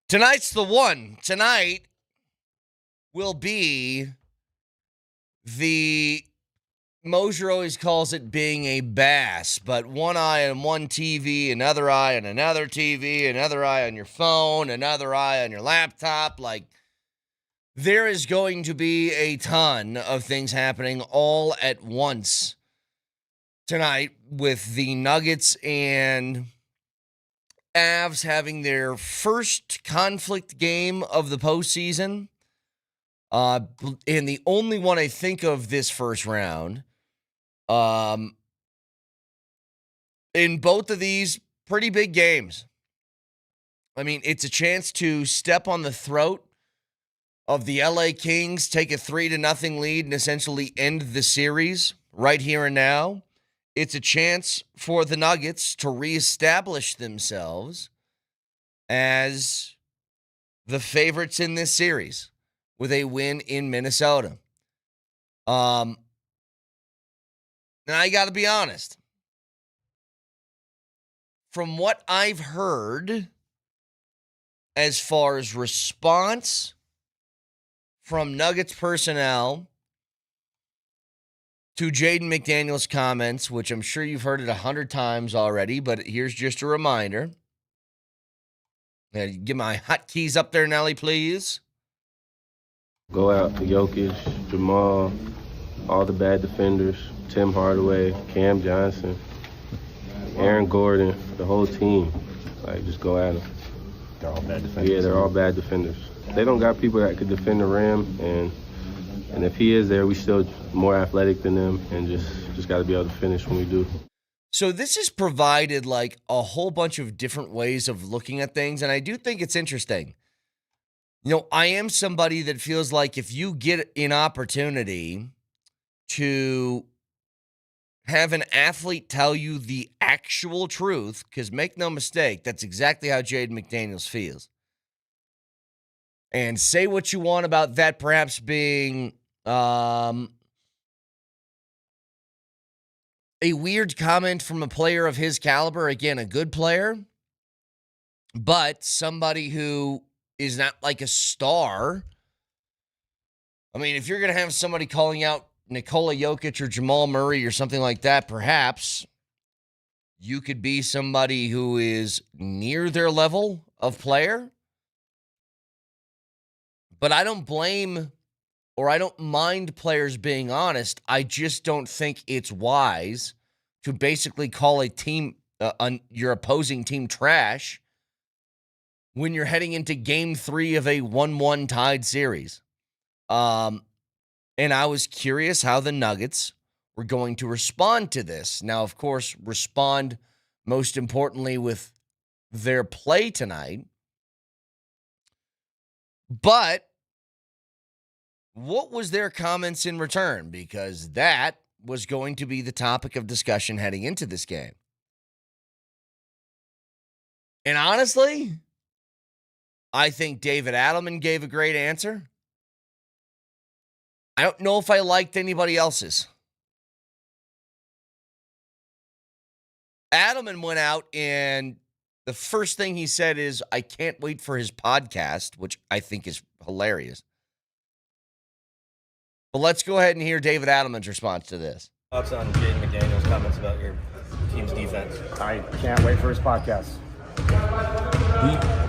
Tonight's the one. Tonight will be the Moser always calls it being a bass, but one eye on one TV, another eye on another TV, another eye on your phone, another eye on your laptop. Like, there is going to be a ton of things happening all at once tonight with the Nuggets and Avs having their first conflict game of the postseason. And the only one I think of this first round. In both of these pretty big games. I mean, it's a chance to step on the throat of the LA Kings, take a 3-0 lead, and essentially end the series right here and now. It's a chance for the Nuggets to reestablish themselves as the favorites in this series with a win in Minnesota. And I got to be honest. From what I've heard as far as response from Nuggets personnel to Jaden McDaniels' comments, which I'm sure you've heard it 100 times already, but here's just a reminder. Get my hotkeys up there, Nelly, please. Go out to Jokic, Jamal, all the bad defenders, Tim Hardaway, Cam Johnson, Aaron Gordon, the whole team. Like, just go at them. They're all bad defenders. Yeah, they're all bad defenders. They don't got people that could defend the rim, and if he is there, we still more athletic than them, and just got to be able to finish when we do. So this has provided like a whole bunch of different ways of looking at things, and I do think it's interesting. You know, I am somebody that feels like if you get an opportunity to have an athlete tell you the actual truth, because make no mistake, that's exactly how Jaden McDaniels feels. And say what you want about that perhaps being a weird comment from a player of his caliber. Again, a good player, but somebody who is not like a star. I mean, if you're going to have somebody calling out Nikola Jokic or Jamal Murray or something like that, perhaps you could be somebody who is near their level of player. But I don't blame or I don't mind players being honest. I just don't think it's wise to basically call a team, your opposing team, trash when you're heading into game 3 of a 1-1 tied series. And I was curious how the Nuggets were going to respond to this. Now, of course, respond most importantly with their play tonight. But what was their comments in return? Because that was going to be the topic of discussion heading into this game. And honestly, I think David Adelman gave a great answer. I don't know if I liked anybody else's. Adelman went out and the first thing he said is, I can't wait for his podcast, which I think is hilarious. But let's go ahead and hear David Adelman's response to this. Thoughts on Jaden McDaniels' comments about your team's defense? I can't wait for his podcast.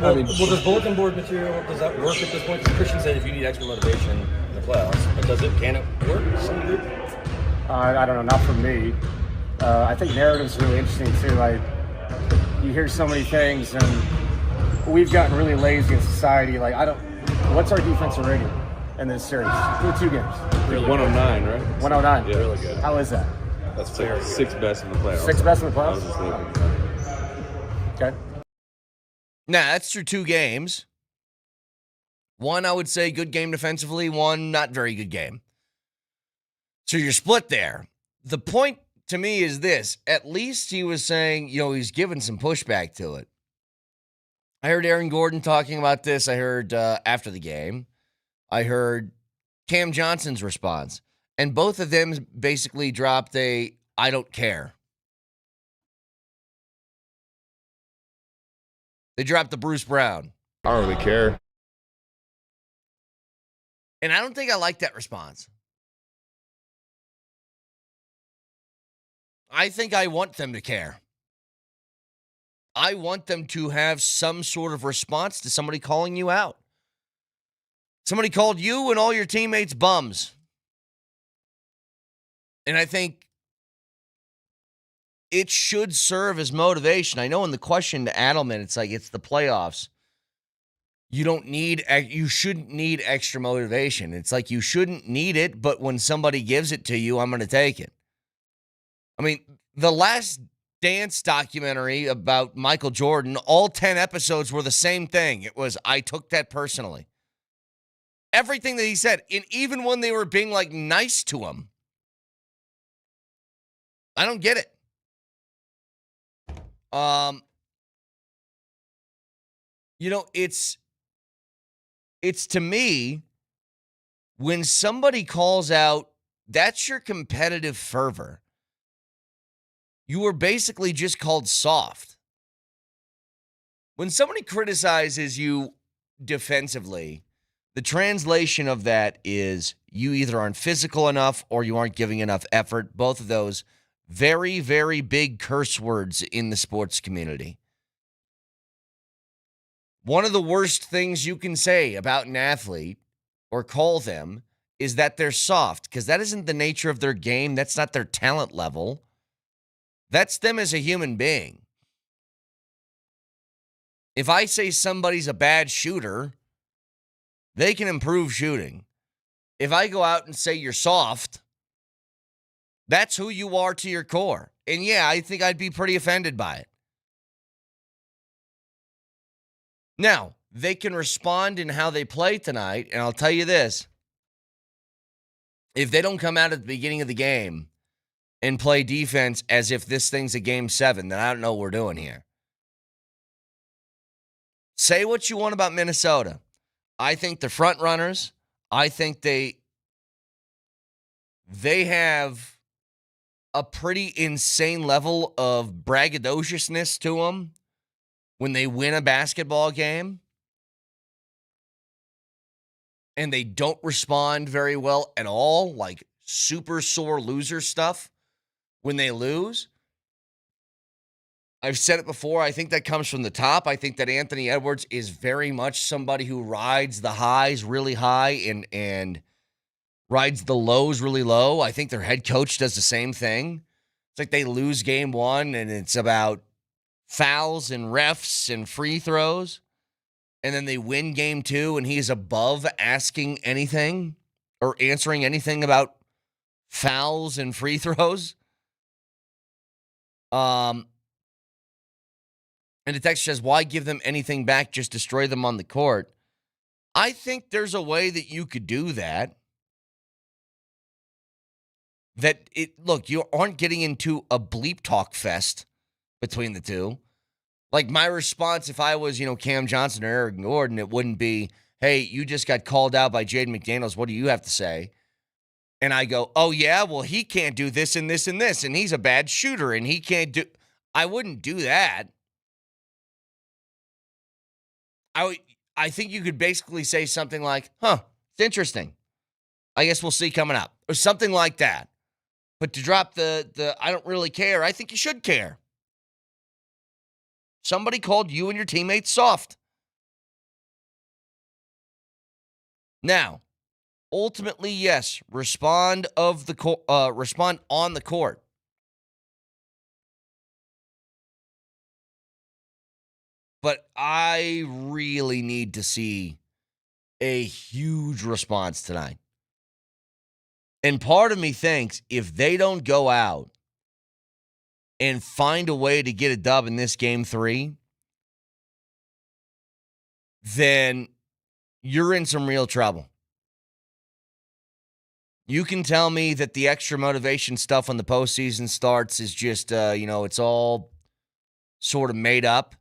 Well, does bulletin board material, does that work at this point? Christian said if you need extra motivation in the playoffs, but can it work to some degree? I don't know, not for me. I think narrative's really interesting too. Like, you hear so many things, and we've gotten really lazy in society. Like, what's our defensive rating in this series? Through 2 games. You're 109, right? 109. Yeah, really good. How is that? That's fair. 6th best in the playoffs. 6th best in the I was just playoffs? thinking. Okay. Now, that's through 2 games. One, I would say, good game defensively. One, not very good game. So you're split there. The point to me is this. At least he was saying, he's giving some pushback to it. I heard Aaron Gordon talking about this. I heard after the game. I heard Cam Johnson's response. And both of them basically dropped I don't care. They dropped the Bruce Brown. I don't really care. And I don't think I like that response. I think I want them to care. I want them to have some sort of response to somebody calling you out. Somebody called you and all your teammates bums. And I think it should serve as motivation. I know in the question to Adelman, it's like it's the playoffs. You shouldn't need extra motivation. It's like you shouldn't need it, but when somebody gives it to you, I'm going to take it. I mean, the Last Dance documentary about Michael Jordan, all 10 episodes were the same thing. It was, I took that personally. Everything that he said, and even when they were being like nice to him, I don't get it. It's to me, when somebody calls out, that's your competitive fervor. You were basically just called soft. When somebody criticizes you defensively, the translation of that is you either aren't physical enough or you aren't giving enough effort. Both of those very, very big curse words in the sports community. One of the worst things you can say about an athlete or call them is that they're soft, because that isn't the nature of their game. That's not their talent level. That's them as a human being. If I say somebody's a bad shooter, they can improve shooting. If I go out and say you're soft, that's who you are to your core. And yeah, I think I'd be pretty offended by it. Now, they can respond in how they play tonight, and I'll tell you this. If they don't come out at the beginning of the game and play defense as if this thing's a game 7, then I don't know what we're doing here. Say what you want about Minnesota. I think the front runners, I think they have a pretty insane level of braggadociousness to them when they win a basketball game. And they don't respond very well at all, like super sore loser stuff when they lose. I've said it before. I think that comes from the top. I think that Anthony Edwards is very much somebody who rides the highs really high and rides the lows really low. I think their head coach does the same thing. It's like they lose game 1 and it's about fouls and refs and free throws. And then they win game 2 and he's above asking anything or answering anything about fouls and free throws. And the text says, why give them anything back? Just destroy them on the court. I think there's a way that you could do that. Look, you aren't getting into a bleep talk fest between the two. Like my response, if I was, Cam Johnson or Eric Gordon, it wouldn't be, hey, you just got called out by Jaden McDaniels. What do you have to say? And I go, oh, yeah, well, he can't do this and this and this, and he's a bad shooter, and he can't do. I wouldn't do that. I think you could basically say something like, it's interesting. I guess we'll see coming up. Or something like that. But to drop the I don't really care, I think you should care. Somebody called you and your teammates soft. Now, ultimately, yes, respond on the court. But I really need to see a huge response tonight. And part of me thinks if they don't go out and find a way to get a dub in this game 3, then you're in some real trouble. You can tell me that the extra motivation stuff when the postseason starts is just, it's all sort of made up.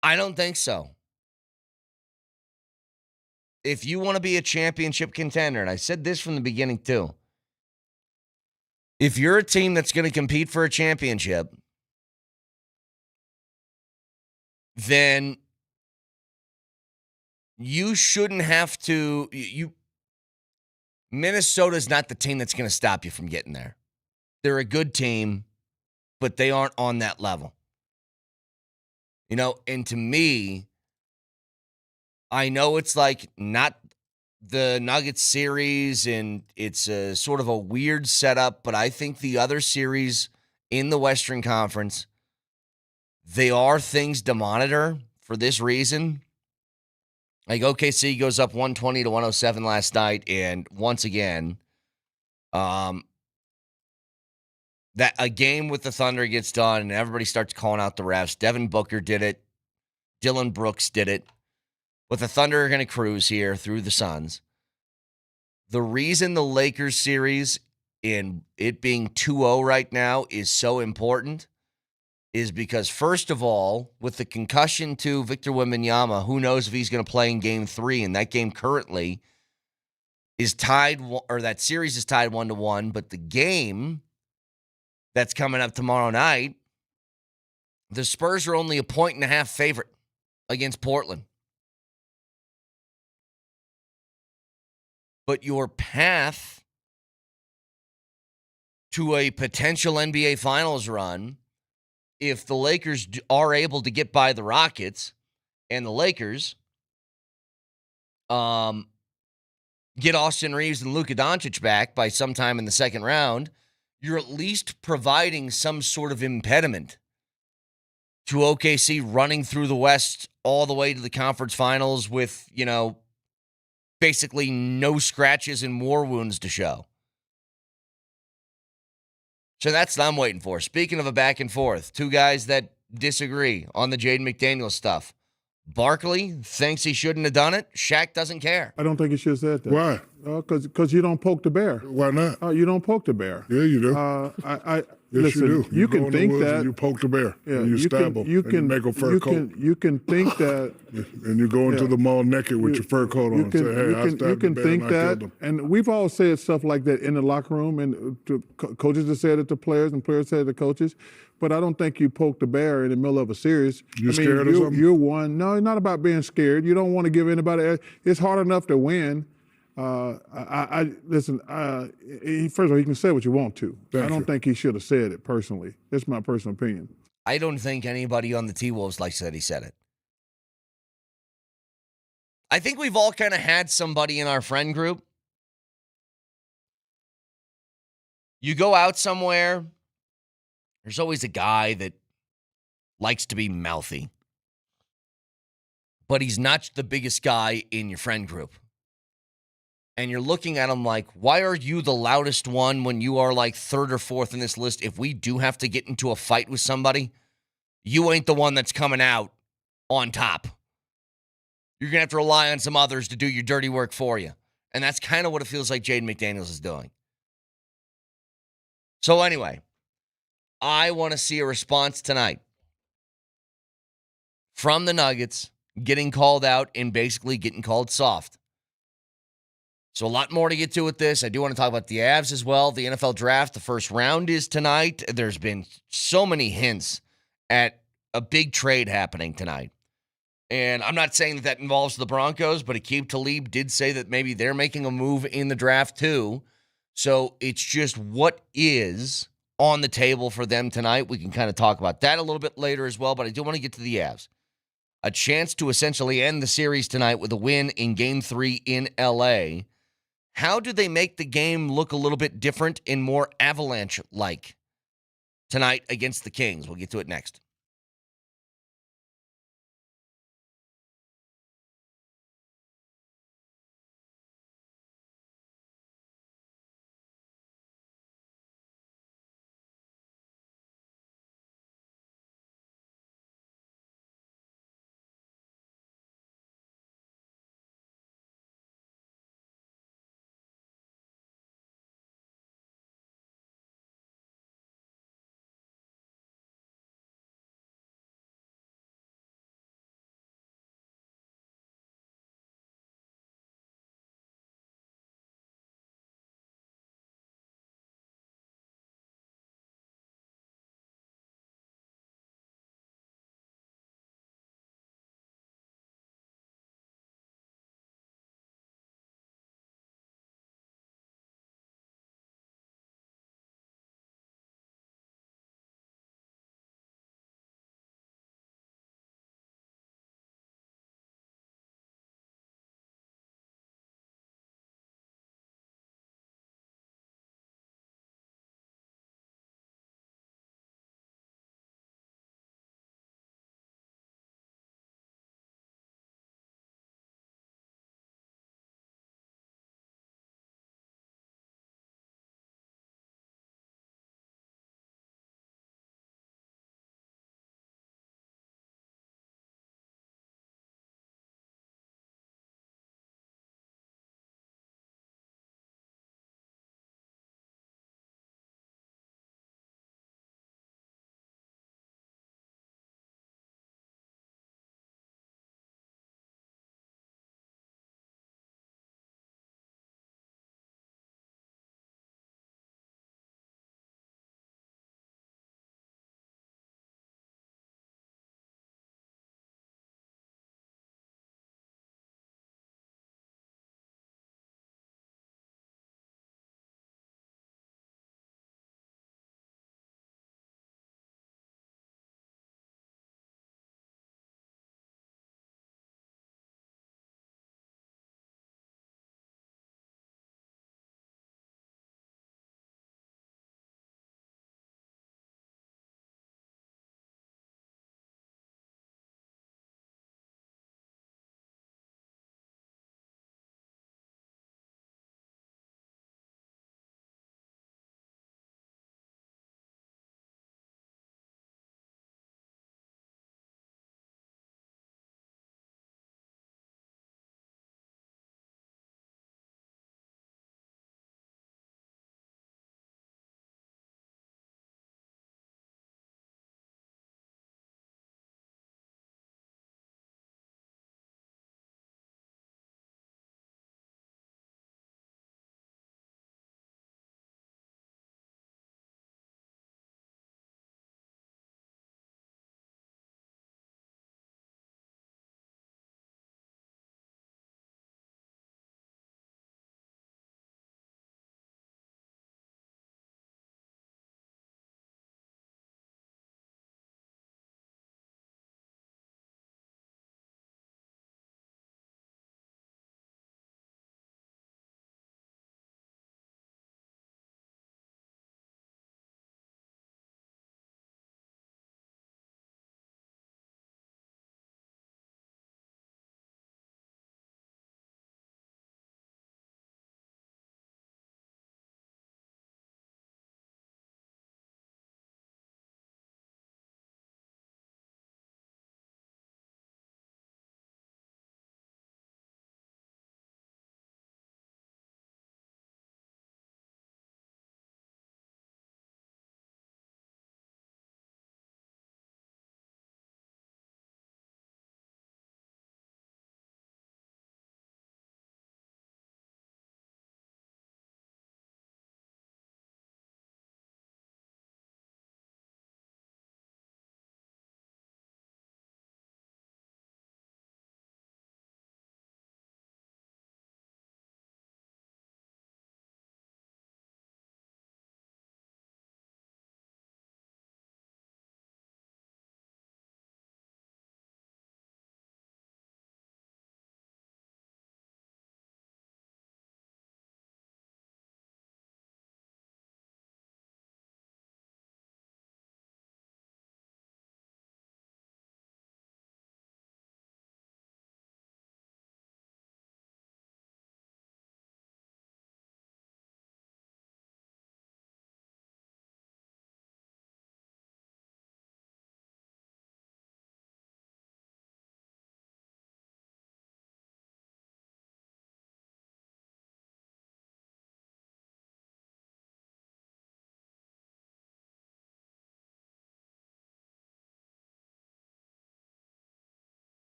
I don't think so. If you want to be a championship contender, and I said this from the beginning too, if you're a team that's going to compete for a championship, then you shouldn't have to. Minnesota's not the team that's going to stop you from getting there. They're a good team, but they aren't on that level. And to me, I know it's like not the Nuggets series and it's a sort of a weird setup, but I think the other series in the Western Conference, they are things to monitor for this reason. Like OKC goes up 120 to 107 last night, and once again, that a game with the Thunder gets done and everybody starts calling out the refs. Devin Booker did it. Dylan Brooks did it. But the Thunder are going to cruise here through the Suns. The reason the Lakers series and it being 2-0 right now is so important is because, first of all, with the concussion to Victor Wembanyama, who knows if he's going to play in Game 3, and that game currently is tied, or that series is tied 1-1, but the game that's coming up tomorrow night, the Spurs are only a 1.5 favorite against Portland. But your path to a potential NBA Finals run, if the Lakers are able to get by the Rockets and the Lakers get Austin Reeves and Luka Doncic back by sometime in the second round, you're at least providing some sort of impediment to OKC running through the West all the way to the conference finals with, basically no scratches and war wounds to show. So that's what I'm waiting for. Speaking of a back and forth, two guys that disagree on the Jaden McDaniels stuff. Barkley thinks he shouldn't have done it. Shaq doesn't care. I don't think you should have said that. Why? Because you don't poke the bear. Why not? You don't poke the bear. Yeah, you do. Yes, Listen, you do. You can think that. You poke the bear. Yeah, and you stab him. You and can you make a fur coat. You can think that. And you go into the mall naked with your fur coat on and say, hey, I stabbed you can the bear think and I killed that. him. And we've all said stuff like that in the locker room, and coaches have said it to players, and players said it to coaches. But I don't think you poke the bear in the middle of a series. You scared of something? You're one. No, it's not about being scared. You don't want to give anybody. It's hard enough to win. Listen. First of all, you can say what you want to. I don't think he should have said it personally. It's my personal opinion. I don't think anybody on the T-Wolves likes that he said it. I think we've all kind of had somebody in our friend group. You go out somewhere, there's always a guy that likes to be mouthy, but he's not the biggest guy in your friend group. And you're looking at him like, why are you the loudest one when you are like third or fourth in this list? If we do have to get into a fight with somebody, you ain't the one that's coming out on top. You're going to have to rely on some others to do your dirty work for you. And that's kind of what it feels like Jaden McDaniels is doing. So anyway, I want to see a response tonight from the Nuggets getting called out and basically getting called soft. So a lot more to get to with this. I do want to talk about the Avs as well. The NFL draft, the first round is tonight. There's been so many hints at a big trade happening tonight. And I'm not saying that involves the Broncos, but Aqib Talib did say that maybe they're making a move in the draft too. So it's just what is on the table for them tonight. We can kind of talk about that a little bit later as well, but I do want to get to the Avs. A chance to essentially end the series tonight with a win in Game 3 in L.A. How do they make the game look a little bit different and more Avalanche-like tonight against the Kings? We'll get to it next.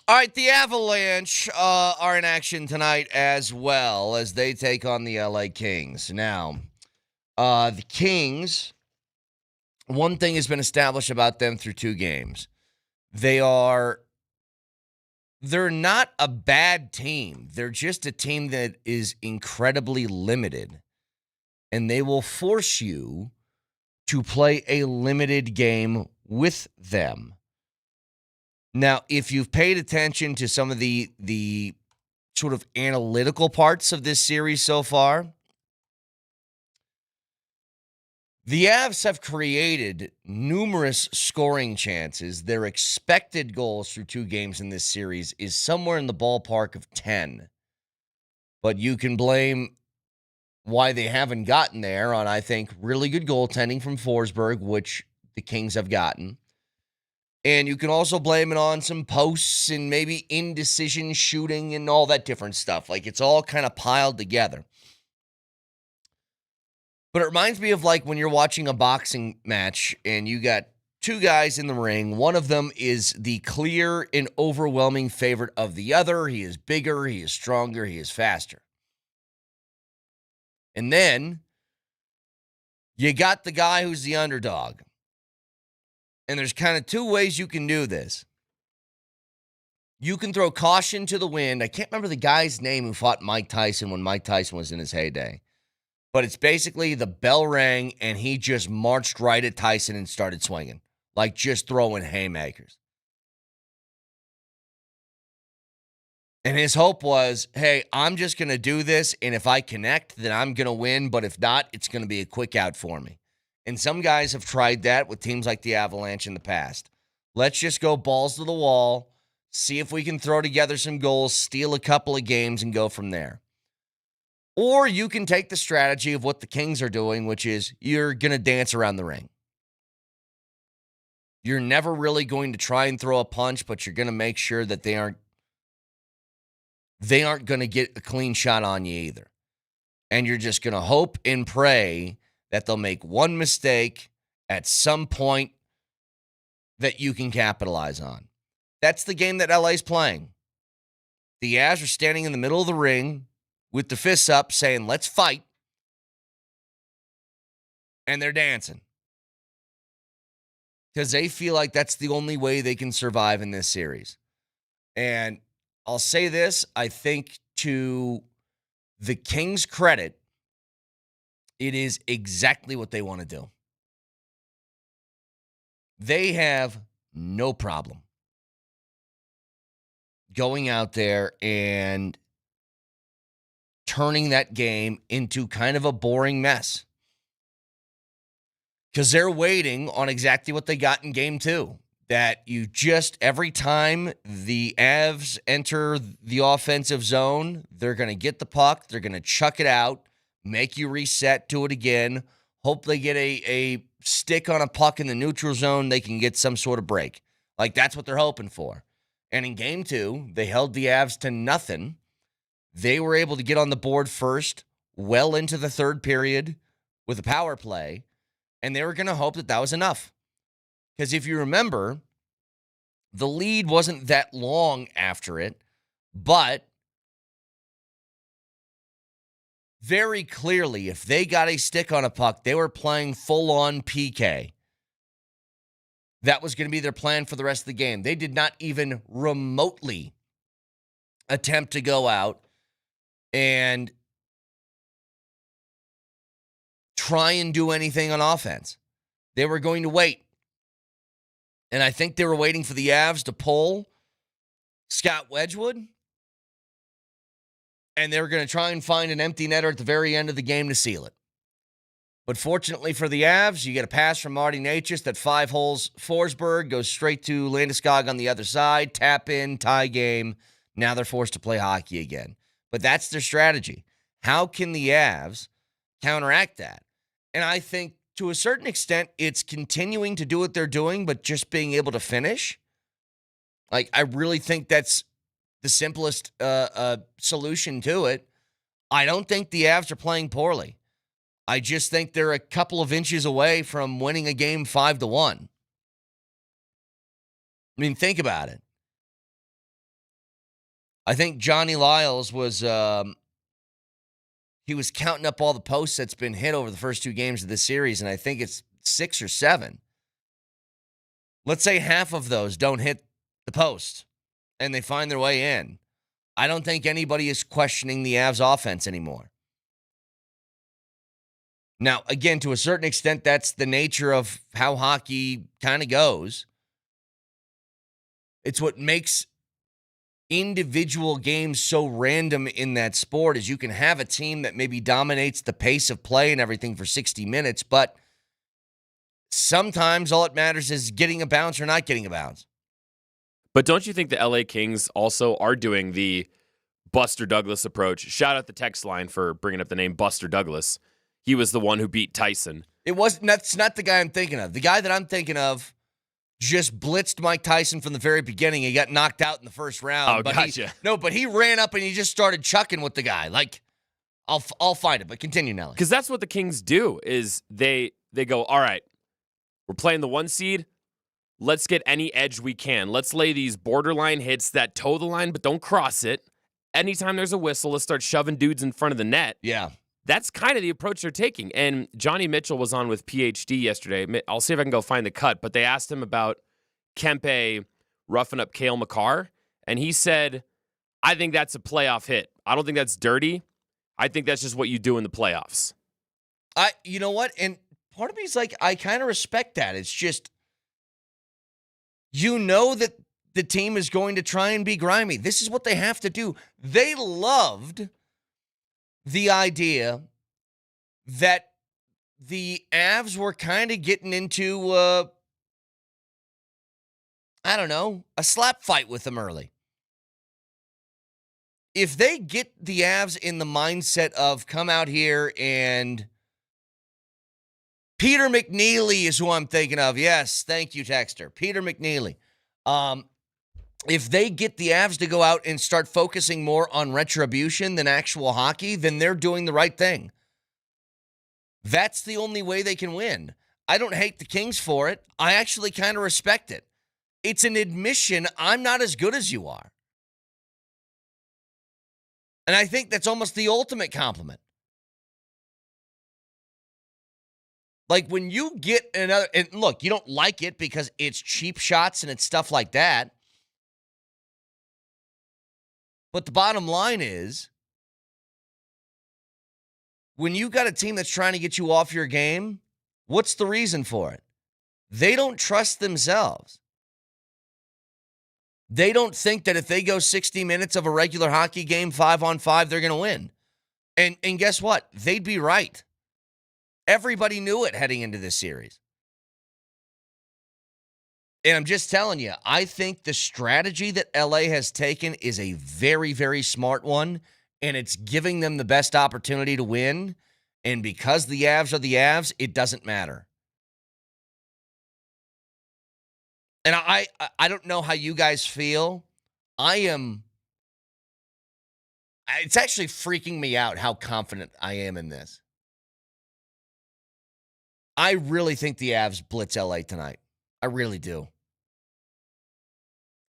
All right, the Avalanche are in action tonight as well as they take on the LA Kings. Now, the Kings, one thing has been established about them through 2 games. They're not a bad team. They're just a team that is incredibly limited. And they will force you to play a limited game with them. Now, if you've paid attention to some of the sort of analytical parts of this series so far, the Avs have created numerous scoring chances. Their expected goals through 2 games in this series is somewhere in the ballpark of 10. But you can blame why they haven't gotten there on, I think, really good goaltending from Forsberg, which the Kings have gotten. And you can also blame it on some posts and maybe indecision shooting and all that different stuff. Like, it's all kind of piled together. But it reminds me of like when you're watching a boxing match and you got 2 guys in the ring. One of them is the clear and overwhelming favorite of the other. He is bigger, he is stronger, he is faster. And then you got the guy who's the underdog. And there's kind of 2 ways you can do this. You can throw caution to the wind. I can't remember the guy's name who fought Mike Tyson when Mike Tyson was in his heyday. But it's basically the bell rang and he just marched right at Tyson and started swinging. Like just throwing haymakers. And his hope was, hey, I'm just going to do this. And if I connect, then I'm going to win. But if not, it's going to be a quick out for me. And some guys have tried that with teams like the Avalanche in the past. Let's just go balls to the wall, see if we can throw together some goals, steal a couple of games, and go from there. Or you can take the strategy of what the Kings are doing, which is you're going to dance around the ring. You're never really going to try and throw a punch, but you're going to make sure that they aren't going to get a clean shot on you either. And you're just going to hope and pray that they'll make one mistake at some point that you can capitalize on. That's the game that LA's playing. The Avs are standing in the middle of the ring with the fists up saying, let's fight. And they're dancing. Because they feel like that's the only way they can survive in this series. And I'll say this, I think to the Kings' credit, it is exactly what they want to do. They have no problem going out there and turning that game into kind of a boring mess. Because they're waiting on exactly what they got in game 2. That you just, every time the Avs enter the offensive zone, they're going to get the puck, they're going to chuck it out, make you reset, do it again. Hope they get a stick on a puck in the neutral zone. They can get some sort of break. Like, that's what they're hoping for. And in game 2, they held the Avs to nothing. They were able to get on the board first, well into the 3rd period with a power play. And they were going to hope that that was enough. Because if you remember, the lead wasn't that long after it. But very clearly, if they got a stick on a puck, they were playing full-on PK. That was going to be their plan for the rest of the game. They did not even remotely attempt to go out and try and do anything on offense. They were going to wait. And I think they were waiting for the Avs to pull Scott Wedgwood. And they were going to try and find an empty netter at the very end of the game to seal it. But fortunately for the Avs, you get a pass from Marty Natchez that 5 holes Forsberg, goes straight to Landeskog on the other side, tap in, tie game. Now they're forced to play hockey again. But that's their strategy. How can the Avs counteract that? And I think to a certain extent, it's continuing to do what they're doing, but just being able to finish. Like, I really think that's the simplest solution to it. I don't think the Avs are playing poorly. I just think they're a couple of inches away from winning a game 5-1. I mean, think about it. I think Johnny Lyles was he was counting up all the posts that's been hit over the first 2 games of this series, and I think it's 6 or 7. Let's say half of those don't hit the post, and they find their way in. I don't think anybody is questioning the Avs offense anymore. Now, again, to a certain extent, that's the nature of how hockey kind of goes. It's what makes individual games so random in that sport is you can have a team that maybe dominates the pace of play and everything for 60 minutes, but sometimes all it matters is getting a bounce or not getting a bounce. But don't you think the LA Kings also are doing the Buster Douglas approach? Shout out the text line for bringing up the name Buster Douglas. He was the one who beat Tyson. That's not the guy I'm thinking of. The guy that I'm thinking of just blitzed Mike Tyson from the very beginning. He got knocked out in the first round. Oh, but gotcha. But he ran up and he just started chucking with the guy. Like, I'll find it, but continue, Nelly. Because that's what the Kings do, is they go, all right, we're playing the 1 seed. Let's get any edge we can. Let's lay these borderline hits that toe the line, but don't cross it. Anytime there's a whistle, let's start shoving dudes in front of the net. Yeah. That's kind of the approach they're taking. And Johnny Mitchell was on with PhD yesterday. I'll see if I can go find the cut, but they asked him about Kempe roughing up Cale Makar, and he said, I think that's a playoff hit. I don't think that's dirty. I think that's just what you do in the playoffs. You know what? And part of me is like, I kind of respect that. It's just, you know that the team is going to try and be grimy. This is what they have to do. They loved the idea that the Avs were kind of getting into, a slap fight with them early. If they get the Avs in the mindset of come out here and Peter McNeely is who I'm thinking of. Yes, thank you, Texter. Peter McNeely. If they get the Avs to go out and start focusing more on retribution than actual hockey, then they're doing the right thing. That's the only way they can win. I don't hate the Kings for it. I actually kind of respect it. It's an admission I'm not as good as you are. And I think that's almost the ultimate compliment. Like when you get another, and look, you don't like it because it's cheap shots and it's stuff like that. But the bottom line is, when you got a team that's trying to get you off your game, what's the reason for it? They don't trust themselves. They don't think that if they go 60 minutes of a regular hockey game, 5-on-5, they're going to win. And guess what? They'd be right. Everybody knew it heading into this series. And I'm just telling you, I think the strategy that LA has taken is a very, very smart one, and it's giving them the best opportunity to win. And because the Avs are the Avs, it doesn't matter. And I don't know how you guys feel. It's actually freaking me out how confident I am in this. I really think the Avs blitz LA tonight. I really do.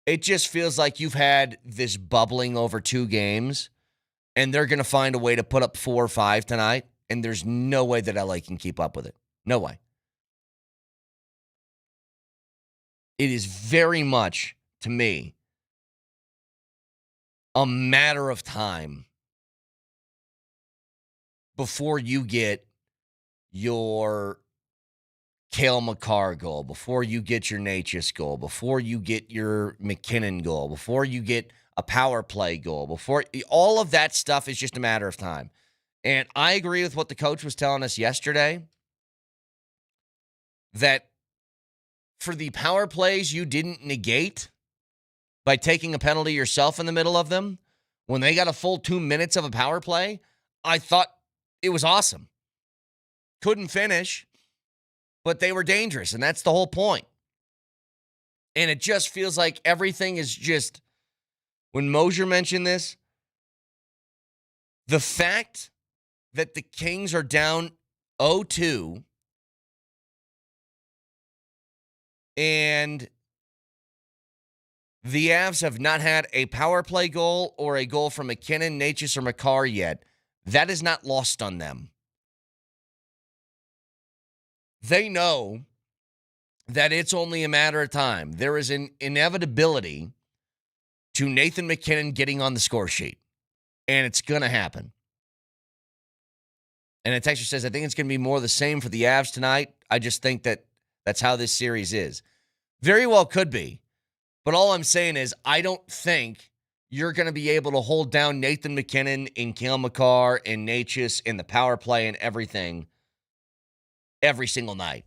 It just feels like you've had this bubbling over 2 games, and they're going to find a way to put up 4 or 5 tonight, and there's no way that LA can keep up with it. No way. It is very much, to me, a matter of time before you get your Cale Makar goal, before you get your Natchez goal, before you get your McKinnon goal, before you get a power play goal, before all of that stuff is just a matter of time. And I agree with what the coach was telling us yesterday, that for the power plays you didn't negate by taking a penalty yourself in the middle of them, when they got a full 2 minutes of a power play, I thought it was awesome. Couldn't finish, but they were dangerous, and that's the whole point. And it just feels like everything is just, when Moser mentioned this, the fact that the Kings are down 0-2 and The Avs have not had a power play goal or a goal from McKinnon, Natchez, or Makar yet. That is not lost on them. They know that it's only a matter of time. There is an inevitability to Nathan McKinnon getting on the score sheet, and it's going to happen. And a texter says, I think it's going to be more of the same for the Avs tonight. I just think that that's how this series is. Very well could be. But all I'm saying is I don't think you're going to be able to hold down Nathan McKinnon and Cale Makar and Natchez in the power play and everything every single night.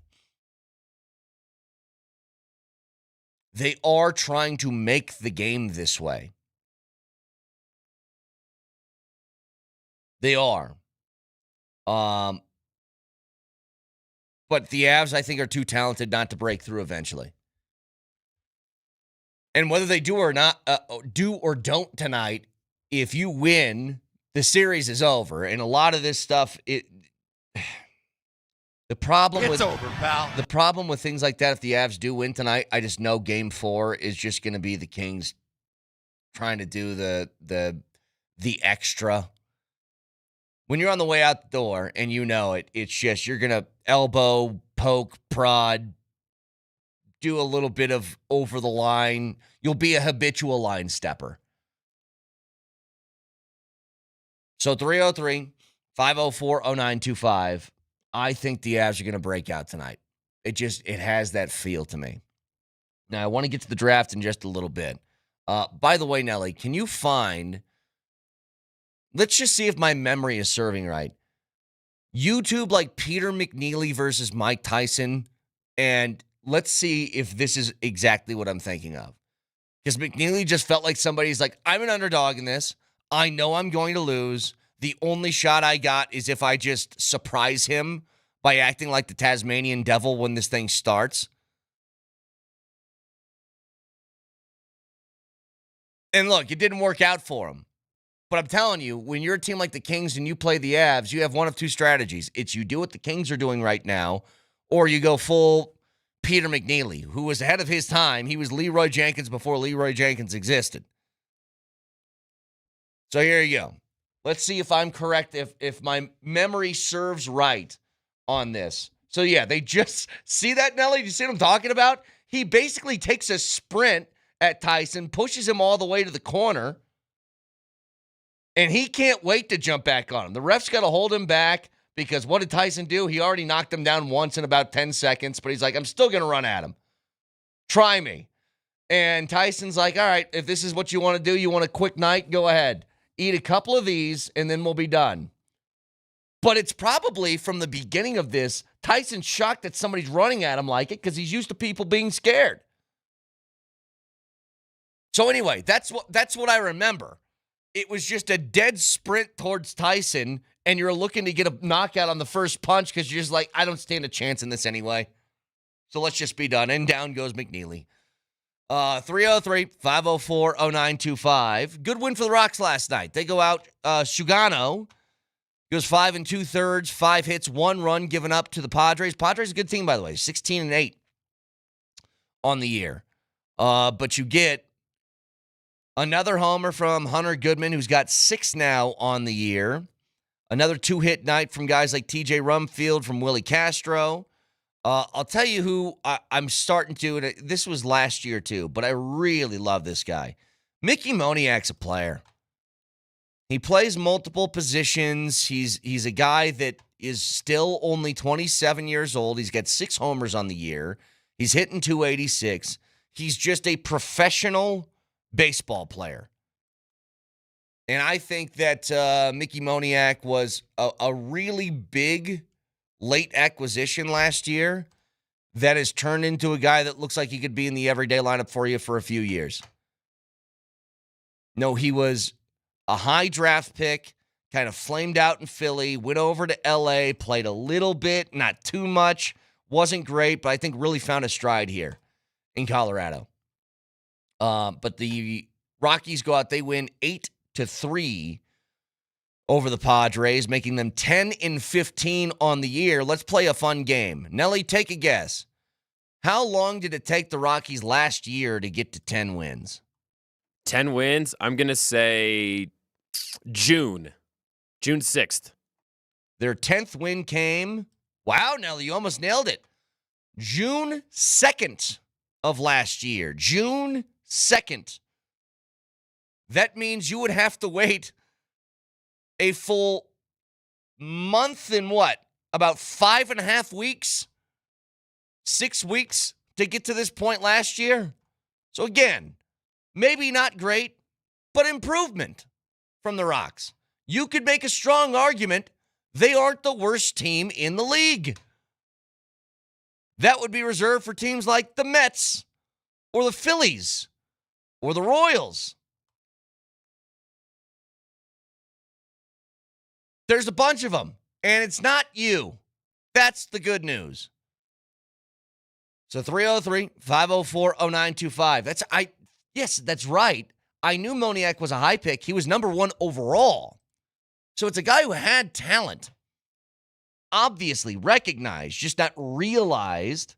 They are trying to make the game this way. They are. But the Avs, I think, are too talented not to break through eventually. And whether they do or not, do or don't tonight, if you win, the series is over. And a lot of this stuff, the problem It's over, pal. The problem with things like that, if the Avs do win tonight, I just know Game 4 is just going to be the Kings trying to do the extra. When you're on the way out the door and you know it, it's just you're going to elbow, poke, prod, do a little bit of over the line. You'll be a habitual line stepper. So 303-504-0925. I think the Avs are going to break out tonight. It has that feel to me. Now, I want to get to the draft in just a little bit. By the way, Nelly, can you find, let's just see if my memory is serving right. YouTube like Peter McNeely versus Mike Tyson, and let's see if this is exactly what I'm thinking of. Because McNeely just felt like somebody's like, I'm an underdog in this. I know I'm going to lose. The only shot I got is if I just surprise him by acting like the Tasmanian devil when this thing starts. And look, it didn't work out for him. But I'm telling you, when you're a team like the Kings and you play the Avs, you have one of two strategies. It's you do what the Kings are doing right now, or you go full Peter McNeely, who was ahead of his time. He was Leroy Jenkins before Leroy Jenkins existed. So here you go. Let's see if I'm correct, if my memory serves right on this. So, yeah, they just – see that, Nelly? Do you see what I'm talking about? He basically takes a sprint at Tyson, pushes him all the way to the corner, and he can't wait to jump back on him. The ref's got to hold him back because what did Tyson do? He already knocked him down once in about 10 seconds, but he's like, I'm still going to run at him. Try me. And Tyson's like, all right, if this is what you want to do, you want a quick night, go ahead. Eat a couple of these, and then we'll be done. But it's probably from the beginning of this, Tyson's shocked that somebody's running at him like it because he's used to people being scared. So anyway, that's what I remember. It was just a dead sprint towards Tyson, and you're looking to get a knockout on the first punch because you're just like, I don't stand a chance in this anyway. So let's just be done. And down goes McNeely. 303-504-0925. Good win for the Rocks last night. They go out. Sugano goes 5 2/3, 5 hits, 1 run given up to the Padres. Padres a good team, by the way, 16-8 on the year. But you get another homer from Hunter Goodman, who's got 6 now on the year. Another 2-hit night from guys like TJ Rumfield, from Willie Castro. I'll tell you who I'm starting to, and this was last year too, but I really love this guy. Mickey Moniak's a player. He plays multiple positions. He's a guy that is still only 27 years old. He's got 6 homers on the year. He's hitting .286. He's just a professional baseball player. And I think that Mickey Moniak was a really big late acquisition last year that has turned into a guy that looks like he could be in the everyday lineup for you for a few years. No, he was a high draft pick, kind of flamed out in Philly, went over to LA, played a little bit, not too much, wasn't great, but I think really found a stride here in Colorado. But the Rockies go out, they win 8-3 over the Padres, making them 10-15 on the year. Let's play a fun game. Nelly, take a guess. How long did it take the Rockies last year to get to 10 wins? 10 wins. I'm going to say June 6th. Their 10th win came. Wow, Nelly, you almost nailed it. June 2nd of last year. June 2nd. That means you would have to wait a full month and what? About 5.5 weeks? 6 weeks to get to this point last year? So again, maybe not great, but improvement from the Rocks. You could make a strong argument they aren't the worst team in the league. That would be reserved for teams like the Mets or the Phillies or the Royals. There's a bunch of them, and it's not you. That's the good news. So 303-504-0925. Yes, that's right. I knew Moniak was a high pick. He was number 1 overall. So it's a guy who had talent. Obviously recognized, just not realized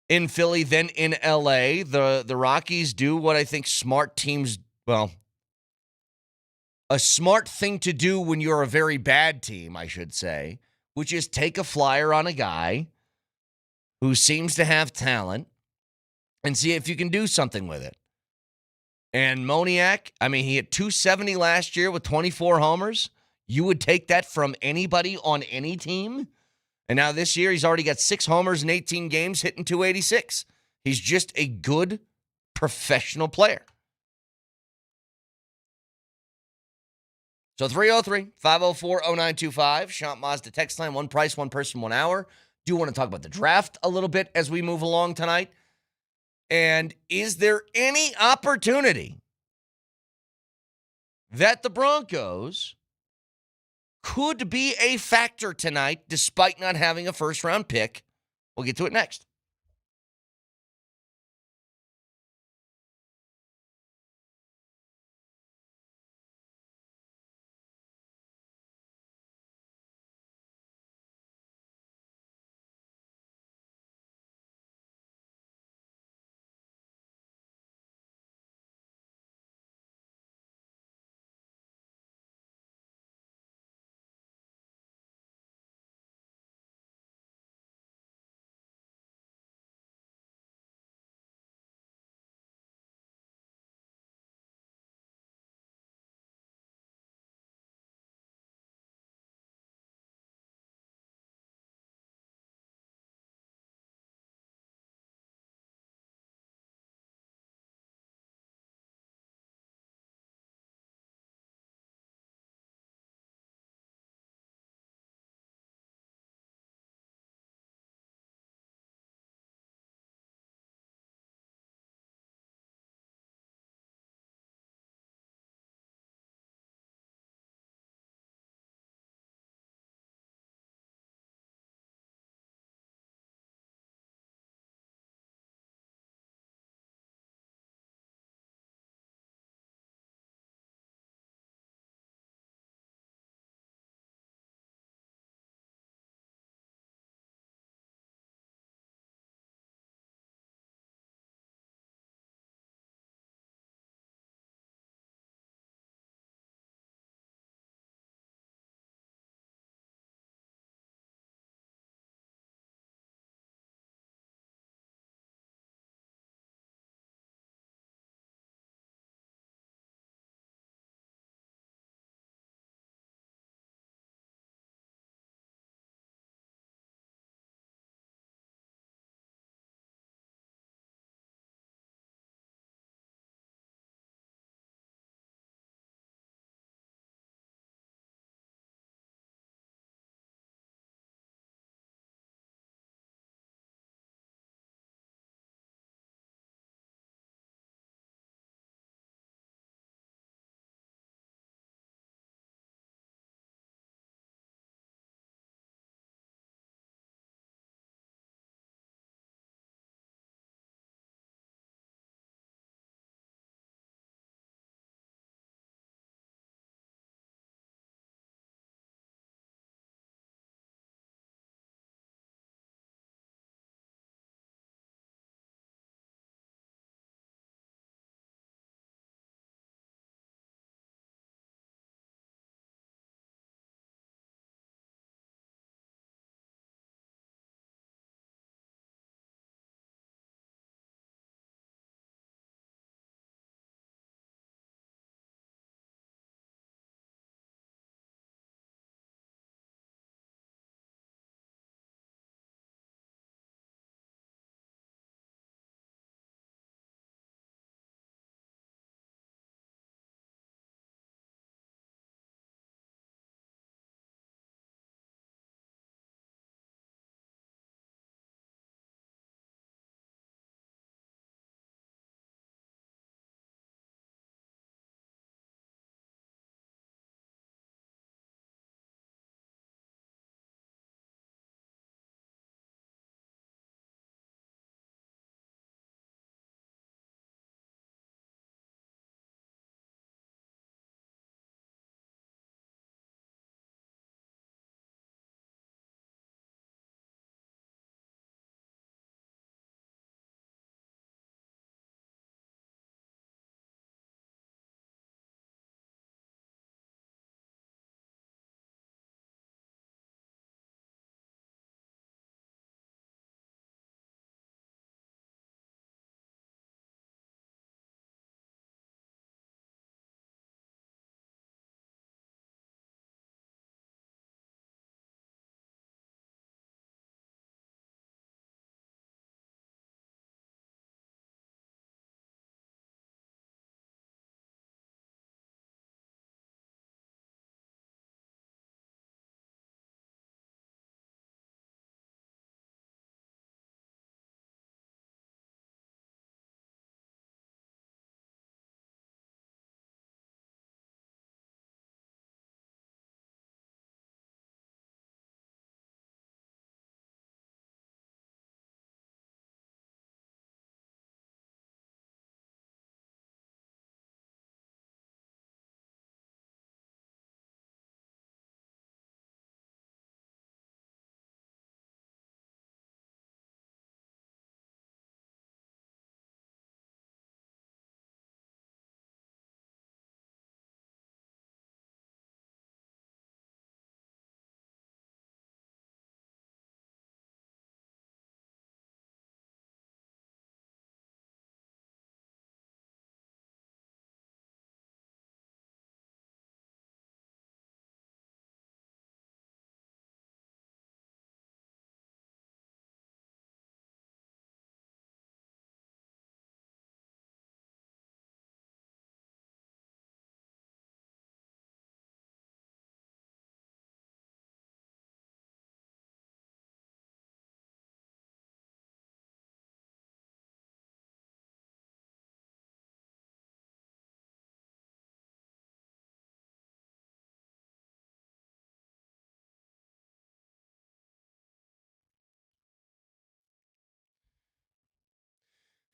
in Philly, then in LA. The Rockies do what I think smart teams, well, a smart thing to do when you're a very bad team, I should say, which is take a flyer on a guy who seems to have talent and see if you can do something with it. And Moniak, I mean, he hit .270 last year with 24 homers. You would take that from anybody on any team. And now this year, he's already got 6 homers in 18 games, hitting .286. He's just a good professional player. So 303-504-0925, Champ Mazda text line, one price, one person, 1 hour. Do want to talk about the draft a little bit as we move along tonight. And is there any opportunity that the Broncos could be a factor tonight despite not having a first-round pick? We'll get to it next.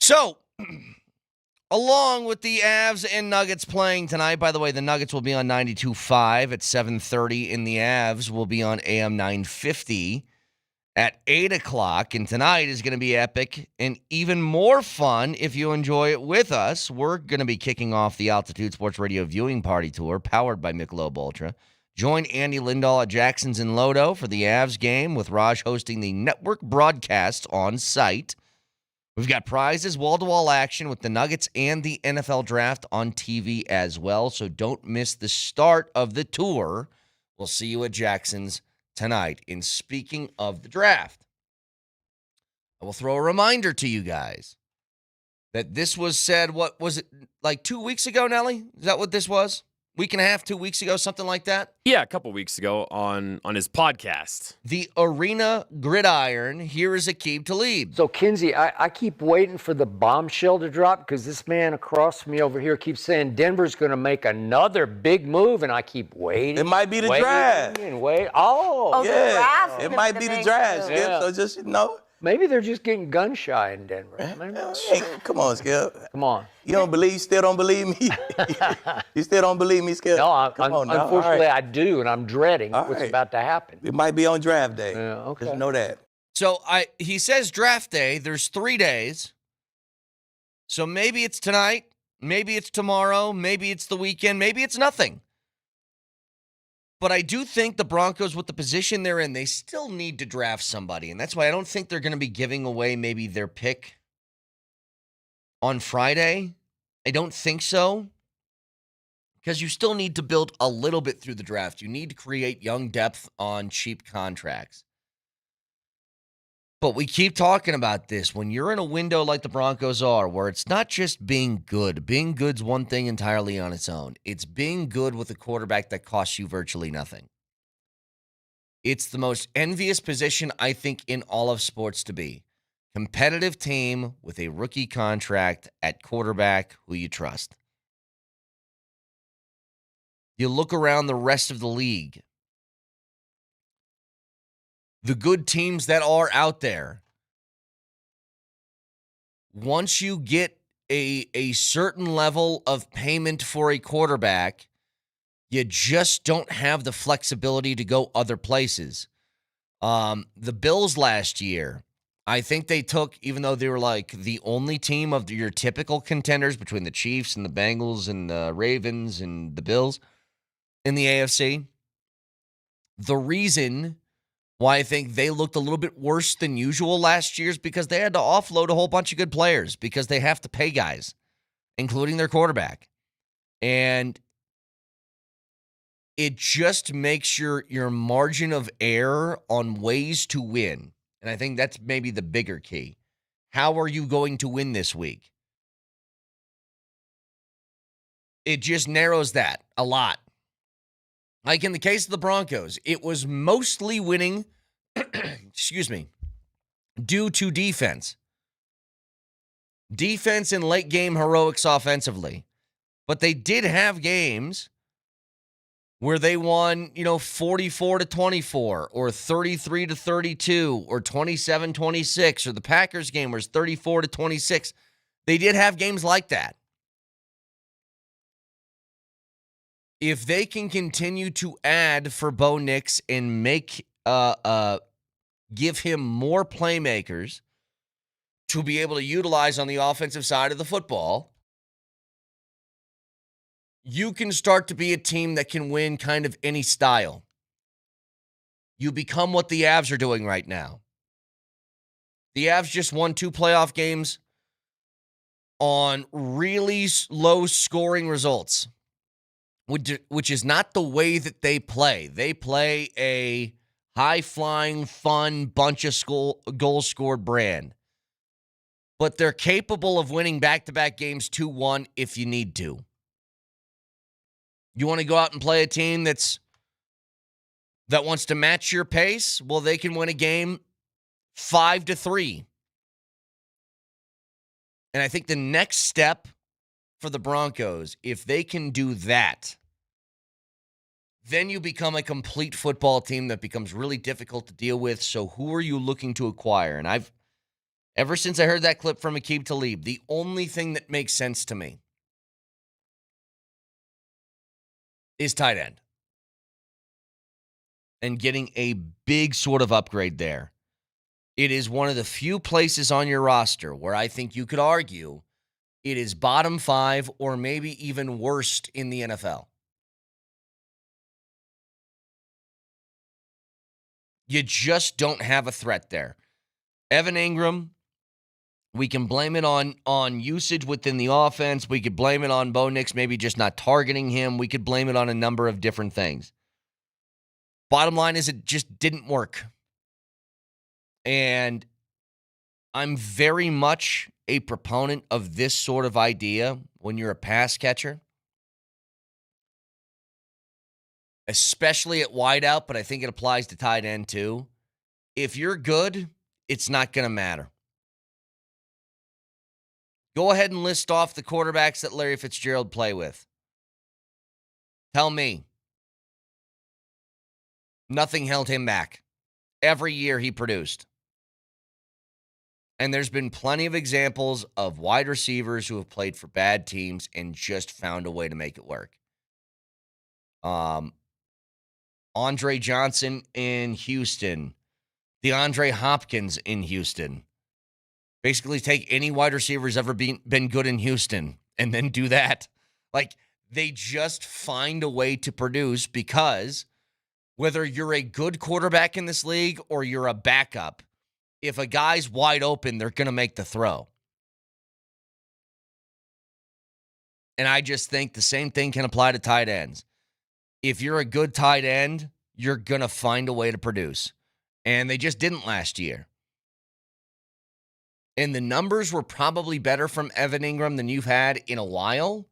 So, along with the Avs and Nuggets playing tonight, by the way, the Nuggets will be on 92.5 at 7:30, and the Avs will be on AM 950 at 8 o'clock. And tonight is going to be epic and even more fun if you enjoy it with us. We're going to be kicking off the Altitude Sports Radio Viewing Party Tour, powered by Michelob Ultra. Join Andy Lindahl at Jackson's in Lodo for the Avs game, with Raj hosting the network broadcast on site. We've got prizes, wall-to-wall action with the Nuggets and the NFL Draft on TV as well, so don't miss the start of the tour. We'll see you at Jackson's tonight. And speaking of the draft, I will throw a reminder to you guys that this was said, what was it, like 2 weeks ago, Nelly? Is that what this was? Week and a half, 2 weeks ago, something like that? Yeah, a couple weeks ago on his podcast. The Arena Gridiron, here is Aqib Talib. So, Kinsey, I keep waiting for the bombshell to drop because this man across from me over here keeps saying Denver's going to make another big move, and I keep waiting. It might be the waiting draft. And wait. Oh, yeah. The draft. It might be the draft, Skip. Yeah. So just, maybe they're just getting gun shy in Denver. Hey, come on, Skip. Come on. You still don't believe me? You still don't believe me, Skip? No, Come on now. unfortunately, All right. I do, and I'm dreading All what's right. about to happen. It might be on draft day. Yeah, okay. Just know that. So he says draft day. There's 3 days. So maybe it's tonight. Maybe it's tomorrow. Maybe it's the weekend. Maybe it's nothing. But I do think the Broncos, with the position they're in, they still need to draft somebody. And that's why I don't think they're going to be giving away maybe their pick on Friday. I don't think so. Because you still need to build a little bit through the draft. You need to create young depth on cheap contracts. But we keep talking about this. When you're in a window like the Broncos are, where it's not just being good. Being good's one thing entirely on its own. It's being good with a quarterback that costs you virtually nothing. It's the most envious position, I think, in all of sports to be. Competitive team with a rookie contract at quarterback who you trust. You look around the rest of the league. The good teams that are out there, once you get a certain level of payment for a quarterback, you just don't have the flexibility to go other places. The Bills last year, I think they took, even though they were like the only team of your typical contenders between the Chiefs and the Bengals and the Ravens and the Bills in the AFC, the reason why I think they looked a little bit worse than usual last year is because they had to offload a whole bunch of good players because they have to pay guys, including their quarterback. And it just makes your margin of error on ways to win. And I think that's maybe the bigger key. How are you going to win this week? It just narrows that a lot. Like in the case of the Broncos, it was mostly winning, due to defense. Defense and late game heroics offensively. But they did have games where they won, 44-24 or 33-32 or 27-26, or the Packers game was 34-26. They did have games like that. If they can continue to add for Bo Nix and give him more playmakers to be able to utilize on the offensive side of the football, you can start to be a team that can win kind of any style. You become what the Avs are doing right now. The Avs just won 2 playoff games on really low scoring results, which is not the way that they play. They play a high-flying, fun, bunch of goals scored brand. But they're capable of winning back-to-back games 2-1 if you need to. You want to go out and play a team that wants to match your pace? Well, they can win a game 5-3. And I think the next step for the Broncos, if they can do that, then you become a complete football team that becomes really difficult to deal with. So who are you looking to acquire? And Ever since I heard that clip from Aqib Talib, the only thing that makes sense to me is tight end. And getting a big sort of upgrade there. It is one of the few places on your roster where I think you could argue it is bottom 5 or maybe even worst in the NFL. You just don't have a threat there. Evan Ingram, we can blame it on usage within the offense. We could blame it on Bo Nix maybe just not targeting him. We could blame it on a number of different things. Bottom line is it just didn't work. And I'm very much a proponent of this sort of idea when you're a pass catcher, especially at wideout, but I think it applies to tight end too. If you're good, it's not going to matter. Go ahead and list off the quarterbacks that Larry Fitzgerald play with. Tell me. Nothing held him back. Every year he produced. And there's been plenty of examples of wide receivers who have played for bad teams and just found a way to make it work. Andre Johnson in Houston. DeAndre Hopkins in Houston. Basically take any wide receiver who's ever been good in Houston and then do that. Like, they just find a way to produce because whether you're a good quarterback in this league or you're a backup, if a guy's wide open, they're going to make the throw. And I just think the same thing can apply to tight ends. If you're a good tight end, you're going to find a way to produce. And they just didn't last year. And the numbers were probably better from Evan Ingram than you've had in a while.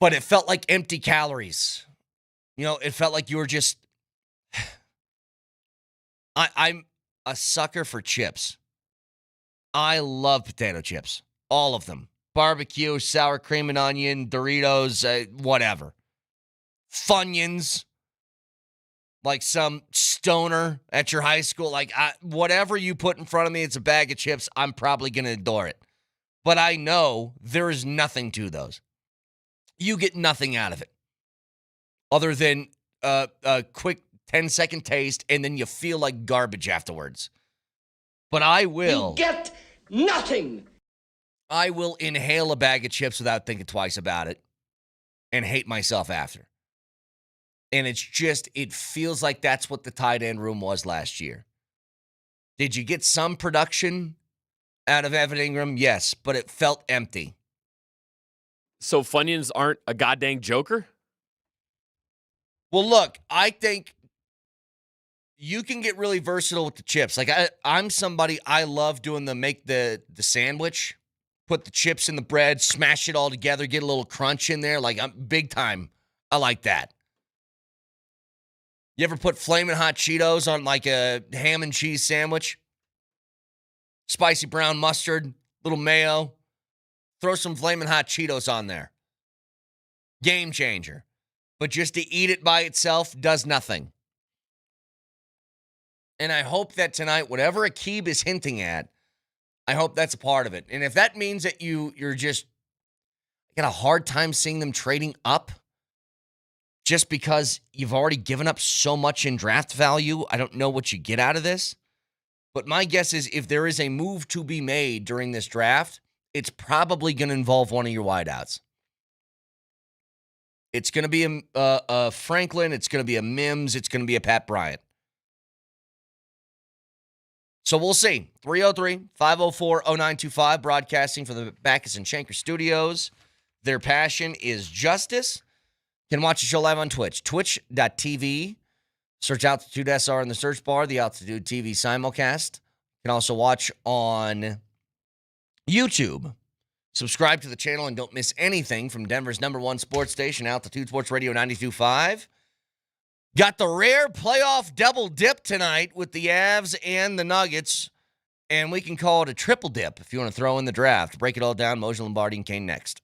But it felt like empty calories. You know, it felt like you were just... I'm a sucker for chips. I love potato chips. All of them. Barbecue, sour cream and onion, Doritos, whatever. Funyuns. Like some stoner at your high school. Like, whatever you put in front of me, it's a bag of chips. I'm probably going to adore it. But I know there is nothing to those. You get nothing out of it. Other than a quick 10-second taste, and then you feel like garbage afterwards. But I will... You get nothing! I will inhale a bag of chips without thinking twice about it and hate myself after. And it's just, it feels like that's what the tight end room was last year. Did you get some production out of Evan Ingram? Yes, but it felt empty. So Funyuns aren't a goddamn joker? Well, look, I think you can get really versatile with the chips. Like, I'm somebody, I love doing make the sandwich, put the chips in the bread, smash it all together, get a little crunch in there. Like, I'm big time. I like that. You ever put Flamin' Hot Cheetos on like a ham and cheese sandwich? Spicy brown mustard, little mayo. Throw some Flamin' Hot Cheetos on there. Game changer. But just to eat it by itself does nothing. And I hope that tonight, whatever Aqib is hinting at, I hope that's a part of it. And if that means that you're just got a hard time seeing them trading up, just because you've already given up so much in draft value, I don't know what you get out of this. But my guess is if there is a move to be made during this draft, it's probably going to involve one of your wideouts. It's going to be a Franklin. It's going to be a Mims. It's going to be a Pat Bryant. So we'll see. 303-504-0925, broadcasting from the Backus and Schenker studios. Their passion is justice. You can watch the show live on Twitch, twitch.tv. Search Altitude SR in the search bar, the Altitude TV simulcast. You can also watch on YouTube. Subscribe to the channel and don't miss anything from Denver's #1 sports station, Altitude Sports Radio 92.5. Got the rare playoff double dip tonight with the Avs and the Nuggets, and we can call it a triple dip if you want to throw in the draft. Break it all down, Moser, Lombardi, and Kane next.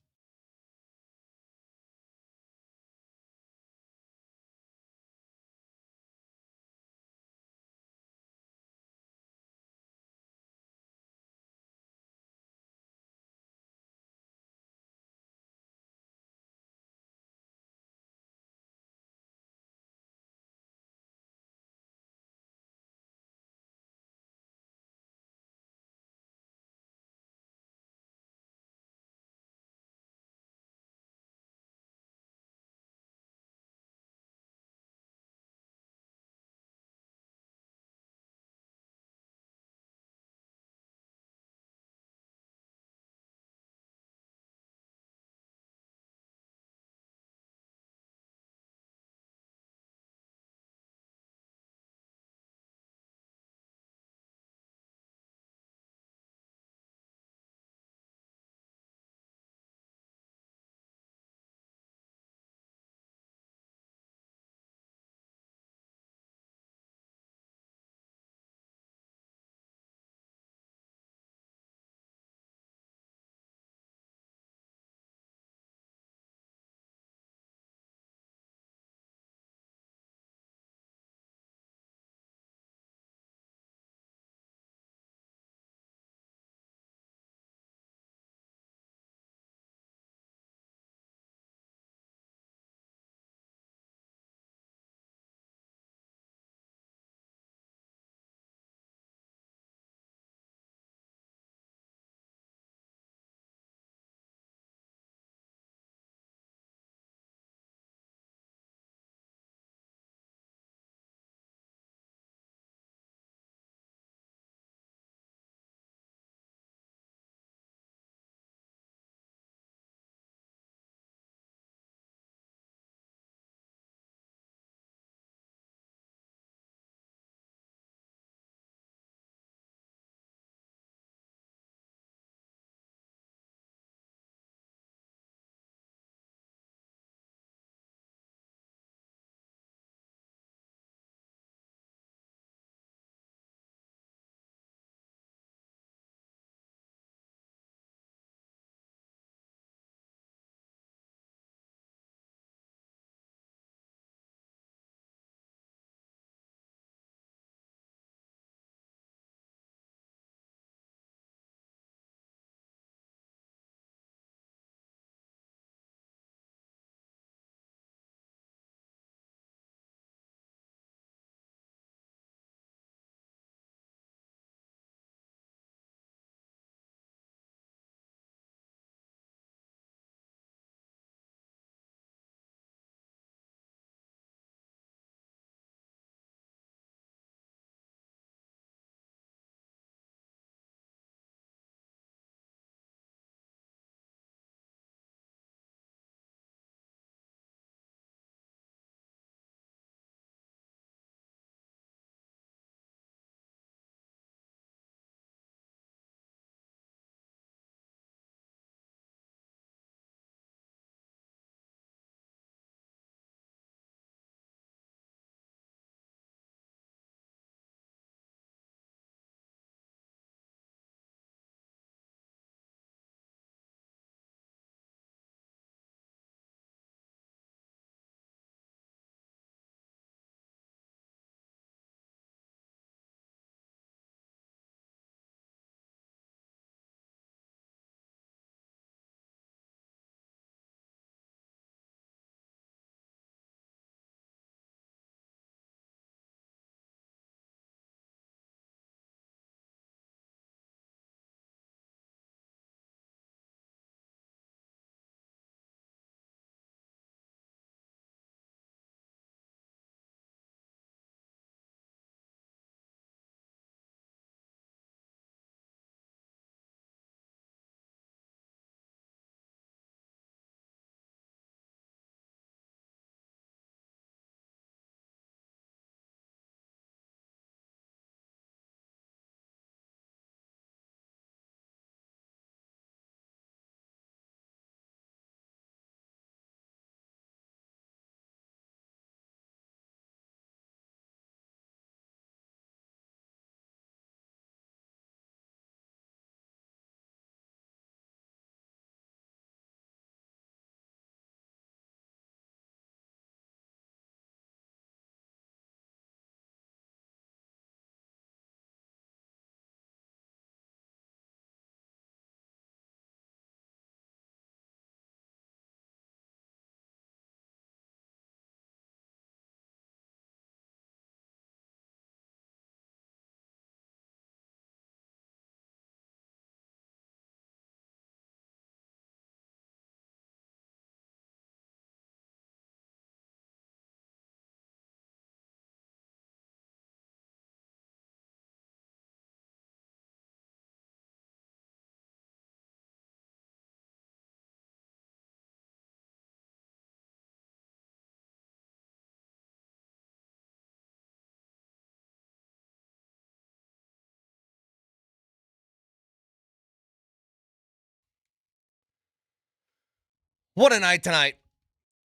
What a night tonight.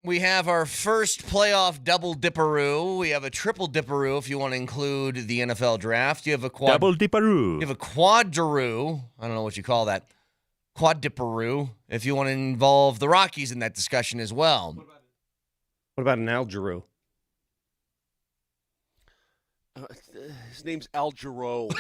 We have our first playoff double dipperoo. We have a triple dipperoo if you want to include the NFL draft. You have a Double dipperoo. You have a quadaroo. I don't know what you call that. Quad dipperoo if you want to involve the Rockies in that discussion as well. What about an Algeroo? His name's Al Giroux.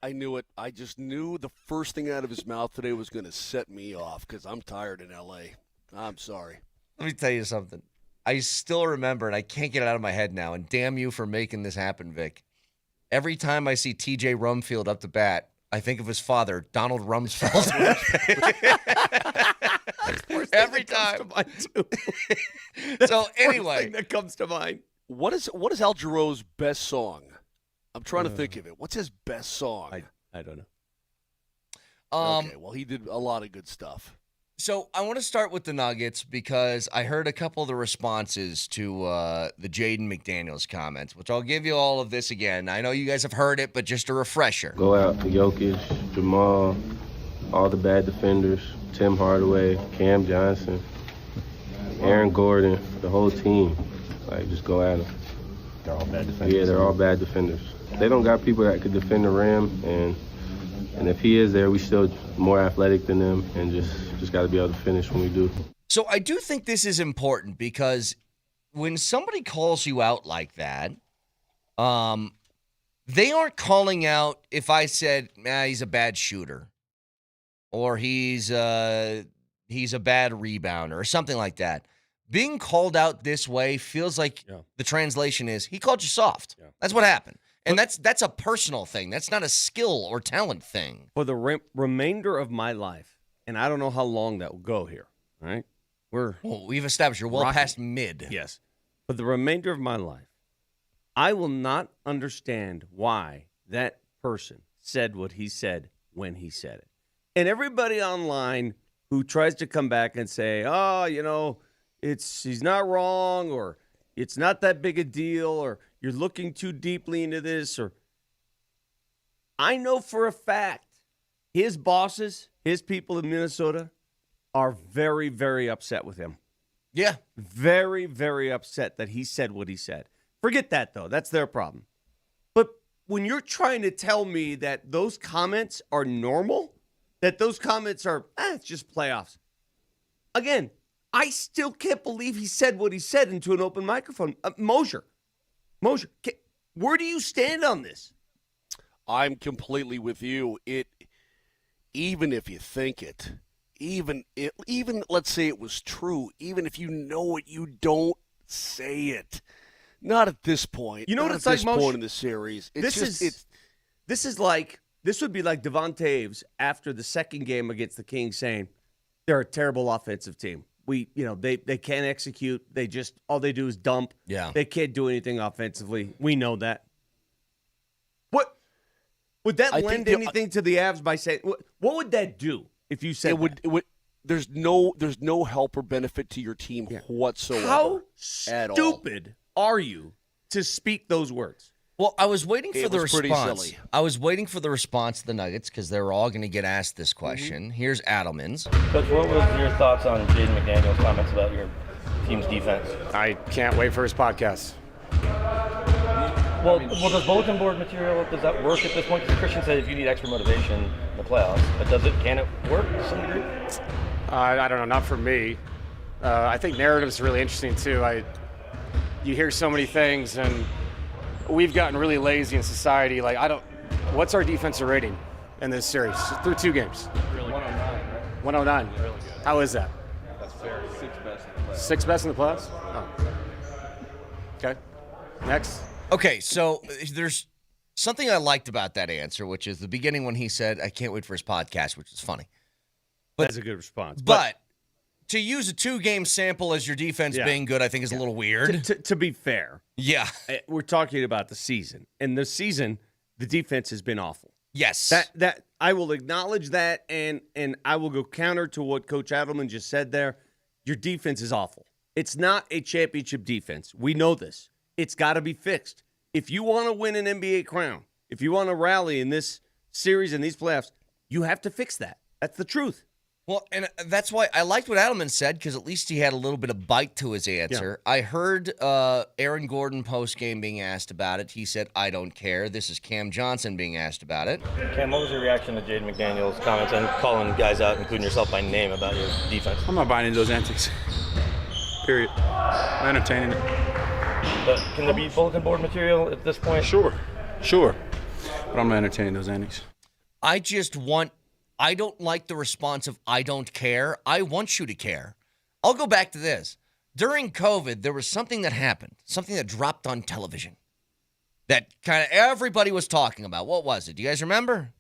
I knew it. I just knew the first thing out of his mouth today was going to set me off because I'm tired in L.A. I'm sorry. Let me tell you something. I still remember, and I can't get it out of my head now, and damn you for making this happen, Vic. Every time I see T.J. Rumfield up to bat, I think of his father, Donald Rumsfeld. Every time. So anyway. Thing that comes to mind. What is Al Giroux's best song? I'm trying to think of it. What's his best song? I don't know. Okay, well, he did a lot of good stuff. So I want to start with the Nuggets because I heard a couple of the responses to the Jaden McDaniels comments, which I'll give you all of this again. I know you guys have heard it, but just a refresher. Go out to Jokic, Jamal, all the bad defenders, Tim Hardaway, Cam Johnson, Aaron Gordon, the whole team. Like, just go at them. They're all bad defenders. Yeah, they're all bad defenders. They don't got people that could defend the rim, and if he is there, we still more athletic than them, and just got to be able to finish when we do. So I do think this is important because when somebody calls you out like that, they aren't calling out if I said, he's a bad shooter or he's a bad rebounder or something like that. Being called out this way feels like the translation is he called you soft. Yeah. That's what happened. And that's a personal thing. That's not a skill or talent thing. For the remainder of my life, and I don't know how long that will go here, all right? We've established you're well past mid. Yes. For the remainder of my life, I will not understand why that person said what he said when he said it. And everybody online who tries to come back and say, he's not wrong, or it's not that big a deal, or you're looking too deeply into this, or I know for a fact his bosses, his people in Minnesota are very, very upset with him. Yeah. Very, very upset that he said what he said. Forget that, though. That's their problem. But when you're trying to tell me that those comments are normal, that those comments are, it's just playoffs. Again, I still can't believe he said what he said into an open microphone. Moser, where do you stand on this? I'm completely with you. Even if you think it, even let's say it was true, even if you know it, you don't say it. Not at this point. You know what it's like, Moshe? Point in the series. This would be like Devon Taves after the second game against the Kings saying they're a terrible offensive team. They can't execute. All they do is dump. Yeah. They can't do anything offensively. We know that. What would that lend anything to the Avs by saying? What would that do if you said it would? There's no help or benefit to your team whatsoever. How stupid are you to speak those words? Well, I was waiting for the response. Pretty silly. I was waiting for the response to the Nuggets because they were all going to get asked this question. Here's Adelman's. Coach, what was your thoughts on Jaden McDaniels' comments about your team's defense? I can't wait for his podcast. Well, does bulletin board material, does that work at this point? Because Christian said if you need extra motivation in the playoffs, but can it work to some degree? I don't know, not for me. I think narrative's really interesting too. You hear so many things, and we've gotten really lazy in society. What's our defensive rating in this series through 2 games? Really 109, right? 109. Really good. How is that? That's fair. 6th best in the playoffs. 6th best in the playoffs? Oh. Okay. Next. Okay, so there's something I liked about that answer, which is the beginning when he said, I can't wait for his podcast, which is funny. That's a good response. But to use a 2-game sample as your defense being good, I think is a little weird. To be fair. Yeah. We're talking about the season. And the season, the defense has been awful. Yes. That I will acknowledge that, and I will go counter to what Coach Adelman just said there. Your defense is awful. It's not a championship defense. We know this. It's got to be fixed. If you want to win an NBA crown, if you want to rally in this series and these playoffs, you have to fix that. That's the truth. Well, and that's why I liked what Adelman said, because at least he had a little bit of bite to his answer. Yeah. I heard Aaron Gordon post-game being asked about it. He said, I don't care. This is Cam Johnson being asked about it. Cam, what was your reaction to Jaden McDaniels' comments and calling guys out, including yourself by name, about your defense? I'm not buying into those antics. Period. I'm entertaining it. But can there be bulletin board material at this point? Sure. But I'm not entertaining those antics. I don't like the response of I don't care. I want you to care. I'll go back to this. During COVID, there was something that happened, something that dropped on television that kind of everybody was talking about. What was it? Do you guys remember?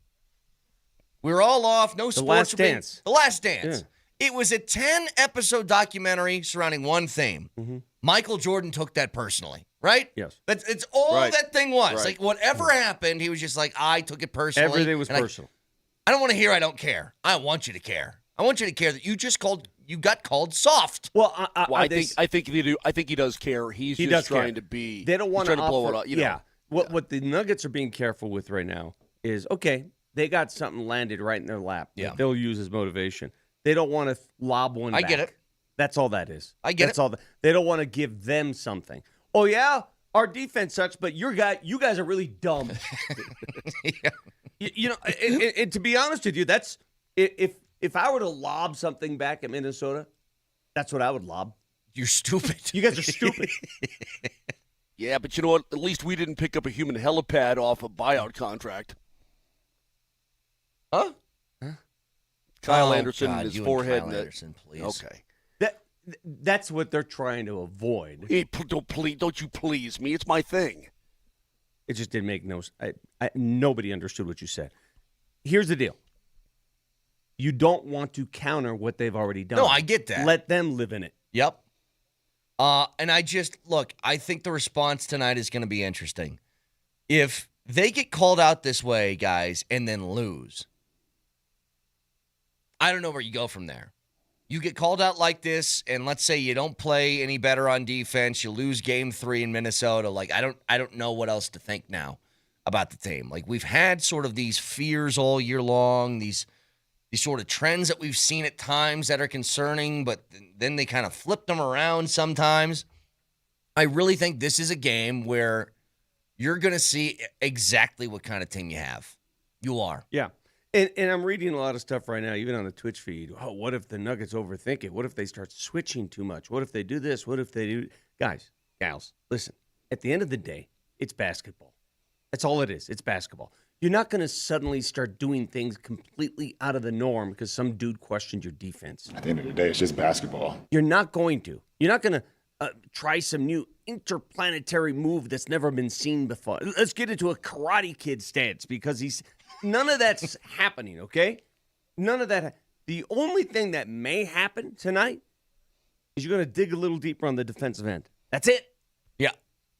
We were all off. No sports. The Last Dance. The Last Dance. Yeah. It was a 10-episode documentary surrounding one theme. Mm-hmm. Michael Jordan took that personally, right? Yes. But it's all that thing was. Right. Like, whatever happened, he was just like, I took it personally. Everything was personal. I don't want to hear I don't care. I want you to care. I want you to care that you got called soft. Well, I think they do. I think he does care. He just trying to be. They don't want to blow it up. What the Nuggets are being careful with right now is, okay, they got something landed right in their lap that they'll use as motivation. They don't want to lob one back. I get it. That's all that is. I get That's all. They don't want to give them something. Oh yeah, our defense sucks, but you guys are really dumb. Yeah. You know, and to be honest with you, that's if I were to lob something back at Minnesota, that's what I would lob. You're stupid. You guys are stupid. Yeah, but you know what? At least we didn't pick up a human helipad off a buyout contract. Huh? Kyle Anderson and his forehead. Kyle Anderson, please. Okay. That's what they're trying to avoid. Don't you please me. It's my thing. It just didn't make no sense. Nobody understood what you said. Here's the deal. You don't want to counter what they've already done. No, I get that. Let them live in it. Yep. And I think the response tonight is going to be interesting. If they get called out this way, guys, and then lose, I don't know where you go from there. You get called out like this, and let's say you don't play any better on defense, you lose Game 3 in Minnesota. Like, I don't know what else to think now about the team. Like, we've had sort of these fears all year long, these sort of trends that we've seen at times that are concerning, but then they kind of flip them around sometimes. I really think this is a game where you're going to see exactly what kind of team you have. You are. Yeah. And I'm reading a lot of stuff right now, even on the Twitch feed. Oh, what if the Nuggets overthink it? What if they start switching too much? What if they do this? What if they do? Guys, gals, listen. At the end of the day, it's basketball. That's all it is. It's basketball. You're not going to suddenly start doing things completely out of the norm because some dude questioned your defense. At the end of the day, it's just basketball. You're not going to. You're not going to try some new interplanetary move that's never been seen before. Let's get into a Karate Kid stance because none of that's happening, okay? None of that. The only thing that may happen tonight is you're going to dig a little deeper on the defensive end. That's it. Yeah.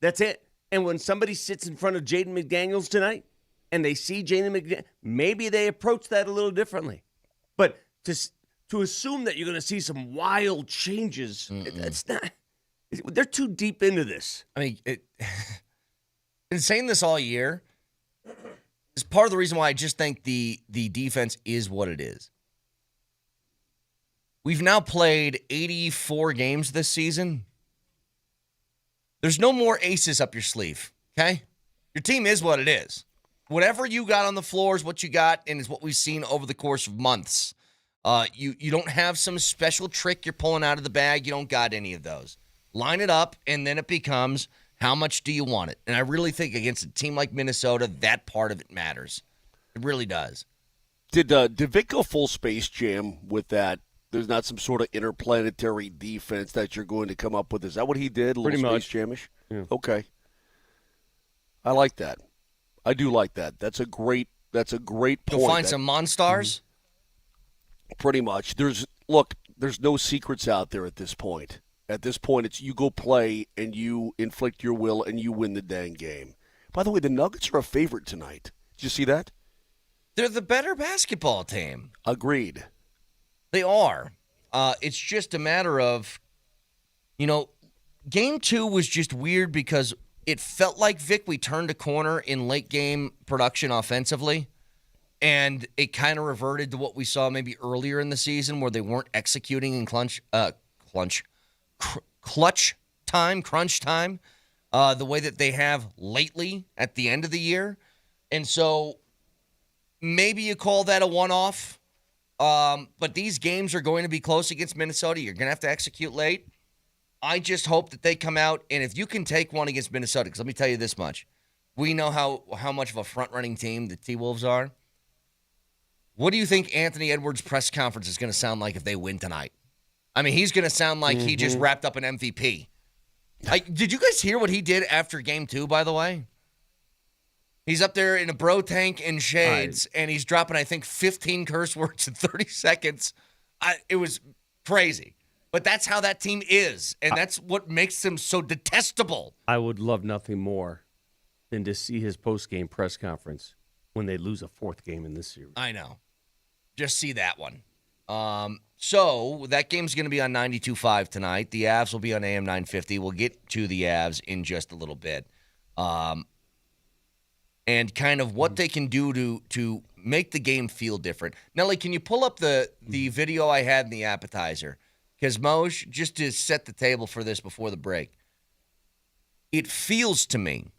That's it. And when somebody sits in front of Jaden McDaniels tonight and they see Jaden McDaniels, maybe they approach that a little differently. But to assume that you're going to see some wild changes, that's not. They're too deep into this. I mean, been saying this all year. Is part of the reason why I just think the defense is what it is. We've now played 84 games this season. There's no more aces up your sleeve, okay? Your team is what it is. Whatever you got on the floor is what you got, and is what we've seen over the course of months. You don't have some special trick you're pulling out of the bag. You don't got any of those. Line it up, and then it becomes, how much do you want it? And I really think against a team like Minnesota, that part of it matters. It really does. Did Vic go full Space Jam with that? There's not some sort of interplanetary defense that you're going to come up with. Is that what he did? A little Space Jam-ish? Yeah. Okay. I like that. I do like that. That's a great point. You'll find some Monstars? Pretty much. There's no secrets out there at this point. At this point, it's you go play and you inflict your will and you win the dang game. By the way, the Nuggets are a favorite tonight. Did you see that? They're the better basketball team. Agreed. They are. It's just a matter of, Game 2 was just weird because it felt like, Vic, we turned a corner in late game production offensively. And it kind of reverted to what we saw maybe earlier in the season where they weren't executing in crunch time, the way that they have lately at the end of the year. And so maybe you call that a one-off, but these games are going to be close against Minnesota. You're going to have to execute late. I just hope that they come out, and if you can take one against Minnesota, because let me tell you this much. We know how much of a front-running team the T-Wolves are. What do you think Anthony Edwards' press conference is going to sound like if they win tonight? I mean, he's going to sound like he just wrapped up an MVP. Did you guys hear what he did after Game 2, by the way? He's up there in a bro tank and shades, and he's dropping, I think, 15 curse words in 30 seconds. It was crazy. But that's how that team is, and that's what makes them so detestable. I would love nothing more than to see his post-game press conference when they lose a fourth game in this series. I know. Just see that one. So that game's going to be on 92.5 tonight. The Avs will be on AM 950. We'll get to the Avs in just a little bit. And kind of what they can do to make the game feel different. Nelly, can you pull up the video I had in the appetizer? Because, Moj, just to set the table for this before the break, it feels to me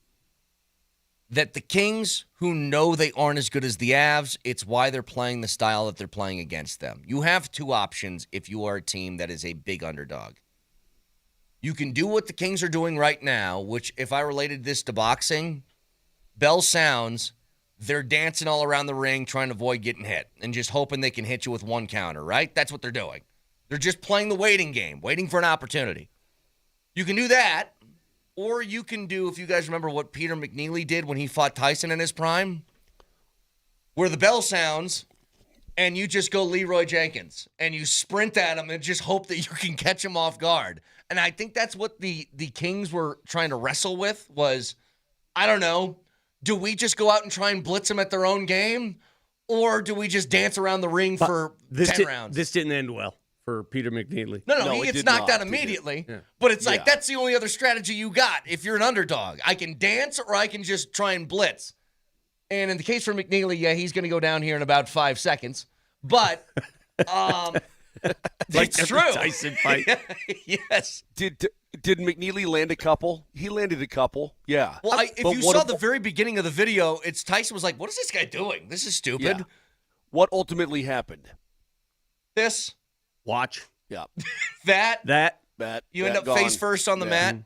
that the Kings, who know they aren't as good as the Avs, it's why they're playing the style that they're playing against them. You have two options if you are a team that is a big underdog. You can do what the Kings are doing right now, which if I related this to boxing, bell sounds, they're dancing all around the ring trying to avoid getting hit and just hoping they can hit you with one counter, right? That's what they're doing. They're just playing the waiting game, waiting for an opportunity. You can do that, or you can do, if you guys remember what Peter McNeely did when he fought Tyson in his prime, where the bell sounds and you just go Leroy Jenkins and you sprint at him and just hope that you can catch him off guard. And I think that's what the Kings were trying to wrestle with was, I don't know, do we just go out and try and blitz them at their own game, or do we just dance around the ring for 10 rounds? This didn't end well for Peter McNeely. No, he gets knocked out immediately. Yeah. But it's like, that's the only other strategy you got if you're an underdog. I can dance or I can just try and blitz. And in the case for McNeely, he's going to go down here in about 5 seconds. But it's true. Tyson fight. Yes. Did McNeely land a couple? He landed a couple. Yeah. Well, if you saw the very beginning of the video, Tyson was like, what is this guy doing? This is stupid. Yeah. What ultimately happened? This. Watch. Yeah. That. You end up gone. face first on the mat.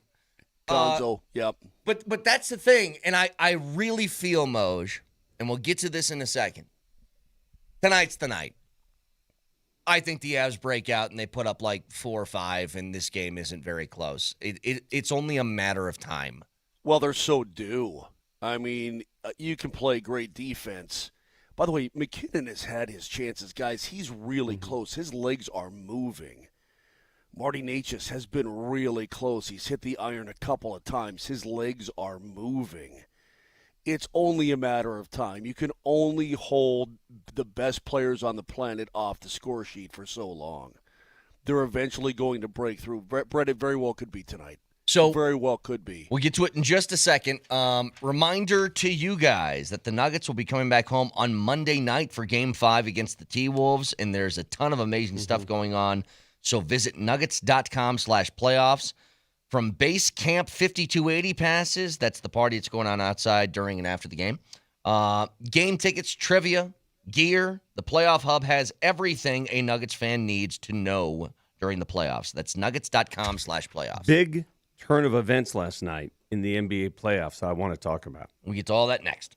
Gonzo. Yep. But that's the thing. And I really feel, Moj, and we'll get to this in a second. Tonight's the night. I think the Avs break out and they put up like 4 or 5, and this game isn't very close. It's only a matter of time. Well, they're so due. I mean, you can play great defense. By the way, McKinnon has had his chances, guys. He's really close. His legs are moving. Marty Necas has been really close. He's hit the iron a couple of times. His legs are moving. It's only a matter of time. You can only hold the best players on the planet off the score sheet for so long. They're eventually going to break through. Brett, it very well could be tonight. So very well could be. We'll get to it in just a second. Reminder to you guys that the Nuggets will be coming back home on Monday night for Game 5 against the T-Wolves, and there's a ton of amazing stuff going on. So visit nuggets.com/playoffs. From base camp 5280 passes, that's the party that's going on outside during and after the game. Game tickets, trivia, gear. The Playoff Hub has everything a Nuggets fan needs to know during the playoffs. That's nuggets.com/playoffs. Big turn of events last night in the NBA playoffs I want to talk about. We get to all that next.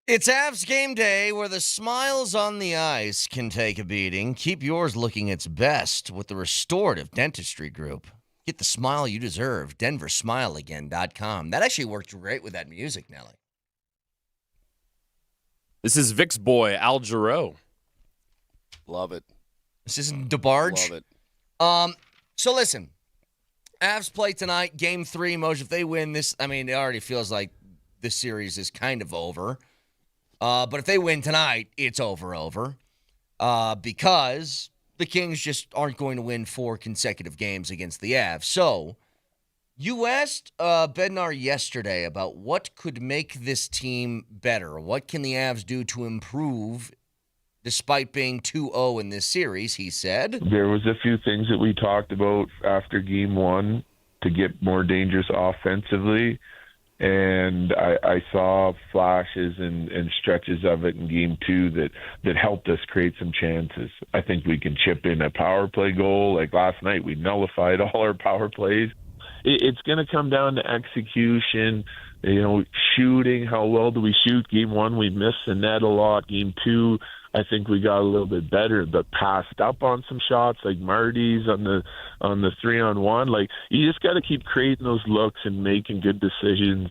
It's Avs game day where the smiles on the ice can take a beating. Keep yours looking its best with the Restorative Dentistry Group. Get the smile you deserve. DenverSmileAgain.com. That actually worked great with that music, Nelly. This is Vic's boy, Al Jarreau. Love it. This isn't DeBarge. Love it. So listen, Avs play tonight, game 3. Moser, if they win this, I mean, it already feels like this series is kind of over. But if they win tonight, it's over. Because the Kings just aren't going to win 4 consecutive games against the Avs. So you asked Bednar yesterday about what could make this team better. What can the Avs do to improve despite being 2-0 in this series, he said. There was a few things that we talked about after game 1 to get more dangerous offensively. And I saw flashes and stretches of it in game 2 that helped us create some chances. I think we can chip in a power play goal. Like last night, we nullified all our power plays. It's going to come down to execution, shooting. How well do we shoot? Game 1, we missed the net a lot. Game 2, I think we got a little bit better, but passed up on some shots like Marty's on the 3-on-1. Like, you just got to keep creating those looks and making good decisions.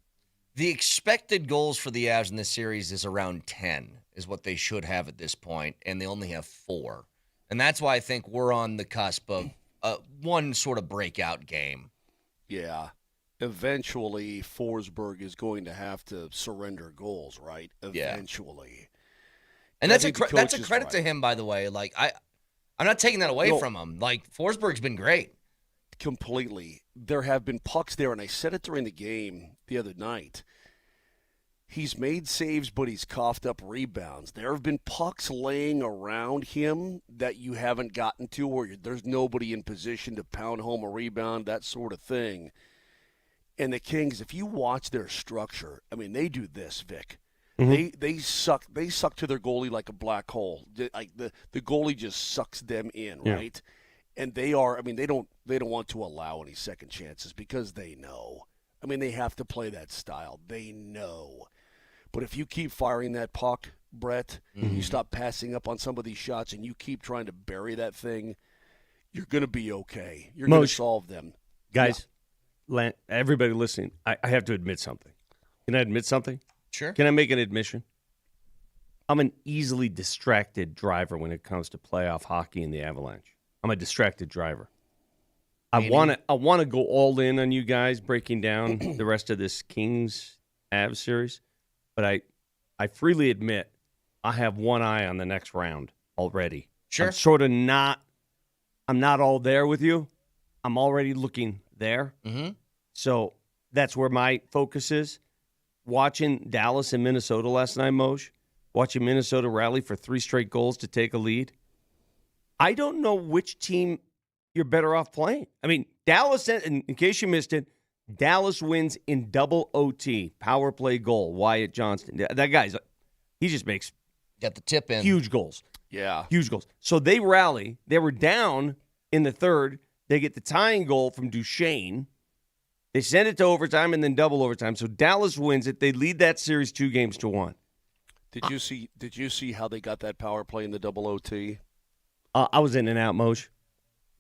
The expected goals for the Avs in this series is around 10, is what they should have at this point, and they only have 4. And that's why I think we're on the cusp of one sort of breakout game. Yeah. Eventually, Forsberg is going to have to surrender goals, right? Eventually. Yeah. And that's a credit to him, by the way. Like, I'm not taking that away from him. Like, Forsberg's been great. Completely. There have been pucks there, and I said it during the game the other night. He's made saves, but he's coughed up rebounds. There have been pucks laying around him that you haven't gotten to, where there's nobody in position to pound home a rebound, that sort of thing. And the Kings, if you watch their structure, I mean, they do this, Vic. Mm-hmm. They suck to their goalie like a black hole. Like the goalie just sucks them in, right? And they don't want to allow any second chances because they know. I mean, they have to play that style. They know. But if you keep firing that puck, Brett, you stop passing up on some of these shots and you keep trying to bury that thing, you're going to be okay. You're going to solve them. Guys, everybody listening, I have to admit something. Can I admit something? Sure. Can I make an admission? I'm an easily distracted driver when it comes to playoff hockey in the Avalanche. I'm a distracted driver. I want to go all in on you guys breaking down the rest of this Kings Avs series, but I freely admit I have one eye on the next round already. Sure. I'm not all there with you. I'm already looking there. Mm-hmm. So that's where my focus is. Watching Dallas and Minnesota last night, Moj, watching Minnesota rally for 3 straight goals to take a lead. I don't know which team you're better off playing. I mean, Dallas, in case you missed it, Dallas wins in double OT, power play goal, Wyatt Johnston. That guy's, he just makes got the tip in. Huge goals. Yeah. Huge goals. So they rally. They were down in the third. They get the tying goal from Duchesne. They send it to overtime and then double overtime. So Dallas wins it. They lead that series 2-1. Did you see how they got that power play in the double OT? I was in and out, Moj.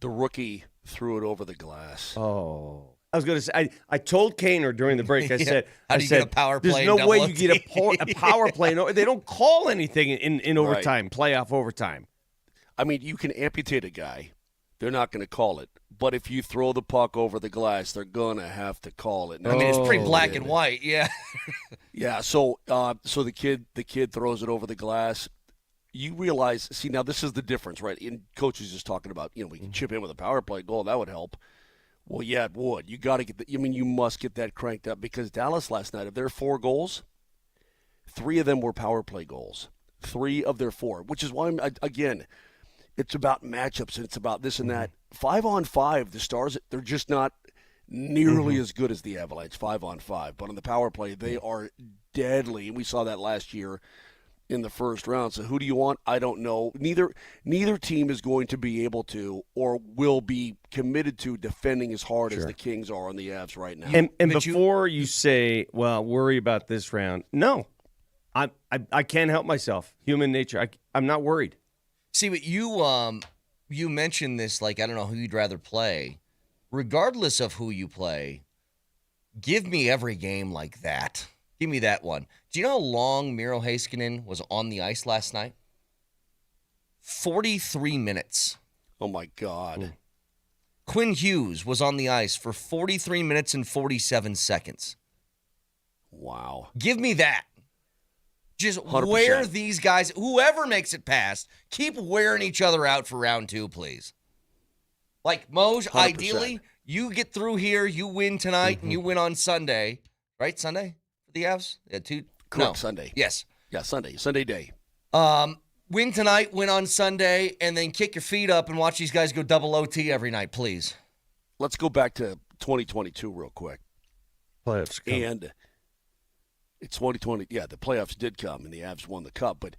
The rookie threw it over the glass. Oh. I was going to say, I told Kaner during the break, I said, how do you get a power play? There's no way you get a power play. No, they don't call anything in overtime, playoff overtime. I mean, you can amputate a guy. They're not going to call it. But if you throw the puck over the glass, they're going to have to call it. I mean, it's pretty black and white, yeah. Yeah, so the kid throws it over the glass. You realize, see, now this is the difference, right? And Coach is just talking about, we can chip in with a power play goal. That would help. Well, yeah, it would. You got to get you must get that cranked up because Dallas last night, of their 4 goals, 3 of them were power play goals. 3 of their 4, which is why, again, it's about matchups and it's about this and that. 5-on-5, the Stars, they're just not nearly as good as the Avalanche, 5-on-5. But on the power play, they are deadly. And we saw that last year in the first round. So who do you want? I don't know. Neither team is going to be able to or will be committed to defending as hard as the Kings are on the Avs right now. And before you say, well, worry about this round, no. I can't help myself. Human nature. I'm not worried. See, but you mentioned this, like, I don't know who you'd rather play. Regardless of who you play, give me every game like that. Give me that one. Do you know how long Miro Heiskanen was on the ice last night? 43 minutes. Oh, my God. Quinn Hughes was on the ice for 43 minutes and 47 seconds. Wow. Give me that. Just 100%. wear these guys, whoever makes it past, keep wearing each other out for round 2, please. Like, Moj, 100%. ideally, you get through here, you win tonight, and you win on Sunday. Right, Sunday for the Avs? Yeah, Correct, no. Sunday. Yes. Yeah, Sunday day. Win tonight, win on Sunday, and then kick your feet up and watch these guys go double OT every night, please. Let's go back to 2022 real quick. Playoffs come. And it's 2020. Yeah, the playoffs did come, and the Avs won the Cup. But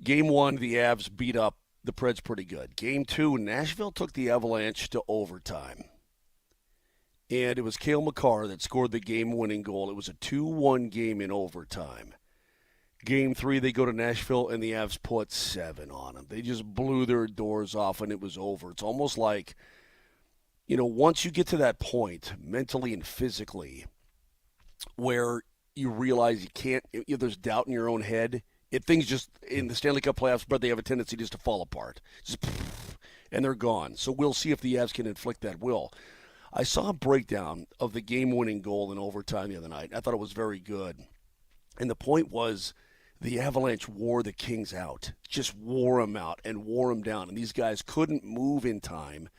Game 1, the Avs beat up the Preds pretty good. Game 2, Nashville took the Avalanche to overtime. And it was Cale Makar that scored the game-winning goal. It was a 2-1 game in overtime. Game 3, they go to Nashville, and the Avs put 7 on them. They just blew their doors off, and it was over. It's almost like, once you get to that point, mentally and physically, where you realize you can't, there's doubt in your own head, things just, in the Stanley Cup playoffs, but they have a tendency just to fall apart. And they're gone. So we'll see if the Avs can inflict that will. I saw a breakdown of the game-winning goal in overtime the other night. I thought it was very good. And the point was the Avalanche wore the Kings out, just wore them out and wore them down. And these guys couldn't move in time.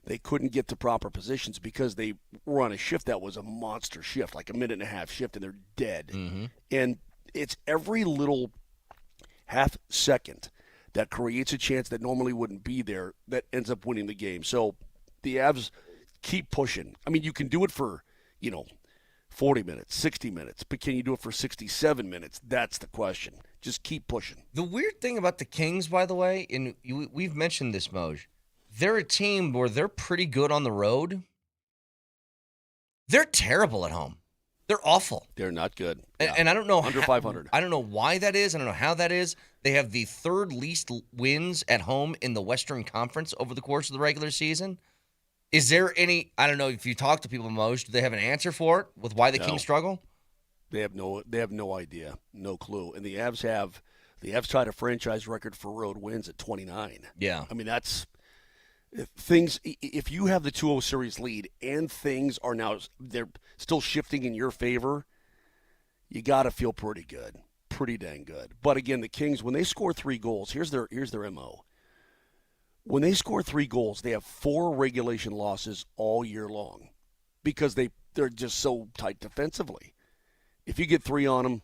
They couldn't get to proper positions because they were on a shift that was a monster shift, like a minute-and-a-half shift, and they're dead. Mm-hmm. And it's every little half second that creates a chance that normally wouldn't be there that ends up winning the game. So the Avs keep pushing. I mean, you can do it for, 40 minutes, 60 minutes, but can you do it for 67 minutes? That's the question. Just keep pushing. The weird thing about the Kings, by the way, and we've mentioned this, Moj, they're a team where they're pretty good on the road. They're terrible at home. They're awful. They're not good. And I don't know. Under 500. I don't know why that is. I don't know how that is. They have the third least wins at home in the Western Conference over the course of the regular season. Is there any, I don't know, if you talk to people, Moj, do they have an answer for it with why the Kings struggle? They have no idea, no clue. And the Avs tied a franchise record for road wins at 29. Yeah. I mean, that's things. If you have the 2-0 series lead and things are now, they're still shifting in your favor, you got to feel pretty good, pretty dang good. But again, the Kings, when they score 3 goals, here's their MO. When they score 3 goals, they have 4 regulation losses all year long because they're just so tight defensively. If you get 3 on them,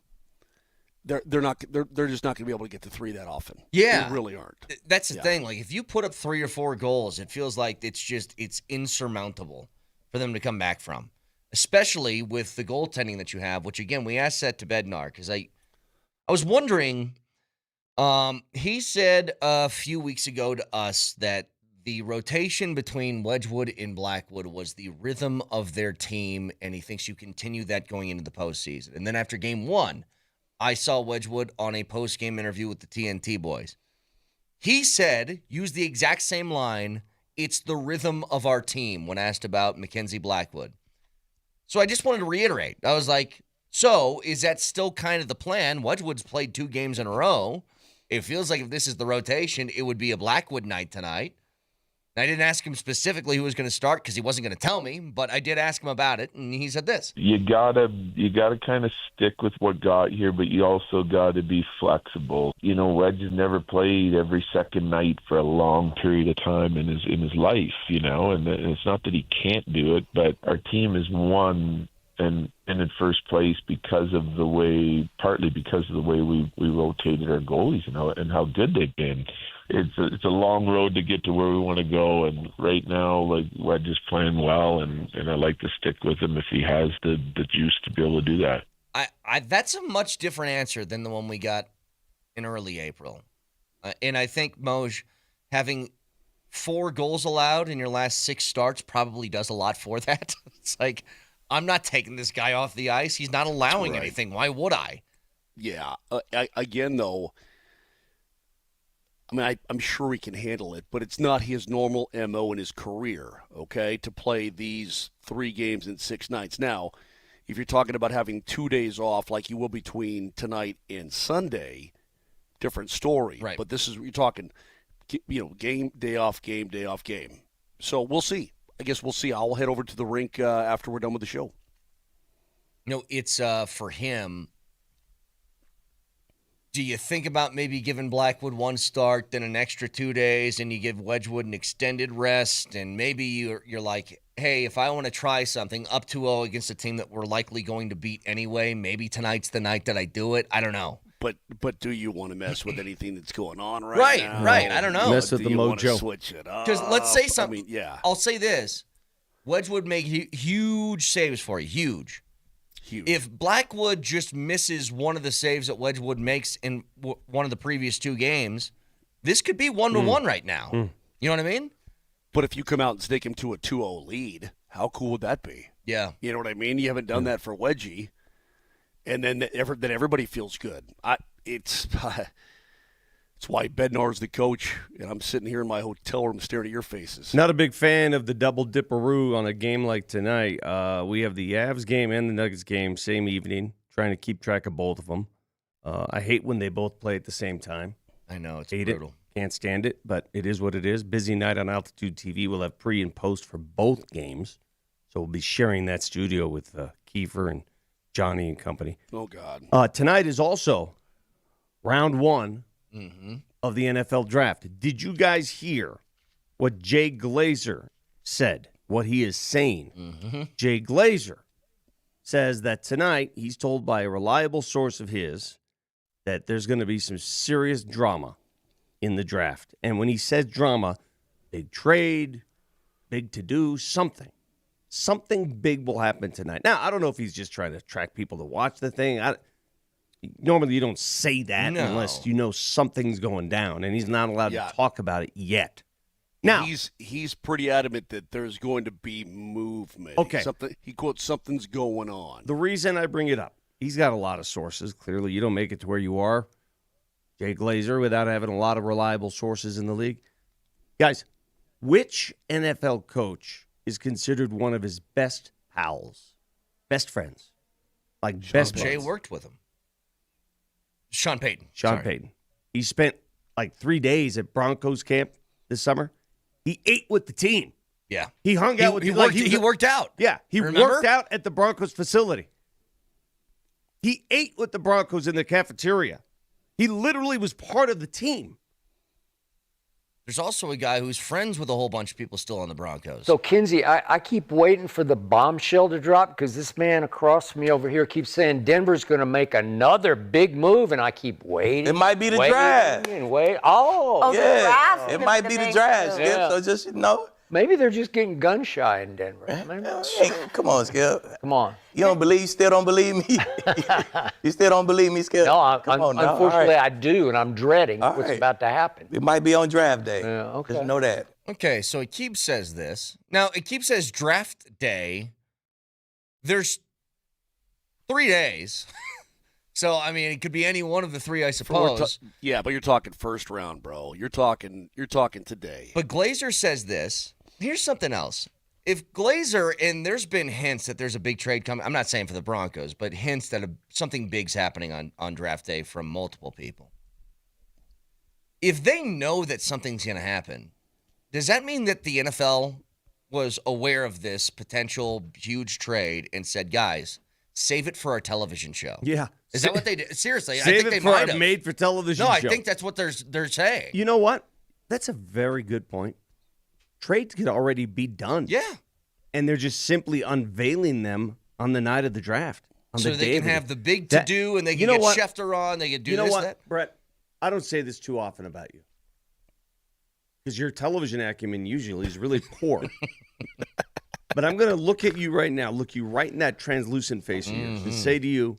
they're just not going to be able to get to 3 that often. Yeah, they really aren't. That's the thing. Like, if you put up 3 or 4 goals, it feels like it's insurmountable for them to come back from, especially with the goaltending that you have. Which again, we asked that to Bednar because I was wondering. He said a few weeks ago to us that the rotation between Wedgwood and Blackwood was the rhythm of their team, and he thinks you continue that going into the postseason. And then after Game 1, I saw Wedgwood on a post-game interview with the TNT boys. He said, used the exact same line, it's the rhythm of our team when asked about Mackenzie Blackwood. So I just wanted to reiterate. I was like, so is that still kind of the plan? Wedgwood's played 2 games in a row. It feels like if this is the rotation, it would be a Blackwood night tonight. And I didn't ask him specifically who was going to start because he wasn't going to tell me, but I did ask him about it, and he said this. You gotta kind of stick with what got here, but you also got to be flexible. Wedge has never played every second night for a long period of time in his life, and it's not that he can't do it, but our team has won and in first place partly because of the way we rotated our goalies and how good they've been. It's a long road to get to where we want to go, and right now, like, Wedge is playing well, and I like to stick with him if he has the juice to be able to do that. That's a much different answer than the one we got in early April. And I think, Moj, having 4 goals allowed in your last 6 starts probably does a lot for that. It's like, I'm not taking this guy off the ice. He's not allowing anything. Why would I? Yeah. Again, though, I mean, I'm sure he can handle it, but it's not his normal MO in his career, okay, to play these 3 games in 6 nights. Now, if you're talking about having 2 days off like you will between tonight and Sunday, different story. Right. But this is, you're talking, game, day off, game, day off, game. So we'll see. I guess we'll see. I'll head over to the rink after we're done with the show. It's for him. Do you think about maybe giving Blackwood 1 start, then an extra 2 days, and you give Wedgwood an extended rest, and maybe you're like, hey, if I want to try something up 2-0 against a team that we're likely going to beat anyway, maybe tonight's the night that I do it. I don't know. But do you want to mess with anything that's going on right now? Right. I don't know. Mess with the mojo. Switch it up? Because let's say something. I mean, yeah. I'll say this. Wedgwood make huge saves for you. Huge. If Blackwood just misses one of the saves that Wedgwood makes in one of the previous 2 games, this could be 1-1 right now. You know what I mean? But if you come out and stake him to a 2-0 lead, how cool would that be? Yeah. You know what I mean? You haven't done that for Wedgie, and then everybody feels good. It's why Bednar's the coach, and I'm sitting here in my hotel room staring at your faces. Not a big fan of the double dipperoo on a game like tonight. We have the Avs game and the Nuggets game same evening, trying to keep track of both of them. I hate when they both play at the same time. I know, it's hate brutal. Can't stand it, but it is what it is. Busy night on Altitude TV. We'll have pre and post for both games. So we'll be sharing that studio with Kiefer and Johnny and company. Oh, God. Tonight is also round 1 of the NFL draft. Did you guys hear what Jay Glazer said, what he is saying? Jay Glazer says that tonight he's told by a reliable source of his that there's going to be some serious drama in the draft. And when he says drama, big trade, big to-do, something. Something big will happen tonight. Now, I don't know if he's just trying to attract people to watch the thing. Normally, you don't say that unless you know something's going down, and he's not allowed to talk about it yet. Now, he's pretty adamant that there's going to be movement. Okay. He quotes, something's going on. The reason I bring it up, he's got a lot of sources. Clearly, you don't make it to where you are, Jay Glazer, without having a lot of reliable sources in the league. Guys, which NFL coach is considered one of his best pals, best friends? Like best Jay buds? worked with him. Sean Payton. Sean Payton. He spent like 3 days at Broncos camp this summer. He ate with the team. Yeah. He hung out with he worked out. Yeah. He worked out at the Broncos facility. He ate with the Broncos in the cafeteria. He literally was part of the team. There's also a guy who's friends with a whole bunch of people still on the Broncos. So, Kinsey, I keep waiting for the bombshell to drop because this man across from me over here keeps saying Denver's going to make another big move, and I keep waiting. It might be the draft. And wait. Oh, yeah. It might be the draft, Skip. Yeah. So just, Maybe they're just getting gun shy in Denver. Hey, come on, Skip. Come on. You still don't believe me? You still don't believe me, Skip? No, Right. unfortunately I do, and I'm dreading what's about to happen. It might be on draft day. Yeah, okay. Just know that. Okay, so Akib says this. Now, Akib says draft day, there's 3 days. So, I mean, it could be any one of the 3, I suppose. Yeah, but you're talking first round, bro. You're talking today. But Glazer says this. Here's something else. If Glazer, and there's been hints that there's a big trade coming, I'm not saying for the Broncos, but hints that something big's happening on draft day from multiple people. If they know that something's going to happen, does that mean that the NFL was aware of this potential huge trade and said, guys, save it for our television show? Yeah. Is that what they did? Seriously, I Save think it they for might a have. made-for-television No, show. I think that's what they're saying. You know what? That's a very good point. Trades could already be done. Yeah. And they're just simply unveiling them on the night of the draft. So they can have the big to-do, and they can get Schefter on, they can do this, that. Brett, I don't say this too often about you. Because your television acumen usually is really poor. But I'm going to look at you right now, look you right in that translucent face of yours, and say to you,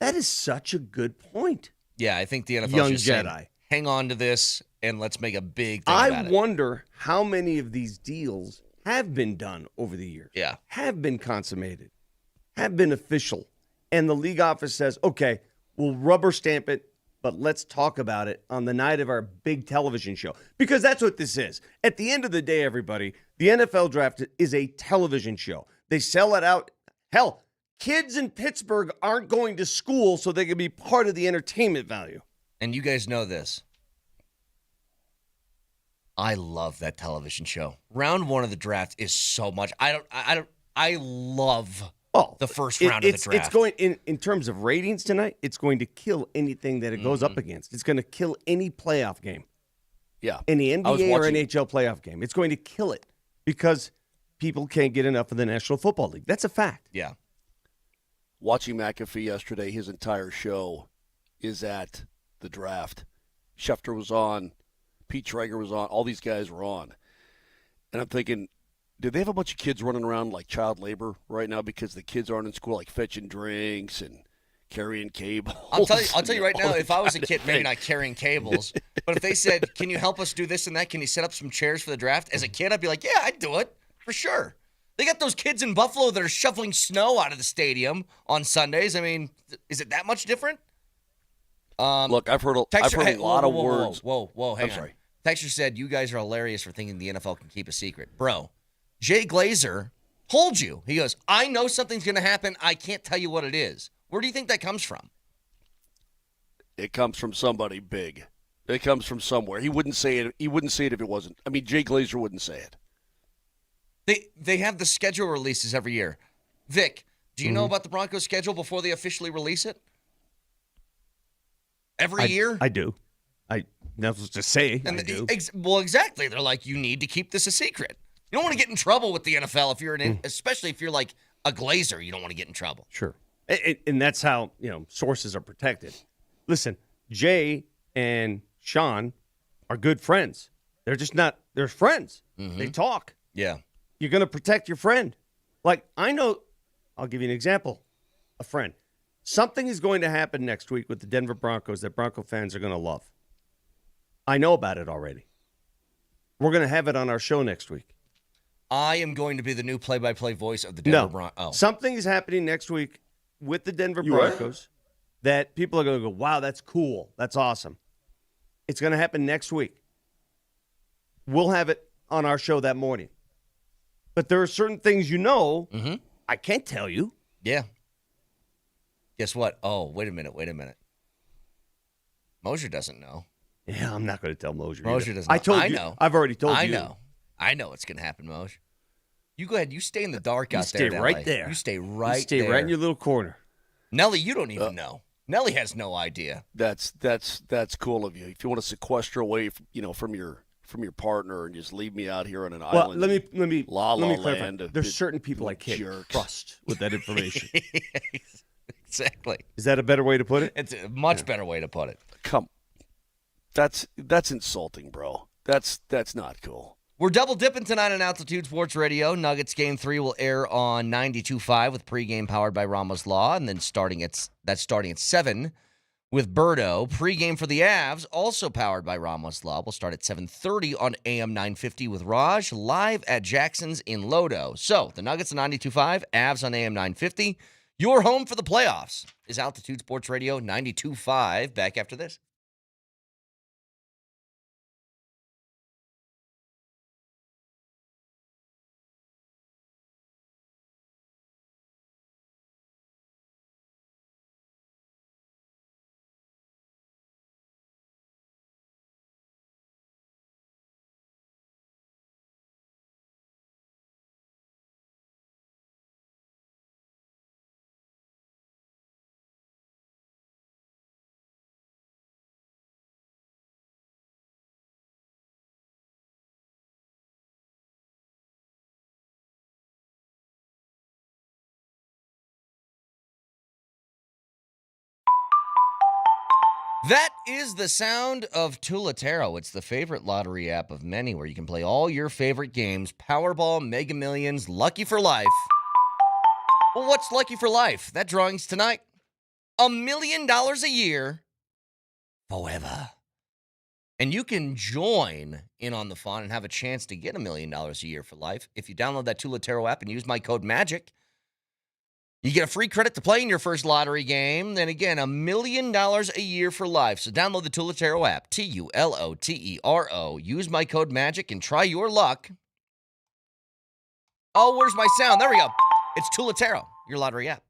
that is such a good point. Yeah, I think the NFL Young just Jedi. saying, hang on to this, and let's make a big thing about it. I wonder how many of these deals have been done over the years. Yeah. Have been consummated, have been official. And the league office says, okay, We'll rubber stamp it, but let's talk about it on the night of our big television show. Because that's what this is. At the end of the day, everybody, the NFL draft is a television show. They sell it out. Hell, kids in Pittsburgh aren't going to school so they can be part of the entertainment value. And you guys know this. I love that television show. Round 1 of the draft is so much. I love the first round of the draft. It's going in terms of ratings tonight, it's going to kill anything that it goes up against. It's going to kill any playoff game. Yeah. Any NBA or NHL playoff game. It's going to kill it because people can't get enough of the National Football League. That's a fact. Yeah. Watching McAfee yesterday, his entire show is at the draft. Schefter was on. Pete Traeger was on. All these guys were on. And I'm thinking, do they have a bunch of kids running around like child labor right now because the kids aren't in school, like fetching drinks and carrying cables? I'll tell you right now, if I was a kid, maybe not carrying cables, but if they said, can you help us do this and that? Can you set up some chairs for the draft? As a kid, I'd be like, yeah, I'd do it for sure. They got those kids in Buffalo that are shoveling snow out of the stadium on Sundays. I mean, is it that much different? Look, I've heard a lot of words. Whoa, hang on. Sorry. Texture said, you guys are hilarious for thinking the NFL can keep a secret. Bro, Jay Glazer told you. He goes, I know something's going to happen. I can't tell you what it is. Where do you think that comes from? It comes from somebody big. It comes from somewhere. He wouldn't say it. He wouldn't say it if it wasn't. I mean, Jay Glazer wouldn't say it. They have the schedule releases every year. Vic, do you know about the Broncos schedule before they officially release it? Every year? I do. That's to say I do. Well, exactly. They're like, you need to keep this a secret. You don't want to get in trouble with the NFL if you're especially if you're like a Glazer. You don't want to get in trouble. Sure. And that's how, sources are protected. Listen, Jay and Sean are good friends. They're just not, they're friends. They talk. Yeah. You're going to protect your friend. Like, I know, I'll give you an example. A friend. Something is going to happen next week with the Denver Broncos that Bronco fans are going to love. I know about it already. We're going to have it on our show next week. I am going to be the new play-by-play voice of the Denver Broncos. Oh. Something is happening next week with the Denver Broncos that people are going to go, wow, that's cool. That's awesome. It's going to happen next week. We'll have it on our show that morning. But there are certain things I can't tell you. Yeah. Guess what? Oh, wait a minute. Moser doesn't know. Yeah, I'm not going to tell Moser. Moser doesn't know. I know. I've already told you. I know what's going to happen, Moser. You go ahead. You stay in the dark out there. Stay right there. You stay right there. Stay right in your little corner. Nelly, you don't even know. Nelly has no idea. That's cool of you. If you want to sequester away, from your partner and just leave me out here on an island. Let me clarify. Land. There's certain people I can't trust with that information. Exactly. Is that a better way to put it? It's a much better way to put it. That's insulting, bro. That's not cool. We're double dipping tonight on Altitude Sports Radio. Nuggets Game 3 will air on 92.5 with pregame powered by Ramos Law, and then starting at 7 with Birdo. Pregame for the Avs, also powered by Ramos Law, will start at 7:30 on AM 950 with Raj, live at Jackson's in Lodo. So, the Nuggets on 92.5, Avs on AM 950. Your home for the playoffs is Altitude Sports Radio 92.5. Back after this. That is the sound of Tulatero. It's the favorite lottery app of many where you can play all your favorite games. Powerball, Mega Millions, Lucky for Life. Well, what's Lucky for Life? That drawing's tonight. $1 million a year forever. And you can join in on the fun and have a chance to get $1 million a year for life if you download that Tulatero app and use my code MAGIC. You get a free credit to play in your first lottery game. Then again, $1 million a year for life. So download the Tulotero app, Tulotero. Use my code MAGIC and try your luck. Oh, where's my sound? There we go. It's Tulotero, your lottery app.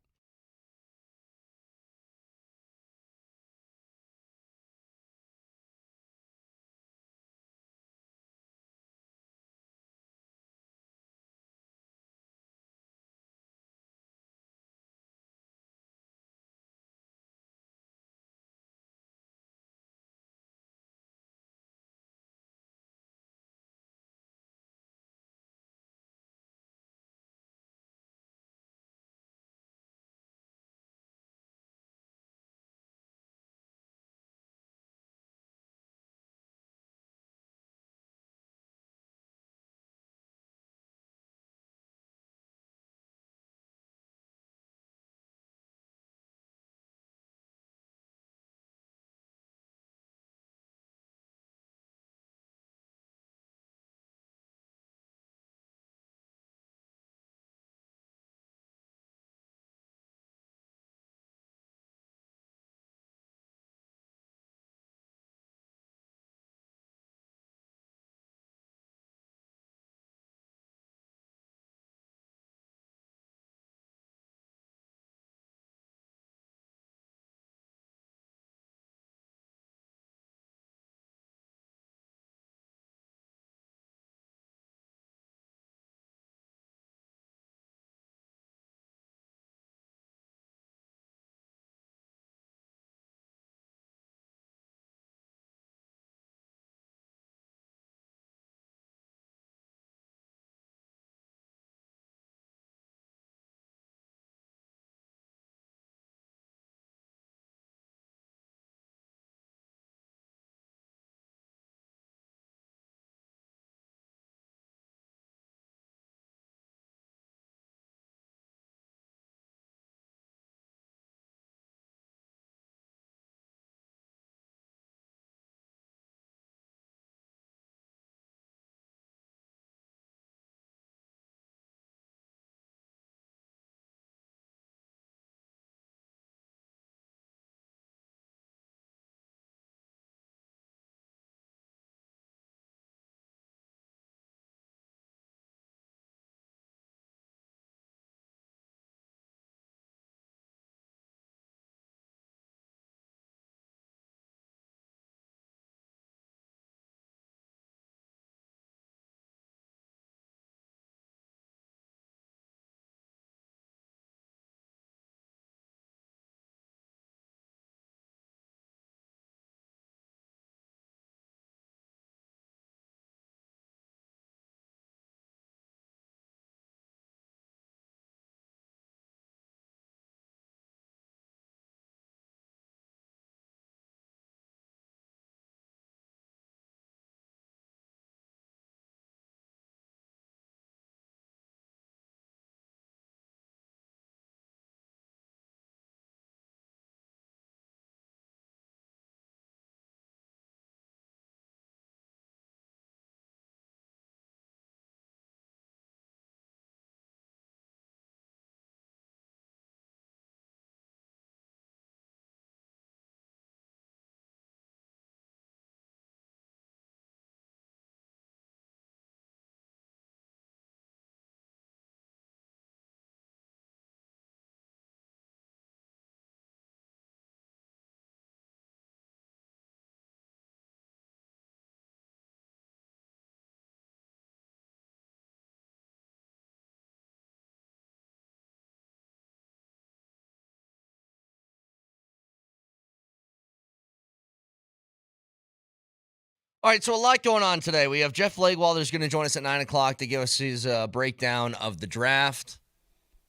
All right, so a lot going on today. We have Jeff Legwald who's going to join us at 9 o'clock to give us his breakdown of the draft.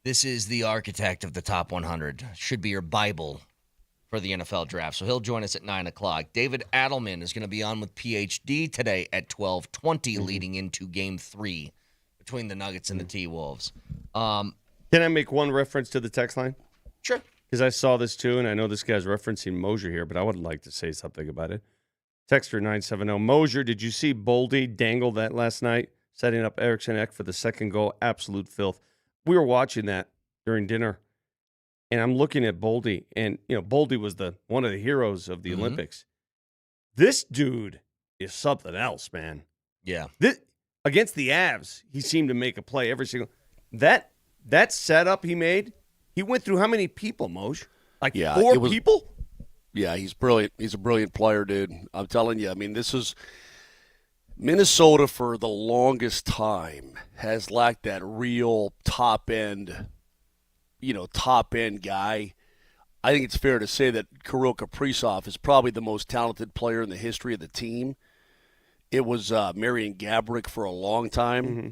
This is the architect of the top 100. Should be your Bible for the NFL draft. So he'll join us at 9 o'clock. David Adelman is going to be on with PhD today at 12:20, leading into Game 3 between the Nuggets and the T-Wolves. Can I make one reference to the text line? Sure. Because I saw this too, and I know this guy's referencing Moser here, but I would like to say something about it. Texter 970. Moser, did you see Boldy dangle that last night, setting up Eriksson Ek for the second goal? Absolute filth. We were watching that during dinner, and I'm looking at Boldy, and Boldy was one of the heroes of the Mm-hmm. Olympics. This dude is something else, man. Yeah. Against the Avs, he seemed to make a play every single. That setup he made, he went through how many people, Moj? Like 4 people? Yeah, he's brilliant. He's a brilliant player, dude. I'm telling you. I mean, this is Minnesota for the longest time has lacked that real top end guy. I think it's fair to say that Kirill Kaprizov is probably the most talented player in the history of the team. It was Marian Gaborik for a long time. Mm-hmm.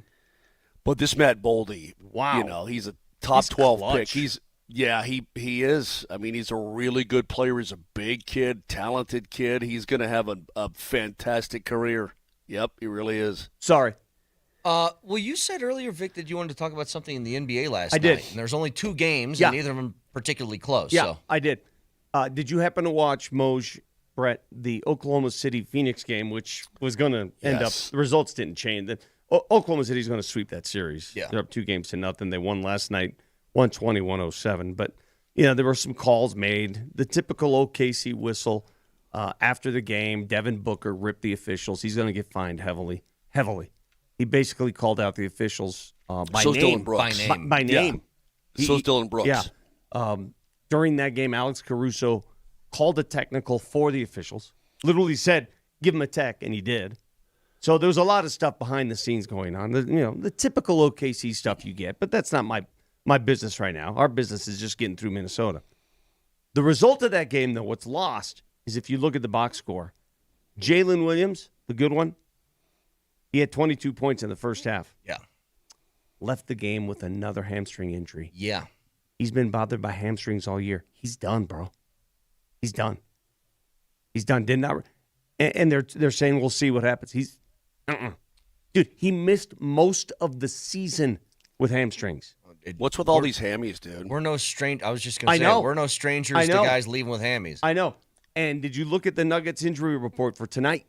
But this Matt Boldy, wow. He's a top 12 clutch. pick. He is. I mean, he's a really good player. He's a big kid, talented kid. He's going to have a fantastic career. Yep, he really is. Sorry. Well, you said earlier, Vic, that you wanted to talk about something in the NBA last night. I did. And there's only 2 games, Yeah. and neither of them particularly close. Yeah, So. I did. Did you happen to watch, Moj, Brett, the Oklahoma City-Phoenix game, which was going to end up – the results didn't change. Oklahoma City's going to sweep that series. Yeah. They're up 2-0. They won last night, 120-107. But, there were some calls made. The typical OKC whistle after the game. Devin Booker ripped the officials. He's going to get fined heavily. He basically called out the officials by So's name. Dylan Brooks. By name. Yeah. So's Dylan Brooks. Yeah. During that game, Alex Caruso called a technical for the officials. Literally said, give him a tech, and he did. So there was a lot of stuff behind the scenes going on. The typical OKC stuff you get, but that's not my business right now. Our business is just getting through Minnesota. The result of that game, though, what's lost is if you look at the box score, Jalen Williams, the good one, he had 22 points in the first half. Yeah. Left the game with another hamstring injury. Yeah. He's been bothered by hamstrings all year. He's done, bro. He's done. Did not, and they're saying we'll see what happens. Dude, he missed most of the season with hamstrings. What's with all these hammies, dude? We're no strange. I was just going to say, know. we're no strangers to guys leaving with hammies. I know. And did you look at the Nuggets injury report for tonight?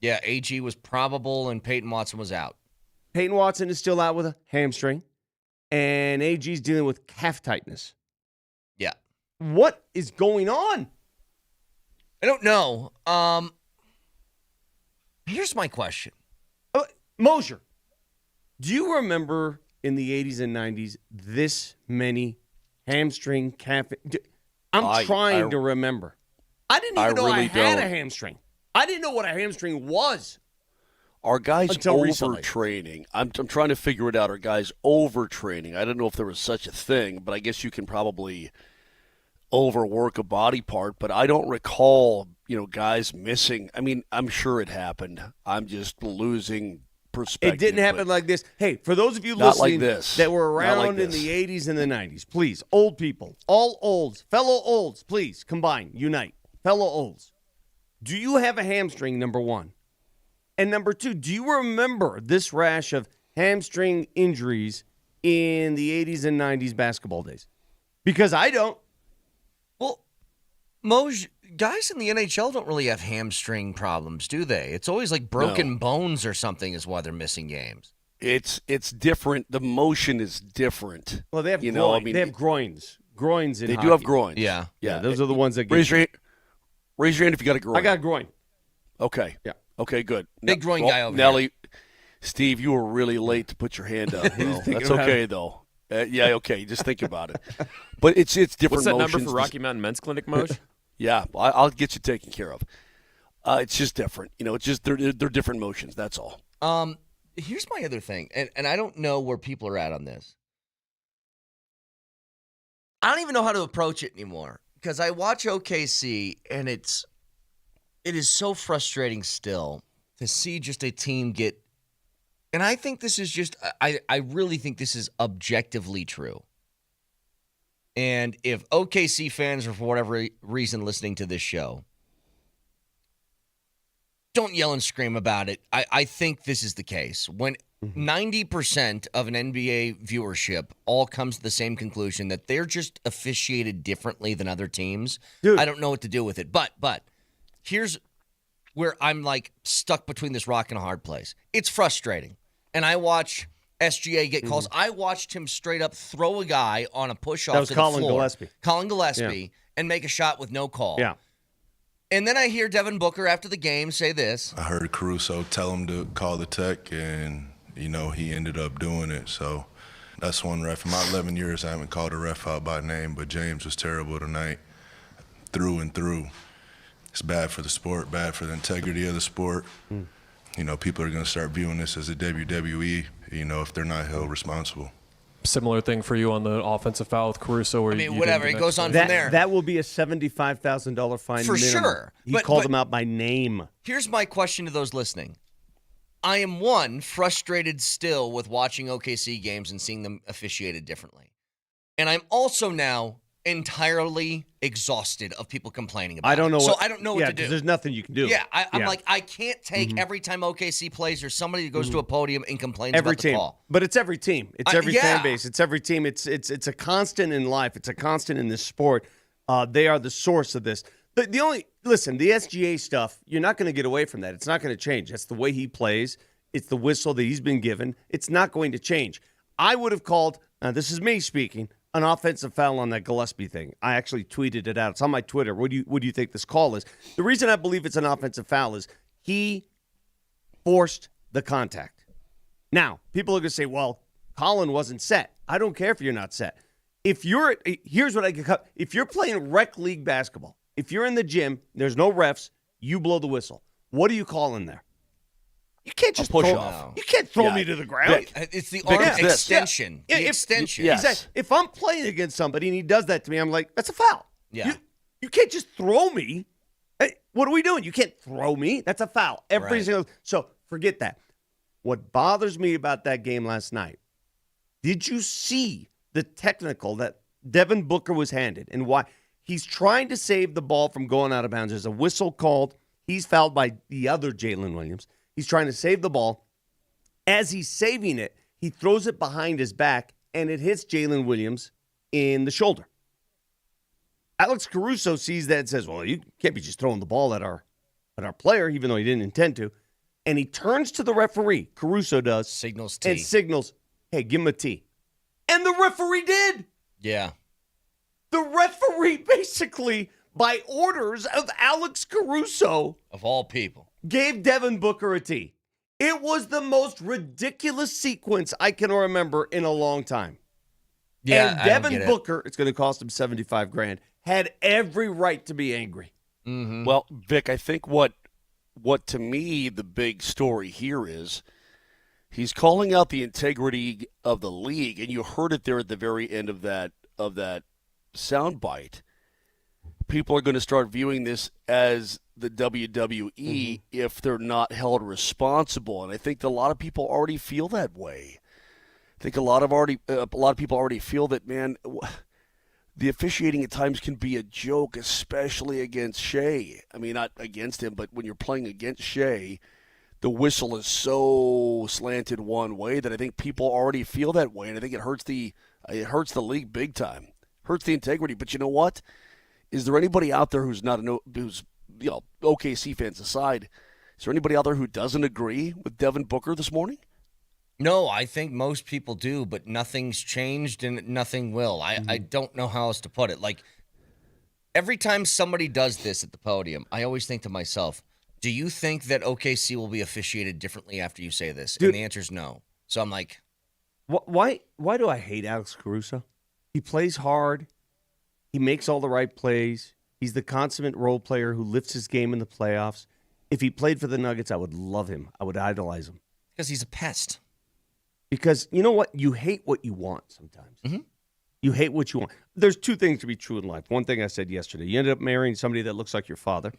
Yeah, AG was probable and Peyton Watson was out. Peyton Watson is still out with a hamstring, and AG's dealing with calf tightness. Yeah. What is going on? I don't know. Here's my question. Moser, do you remember in the 80s and 90s this many hamstring, calf? I'm trying to remember. I didn't even know I had a hamstring. I didn't know what a hamstring was. Are guys recently. overtraining? I'm trying to figure it out. Are guys overtraining? I don't know if there was such a thing, but I guess you can probably overwork a body part. But I don't recall, guys missing. I mean, I'm sure it happened. I'm just losing perspective. It didn't happen like this. Hey, for those of you Not like listening this. that were Not like around in this. the 80s and the 90s, please, old people, all olds, fellow olds, please combine, unite, fellow olds. Do you have a hamstring, number one? And number two, do you remember this rash of hamstring injuries in the 80s and 90s basketball days? Because I don't. Well, Moj, guys in the NHL don't really have hamstring problems, do they? It's always like broken bones or something is why they're missing games. It's different. The motion is different. Well, they have they have groins. Groins in They hockey. do have groins. Yeah. Yeah, those are the ones that get Raise your hand if you got a groin. I got a groin. Okay. Yeah. Okay, good. Big groin guy over Nelly, here. Steve, you were really late to put your hand up. That's okay, though. Yeah, okay. Just think about it. But it's different What's that motions. number for Rocky Mountain Men's Clinic, Moj? Yeah, I'll get you taken care of. It's just different. It's just they're different motions. That's all. Here's my other thing, and I don't know where people are at on this. I don't even know how to approach it anymore because I watch OKC, and it is so frustrating still to see just a team get. And I think this is just, I really think this is objectively true. And if OKC fans are for whatever reason listening to this show, don't yell and scream about it. I think this is the case. When 90% of an NBA viewership all comes to the same conclusion that they're just officiated differently than other teams, Dude. I don't know what to do with it. But here's where I'm like stuck between this rock and a hard place. It's frustrating. And I watch SGA get calls. I watched him straight up throw a guy on a push-off That was to Colin the floor. Gillespie. Colin Gillespie, and make a shot with no call. Yeah. And then I hear Devin Booker after the game say this. I heard Caruso tell him to call the tech, and, he ended up doing it. So that's one ref. In my 11 years, I haven't called a ref out by name, but James was terrible tonight, through and through. It's bad for the sport, bad for the integrity of the sport. People are going to start viewing this as a WWE, if they're not held responsible. Similar thing for you on the offensive foul with Caruso. Where whatever. It goes on from there. That will be a $75,000 fine For minimum. sure. He called him out by name. Here's my question to those listening. I am, frustrated still with watching OKC games and seeing them officiated differently. And I'm also now entirely exhausted of people complaining about it. I don't know what to do. There's nothing you can do. Yeah, I'm like, I can't take every time OKC plays, there's somebody that goes to a podium and complains about the call. But it's every team. It's every fan base. It's every team. It's a constant in life. It's a constant in this sport. They are the source of this. The SGA stuff, you're not going to get away from that. It's not going to change. That's the way he plays. It's the whistle that he's been given. It's not going to change. I would have called, now this is me speaking, an offensive foul on that Gillespie thing. I actually tweeted it out. It's on my Twitter. What do you think this call is? The reason I believe it's an offensive foul is he forced the contact. Now, people are going to say, well, Colin wasn't set. I don't care if you're not set. Here's what I can cut. If you're playing rec league basketball, if you're in the gym, there's no refs, you blow the whistle. What do you call in there? You can't just push throw off. You can't throw me to the ground. It's the arm extension. The extension. Yes. Exactly. If I'm playing against somebody and he does that to me, I'm like, that's a foul. Yeah. You can't just throw me. Hey, what are we doing? You can't throw me. That's a foul. So forget that. What bothers me about that game last night, did you see the technical that Devin Booker was handed and why? He's trying to save the ball from going out of bounds. There's a whistle called. He's fouled by the other Jalen Williams. He's trying to save the ball. As he's saving it, he throws it behind his back, and it hits Jalen Williams in the shoulder. Alex Caruso sees that and says, well, you can't be just throwing the ball at our player, even though he didn't intend to. And he turns to the referee, Caruso does. Signals T. And signals, hey, give him a T. And the referee did. Yeah. The referee basically, by orders of Alex Caruso, of all people, gave Devin Booker a T. It was the most ridiculous sequence I can remember in a long time. Yeah, and Devin Booker, it's going to cost him $75,000, had every right to be angry. Mm-hmm. Well, Vic, I think what to me the big story here is he's calling out the integrity of the league, and you heard it there at the very end of that soundbite. People are going to start viewing this as the WWE if they're not held responsible, and I think a lot of people already feel that way. I think a lot of people already feel that, man, the officiating at times can be a joke, especially against Shea. I mean, not against him, but when you're playing against Shea, the whistle is so slanted one way that I think people already feel that way, and I think it hurts the league big time, hurts the integrity. But you know what? Is there anybody out there who's OKC fans aside? Is there anybody out there who doesn't agree with Devin Booker this morning? No, I think most people do, but nothing's changed and nothing will. I don't know how else to put it. Like, every time somebody does this at the podium, I always think to myself, do you think that OKC will be officiated differently after you say this? Dude, and the answer is no. So I'm like, why do I hate Alex Caruso? He plays hard. He makes all the right plays. He's the consummate role player who lifts his game in the playoffs. If he played for the Nuggets, I would love him. I would idolize him. Because he's a pest. Because you know what? You hate what you want sometimes. Mm-hmm. You hate what you want. There's two things to be true in life. One thing I said yesterday. You ended up marrying somebody that looks like your father.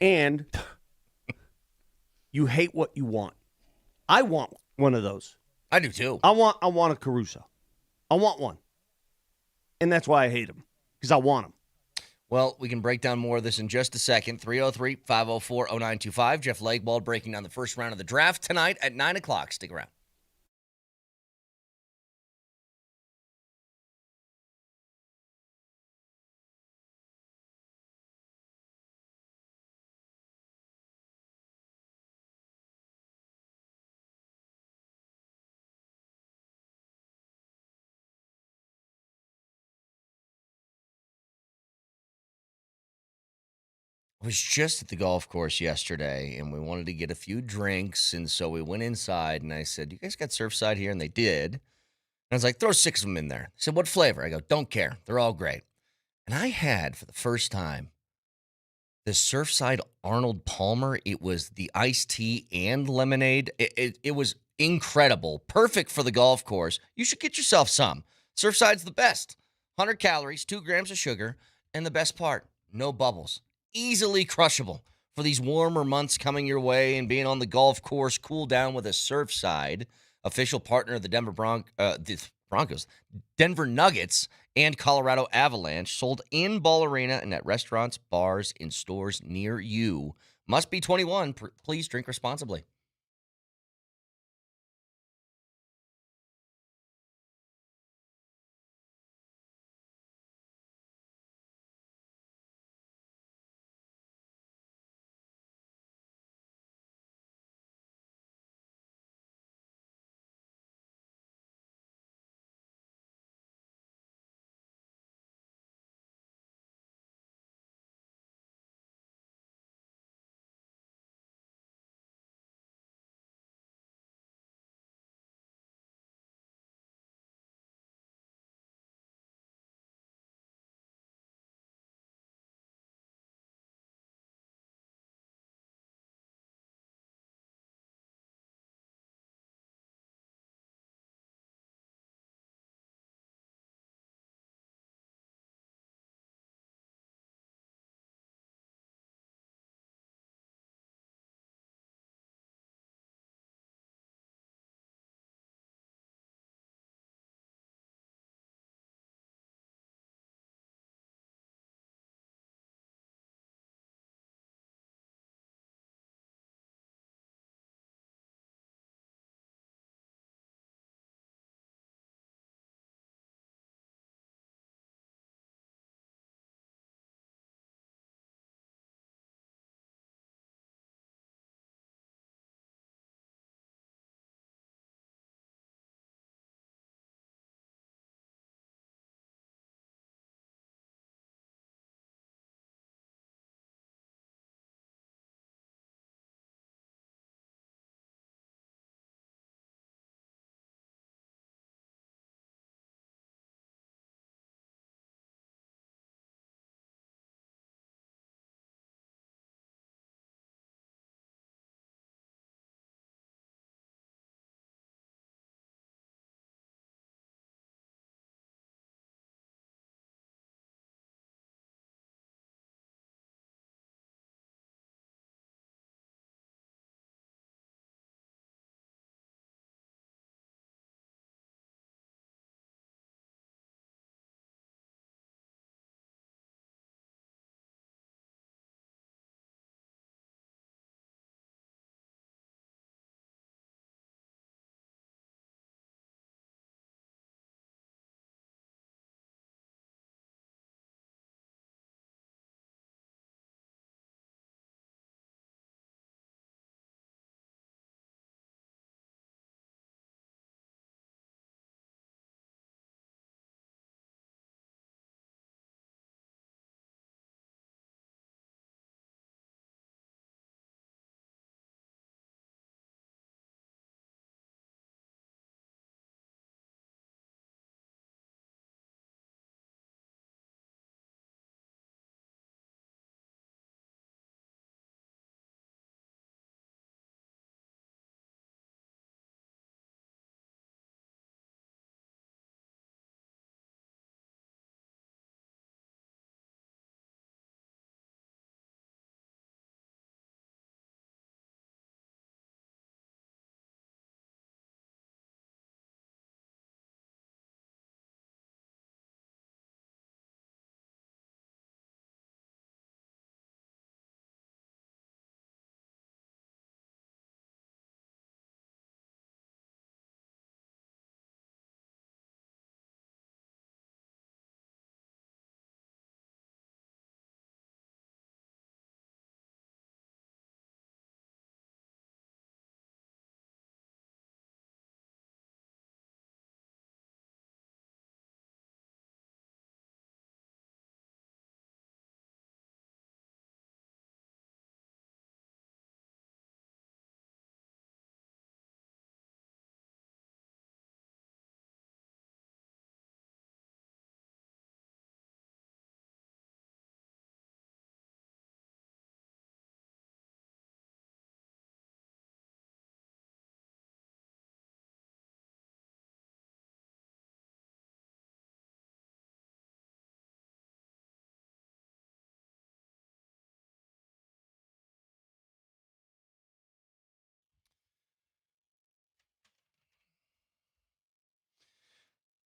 And you hate what you want. I want one of those. I do too. I want a Caruso. I want one. And that's why I hate him. Because I want him. Well, we can break down more of this in just a second. 303-504-0925. Jeff Legwald breaking down the first round of the draft tonight at 9 o'clock. Stick around. I was just at the golf course yesterday, and we wanted to get a few drinks, and so we went inside, and I said, "You guys got Surfside here?" And they did. And I was like, "Throw 6 of them in there." They said, "What flavor?" I go, "Don't care. They're all great." And I had, for the first time, the Surfside Arnold Palmer. It was the iced tea and lemonade. It was incredible. Perfect for the golf course. You should get yourself some. Surfside's the best. 100 calories, 2 grams of sugar, and the best part, no bubbles. Easily crushable for these warmer months coming your way and being on the golf course. Cool down with a Surfside, official partner of the Broncos, Denver Nuggets, and Colorado Avalanche. Sold in Ball Arena and at restaurants, bars, and stores near you. Must be 21. Please drink responsibly.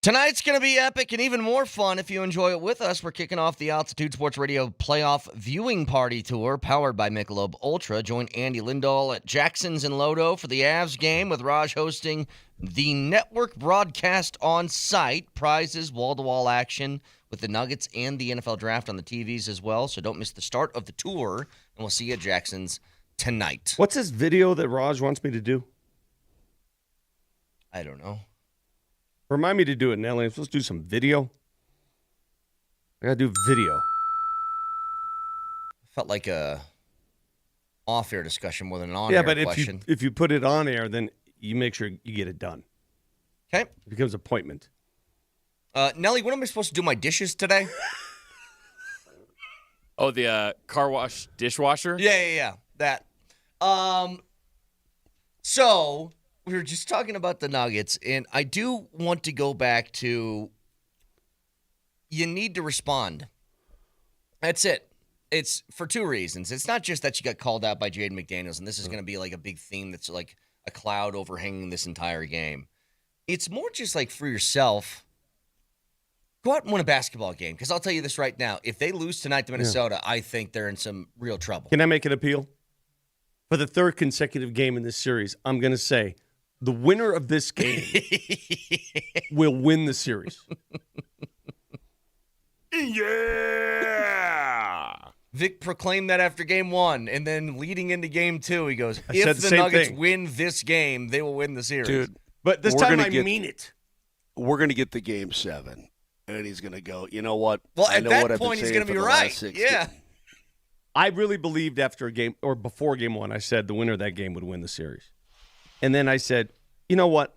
Tonight's going to be epic and even more fun if you enjoy it with us. We're kicking off the Altitude Sports Radio Playoff Viewing Party Tour powered by Michelob Ultra. Join Andy Lindahl at Jackson's in Lodo for the Avs game with Raj hosting the network broadcast on site. Prizes, wall-to-wall action with the Nuggets and the NFL Draft on the TVs as well. So don't miss the start of the tour, and we'll see you at Jackson's tonight. What's this video that Raj wants me to do? I don't know. Remind me to do it, Nelly. I'm supposed to do some video. I got to do video. Felt like a off-air discussion more than an on-air question. If you put it on air, then you make sure you get it done. Okay. It becomes appointment. Nelly, when am I supposed to do my dishes today? Oh, the car wash dishwasher? Yeah. That. So we were just talking about the Nuggets, and I do want to go back to you need to respond. That's it. It's for two reasons. It's not just that you got called out by Jaden McDaniels, and this is going to be like a big theme that's like a cloud overhanging this entire game. It's more just like for yourself, go out and win a basketball game. Because I'll tell you this right now. If they lose tonight to Minnesota, I think they're in some real trouble. Can I make an appeal? For the third consecutive game in this series, I'm going to say the winner of this game will win the series. Yeah! Vic proclaimed that after game one, and then leading into game two, he goes, if the same Nuggets thing. win this game, they will win the series. Dude, but this time I mean it. We're going to get the game 7, and he's going to go, you know what? Well, I at know that what I've been point, he's saying going to be for the last right. 6 Yeah. games. I really believed after a game or before game one, I said the winner of that game would win the series. And then I said, you know what?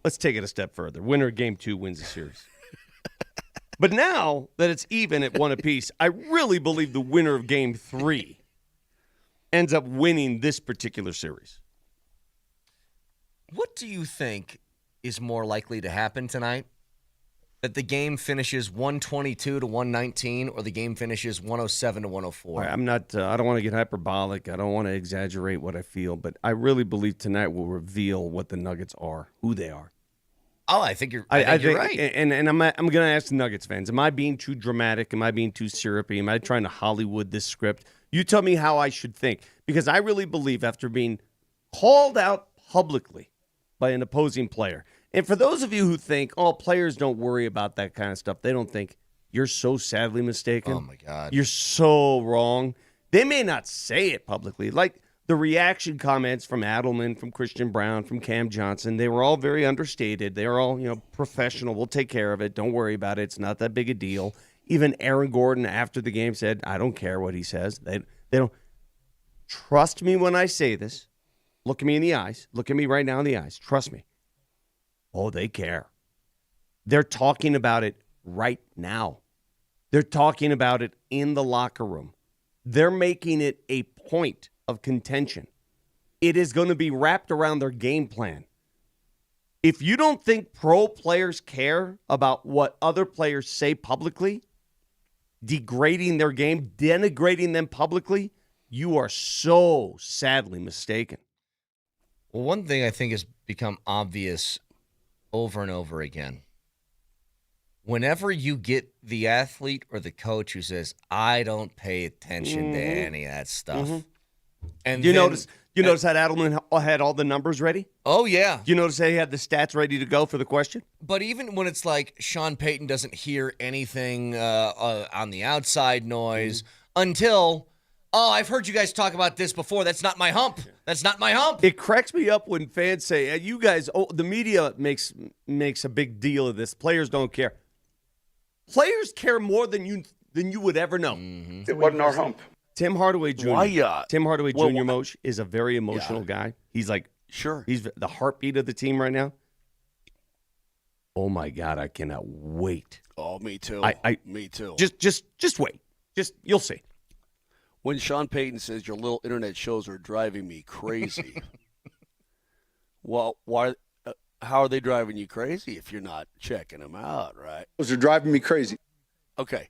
Let's take it a step further. Winner of game 2 wins the series. But now that it's even at 1 apiece, I really believe the winner of game 3 ends up winning this particular series. What do you think is more likely to happen tonight? That the game finishes 122 to 119, or the game finishes 107 to 104? I'm not. I don't want to get hyperbolic. I don't want to exaggerate what I feel, but I really believe tonight will reveal what the Nuggets are, who they are. Oh, I think you're. I think you're right. And I'm going to ask the Nuggets fans: am I being too dramatic? Am I being too syrupy? Am I trying to Hollywood this script? You tell me how I should think, because I really believe after being called out publicly by an opposing player. And for those of you who think, oh, players don't worry about that kind of stuff, they don't think, you're so sadly mistaken. Oh, my God. You're so wrong. They may not say it publicly. Like the reaction comments from Adelman, from Christian Brown, from Cam Johnson, they were all very understated. They were all, professional. We'll take care of it. Don't worry about it. It's not that big a deal. Even Aaron Gordon after the game said, I don't care what he says. They don't. Trust me when I say this. Look at me in the eyes. Look at me right now in the eyes. Trust me. Oh, they care. They're talking about it right now. They're talking about it in the locker room. They're making it a point of contention. It is going to be wrapped around their game plan. If you don't think pro players care about what other players say publicly, degrading their game, denigrating them publicly, you are so sadly mistaken. Well, one thing I think has become obvious over and over again. Whenever you get the athlete or the coach who says, I don't pay attention to any of that stuff. And you notice that Adelman had all the numbers ready? Oh, yeah. You notice that he had the stats ready to go for the question? But even when it's like Sean Payton doesn't hear anything on the outside noise until, oh, I've heard you guys talk about this before. That's not my hump. That's not my hump. It cracks me up when fans say, you guys, the media makes a big deal of this. Players don't care. Players care more than you would ever know. Mm-hmm. It wasn't our hump. Tim Hardaway Jr. Tim Hardaway Jr. Moshe is a very emotional guy. He's like, he's the heartbeat of the team right now. Oh my God, I cannot wait. Oh, me too. Me too. Just wait. You'll see. When Sean Payton says your little internet shows are driving me crazy, well, why? How are they driving you crazy if you're not checking them out, right? Those are driving me crazy. Okay,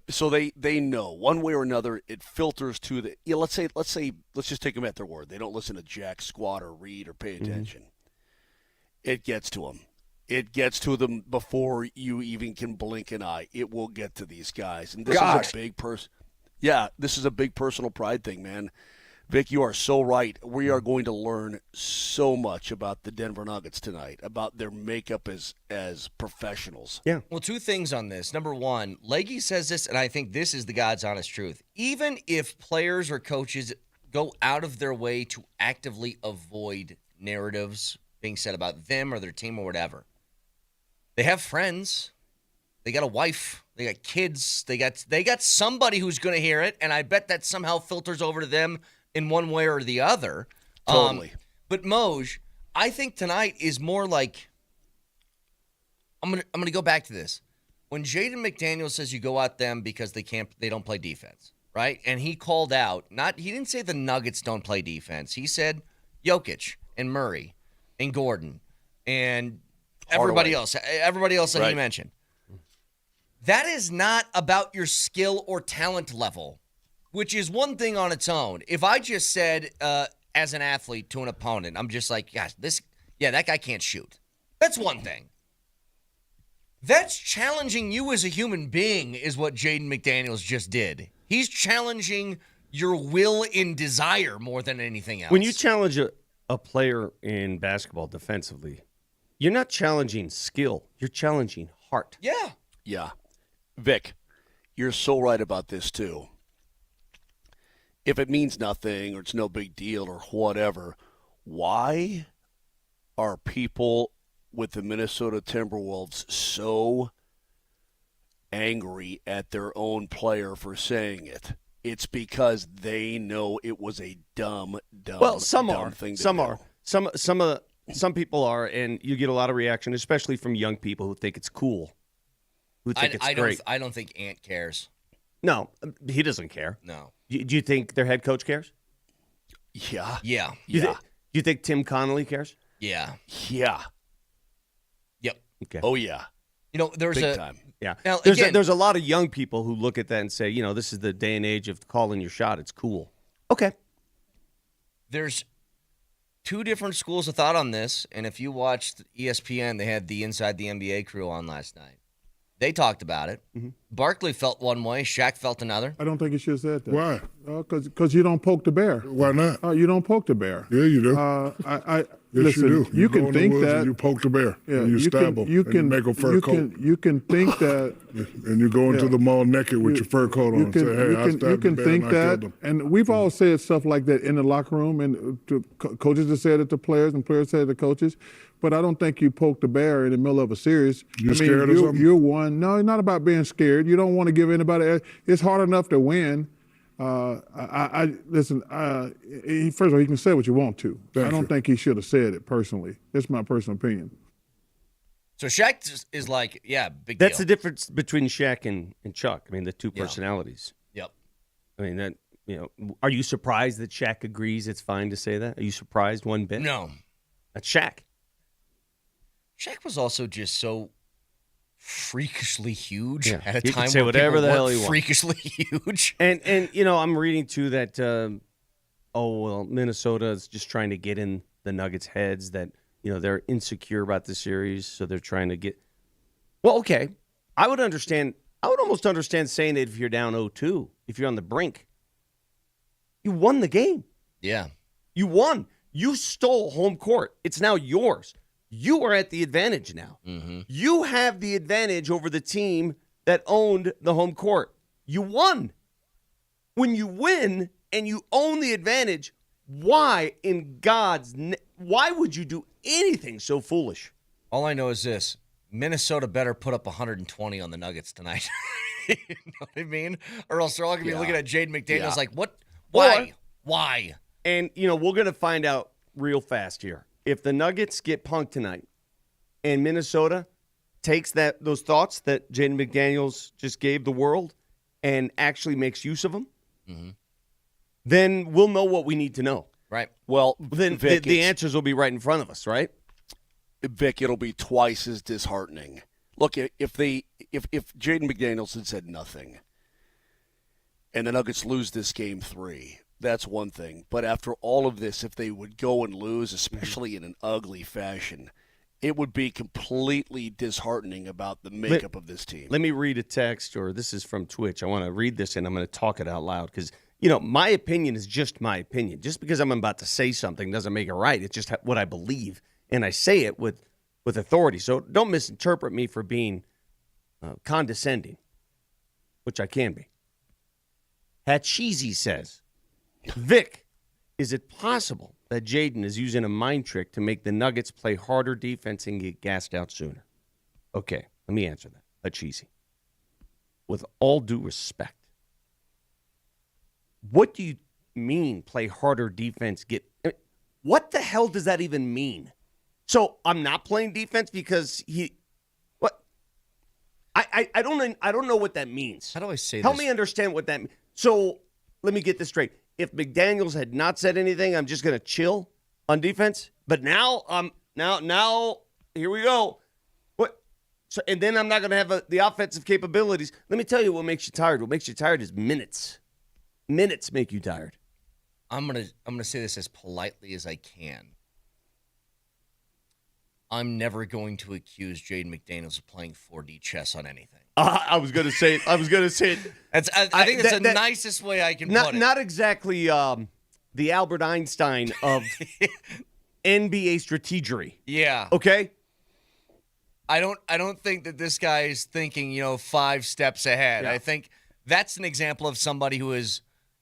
so they know one way or another. It filters to the. Yeah, let's just take them at their word. They don't listen to Jack, Squat, or read or pay attention. It gets to them. It gets to them before you even can blink an eye. It will get to these guys. And this is a big this is a big personal pride thing, man. Vic, you are so right. We are going to learn so much about the Denver Nuggets tonight, about their makeup as professionals. Yeah. Well, two things on this. Number one, Leggy says this, and I think this is the God's honest truth. Even if players or coaches go out of their way to actively avoid narratives being said about them or their team or whatever, they have friends. They got a wife. They got kids. They got somebody who's going to hear it, and I bet that somehow filters over to them in one way or the other. Totally. But Moj, I think tonight is more like I'm gonna go back to this. When Jaden McDaniels says you go out them because they don't play defense, right? And he called out, he didn't say the Nuggets don't play defense. He said Jokic and Murray and Gordon and everybody else that he mentioned. That is not about your skill or talent level, which is one thing on its own. If I just said, as an athlete to an opponent, I'm just like, gosh, that guy can't shoot. That's one thing. That's challenging you as a human being is what Jaden McDaniels just did. He's challenging your will and desire more than anything else. When you challenge a player in basketball defensively, you're not challenging skill. You're challenging heart. Yeah. Yeah. Vic, you're so right about this, too. If it means nothing or it's no big deal or whatever, why are people with the Minnesota Timberwolves so angry at their own player for saying it? It's because they know it was a dumb thing to do. Some people are, and you get a lot of reaction, especially from young people who think it's cool, who think it's great. I don't think Ant cares. No, he doesn't care. No. Do you think their head coach cares? Yeah. Yeah. Do you think Tim Connolly cares? Yeah. Yeah. Yep. Okay. Oh, yeah. You know, there's Big time. Yeah. Now, There's a lot of young people who look at that and say, this is the day and age of calling your shot. It's cool. Okay. There's two different schools of thought on this, and if you watched ESPN, they had the Inside the NBA crew on last night. They talked about it. Mm-hmm. Barkley felt one way. Shaq felt another. I don't think you should have said that. Why? Because you don't poke the bear. Why not? You don't poke the bear. Yeah, you do. Yes, listen, you do. You go can in the think woods that. and you poke the bear. Yeah, and you stab him. You can and you make a fur coat. You can think that. And you go into the mall naked with your fur coat on and say, hey, I stabbed you can the bear think and I that. killed him. And we've all said stuff like that in the locker room, and coaches have said it to players, and players said it to coaches. But I don't think you poke the bear in the middle of a series. You scared of something? You're one. No, it's not about being scared. You don't want to give anybody. It's hard enough to win. Listen. First of all, you can say what you want to. I don't think he should have said it personally. That's my personal opinion. So Shaq is like, yeah, big That's deal. the difference between Shaq and Chuck. I mean, the two personalities. Yep. I mean, that are you surprised that Shaq agrees it's fine to say that? Are you surprised one bit? No. That's Shaq. Shaq was also just so freakishly huge at a he time could say where whatever people the hell weren't he wants. freakishly huge. And I'm reading too that Minnesota is just trying to get in the Nuggets' heads that they're insecure about the series, so they're trying to get. Well, okay, I would almost understand saying it if you're down 0-2, if you're on the brink. You won the game. Yeah, you won. You stole home court. It's now yours. You are at the advantage now. Mm-hmm. You have the advantage over the team that owned the home court. You won. When you win and you own the advantage, why would you do anything so foolish? All I know is this. Minnesota better put up 120 on the Nuggets tonight. You know what I mean? Or else they're all going to be looking at Jaden McDaniels like, what? Why? Why? And, we're going to find out real fast here. If the Nuggets get punked tonight and Minnesota takes those thoughts that Jaden McDaniels just gave the world and actually makes use of them, then we'll know what we need to know. Right. Well, then Vic, the answers will be right in front of us, right? Vic, it'll be twice as disheartening. Look, if Jaden McDaniels had said nothing and the Nuggets lose this game 3, that's one thing. But after all of this, if they would go and lose, especially in an ugly fashion, it would be completely disheartening about the makeup of this team. Let me read a text, or this is from Twitch. I want to read this, and I'm going to talk it out loud because, my opinion is just my opinion. Just because I'm about to say something doesn't make it right. It's just what I believe, and I say it with authority. So don't misinterpret me for being condescending, which I can be. Hatcheesy says, Vic, is it possible that Jaden is using a mind trick to make the Nuggets play harder defense and get gassed out sooner? Okay, let me answer that. Hatcheesy. With all due respect, what do you mean play harder defense? What the hell does that even mean? So I'm not playing defense because what? I don't know what that means. How do I say Help this? me understand what that means. So let me get this straight. If McDaniels had not said anything, I'm just going to chill on defense. But now, now here we go. What? So and then I'm not going to have the offensive capabilities. Let me tell you what makes you tired. What makes you tired is minutes. Minutes make you tired. I'm gonna say this as politely as I can. I'm never going to accuse Jaden McDaniels of playing 4D chess on anything. I was going to say it. I think that's the nicest way I can put it. Not exactly the Albert Einstein of NBA strategery. Yeah. Okay. I don't think that this guy is thinking, 5 steps ahead. Yeah. I think that's an example of somebody who is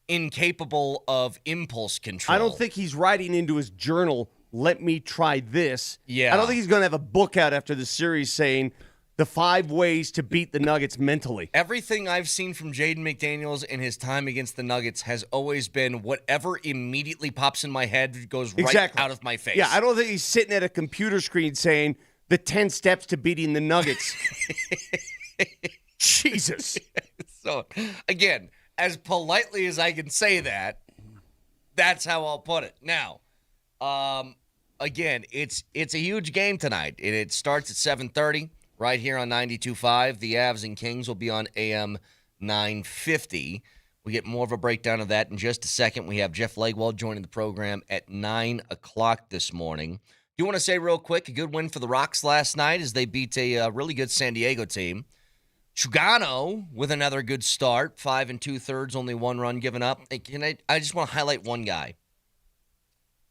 incapable of impulse control. I don't think he's writing into his journal, let me try this. Yeah. I don't think he's going to have a book out after the series saying the 5 ways to beat the Nuggets mentally. Everything I've seen from Jaden McDaniels in his time against the Nuggets has always been whatever immediately pops in my head goes right out of my face. Yeah, I don't think he's sitting at a computer screen saying the 10 steps to beating the Nuggets. Jesus. So, again, as politely as I can say that, that's how I'll put it. Now, again, it's a huge game tonight. It starts at 7:30 right here on 92.5. The Avs and Kings will be on AM 950. We get more of a breakdown of that in just a second. We have Jeff Legwald joining the program at 9 o'clock this morning. Do you want to say real quick, a good win for the Rocks last night as they beat a really good San Diego team. Chugano with another good start, 5 2/3, only 1 run given up. I just want to highlight one guy.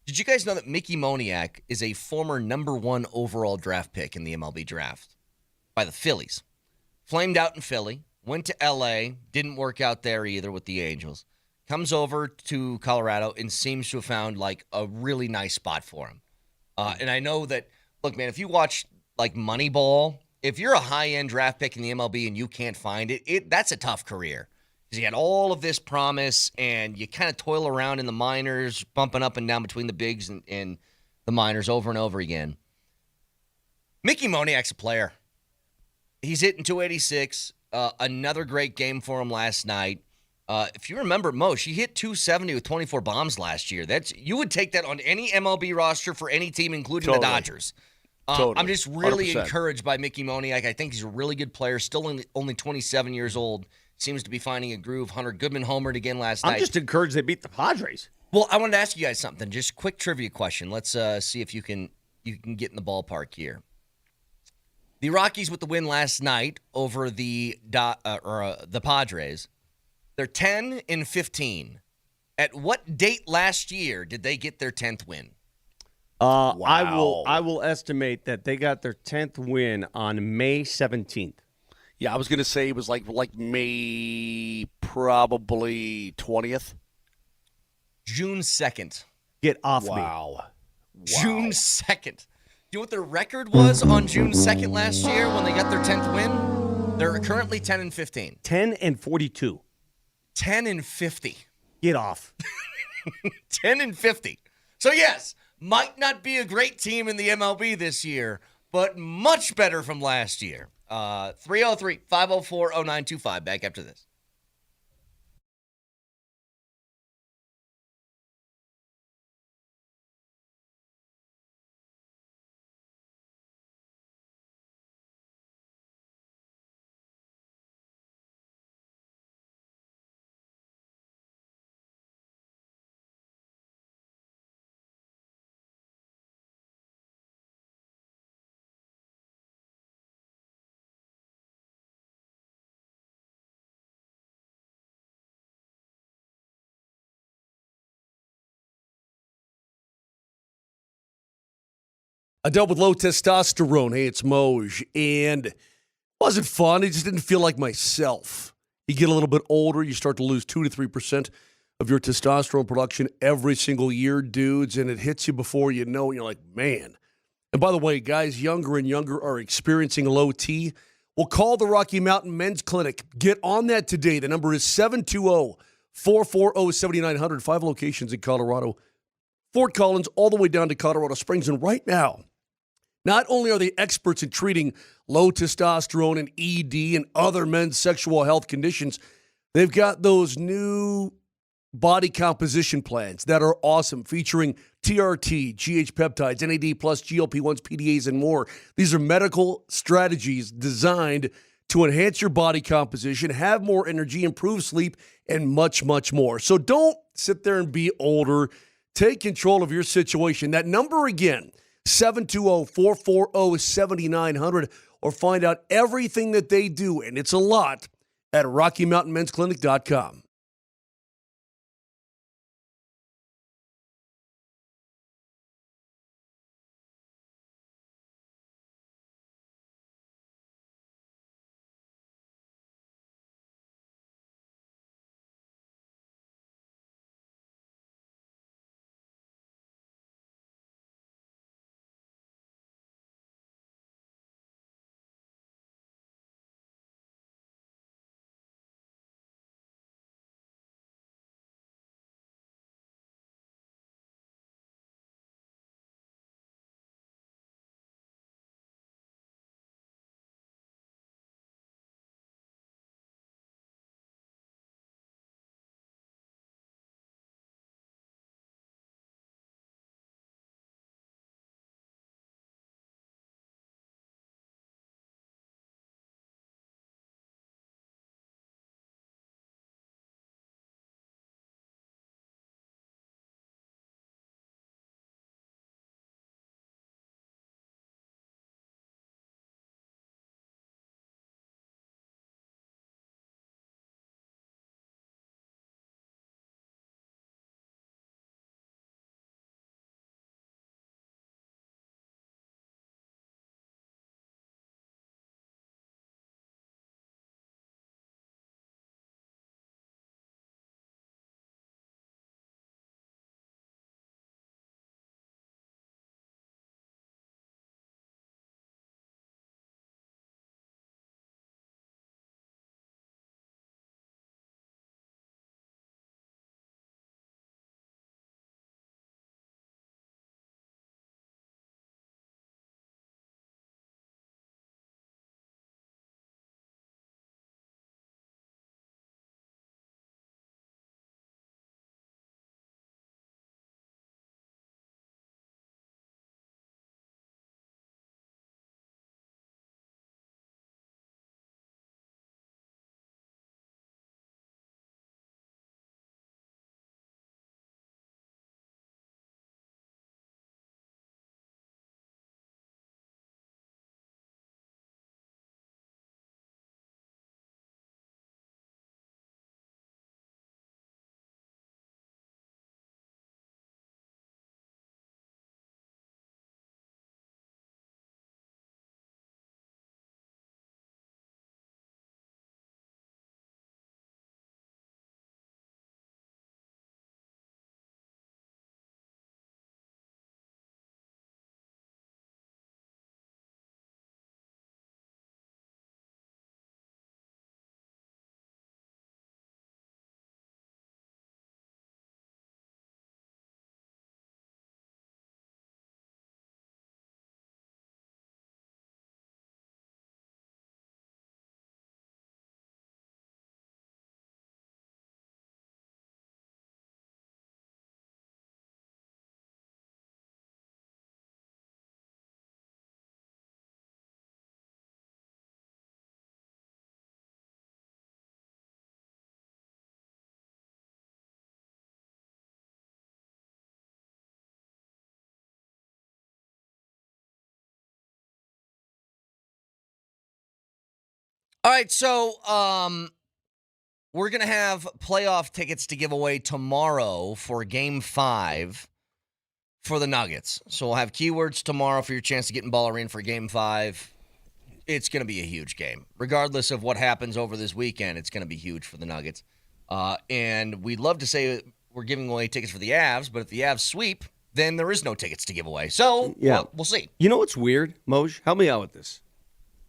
Did you guys know that Mickey Moniak is a former number 1 overall draft pick in the MLB draft by the Phillies? Flamed out in Philly, went to L.A., didn't work out there either with the Angels. Comes over to Colorado and seems to have found like a really nice spot for him. And I know that, look, man, if you watch like Moneyball, if you're a high-end draft pick in the MLB and you can't find it, that's a tough career. Because you had all of this promise, and you kind of toil around in the minors, bumping up and down between the bigs and the minors over and over again. Mickey Moniak's a player. He's hitting 286. Another great game for him last night. If you remember, Moshe, he hit 270 with 24 bombs last year. You would take that on any MLB roster for any team, including the Dodgers. Totally. I'm just really 100%. encouraged by Mickey Moniak. I think he's a really good player, still only 27 years old. Seems to be finding a groove. Hunter Goodman homered again last night. I'm just encouraged they beat the Padres. Well, I wanted to ask you guys something. Just quick trivia question. Let's see if you can get in the ballpark here. The Rockies with the win last night over the Padres. They're 10 and 15. At what date last year did they get their 10th win? Wow. I will estimate that they got their 10th win on May 17th. Yeah, I was going to say it was like May probably 20th. June 2nd. Get off me. Wow. June 2nd. Do you know what their record was on June 2nd last year when they got their 10th win? They're currently 10 and 15. 10 and 42. 10 and 50. Get off. 10 and 50. So, yes, might not be a great team in the MLB this year, but much better from last year. 303-504-0925. Back after this. I dealt with low testosterone. Hey, it's Moj. And it wasn't fun. It just didn't feel like myself. You get a little bit older, you start to lose 2 to 3% of your testosterone production every single year, dudes, and it hits you before you know it. You're like, man. And by the way, guys younger and younger are experiencing low T. Well, call the Rocky Mountain Men's Clinic. Get on that today. The number is 720-440-7900. 5 locations in Colorado. Fort Collins all the way down to Colorado Springs. And right now, not only are they experts in treating low testosterone and ED and other men's sexual health conditions, they've got those new body composition plans that are awesome, featuring TRT, GH peptides, NAD+, GLP-1s, PDAs, and more. These are medical strategies designed to enhance your body composition, have more energy, improve sleep, and much, much more. So don't sit there and be older. Take control of your situation. That number again, 720-440-7900, or find out everything that they do, and it's a lot, at RockyMountainMen'sClinic.com. All right, so we're going to have playoff tickets to give away tomorrow for Game 5 for the Nuggets. So we'll have keywords tomorrow for your chance to get in Baller in for Game 5. It's going to be a huge game. Regardless of what happens over this weekend, it's going to be huge for the Nuggets. And we'd love to say we're giving away tickets for the Avs, but if the Avs sweep, then there is no tickets to give away. So we'll see. You know what's weird, Moj? Help me out with this.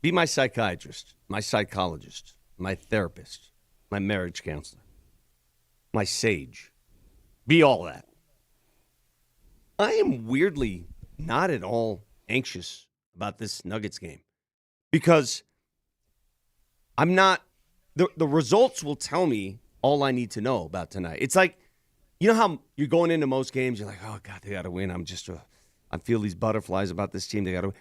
Be my psychiatrist, my psychologist, my therapist, my marriage counselor, my sage. Be all that. I am weirdly not at all anxious about this Nuggets game because I'm not – the results will tell me all I need to know about tonight. It's like, you know how you're going into most games, you're like, oh, God, they got to win. I feel these butterflies about this team. They got to win.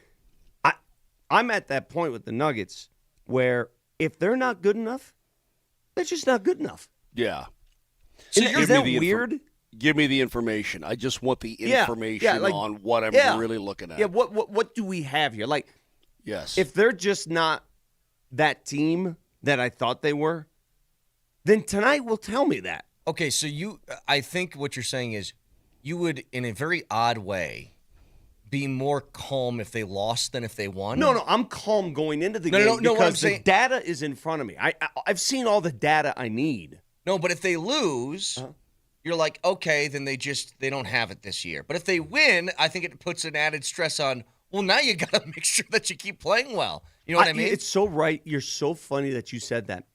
I'm at that point with the Nuggets where if they're not good enough, they're just not good enough. Yeah. So is that weird? Give me the information. I just want the information on what I'm really looking at. Yeah, what do we have here? Like, yes. If they're just not that team that I thought they were, then tonight will tell me that. Okay, so I think what you're saying is you would, in a very odd way, be more calm if they lost than if they won? No, I'm calm going into the game because the data is in front of me. I've seen all the data I need. No, but if they lose, you're like, okay, then they don't have it this year. But if they win, I think it puts an added stress on, well, now you got to make sure that you keep playing well. You know what I mean? It's so right. You're so funny that you said that.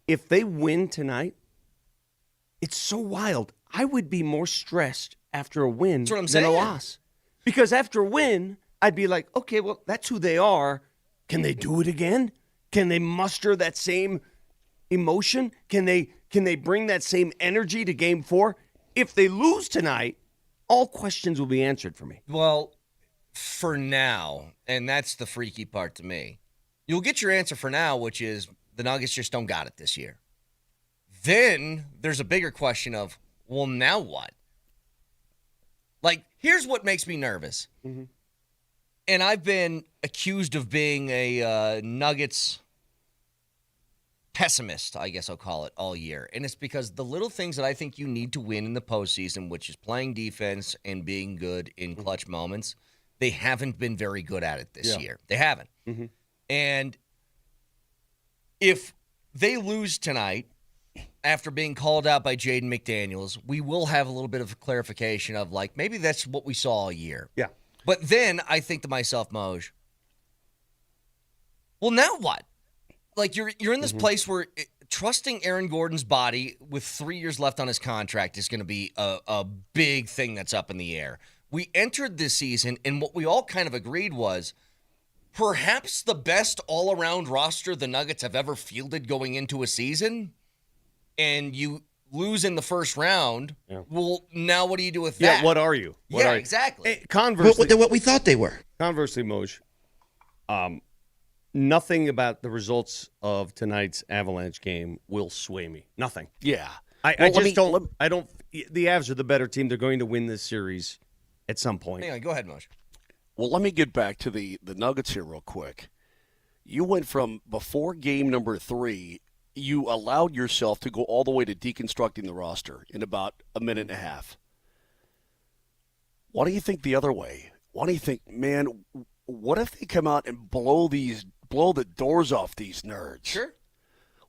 If they win tonight, it's so wild. I would be more stressed after a win than a loss. Because after a win, I'd be like, okay, well, that's who they are. Can they do it again? Can they muster that same emotion? Can they bring that same energy to Game 4? If they lose tonight, all questions will be answered for me. Well, for now, and that's the freaky part to me, you'll get your answer for now, which is the Nuggets just don't got it this year. Then there's a bigger question of, well, now what? Like, here's what makes me nervous. Mm-hmm. And I've been accused of being a Nuggets pessimist, I guess I'll call it, all year. And it's because the little things that I think you need to win in the postseason, which is playing defense and being good in clutch moments, they haven't been very good at it this year. They haven't. Mm-hmm. And if they lose tonight, after being called out by Jaden McDaniels, we will have a little bit of clarification of, like, maybe that's what we saw all year. Yeah. But then I think to myself, Moj, well, now what? Like, you're in this place where trusting Aaron Gordon's body with 3 years left on his contract is going to be a big thing that's up in the air. We entered this season, and what we all kind of agreed was perhaps the best all-around roster the Nuggets have ever fielded going into a season, and you lose in the first round. Yeah. Well, now what do you do with that? Yeah, what are you? Exactly. Hey, conversely, they're what we thought they were. Conversely, Moj, nothing about the results of tonight's Avalanche game will sway me. Nothing. Yeah. The Avs are the better team. They're going to win this series at some point. Hang on, go ahead, Moj. Well, let me get back to the Nuggets here real quick. You went from before game number 3, you allowed yourself to go all the way to deconstructing the roster in about a minute and a half. Why do you think the other way? Why do you think, man, what if they come out and blow the doors off these nerds? Sure.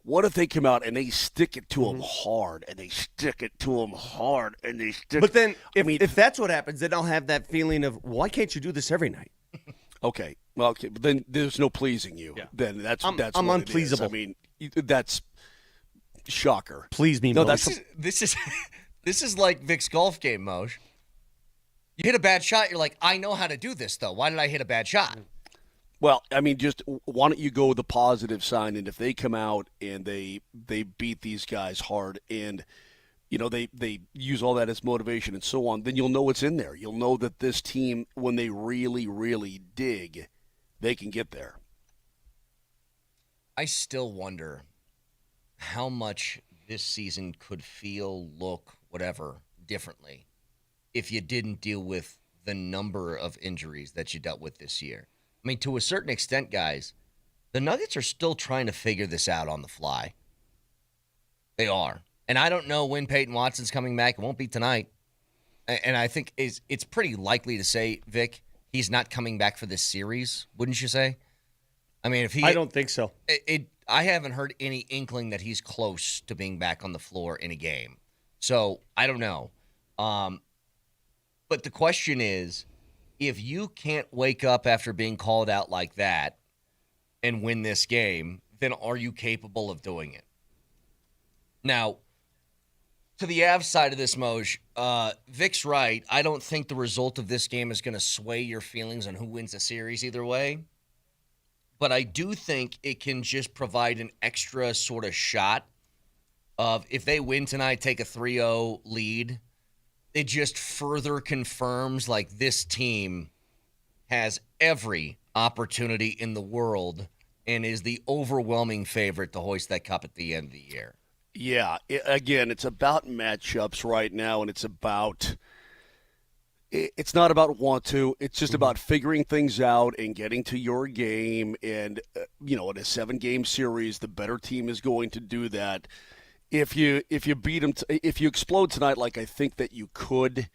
What if they come out and they stick it to them hard, and they stick it to them hard, and they stick? But then, if that's what happens, then I'll have that feeling of, why can't you do this every night? Okay, well, but then there's no pleasing you. Yeah. Then that's I'm what unpleasable. I mean, that's shocker. Please me, no. Moj. This is like Vic's golf game, Moj. You hit a bad shot, you're like, I know how to do this, though. Why did I hit a bad shot? Well, I mean, just why don't you go with the positive sign? And if they come out and they beat these guys hard, and they use all that as motivation and so on, then you'll know what's in there. You'll know that this team, when they really, really dig, they can get there. I still wonder how much this season could feel, look, whatever, differently if you didn't deal with the number of injuries that you dealt with this year. I mean, to a certain extent, guys, the Nuggets are still trying to figure this out on the fly. They are. And I don't know when Peyton Watson's coming back. It won't be tonight. and I think it's pretty likely to say, Vic, he's not coming back for this series, wouldn't you say? I mean, I don't think so. I haven't heard any inkling that he's close to being back on the floor in a game. So I don't know. But the question is, if you can't wake up after being called out like that and win this game, then are you capable of doing it? Now, to the Avs side of this, Moj, Vic's right. I don't think the result of this game is going to sway your feelings on who wins the series either way. But I do think it can just provide an extra sort of shot of if they win tonight, take a 3-0 lead, it just further confirms like this team has every opportunity in the world and is the overwhelming favorite to hoist that cup at the end of the year. Yeah, again, it's about matchups right now, and it's not about want to. It's just about figuring things out and getting to your game. And, in a 7-game series, the better team is going to do that. If you beat them, if you explode tonight like I think that you could,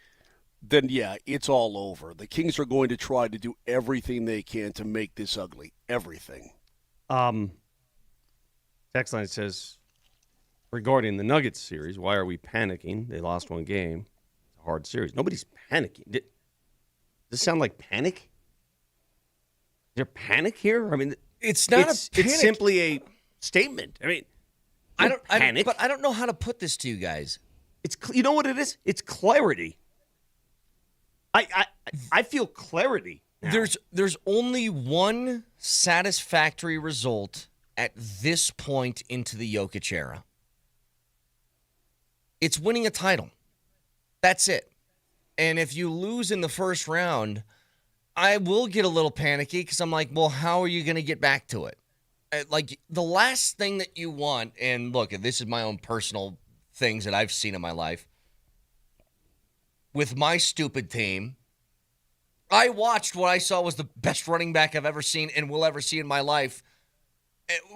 then, yeah, it's all over. The Kings are going to try to do everything they can to make this ugly. Everything. Text line says, regarding the Nuggets series, why are we panicking? They lost one game. It's a hard series. Nobody's panicking. Does this sound like panic? Is there panic here? I mean, it's not a panic. It's simply a statement. I mean, I don't know how to put this to you guys. It's you know what it is? It's clarity. I feel clarity now. There's only one satisfactory result at this point into the Jokic era. It's winning a title. That's it. And if you lose in the first round, I will get a little panicky because I'm like, well, how are you going to get back to it? Like, the last thing that you want, and look, this is my own personal things that I've seen in my life. With my stupid team, I watched what I saw was the best running back I've ever seen and will ever see in my life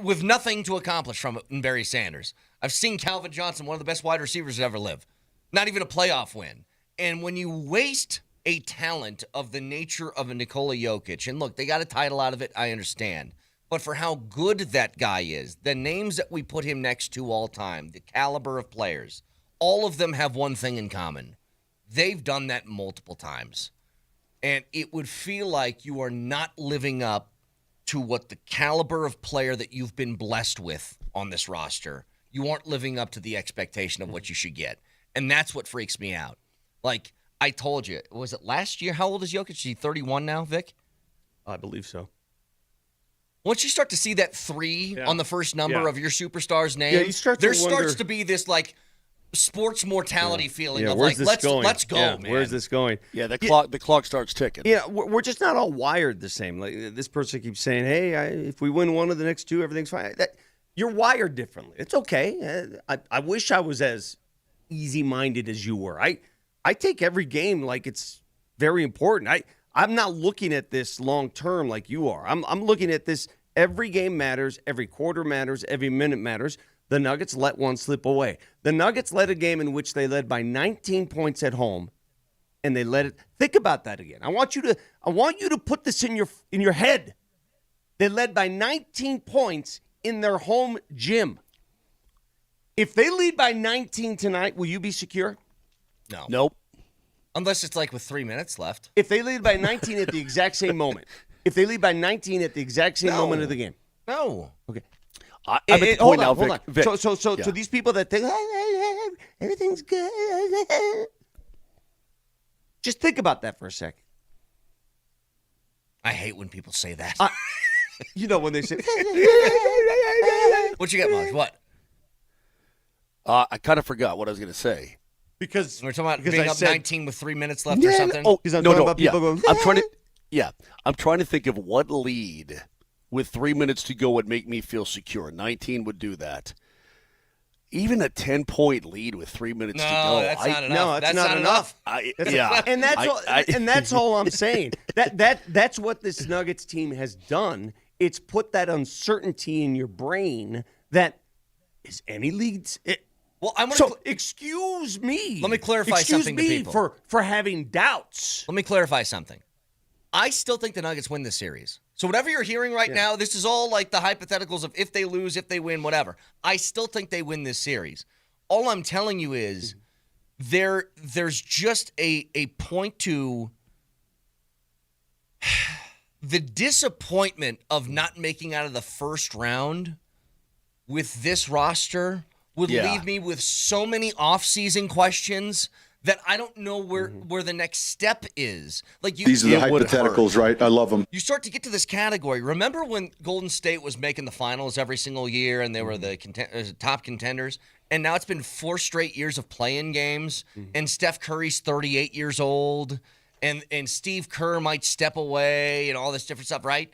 with nothing to accomplish from it in Barry Sanders. I've seen Calvin Johnson, one of the best wide receivers to ever live. Not even a playoff win. And when you waste a talent of the nature of a Nikola Jokic, and look, they got a title out of it, I understand. But for how good that guy is, the names that we put him next to all time, the caliber of players, all of them have one thing in common. They've done that multiple times. And it would feel like you are not living up to what the caliber of player that you've been blessed with on this roster. You aren't living up to the expectation of what you should get. And that's what freaks me out. Like, I told you, was it last year? How old is Jokic? Is he 31 now, Vic? I believe so. Once you start to see that 3 on the first number of your superstar's name, you start to starts to be this, like, sports mortality feeling of, where's like, this let's go, man. Where's this going? Yeah, the clock starts ticking. Yeah, we're just not all wired the same. Like, this person keeps saying, hey, if we win one of the next 2, everything's fine. You're wired differently. It's okay. I wish I was as easy-minded as you were. I take every game like it's very important. I'm not looking at this long-term like you are. I'm looking at this every game matters, every quarter matters, every minute matters. The Nuggets let one slip away. The Nuggets led a game in which they led by 19 points at home, and they let it. Think about that again. I want you to put this in your head. They led by 19 points in their home gym. If they lead by 19 tonight, will you be secure? No. Nope. Unless it's like with 3 minutes left. If they lead by 19 at the exact same moment. If they lead by 19 at the exact same moment of the game. No. Okay. I'm at the point now, Vic. So to these people that think, everything's good. Just think about that for a second. I hate when people say that. When they say, what you got, Moj? What? I kind of forgot what I was going to say. Because we're talking about being I up said, 19 with 3 minutes left or something? Oh, I'm talking about people going, I'm trying to think of what lead with 3 minutes to go would make me feel secure. 19 would do that. Even a 10-point lead with 3 minutes to go. That's not enough. No, that's not enough. And that's all I'm saying. That's what this Nuggets team has done. It's put that uncertainty in your brain that is any leads. Well, I'm going So excuse me. Let me clarify something to people. for having doubts. Let me clarify something. I still think the Nuggets win this series. So whatever you're hearing right now, this is all like the hypotheticals of if they lose, if they win, whatever. I still think they win this series. All I'm telling you is there's just a point to the disappointment of not making out of the first round with this roster would leave me with so many off-season questions that I don't know where the next step is. Like These are the hypotheticals, right? I love them. You start to get to this category. Remember when Golden State was making the finals every single year and they were the top contenders? And now it's been 4 straight years of playing games, and Steph Curry's 38 years old, and Steve Kerr might step away and all this different stuff, right?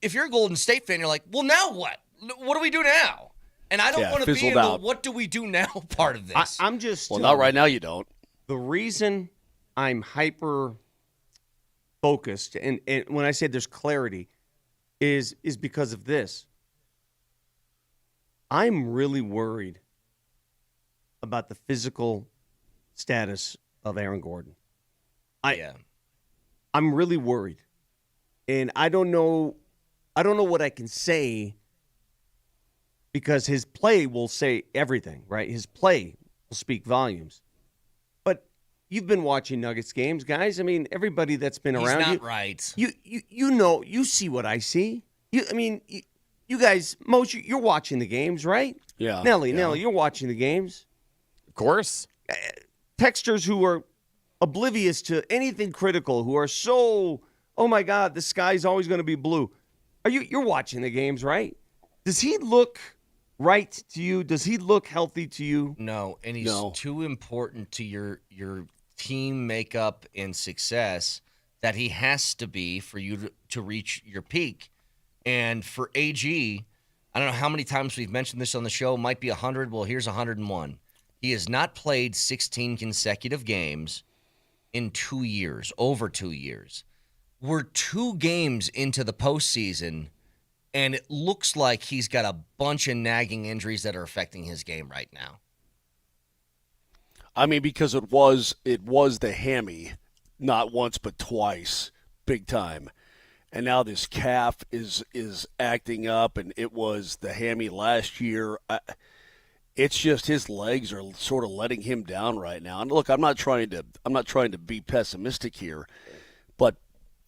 If you're a Golden State fan, you're like, well, now what? What do we do now? And I don't want to be in the what do we do now part of this. I'm just not right now. You don't. The reason I'm hyper focused, and when I say there's clarity, is because of this. I'm really worried about the physical status of Aaron Gordon. I'm really worried, and I don't know what I can say. Because his play will say everything, right? His play will speak volumes. But you've been watching Nuggets games, guys. I mean, everybody that's been around you. He's not right. You know, you see what I see. You guys, Moser, you're watching the games, right? Yeah. Nelly, you're watching the games. Of course. Texters who are oblivious to anything critical, who are so, oh my God, the sky's always going to be blue. You're watching the games, right? Does he look right to you? Does he look healthy to you? No, and he's too important to your team makeup and success that he has to be for you to reach your peak. And for AG, I don't know how many times we've mentioned this on the show, might be 100. Well, here's 101. He has not played 16 consecutive games in 2 years, over 2 years. We're 2 games into the postseason, and it looks like he's got a bunch of nagging injuries that are affecting his game right now. I mean, because it was the hammy, not once but twice, big time. And now this calf is acting up, and it was the hammy last year. It's just his legs are sort of letting him down right now. And look, I'm not trying to be pessimistic here, but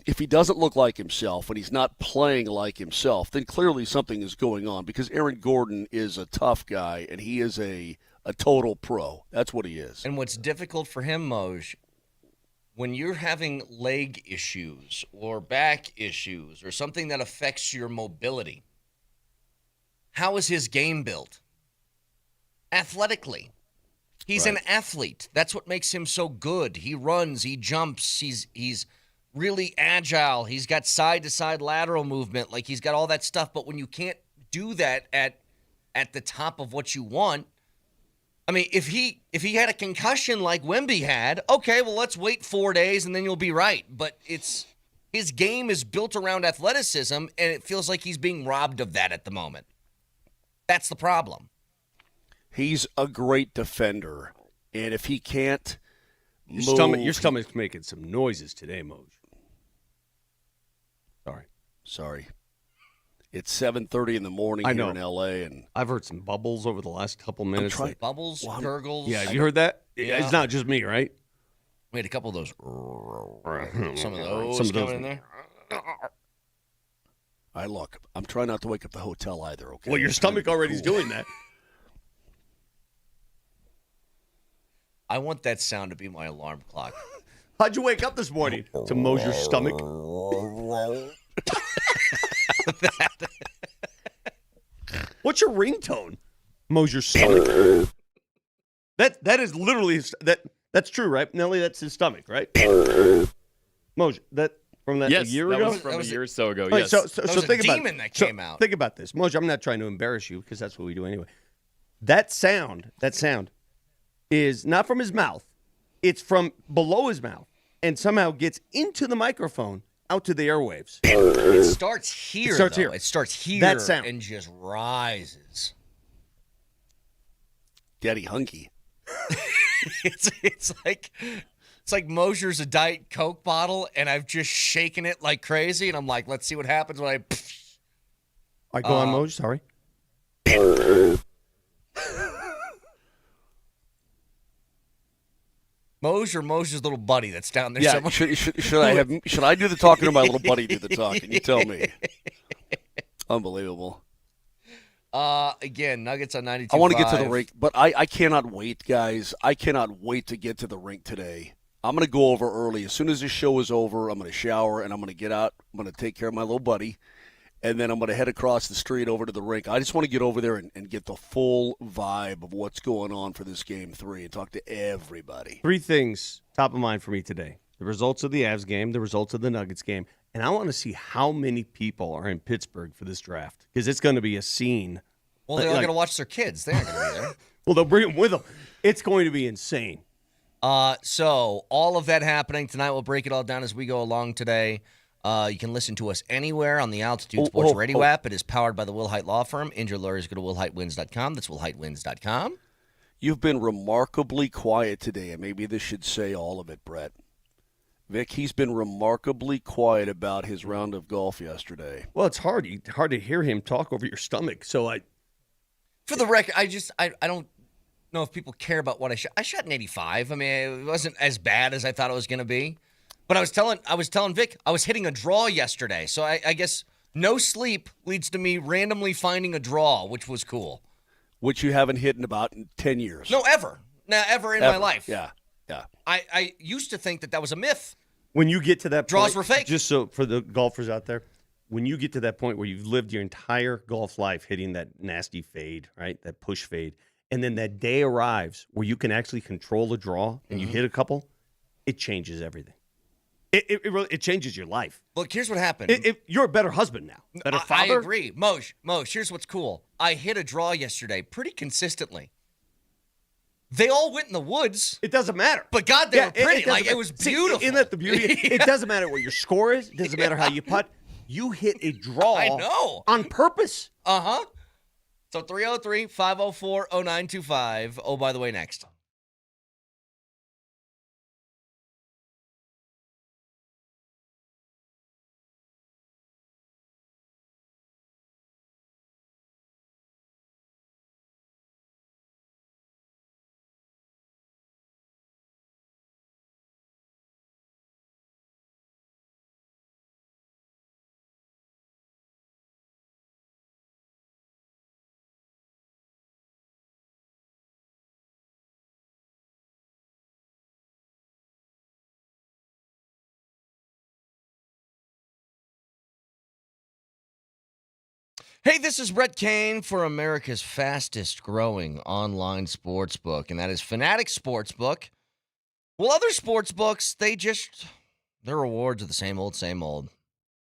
if he doesn't look like himself and he's not playing like himself, then clearly something is going on, because Aaron Gordon is a tough guy, and he is a total pro. That's what he is. And what's difficult for him, Moj, when you're having leg issues or back issues or something that affects your mobility, how is his game built? Athletically. He's an athlete. That's what makes him so good. He runs, he jumps, he's really agile. He's got side-to-side lateral movement. Like, he's got all that stuff. But when you can't do that at the top of what you want, I mean, if he had a concussion like Wemby had, okay, well, let's wait 4 days and then you'll be right. But his game is built around athleticism, and it feels like he's being robbed of that at the moment. That's the problem. He's a great defender, and if he can't Your stomach's making some noises today, Moj. Sorry. It's 7:30 in the morning here in L.A. and I've heard some bubbles over the last couple minutes. Bubbles, gurgles. Yeah, you heard that? Yeah. It's not just me, right? We had a couple of those. Some of those coming in there. Look, I'm trying not to wake up the hotel either, okay? Well, your stomach already is doing that. I want that sound to be my alarm clock. How'd you wake up this morning? To Moser's stomach? What's your ringtone? Moser's stomach. That is literally that's true, right? Nelly, that's his stomach, right? Moser, that from that a year ago? Was from a year or so ago, Right, yes. So That was think a about demon that came out. Think about this. Moser, I'm not trying to embarrass you because that's what we do anyway. That sound is not from his mouth. It's from below his mouth and somehow gets into the microphone out to the airwaves. It starts here. It starts here. It starts here That sound. and just rises. Daddy Hunky. it's like Moser's a Diet Coke bottle, and I've just shaken it like crazy, and I'm like, let's see what happens when I. All right, go on, Moser. Sorry. Moser's little buddy that's down there Yeah, somewhere. should I do the talking or my little buddy do the talking? You tell me. Unbelievable. Again, Nuggets on 92.5. I want to get to the rink, but I cannot wait, guys. I cannot wait to get to the rink today. I'm going to go over early. As soon as this show is over, I'm going to shower, and I'm going to get out. I'm going to take care of my little buddy, and then I'm going to head across the street over to the rink. I just want to get over there and get the full vibe of what's going on for this Game 3 and talk to everybody. 3 things top of mind for me today. The results of the Avs game, the results of the Nuggets game, and I want to see how many people are in Pittsburgh for this draft because it's going to be a scene. Well, they're all going to watch their kids. They're not going to be there. Well, they'll bring them with them. It's going to be insane. So all of that happening tonight. We'll break it all down as we go along today. You can listen to us anywhere on the Altitude Sports Radio app. It is powered by the Will Hite Law Firm. Injured lawyers go to willhitewins.com. That's willhitewins.com. You've been remarkably quiet today, and maybe this should say all of it, Brett. Vic, he's been remarkably quiet about his round of golf yesterday. Well, it's hard to hear him talk over your stomach. So for the record, I don't know if people care about what I shot. I shot an 85. I mean, it wasn't as bad as I thought it was going to be. But I was telling Vic, I was hitting a draw yesterday. So I guess no sleep leads to me randomly finding a draw, which was cool. Which you haven't hit in about 10 years. No, ever. Ever in my life. Yeah. I used to think that was a myth. When you get to that draws point, were fake. Just so for the golfers out there, when you get to that point where you've lived your entire golf life hitting that nasty fade, right, that push fade, and then that day arrives where you can actually control the draw and you hit a couple, it changes everything. It changes your life. Look, here's what happened. You're a better husband now, better father. I agree. Moj, here's what's cool. I hit a draw yesterday pretty consistently. They all went in the woods. It doesn't matter. But God, they were pretty. It was beautiful. Isn't that the beauty? It doesn't matter what your score is. It doesn't matter how you putt. You hit a draw I know. On purpose. Uh-huh. So 303-504-0925. Oh, by the way, next. Hey, this is Brett Kane for America's fastest growing online sportsbook, and that is Fanatic Sportsbook. Well, other sportsbooks, their rewards are the same old.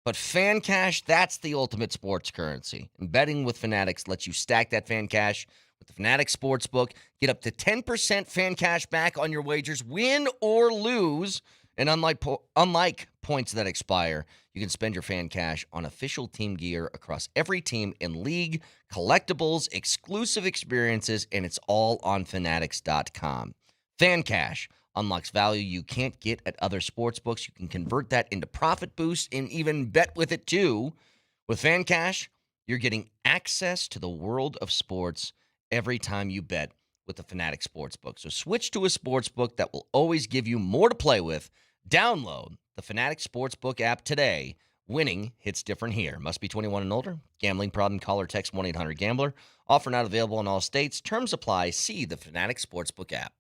But Fan Cash, that's the ultimate sports currency. And betting with Fanatics lets you stack that Fan Cash with the Fanatic Sportsbook. Get up to 10% Fan Cash back on your wagers, win or lose. And unlike points that expire, you can spend your Fan Cash on official team gear across every team in league, collectibles, exclusive experiences, and it's all on Fanatics.com. Fan Cash unlocks value you can't get at other sportsbooks. You can convert that into profit boosts and even bet with it too. With Fan Cash, you're getting access to the world of sports every time you bet with the Fanatic Sportsbook. So switch to a sportsbook that will always give you more to play with. Download the Fanatic Sportsbook app today. Winning hits different here. Must be 21 and older. Gambling problem? Call or text 1-800-GAMBLER. Offer not available in all states. Terms apply. See the Fanatic Sportsbook app.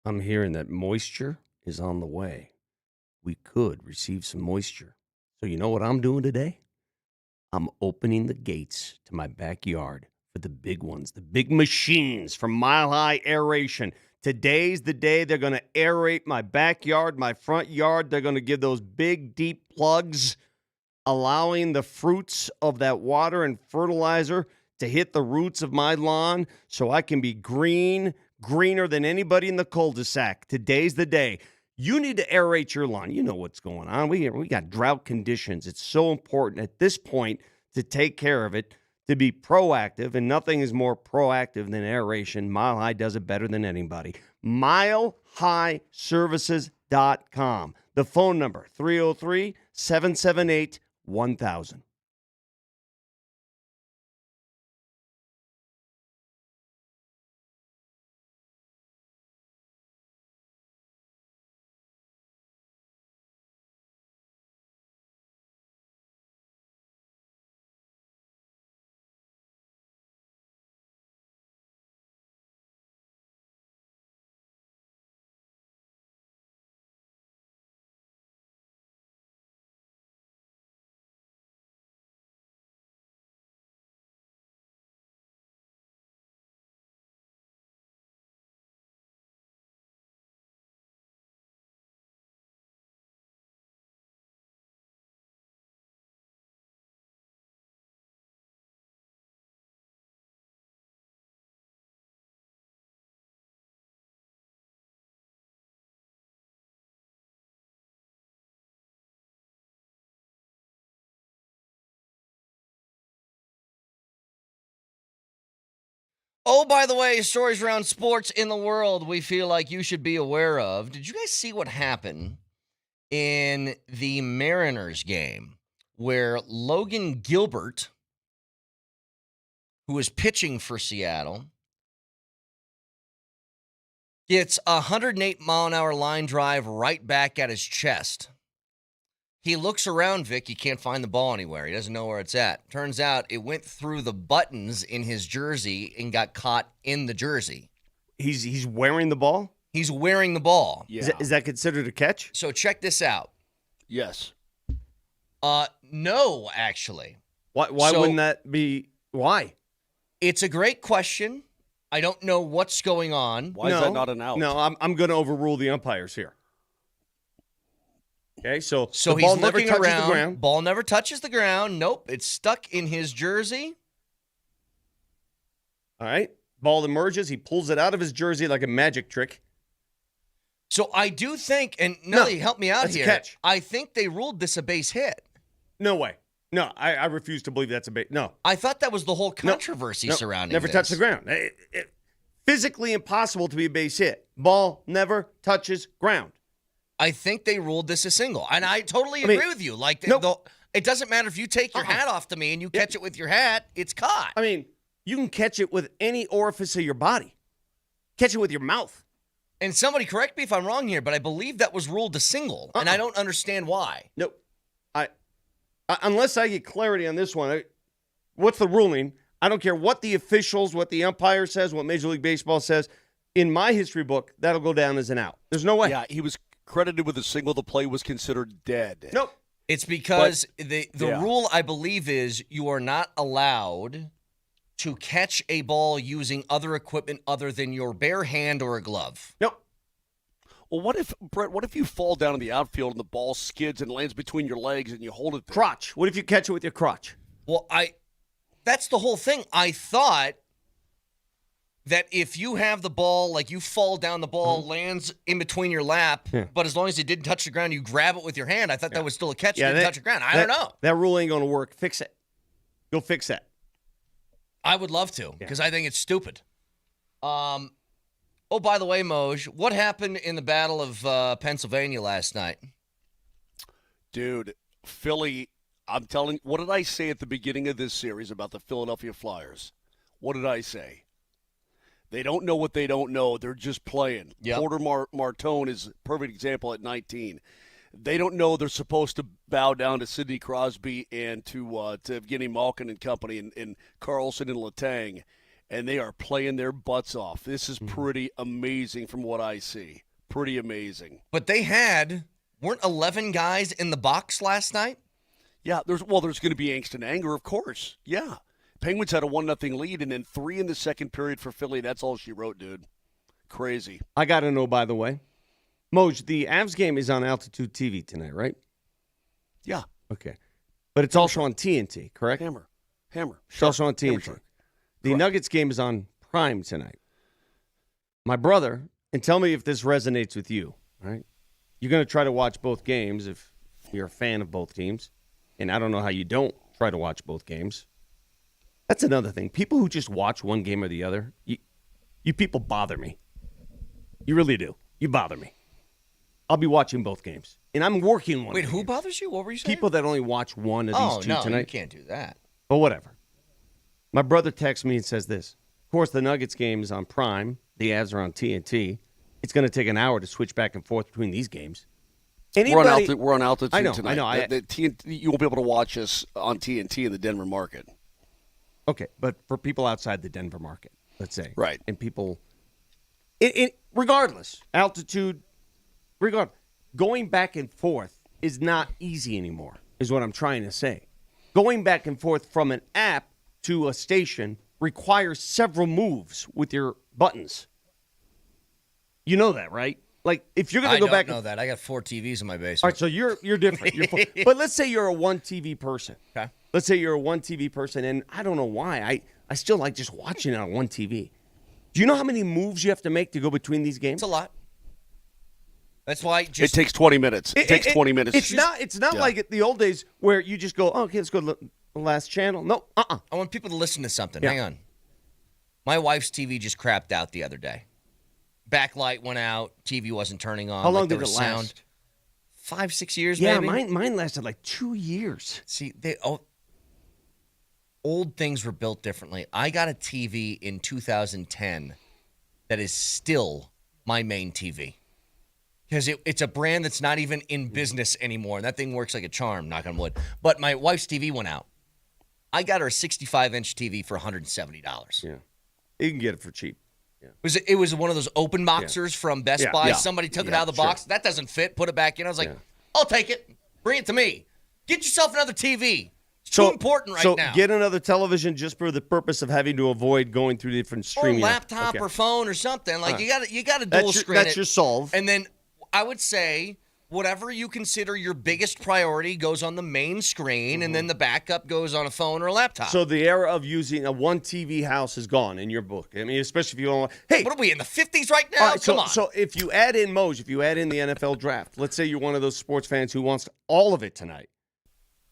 I'm hearing that moisture is on the way. We could receive some moisture. So you know what I'm doing today? I'm opening the gates to my backyard for the big ones, the big machines from Mile High Aeration. Today's the day they're going to aerate my backyard, my front yard. They're going to give those big, deep plugs, allowing the fruits of that water and fertilizer to hit the roots of my lawn so I can be greener than anybody in the cul-de-sac. Today's the day. You need to aerate your lawn. You know what's going on. We got drought conditions. It's so important at this point to take care of it, to be proactive, and nothing is more proactive than aeration. Mile High does it better than anybody. MileHighServices.com. The phone number, 303-778-1000. Oh, by the way, stories around sports in the world we feel like you should be aware of. Did you guys see what happened in the Mariners game where Logan Gilbert, who was pitching for Seattle, gets a 108-mile-an-hour line drive right back at his chest? He looks around, Vic. He can't find the ball anywhere. He doesn't know where it's at. Turns out it went through the buttons in his jersey and got caught in the jersey. He's wearing the ball? He's wearing the ball. Yeah. Is that considered a catch? So check this out. Yes. No, actually. Why wouldn't that be? Why? It's a great question. I don't know what's going on. Why is that not an out? No, I'm going to overrule the umpires here. Okay, so the he's ball never looking touches around. the ground. Ball never touches the ground. Nope, it's stuck in his jersey. All right, ball emerges. He pulls it out of his jersey like a magic trick. So I do think, and Nelly, help me out that's here. A catch. I think they ruled this a base hit. No way. No, I refuse to believe that's a base. No. I thought that was the whole controversy surrounding never this. touched the ground. Physically impossible to be a base hit. Ball never touches ground. I think they ruled this a single, and I totally agree with you. Like, it doesn't matter if you take your hat off to me and you catch it with your hat, it's caught. I mean, you can catch it with any orifice of your body. Catch it with your mouth. And somebody correct me if I'm wrong here, but I believe that was ruled a single, and I don't understand why. Nope. Unless I get clarity on this one, what's the ruling? I don't care what the officials, what the umpire says, what Major League Baseball says. In my history book, that'll go down as an out. There's no way. Yeah, he was credited with a single. The play was considered dead. Nope. It's because the rule, I believe, is you are not allowed to catch a ball using other equipment other than your bare hand or a glove. Nope. Well, what if you fall down in the outfield and the ball skids and lands between your legs and you hold it there? Crotch. What if you catch it with your crotch? Well, that's the whole thing. I thought that if you have the ball, like you fall down, the ball lands in between your lap, but as long as it didn't touch the ground, you grab it with your hand. I thought that was still a catch. It didn't touch the ground. I don't know. That rule ain't going to work. Fix it. Go fix that. I would love to, because I think it's stupid. Oh, by the way, Moj, what happened in the Battle of Pennsylvania last night? Dude, Philly, I'm telling you, what did I say at the beginning of this series about the Philadelphia Flyers? What did I say? They don't know what they don't know. They're just playing. Yep. Porter Martone is a perfect example at 19. They don't know they're supposed to bow down to Sidney Crosby and to Evgeny Malkin and company and Carlson and Letang. and they are playing their butts off. This is pretty amazing from what I see. Pretty amazing. But they weren't 11 guys in the box last night? Yeah, there's going to be angst and anger, of course. Yeah. Penguins had a 1-0 lead, and then 3 in the second period for Philly. That's all she wrote, dude. Crazy. I got to know, by the way. Moj, the Avs game is on Altitude TV tonight, right? Yeah. Okay. But it's also on TNT, correct? Hammer. It's also on TNT. The Nuggets game is on Prime tonight. My brother, and tell me if this resonates with you, all right? You're going to try to watch both games if you're a fan of both teams. And I don't know how you don't try to watch both games. That's another thing. People who just watch one game or the other, you people bother me. You really do. You bother me. I'll be watching both games. And I'm working one. Wait, who bothers you? What were you saying? People that only watch one of these two tonight. You can't do that. But whatever. My brother texts me and says this. Of course, the Nuggets game is on Prime. The Avs are on TNT. It's going to take an hour to switch back and forth between these games. We're on Altitude tonight. I know. You won't be able to watch us on TNT in the Denver market. Okay, but for people outside the Denver market, let's say. Right. And people, regardless, going back and forth is not easy anymore, is what I'm trying to say. Going back and forth from an app to a station requires several moves with your buttons. You know that, right? Like, if you're going to go back... I don't know that. I got 4 TVs in my basement. All right, so you're different. But let's say you're a one TV person. Okay. Let's say you're a one TV person, and I don't know why. I still like just watching it on one TV. Do you know how many moves you have to make to go between these games? It's a lot. That's why it takes 20 minutes. It takes 20 minutes. It's not like the old days where you just go, okay, let's go to the last channel. No, I want people to listen to something. Yeah. Hang on. My wife's TV just crapped out the other day. Backlight went out. TV wasn't turning on. How long did it last? 5-6 years, maybe? Yeah, mine lasted like 2 years. See, old things were built differently. I got a TV in 2010 that is still my main TV. Because it's a brand that's not even in business anymore. And that thing works like a charm, knock on wood. But my wife's TV went out. I got her a 65-inch TV for $170. Yeah. You can get it for cheap. Yeah. It was one of those open boxers from Best Buy. Yeah. Somebody took it out of the box. That doesn't fit. Put it back in. I was like, I'll take it. Bring it to me. Get yourself another TV. It's too important right now. So get another television just for the purpose of having to avoid going through different streaming. Or laptop or phone or something. Like you got to dual screen it. That's your solve. And then I would say whatever you consider your biggest priority goes on the main screen, and then the backup goes on a phone or a laptop. So the era of using a one TV house is gone in your book. I mean, especially if you don't. Hey, what are we in the 50s right now? Come on. So if you add in Moj, if you add in the NFL draft, let's say you're one of those sports fans who wants all of it tonight.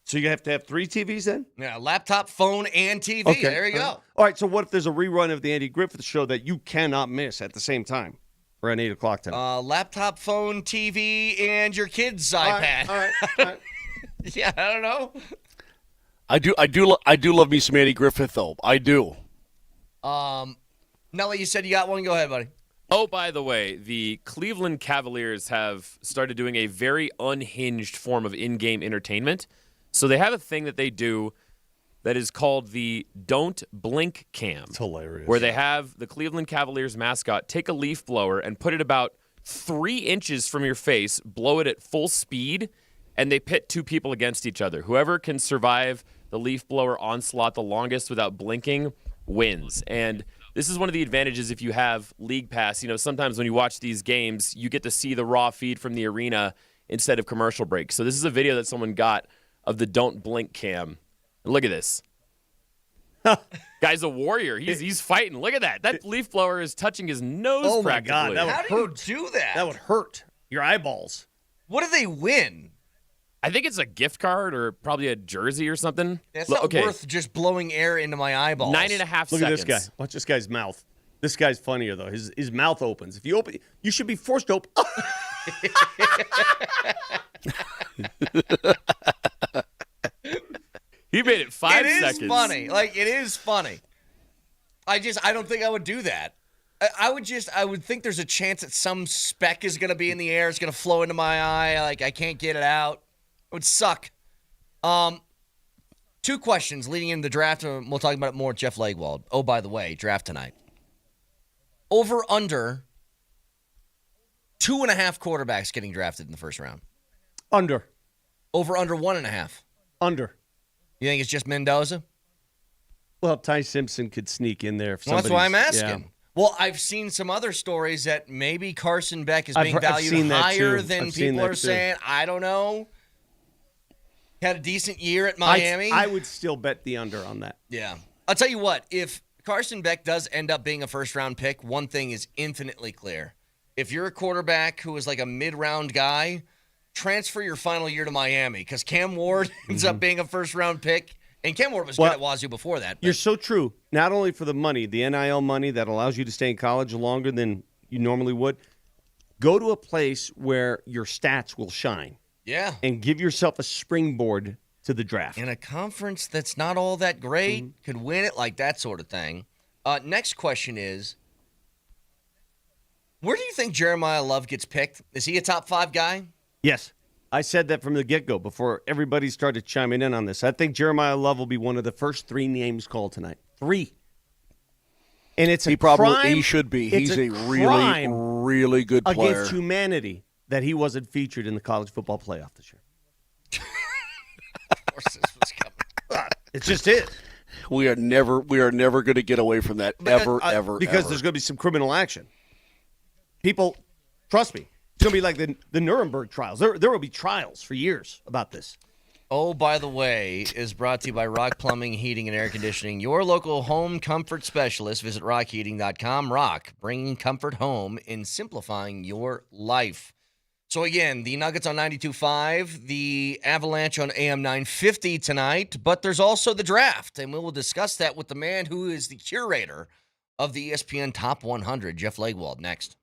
So you have to have 3 TVs then? Yeah, laptop, phone, and TV. Okay. There you go. All right. So what if there's a rerun of the Andy Griffith Show that you cannot miss at the same time? We're at 8 o'clock tonight. Laptop, phone, TV, and your kid's iPad. All right. Yeah, I don't know. I do love me some Andy Griffith though. I do. Nelly, you said you got one. Go ahead, buddy. Oh, by the way, the Cleveland Cavaliers have started doing a very unhinged form of in-game entertainment. So they have a thing that they do that is called the Don't Blink Cam. It's hilarious. Where they have the Cleveland Cavaliers mascot take a leaf blower and put it about 3 inches from your face, blow it at full speed, and they pit 2 people against each other. Whoever can survive the leaf blower onslaught the longest without blinking wins. And this is one of the advantages if you have League Pass. You know, sometimes when you watch these games, you get to see the raw feed from the arena instead of commercial breaks. So this is a video that someone got of the Don't Blink Cam. Look at this. Guy's a warrior. He's fighting. Look at that. That leaf blower is touching his nose. Oh my practically. God, that would How hurt. do you do that? That would hurt your eyeballs. What do they win? I think it's a gift card or probably a jersey or something. That's not worth just blowing air into my eyeballs. 9.5 seconds. Look at this guy. Watch this guy's mouth. This guy's funnier though. His mouth opens. If you open, you should be forced to open. He made it 5 seconds. It is funny. Like, it is funny. I don't think I would do that. I would think there's a chance that some speck is going to be in the air. It's going to flow into my eye. Like, I can't get it out. It would suck. 2 questions leading into the draft, and we'll talk about it more with Jeff Legwald. Oh, by the way, draft tonight. Over under 2.5 quarterbacks getting drafted in the first round. Under. Over under 1.5. Under. You think it's just Mendoza? Well, Ty Simpson could sneak in there. If Well, that's why I'm asking. Yeah. Well, I've seen some other stories that maybe Carson Beck is being I've valued seen that higher too. than I've seen people that are too. saying. I don't know. Had a decent year at Miami. I would still bet the under on that. Yeah. I'll tell you what, if Carson Beck does end up being a first-round pick, one thing is infinitely clear. If you're a quarterback who is like a mid-round guy, transfer your final year to Miami because Cam Ward ends up being a first-round pick. And Cam Ward was good at Wazoo before that. You're so true. Not only for the money, the NIL money that allows you to stay in college longer than you normally would, go to a place where your stats will shine. Yeah. And give yourself a springboard to the draft. In a conference that's not all that great, could win it, like that sort of thing. Next question is, where do you think Jeremiah Love gets picked? Is he a top 5 guy? Yes. I said that from the get-go before everybody started chiming in on this. I think Jeremiah Love will be one of the first 3 names called tonight. 3. And it's a crime. He should be. It's He's a crime really, really good player. against humanity that he wasn't featured in the college football playoff this year. Of course this was coming. It's just it. We are never going to get away from that ever. Because there's going to be some criminal action. People, trust me, it's going to be like the Nuremberg trials. There will be trials for years about this. Oh, by the way, is brought to you by Rock Plumbing, Heating, and Air Conditioning, your local home comfort specialist. Visit rockheating.com. Rock, bringing comfort home and simplifying your life. So, again, the Nuggets on 92.5, the Avalanche on AM 950 tonight, but there's also the draft, and we will discuss that with the man who is the curator of the ESPN Top 100, Jeff Legwald, next.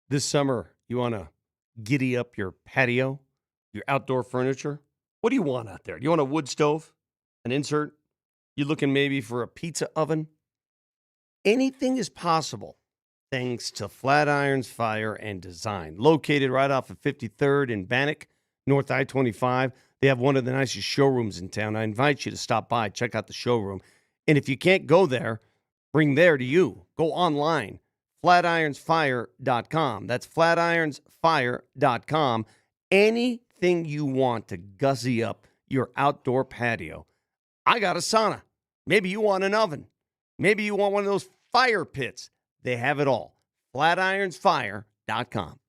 This summer, you want to giddy up your patio, your outdoor furniture? What do you want out there? Do you want a wood stove, an insert? You looking maybe for a pizza oven? Anything is possible thanks to Flatirons Fire and Design. Located right off of 53rd in Bannock, North I-25. They have one of the nicest showrooms in town. I invite you to stop by, check out the showroom. And if you can't go there, bring there to you. Go online. Flatironsfire.com. That's flatironsfire.com. Anything you want to gussy up your outdoor patio. I got a sauna. Maybe you want an oven. Maybe you want one of those fire pits. They have it all. Flatironsfire.com.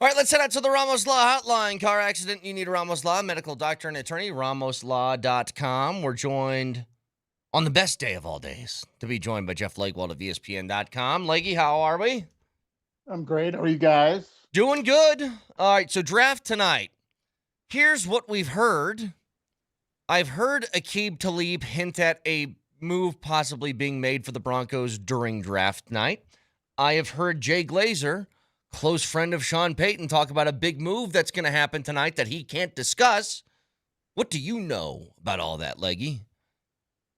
All right, let's head out to the Ramos Law Hotline. Car accident, you need a Ramos Law medical doctor and attorney, ramoslaw.com. We're joined on the best day of all days to be joined by Jeff Legwald of ESPN.com. Leggy, how are we? I'm great. How are you guys? Doing good. All right, so draft tonight. Here's what we've heard. I've heard Aqib Talib hint at a move possibly being made for the Broncos during draft night. I have heard Jay Glazer, close friend of Sean Payton, talk about a big move that's going to happen tonight that he can't discuss. What do you know about all that, Leggy?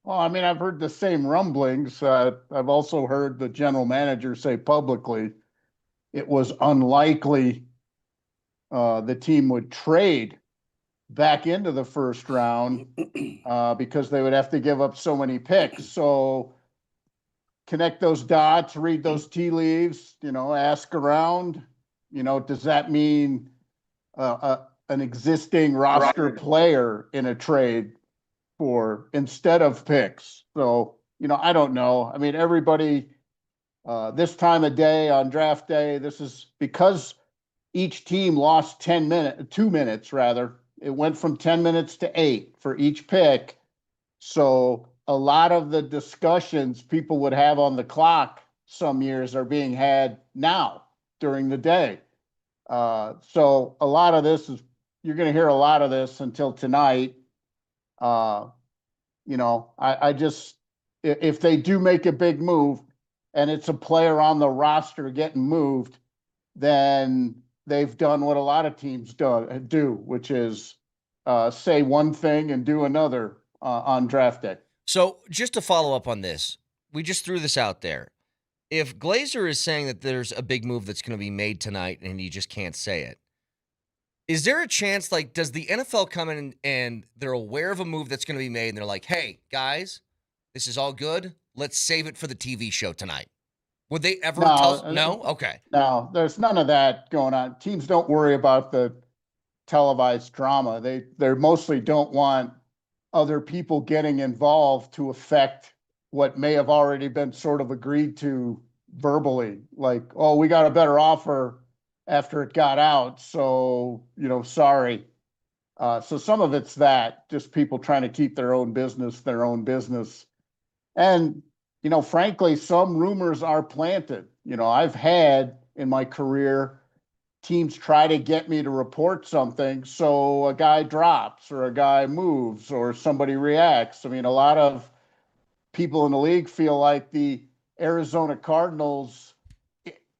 Well, I mean, I've heard the same rumblings. I've also heard the general manager say publicly it was unlikely the team would trade back into the first round because they would have to give up so many picks. So connect those dots, read those tea leaves, ask around, does that mean an existing roster player in a trade for instead of picks? So, I don't know. I mean, everybody this time of day on draft day, this is because each team lost 2 minutes rather. It went from 10 minutes to 8 for each pick. So a lot of the discussions people would have on the clock some years are being had now during the day. So a lot of this you're going to hear a lot of this until tonight. I just, if they do make a big move and it's a player on the roster getting moved, then they've done what a lot of teams do, which is say one thing and do another on draft day. So just to follow up on this, we just threw this out there. If Glazer is saying that there's a big move that's going to be made tonight and he just can't say it, is there a chance, does the NFL come in and they're aware of a move that's going to be made and they're like, hey, guys, this is all good. Let's save it for the TV show tonight. Would they ever tell? No? Okay. No, there's none of that going on. Teams don't worry about the televised drama. They mostly don't want other people getting involved to affect what may have already been sort of agreed to verbally. Like, oh, we got a better offer after it got out. So, sorry. So some of it's that, just people trying to keep their own business. And, frankly, some rumors are planted. I've had in my career teams try to get me to report something so a guy drops or a guy moves or somebody reacts. I mean, a lot of people in the league feel like the Arizona Cardinals,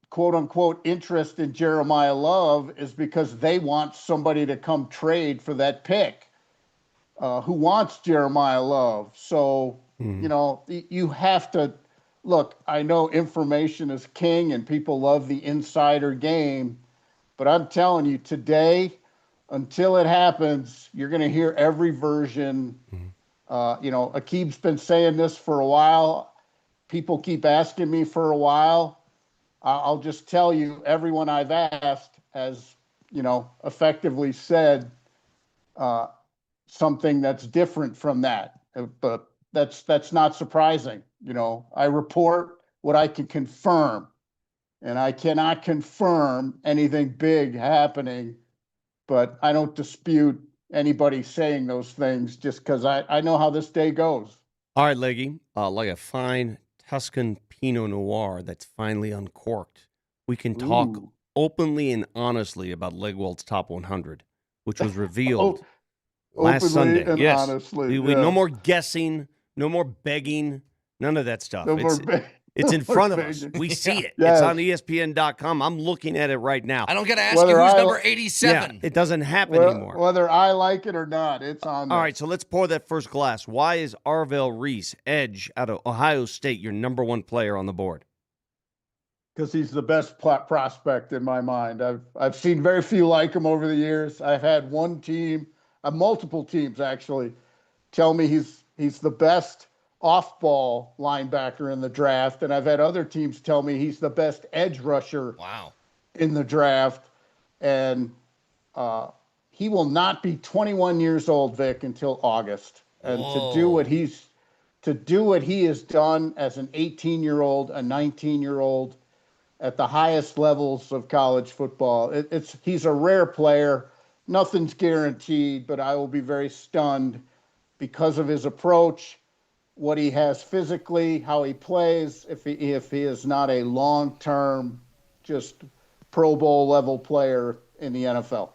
quote unquote, interest in Jeremiah Love is because they want somebody to come trade for that pick. Who wants Jeremiah Love? So, you have to look. I know information is king and people love the insider game, but I'm telling you today, until it happens, you're going to hear every version. Aqib's been saying this for a while. People keep asking me for a while. I'll just tell you, everyone I've asked has, effectively said something that's different from that. But that's not surprising. I report what I can confirm, and I cannot confirm anything big happening, but I don't dispute anybody saying those things just because I know how this day goes. All right, Leggy, like a fine Tuscan Pinot Noir that's finally uncorked, we can talk openly and honestly about Legwald's Top 100, which was revealed last Sunday. And yes, honestly, no more guessing, no more begging, none of that stuff. It's in front of us. We see it. Yes. It's on ESPN.com. I'm looking at it right now. I don't get to ask you who's number 87. Yeah, it doesn't happen anymore. Whether I like it or not, it's on there. All right, so let's pour that first glass. Why is Arvell Reese, edge out of Ohio State, your number one player on the board? Because he's the best prospect in my mind. I've seen very few like him over the years. I've had one team, multiple teams actually, tell me he's the best off-ball linebacker in the draft, and I've had other teams tell me he's the best edge rusher in the draft, and he will not be 21 years old, Vic, until August. And to do what he has done as an 18-year-old, a 19-year-old, at the highest levels of college football. He's a rare player. Nothing's guaranteed, but I will be very stunned because of his approach, what he has physically, how he plays, if he is not a long-term, just Pro Bowl level player in the NFL.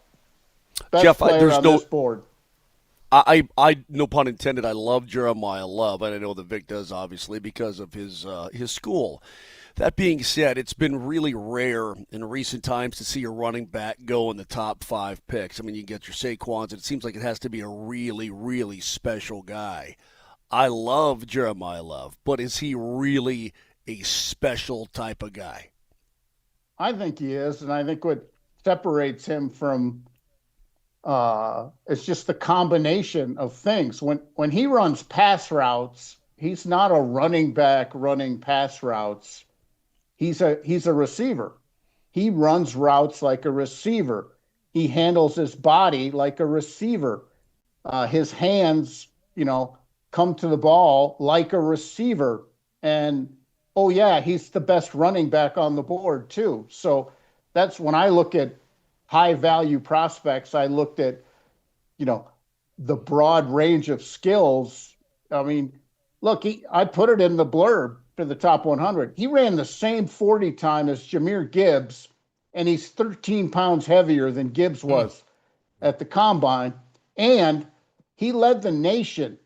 Best Jeff, player there's on no this board. I no pun intended. I love Jeremiah Love, and I know that Vic does, obviously, because of his school. That being said, it's been really rare in recent times to see a running back go in the top 5 picks. I mean, you get your Saquons, and it seems like it has to be a really, really special guy. I love Jeremiah Love, but is he really a special type of guy? I think he is, and I think what separates him from it's just the combination of things. When he runs pass routes, he's not a running back running pass routes. He's a receiver. He runs routes like a receiver. He handles his body like a receiver. His hands, come to the ball like a receiver. And, oh, yeah, he's the best running back on the board, too. So that's when I look at high-value prospects, I looked at, the broad range of skills. I mean, look, I put it in the blurb for the top 100. He ran the same 40 time as Jahmyr Gibbs, and he's 13 pounds heavier than Gibbs was at the combine. And he led the nation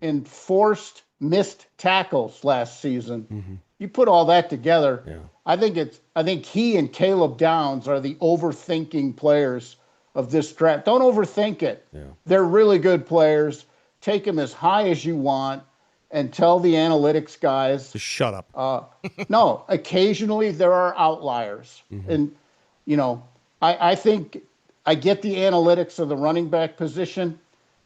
in forced missed tackles last season. Mm-hmm. You put all that together, yeah. I think he and Caleb Downs are the overthinking players of this draft. Don't overthink it. Yeah. They're really good players. Take them as high as you want. And tell the analytics guys to shut up. No, occasionally there are outliers. Mm-hmm. And, I think I get the analytics of the running back position,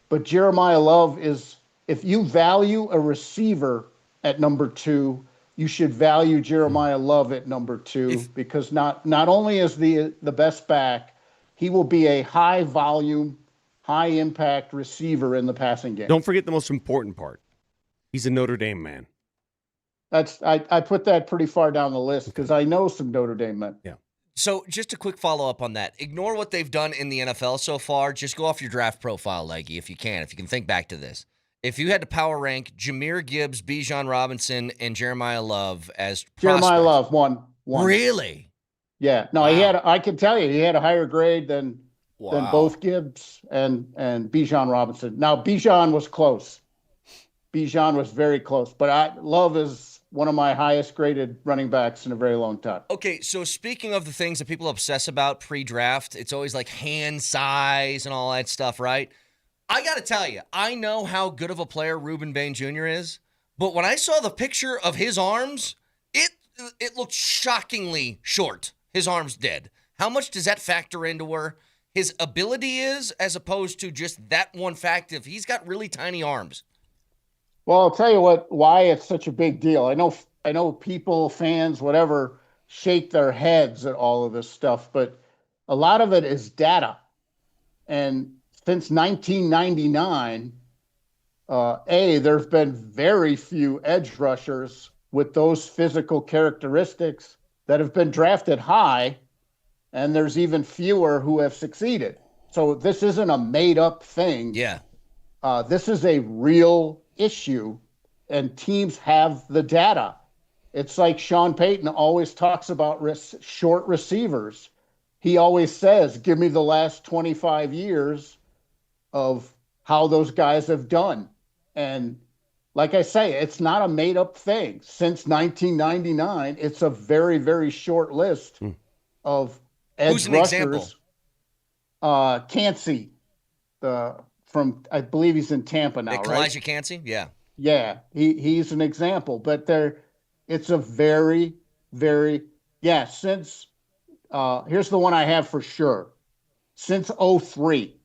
but Jeremiah Love is, if you value a receiver at number 2, you should value Jeremiah Love at number 2 because not only is the best back, he will be a high volume, high impact receiver in the passing game. Don't forget the most important part. He's a Notre Dame man. I put that pretty far down the list because I know some Notre Dame men. Yeah. So just a quick follow-up on that. Ignore what they've done in the NFL so far. Just go off your draft profile, Leggy, if you can think back to this. If you had to power rank Jahmyr Gibbs, Bijan Robinson, and Jeremiah Love as prospects. Jeremiah Love, one. Really? Yeah. No, wow. I can tell you, he had a higher grade than both Gibbs and Bijan Robinson. Now, Bijan was close. Bijan was very close, but Love is one of my highest graded running backs in a very long time. Okay, so speaking of the things that people obsess about pre-draft, it's always like hand size and all that stuff, right? I got to tell you, I know how good of a player Reuben Bain Jr. is, but when I saw the picture of his arms, it looked shockingly short. His arms did. How much does that factor into where his ability is as opposed to just that one fact if he's got really tiny arms? Well, I'll tell you why it's such a big deal. I know people, fans, whatever, shake their heads at all of this stuff, but a lot of it is data. And since 1999, there's been very few edge rushers with those physical characteristics that have been drafted high, and there's even fewer who have succeeded. So this isn't a made-up thing. Yeah. This is a real issue, and teams have the data. It's like Sean Payton always talks about short receivers. He always says, give me the last 25 years of how those guys have done. And like I say, it's not a made-up thing. Since 1999, it's a very, very short list of edge rushers. Cansey, from, I believe he's in Tampa now, right? Elijah Cansey? Yeah. Yeah, he's an example. But it's a very, very, since, here's the one I have for sure. Since 2003,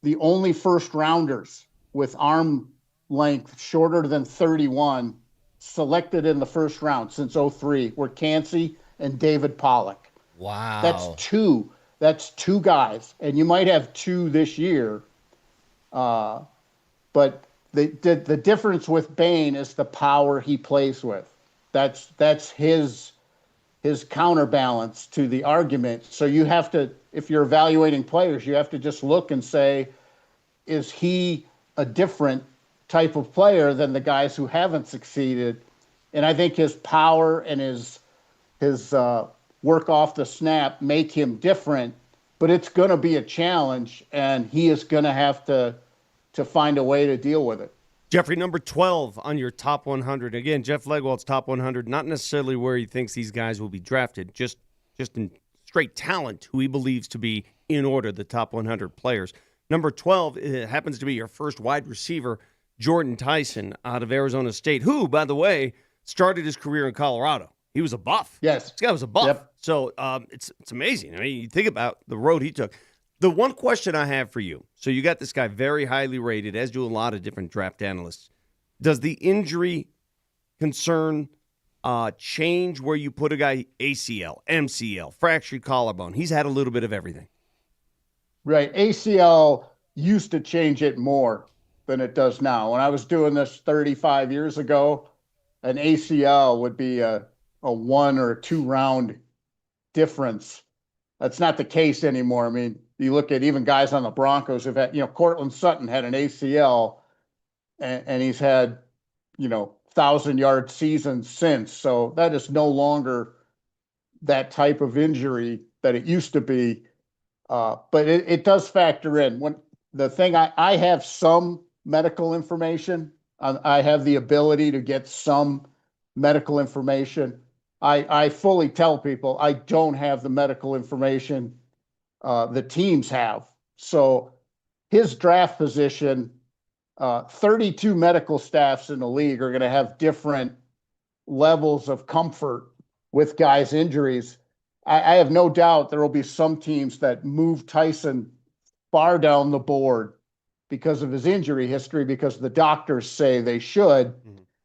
the only first rounders with arm length shorter than 31 selected in the first round since 2003 were Cansey and David Pollock. Wow. That's two guys, and you might have 2 this year. But the difference with Bain is the power he plays with. That's his counterbalance to the argument. So you have to, if you're evaluating players, you have to just look and say, is he a different type of player than the guys who haven't succeeded? And I think his power and his work off the snap make him different, but it's going to be a challenge, and he is going to have to find a way to deal with it. Jeffrey, number 12 on your top 100. Again, Jeff Legwald's top 100, not necessarily where he thinks these guys will be drafted, just in straight talent, who he believes to be, in order, the top 100 players. Number 12 happens to be your first wide receiver, Jordan Tyson, out of Arizona State, who, by the way, started his career in Colorado. He was a buff. Yes. This guy was a buff. Yep. So it's amazing. I mean, you think about the road he took. The one question I have for you, so you got this guy very highly rated, as do a lot of different draft analysts. Does the injury concern change where you put a guy ACL, MCL, fractured collarbone? He's had a little bit of everything. Right. ACL used to change it more than it does now. When I was doing this 35 years ago, an ACL would be a 1 or 2 round difference. That's not the case anymore. I mean, you look at even guys on the Broncos who've had, Cortland Sutton had an ACL and he's had, 1,000-yard seasons since. So that is no longer that type of injury that it used to be. But it does factor in. When the thing I have some medical information. I have the ability to get some medical information. I fully tell people I don't have the medical information the teams have. So his draft position, 32 medical staffs in the league are going to have different levels of comfort with guys' injuries. I have no doubt there will be some teams that move Tyson far down the board because of his injury history, because the doctors say they should,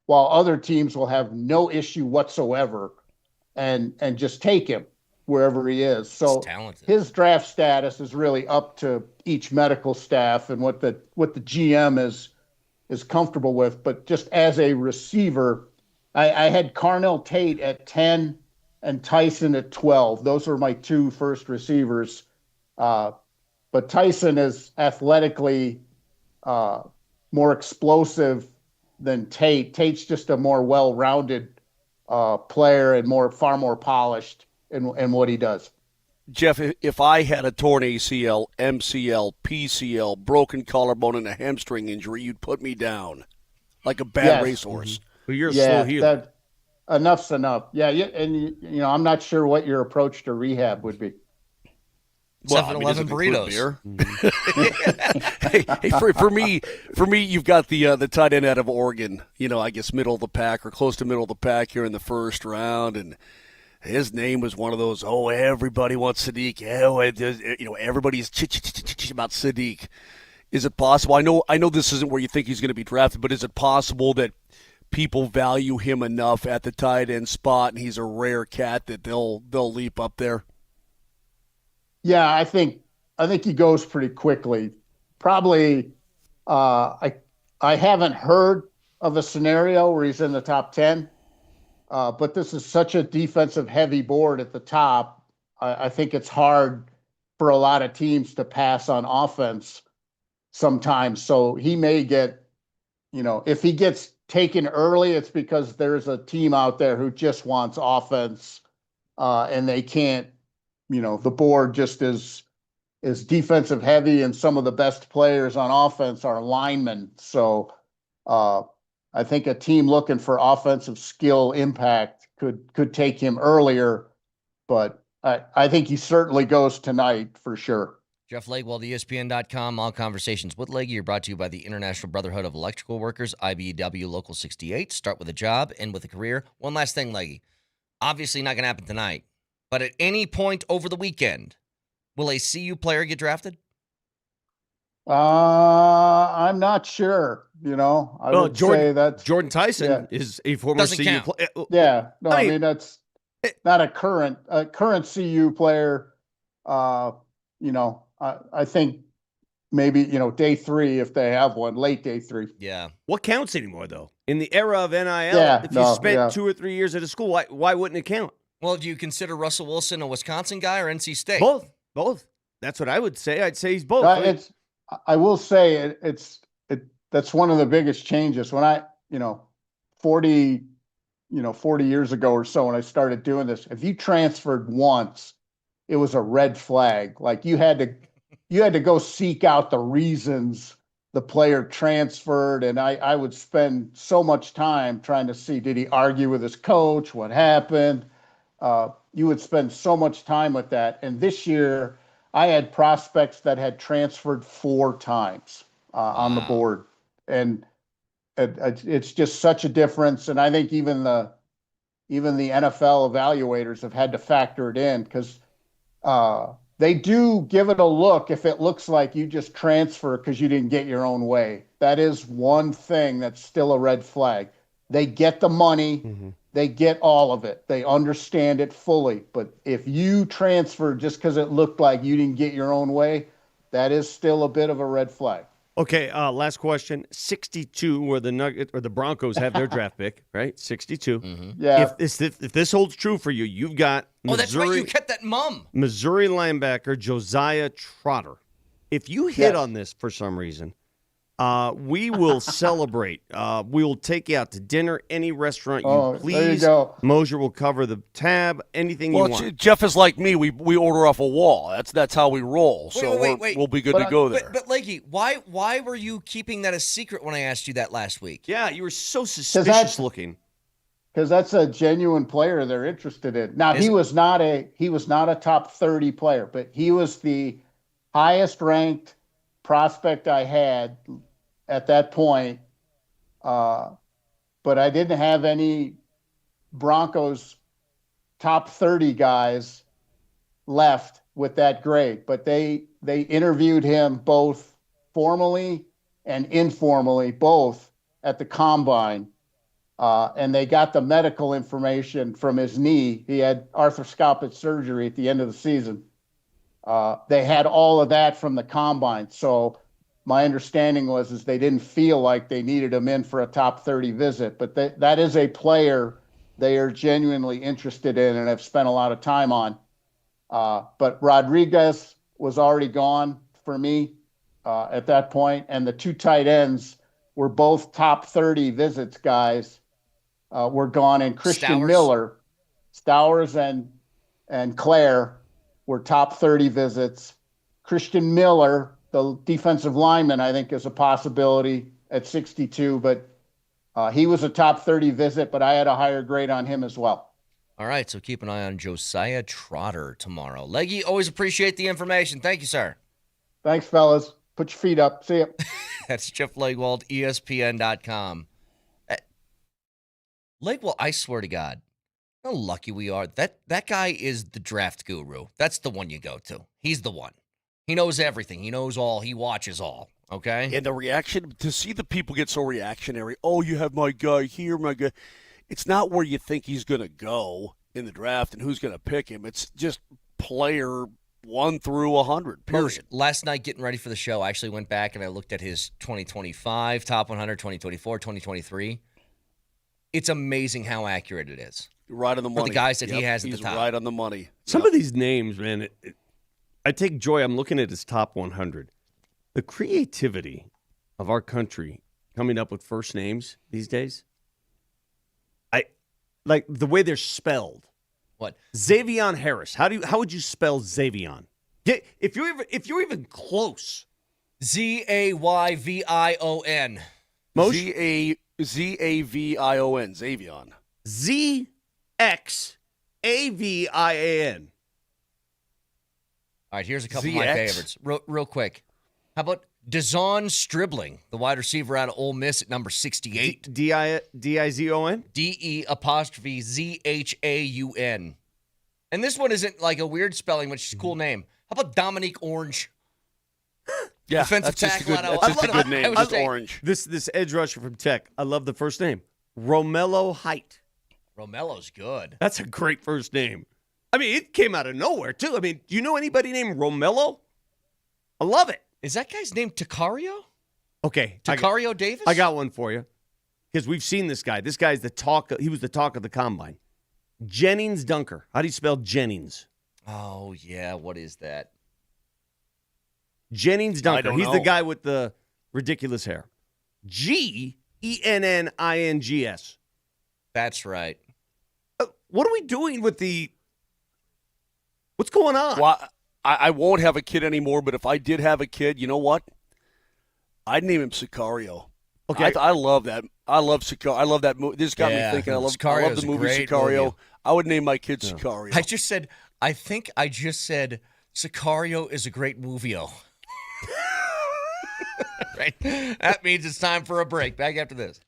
while other teams will have no issue whatsoever and just take him wherever he is. So his draft status is really up to each medical staff and what the GM is comfortable with. But just as a receiver, I had Carnell Tate at 10 and Tyson at 12. Those are my 2 first receivers. But Tyson is athletically more explosive than Tate. Tate's just a more well-rounded player and far more polished in what he does. Jeff, if I had a torn ACL, MCL, PCL, broken collarbone, and a hamstring injury, you'd put me down like a bad racehorse. Well, you're a slow healer. Enough's enough. Yeah, and I'm not sure what your approach to rehab would be. 7-Eleven burritos. For me, you've got the tight end out of Oregon. I guess middle of the pack or close to middle of the pack here in the first round, and his name was one of those. Oh, everybody wants Sadiq. Everybody's about Sadiq. Is it possible? I know this isn't where you think he's going to be drafted, but is it possible that people value him enough at the tight end spot, and he's a rare cat that they'll leap up there? Yeah, I think he goes pretty quickly. Probably, I haven't heard of a scenario where he's in the top 10, but this is such a defensive heavy board at the top. I think it's hard for a lot of teams to pass on offense sometimes. So he may get, if he gets taken early, it's because there's a team out there who just wants offense, and they can't. The board just is defensive heavy, and some of the best players on offense are linemen. So I think a team looking for offensive skill impact could take him earlier, but I think he certainly goes tonight for sure. Jeff Legwald, ESPN.com. All Conversations with Leggy are brought to you by the International Brotherhood of Electrical Workers, IBEW Local 68. Start with a job, end with a career. One last thing, Leggy. Obviously not going to happen tonight. But at any point over the weekend, will a CU player get drafted? I'm not sure. I would say that Jordan Tyson is a former CU player. Yeah, no, I mean that's not a current CU player. I think maybe, day 3 if they have one, late day 3. Yeah. What counts anymore, though? In the era of NIL, if you no, spent 2 or 3 years at a school, why wouldn't it count? Well, do you consider Russell Wilson a Wisconsin guy or NC State? Both. That's what I would say. I'd say he's both. I will say that's one of the biggest changes. When I, 40 years ago or so when I started doing this, if you transferred once, it was a red flag. Like you had to go seek out the reasons the player transferred. And I would spend so much time trying to see, did he argue with his coach? What happened? You would spend so much time with that. And this year I had prospects that had transferred 4 times on the board. And it's just such a difference. And I think even the NFL evaluators have had to factor it in because they do give it a look if it looks like you just transfer because you didn't get your own way. That is one thing that's still a red flag. They get the money. Mm-hmm. They get all of it. They understand it fully. But if you transfer just because it looked like you didn't get your own way, that is still a bit of a red flag. Okay, last question. 62, where the Nuggets or the Broncos have their draft pick, right? 62. Mm-hmm. Yeah. If this holds true for you, you've got Missouri, that's right. You kept that mum. Missouri linebacker Josiah Trotter. If you hit on this for some reason, we will celebrate. We will take you out to dinner, any restaurant you please. There you go. Moser will cover the tab, anything you want. Jeff is like me. We order off a wall. That's how we roll. Wait. We'll be good to go there. But Leggy, why were you keeping that a secret when I asked you that last week? Yeah, you were so suspicious looking. Because that's a genuine player they're interested in. Now he was not a top 30 player, but he was the highest ranked prospect I had at that point, but I didn't have any Broncos top 30 guys left with that grade. But they interviewed him both formally and informally, both at the combine, and they got the medical information from his knee. He had arthroscopic surgery at the end of the season. They had all of that from the combine. So my understanding was they didn't feel like they needed him in for a top 30 visit, but that is a player they are genuinely interested in and have spent a lot of time on. But Rodriguez was already gone for me at that point, and the 2 tight ends were both top 30 visits guys were gone, and Christian Miller, Stowers and Claire were top 30 visits. Christian Miller, the defensive lineman, I think is a possibility at 62, but he was a top 30 visit, but I had a higher grade on him as well. All right, so keep an eye on Josiah Trotter tomorrow. Leggy, always appreciate the information. Thank you, sir. Thanks, fellas. Put your feet up. See ya. That's Jeff Legwald, ESPN.com. Legwald, I swear to God, how lucky we are. That guy is the draft guru. That's the one you go to. He's the one. He knows everything. He knows all. He watches all. Okay? And the reaction, to see the people get so reactionary, oh, you have my guy here, my guy. It's not where you think he's going to go in the draft and who's going to pick him. It's just player 1 through 100, period. Last night, getting ready for the show, I actually went back and I looked at his 2025, top 100, 2024, 2023. It's amazing how accurate it is. Right on the money. For the guys that he has at the top. He's right on the money. Some of these names, man, I take joy. I'm looking at his top 100. The creativity of our country coming up with first names these days. I like the way they're spelled. What? Xavion Harris. How would you spell Xavion? If you're even close. Zayvion. Zavion. Xavion. ZXAVIAN. All right, here's a couple of my favorites. Real quick. How about Dazon Stribling, the wide receiver out of Ole Miss at number 68? D-I-Z-O-N? D-E'_Zhaun. And this one isn't like a weird spelling, which is a cool name. How about Dominique Orange? Yeah, defensive tackle. That's just a good name. Just Orange. This edge rusher from Tech. I love the first name. Romello Height. Romello's good. That's a great first name. I mean, it came out of nowhere, too. I mean, do you know anybody named Romello? I love it. Is that guy's name Takario? Okay. Takario Davis? I got one for you because we've seen this guy. This guy's the talk. He was the talk of the combine. Jennings Dunker. How do you spell Jennings? Oh, yeah. What is that? Jennings Dunker. don't He's know. the guy with the ridiculous hair. Gennings. That's right. What are we doing with the... What's going on? Well, I won't have a kid anymore, but if I did have a kid, you know what? I'd name him Sicario. Okay. I love that. I love Sicario. I love that movie. This got me thinking. I love Sicario's the a movie great Sicario. movie. I would name my kid Sicario. I think I just said Sicario is a great movie-o. Right? That means it's time for a break. Back after this.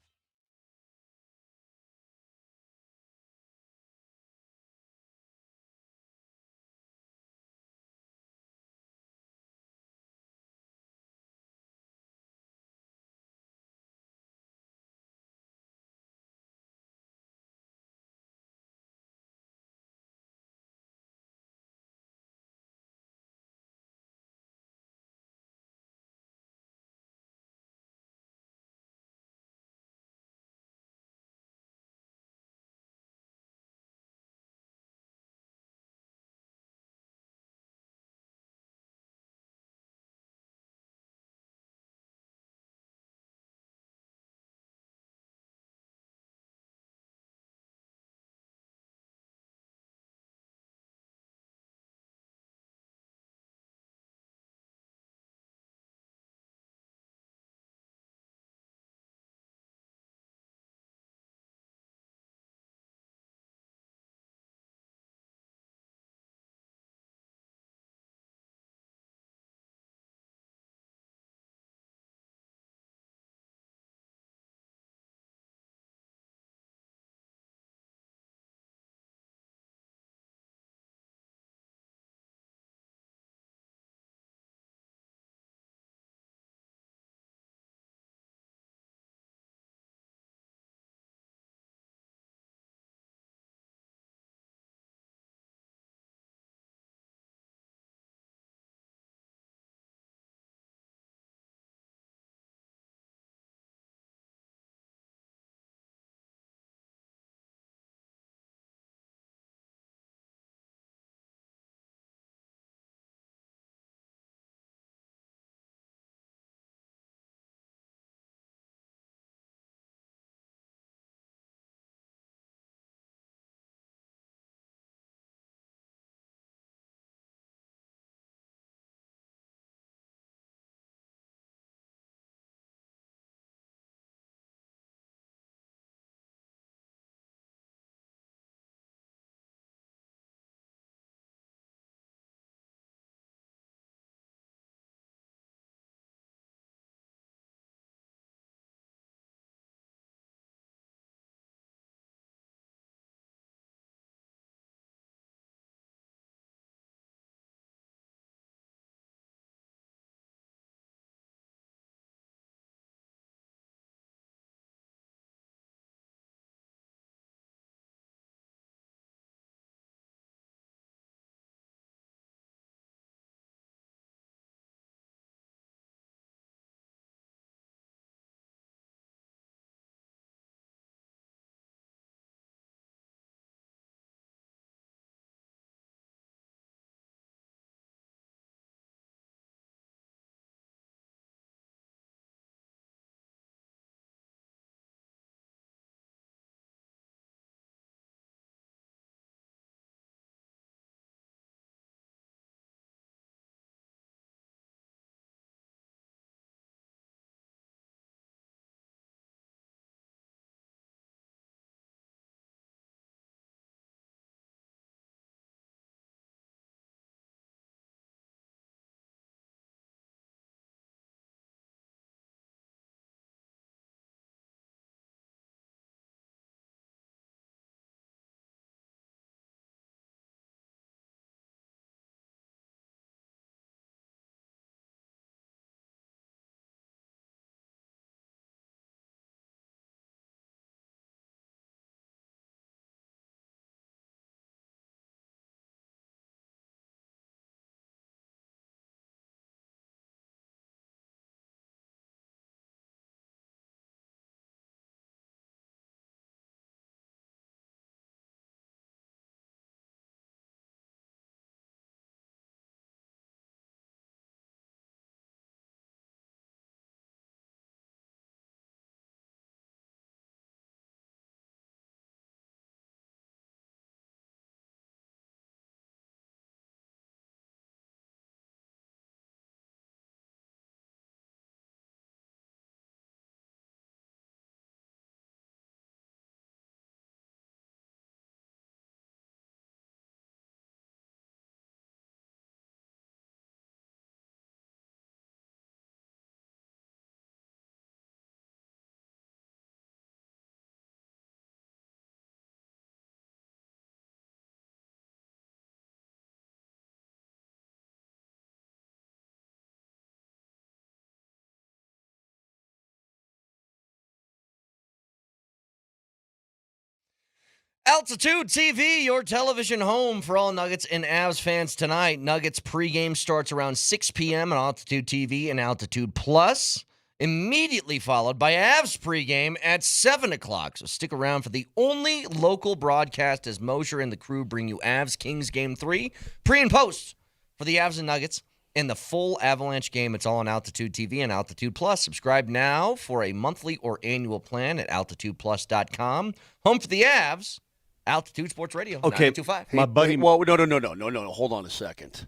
Altitude TV, your television home for all Nuggets and Avs fans tonight. Nuggets pregame starts around 6 p.m. on Altitude TV and Altitude Plus, immediately followed by Avs pregame at 7 o'clock. So stick around for the only local broadcast as Moser and the crew bring you Avs Kings Game 3, pre and post for the Avs and Nuggets, and the full Avalanche game. It's all on Altitude TV and Altitude Plus. Subscribe now for a monthly or annual plan at altitudeplus.com. Home for the Avs. Altitude Sports Radio, okay, 92.5. My buddy. Well, no. Hold on a second.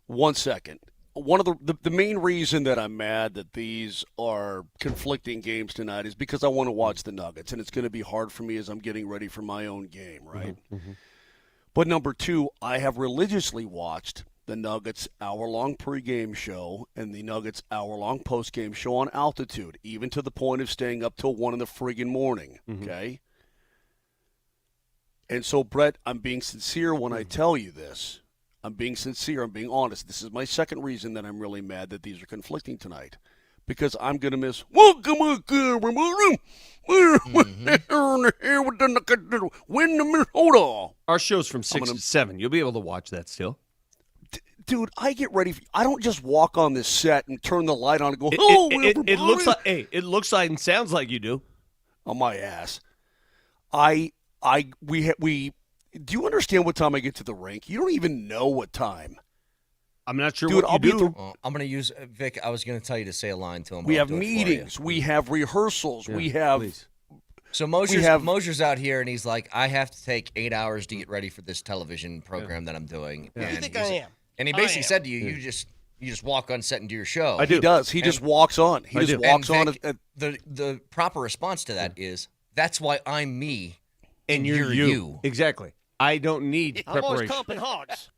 1 second. One of the main reason that I'm mad that these are conflicting games tonight is because I want to watch the Nuggets, and it's going to be hard for me as I'm getting ready for my own game, right? Mm-hmm. But number two, I have religiously watched the Nuggets hour-long pregame show and the Nuggets hour-long postgame show on Altitude, even to the point of staying up till 1 in the friggin' morning, okay? And so, Brett, I'm being sincere when I tell you this. I'm being sincere. I'm being honest. This is my second reason that I'm really mad that these are conflicting tonight. Because I'm going to miss, welcome again, win the Minnesota. Our show's from 6 to 7. You'll be able to watch that still. Dude, I get ready. I don't just walk on this set and turn the light on and go, it looks like, it looks like and sounds like you do. On my ass. We do you understand what time I get to the rink? You don't even know what time. I'm not sure Dude, what you do. I'm going to use Vic. I was going to tell you to say a line to him. We have meetings. We have rehearsals. Yeah, we have. Please. So Moser's out here, and he's like, I have to take 8 hours to get ready for this television program that I'm doing. Who do you And think I am? And he basically said to you, you just walk on set and do your show. He does. He just walks on. He just walks on. The proper response to that is, that's why I'm me. And you're you. Exactly. I don't need I'm always preparation. comping hogs.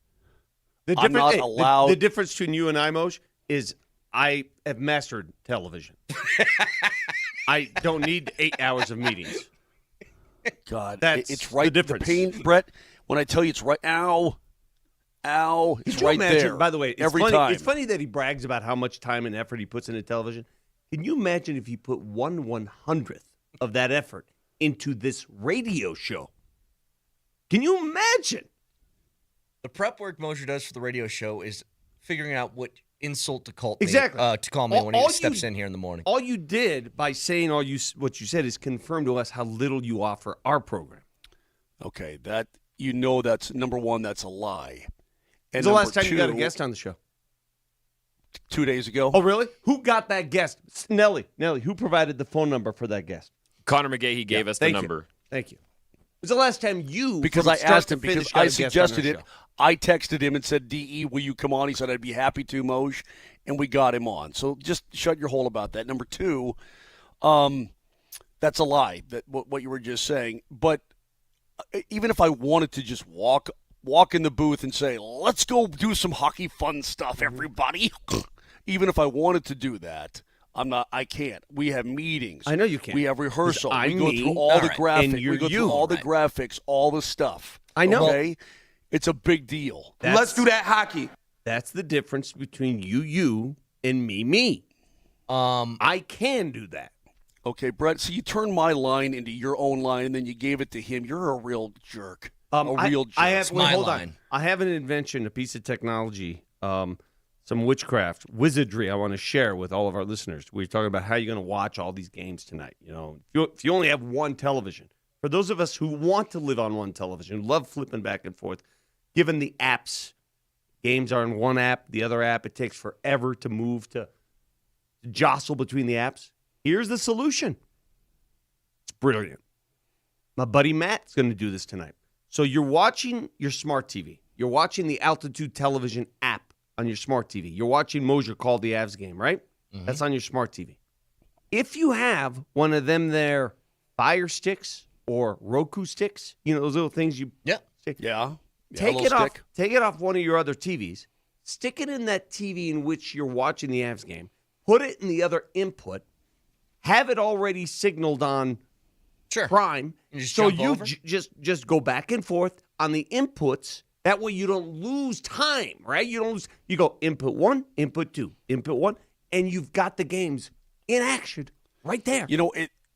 I'm not allowed. The difference between you and I, Moj, is I have mastered television. I don't need 8 hours of meetings. God, That's it's right. the difference. The pain, Brett, when I tell you it's right, ow, it's Could you right imagine, there. by the way, it's every funny, time. It's funny that he brags about how much time and effort he puts into television. Can you imagine if he put 1/100th of that effort into this radio show? Can you imagine? The prep work Moser does for the radio show is figuring out what insult to call Exactly. me, to call me when he steps in here in the morning. All you did by saying what you said is confirm to us how little you offer our program. Okay, that's number one. That's a lie. When's the last time you got a guest on the show? 2 days ago. Oh, really? Who got that guest? Nelly, who provided the phone number for that guest? Connor McGahey gave us the number. Thank you. Was the last time you? Because I asked him, because I suggested it. I texted him and said, "DE, will you come on?" He said, "I'd be happy to, Moj," and we got him on. So just shut your hole about that. Number two, that's a lie. That what you were just saying. But even if I wanted to just walk in the booth and say, "Let's go do some hockey fun stuff, everybody," even if I wanted to do that. I can't. We have meetings. I know you can't. We have rehearsal. We go through all all the graphics. We go through all the graphics, all the stuff. I know. Okay? It's a big deal. Let's do that hockey. That's the difference between you, and me. I can do that. Okay, Brett, so you turned my line into your own line, and then you gave it to him. You're a real jerk. Real jerk. Hold on. I have an invention, a piece of technology, some witchcraft, wizardry I want to share with all of our listeners. We're talking about how you're going to watch all these games tonight. You know, if you only have one television. For those of us who want to live on one television, love flipping back and forth, given the apps, games are in one app, the other app, it takes forever to move to jostle between the apps. Here's the solution. It's brilliant. My buddy Matt's going to do this tonight. So you're watching your smart TV. You're watching the Altitude Television app on your smart TV. You're watching Moser call the Avs game, right? Mm-hmm. That's on your smart TV. If you have one of them there Fire Sticks or Roku sticks, you know, those little things you... Yeah. Take it off one of your other TVs. Stick it in that TV in which you're watching the Avs game. Put it in the other input. Have it already signaled on Prime. So you just go back and forth on the inputs. That way you don't lose time, right? You don't lose. You go input 1, input 2, input 1, and you've got the games in action right there. You know,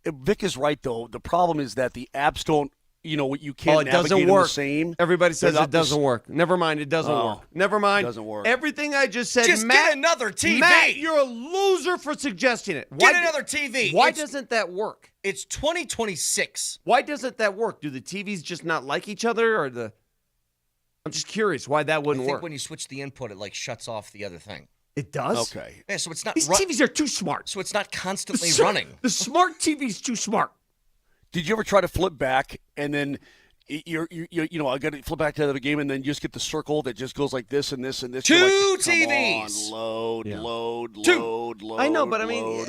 Vic is right, though. The problem is that the apps don't you can't it doesn't navigate work. the same. Everybody says They're it doesn't work. Never mind, it doesn't work. Never mind. It doesn't work. Everything I just said, Just Matt, get another TV. Matt, you're a loser for suggesting it. Get another TV. Why doesn't that work? It's 2026. Why doesn't that work? Do the TVs just not like each other, or I'm just curious why that wouldn't I think work. when you switch the input, it shuts off the other thing. It does? Okay. Yeah, so it's not. These TVs are too smart. So it's not constantly running. The smart TV's too smart. Did you ever try to flip back and then I got to flip back to the other game and then you just get the circle that just goes like this and this and this? Two Come TVs. On, load. I know, but I mean,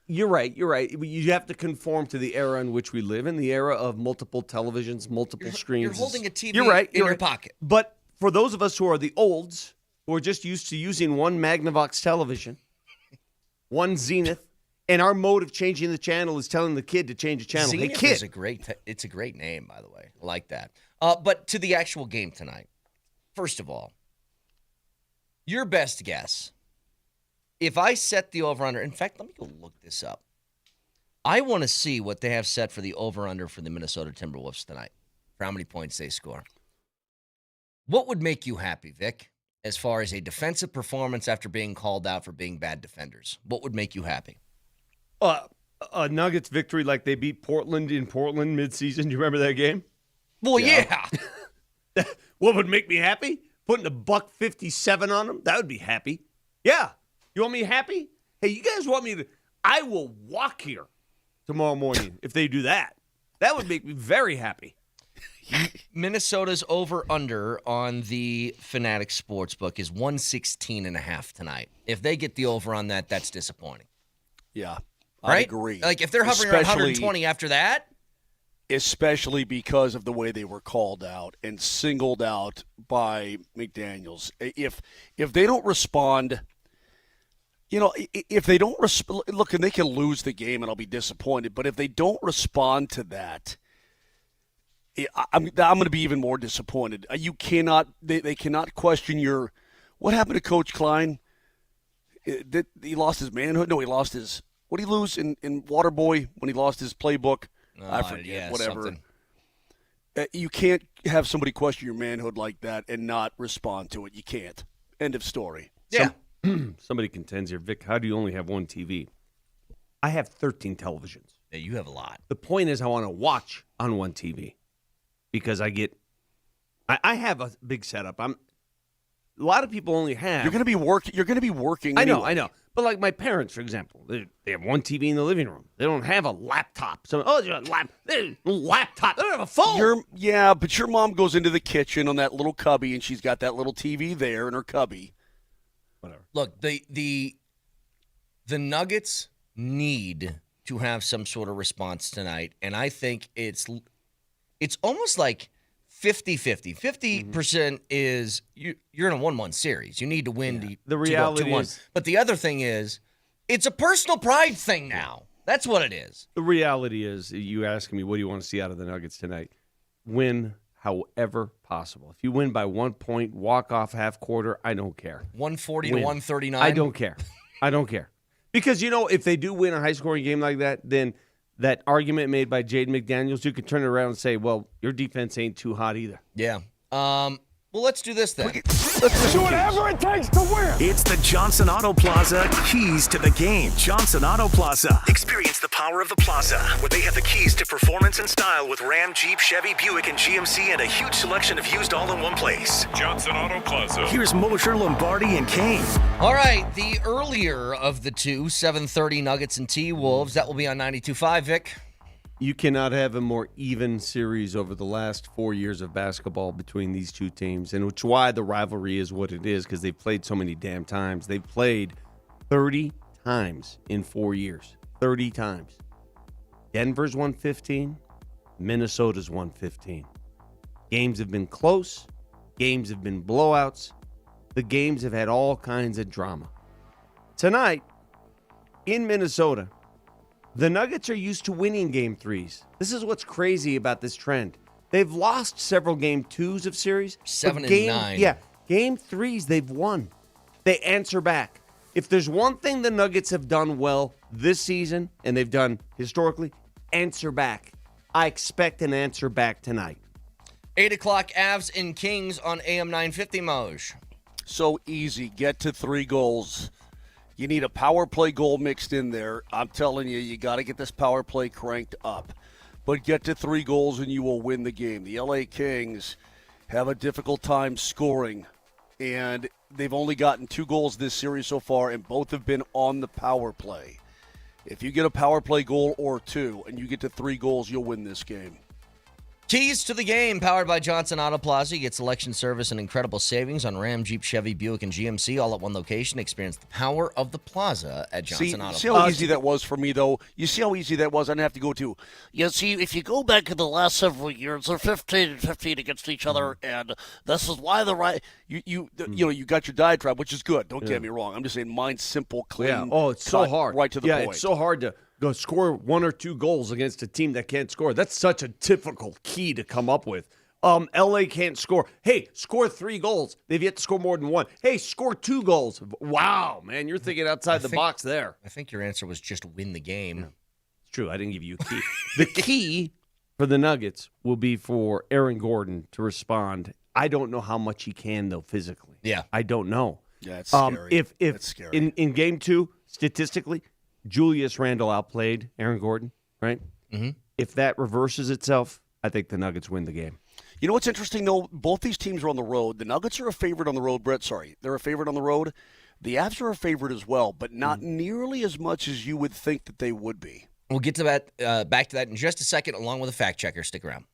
you're right. You have to conform to the era in which we live, in the era of multiple televisions, multiple screens. You're holding a TV in your pocket. But for those of us who are the olds, who are just used to using one Magnavox television, one Zenith, and our mode of changing the channel is telling the kid to change the channel. Zenith hey, kid. is it's a great name, by the way. I like that. But to the actual game tonight, first of all, your best guess. If I set the over-under, in fact, let me go look this up. I want to see what they have set for the over-under for the Minnesota Timberwolves tonight, for how many points they score. What would make you happy, Vic, as far as a defensive performance after being called out for being bad defenders? What would make you happy? A Nuggets victory like they beat Portland in Portland midseason. Do you remember that game? Well, yeah. What would make me happy? Putting a $157 on them? That would be happy. Yeah. You want me happy? Hey, you guys want me to? I will walk here tomorrow morning if they do that. That would make me very happy. Minnesota's over-under on the Fanatic Sportsbook is 116.5 tonight. If they get the over on that, that's disappointing. Yeah, right? I agree. Like, if they're hovering around 120 after that? Especially because of the way they were called out and singled out by McDaniels. If they don't respond, if they don't look, and they can lose the game and I'll be disappointed, but if they don't respond to that, I'm going to be even more disappointed. You cannot, they cannot question what happened to Coach Klein? He lost his manhood? No, he lost his, what did he lose in Waterboy when he lost his playbook? I forget, yeah, whatever. You can't have somebody question your manhood like that and not respond to it. You can't. End of story. Yeah. Somebody contends here, Vic, how do you only have one TV? I have 13 televisions. Yeah, you have a lot. The point is I want to watch on one TV because I have a big setup. A lot of people only have. You're going to be working. I anyway. know. But like my parents, for example, they have one TV in the living room. They don't have a laptop. So, laptop. They don't have a phone. But your mom goes into the kitchen on that little cubby, and she's got that little TV there in her cubby. Whatever. Look, the Nuggets need to have some sort of response tonight, and I think it's almost like 50-50. 50% is you're in a 1-1 series. You need to win the reality to go 2-1. is, but the other thing is, it's a personal pride thing now. That's what it is. The reality is, you asking me, what do you want to see out of the Nuggets tonight? Win however possible. If you win by 1 point, walk off half quarter, I don't care. 140 to 139. I don't care. Because, if they do win a high-scoring game like that, then that argument made by Jaden McDaniels, you could turn it around and say, well, your defense ain't too hot either. Yeah. Well, let's do this then. Let's do whatever it takes to win. It's the Johnson Auto Plaza Keys to the Game. Johnson Auto Plaza. Experience the power of the plaza, where they have the keys to performance and style with Ram, Jeep, Chevy, Buick, and GMC, and a huge selection of used all in one place. Johnson Auto Plaza. Here's Moser, Lombardi, and Kane. All right, the earlier of the two, 7:30 Nuggets and T-Wolves. That will be on 92.5, Vic. You cannot have a more even series over the last 4 years of basketball between these two teams, and which is why the rivalry is what it is, because they've played so many damn times. They've played 30 times in 4 years. 30 times. Denver's won 15. Minnesota's won 15. Games have been close. Games have been blowouts. The games have had all kinds of drama. Tonight, in Minnesota, the Nuggets are used to winning game threes. This is what's crazy about this trend. They've lost several game twos of series. 7 and 9. Yeah, game threes they've won. They answer back. If there's one thing the Nuggets have done well this season, and they've done historically, answer back. I expect an answer back tonight. 8 o'clock, Avs and Kings on AM 950, Moj. So easy. Get to 3 goals. You need a power play goal mixed in there. I'm telling you, you got to get this power play cranked up. But get to 3 goals and you will win the game. The LA Kings have a difficult time scoring, and they've only gotten 2 goals this series so far, and both have been on the power play. If you get a power play goal or 2 and you get to 3 goals, you'll win this game. Keys to the game, powered by Johnson Auto Plaza. You get selection, service, and incredible savings on Ram, Jeep, Chevy, Buick, and GMC, all at one location. Experience the power of the plaza at Johnson Auto Plaza. See how easy that was for me, though? You see how easy that was? I didn't have to go to. You see, if you go back in the last several years, they're 15-15 against each other, and this is why the right you got your diatribe, which is good. Don't get me wrong. I'm just saying, mine's simple, clean. Yeah. Oh, it's so hard. Right to the point. Yeah, it's so hard to go score 1 or 2 goals against a team that can't score. That's such a difficult key to come up with. LA can't score. Hey, score 3 goals. They've yet to score more than 1. Hey, score 2 goals. Wow, man, you're thinking outside the box there. I think your answer was just win the game. Yeah. It's true. I didn't give you a key. The key for the Nuggets will be for Aaron Gordon to respond. I don't know how much he can, though, physically. Yeah. I don't know. Yeah, it's scary. If it's scary. In game 2, statistically, Julius Randle outplayed Aaron Gordon, right? Mm-hmm. If that reverses itself, I think the Nuggets win the game. You know what's interesting, though? Both these teams are on the road. The Nuggets are a favorite on the road. Brett, sorry. They're a favorite on the road. The Avs are a favorite as well, but not nearly as much as you would think that they would be. We'll get to that back to that in just a second, along with a fact checker. Stick around.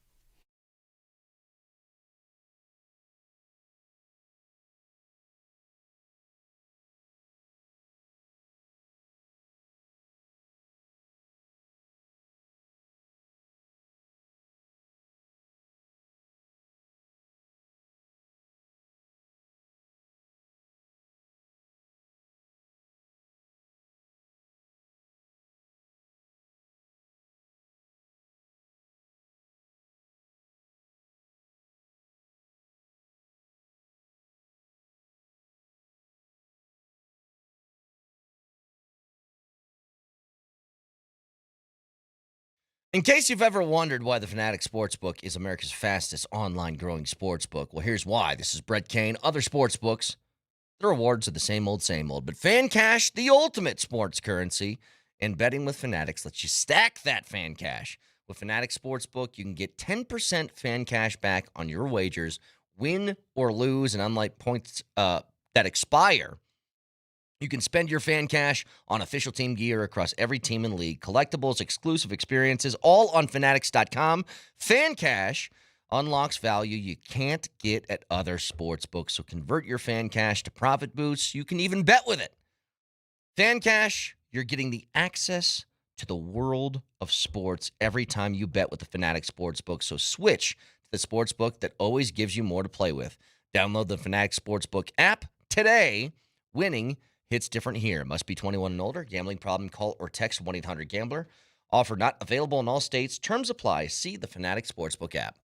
In case you've ever wondered why the Fanatic Sportsbook is America's fastest online growing sportsbook, well, here's why. This is Brett Kane. Other sportsbooks, the rewards are the same old, but Fan Cash, the ultimate sports currency, and betting with Fanatics lets you stack that Fan Cash. With Fanatic Sportsbook, you can get 10% Fan Cash back on your wagers, win or lose, and unlike points that expire, you can spend your Fan Cash on official team gear across every team in the league, collectibles, exclusive experiences, all on Fanatics.com. Fan Cash unlocks value you can't get at other sportsbooks, so convert your Fan Cash to profit boosts. You can even bet with it. Fan Cash, you're getting the access to the world of sports every time you bet with the Fanatic Sportsbook, so switch to the sportsbook that always gives you more to play with. Download the Fanatic Sportsbook app today. Winning hits different here. Must be 21 and older. Gambling problem? Call or text 1-800-GAMBLER. Offer not available in all states. Terms apply. See the Fanatic Sportsbook app.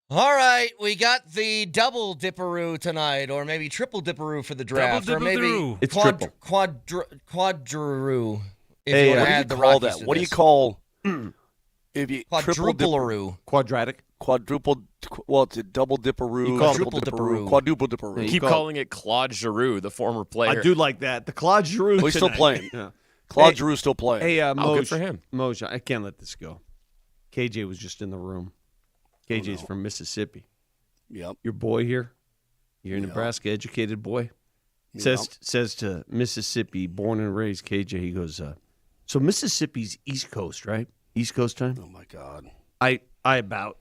All right, we got the double dipperoo tonight, or maybe triple dipperoo for the draft, or maybe It's triple. quadroo. If Hey, you what do add you the call Rockies that? to What do you this. call if you Quadruple-aroo. Quadratic. Quadruple. Well, it's a double dipperoo. You call it triple triple dipperoo. dipperoo. Quadruple dipperoo. Keep calling it Claude Giroux, the former player. I do like that. The Claude Giroux. Oh, he's still tonight. playing. Yeah. Claude Giroux's still playing. Hey, good Moj, for him. Moj, I can't let this go. KJ was just in the room. KJ's from Mississippi. Yep. Your boy here, you're a Nebraska educated boy. Says to Mississippi, born and raised KJ, he goes, so Mississippi's East Coast, right? East Coast time? Oh my God. I about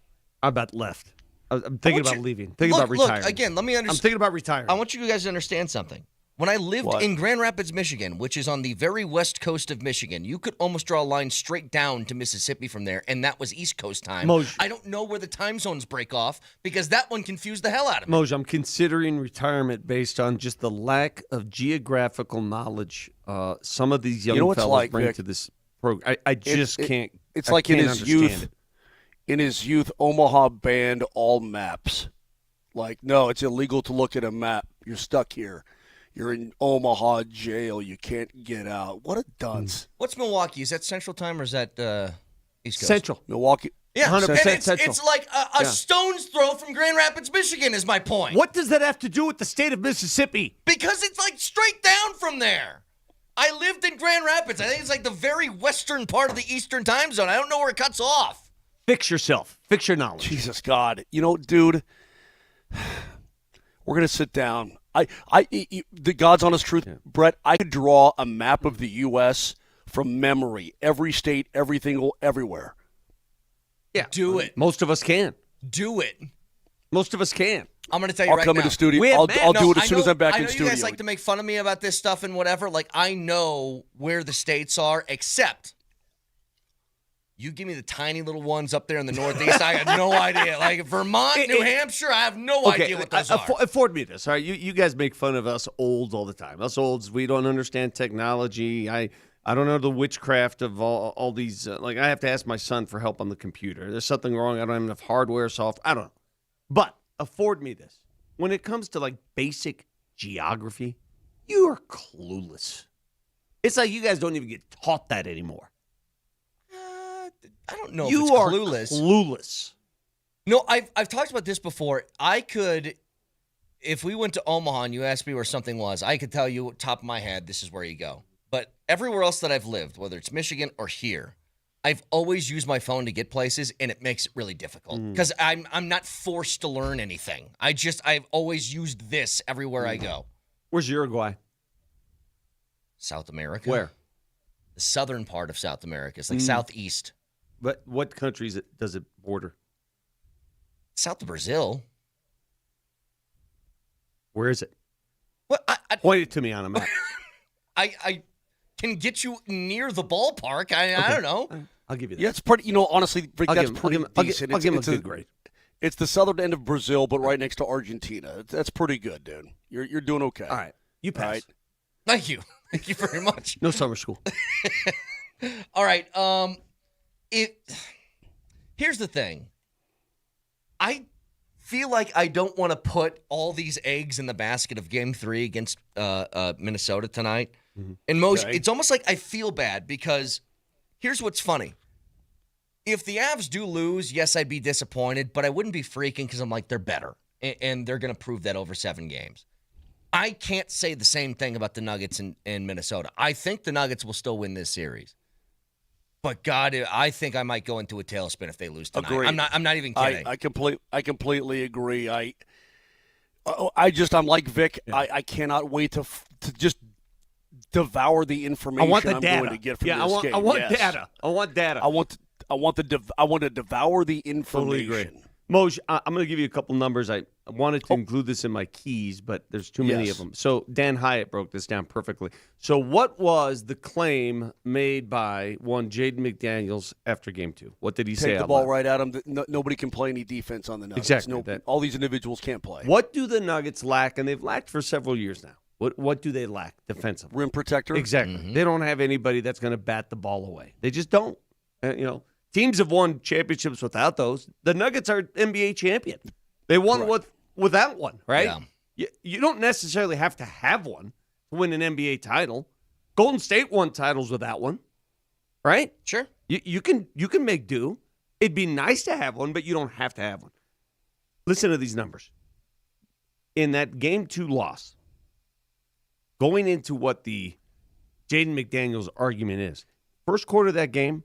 left. I'm thinking about leaving. Thinking about retiring. Look, again, let me understand. I'm thinking about retiring. I want you guys to understand something. When I lived in Grand Rapids, Michigan, which is on the very west coast of Michigan, you could almost draw a line straight down to Mississippi from there, and that was East Coast time. Moj. I don't know where the time zones break off because that one confused the hell out of me. Moj, I'm considering retirement based on just the lack of geographical knowledge some of these young fellas like, bring Vic? to this program. I just can't. It's I like in can't his understand youth. it. In his youth, Omaha banned all maps. Like, no, it's illegal to look at a map. You're stuck here. You're in Omaha jail. You can't get out. What a dunce. What's Milwaukee? Is that Central Time or is that East Coast? Central. Milwaukee. Yeah, 100% and Central. it's like a stone's throw from Grand Rapids, Michigan is my point. What does that have to do with the state of Mississippi? Because it's like straight down from there. I lived in Grand Rapids. I think it's like the very western part of the Eastern time zone. I don't know where it cuts off. Fix yourself. Fix your knowledge. Jesus God. You know, dude, we're going to sit down. The God's honest truth, Brett, I could draw a map of the U.S. from memory. Every state, everything, everywhere. Yeah. Do it. Most of us can. Do it. Most of us can. I'm going to tell you I'll right come now. in the studio. I'll do it as soon as I'm back in I know studio. you guys like to make fun of me about this stuff and whatever. Like, I know where the states are, except you give me the tiny little ones up there in the Northeast. I got no idea. Like Vermont, New Hampshire, I have no idea what those are. Afford me this. All right, you guys make fun of us olds all the time. Us olds, we don't understand technology. I don't know the witchcraft of all these. Like, I have to ask my son for help on the computer. There's something wrong. I don't have enough hardware, software. I don't know. But afford me this. When it comes to, like, basic geography, you are clueless. It's like you guys don't even get taught that anymore. I don't know You if it's are clueless. clueless. No, I've talked about this before. I could, if we went to Omaha and you asked me where something was, I could tell you top of my head, this is where you go. But everywhere else that I've lived, whether it's Michigan or here, I've always used my phone to get places, and it makes it really difficult because I'm not forced to learn anything. I've always used this everywhere I go. Where's Uruguay? South America. Where? The southern part of South America. It's like southeast. But what countries does it border? South of Brazil. Where is it? What? Point it to me on a map. I can get you near the ballpark. I don't know. I'll give you that. Yeah, it's pretty. You know, honestly, Rick, that's pretty decent. I'll give him a good grade. It's the southern end of Brazil, but right next to Argentina. That's pretty good, dude. You're doing okay. All right, you pass. All right. Thank you. Thank you very much. No summer school. All right. Here's the thing. I feel like I don't want to put all these eggs in the basket of Game 3 against Minnesota tonight. And it's almost like I feel bad because here's what's funny. If the Avs do lose, yes, I'd be disappointed, but I wouldn't be freaking because I'm like, they're better. And they're going to prove that over 7 games. I can't say the same thing about the Nuggets in Minnesota. I think the Nuggets will still win this series. But God, I think I might go into a tailspin if they lose tonight. Agreed. I'm not even kidding. I completely agree. I'm like Vic. Yeah. I cannot wait to just devour the information I'm going to get from this game. I want data. I want data. I want to devour the information. Totally agree. Moj, I'm going to give you a couple numbers. I wanted to include this in my keys, but there's too many of them. So Dan Hyatt broke this down perfectly. So what was the claim made by one Jaden McDaniels after Game 2? What did he say? Take the ball right at him. Nobody can play any defense on the Nuggets. Exactly. All these individuals can't play. What do the Nuggets lack? And they've lacked for several years now. What do they lack defensively? Rim protector. Exactly. They don't have anybody that's going to bat the ball away. They just don't. Teams have won championships without those. The Nuggets are NBA champion. They won without one, right? Yeah. You don't necessarily have to have one to win an NBA title. Golden State won titles without one, right? Sure. You can make do. It'd be nice to have one, but you don't have to have one. Listen to these numbers. In that Game 2 loss, going into what the Jaden McDaniels argument is, first quarter of that game,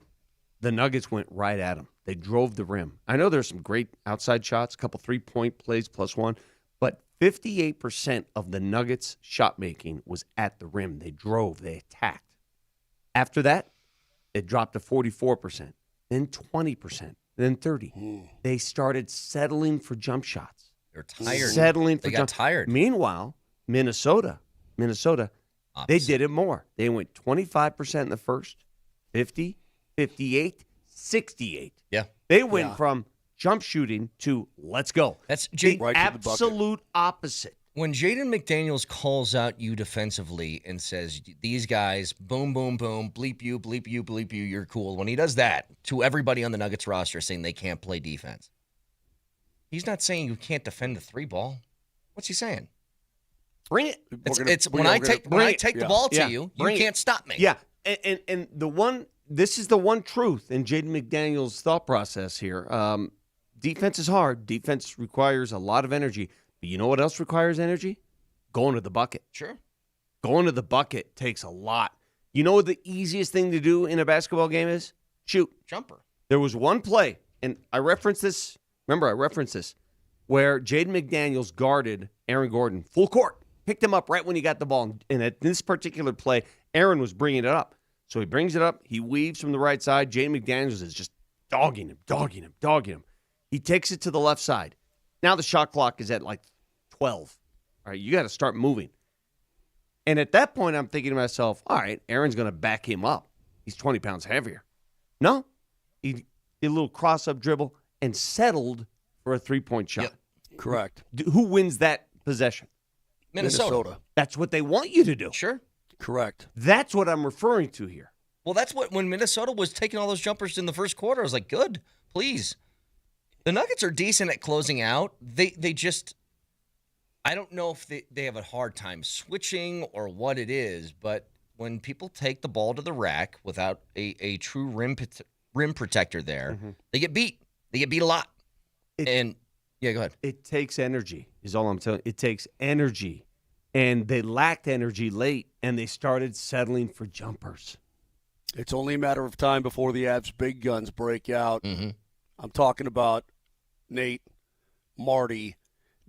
the Nuggets went right at them. They drove the rim. I know there's some great outside shots, a couple three-point plays plus one, but 58% of the Nuggets' shot making was at the rim. They drove, they attacked. After that, it dropped to 44%, then 20%, then 30%. They started settling for jump shots. They're tired. They got tired. Meanwhile, Minnesota, they did it more. They went 25% in the first, 50, 58, 68. Yeah. They went from jump shooting to let's go. That's the absolute opposite. When Jaden McDaniels calls out you defensively and says, these guys, boom, boom, boom, bleep you, bleep you, bleep you, you're cool. When he does that to everybody on the Nuggets roster saying they can't play defense, he's not saying you can't defend the three ball. What's he saying? Bring it. When I take the ball to you, you can't stop me. Yeah, and this is the one truth in Jaden McDaniels' thought process here. Defense is hard. Defense requires a lot of energy. But you know what else requires energy? Going to the bucket. Sure. Going to the bucket takes a lot. You know what the easiest thing to do in a basketball game is? Shoot. Jumper. There was one play, and I referenced this. Remember, I referenced this, where Jaden McDaniels guarded Aaron Gordon full court. Picked him up right when he got the ball. And at this particular play, Aaron was bringing it up. So he brings it up. He weaves from the right side. Jaden McDaniels is just dogging him. He takes it to the left side. Now the shot clock is at like 12. All right, you got to start moving. And at that point, I'm thinking to myself, all right, Aaron's going to back him up. He's 20 pounds heavier. No. He did a little cross-up dribble and settled for a three-point shot. Yep. Correct. Who wins that possession? Minnesota. That's what they want you to do. Sure. Correct. That's what I'm referring to here. Well, that's what, when Minnesota was taking all those jumpers in the first quarter, I was like, good, please. The Nuggets are decent at closing out. They just, I don't know if they have a hard time switching or what it is, but when people take the ball to the rack without a true rim protector there, they get beat. They get beat a lot. Yeah, go ahead. It takes energy, is all I'm telling you. It takes energy. And they lacked energy late, and they started settling for jumpers. It's only a matter of time before the Avs' big guns break out. I'm talking about Nate, Marty,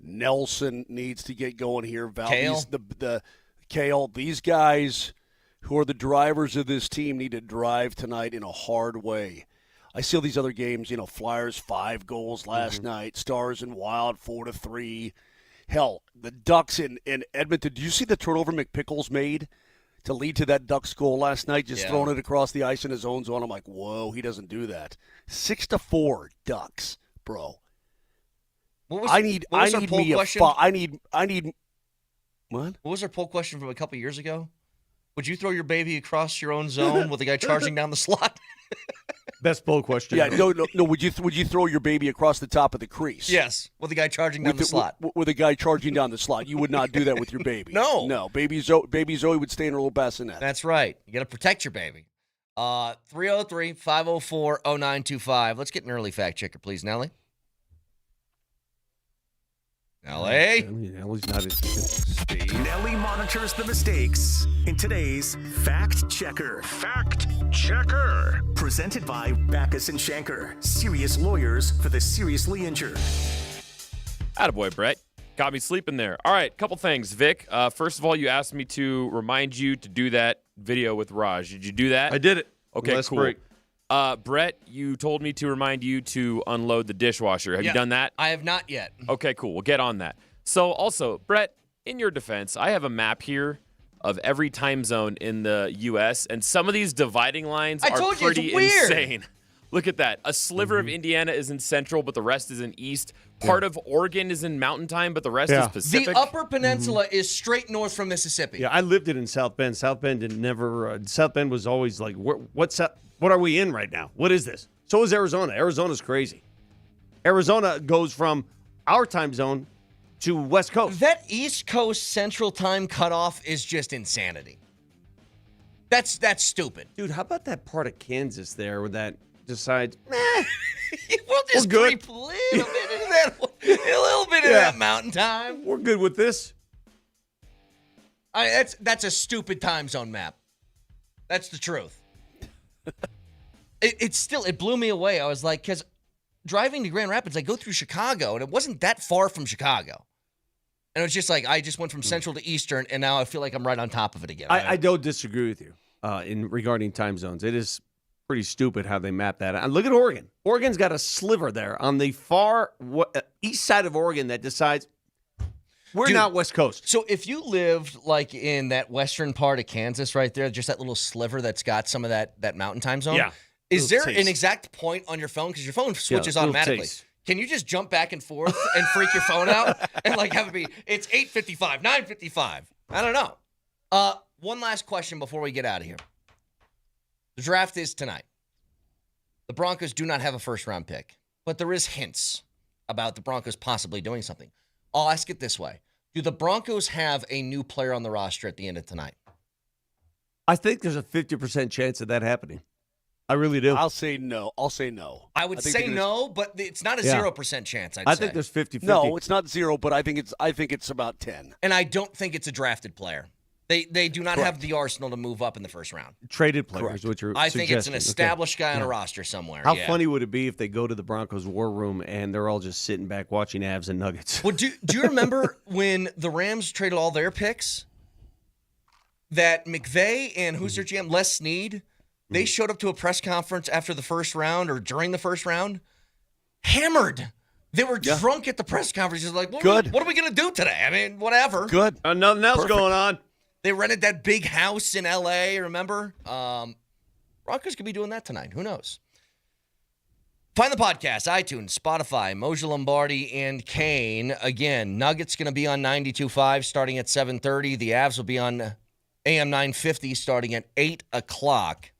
Nelson needs to get going here. Kale. The Kale. These guys who are the drivers of this team need to drive tonight in a hard way. I see all these other games, Flyers 5 goals last night, Stars and Wild 4-3. Hell, the Ducks in Edmonton. Did you see the turnover McPickles made to lead to that Ducks goal last night? Just throwing it across the ice in his own zone. I'm like, whoa, he doesn't do that. 6-4 Ducks, bro. What was our poll question from a couple years ago? Would you throw your baby across your own zone with the guy charging down the slot? Best poll question. Yeah, no. Would you throw your baby across the top of the crease? Yes, with the guy charging down the slot. With a guy charging down the slot, you would not do that with your baby. No. Baby Zoe would stay in her little bassinet. That's right. You got to protect your baby. 303-504-0925. Let's get an early fact checker, please, Nelly. Nelly? Nelly's not Nelly monitors the mistakes in today's Fact Checker. Fact Checker. Presented by Backus and Shanker. Serious lawyers for the seriously injured. Attaboy, Brett. Got me sleeping there. All right, couple things. Vic, first of all, you asked me to remind you to do that video with Raj. Did you do that? I did it. Okay, Last cool. break. Brett, you told me to remind you to unload the dishwasher. Have you done that? I have not yet. Okay, cool. We'll get on that. So also, Brett, in your defense, I have a map here of every time zone in the U.S., and some of these dividing lines are pretty insane. Look at that. A sliver of Indiana is in Central, but the rest is in East. Part of Oregon is in Mountain Time, but the rest is Pacific. The Upper Peninsula is straight north from Mississippi. Yeah, I lived it in South Bend. South Bend was always like, what are we in right now? What is this? So is Arizona. Arizona's crazy. Arizona goes from our time zone to West Coast. That East Coast Central Time cutoff is just insanity. That's stupid. Dude, how about that part of Kansas there where that decides, we'll just good. creep a little bit of that mountain time. We're good with this. That's a stupid time zone map. That's the truth. It blew me away. I was like, because driving to Grand Rapids, I go through Chicago, and it wasn't that far from Chicago. And it was just like, I just went from Central to Eastern, and now I feel like I'm right on top of it again. I don't disagree with you in regarding time zones. It is pretty stupid how they map that. And look at Oregon. Oregon's got a sliver there on the far east side of Oregon that decides we're not West Coast. So if you lived like in that western part of Kansas right there, just that little sliver that's got some of that mountain time zone, is there an exact point on your phone? Because your phone switches automatically. Can you just jump back and forth and freak your phone out and like have it be, it's 8:55, 9:55? I don't know. One last question before we get out of here. The draft is tonight. The Broncos do not have a first-round pick, but there is hints about the Broncos possibly doing something. I'll ask it this way. Do the Broncos have a new player on the roster at the end of tonight? I think there's a 50% chance of that happening. I really do. I'll say no. I would say no, but it's not a 0% chance, I think there's 50-50. No, it's not 0, but I think it's about 10. And I don't think it's a drafted player. They do not have the arsenal to move up in the first round. Traded players, which are I think it's an established guy on a roster somewhere. How funny would it be if they go to the Broncos war room and they're all just sitting back watching Avs and Nuggets? Well, do you remember when the Rams traded all their picks? That McVay and who's their GM, Les Snead, they showed up to a press conference after the first round or during the first round, hammered. They were drunk at the press conference. Just like, what are we going to do today? I mean, whatever. Good. Nothing else going on. They rented that big house in L.A., remember? Broncos could be doing that tonight. Who knows? Find the podcast, iTunes, Spotify, Moser, Lombardi, and Kane. Again, Nuggets going to be on 92.5 starting at 7:30. The Avs will be on AM 950 starting at 8 o'clock.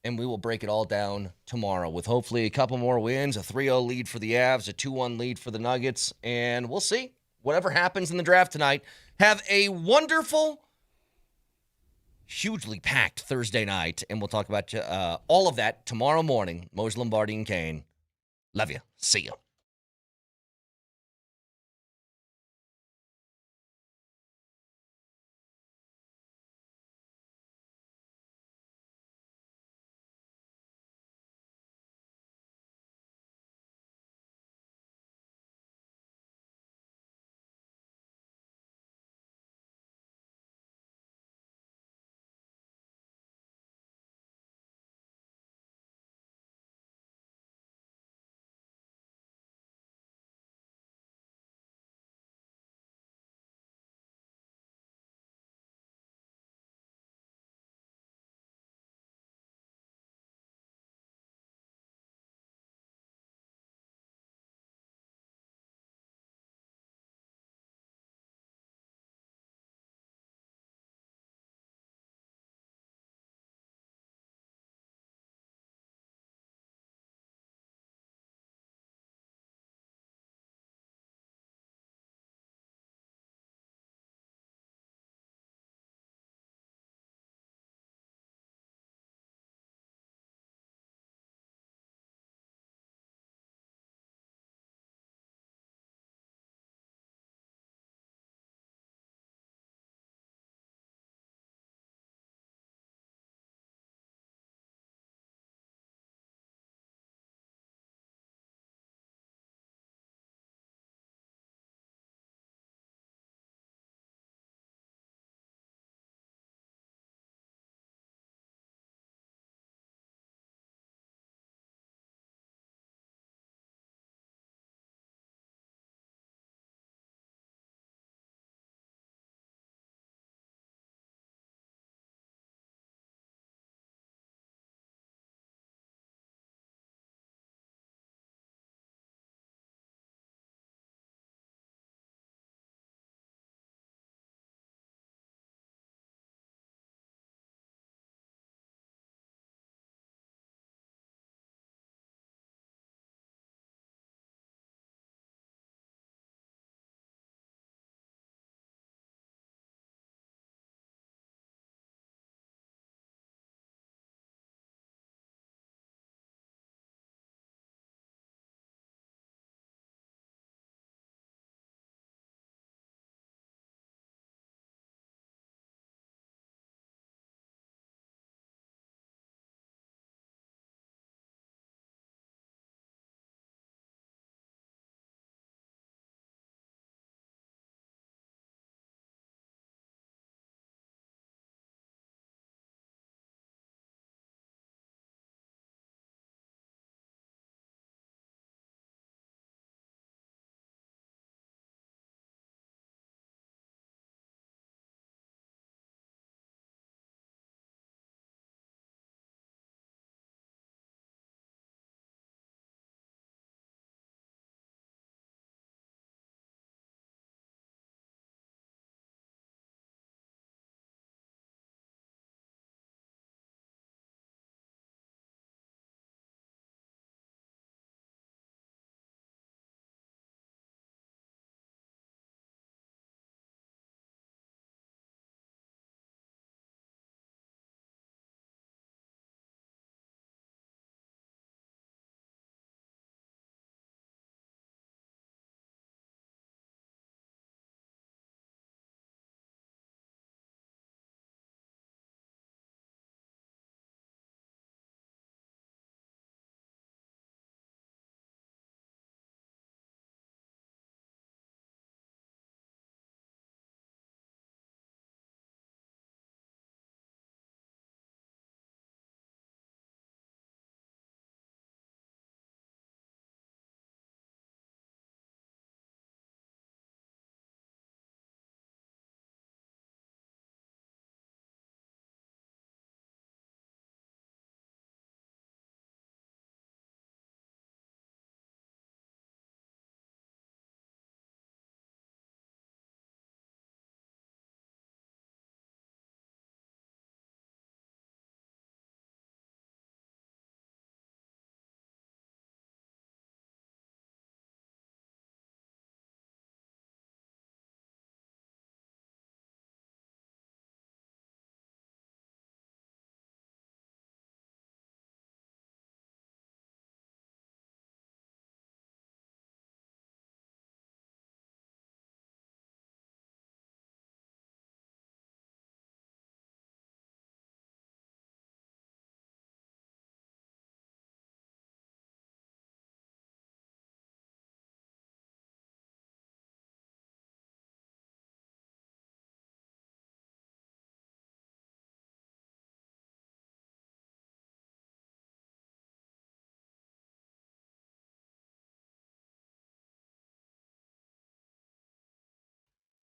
And we will break it all down tomorrow with hopefully a couple more wins, a 3-0 lead for the Avs, a 2-1 lead for the Nuggets. And we'll see. Whatever happens in the draft tonight, have a wonderful, hugely packed Thursday night. And we'll talk about all of that tomorrow morning. Moser, Lombardi, and Kane. Love you. See you.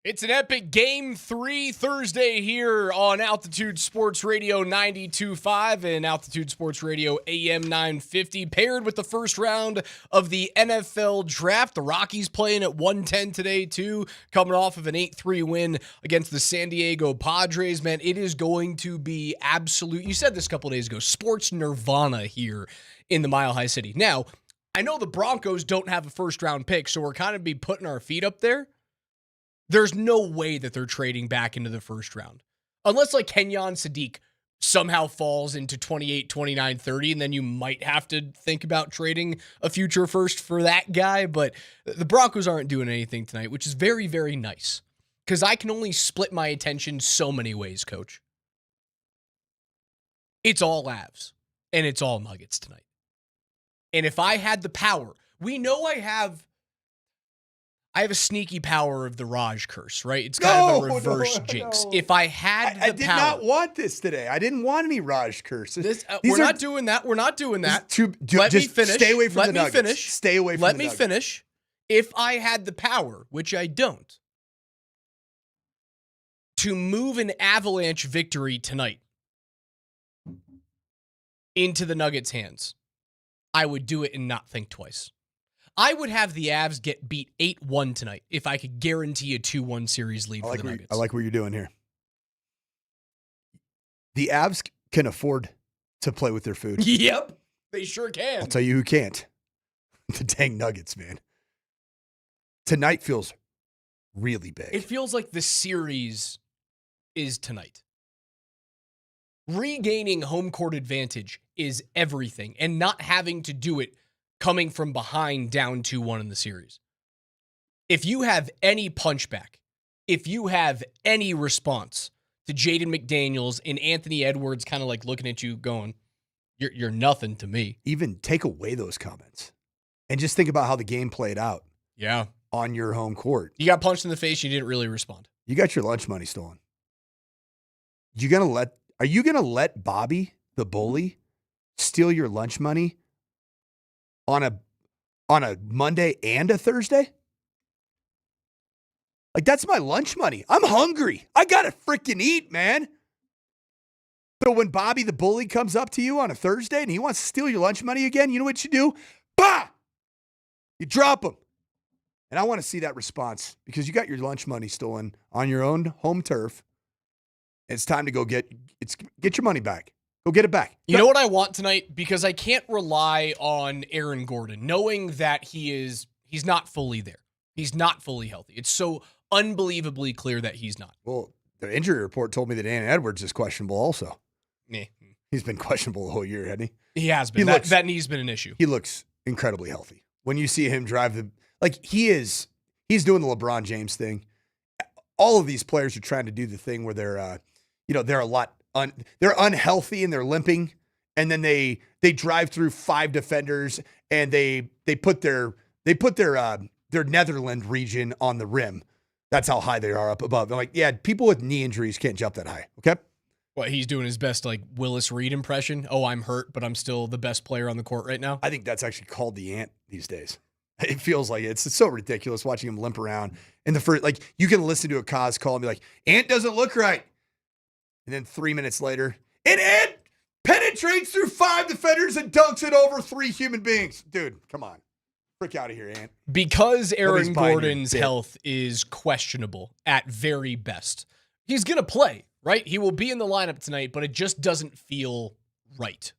It's an epic Game 3 Thursday here on Altitude Sports Radio 92.5 and Altitude Sports Radio AM 950, paired with the first round of the NFL Draft. The Rockies playing at 110 today, too, coming off of an 8-3 win against the San Diego Padres. Man, it is going to be absolute, you said this a couple days ago, sports nirvana here in the Mile High City. Now, I know the Broncos don't have a first-round pick, so we're kind of be putting our feet up there. There's no way that they're trading back into the first round. Unless like Kenyon Sadiq somehow falls into 28, 29, 30, and then you might have to think about trading a future first for that guy. But the Broncos aren't doing anything tonight, which is very, very nice. Because I can only split my attention so many ways, Coach. It's all Avs, and it's all Nuggets tonight. And if I had the power, we know I have a sneaky power of the Raj curse, right? It's kind of a reverse jinx. If I had the power. I did not want this today. I didn't want any Raj curses. We're not doing that. We're not doing that. Let me finish. Stay away from the Nuggets. Let me finish. Stay away from the Nuggets. Let me finish. If I had the power, which I don't, to move an Avalanche victory tonight into the Nuggets' hands, I would do it and not think twice. I would have the Avs get beat 8-1 tonight if I could guarantee a 2-1 series lead for the Nuggets. I like what you're doing here. The Avs can afford to play with their food. Yep, they sure can. I'll tell you who can't. The dang Nuggets, man. Tonight feels really big. It feels like the series is tonight. Regaining home court advantage is everything, and not having to do it coming from behind down 2-1 in the series. If you have any punchback, if you have any response to Jaden McDaniels and Anthony Edwards kind of like looking at you going, you're nothing to me. Even take away those comments and just think about how the game played out. Yeah. On your home court. You got punched in the face, you didn't really respond. You got your lunch money stolen. Are you gonna let Bobby, the bully, steal your lunch money on a Monday and a Thursday? Like, that's my lunch money. I'm hungry. I gotta freaking eat, man. So when Bobby the bully comes up to you on a Thursday and he wants to steal your lunch money again, you know what you do? Bah! You drop him. And I want to see that response because you got your lunch money stolen on your own home turf. It's time to go get your money back. Go get it back. You know what I want tonight? Because I can't rely on Aaron Gordon, knowing that he's not fully there. He's not fully healthy. It's so unbelievably clear that he's not. Well, the injury report told me that Anthony Edwards is questionable also. Yeah. He's been questionable the whole year, hasn't he? He has been. That knee's been an issue. He looks incredibly healthy. When you see him drive he's doing the LeBron James thing. All of these players are trying to do the thing where they're they're unhealthy and they're limping, and then they drive through 5 defenders and they put their Netherland region on the rim. That's how high they are up above. They're like, yeah, people with knee injuries can't jump that high. Okay. What, he's doing his best like Willis Reed impression. Oh, I'm hurt, but I'm still the best player on the court right now. I think that's actually called the Ant these days. It feels like it's so ridiculous watching him limp around. And the first, like, you can listen to a Cos call and be like, Ant doesn't look right. And then 3 minutes later, and Ant penetrates through 5 defenders and dunks it over 3 human beings. Dude, come on. Frick out of here, Ant. Because Aaron Gordon's health is questionable at very best. He's going to play, right? He will be in the lineup tonight, but it just doesn't feel right.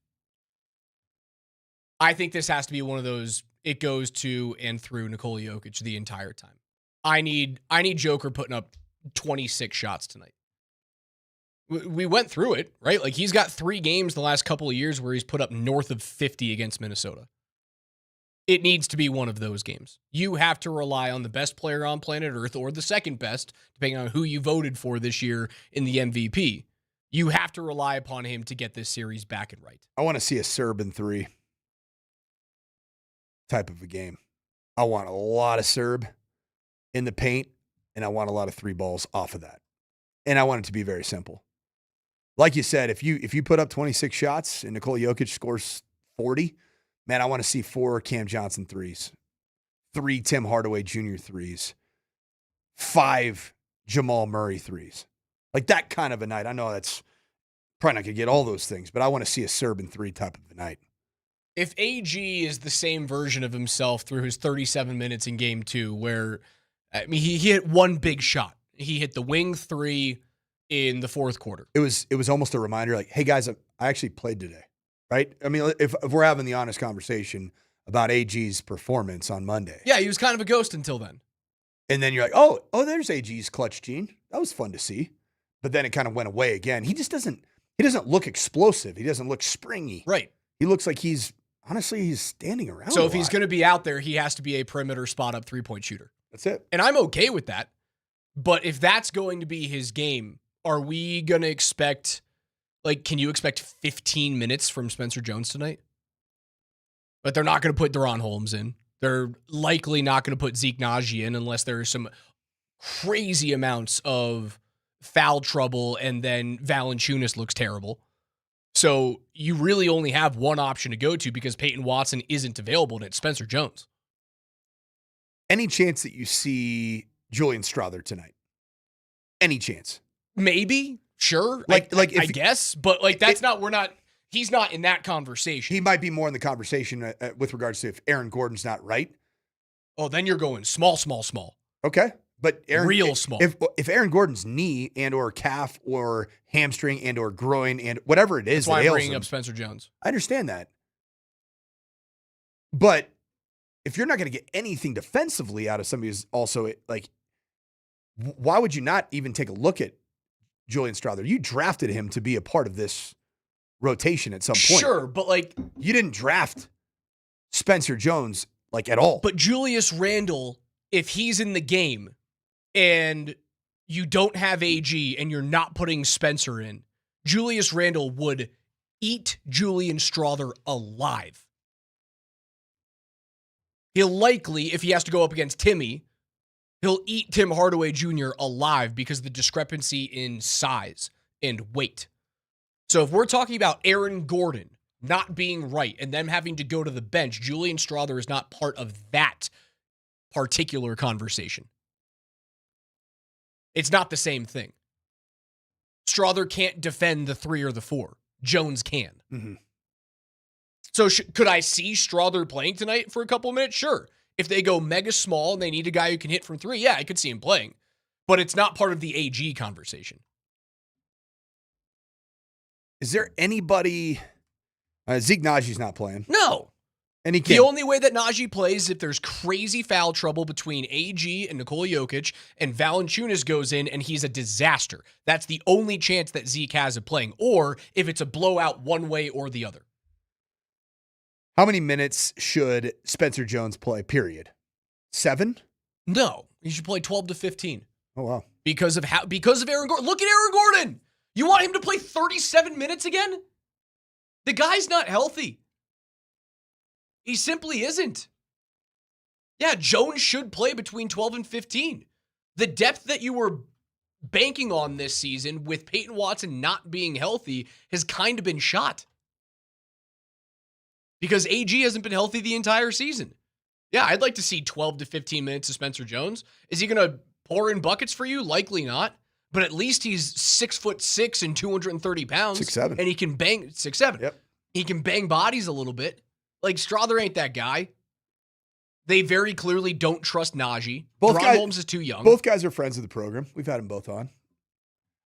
I think this has to be one of those, it goes to and through Nikola Jokic the entire time. I need Joker putting up 26 shots tonight. We went through it, right? Like, he's got 3 games the last couple of years where he's put up north of 50 against Minnesota. It needs to be one of those games. You have to rely on the best player on planet Earth or the second best, depending on who you voted for this year in the MVP. You have to rely upon him to get this series back and right. I want to see a Serb in 3 type of a game. I want a lot of Serb in the paint, and I want a lot of 3 balls off of that. And I want it to be very simple. Like you said, if you put up 26 shots and Nikola Jokic scores 40, man, I want to see 4 Cam Johnson 3s, 3 Tim Hardaway Jr. 3s, 5 Jamal Murray threes. Like that kind of a night. I know that's probably not going to get all those things, but I want to see a Serbian 3 type of a night. If AG is the same version of himself through his 37 minutes in game 2, where, I mean, he hit one big shot. He hit the wing 3 in the fourth quarter. It was almost a reminder like, hey guys, I actually played today, right? I mean, if we're having the honest conversation about AG's performance on Monday. Yeah, he was kind of a ghost until then. And then you're like, oh, there's AG's clutch gene. That was fun to see. But then it kind of went away again. He doesn't look explosive. He doesn't look springy. Right. He looks like he's standing around. So if he's going to be out there, he has to be a perimeter spot up 3-point shooter. That's it. And I'm okay with that. But if that's going to be his game, are we going to expect, like, can you expect 15 minutes from Spencer Jones tonight? But they're not going to put Deron Holmes in. They're likely not going to put Zeke Naji in unless there's some crazy amounts of foul trouble and then Valanciunas looks terrible. So you really only have one option to go to because Peyton Watson isn't available, and it's Spencer Jones. Any chance that you see Julian Strother tonight? Any chance? Maybe, sure. I guess, but like he's not in that conversation. He might be more in the conversation with regards to if Aaron Gordon's not right. Oh, then you're going small. Okay. But real small. If Aaron Gordon's knee and or calf or hamstring and or groin and whatever it is, that's why I'm bringing up Spencer Jones. I understand that. But if you're not going to get anything defensively out of somebody who's also like, why would you not even take a look at Julian Strother? You drafted him to be a part of this rotation at some point. Sure, but like you didn't draft Spencer Jones like at all. But Julius Randle, if he's in the game and you don't have AG and you're not putting Spencer in, Julius Randle would eat Julian Strother alive. He'll likely, if he has to go up against Timmy, he'll eat Tim Hardaway Jr. alive because of the discrepancy in size and weight. So if we're talking about Aaron Gordon not being right and them having to go to the bench, Julian Strother is not part of that particular conversation. It's not the same thing. Strother can't defend the 3 or the 4. Jones can. Mm-hmm. So could I see Strother playing tonight for a couple of minutes? Sure. If they go mega small and they need a guy who can hit from 3, yeah, I could see him playing. But it's not part of the AG conversation. Is there anybody... Zeke Naji's not playing. No. And the only way that Najee plays is if there's crazy foul trouble between AG and Nikola Jokic and Valanciunas goes in and he's a disaster. That's the only chance that Zeke has of playing. Or if it's a blowout one way or the other. How many minutes should Spencer Jones play, period? 7? No. He should play 12 to 15. Oh, wow. Because of Aaron Gordon. Look at Aaron Gordon. You want him to play 37 minutes again? The guy's not healthy. He simply isn't. Yeah, Jones should play between 12 and 15. The depth that you were banking on this season with Peyton Watson not being healthy has kind of been shot. Because AG hasn't been healthy the entire season. Yeah, I'd like to see 12 to 15 minutes of Spencer Jones. Is he going to pour in buckets for you? Likely not. But at least he's 6'6" and 230 pounds. 6'7". And he can bang 6'7". Yep. He can bang bodies a little bit. Like, Strother ain't that guy. They very clearly don't trust Najee. Deron Holmes is too young. Both guys are friends of the program. We've had them both on.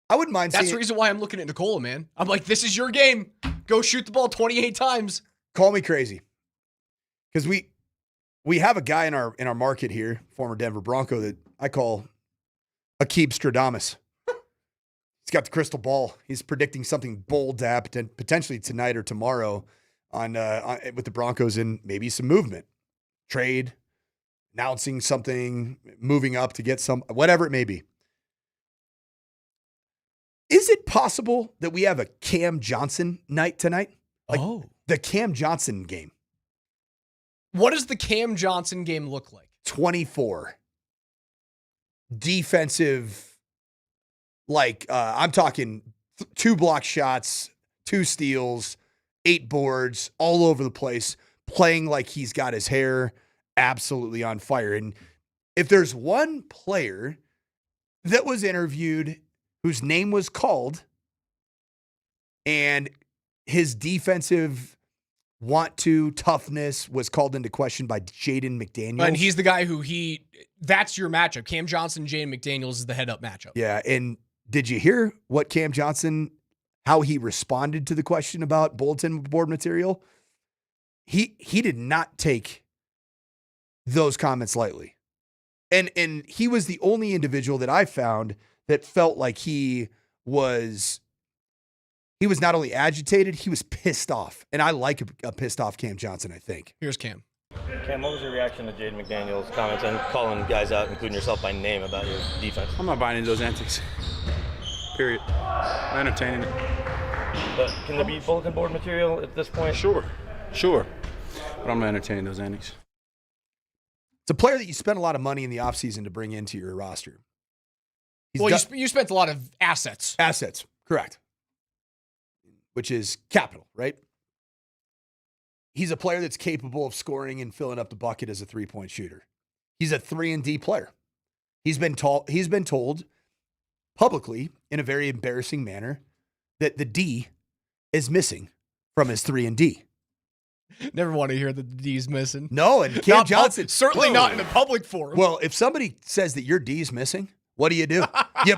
I wouldn't mind That's the reason why I'm looking at Nikola, man. I'm like, this is your game. Go shoot the ball 28 times. Call me crazy. Because we have a guy in our market here, former Denver Bronco, that I call Aqib Stradamus. He's got the crystal ball. He's predicting something bold to happen potentially tonight or tomorrow on with the Broncos and maybe some movement, trade, announcing something, moving up to get some, whatever it may be. Is it possible that we have a Cam Johnson night tonight? Like the Cam Johnson game. What does the Cam Johnson game look like? 24. Defensive. Like, I'm talking 2 block shots, 2 steals, 8 boards, all over the place, playing like he's got his hair absolutely on fire. And if there's one player that was interviewed, whose name was called, and his defensive toughness was called into question by Jaden McDaniels. And he's the guy that's your matchup. Cam Johnson, Jaden McDaniels is the head-up matchup. Yeah, and did you hear what Cam Johnson, how he responded to the question about bulletin board material? He did not take those comments lightly. And he was the only individual that I found that felt like he was not only agitated, he was pissed off. And I like a pissed off Cam Johnson, I think. Here's Cam. Cam, what was your reaction to Jaden McDaniels' comments and calling guys out, including yourself by name, about your defense? I'm not buying into those antics. Period. I'm entertaining it. But can there be bulletin board material at this point? Sure. But I'm not entertaining those antics. It's a player that you spent a lot of money in the offseason to bring into your roster. You spent a lot of assets. Assets, correct. Which is capital, right? He's a player that's capable of scoring and filling up the bucket as a three-point shooter. He's a 3-and-D player. He's been told publicly in a very embarrassing manner that the D is missing from his 3-and-D. Never want to hear that the D is missing. No, and Cam Johnson. Certainly not in a public forum. Well, if somebody says that your D is missing, what do? You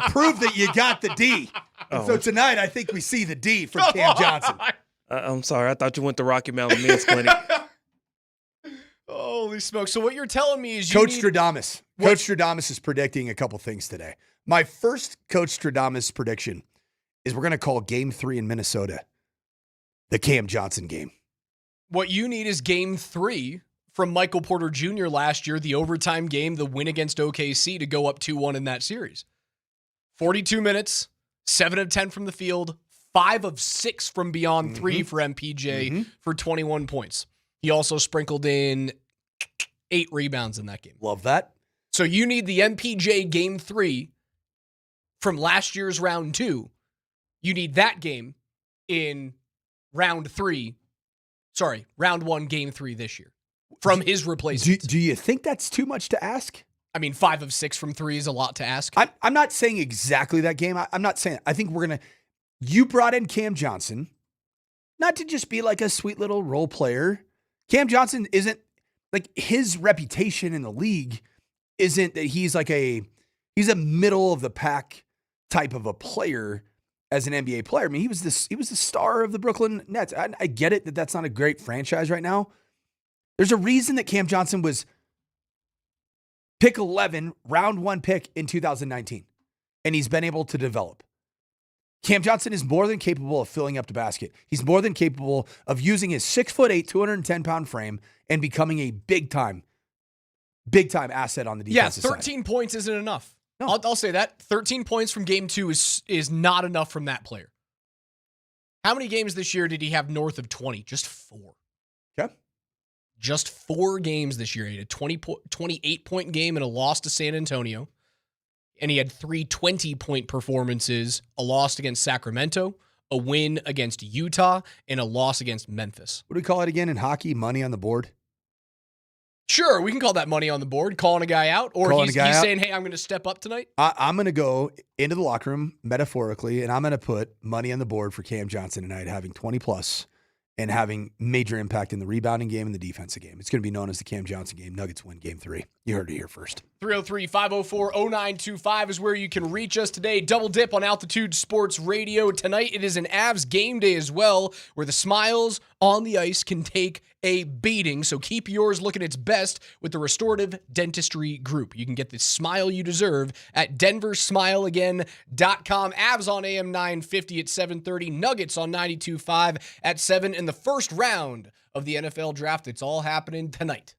prove that you got the D. So tonight, I think we see the D from Cam Johnson. I'm sorry. I thought you went to Rocky Mountain Men's Clinic. Holy smokes. So what you're telling me is Coach Stradamus. Coach Stradamus is predicting a couple things today. My first Coach Stradamus prediction is we're going to call Game 3 in Minnesota the Cam Johnson game. What you need is Game 3 from Michael Porter Jr. last year, the overtime game, the win against OKC to go up 2-1 in that series. 42 minutes, 7 of 10 from the field, 5 of 6 from beyond 3 for MPJ for 21 points. He also sprinkled in 8 rebounds in that game. Love that. So you need the MPJ Game 3 from last year's round 2. You need that game in round 1, Game 3 this year from his replacement. Do you think that's too much to ask? I mean, 5 of 6 from 3 is a lot to ask. I'm not saying exactly that game. I'm not saying, I think you brought in Cam Johnson, not to just be like a sweet little role player. Cam Johnson isn't, like, his reputation in the league isn't that he's a middle of the pack type of a player as an NBA player. I mean, he was the star of the Brooklyn Nets. I get it that that's not a great franchise right now. There's a reason that Cam Johnson was pick 11, round 1 pick in 2019, and he's been able to develop. Cam Johnson is more than capable of filling up the basket. He's more than capable of using his 6'8", 210-pound frame and becoming a big-time asset on the defensive side. 13 points isn't enough. No. I'll say that. 13 points from Game 2 is not enough from that player. How many games this year did he have north of 20? Just 4. Okay. Just 4 games this year. He had a 28-point game and a loss to San Antonio. And he had 3 20-point performances, a loss against Sacramento, a win against Utah, and a loss against Memphis. What do we call it again in hockey? Money on the board? Sure, we can call that money on the board, calling a guy out, or he's saying, hey, I'm going to step up tonight. I'm going to go into the locker room, metaphorically, and I'm going to put money on the board for Cam Johnson tonight, having 20-plus and having major impact in the rebounding game and the defensive game. It's going to be known as the Cam Johnson game. Nuggets win Game 3. You heard it here first. 303-504-0925 is where you can reach us today. Double dip on Altitude Sports Radio. Tonight it is an Avs game day as well, where the smiles on the ice can take a beating. So keep yours looking its best with the Restorative Dentistry Group. You can get the smile you deserve at denversmileagain.com. Avs on AM 950 at 7:30. Nuggets on 92.5 at 7 in the first round of the NFL draft. It's all happening tonight.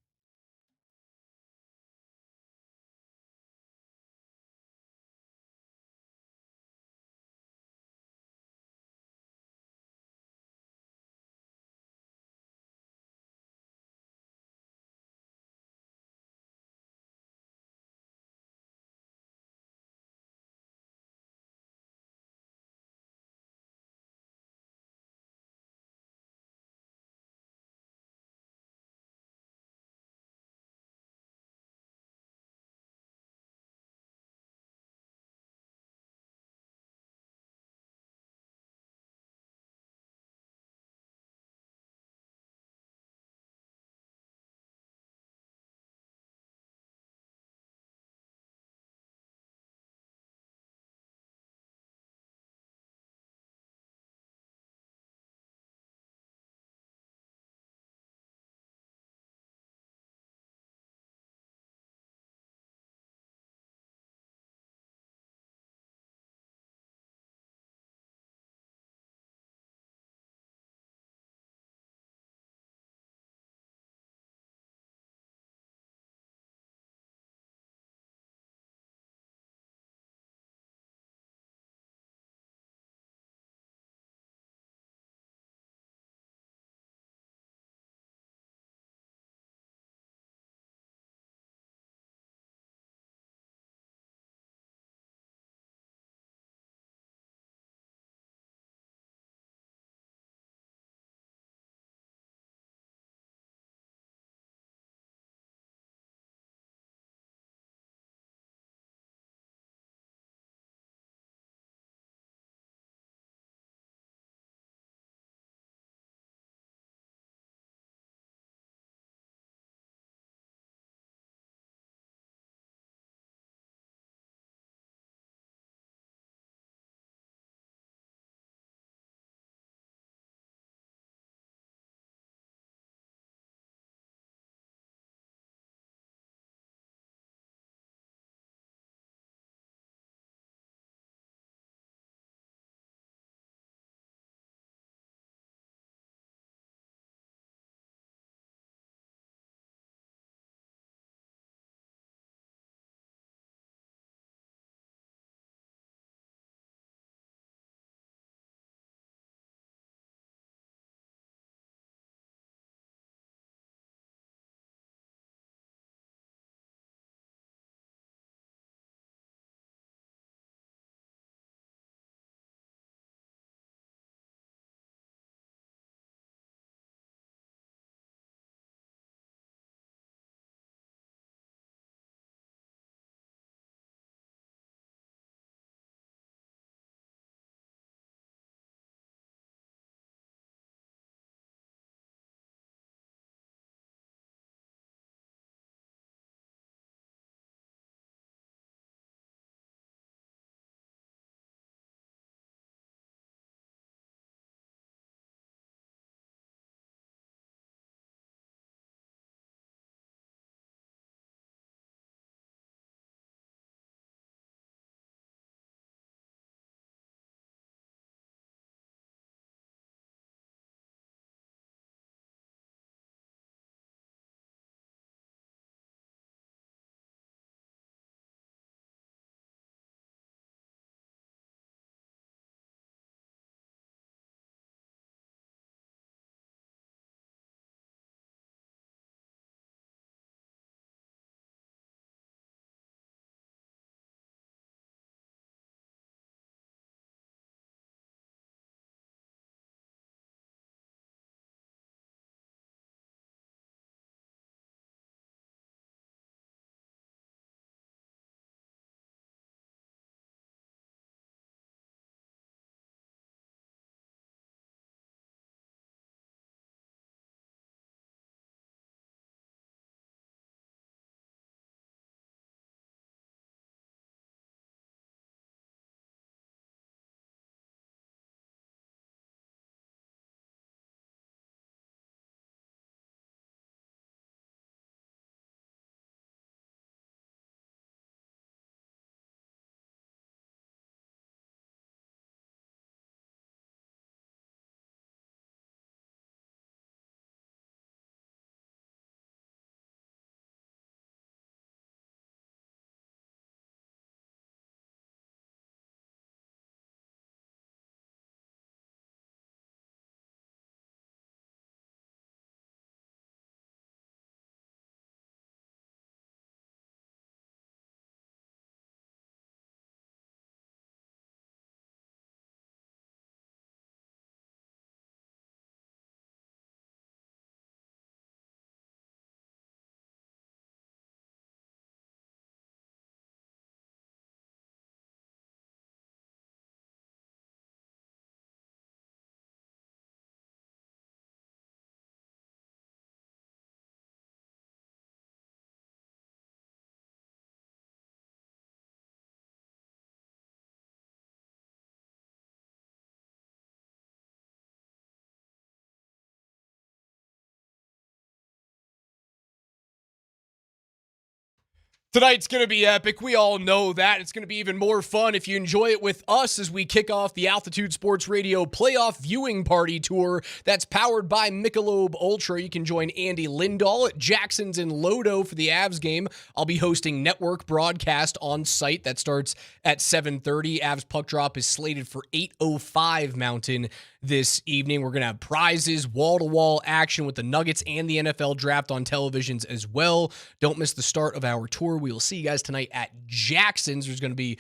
Tonight's going to be epic. We all know that. It's going to be even more fun if you enjoy it with us as we kick off the Altitude Sports Radio Playoff Viewing Party Tour that's powered by Michelob Ultra. You can join Andy Lindahl at Jackson's in Lodo for the Avs game. I'll be hosting network broadcast on site. That starts at 7:30. Avs puck drop is slated for 8:05 Mountain this evening. We're going to have prizes, wall-to-wall action with the Nuggets and the NFL draft on televisions as well. Don't miss the start of our tour. We will see you guys tonight at Jackson's. There's going to be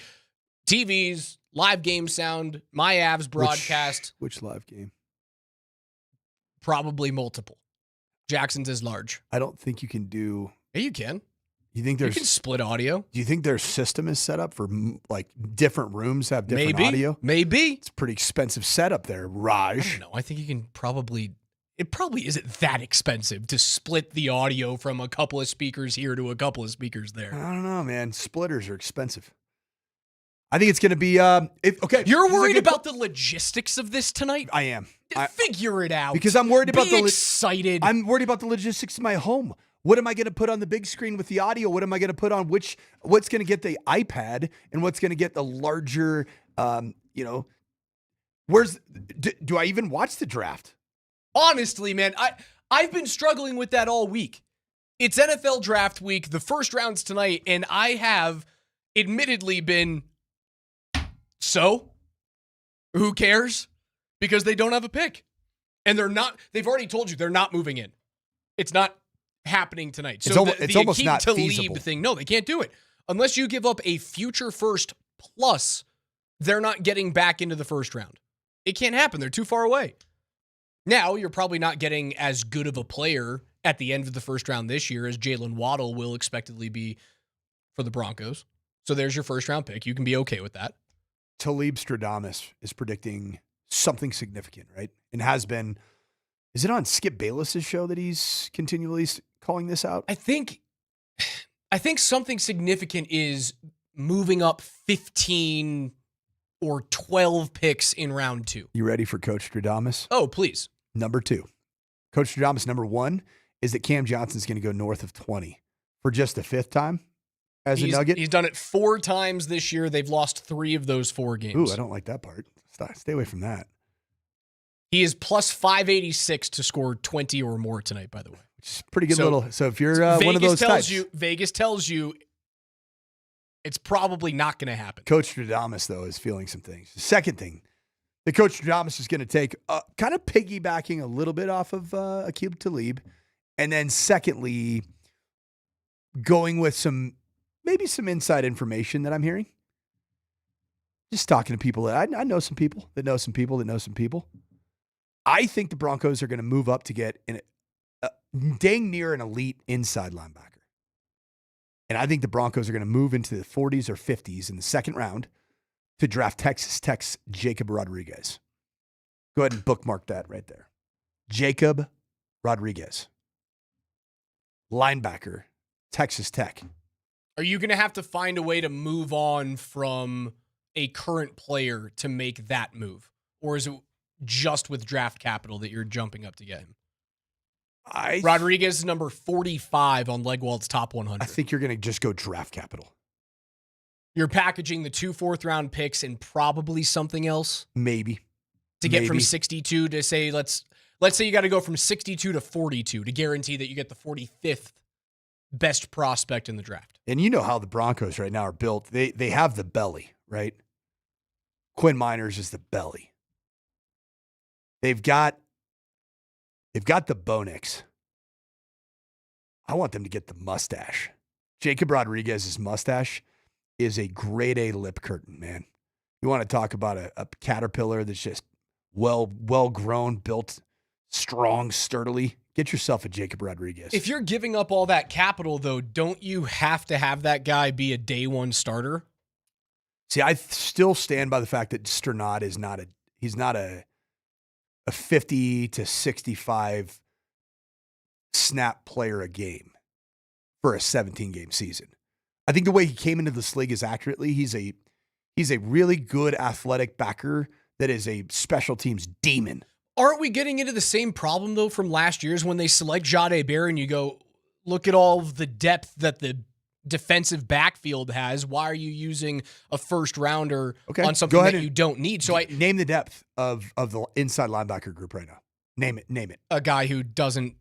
TVs, live game sound, my Avs broadcast. Which live game? Probably multiple. Jackson's is large. I don't think you can do. Yeah, you can. You think You there's can split audio. Do you think their system is set up for like different rooms have different Maybe. audio? Maybe. It's a pretty expensive setup there, Raj. I don't know. I think you can probably. It probably isn't that expensive to split the audio from a couple of speakers here to a couple of speakers there. I don't know, man. Splitters are expensive. I think it's going to be. Okay, You're this is a worried good about the logistics of this tonight? I am. Figure it out. Because I'm worried about Be excited. I'm worried about the logistics of my home. What am I going to put on the big screen with the audio? What am I going to put on what's going to get the iPad and what's going to get the larger, do I even watch the draft? Honestly, man, I've been struggling with that all week. It's NFL draft week. The first round's tonight, and I have admittedly been, so who cares? Because they don't have a pick. And they've already told you they're not moving in. It's not happening tonight. So it's almost not Talib feasible thing, no, they can't do it. Unless you give up a future first plus, they're not getting back into the first round. It can't happen. They're too far away. Now, you're probably not getting as good of a player at the end of the first round this year as Jalen Waddle will expectedly be for the Broncos. So there's your first round pick. You can be okay with that. Talib Stradamus is predicting something significant, right? And has been. Is it on Skip Bayless's show that he's continually calling this out? I think something significant is moving up 15 or 12 picks in round 2. You ready for Coach Stradamus? Oh, please. Number 2. Coach Stradamus, number 1 is that Cam Johnson's going to go north of 20 for just the 5th time as a Nugget. He's done it 4 times this year. They've lost 3 of those 4 games. Ooh, I don't like that part. Stay away from that. He is plus 586 to score 20 or more tonight, by the way. Which is pretty good So if you're one of those types. Vegas tells you it's probably not going to happen. Coach Stradamus, though, is feeling some things. The second thing that Coach Stradamus is going to take, kind of piggybacking a little bit off of Aqib Talib, and then secondly, going with maybe some inside information that I'm hearing. Just talking to people. I know some people that know some people that know some people. I think the Broncos are going to move up to get dang near an elite inside linebacker. And I think the Broncos are going to move into the 40s or 50s in the second round to draft Texas Tech's Jacob Rodriguez. Go ahead and bookmark that right there. Jacob Rodriguez. Linebacker, Texas Tech. Are you going to have to find a way to move on from a current player to make that move? Or is it just with draft capital that you're jumping up to get him? Rodriguez is number 45 on Legwald's top 100. I think you're going to just go draft capital. You're packaging the 2 4th-round picks and probably something else? Maybe. To get from 62 to say, let's say you got to go from 62 to 42 to guarantee that you get the 45th best prospect in the draft. And you know how the Broncos right now are built. They have the belly, right? Quinn Miners is the belly. They've got the Bonix. I want them to get the mustache. Jacob Rodriguez's mustache is a grade A lip curtain, man. You want to talk about a caterpillar that's just well grown, built, strong, sturdily. Get yourself a Jacob Rodriguez. If you're giving up all that capital, though, don't you have to have that guy be a day one starter? See, I still stand by the fact that Sternad is not a 50 to 65 snap player a game for a 17-game season. I think the way he came into this league is accurately. He's a really good athletic backer that is a special teams demon. Aren't we getting into the same problem, though, from last year's when they select Jade Bear and you go, look at all of the depth that the defensive backfield has. Why are you using a first rounder on Go something ahead that you don't need? So name the depth of the inside linebacker group right now. Name it. A guy who doesn't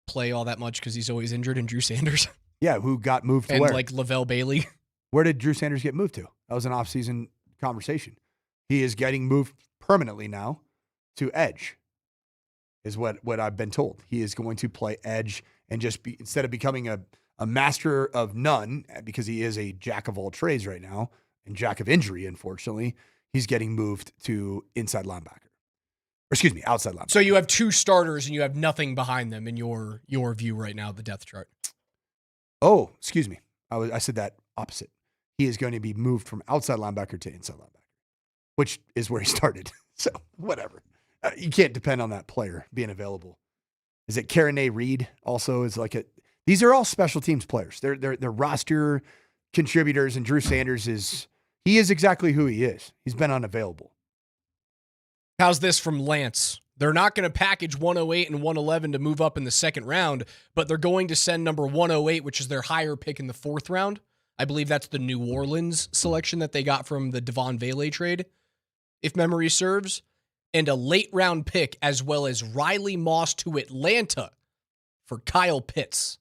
play all that much because he's always injured, and Drew Sanders. Yeah, who got moved to and where? like Lavelle Bailey. Where did Drew Sanders get moved to? That was an offseason conversation. He is getting moved permanently now to edge, is what I've been told. He is going to play edge and just be, instead of becoming a master of none, because he is a jack of all trades right now and jack of injury, unfortunately, he's getting moved to inside linebacker. Outside linebacker. So you have two starters and you have nothing behind them in your view right now, the depth chart. Oh, excuse me. I said that opposite. He is going to be moved from outside linebacker to inside linebacker, which is where he started. So whatever. You can't depend on that player being available. Is it Karen Reed also is like these are all special teams players. They're roster contributors, and Drew Sanders is exactly who he is. He's been unavailable. How's this from Lance? They're not going to package 108 and 111 to move up in the second round, but they're going to send number 108, which is their higher pick in the fourth round. I believe that's the New Orleans selection that they got from the Devon Vele trade, if memory serves, and a late round pick as well as Riley Moss to Atlanta for Kyle Pitts.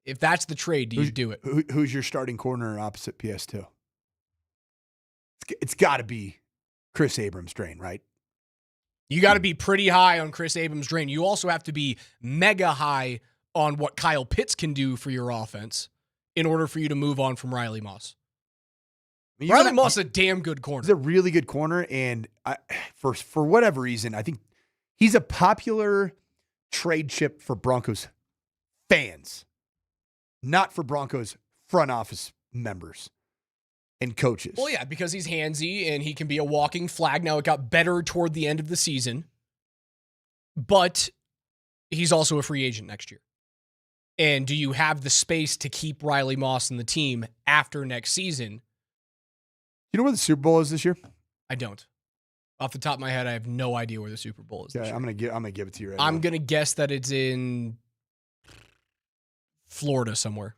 If that's the trade, do you do it? Who's your starting corner opposite PS2? It's got to be Chris Abrams-Drain, right? You got to be pretty high on Chris Abrams-Drain. You also have to be mega high on what Kyle Pitts can do for your offense in order for you to move on from Riley Moss. Riley Moss is a damn good corner. He's a really good corner, and for whatever reason, I think he's a popular trade chip for Broncos fans, not for Broncos front office members and coaches. Well, yeah, because he's handsy and he can be a walking flag. Now, it got better toward the end of the season, but he's also a free agent next year. And do you have the space to keep Riley Moss in the team after next season? You know where the Super Bowl is this year? I don't. Off the top of my head, I have no idea where the Super Bowl is this year. I'm gonna give it to you right I'm now. gonna guess that it's in Florida somewhere.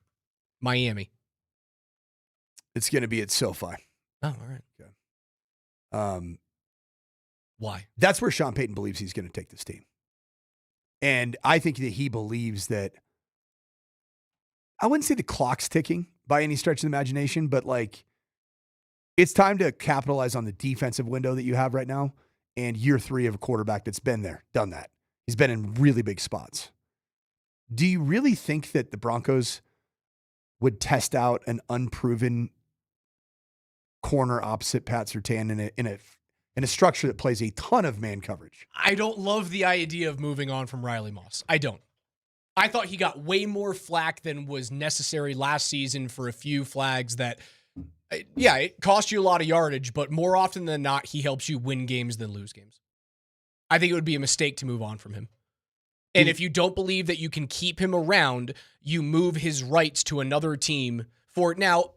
Miami. It's gonna be at SoFi. Oh, all right. Okay. Why? That's where Sean Payton believes he's going to take this team. And I think that he believes that, I wouldn't say the clock's ticking by any stretch of the imagination, but like, it's time to capitalize on the defensive window that you have right now. And year 3 of a quarterback that's been there, done that. He's been in really big spots. Do you really think that the Broncos would test out an unproven corner opposite Pat Surtain in a structure that plays a ton of man coverage? I don't love the idea of moving on from Riley Moss. I don't. I thought he got way more flack than was necessary last season for a few flags that, yeah, it cost you a lot of yardage, but more often than not, he helps you win games than lose games. I think it would be a mistake to move on from him. And if you don't believe that you can keep him around, you move his rights to another team for now.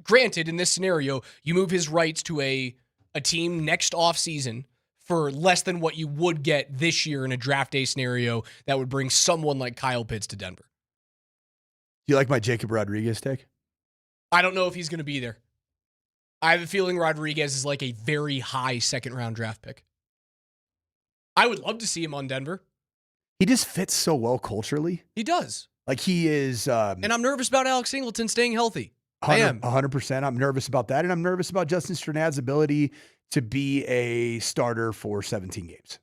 Granted, in this scenario, you move his rights to a team next offseason for less than what you would get this year in a draft day scenario that would bring someone like Kyle Pitts to Denver. Do you like my Jacob Rodriguez take? I don't know if he's going to be there. I have a feeling Rodriguez is like a very high second-round draft pick. I would love to see him on Denver. He just fits so well culturally. He does. Like he is. And I'm nervous about Alex Singleton staying healthy. I am. 100%. I'm nervous about that. And I'm nervous about Justin Strnad's ability to be a starter for 17 games.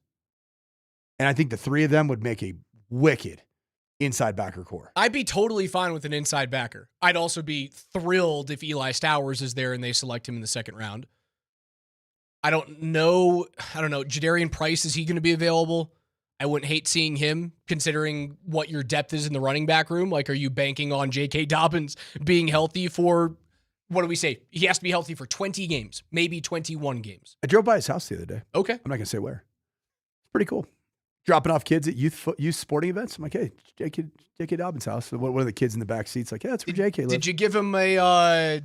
And I think the three of them would make a wicked inside backer core. I'd be totally fine with an inside backer. I'd also be thrilled if Eli Stowers is there and they select him in the second round. I don't know. Jadarian Price, is he going to be available? I wouldn't hate seeing him, considering what your depth is in the running back room. Like, are you banking on J.K. Dobbins being healthy for, what do we say? He has to be healthy for 20 games, maybe 21 games. I drove by his house the other day. Okay. I'm not going to say where. It's pretty cool. Dropping off kids at youth sporting events. I'm like, hey, J.K. Dobbins' house. So one of the kids in the back seat's like, yeah, that's where J.K. lives. Did you give him a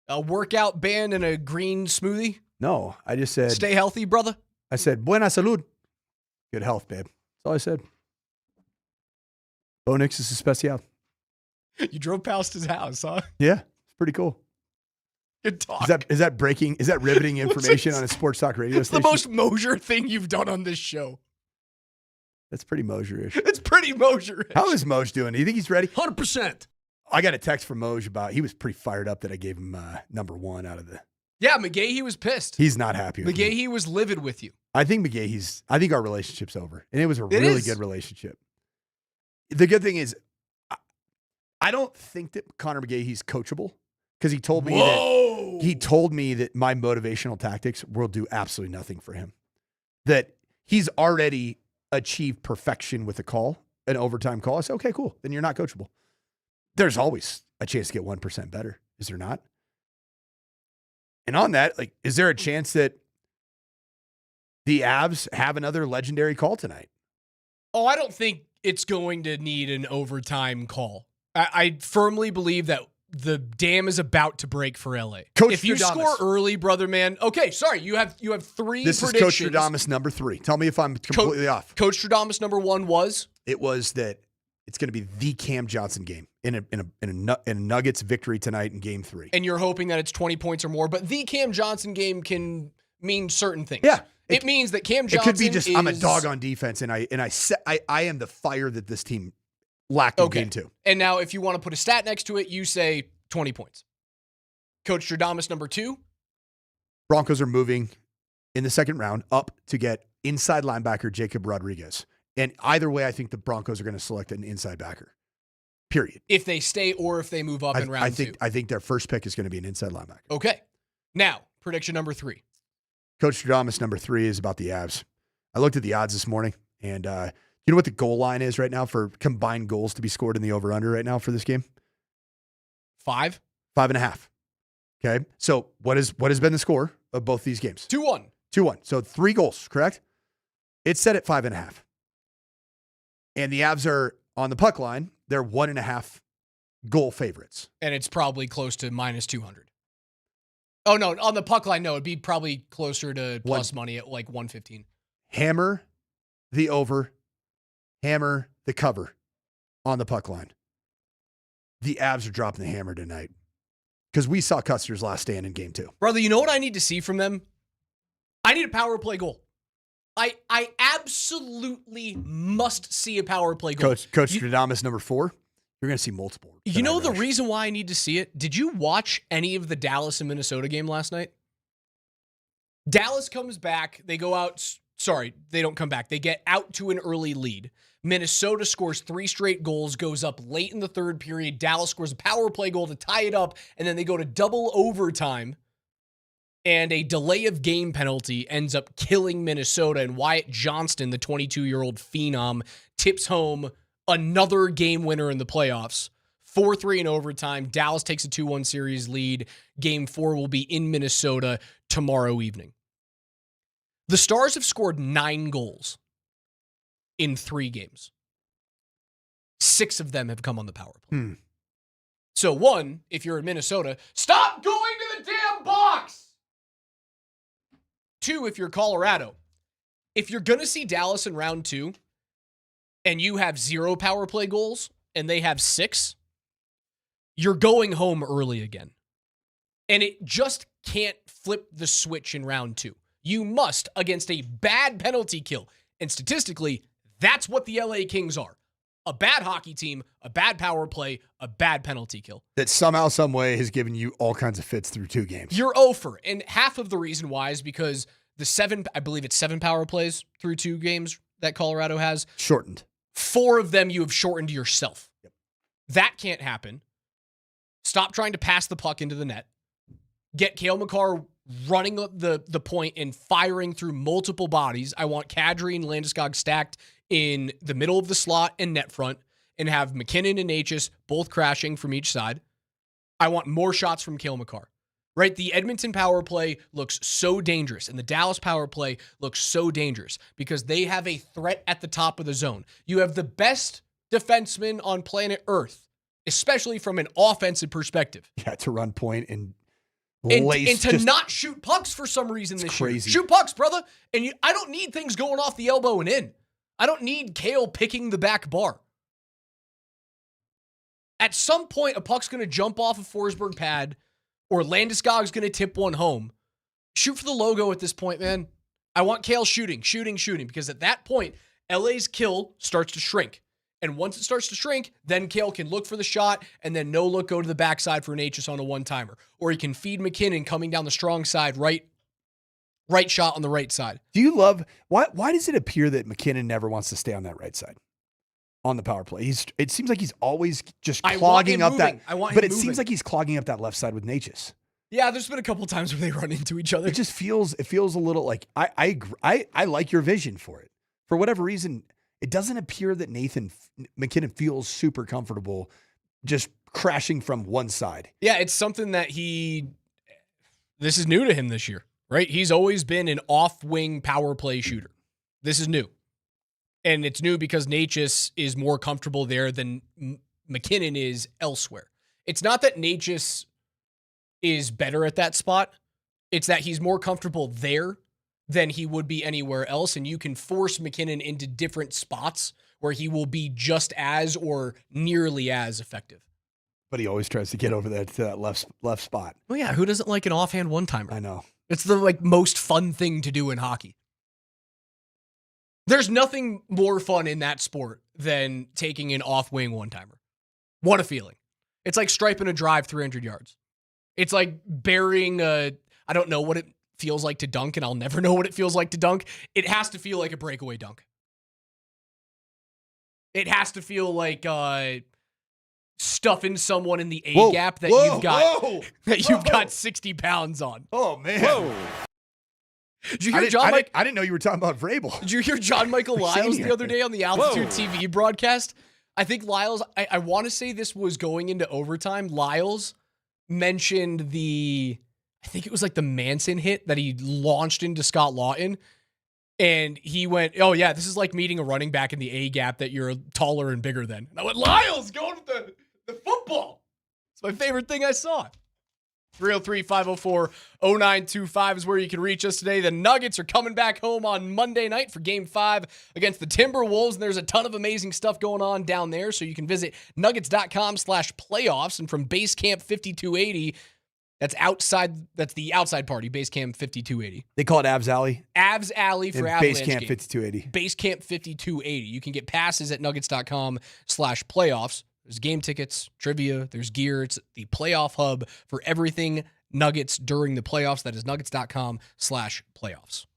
workout band and a green smoothie? No, I just said, stay healthy, brother. I said, buena salud. Good health, babe. That's all I said. Bo Nix is especial. You drove past his house, huh? Yeah, it's pretty cool. Good talk. Is that riveting information on a sports talk radio It's station? the most Moser thing you've done on this show. That's pretty Moser-ish. It's pretty Moser-ish. How is Moj doing? Do you think he's ready? 100%. I got a text from Moj about he was pretty fired up that I gave him number 1 out of the. Yeah, McGahee was pissed. He's not happy with me. McGahee was livid with you. I think our relationship's over. And it was a really good relationship. The good thing is, I don't think that Connor McGahee's coachable because he told me that my motivational tactics will do absolutely nothing for him. That he's already achieved perfection with a call, an overtime call. I said, okay, cool. Then you're not coachable. There's always a chance to get 1% better. Is there not? And on that, like, is there a chance that the Avs have another legendary call tonight? Oh, I don't think it's going to need an overtime call. I firmly believe that the dam is about to break for LA. Coach if you Stradamus. score early, brother man. Okay, sorry, you have 3 This predictions. is Coach Stradamus number 3. Tell me if I'm completely off. Coach Stradamus number 1 was? It was that it's going to be the Cam Johnson game in a Nuggets victory tonight in Game 3. And you're hoping that it's 20 points or more, but the Cam Johnson game can mean certain things. Yeah. It means that Cam Johnson It could be just I'm a dog on defense, and I am the fire that this team lacked in Game 2. And now if you want to put a stat next to it, you say 20 points. Coach Stradamus number 2. Broncos are moving in the second round up to get inside linebacker Jacob Rodriguez. And either way, I think the Broncos are going to select an inside backer. Period. If they stay or if they move up in round 2. I think their first pick is going to be an inside linebacker. Okay. Now, prediction number 3. Coach Stradamus number 3 is about the Avs. I looked at the odds this morning, and you know what the goal line is right now for combined goals to be scored in the over-under right now for this game? 5. 5.5. Okay. So what has been the score of both these games? 2-1. 2-1. So 3 goals, correct? It's set at 5.5. And the Avs are on the puck line. They're 1.5 goal favorites. And it's probably close to minus 200. Oh, no. On the puck line, no. It'd be probably closer to plus money at like 115. Hammer the over. Hammer the cover on the puck line. The Avs are dropping the hammer tonight because we saw Custer's last stand in Game 2. Brother, you know what I need to see from them? I need a power play goal. I absolutely must see a power play goal. Coach Stradamus number 4. You're going to see multiple. You know the reason why I need to see it? Did you watch any of the Dallas and Minnesota game last night? Dallas comes back. They go out. Sorry, they don't come back. They get out to an early lead. Minnesota scores 3 straight goals, goes up late in the third period. Dallas scores a power play goal to tie it up, and then they go to double overtime. And a delay of game penalty ends up killing Minnesota. And Wyatt Johnston, the 22-year-old phenom, tips home another game winner in the playoffs. 4-3 in overtime. Dallas takes a 2-1 series lead. Game 4 will be in Minnesota tomorrow evening. The Stars have scored 9 goals in 3 games. 6 of them have come on the power play. So 1, if you're in Minnesota, stop going to the damn box! 2, if you're Colorado, if you're going to see Dallas in round 2 and you have 0 power play goals and they have 6, you're going home early again. And it just can't flip the switch in round 2. You must against a bad penalty kill. And statistically, that's what the LA Kings are. A bad hockey team, a bad power play, a bad penalty kill. That somehow, some way has given you all kinds of fits through 2 games. You're over. And half of the reason why is because I believe it's 7 power plays through 2 games that Colorado has. Shortened. 4 of them you have shortened yourself. Yep. That can't happen. Stop trying to pass the puck into the net. Get Cale Makar running the point and firing through multiple bodies. I want Kadri and Landeskog stacked in the middle of the slot and net front and have McKinnon and Natchez both crashing from each side. I want more shots from Cale Makar. Right? The Edmonton power play looks so dangerous, and the Dallas power play looks so dangerous because they have a threat at the top of the zone. You have the best defenseman on planet Earth, especially from an offensive perspective. Yeah, to run point and to not shoot pucks for some reason this year. Shoot pucks, brother. And I don't need things going off the elbow and in. I don't need Cale picking the back bar. At some point, a puck's going to jump off a Forsberg pad or Landeskog's going to tip one home. Shoot for the logo at this point, man. I want Kale shooting, because at that point, LA's kill starts to shrink. And once it starts to shrink, then Kale can look for the shot and then no look go to the backside for an H's on a one-timer. Or he can feed McKinnon coming down the strong side, right shot on the right side. Do you love why does it appear that McKinnon never wants to stay on that right side on the power play? It seems like he's always just clogging up that. But it seems like he's clogging up that left side with Natchez. Yeah, there's been a couple times where they run into each other. It just feels a little like I like your vision for it. For whatever reason, it doesn't appear that McKinnon feels super comfortable just crashing from one side. Yeah, it's something that this is new to him this year, right? He's always been an off-wing power play shooter. This is new. And it's new because Natchez is more comfortable there than McKinnon is elsewhere. It's not that Natchez is better at that spot. It's that he's more comfortable there than he would be anywhere else. And you can force McKinnon into different spots where he will be just as or nearly as effective. But he always tries to get over that left spot. Well, yeah, who doesn't like an offhand one-timer? I know. It's the most fun thing to do in hockey. There's nothing more fun in that sport than taking an off-wing one-timer. What a feeling. It's like striping a drive 300 yards. It's like burying I don't know what it feels like to dunk, and I'll never know what it feels like to dunk. It has to feel like a breakaway dunk. It has to feel like stuffing someone in the A gap that you've got 60 pounds on. Oh man. Whoa. Did you hear I didn't know you were talking about Vrabel. Did you hear John Michael Lyles the other day on the Altitude TV broadcast? I think Lyles, I want to say this was going into overtime. Lyles mentioned I think it was like the Manson hit that he launched into Scott Lawton. And he went, oh yeah, this is like meeting a running back in the A gap that you're taller and bigger than. And I went, Lyles going with the football. It's my favorite thing I saw. 303-504-0925 is where you can reach us today. The Nuggets are coming back home on Monday night for Game 5 against the Timberwolves, and there's a ton of amazing stuff going on down there, so you can visit nuggets.com/playoffs, and from Base Camp 5280, that's the outside party, Base Camp 5280. They call it Avs Alley? Avs Alley for Avalanche Base Camp game. 5280. Base Camp 5280. You can get passes at nuggets.com/playoffs. There's game tickets, trivia, there's gear. It's the playoff hub for everything Nuggets during the playoffs. That is nuggets.com/playoffs.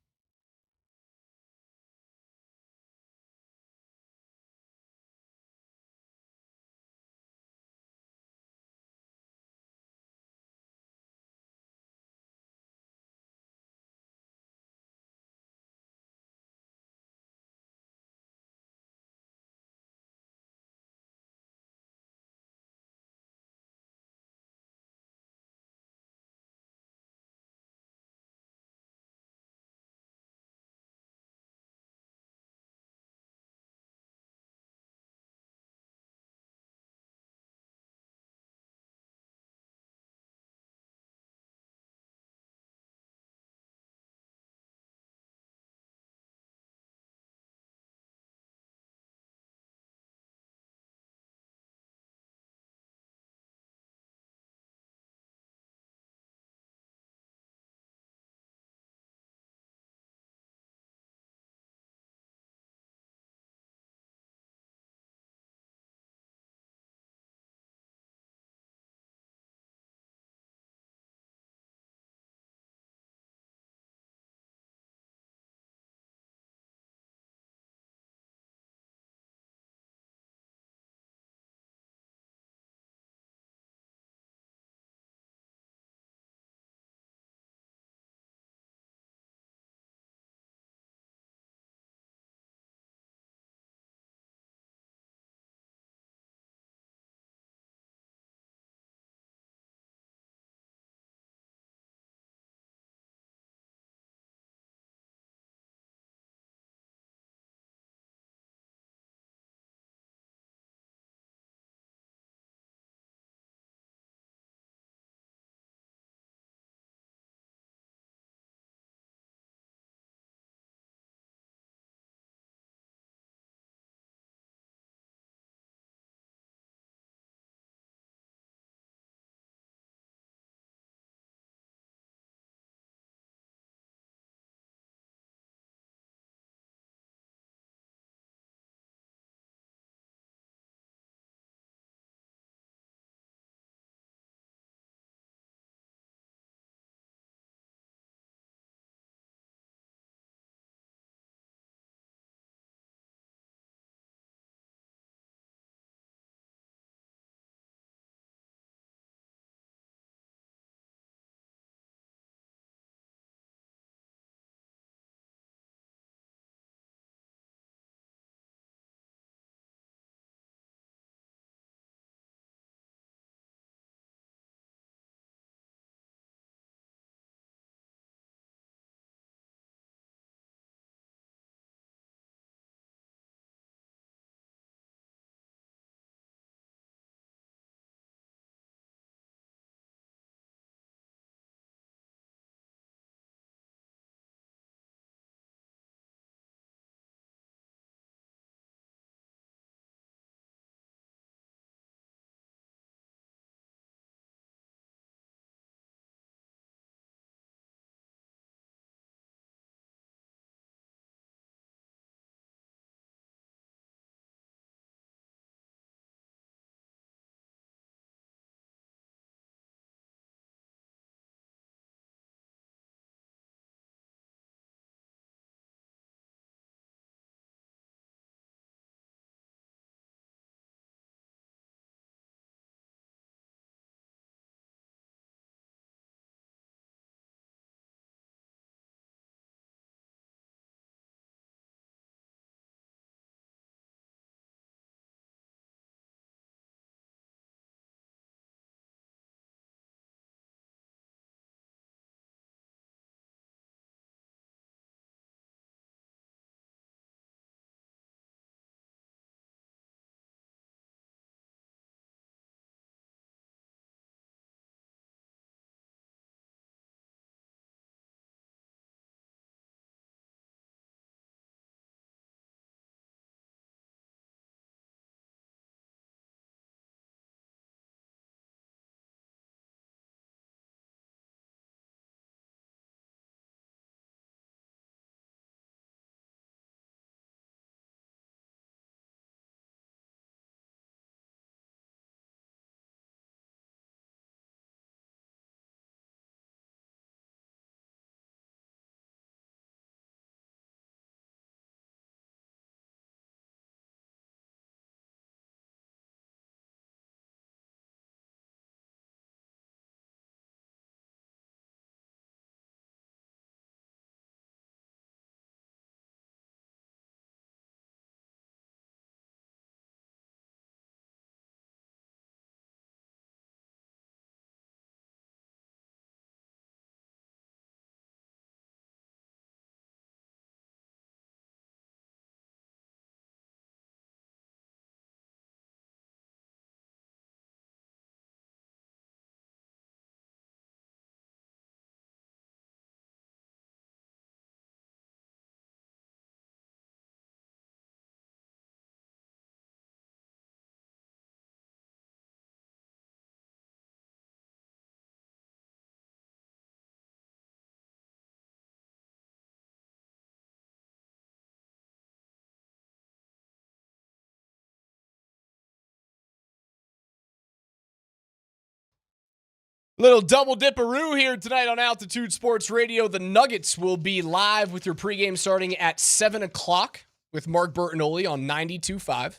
Little double dipperoo here tonight on Altitude Sports Radio. The Nuggets will be live with your pregame starting at 7 o'clock with Mark Bertinoli on 92.5.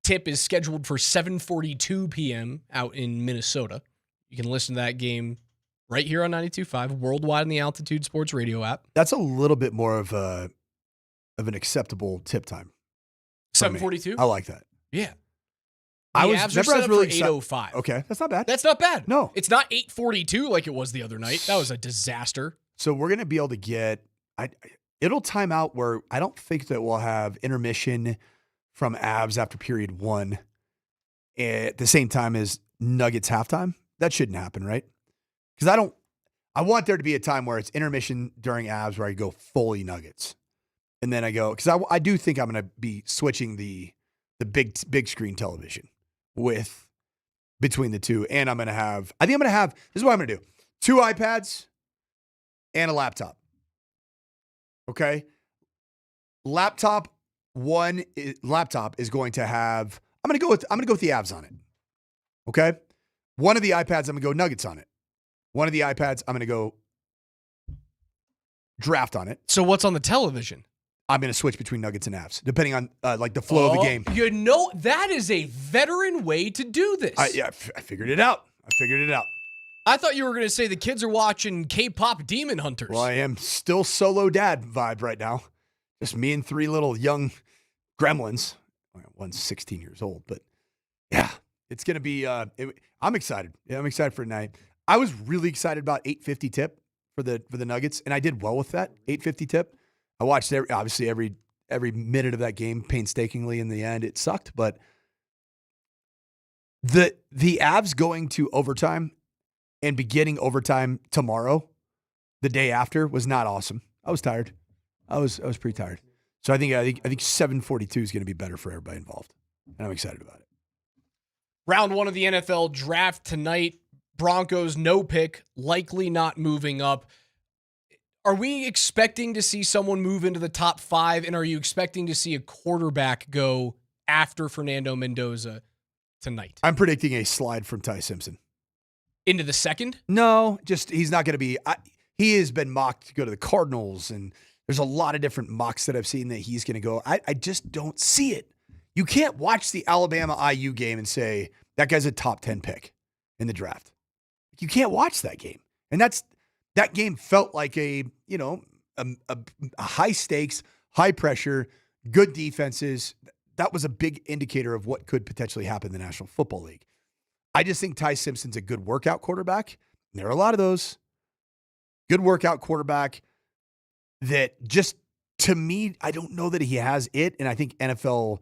Tip is scheduled for 7:42 p.m. out in Minnesota. You can listen to that game right here on 92.5, worldwide in the Altitude Sports Radio app. That's a little bit more of an acceptable tip time. 7:42? I like that. Yeah. I The was Avs are remember set I was up really for excited. 8:05. Okay, that's not bad. That's not bad. No. It's not 8:42 like it was the other night. That was a disaster. So we're gonna be able to get. It'll time out where I don't think that we'll have intermission from Avs after period 1 at the same time as Nuggets halftime. That shouldn't happen, right? Because I want there to be a time where it's intermission during Avs where I go fully Nuggets, and then I go because I do think I'm gonna be switching the big screen television with between the two, and I think I'm gonna have this is what I'm gonna do: 2 iPads and a laptop. Okay, laptop is going to have. I'm gonna go with the Avs on it. Okay, one of the iPads I'm gonna go Nuggets on it. One of the iPads I'm gonna go draft on it. So what's on the television? I'm gonna switch between Nuggets and Avs depending on like the flow of the game. You know, that is a veteran way to do this. I figured it out. I thought you were going to say the kids are watching K-pop Demon Hunters. Well, I am still solo dad vibe right now. Just me and 3 little young gremlins. One's 16 years old, but yeah, it's going to be, I'm excited. Yeah, I'm excited for tonight. I was really excited about 850 tip for the Nuggets, and I did well with that 850 tip. I watched obviously every minute of that game painstakingly. In the end, it sucked, but the Avs going to overtime and beginning overtime tomorrow, the day after, was not awesome. I was tired. I was pretty tired. So I think 7:42 is going to be better for everybody involved, and I'm excited about it. Round 1 of the NFL draft tonight. Broncos no pick, likely not moving up. Are we expecting to see someone move into the top 5, and are you expecting to see a quarterback go after Fernando Mendoza tonight? I'm predicting a slide from Ty Simpson. Into the second? No, just he's not going to be. He has been mocked to go to the Cardinals, and there's a lot of different mocks that I've seen that he's going to go. I just don't see it. You can't watch the Alabama-IU game and say, that guy's a top 10 pick in the draft. You can't watch that game. And that game felt like a high stakes, high pressure, good defenses. That was a big indicator of what could potentially happen in the National Football League. I just think Ty Simpson's a good workout quarterback. There are a lot of those. Good workout quarterback that just, to me, I don't know that he has it, and I think NFL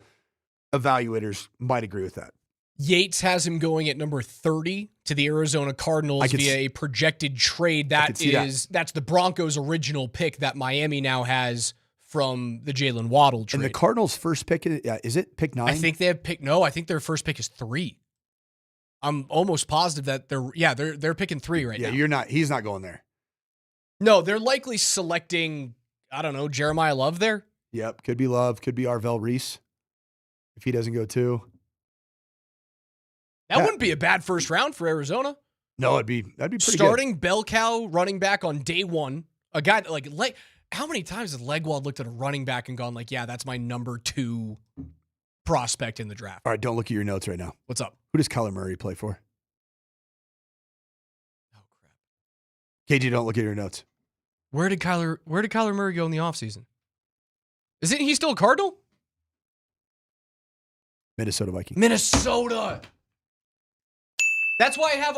evaluators might agree with that. Yates has him going at number 30 to the Arizona Cardinals via a projected trade. That's the Broncos' original pick that Miami now has from the Jalen Waddle trade. And the Cardinals' first pick, is it pick 9? I think they have pick. No, I think their first pick is 3. I'm almost positive that they're picking 3 right now. Yeah, he's not going there. No, they're likely selecting, I don't know, Jeremiah Love there. Yep, could be Love, could be Arvell Reese if he doesn't go 2. That wouldn't be a bad first round for Arizona. No, that'd be pretty Starting good. bell cow running back on day 1. A guy that how many times has Legwald looked at a running back and gone like, yeah, that's my number 2 prospect in the draft? All right, don't look at your notes right now. What's up? Who does Kyler Murray play for? Oh crap. KG, don't look at your notes. Where did Kyler Murray go in the offseason? Isn't he still a Cardinal? Minnesota Vikings. Minnesota. That's why I have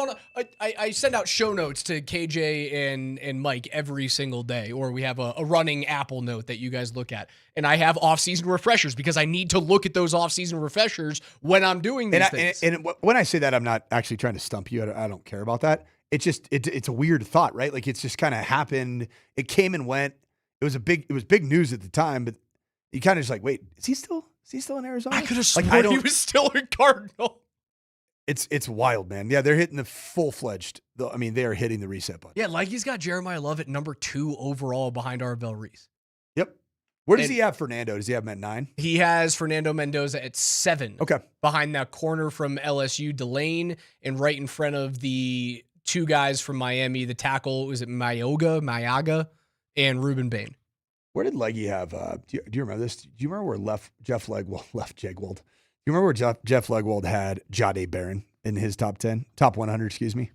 I send out show notes to KJ and Mike every single day, or we have a running Apple note that you guys look at. And I have off-season refreshers because I need to look at those off-season refreshers when I'm doing these things. And when I say that, I'm not actually trying to stump you. I don't care about that. It's just, it's a weird thought, right? Like, it's just kind of happened. It came and went. It was big news at the time, but you kind of just like, wait, is he still in Arizona? I could have sworn he was still a Cardinal. It's wild, man. Yeah, they're hitting the full-fledged. I mean, they are hitting the reset button. Yeah, like he's got Jeremiah Love at number 2 overall behind Arvell Reese. Yep. Where does he have Fernando? Does he have him at 9? He has Fernando Mendoza at 7. Okay. Behind that corner from LSU, Delane, and right in front of the two guys from Miami. The tackle, was it Mayaga, and Ruben Bain. Where did Leggy have? Do you remember this? Do you remember where Jeff Legwald? Do you remember where Jeff Legwald had Jade Barron in his top 100? Excuse me.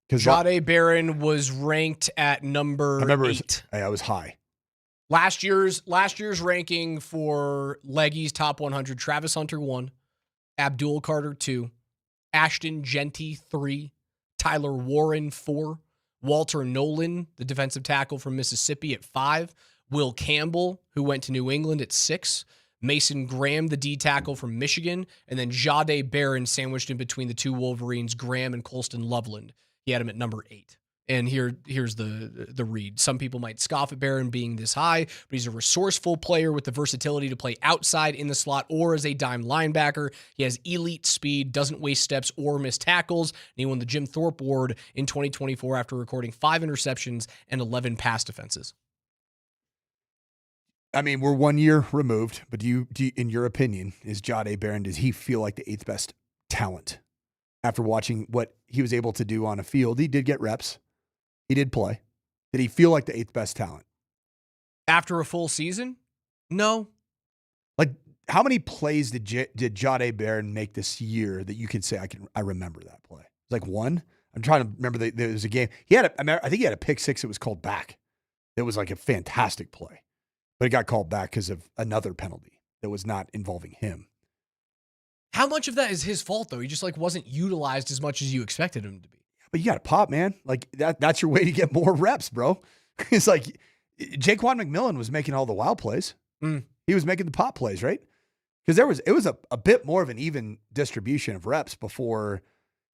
Jade Barron was ranked at number 8. I was high. Last year's ranking for Leggy's top 100: Travis Hunter 1, Abdul Carter 2, Ashton Genty 3, Tyler Warren 4. Walter Nolan, the defensive tackle from Mississippi, at 5. Will Campbell, who went to New England, at 6. Mason Graham, the D tackle from Michigan. And then Jade Barron sandwiched in between the two Wolverines, Graham and Colston Loveland. He had him at number 8. And here's the read. Some people might scoff at Barron being this high, but he's a resourceful player with the versatility to play outside in the slot or as a dime linebacker. He has elite speed, doesn't waste steps or miss tackles, and he won the Jim Thorpe Award in 2024 after recording 5 interceptions and 11 pass defenses. I mean, we're 1 year removed, but do you, in your opinion, is Jade Barron, does he feel like the 8th best talent after watching what he was able to do on a field? He did get reps. He did play. Did he feel like the 8th best talent? After a full season? No. Like, how many plays did Jade Barron make this year that you can say I remember that play? It's like 1. I'm trying to remember there was a game. I think he had a pick 6 that was called back. It was like a fantastic play, but it got called back because of another penalty that was not involving him. How much of that is his fault, though? He just wasn't utilized as much as you expected him to be. But you got to pop, man. Like that's your way to get more reps, bro. It's like Jaquan McMillan was making all the wild plays. He was making the pop plays, right? Because it was a bit more of an even distribution of reps before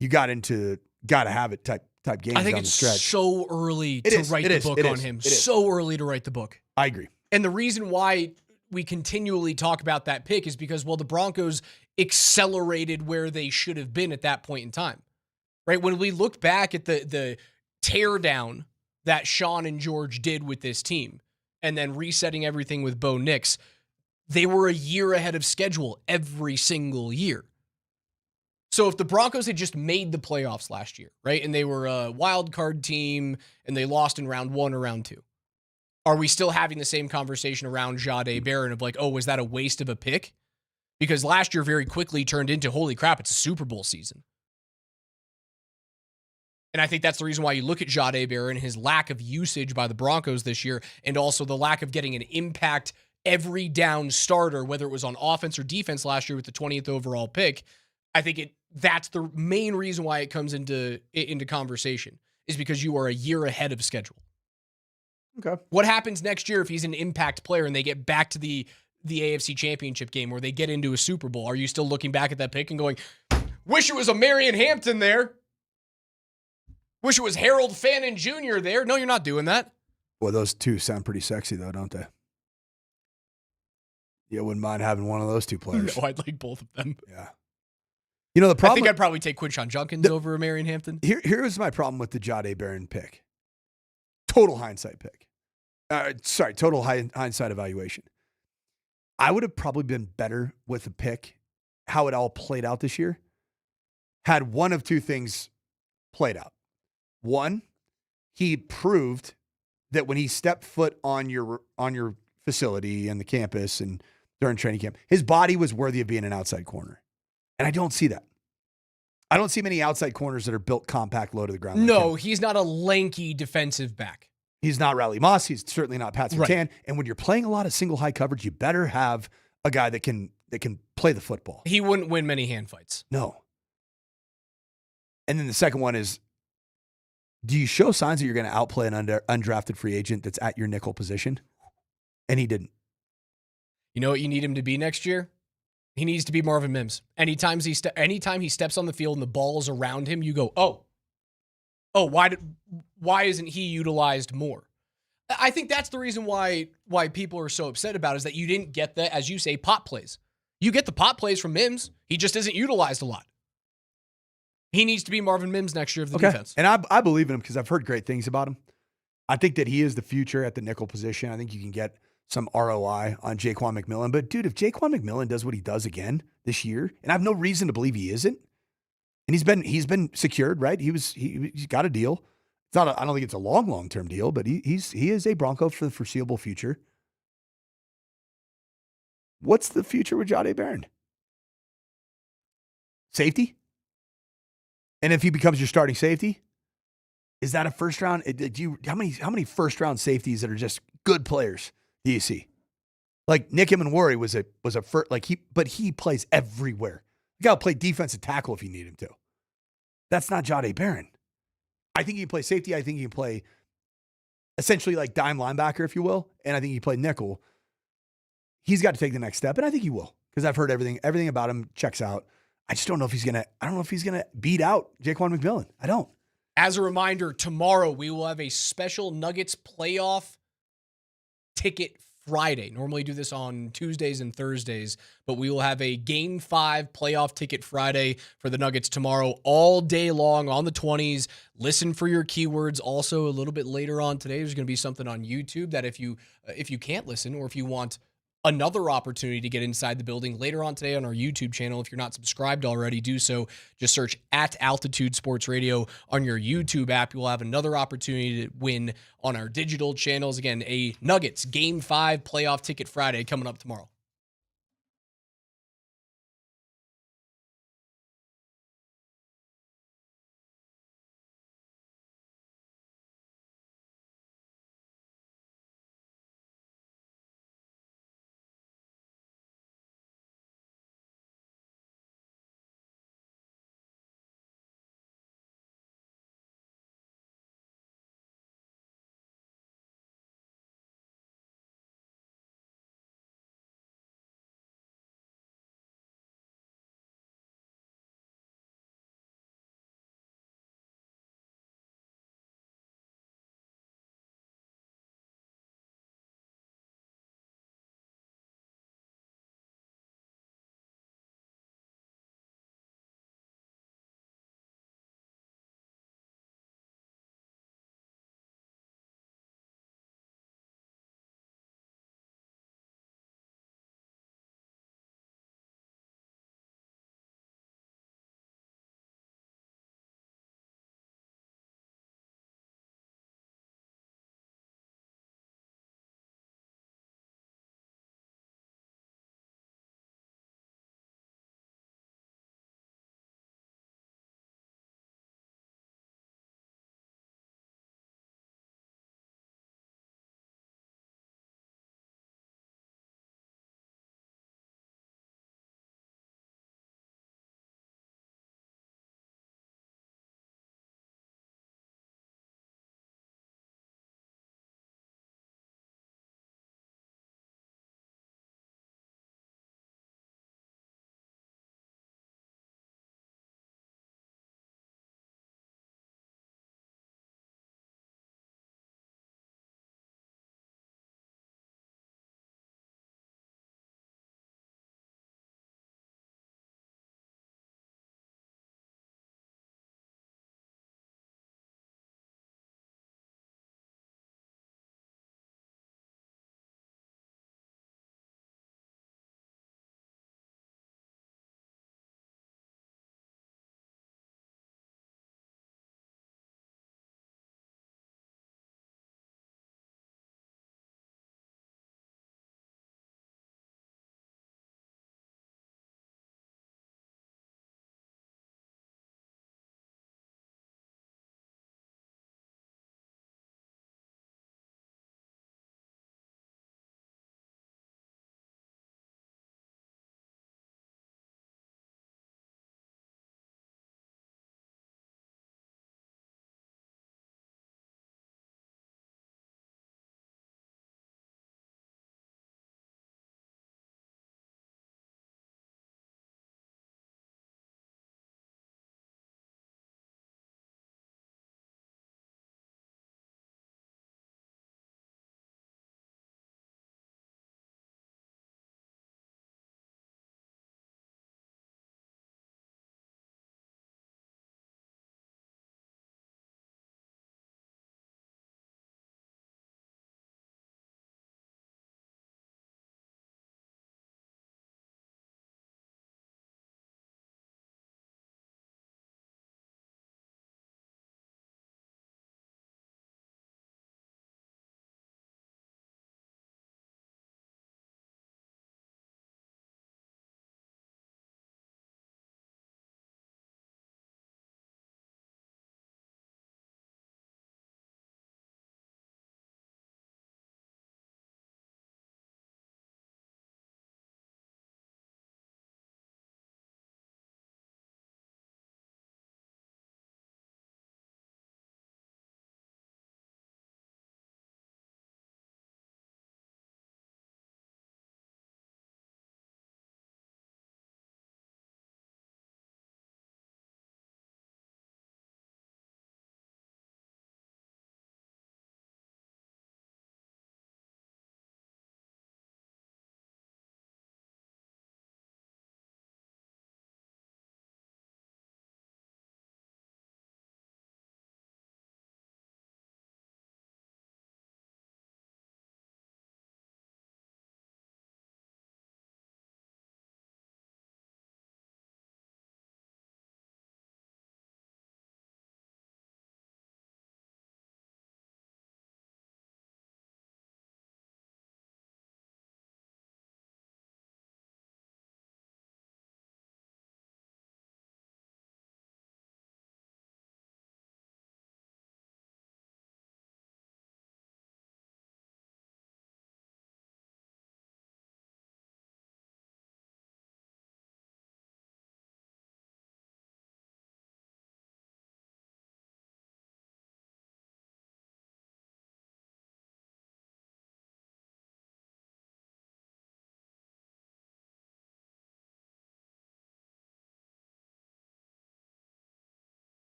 you got into gotta have it type games. I think down it's the stretch. so early to write the book on him. So early to write the book. I agree. And the reason why we continually talk about that pick is because, the Broncos accelerated where they should have been at that point in time. Right? When we look back at the teardown that Sean and George did with this team and then resetting everything with Bo Nix, they were a year ahead of schedule every single year. So if the Broncos had just made the playoffs last year, right, and they were a wild card team and they lost in round 1 or round 2, are we still having the same conversation around Jade Barron of was that a waste of a pick? Because last year very quickly turned into, holy crap, it's a Super Bowl season. And I think that's the reason why you look at Jade Barron, his lack of usage by the Broncos this year, and also the lack of getting an impact every down starter, whether it was on offense or defense last year with the 20th overall pick. I think that's the main reason why it comes into conversation, is because you are a year ahead of schedule. Okay. What happens next year if he's an impact player and they get back to the AFC Championship game or they get into a Super Bowl? Are you still looking back at that pick and going, wish it was a Marion Hampton there? Wish it was Harold Fannin Jr. there? No, you're not doing that. Well, those two sound pretty sexy, though, don't they? You wouldn't mind having one of those two players. No, I'd like both of them. Yeah. You know, the problem. I think I'd probably take Quinshon Junkins over a Marion Hampton. Here's my problem with the Jade Barron pick. Total hindsight pick. Total hindsight evaluation. I would have probably been better with the pick, how it all played out this year, had one of two things played out. One, he proved that when he stepped foot on your facility and the campus and during training camp, his body was worthy of being an outside corner. And I don't see that. I don't see many outside corners that are built compact, low to the ground. No, he's not a lanky defensive back. He's not Riley Moss. He's certainly not Pat Surtain. Right. And when you're playing a lot of single high coverage, you better have a guy that can play the football. He wouldn't win many hand fights. No. And then the second one is, do you show signs that you're going to outplay an undrafted free agent that's at your nickel position? And he didn't. You know what you need him to be next year? He needs to be Marvin Mims. Anytime he steps on the field and the ball is around him, you go, why isn't he utilized more? I think that's the reason why people are so upset about it, is that you didn't get the, as you say, pop plays. You get the pop plays from Mims. He just isn't utilized a lot. He needs to be Marvin Mims next year of the defense. And I believe in him because I've heard great things about him. I think that he is the future at the nickel position. I think you can get some ROI on Jaquan McMillan. But, dude, if Jaquan McMillan does what he does again this year, and I have no reason to believe he isn't, And he's been secured, right? He's got a deal. It's not. I don't think it's a long term deal, but he is a Bronco for the foreseeable future. What's the future with Jahdae Barron? Safety? And if he becomes your starting safety, is that a first round? How many first round safeties that are just good players do you see? Like Nick Immanwori was a first, but he plays everywhere. You got to play defensive tackle if you need him to. That's not Jahdae Barron. I think he can play safety. I think he can play essentially like dime linebacker, if you will. And I think he can play nickel. He's got to take the next step, and I think he will, because I've heard everything about him checks out. I just don't know if he's gonna beat out Jaquan McMillan. I don't. As a reminder, tomorrow we will have a special Nuggets playoff ticket Friday. Normally do this on Tuesdays and Thursdays, but we will have a Game 5 playoff ticket Friday for the Nuggets tomorrow, all day long on the 20s. Listen for your keywords. Also, a little bit later on today, there's going to be something on YouTube that if you can't listen, or if you want another opportunity to get inside the building later on today on our YouTube channel. If you're not subscribed already, do so. Just search @Altitude Sports Radio on your YouTube app. You will have another opportunity to win on our digital channels. Again, a Nuggets Game 5 playoff ticket Friday coming up tomorrow.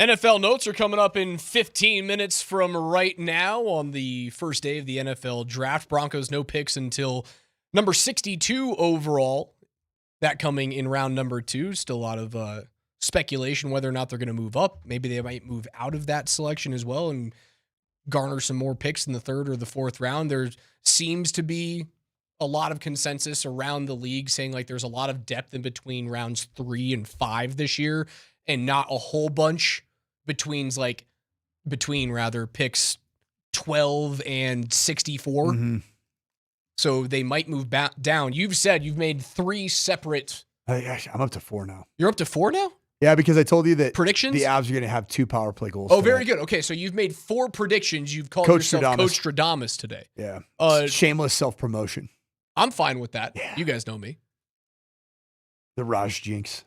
NFL notes are coming up in 15 minutes from right now on the first day of the NFL draft. Broncos no picks until number 62 overall. That coming in round number 2. Still a lot of speculation whether or not they're going to move up. Maybe they might move out of that selection as well and garner some more picks in the 3rd or the 4th round. There seems to be a lot of consensus around the league saying like there's a lot of depth in between rounds 3 and 5 this year, and not a whole bunch between picks 12 and 64. Mm-hmm. So they might move back down. You've said you've made 3 separate. I'm up to 4 now. You're up to 4 now? Yeah, because I told you that predictions? The Avs are going to have 2 power play goals. Oh, very good. Okay, so you've made 4 predictions. You've called yourself Coach Stradamus today. Yeah. Shameless self-promotion. I'm fine with that. Yeah. You guys know me. The Raj jinx.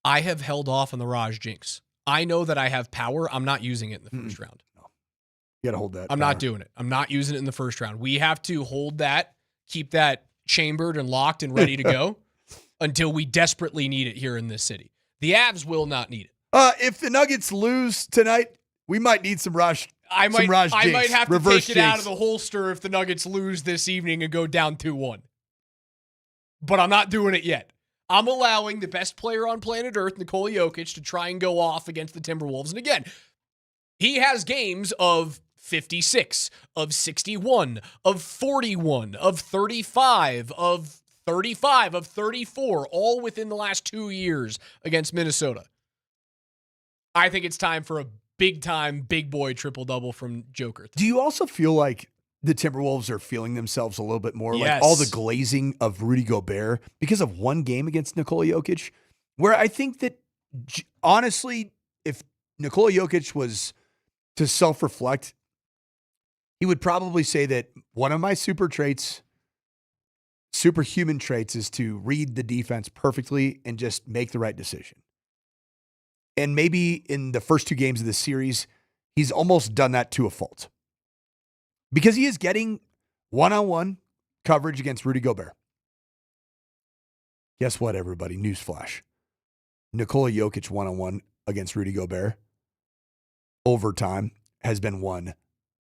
I have held off on the Raj jinx. I know that I have power. I'm not using it in the first round. No. You got to hold that. I'm not doing it. I'm not using it in the first round. We have to hold that, keep that chambered and locked and ready to go until we desperately need it here in this city. The Avs will not need it. If the Nuggets lose tonight, we might need some Raj. I might have to Reverse take it out jinx. of the holster if the Nuggets lose this evening and go down 2-1. But I'm not doing it yet. I'm allowing the best player on planet Earth, Nikola Jokic, to try and go off against the Timberwolves. And again, he has games of 56, of 61, of 41, of 35, of 35, of 34, all within the last 2 years against Minnesota. I think it's time for a big-time, big boy triple-double from Joker. Do you also feel like the Timberwolves are feeling themselves a little bit more Yes. like all the glazing of Rudy Gobert because of one game against Nikola Jokic? Where I think that, honestly, if Nikola Jokic was to self-reflect, he would probably say that one of my superhuman traits is to read the defense perfectly and just make the right decision. And maybe in the first 2 games of this series, he's almost done that to a fault. Because he is getting one-on-one coverage against Rudy Gobert. Guess what, everybody? Newsflash. Nikola Jokic one-on-one against Rudy Gobert, overtime, has been won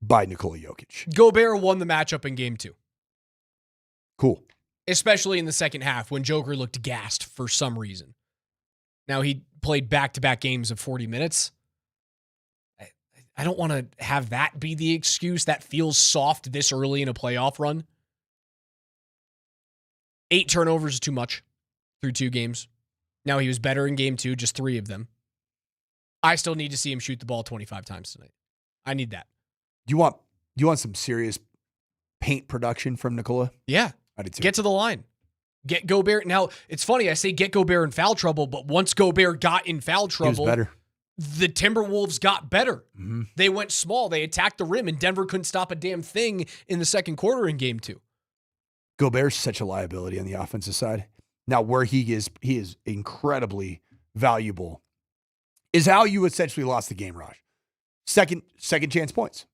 by Nikola Jokic. Gobert won the matchup in game 2. Cool. Especially in the second half when Joker looked gassed for some reason. Now, he played back-to-back games of 40 minutes. I don't want to have that be the excuse. That feels soft this early in a playoff run. 8 turnovers is too much through 2 games. Now, he was better in game 2, just 3 of them. I still need to see him shoot the ball 25 times tonight. I need that. Do you want some serious paint production from Nikola? Yeah. I do too. Get to the line. Get Gobert. Now, it's funny, I say get Gobert in foul trouble, but once Gobert got in foul trouble, He was better. The Timberwolves got better. Mm-hmm. They went small. They attacked the rim, and Denver couldn't stop a damn thing in the second quarter in game 2. Gobert's such a liability on the offensive side. Now, where he is incredibly valuable is how you essentially lost the game, Raj. Second chance points.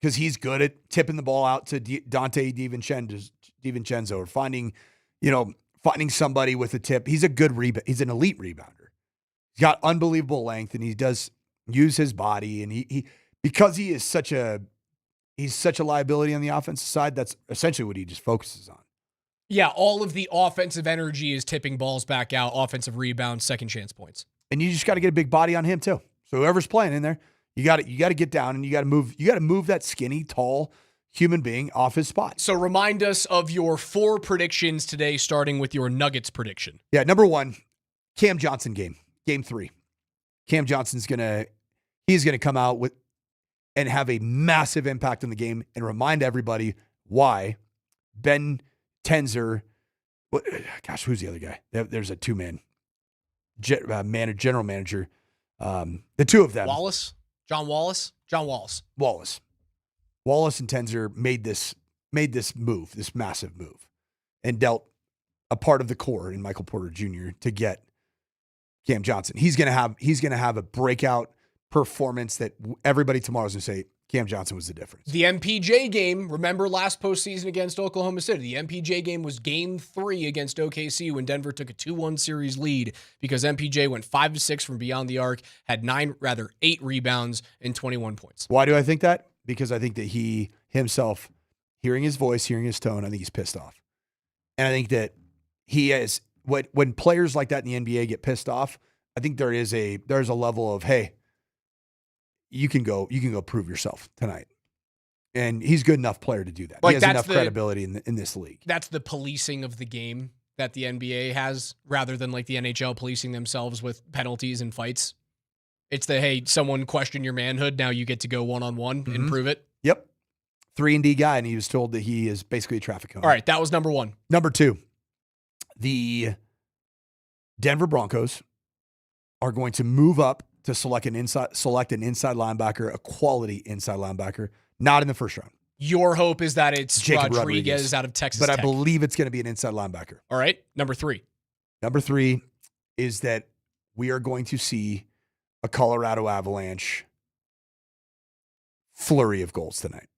Because he's good at tipping the ball out to Dante DiVincenzo or finding somebody with a tip. He's a good he's an elite rebounder. He's got unbelievable length, and he does use his body. And he because he's such a liability on the offensive side. That's essentially what he just focuses on. Yeah, all of the offensive energy is tipping balls back out, offensive rebounds, second chance points. And you just got to get a big body on him too. So whoever's playing in there, you got to get down and you got to move that skinny, tall human being off his spot. So remind us of your 4 predictions today, starting with your Nuggets prediction. Yeah, number 1, Cam Johnson game 3. Cam Johnson's he's gonna come out with and have a massive impact on the game and remind everybody why Ben Tenzer. Who's the other guy? There's a 2-man general manager. The 2 of them. John Wallace and Tenzer made this massive move, and dealt a part of the core in Michael Porter Jr. to get Cam Johnson. He's gonna have a breakout performance that everybody tomorrow is gonna say Cam Johnson was the difference. The MPJ game, remember last postseason against Oklahoma City? The MPJ game was game 3 against OKC when Denver took a 2-1 series lead because MPJ went 5-6 from beyond the arc, had 8 rebounds and 21 points. Why do I think that? Because I think that he himself, hearing his voice, hearing his tone, I think he's pissed off. And I think that he is, when players like that in the NBA get pissed off, I think there's a level of, hey, you can go prove yourself tonight. And he's a good enough player to do that. He has enough credibility in this league. That's the policing of the game that the NBA has rather than like the NHL policing themselves with penalties and fights. It's the, hey, someone questioned your manhood. Now you get to go one-on-one and prove it. Yep. 3-and-D guy, and he was told that he is basically a traffic cone. All right, that was number 1. Number 2, the Denver Broncos are going to move up to select an inside linebacker, a quality inside linebacker, not in the first round. Your hope is that it's Jacob Rodriguez out of Texas But Tech. I believe it's going to be an inside linebacker. All right, number 3. Number 3 is that we are going to see a Colorado Avalanche flurry of goals tonight.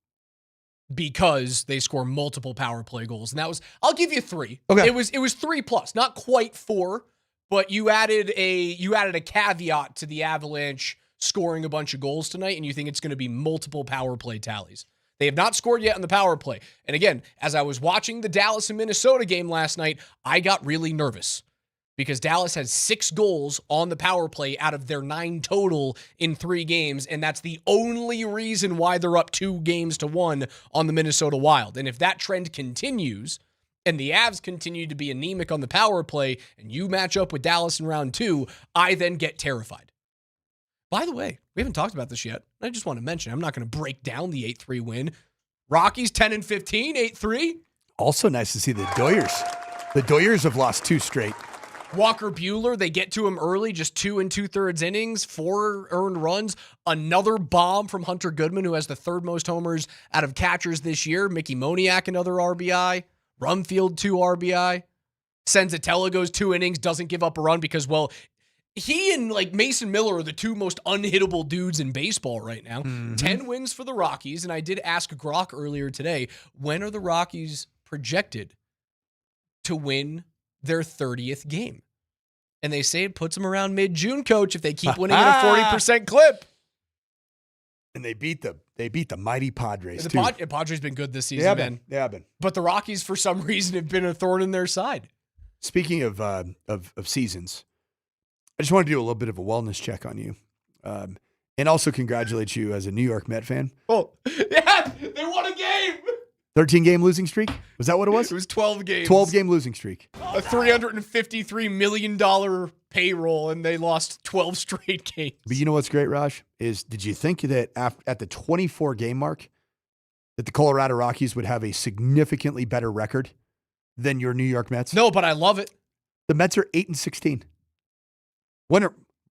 Because they score multiple power play goals. And that was, I'll give you 3. Okay. It was 3+, not quite 4, but you added a caveat to the Avalanche scoring a bunch of goals tonight, and you think it's going to be multiple power play tallies. They have not scored yet on the power play. And again, as I was watching the Dallas and Minnesota game last night, I got really nervous because Dallas has 6 goals on the power play out of their 9 total in 3 games, and that's the only reason why they're up 2-1 on the Minnesota Wild. And if that trend continues, and the Avs continue to be anemic on the power play, and you match up with Dallas in round 2, I then get terrified. By the way, we haven't talked about this yet. I just want to mention, I'm not going to break down the 8-3 win. Rockies 10-15, 8-3. Also nice to see the Doyers. The Doyers have lost 2 straight. Walker Buehler, they get to him early, just 2 2/3 innings, 4 earned runs. Another bomb from Hunter Goodman, who has the 3rd most homers out of catchers this year. Mickey Moniak, another RBI. Rumfield, 2 RBI. Senzatella goes 2 innings, doesn't give up a run because, well, he and like Mason Miller are the 2 most unhittable dudes in baseball right now. 10 wins for the Rockies. And I did ask Grok earlier today, when are the Rockies projected to win their 30th game? And they say it puts them around mid-June, coach, if they keep winning at a 40% clip. And they beat the mighty Padres, The too. Padres been good this season, man. They have been. But the Rockies, for some reason, have been a thorn in their side. Speaking of seasons, I just want to do a little bit of a wellness check on you. And also congratulate you as a New York Met fan. Oh, yeah, they won a game. 13-game losing streak? Was that what it was? It was 12 games. 12-game losing streak. A $353 million payroll, and they lost 12 straight games. But you know what's great, Raj, is did you think that at the 24-game mark that the Colorado Rockies would have a significantly better record than your New York Mets? No, but I love it. The Mets are 8-16.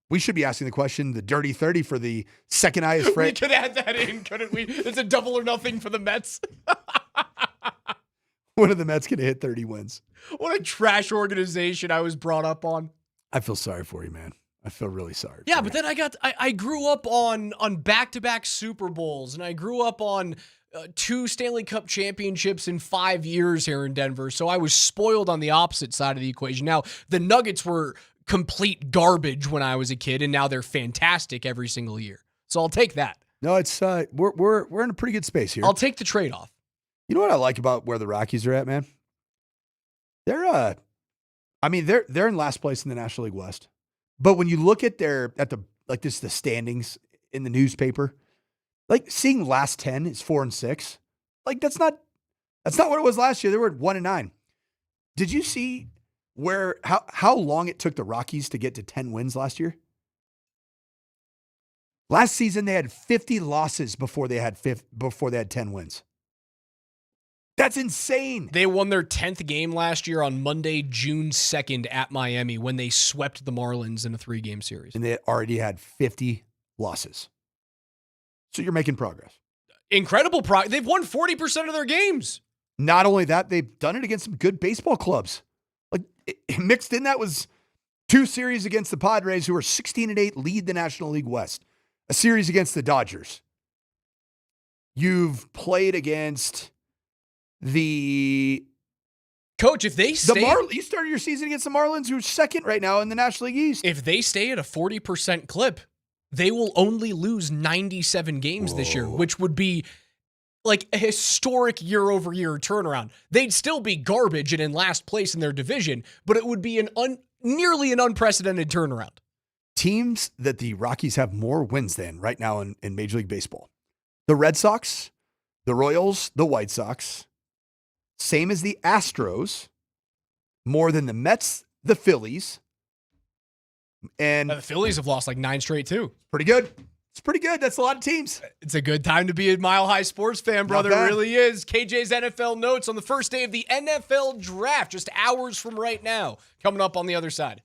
We should be asking the question, the dirty 30 for the second highest We could add that in, couldn't we? It's a double or nothing for the Mets. One of the Mets could hit 30 wins. What a trash organization I was brought up on. I feel sorry for you, man. I feel really sorry. Yeah, but then I grew up on back-to-back Super Bowls, and I grew up on 2 Stanley Cup championships in 5 years here in Denver, so I was spoiled on the opposite side of the equation. Now, the Nuggets were complete garbage when I was a kid, and now they're fantastic every single year. So I'll take that. No, it's we're in a pretty good space here. I'll take the trade-off. You know what I like about where the Rockies are at, man? They're in last place in the National League West. But when you look at the standings in the newspaper, like seeing last 10 is 4-6. Like that's not what it was last year. They were at 1-9. Did you see how long it took the Rockies to get to 10 wins last year? Last season they had 50 losses before they had 10 wins. That's insane. They won their 10th game last year on Monday, June 2nd at Miami when they swept the Marlins in a 3-game series. And they already had 50 losses. So you're making progress. Incredible progress. They've won 40% of their games. Not only that, they've done it against some good baseball clubs. Like mixed in that was 2 series against the Padres, who are 16-8, lead the National League West. A series against the Dodgers. You've played against the Coach, if they stay, you started your season against the Marlins, who's second right now in the National League East. If they stay at a 40% clip, they will only lose 97 games this year, which would be like a historic year-over-year turnaround. They'd still be garbage and in last place in their division, but it would be nearly an unprecedented turnaround. Teams that the Rockies have more wins than right now in Major League Baseball. The Red Sox, the Royals, the White Sox, same as the Astros, more than the Mets, the Phillies. And the Phillies have lost like 9 straight too. Pretty good. It's pretty good. That's a lot of teams. It's a good time to be a Mile High Sports fan, brother. It really is. KJ's NFL notes on the first day of the NFL draft, just hours from right now, coming up on the other side.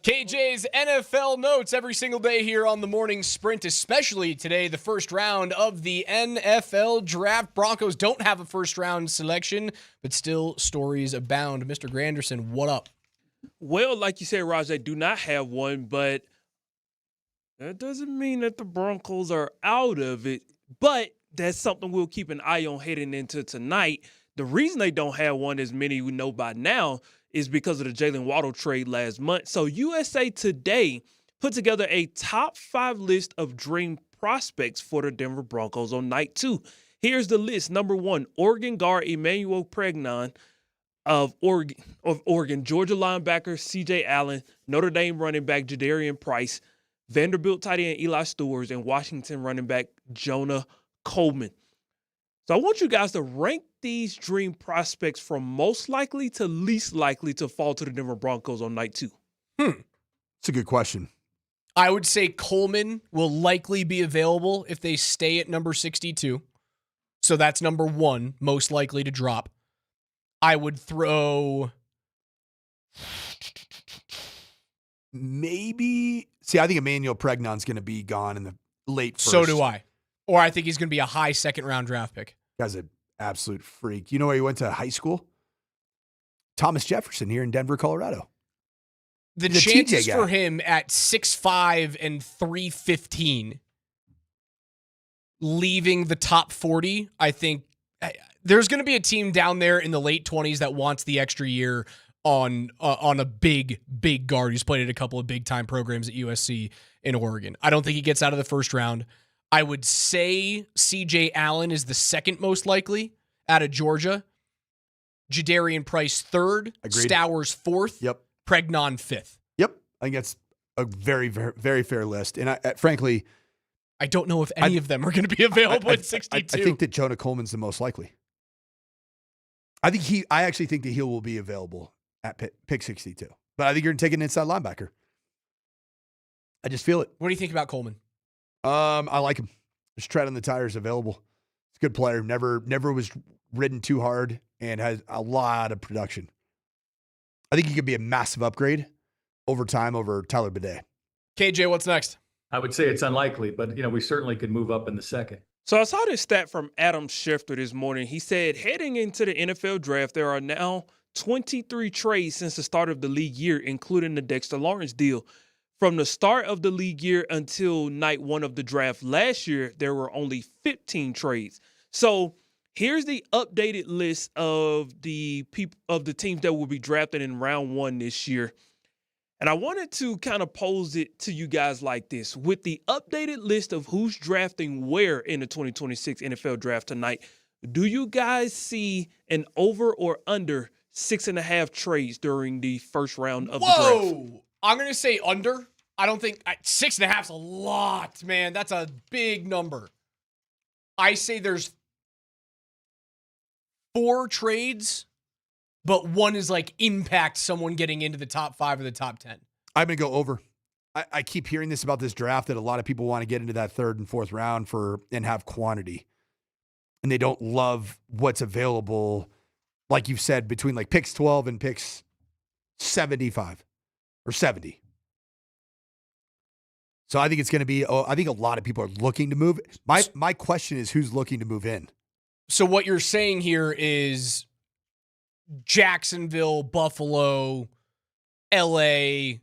KJ's NFL notes every single day here on the Morning Sprint, especially today, the first round of the NFL draft. Broncos don't have a first round selection, but still stories abound. Mr. Granderson, what up? Well, like you said, Raj, they do not have one, but that doesn't mean that the Broncos are out of it. But that's something we'll keep an eye on heading into tonight. The reason they don't have one, as many we know by now, is because of the Jalen Waddle trade last month. So USA Today put together a top 5 list of dream prospects for the Denver Broncos on night 2. Here's the list. Number 1, Oregon guard Emmanuel Pregame of Oregon, Georgia linebacker C.J. Allen, Notre Dame running back Jadarian Price, Vanderbilt tight end Eli Stewart, and Washington running back Jonah Coleman. So I want you guys to rank these dream prospects from most likely to least likely to fall to the Denver Broncos on night 2. It's a good question. I would say Coleman will likely be available if they stay at number 62. So that's number 1, most likely to drop. I would throw maybe. See, I think Emmanuel Pregna's going to be gone in the late first. So do I. Or I think he's going to be a high second-round draft pick. Guy's an absolute freak. You know where he went to high school? Thomas Jefferson here in Denver, Colorado. The chances for him at 6'5" and 315 leaving the top 40, I think there's going to be a team down there in the late 20s that wants the extra year on a big guard who's played at a couple of big-time programs at USC in Oregon. I don't think he gets out of the first round. I would say C.J. Allen is the second most likely out of Georgia. Jadarian Price third. Agreed. Stowers fourth. Yep. Pregnon fifth. Yep. I think that's a very, very, very fair list. And frankly, I don't know if any of them are going to be available at 62. I think that Jonah Coleman's the most likely. I actually think that he will be available at pick 62. But I think you're going to take an inside linebacker. I just feel it. What do you think about Coleman? I like him. Just treading the tires available. He's a good player. Never was ridden too hard and has a lot of production. I think he could be a massive upgrade over time over Tyler Bidet. KJ, what's next? I would say it's unlikely, but we certainly could move up in the second. So I saw this stat from Adam Schefter this morning. He said heading into the NFL draft, there are now 23 trades since the start of the league year, including the Dexter Lawrence deal. From the start of the league year until night 1 of the draft last year, there were only 15 trades. So here's the updated list of the teams that will be drafted in round 1 this year. And I wanted to kind of pose it to you guys like this. With the updated list of who's drafting where in the 2026 NFL draft tonight, do you guys see an over or under 6.5 trades during the first round of the draft? Whoa! I'm going to say under. I don't think 6.5 is a lot, man. That's a big number. I say there's 4 trades, but one is like impact someone getting into the top 5 or the top 10. I'm going to go over. I keep hearing this about this draft that a lot of people want to get into that 3rd and 4th round and have quantity. And they don't love what's available, like you've said, between like picks 12 and picks 75 or 70. So I think it's going to be, I think a lot of people are looking to move. My question is, who's looking to move in? So what you're saying here is Jacksonville, Buffalo, LA,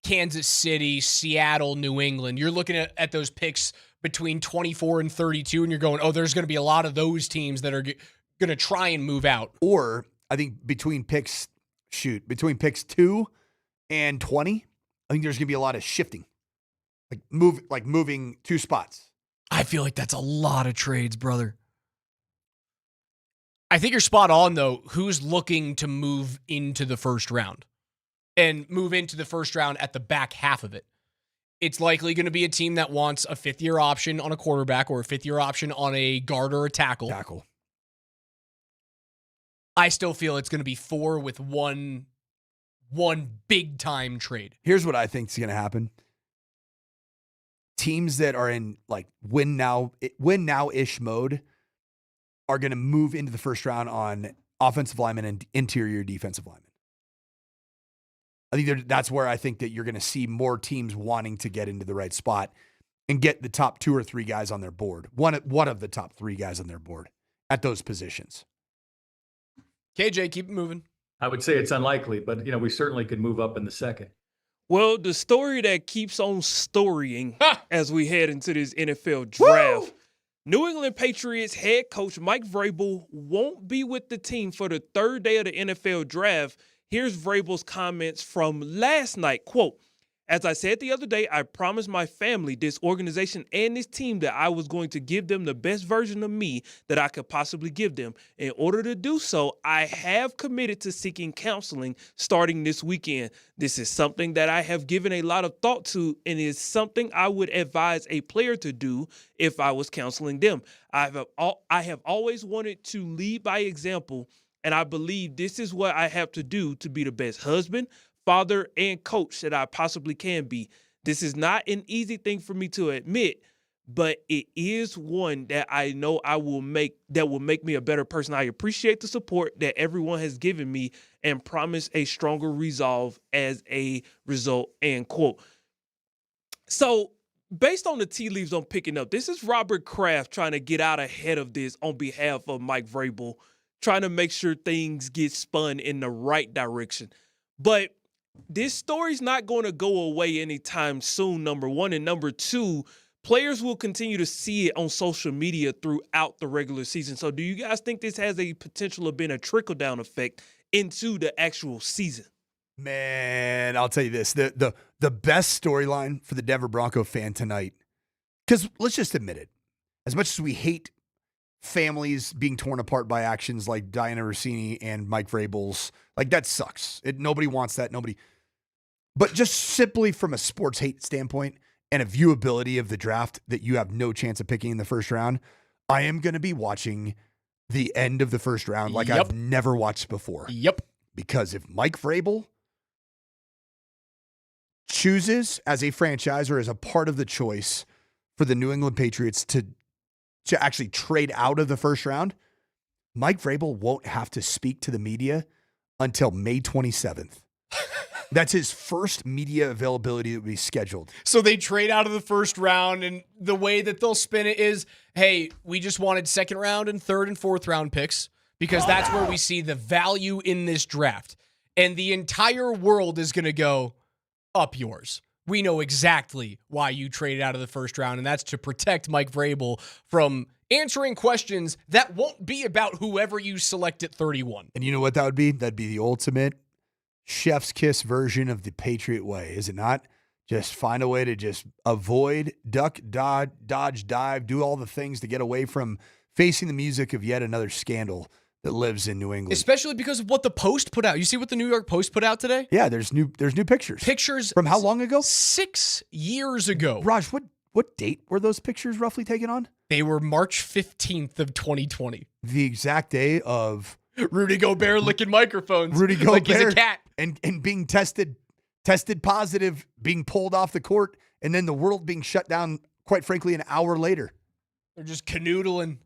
Kansas City, Seattle, New England. You're looking at those picks between 24 and 32, and you're going, oh, there's going to be a lot of those teams that are going to try and move out. Or I think between picks 2 and 20, I think there's going to be a lot of shifting. Moving 2 spots. I feel like that's a lot of trades, brother. I think you're spot on, though. Who's looking to move into the first round and move into the first round at the back half of it? It's likely going to be a team that wants a 5th-year option on a quarterback or a 5th-year option on a guard or a tackle. I still feel it's going to be 4 with one big-time trade. Here's what I think is going to happen. Teams that are in like win now-ish mode are going to move into the first round on offensive linemen and interior defensive linemen. I think that's where I think that you're going to see more teams wanting to get into the right spot and get the top 2 or 3 guys on their board. One of the top 3 guys on their board at those positions. KJ, keep it moving. I would say it's unlikely, but we certainly could move up in the second. Well, the story that keeps on storying as we head into this NFL draft. Woo! New England Patriots head coach Mike Vrabel won't be with the team for the 3rd day of the NFL draft. Here's Vrabel's comments from last night. Quote, "As I said the other day, I promised my family, this organization, and this team that I was going to give them the best version of me that I could possibly give them. In order to do so, I have committed to seeking counseling starting this weekend. This is something that I have given a lot of thought to and is something I would advise a player to do if I was counseling them. I have always wanted to lead by example, and I believe this is what I have to do to be the best husband, father, and coach that I possibly can be. This is not an easy thing for me to admit, but it is one that I know will make me a better person. I appreciate the support that everyone has given me and promise a stronger resolve as a result," end quote. So based on the tea leaves I'm picking up, this is Robert Kraft trying to get out ahead of this on behalf of Mike Vrabel, trying to make sure things get spun in the right direction. But this story's not going to go away anytime soon, number one. And number two, players will continue to see it on social media throughout the regular season. So do you guys think this has a potential of being a trickle-down effect into the actual season? Man, I'll tell you this. The best storyline for the Denver Bronco fan tonight, because let's just admit it, as much as we hate families being torn apart by actions like Diana Rossini and Mike Vrabel's, like that sucks. Nobody wants that. Nobody. But just simply from a sports hate standpoint and a viewability of the draft that you have no chance of picking in the first round, I am going to be watching the end of the first round like I've never watched before. Yep. Because if Mike Vrabel chooses as a franchise or as a part of the choice for the New England Patriots to actually trade out of the first round, Mike Vrabel won't have to speak to the media until May 27th. That's his first media availability that will be scheduled. So they trade out of the first round, and the way that they'll spin it is, hey, we just wanted second round and third and fourth round picks because that's where we see the value in this draft. And the entire world is going to go, up yours. We know exactly why you traded out of the first round, and that's to protect Mike Vrabel from answering questions that won't be about whoever you select at 31. And you know what that would be? That'd be the ultimate chef's kiss version of the Patriot way, is it not? Just find a way to just avoid, duck, dodge, dive, do all the things to get away from facing the music of yet another scandal that lives in New England. Especially because of what the Post put out. You see what the New York Post put out today? Yeah, there's new pictures. Pictures from how long ago? 6 years ago. Raj, what date were those pictures roughly taken on? They were March 15th of 2020. The exact day of Rudy Gobert licking microphones. Rudy Gobert like he's a cat. And being tested positive, being pulled off the court, and then the world being shut down, quite frankly, an hour later. They're just canoodling.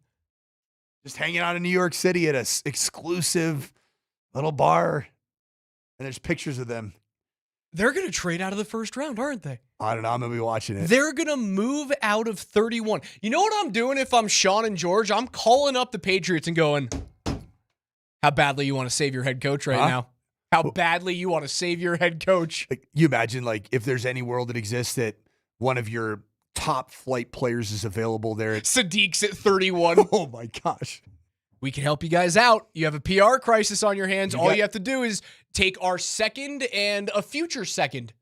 Just hanging out in New York City at an exclusive little bar. And there's pictures of them. They're going to trade out of the first round, aren't they? I don't know. I'm going to be watching it. They're going to move out of 31. You know what I'm doing if I'm Sean and George? I'm calling up the Patriots and going, how badly you want to save your head coach right now? How badly you want to save your head coach? Like, you imagine, like, if there's any world that exists that one of your top flight players is available there. Sadiq's at 31. Oh, my gosh. We can help you guys out. You have a PR crisis on your hands. All you have to do is take our second and a future second.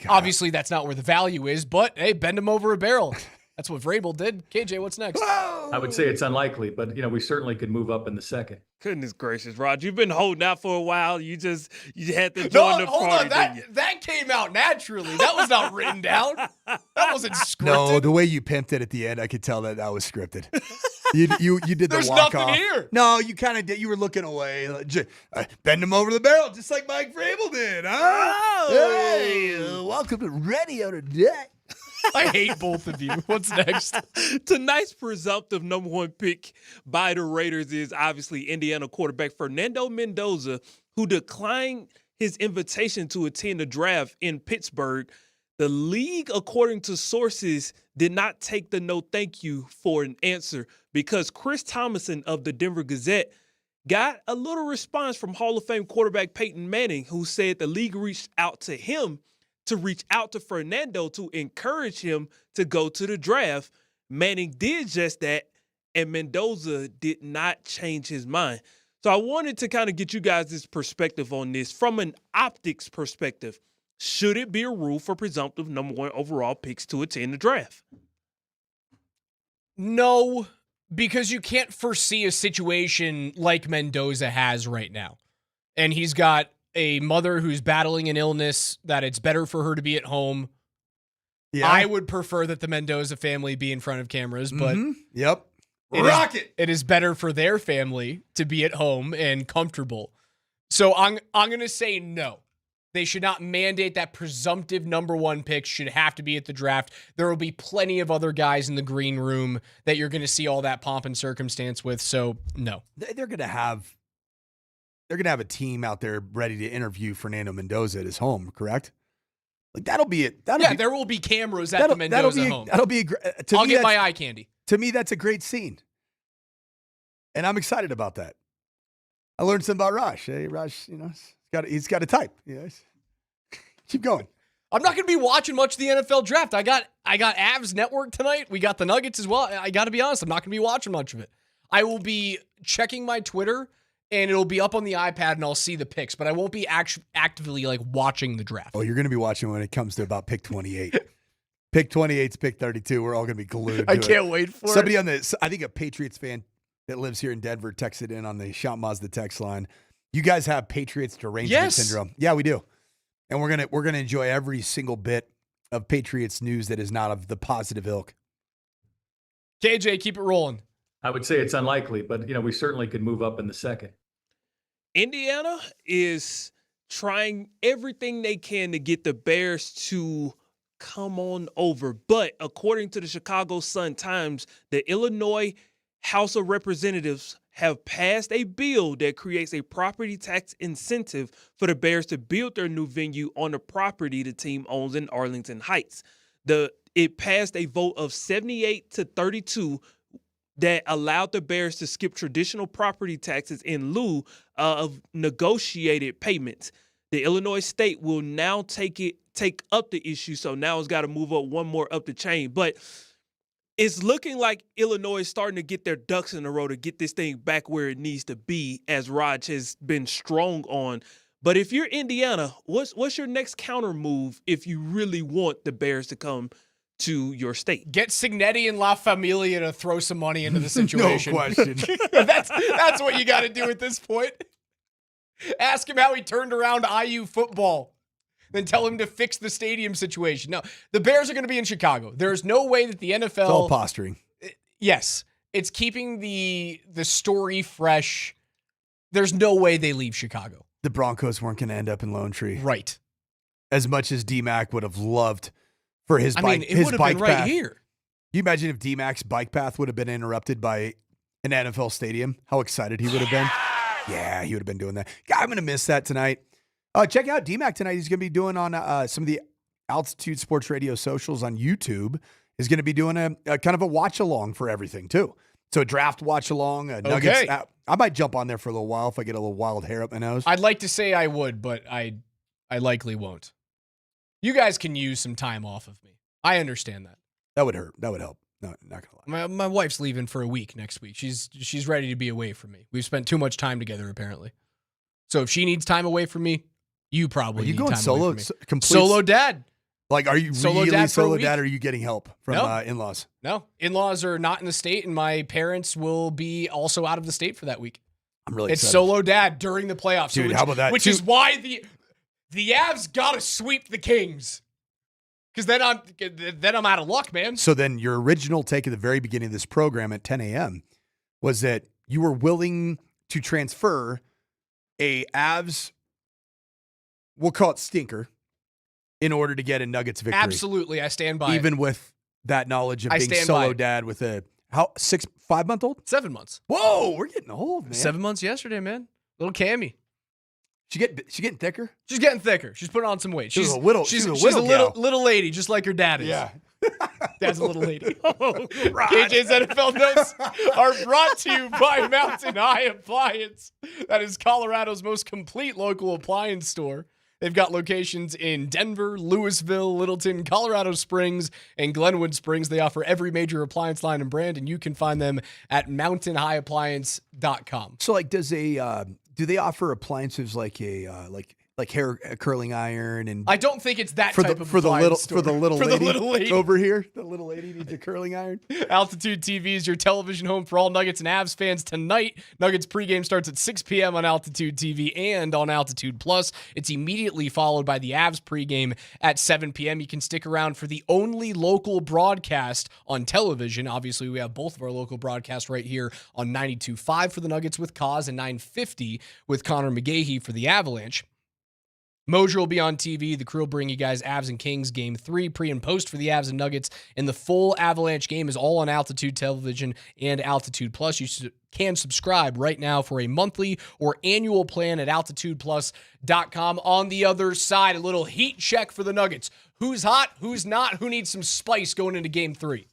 God. Obviously, that's not where the value is, but, hey, bend them over a barrel. That's what Vrabel did. KJ, what's next? I would say it's unlikely, but we certainly could move up in the second. Goodness gracious, Rod, you've been holding out for a while. You had to join the party. That came out naturally. That was not written down. That wasn't scripted. No, the way you pimped it at the end, I could tell that was scripted. You did the walk off. There's nothing here. No, you kind of did. You were looking away. Bend him over the barrel, just like Mike Vrabel did. Huh? Oh. Hey, welcome to Radio Today. I hate both of you. What's next? Tonight's presumptive number one pick by the Raiders is obviously Indiana quarterback Fernando Mendoza, who declined his invitation to attend the draft in Pittsburgh, the league, according to sources, did not take the no thank you for an answer because Chris Thomason of the Denver Gazette got a little response from Hall of Fame quarterback Peyton Manning, who said the league reached out to him to reach out to Fernando to encourage him to go to the draft. Manning did just that, and Mendoza did not change his mind. So I wanted to kind of get you guys' perspective on this from an optics perspective. Should it be a rule for presumptive number 1 overall picks to attend the draft? No, because you can't foresee a situation like Mendoza has right now. And he's got a mother who's battling an illness that it's better for her to be at home. Yeah. I would prefer that the Mendoza family be in front of cameras, but Yep. It is better for their family to be at home and comfortable. So I'm going to say no. They should not mandate that presumptive number 1 pick should have to be at the draft. There will be plenty of other guys in the green room that you're going to see all that pomp and circumstance with. So no. They're going to have a team out there ready to interview Fernando Mendoza at his home, correct? Like that'll be it. There will be cameras at the Mendoza home. That'll be I'll get my eye candy. To me, that's a great scene. And I'm excited about that. I learned something about Raj. Hey, Raj, he's got a type. Keep going. I'm not going to be watching much of the NFL draft. I got Avs Network tonight. We got the Nuggets as well. I got to be honest, I'm not going to be watching much of it. I will be checking my Twitter, and it'll be up on the iPad, and I'll see the picks, but I won't be actively watching the draft. Oh, you're going to be watching when it comes to about pick 28. Pick 28's pick 32. We're all going to be glued to I can't wait for Somebody I think a Patriots fan that lives here in Denver texted in on the Shout Mazda text line. You guys have Patriots derangement syndrome. Yeah, we do. And we're gonna enjoy every single bit of Patriots news that is not of the positive ilk. KJ, keep it rolling. I would say it's unlikely, but we certainly could move up in the second. Indiana is trying everything they can to get the Bears to come on over. But according to the Chicago Sun-Times, the Illinois House of Representatives have passed a bill that creates a property tax incentive for the Bears to build their new venue on the property the team owns in Arlington Heights. It passed a vote of 78-32 that allowed the Bears to skip traditional property taxes in lieu of negotiated payments. The Illinois state will now take up the issue, so now it's got to move up one more up the chain. But it's looking like Illinois is starting to get their ducks in a row to get this thing back where it needs to be, as Raj has been strong on. But if you're Indiana, what's your next counter move if you really want the Bears to come to your state? Get Signetti and La Familia to throw some money into the situation. No question. That's what you got to do at this point. Ask him how he turned around IU football. Then tell him to fix the stadium situation. No, the Bears are going to be in Chicago. There's no way that the NFL... It's all posturing. Yes. It's keeping the story fresh. There's no way they leave Chicago. The Broncos weren't going to end up in Lone Tree. Right. As much as DMac would have loved for his bike path. It would have been right here. Can you imagine if DMac's bike path would have been interrupted by an NFL stadium? How excited he would have been. Yeah, he would have been doing that. God, I'm going to miss that tonight. Check out DMac tonight. He's going to be doing on some of the Altitude Sports Radio socials on YouTube. He's going to be doing a kind of a watch along for everything too. So a draft watch along, Nuggets. Okay. I might jump on there for a little while if I get a little wild hair up my nose. I'd like to say I would, but I likely won't. You guys can use some time off of me. I understand that. That would hurt. That would help. No, not gonna lie. My wife's leaving for a week next week. She's ready to be away from me. We've spent too much time together apparently. So if she needs time away from me, you probably need time solo, away from me. Complete Solo dad. Like, are you Solo really dad solo dad, or are you getting help from No. in-laws? No, in-laws are not in the state, and my parents will be also out of the state for that week. I'm really It's excited. solo dad during the playoffs. Dude, how about that? Which is why the Avs got to sweep the Kings. Because then I'm out of luck, man. So then your original take at the very beginning of this program at 10 a.m. was that you were willing to transfer a Avs, we'll call it stinker, in order to get a Nuggets victory. Absolutely, I stand by Even it. with that knowledge of I being stand by solo it. dad with a 5-month-old? 7 months. Whoa, we're getting old, man. 7 months yesterday, man. Little Cammy. She getting thicker? She's getting thicker. She's putting on some weight. She's a she's a little little lady, just like her dad is. Yeah. Dad's a little lady. KJ's NFL notes are brought to you by Mountain High Appliance. That is Colorado's most complete local appliance store. They've got locations in Denver, Louisville, Littleton, Colorado Springs, and Glenwood Springs. They offer every major appliance line and brand, and you can find them at mountainhighappliance.com. So, like, do they offer appliances like like hair curling iron and? I don't think it's that type of for the little store. for the little lady over over here. The little lady needs a curling iron. Altitude TV is your television home for all Nuggets and Avs fans tonight. Nuggets pregame starts at 6 p.m. on Altitude TV and on Altitude Plus. It's immediately followed by the Avs pregame at 7 p.m. You can stick around for the only local broadcast on television. Obviously, we have both of our local broadcasts right here on 92.5 for the Nuggets with Kaz and 950 with Connor McGahey for the Avalanche. Moser will be on TV. The crew will bring you guys Avs and Kings Game 3, pre and post for the Avs and Nuggets. And the full Avalanche game is all on Altitude Television and Altitude Plus. You can subscribe right now for a monthly or annual plan at altitudeplus.com. On the other side, a little heat check for the Nuggets. Who's hot? Who's not? Who needs some spice going into Game 3?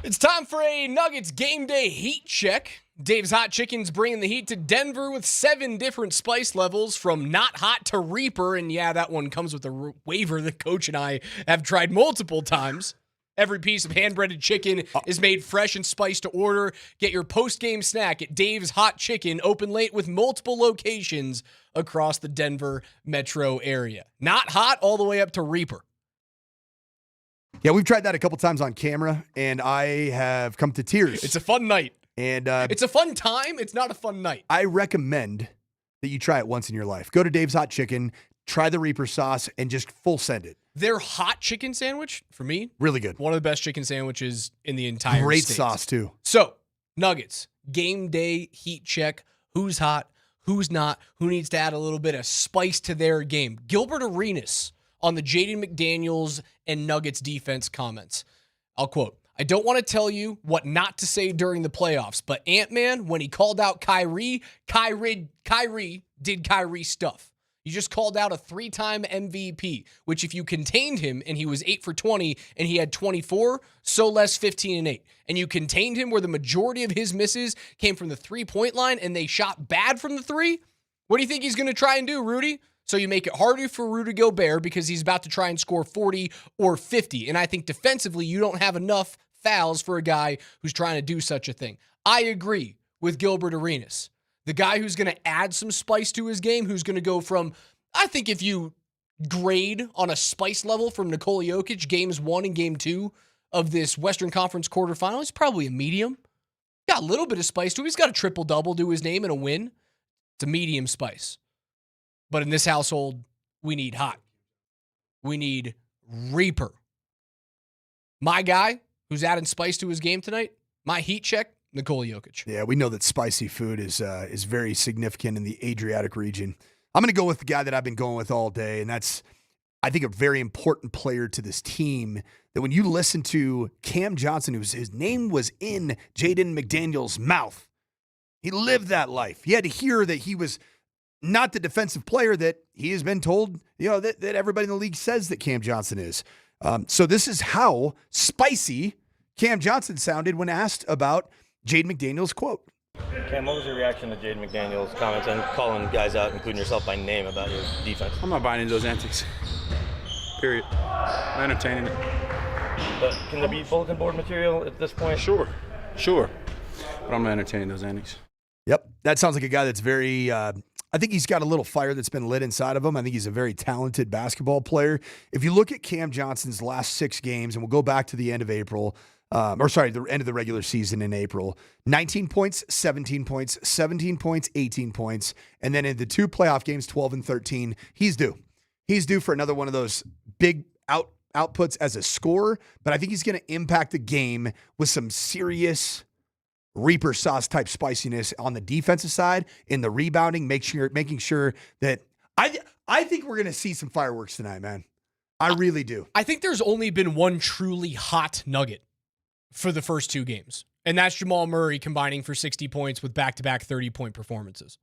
It's time for a Nuggets game day heat check. Dave's Hot Chicken's bringing the heat to Denver with 7 different spice levels from not hot to Reaper. And yeah, that one comes with a waiver that Coach and I have tried multiple times. Every piece of hand-breaded chicken is made fresh and spiced to order. Get your post-game snack at Dave's Hot Chicken, open late with multiple locations across the Denver metro area. Not hot all the way up to Reaper. Yeah, we've tried that a couple times on camera, and I have come to tears. It's a fun night. And it's a fun time. It's not a fun night. I recommend that you try it once in your life. Go to Dave's Hot Chicken, try the Reaper sauce, and just full send it. Their hot chicken sandwich, for me, really good. One of the best chicken sandwiches in the entire Great state. sauce, too. So, Nuggets, game day heat check. Who's hot? Who's not? Who needs to add a little bit of spice to their game? Gilbert Arenas on the Jaden McDaniels and Nuggets defense comments. I'll quote, "I don't want to tell you what not to say during the playoffs, but Ant-Man, when he called out Kyrie did Kyrie stuff. You just called out a 3-time MVP, which if you contained him and he was 8 for 20 and he had 24, so less 15 and 8. And you contained him where the majority of his misses came from the 3-point line and they shot bad from the 3. What do you think he's going to try and do, Rudy? So you make it harder for Rudy Gobert because he's about to try and score 40 or 50. And I think defensively, you don't have enough fouls for a guy who's trying to do such a thing. I agree with Gilbert Arenas. The guy who's going to add some spice to his game, who's going to go from, I think if you grade on a spice level from Nikola Jokic, games 1 and game 2 of this Western Conference quarterfinal, it's probably a medium. Got a little bit of spice to him. He's got a triple-double to his name and a win. It's a medium spice. But in this household, we need hot. We need Reaper. My guy who's adding spice to his game tonight, my heat check, Nikola Jokic. Yeah, we know that spicy food is very significant in the Adriatic region. I'm going to go with the guy that I've been going with all day, and that's, I think, a very important player to this team. That when you listen to Cam Johnson, his name was in Jaden McDaniels' mouth, he lived that life. You had to hear that he was not the defensive player that he has been told, that everybody in the league says that Cam Johnson is. So this is how spicy Cam Johnson sounded when asked about Jaden McDaniels' quote. Cam, what was your reaction to Jaden McDaniels' comments and calling guys out, including yourself by name, about your defense? I'm not buying into those antics. Period. I'm entertaining it. But can there be bulletin board material at this point? Sure. But I'm not entertaining those antics. Yep. That sounds like a guy that's very, I think he's got a little fire that's been lit inside of him. I think he's a very talented basketball player. If you look at Cam Johnson's last 6 games, and we'll go back to the end of April, the end of the regular season in April, 19 points, 17 points, 17 points, 18 points. And then in the 2 playoff games, 12 and 13, he's due. He's due for another one of those big outputs as a scorer, but I think he's going to impact the game with some serious Reaper sauce type spiciness on the defensive side, in the rebounding, making sure that I think we're going to see some fireworks tonight, man. I really do. I think there's only been one truly hot Nugget for the first 2 games, and that's Jamal Murray combining for 60 points with back-to-back 30-point performances.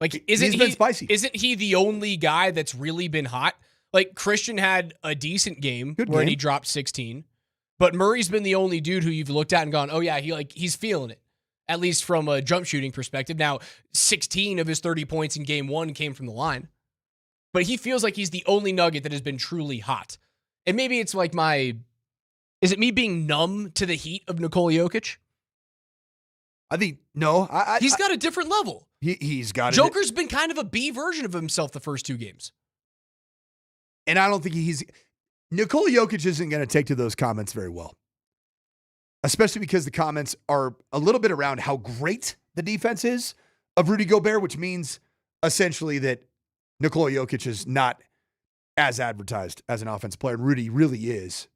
Like, He's been spicy. Isn't he the only guy that's really been hot? Like, Christian had a decent game where he dropped 16. But Murray's been the only dude who you've looked at and gone, oh yeah, he's feeling it, at least from a jump shooting perspective. Now, 16 of his 30 points in game 1 came from the line. But he feels like he's the only Nugget that has been truly hot. And maybe it's like is it me being numb to the heat of Nikola Jokic? I think, no. He's got a different level. He's got Joker's been kind of a B version of himself the first 2 games. And I don't think Nikola Jokic isn't going to take to those comments very well, especially because the comments are a little bit around how great the defense is of Rudy Gobert, which means essentially that Nikola Jokic is not as advertised as an offensive player. And Rudy really is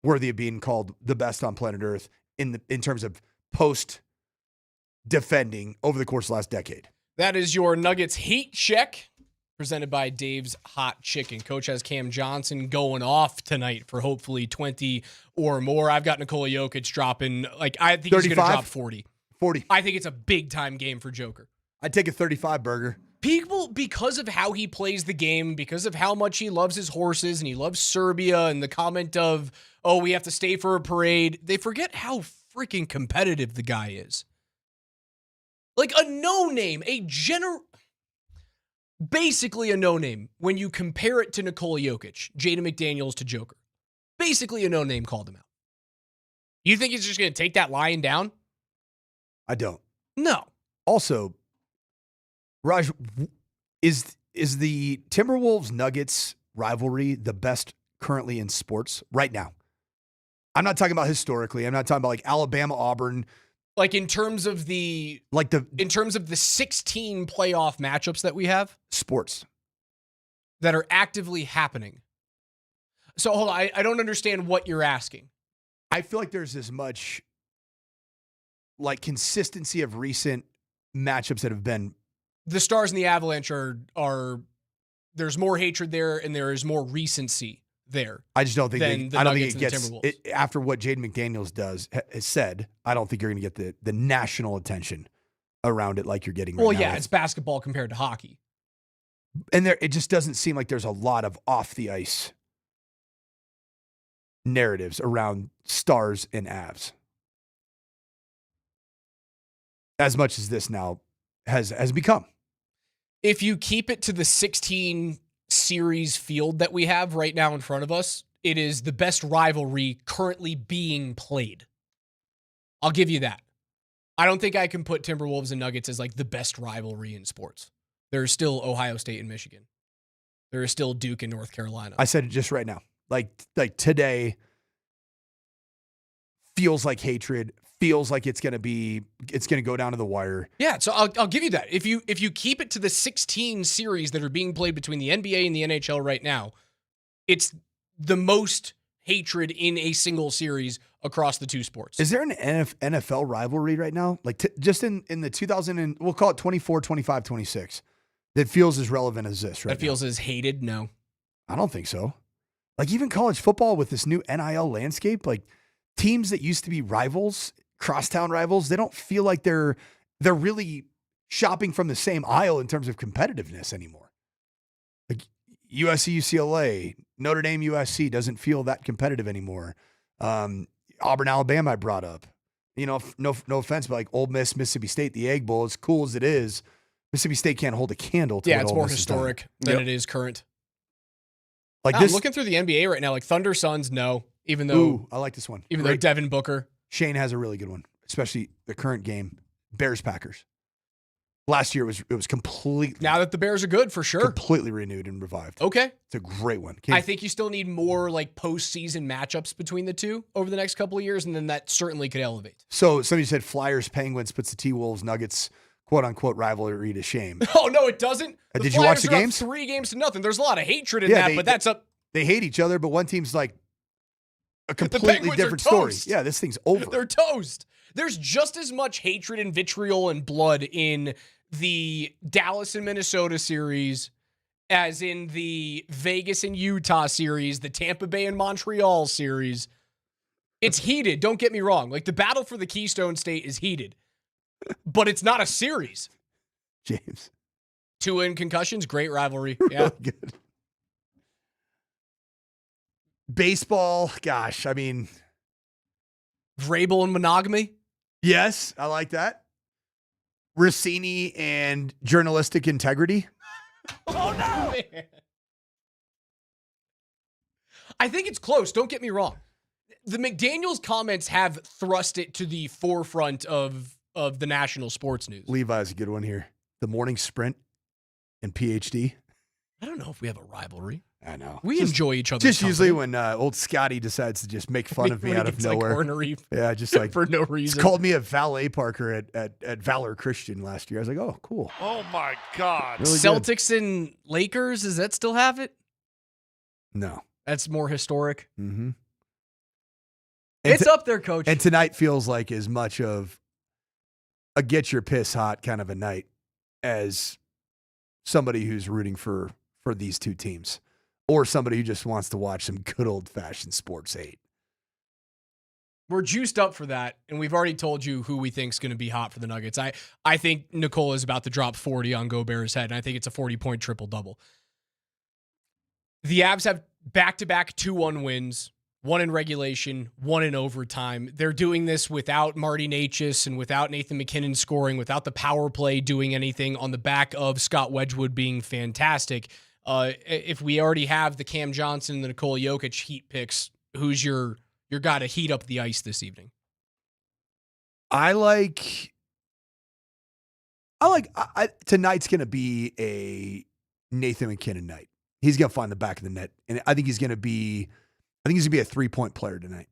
worthy of being called the best on planet Earth in terms of post defending over the course of the last decade. That is your Nuggets heat check, presented by Dave's Hot Chicken. Coach has Cam Johnson going off tonight for hopefully 20 or more. I've got Nikola Jokic dropping, I think 35? He's going to drop 40. 40. I think it's a big-time game for Joker. I'd take a 35 burger. People, because of how he plays the game, because of how much he loves his horses and he loves Serbia and the comment of, oh, we have to stay for a parade, they forget how freaking competitive the guy is. Like a no-name, basically a no-name when you compare it to Nikola Jokic, Jaden McDaniels to Joker. Basically a no-name called him out. You think he's just going to take that lying down? I don't. No. Also, Raj, is the Timberwolves Nuggets rivalry the best currently in sports right now? I'm not talking about historically. I'm not talking about like Alabama, Auburn. Like in terms of the 16 playoff matchups that we have? Sports. That are actively happening. So hold on, I don't understand what you're asking. I feel like there's as much like consistency of recent matchups that have been. The Stars and the Avalanche are there's more hatred there and there is more recency there. I just don't think I don't think it gets after what Jaden McDaniels has said. I don't think you're going to get the national attention around it like you're getting right now. Well, yeah, it's basketball compared to hockey. And it just doesn't seem like there's a lot of off the ice narratives around Stars and Avs. As much as this now has become. If you keep it to the 16 series field that we have right now in front of us, it is the best rivalry currently being played. I'll give you that. I don't think I can put Timberwolves and Nuggets as like the best rivalry in sports. There's still Ohio State and Michigan. There is still Duke and North Carolina. I said it just right now. Like today feels like hatred, feels like it's going to go down to the wire. Yeah, so I'll give you that. If you keep it to the 16 series that are being played between the NBA and the NHL right now, it's the most hatred in a single series across the two sports. Is there an NFL rivalry right now? Like just in the 2000 and we'll call it 24, 25, 26 that feels as relevant as this right now? That feels as hated? No. I don't think so. Like even college football with this new NIL landscape, like teams that used to be rivals, crosstown rivals, they don't feel like they're really shopping from the same aisle in terms of competitiveness anymore. Like USC, UCLA, Notre Dame, USC doesn't feel that competitive anymore. Auburn, Alabama, I brought up. You know, no offense, but like Ole Miss, Mississippi State, the Egg Bowl, as cool as it is, Mississippi State can't hold a candle to what it's Ole more Miss historic than it is current. Like I'm looking through the NBA right now, like Thunder Suns, no. Even though Ooh, I like this one. Even though Devin Booker. Shane has a really good one, especially the current game. Bears Packers. Last year it was completely. Now that the Bears are good, for sure. Completely renewed and revived. Okay. It's a great one. I think you still need more like postseason matchups between the two over the next couple of years, and then that certainly could elevate. So somebody said Flyers Penguins puts the T-Wolves Nuggets quote unquote rivalry to shame. Oh no, it doesn't. Did you watch the games? 3 games to nothing. There's a lot of hatred in that, but that's up. They hate each other, but one team's like a completely different story. Yeah, this thing's over. They're toast. There's just as much hatred and vitriol and blood in the Dallas and Minnesota series as in the Vegas and Utah series, the Tampa Bay and Montreal series. It's heated, don't get me wrong. Like the battle for the Keystone State is heated, but it's not a series. James. 2 in concussions, great rivalry. Yeah. Really good. Baseball, gosh, I mean. Vrabel and monogamy? Yes, I like that. Rossini and journalistic integrity. Oh, no! Man. I think it's close, don't get me wrong. The McDaniels comments have thrust it to the forefront of the national sports news. Levi's a good one here. The morning sprint and PhD. I don't know if we have a rivalry. I know. We enjoy each other. Just usually when old Scotty decides to just make fun of me out of nowhere. Like ornery yeah, just like for no reason. Called me a valet parker at Valor Christian last year. I was like, oh, cool. Oh my God. Really Celtics and Lakers, does that still have it? No. That's more historic. Mm-hmm. It's up there, coach. And tonight feels like as much of a get your piss hot kind of a night as somebody who's rooting for these two teams. Or somebody who just wants to watch some good old-fashioned sports hate. We're juiced up for that, and we've already told you who we think is going to be hot for the Nuggets. I think Nikola is about to drop 40 on Gobert's head, and I think it's a 40-point triple-double. The Avs have back-to-back 2-1 wins, one in regulation, one in overtime. They're doing this without Marty Necas and without Nathan MacKinnon scoring, without the power play doing anything, on the back of Scott Wedgwood being fantastic. If we already have the Cam Johnson and the Nikola Jokic heat picks, who's your guy to heat up the ice this evening? Tonight's going to be a Nathan MacKinnon night. He's going to find the back of the net, and I think he's going to be a 3-point player tonight.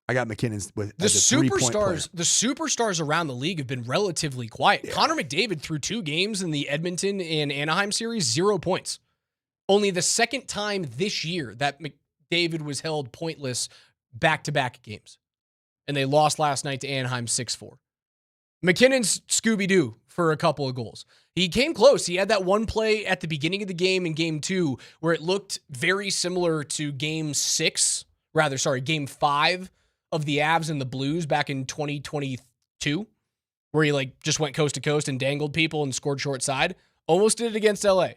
I got McKinnon's with the superstars. The superstars around the league have been relatively quiet. Yeah. Connor McDavid through 2 games in the Edmonton and Anaheim series, 0 points. Only the second time this year that McDavid was held pointless back-to-back games, and they lost last night to Anaheim 6-4. McKinnon's Scooby-Doo for a couple of goals. He came close. He had that one play at the beginning of the game in game 2 where it looked very similar to game 5 of the Avs and the Blues back in 2022, where he just went coast to coast and dangled people and scored short side. Almost did it against LA.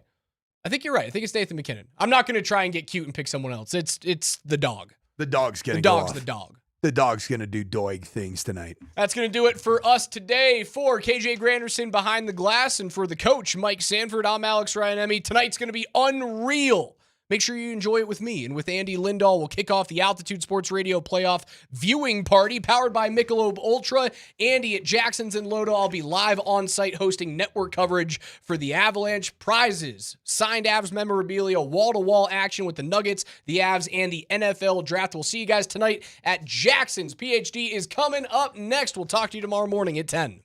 I think you're right. I think it's Nathan MacKinnon. I'm not going to try and get cute and pick someone else. It's the dog. The dog's going to go off. The dog. The dog's going to do dog things tonight. That's going to do it for us today. For KJ Granderson behind the glass and for the coach, Mike Sanford, I'm Alex Ryan-Emy. Tonight's going to be unreal. Make sure you enjoy it with me and with Andy Lindahl. We'll kick off the Altitude Sports Radio playoff viewing party powered by Michelob Ultra. Andy at Jackson's in Lodo. I'll be live on site hosting network coverage for the Avalanche. Prizes, signed Avs memorabilia, wall-to-wall action with the Nuggets, the Avs, and the NFL draft. We'll see you guys tonight at Jackson's. PhD is coming up next. We'll talk to you tomorrow morning at 10.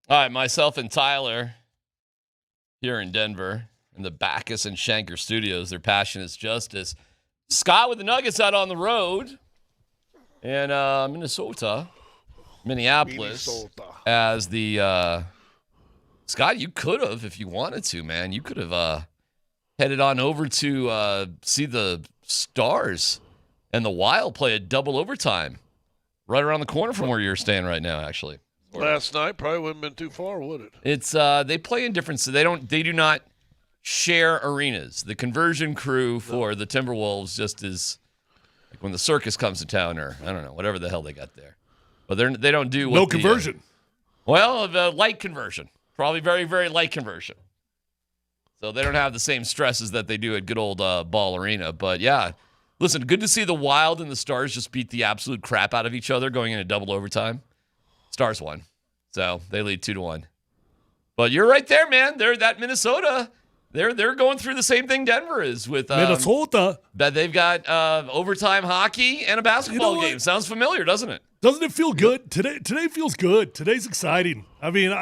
All right, myself and Tyler here in Denver in the Backus and Shanker studios. Their passion is justice. Scott with the Nuggets out on the road. And Minnesota, as the Scott, you could have, if you wanted to, man. You could have headed on over to see the Stars and the Wild play a double overtime right around the corner from where you're staying right now, actually. Last night probably wouldn't have been too far, would it? It's they play in different, so they do not share arenas. The conversion crew for the Timberwolves just is like when the circus comes to town, or I don't know, whatever the hell they got there. But they don't do what no conversion. The light conversion, probably very, very light conversion. So they don't have the same stresses that they do at good old Ball Arena. But yeah, listen, good to see the Wild and the Stars just beat the absolute crap out of each other going into double overtime. Stars won, so they lead 2-1. But you're right there, man. They're that Minnesota. They're going through the same thing Denver is with Minnesota. That they've got overtime hockey and a basketball game. Sounds familiar, doesn't it? Doesn't it feel good? Today feels good. Today's exciting. I mean,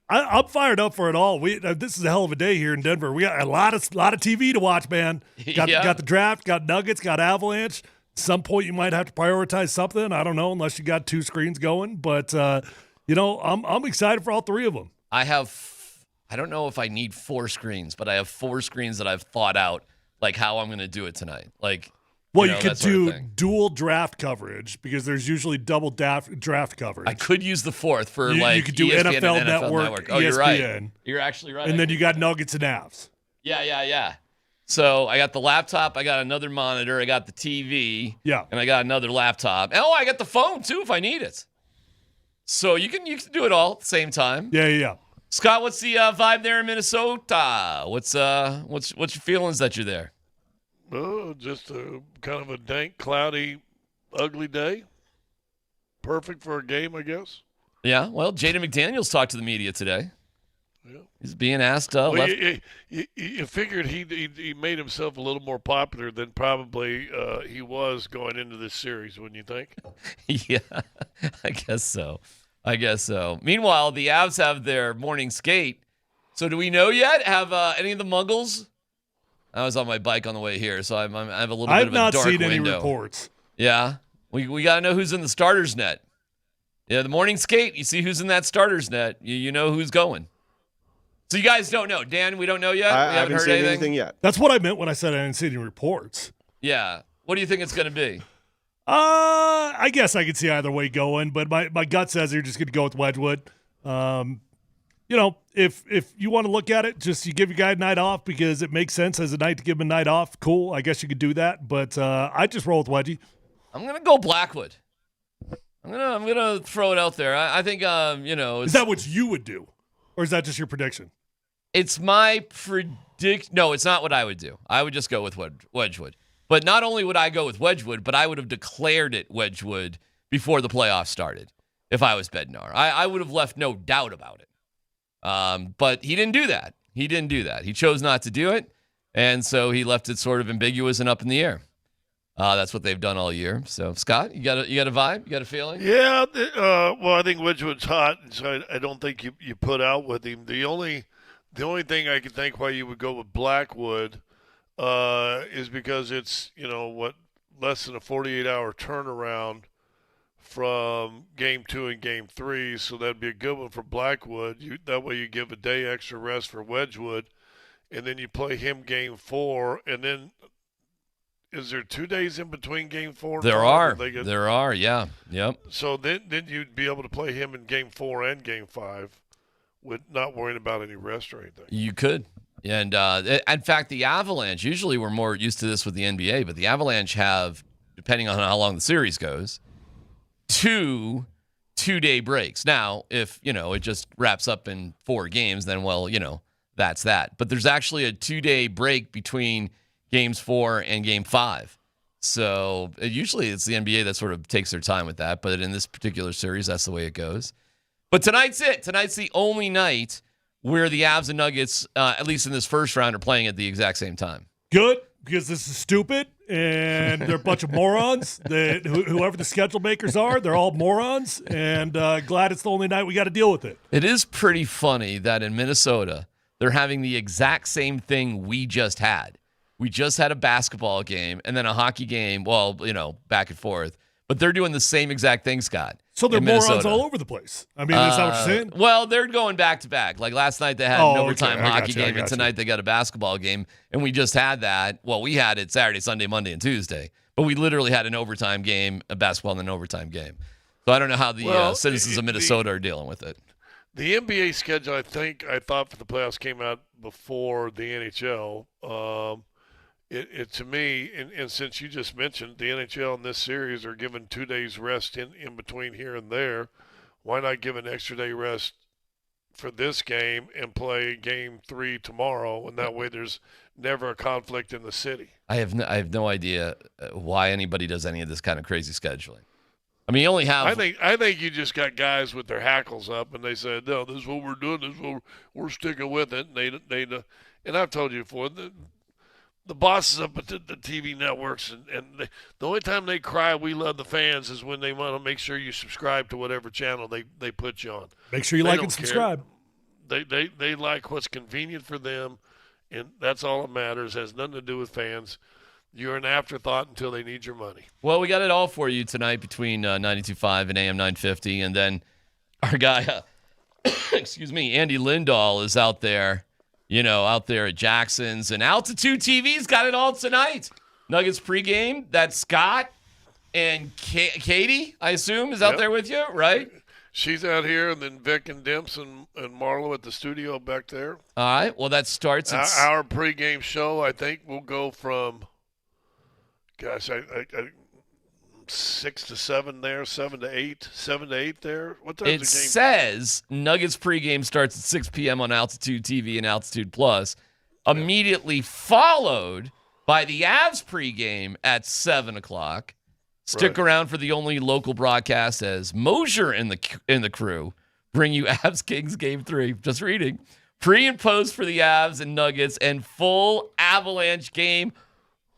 I'm fired up for it all. This is a hell of a day here in Denver. We got a lot of TV to watch, man. Got the draft, got Nuggets, got Avalanche. At some point, you might have to prioritize something. I don't know, unless you got 2 screens going. But I'm excited for all 3 of them. I don't know if I need 4 screens, but I have 4 screens that I've thought out, like how I'm going to do it tonight. You could do dual draft coverage because there's usually double draft coverage. I could use the 4th for you could do ESPN NFL and Network. Oh, ESPN. you're right. You're actually right. And then you got Nuggets and Avs. Yeah. So I got the laptop, I got another monitor, I got the TV, and I got another laptop. Oh, I got the phone too if I need it. So you can do it all at the same time. Yeah. Scott, what's the vibe there in Minnesota? What's your feelings that you're there? Oh, just a kind of a dank, cloudy, ugly day. Perfect for a game, I guess. Yeah. Well, Jaden McDaniels talked to the media today. Yeah. He's being asked. You figured he made himself a little more popular than probably he was going into this series, wouldn't you think? Yeah, I guess so. Meanwhile, the Avs have their morning skate. So do we know yet? Have any of the Muggles? I was on my bike on the way here, so I have a little bit of a dark window. I've not seen any reports. Yeah, we got to know who's in the starter's net. Yeah, the morning skate. You see who's in that starter's net. You know who's going. So you guys don't know. Dan, we don't know yet? I haven't heard anything yet. That's what I meant when I said I didn't see any reports. Yeah. What do you think it's going to be? I guess I could see either way going, but my gut says they're just going to go with Wedgwood. If you want to look at it, just you give your guy a night off because it makes sense as a night to give him a night off. Cool. I guess you could do that, but I just roll with Wedgie. I'm going to go Blackwood. I'm gonna throw it out there. I think is that what you would do, or is that just your prediction? It's my predict. No, it's not what I would do. I would just go with Wedgwood. But not only would I go with Wedgwood, but I would have declared it Wedgwood before the playoffs started if I was Bednar. I would have left no doubt about it. But he didn't do that. He chose not to do it, and so he left it sort of ambiguous and up in the air. That's what they've done all year. So, Scott, you got a vibe? You got a feeling? Yeah. Well, I think Wedgwood's hot, so I don't think you put out with him. The only thing I can think why you would go with Blackwood is because it's, less than a 48-hour turnaround from Game 2 and Game 3, so that'd be a good one for Blackwood. That way you give a day extra rest for Wedgwood, and then you play him Game 4, and then is there 2 days in between Game 4 and 5? There are, yeah. Yep. So then you'd be able to play him in Game 4 and Game 5 with not worrying about any rest or anything. You could. And in fact, the Avalanche, usually we're more used to this with the NBA, but the Avalanche have, depending on how long the series goes, 2 2-day breaks. Now, if, it just wraps up in 4 games, then, that's that. But there's actually a 2-day break between Games 4 and Game 5. So usually it's the NBA that sort of takes their time with that, but in this particular series, that's the way it goes. But tonight's it. Tonight's the only night where the Avs and Nuggets, at least in this first round, are playing at the exact same time. Good. because this is stupid, and they're a bunch of morons. Whoever the schedule makers are, they're all morons, and glad it's the only night we got to deal with it. It is pretty funny that in Minnesota, they're having the exact same thing we just had. We just had a basketball game and then a hockey game, well, back and forth. But they're doing the same exact thing, Scott. So they're morons all over the place. I mean, is that what you're saying? Well, they're going back to back. Like last night they had an overtime hockey game, and tonight they got a basketball game. And we just had that. Well, we had it Saturday, Sunday, Monday, and Tuesday. But we literally had an overtime game, a basketball, and an overtime game. So I don't know how the citizens of Minnesota are dealing with it. The NBA schedule, I thought for the playoffs came out before the NHL. It to me, and since you just mentioned the NHL in this series are given 2 days rest in between here and there, why not give an extra day rest for this game and play game 3 tomorrow? And that way there's never a conflict in the city. I have no idea why anybody does any of this kind of crazy scheduling. I mean, you only have. I think you just got guys with their hackles up, and they said, "No, this is what we're doing. This is what we're sticking with it." And and I've told you before, the bosses up at the TV networks, and the only time they cry, "We love the fans," is when they want to make sure you subscribe to whatever channel they put you on. Make sure you like and subscribe. They like what's convenient for them, and that's all that matters. It has nothing to do with fans. You're an afterthought until they need your money. Well, we got it all for you tonight between 92.5 and AM 950. And then our guy, Andy Lindahl is out there, out there at Jackson's. And Altitude TV's got it all tonight. Nuggets pregame. That's Scott and Katie, I assume, is out there with you, right? She's out here, and then Vic and Dimps and Marlo at the studio back there. All right. Well, that starts at... Our pregame show, I think, will go from... Gosh, I 6 to 7 there, 7 to 8, 7 to 8 there. What time is the game? It says Nuggets pregame starts at 6 p.m. on Altitude TV and Altitude Plus, immediately followed by the Avs pregame at 7 o'clock. Stick around for the only local broadcast as Moser and the crew bring you Avs Kings Game 3. Just reading. Pre and post for the Avs and Nuggets and full Avalanche game.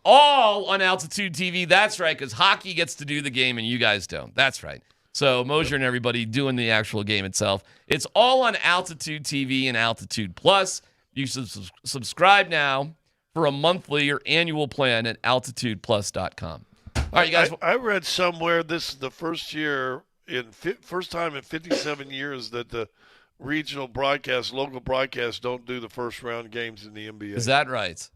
All on Altitude TV. That's right, because hockey gets to do the game and you guys don't. That's right. So Moser and everybody doing the actual game itself. It's all on Altitude TV and Altitude Plus. You should subscribe now for a monthly or annual plan at altitudeplus.com. All right, you guys. I read somewhere this is the first time in 57 years that the regional broadcasts, local broadcasts don't do the first round games in the NBA. Is that right?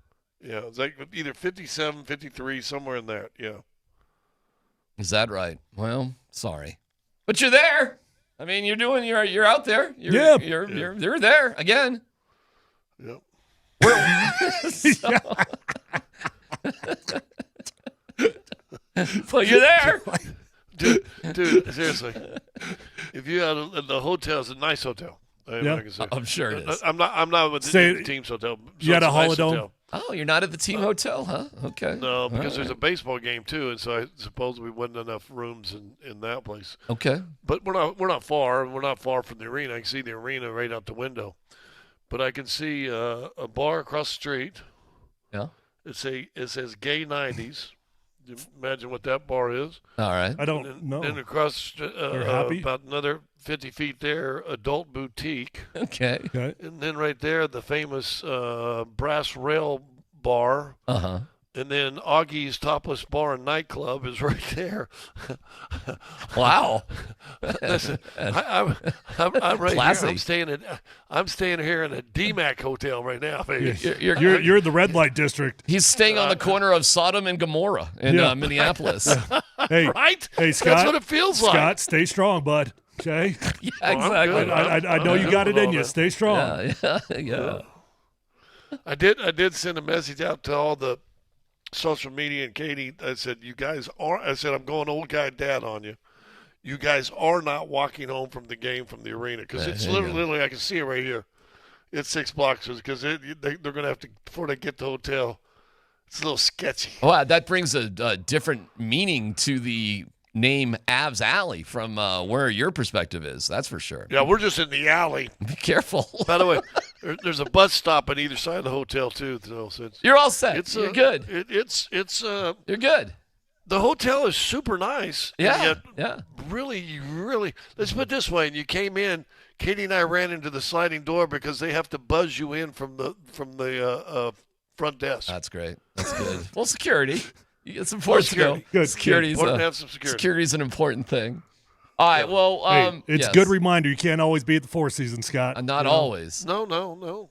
Yeah, it's like either 57, 53, somewhere in that, yeah. Is that right? Well, sorry. But you're there. I mean, you're out there. You're there again. Yep. So you're there. Dude, seriously. If you had the hotel's a nice hotel. I'm sure it is. I'm not with the team's hotel. So you had a nice Holodome? hotel. Oh, you're not at the team hotel, huh? Okay. No, because there's a baseball game too, and so I suppose we wasn't enough rooms in that place. Okay. But we're not far. We're not far from the arena. I can see the arena right out the window. But I can see a bar across the street. Yeah. It says Gay 90s. You imagine what that bar is. All right. I don't know. Then across about another 50 feet there, Adult Boutique. Okay. And then right there, the famous Brass Rail Bar. Uh-huh. And then Augie's Topless Bar and Nightclub is right there. Wow. Listen, I'm right Classy. here. I'm staying here in a DMac hotel right now, baby. You're in the red light district. He's staying on the corner of Sodom and Gomorrah in Minneapolis. Hey, right? Hey, Scott. That's what it feels like. Scott, stay strong, bud. Okay. Yeah, exactly. I know you got it in you. Stay strong. Yeah. I did send a message out to all the social media and Katie. I said, I'm going old guy dad on you. You guys are not walking home from the game from the arena because it's literally, I can see it right here. It's 6 blocks because they're going to have to, before they get to the hotel, it's a little sketchy. Wow, that brings a different meaning to the name Avs Alley from where your perspective is. That's for sure. Yeah, we're just in the alley. Be careful. By the way, There's a bus stop on either side of the hotel too. So You're all set. You're good. You're good. The hotel is super nice. Yeah. And yet really. Let's put it this way: and you came in. Katie and I ran into the sliding door because they have to buzz you in from the front desk. That's great. That's good. Well, security. It's important to know. Good. Security is important to have some security. Security is an important thing. All right. Well, hey, it's a good reminder. You can't always be at the Four Seasons, Scott. Not always. No.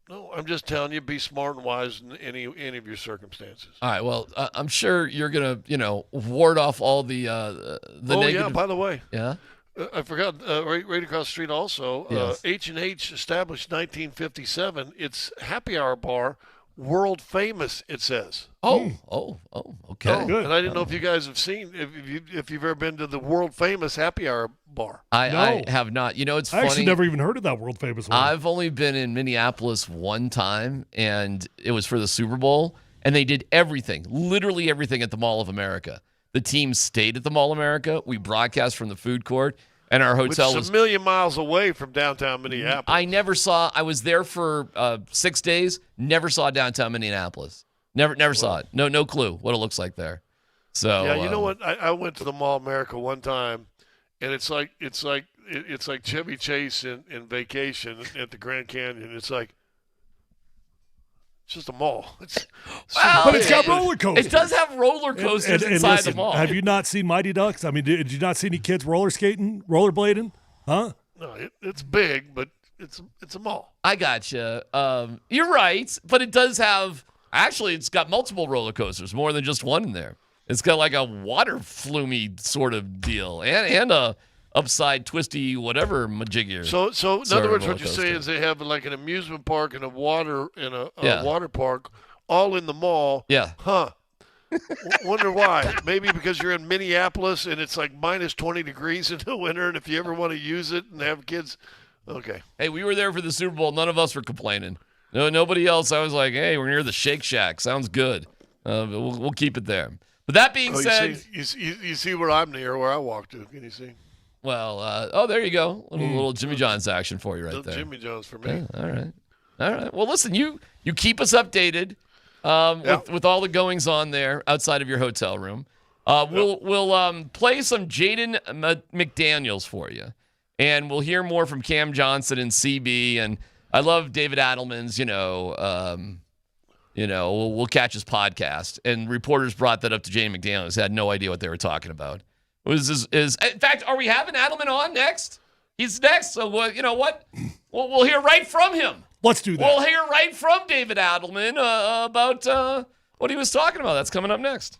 I'm just telling you, be smart and wise in any of your circumstances. All right. Well, I'm sure you're gonna, ward off all the negative. Yeah. By the way. Yeah. I forgot. Right across the street, also, Yes. H&H established 1957. It's happy hour bar, world famous. It says. Okay. Good. And I didn't know if you guys have seen if you've ever been to the world famous happy hour bar. I have not. It's funny. I actually never even heard of that world famous one. I've only been in Minneapolis one time, and it was for the Super Bowl, and they did everything, literally everything at the Mall of America. The team stayed at the Mall of America. We broadcast from the food court, and our hotel was a million miles away from downtown Minneapolis. I was there for 6 days, never saw downtown Minneapolis. Never saw it. No clue what it looks like there. So yeah, you know what? I went to the Mall of America one time, and it's like Chevy Chase in Vacation at the Grand Canyon. It's just a mall. But it's got roller coasters. It does have roller coasters inside the mall. Have you not seen Mighty Ducks? I mean, did you not see any kids roller skating, rollerblading? Huh? No, it's big, but it's a mall. I gotcha. You're right, but it does have. Actually, it's got multiple roller coasters, more than just one in there. It's got like a water flumy sort of deal, and a upside twisty whatever majigger. So in other words, what you're saying is they have like an amusement park and a water water park all in the mall. Yeah. Huh. Wonder why? Maybe because you're in Minneapolis and it's like minus 20 degrees in the winter, and if you ever want to use it and have kids, okay. Hey, we were there for the Super Bowl. None of us were complaining. No, nobody else. I was like, hey, we're near the Shake Shack. Sounds good. We'll keep it there. But that being said, you see where I'm near, where I walk to. Can you see? Well, there you go. Little Jimmy John's action for you right there. Jimmy John's for me. Yeah, all right. Well, listen, you keep us updated with all the goings on there outside of your hotel room. We'll play some Jaden McDaniels for you, and we'll hear more from Cam Johnson and CB. And I love David Adelman's. We'll catch his podcast. And reporters brought that up to Jaden McDaniels. Had no idea what they were talking about. In fact, are we having Adelman on next? He's next. So, you know what? We'll hear right from him. Let's do that. We'll hear right from David Adelman about what he was talking about. That's coming up next.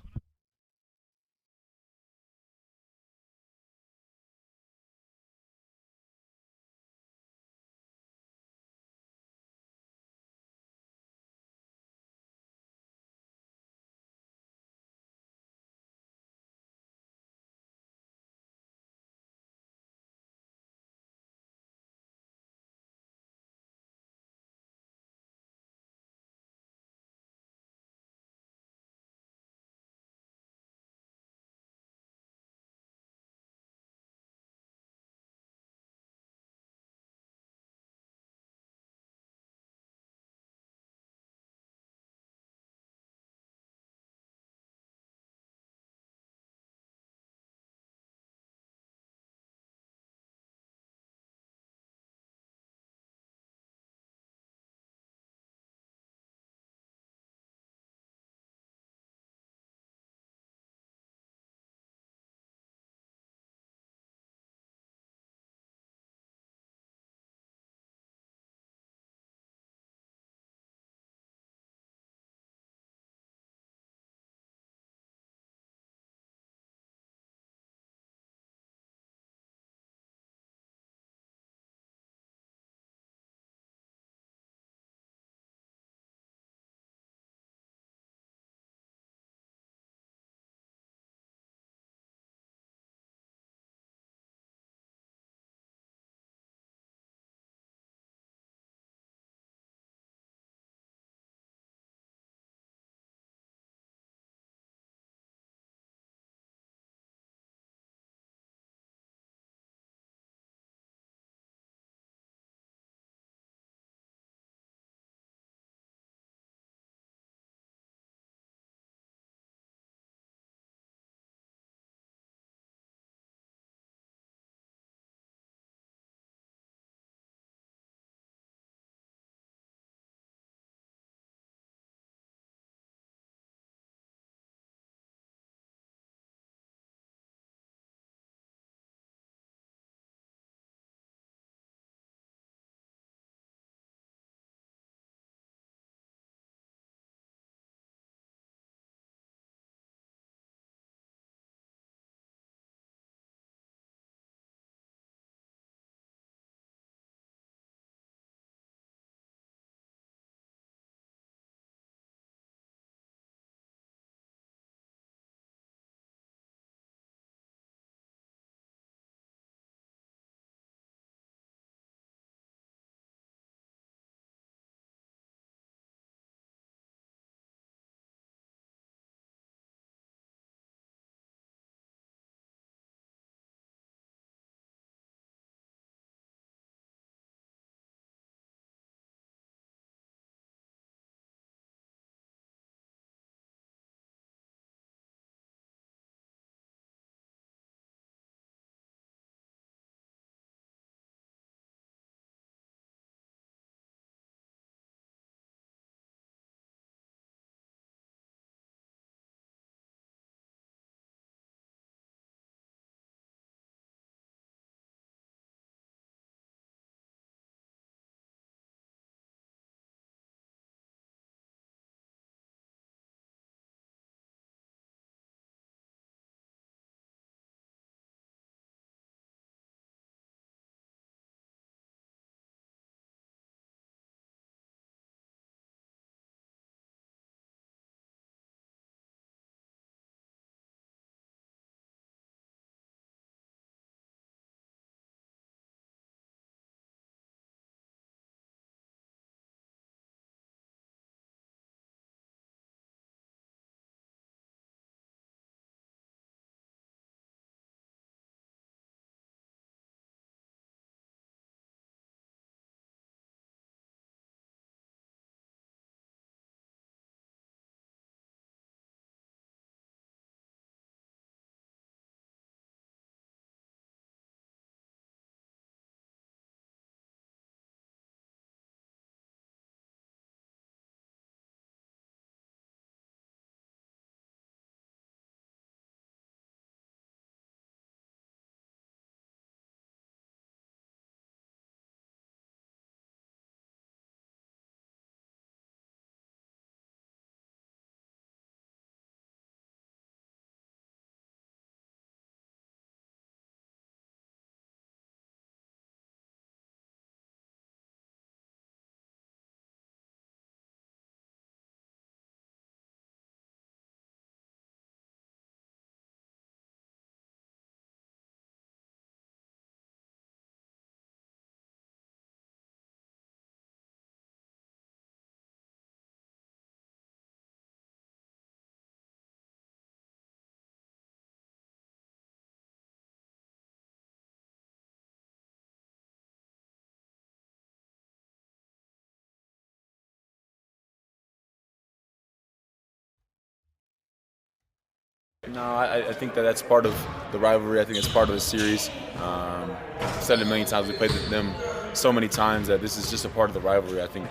No, I think that's part of the rivalry. I think it's part of the series. I've said it a million times. We played them so many times that this is just a part of the rivalry. I think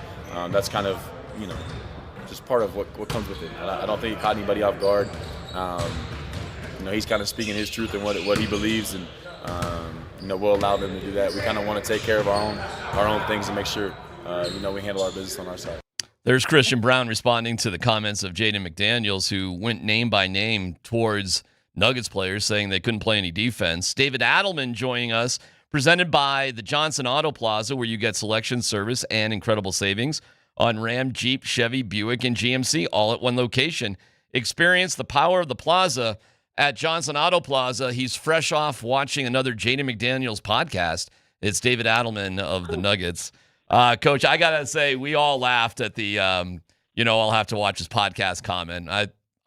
that's kind of, just part of what comes with it. I don't think it caught anybody off guard. He's kind of speaking his truth and what he believes, and we'll allow them to do that. We kind of want to take care of our own things and make sure we handle our business on our side. There's Christian Brown responding to the comments of Jaden McDaniels, who went name by name towards Nuggets players, saying they couldn't play any defense. David Adelman joining us, presented by the Johnson Auto Plaza, where you get selection, service, and incredible savings on Ram, Jeep, Chevy, Buick, and GMC, all at one location. Experience the power of the plaza at Johnson Auto Plaza. He's fresh off watching another Jaden McDaniels podcast. It's David Adelman of the Nuggets. Coach, I got to say, we all laughed at the, I'll have to watch his podcast comment.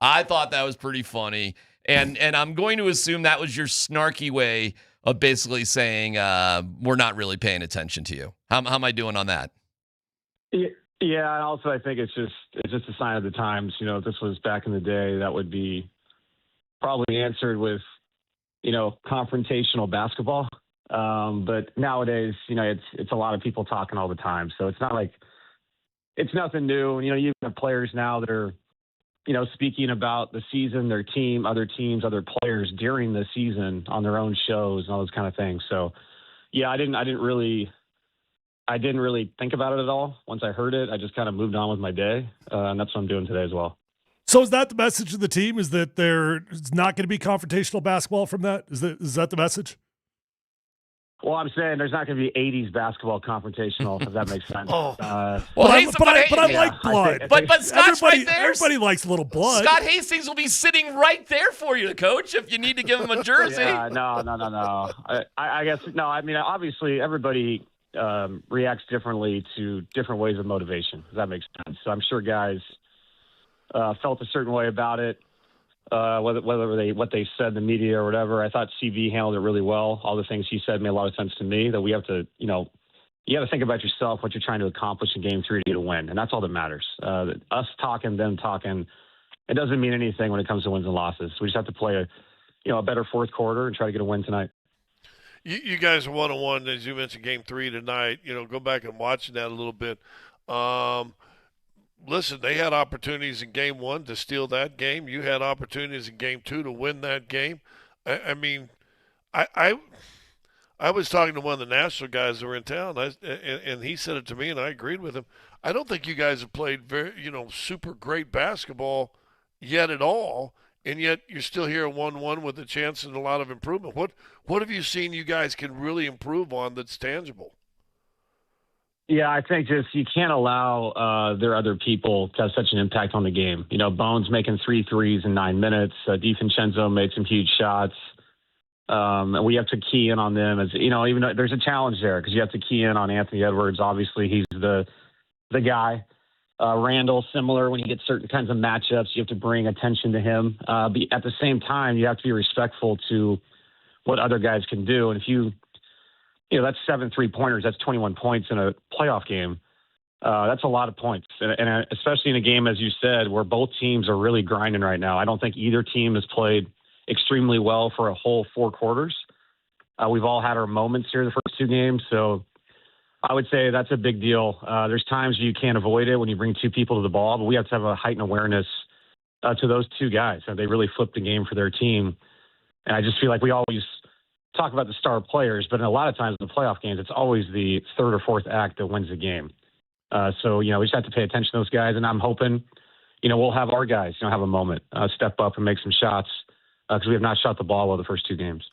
I thought that was pretty funny. And I'm going to assume that was your snarky way of basically saying we're not really paying attention to you. How am I doing on that? Yeah, and also I think it's just a sign of the times. If this was back in the day, that would be probably answered with, confrontational basketball. But nowadays, it's a lot of people talking all the time. So it's not like it's nothing new. You have players now that are, speaking about the season, their team, other teams, other players during the season on their own shows and all those kind of things. So yeah, I didn't really think about it at all. Once I heard it, I just kind of moved on with my day. And that's what I'm doing today as well. So is that the message of the team? Is that there's not going to be confrontational basketball from that? Is that the message? Well, I'm saying there's not going to be 80s basketball confrontational, if that makes sense. But I like blood. But Scott's right there. Everybody likes a little blood. Scott Hastings will be sitting right there for you, Coach, if you need to give him a jersey. Yeah, no. I guess, no, I mean, obviously everybody reacts differently to different ways of motivation, if that makes sense. So I'm sure guys felt a certain way about it. Whether what they said in the media or whatever. I thought CV handled it really well. All the things he said made a lot of sense to me, that we have to, you got to think about yourself, what you're trying to accomplish in game 3 to get a win. And that's all that matters. Us talking, them talking, it doesn't mean anything when it comes to wins and losses. We just have to play a better fourth quarter and try to get a win tonight. You guys are 1-1, as you mentioned, game 3 tonight. Go back and watch that a little bit. Listen, they had opportunities in game 1 to steal that game. You had opportunities in game 2 to win that game. I mean, I was talking to one of the national guys that were in town, and he said it to me, and I agreed with him. I don't think you guys have played very, super great basketball yet at all, and yet you're still here at 1-1 with a chance and a lot of improvement. What have you seen you guys can really improve on that's tangible? Yeah, I think just you can't allow their other people to have such an impact on the game. Bones making 3 threes in 9 minutes. DiVincenzo made some huge shots. And we have to key in on them. As even though there's a challenge there because you have to key in on Anthony Edwards. Obviously, he's the guy. Randall, similar. When you get certain kinds of matchups, you have to bring attention to him. But at the same time, you have to be respectful to what other guys can do. And if that's 7 3-pointers. That's 21 points in a playoff game. That's a lot of points. And especially in a game, as you said, where both teams are really grinding right now. I don't think either team has played extremely well for a whole 4 quarters. We've all had our moments here the first 2 games. So I would say that's a big deal. There's times you can't avoid it when you bring 2 people to the ball, but we have to have a heightened awareness to those 2 guys. They really flipped the game for their team. And I just feel like we always talk about the star players, but in a lot of times in the playoff games, it's always the 3rd or 4th act that wins the game. So, we just have to pay attention to those guys. And I'm hoping, we'll have our guys, have a moment, step up and make some shots because we have not shot the ball well the first 2 games.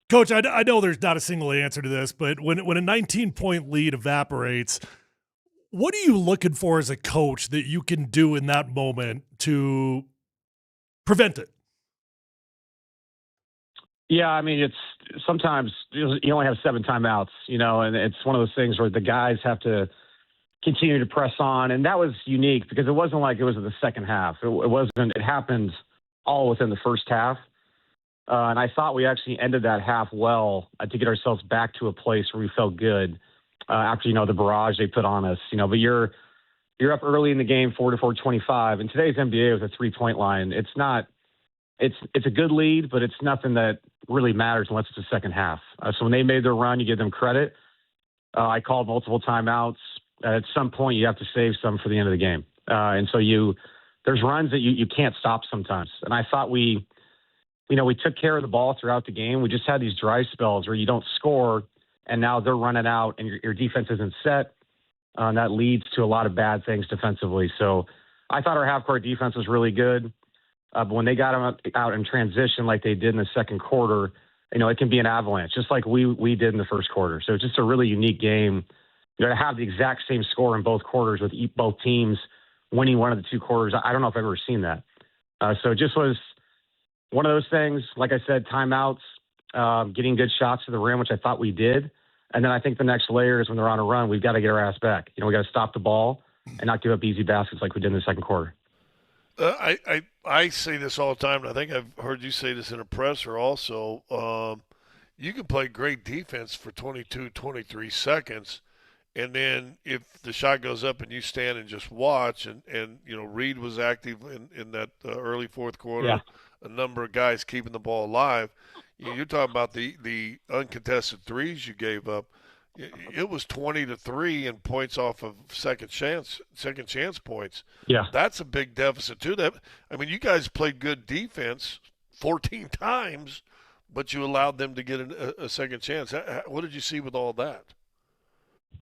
Coach, I know there's not a single answer to this, but when a 19-point lead evaporates, what are you looking for as a coach that you can do in that moment to prevent it? Yeah, I mean, it's sometimes you only have 7 timeouts, and it's one of those things where the guys have to continue to press on. And that was unique because it wasn't like it was in the second half. It happened all within the first half. And I thought we actually ended that half well to get ourselves back to a place where we felt good after, the barrage they put on us, but you're up early in the game, 4-4-25. In today's NBA with a 3-point line, it's not it's a good lead, but it's nothing that really matters unless it's the second half. So when they made their run, you give them credit. I called multiple timeouts. At some point, you have to save some for the end of the game. And so there's runs that you can't stop sometimes. And I thought we took care of the ball throughout the game. We just had these dry spells where you don't score, and now they're running out, and your defense isn't set. And that leads to a lot of bad things defensively. So I thought our half-court defense was really good. But when they got them out in transition like they did in the second quarter, it can be an avalanche, just like we did in the first quarter. So it's just a really unique game. To have the exact same score in both quarters with both teams winning one of the two quarters, I don't know if I've ever seen that. So it just was one of those things. Like I said, timeouts, getting good shots to the rim, which I thought we did. And then I think the next layer is when they're on a run, we've got to get our ass back. We got to stop the ball and not give up easy baskets like we did in the second quarter. I say this all the time, and I think I've heard you say this in a presser also. You can play great defense for 22, 23 seconds, and then if the shot goes up and you stand and just watch, and Reed was active in that early fourth quarter, a number of guys keeping the ball alive. You're talking about the uncontested threes you gave up. It was 20-3 and points off of second chance points. Yeah, that's a big deficit too. You guys played good defense 14 times, but you allowed them to get a second chance. What did you see with all that?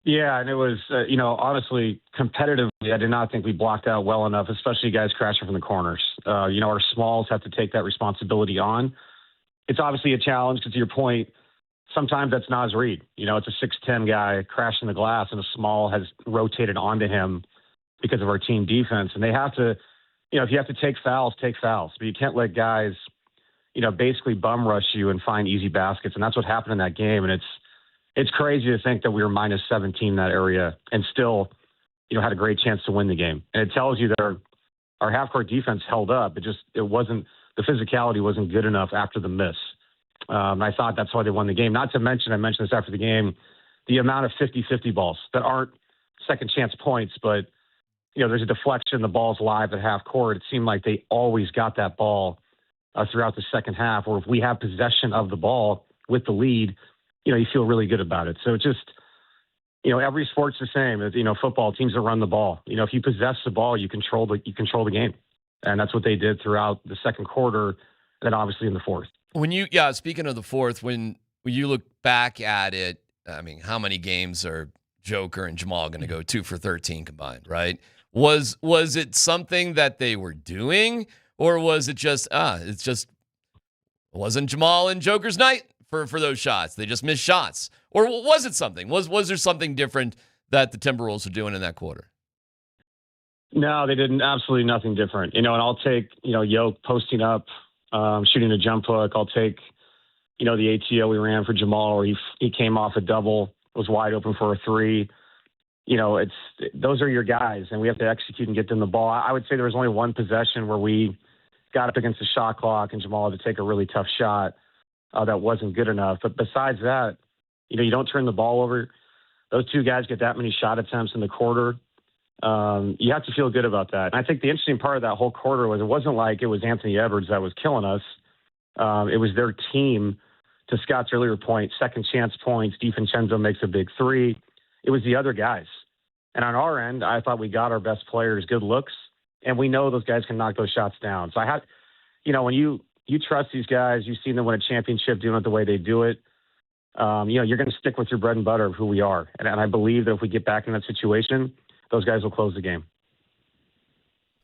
Yeah, and it was honestly competitively, I did not think we blocked out well enough, especially guys crashing from the corners. Our smalls have to take that responsibility on. It's obviously a challenge because, to your point, sometimes that's Naz Reid. It's a 6'10" guy crashing the glass, and a small has rotated onto him because of our team defense. And they have to, if you have to take fouls, take fouls. But you can't let guys, basically bum rush you and find easy baskets. And that's what happened in that game. And it's crazy to think that we were minus 17 in that area and still, had a great chance to win the game. And it tells you that our half-court defense held up. It wasn't, the physicality wasn't good enough after the miss. I thought that's why they won the game. Not to mention, I mentioned this after the game, the amount of 50-50 balls that aren't second chance points, but, there's a deflection, the ball's live at half court. It seemed like they always got that ball throughout the second half, or if we have possession of the ball with the lead, you feel really good about it. So it's just, every sport's the same. Football teams that run the ball. If you possess the ball, you control the game. And that's what they did throughout the second quarter, and then obviously in the fourth. Speaking of the fourth, when you look back at it, how many games are Joker and Jamal going to go 2 for 13 combined, right? Was it something that they were doing, or was it just it wasn't Jamal and Joker's night for those shots? They just missed shots, or was it something? Was there something different that the Timberwolves were doing in that quarter? No, they didn't. Absolutely nothing different. And I'll take Yoke posting up, shooting a jump hook. I'll take the ATO we ran for Jamal, where he came off a double, was wide open for a three. Those are your guys, and we have to execute and get them the ball. I would say there was only one possession where we got up against the shot clock and Jamal had to take a really tough shot that wasn't good enough. But besides that, you don't turn the ball over. Those two guys get that many shot attempts in the quarter. You have to feel good about that. And I think the interesting part of that whole quarter was it wasn't like it was Anthony Edwards that was killing us. It was their team, to Scott's earlier point, second chance points. DiVincenzo makes a big three. It was the other guys. And on our end, I thought we got our best players good looks, and we know those guys can knock those shots down. So I had, when you trust these guys, you've seen them win a championship doing it the way they do it. You're going to stick with your bread and butter of who we are. And I believe that if we get back in that situation, those guys will close the game.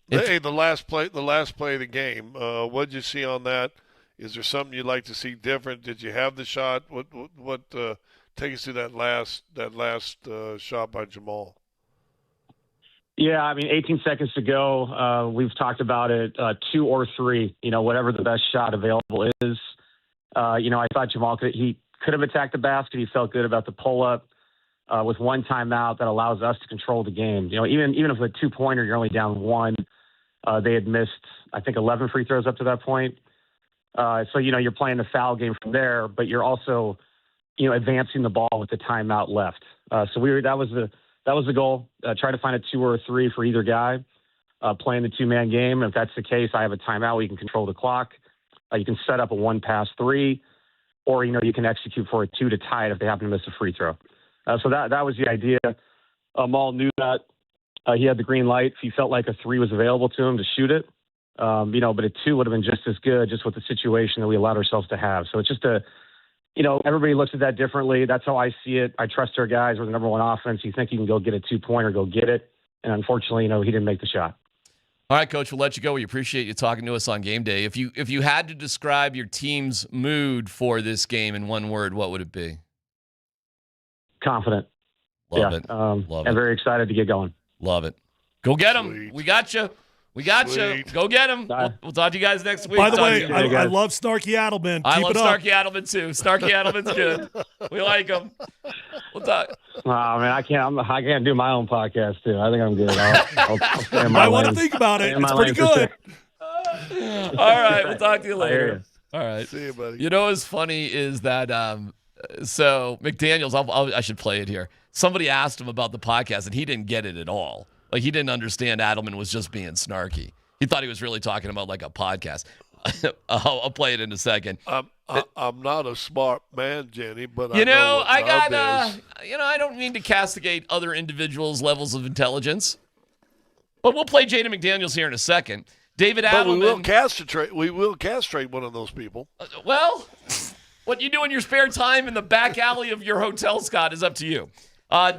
Hey, the last play of the game. What did you see on that? Is there something you'd like to see different? Did you have the shot? What take us through that last shot by Jamal? Yeah, 18 seconds to go. We've talked about it, 2 or 3. Whatever the best shot available is. I thought Jamal could have attacked the basket. He felt good about the pull up. With one timeout that allows us to control the game. Even if with a 2-pointer, you're only down 1. They had missed, I think, 11 free throws up to that point. So you're playing the foul game from there, but you're also, advancing the ball with the timeout left. So that was the goal. Try to find a 2 or a 3 for either guy, playing the 2-man game. If that's the case, I have a timeout. We can control the clock. You can set up a 1-pass 3, or, you can execute for a 2 to tie it if they happen to miss a free throw. So that was the idea. Maul knew that. He had the green light. He felt like a 3 was available to him to shoot it. But a 2 would have been just as good, just with the situation that we allowed ourselves to have. So it's just everybody looks at that differently. That's how I see it. I trust our guys. We're the number one offense. You think you can go get a 2-pointer, go get it. And unfortunately, he didn't make the shot. All right, Coach, we'll let you go. We appreciate you talking to us on game day. If you had to describe your team's mood for this game in one word, what would it be? Confident. Love it. Love it. I'm very excited to get going. Love it. Go get them. We got you. We got you. Go get them. We'll talk to you guys next week. By the way, I love Snarky Adelman. I love it up. Snarky Adelman too. Snarky Adelman's good. We like him. We'll talk. Oh man, I can't do my own podcast too. I think I'm good. I'll stay in my I want to lane. think about it. Stay in It's my pretty lane for good. All right, we'll talk to you I hear later. All right. See you, buddy. You know what's funny is that so McDaniels, I should play it here. Somebody asked him about the podcast and he didn't get it at all. Like he didn't understand Adelman was just being snarky. He thought he was really talking about like a podcast. I'll play it in a second. I'm not a smart man, Jenny, but I got I don't mean to castigate other individuals' levels of intelligence, but we'll play Jaden McDaniels here in a second. David Adelman. But we will castrate one of those people. Well, what you do in your spare time in the back alley of your hotel, Scott, is up to you.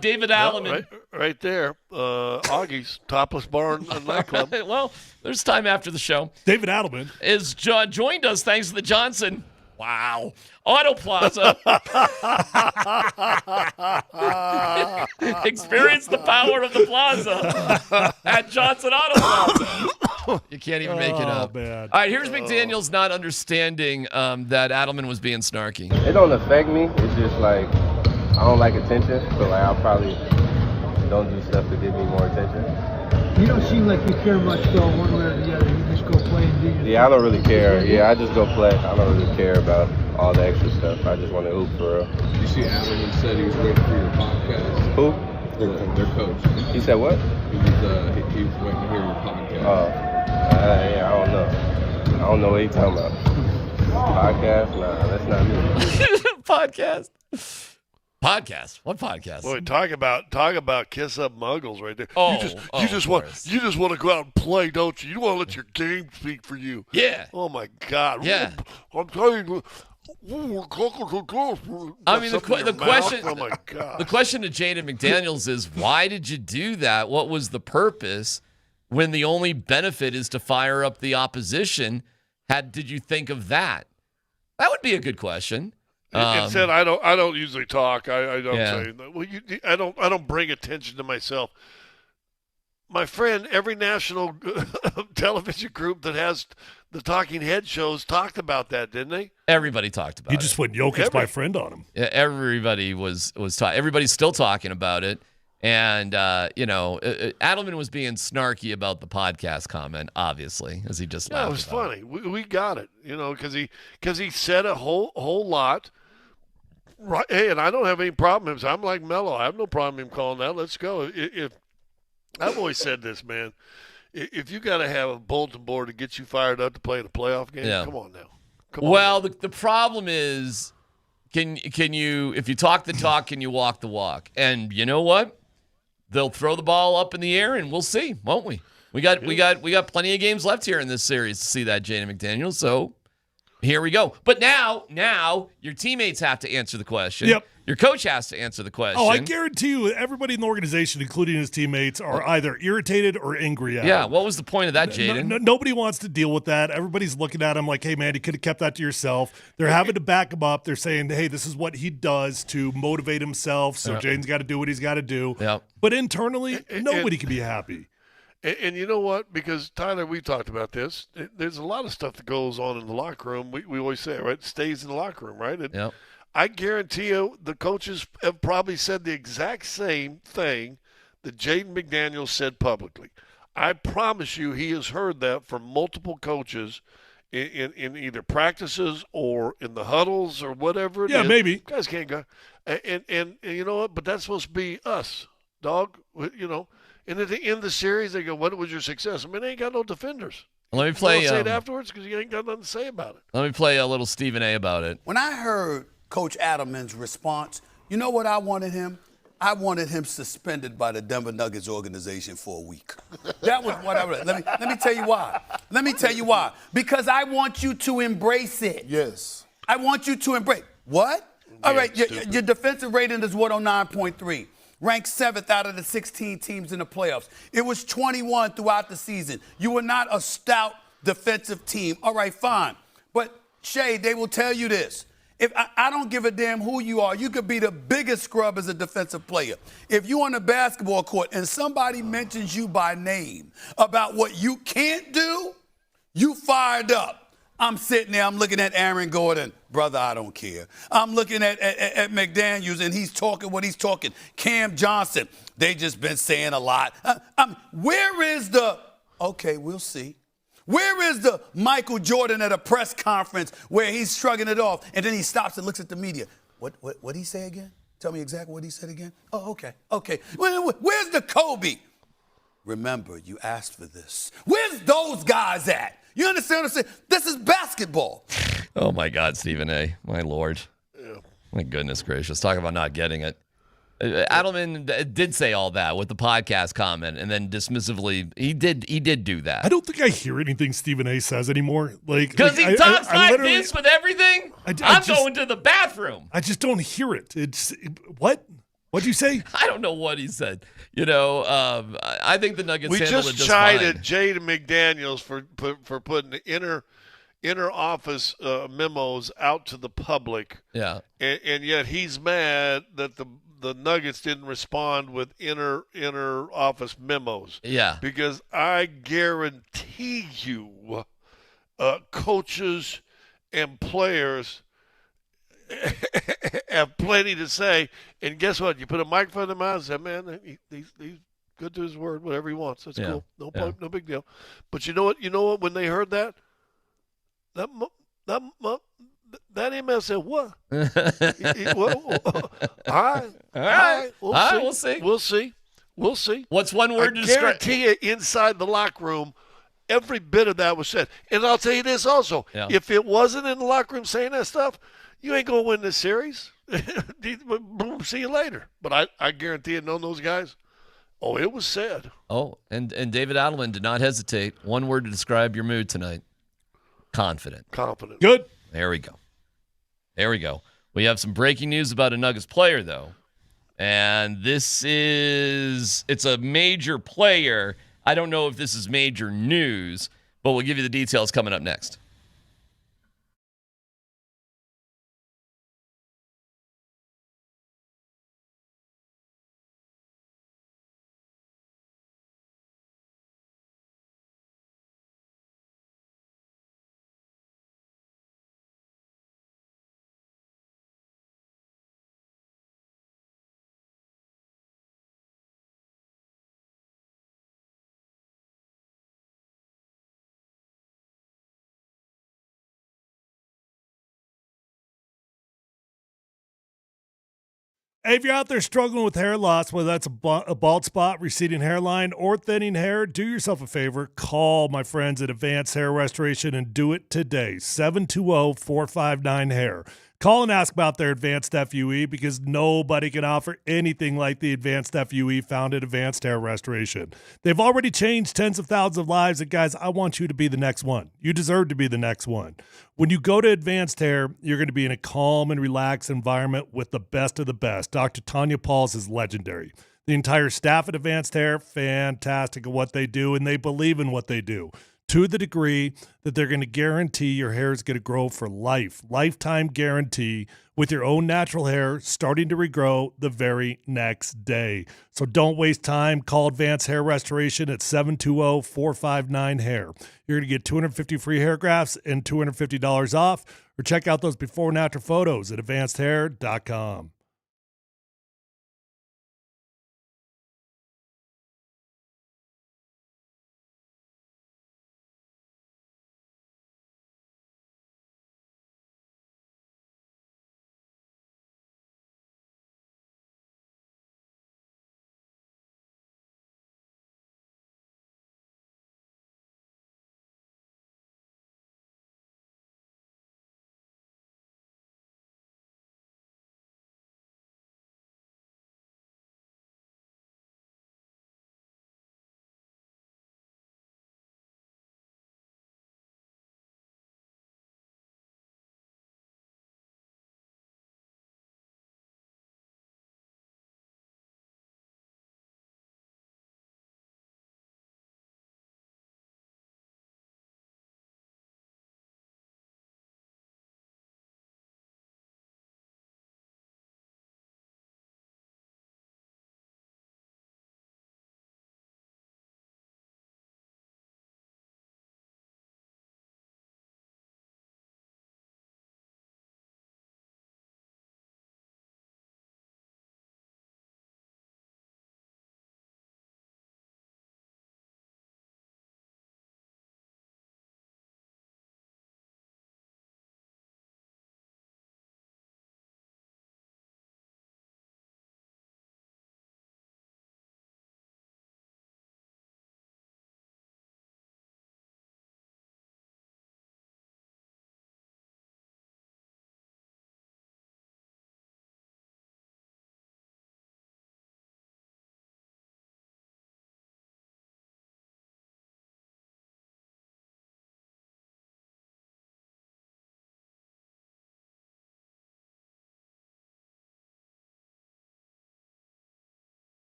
David Adelman. Right there. Augie's Topless Bar and Nightclub. Well, there's time after the show. David Adelman is joined us thanks to the Johnson. Wow. Auto Plaza. Experience the power of the plaza at Johnson Auto Plaza. You can't even make it up. Man. All right, here's McDaniels not understanding that Adelman was being snarky. It don't affect me. It's just like I don't like attention, so like I'll probably don't do stuff to give me more attention. You don't seem like you care much though, one way or the other. You just go play and do your thing. Yeah, I don't really care. Yeah, I just go play. I don't really care about all the extra stuff. I just want to hoop for real. You see Adelman said he was waiting for your podcast. Who? Their coach. He said what? He was waiting to hear your podcast. Oh, yeah, I don't know. I don't know what he's talking about. Podcast? Nah, that's not me. Podcast? Podcast? What podcast? Boy, talk about kiss up muggles right there. Oh, you just want to go out and play, don't you? You want to let your game speak for you. Yeah. Oh my God. Yeah. I'm telling you. I mean, the question. Oh my God. The question to Jaden McDaniels is, why did you do that? What was the purpose when the only benefit is to fire up the opposition? Did you think of that? That would be a good question. It said I don't usually talk. I don't Yeah. say. Well, I don't bring attention to myself. My friend, every national television group that has the talking head shows talked about that, didn't they? Everybody talked about it. You just went Jokic my friend on him. Yeah, everybody was talking. Everybody's still talking about it. And, Adelman was being snarky about the podcast comment, obviously, as he just laughed. Yeah, it was about funny. We got it, because he said a whole lot. Right? Hey, and I don't have any problem. I'm like Mello. I have no problem him calling that. Let's go. If I've always said this, man. If you got to have a bulletin board to get you fired up to play in a playoff game, Yeah. come on now. Well, the problem is, can you, if you talk the talk, can you walk the walk? And you know what? They'll throw the ball up in the air, and we'll see, won't we? We got plenty of games left here in this series to see that, Jaden McDaniels. So here we go. But now your teammates have to answer the question. Yep. Your coach has to answer the question. Oh, I guarantee you, everybody in the organization, including his teammates, are either irritated or angry at him. Yeah, what was the point of that, Jaden? Nobody wants to deal with that. Everybody's looking at him like, hey, man, you could have kept that to yourself. They're having to back him up. They're saying, hey, this is what he does to motivate himself, so Jaden's got to do what he's got to do. Yep. But internally, nobody can be happy. And you know what? Because, Tyler, we talked about this. There's a lot of stuff that goes on in the locker room. We always say, right? It stays in the locker room, right? Yep. I guarantee you the coaches have probably said the exact same thing that Jaden McDaniels said publicly. I promise you he has heard that from multiple coaches in either practices or in the huddles or whatever it is. Yeah, maybe. Guys can't go. And you know what? But that's supposed to be us, dog. And at the end of the series, they go, what was your success? I mean, they ain't got no defenders. Let me You play. don't say it afterwards because you ain't got nothing to say about it. Let me play a little Stephen A. about it. When I heard Coach Adelman's response, you know what I wanted him? I wanted him suspended by the Denver Nuggets organization for a week. That was what I wanted. Let me tell you why. Let me tell you why. Because I want you to embrace it. Yes. I want you to embrace. What? All right, your defensive rating is 109.3. Ranked 7th out of the 16 teams in the playoffs. It was 21 throughout the season. You were not a stout defensive team. All right, fine. But, Shay, they will tell you this. If I don't give a damn who you are, you could be the biggest scrub as a defensive player. If you're on the basketball court and somebody mentions you by name about what you can't do, you fired up. I'm sitting there, I'm looking at Aaron Gordon. Brother, I don't care. I'm looking at McDaniels, and he's talking what he's talking. Cam Johnson, they just been saying a lot. Where is the, okay, we'll see. Where is the Michael Jordan at a press conference where he's shrugging it off, and then he stops and looks at the media? What did he say again? Tell me exactly what he said again. Oh, okay. Where's the Kobe? Remember, you asked for this. Where's those guys at? You understand what I'm saying? This is basketball. Oh, my God, Stephen A. My Lord. Yeah. My goodness gracious. Talk about not getting it. Adelman did say all that with the podcast comment, and then dismissively, he did do that. I don't think I hear anything Stephen A. says anymore. Because he talks like this with everything. I'm going to the bathroom. I just don't hear it. What? What'd you say? I don't know what he said. I think the Nuggets handled it just fine. We fine. just chided Jaden McDaniels for putting the inner office memos out to the public. Yeah. And yet he's mad that the Nuggets didn't respond with inner office memos. Yeah. Because I guarantee you, coaches and players have plenty to say. And guess what? You put a microphone in their mouth and say, man, he's good to his word, whatever he wants. That's cool. No big deal. But you know what? When they heard that ML said, what? All right. We'll see. What's one word to I describe? guarantee you, inside the locker room, every bit of that was said. And I'll tell you this also. Yeah. If it wasn't in the locker room saying that stuff, you ain't going to win this series. See you later. But I guarantee you, knowing those guys, it was said. Oh, and David Adelman did not hesitate. One word to describe your mood tonight. Confident. Good. There we go. We have some breaking news about a Nuggets player, though. And it's a major player. I don't know if this is major news, but we'll give you the details coming up next. Hey, if you're out there struggling with hair loss, whether that's a bald spot, receding hairline, or thinning hair, do yourself a favor. Call my friends at Advanced Hair Restoration and do it today. 720-459-HAIR. Call and ask about their Advanced FUE because nobody can offer anything like the Advanced FUE found at Advanced Hair Restoration. They've already changed tens of thousands of lives, and guys, I want you to be the next one. You deserve to be the next one. When you go to Advanced Hair, you're going to be in a calm and relaxed environment with the best of the best. Dr. Tanya Pauls is legendary. The entire staff at Advanced Hair, fantastic at what they do, and they believe in what they do, to the degree that they're going to guarantee your hair is going to grow for life. Lifetime guarantee with your own natural hair starting to regrow the very next day. So don't waste time. Call Advanced Hair Restoration at 720-459-HAIR. You're going to get 250 free hair grafts and $250 off, or check out those before and after photos at advancedhair.com.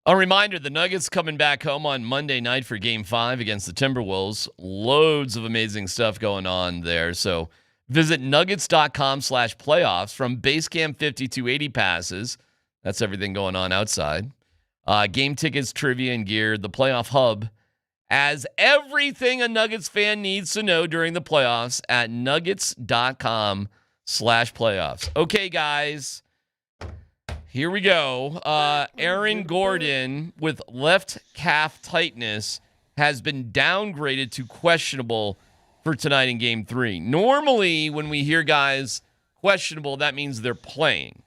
A reminder, the Nuggets coming back home on Monday night for Game 5 against the Timberwolves. Loads of amazing stuff going on there. So visit nuggets.com/playoffs from Basecamp 5280 passes. That's everything going on outside. Game tickets, trivia, and gear. The Playoff Hub as everything a Nuggets fan needs to know during the playoffs at nuggets.com/playoffs. Okay, guys. Here we go. Aaron Gordon with left calf tightness has been downgraded to questionable for tonight in Game 3. Normally, when we hear guys questionable, that means they're playing.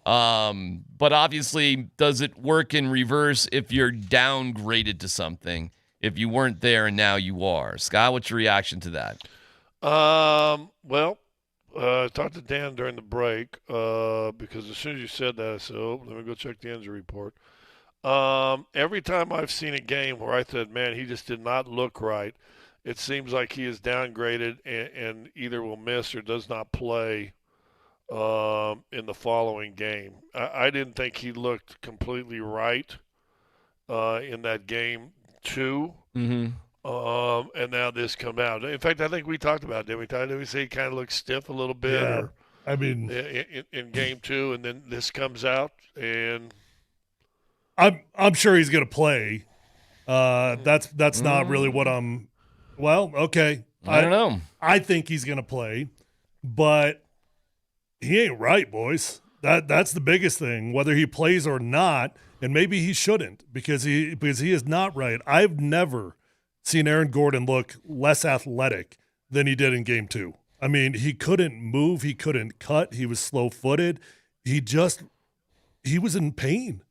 But obviously, does it work in reverse if you're downgraded to something? If you weren't there and now you are. Scott, what's your reaction to that? Well, I talked to Dan during the break because as soon as you said that, I said, oh, let me go check the injury report. Every time I've seen a game where I said, man, he just did not look right, it seems like he is downgraded and either will miss or does not play in the following game. I didn't think he looked completely right in that game 2. Mm-hmm. And now this come out. In fact, I think we talked about it, didn't we? Did we say he kind of looked stiff a little bit? Yeah. Or, I mean, in game 2, and then this comes out, and I'm sure he's going to play. That's not really what I'm. Well, okay. I don't know. I think he's going to play, but he ain't right, boys. That's the biggest thing. Whether he plays or not, and maybe he shouldn't because he is not right. I've never seen Aaron Gordon look less athletic than he did in Game 2. I mean, he couldn't move, he couldn't cut, he was slow-footed. He was in pain.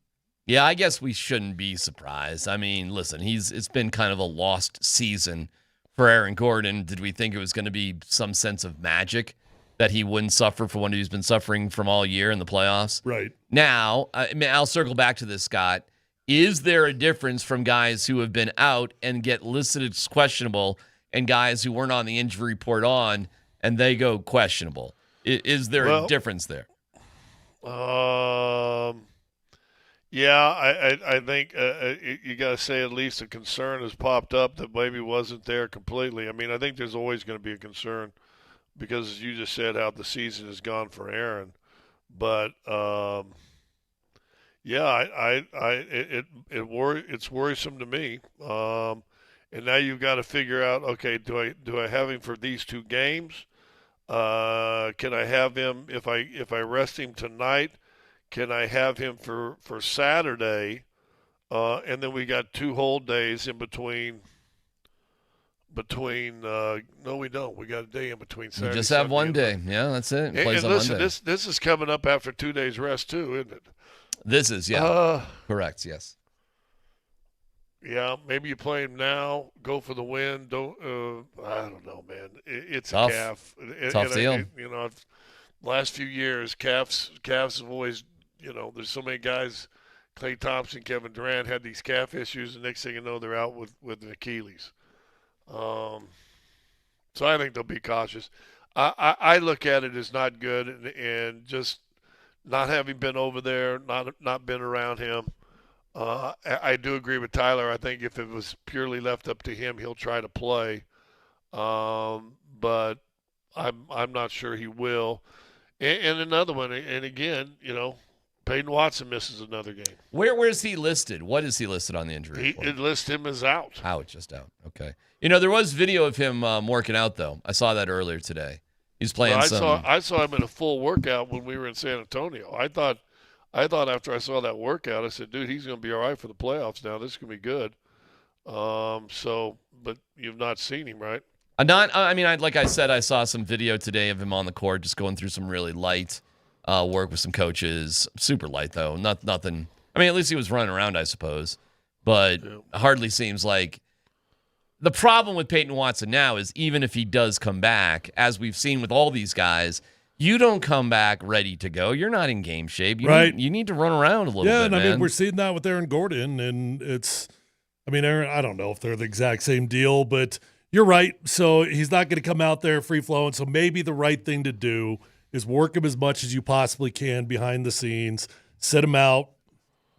Yeah, I guess we shouldn't be surprised. I mean, listen, it's been kind of a lost season for Aaron Gordon. Did we think it was going to be some sense of magic that he wouldn't suffer for what he's been suffering from all year in the playoffs? Right. Now, I'll circle back to this, Scott. Is there a difference from guys who have been out and get listed as questionable and guys who weren't on the injury report and they go questionable? Is there a difference there? Yeah, I think you got to say at least a concern has popped up that maybe wasn't there completely. I mean, I think there's always going to be a concern because, as you just said, how the season has gone for Aaron. But yeah, it's worrisome to me. And now you've got to figure out, okay, do I have him for these 2 games? Can I have him if I rest him tonight? Can I have him for Saturday? And then we got 2 whole days in between. No, we don't. We got a day in between Saturday. You just have Sunday, one day. Yeah, that's it. And Plays on listen, Monday. this is coming up after 2 days rest too, isn't it? This is, yeah. Correct, yes. Yeah, maybe you play him now, go for the win. I don't know, man. It's tough. A calf. Tough deal. Last few years, calves have always, there's so many guys, Klay Thompson, Kevin Durant had these calf issues, and next thing you know, they're out with an Achilles. So I think they'll be cautious. I look at it as not good, and just not having been over there, not been around him. I do agree with Tyler. I think if it was purely left up to him, he'll try to play. But I'm not sure he will. And another one, and again, Peyton Watson misses another game. Where is he listed? What is he listed on the injury report? It lists him as out. Out, just out. Okay. There was video of him working out, though. I saw that earlier today. He's playing I saw him in a full workout when we were in San Antonio. I thought after I saw that workout, I said, dude, he's going to be all right for the playoffs now. This is going to be good. But you've not seen him, right? Like I said, I saw some video today of him on the court just going through some really light work with some coaches. Super light, though. Nothing. I mean, at least he was running around, I suppose. But hardly seems like. The problem with Peyton Watson now is even if he does come back, as we've seen with all these guys, you don't come back ready to go. You're not in game shape. You need to run around a little bit, Yeah, and man. I mean, we're seeing that with Aaron Gordon, and Aaron, I don't know if they're the exact same deal, but you're right. So he's not going to come out there free-flowing, so maybe the right thing to do is work him as much as you possibly can behind the scenes, sit him out,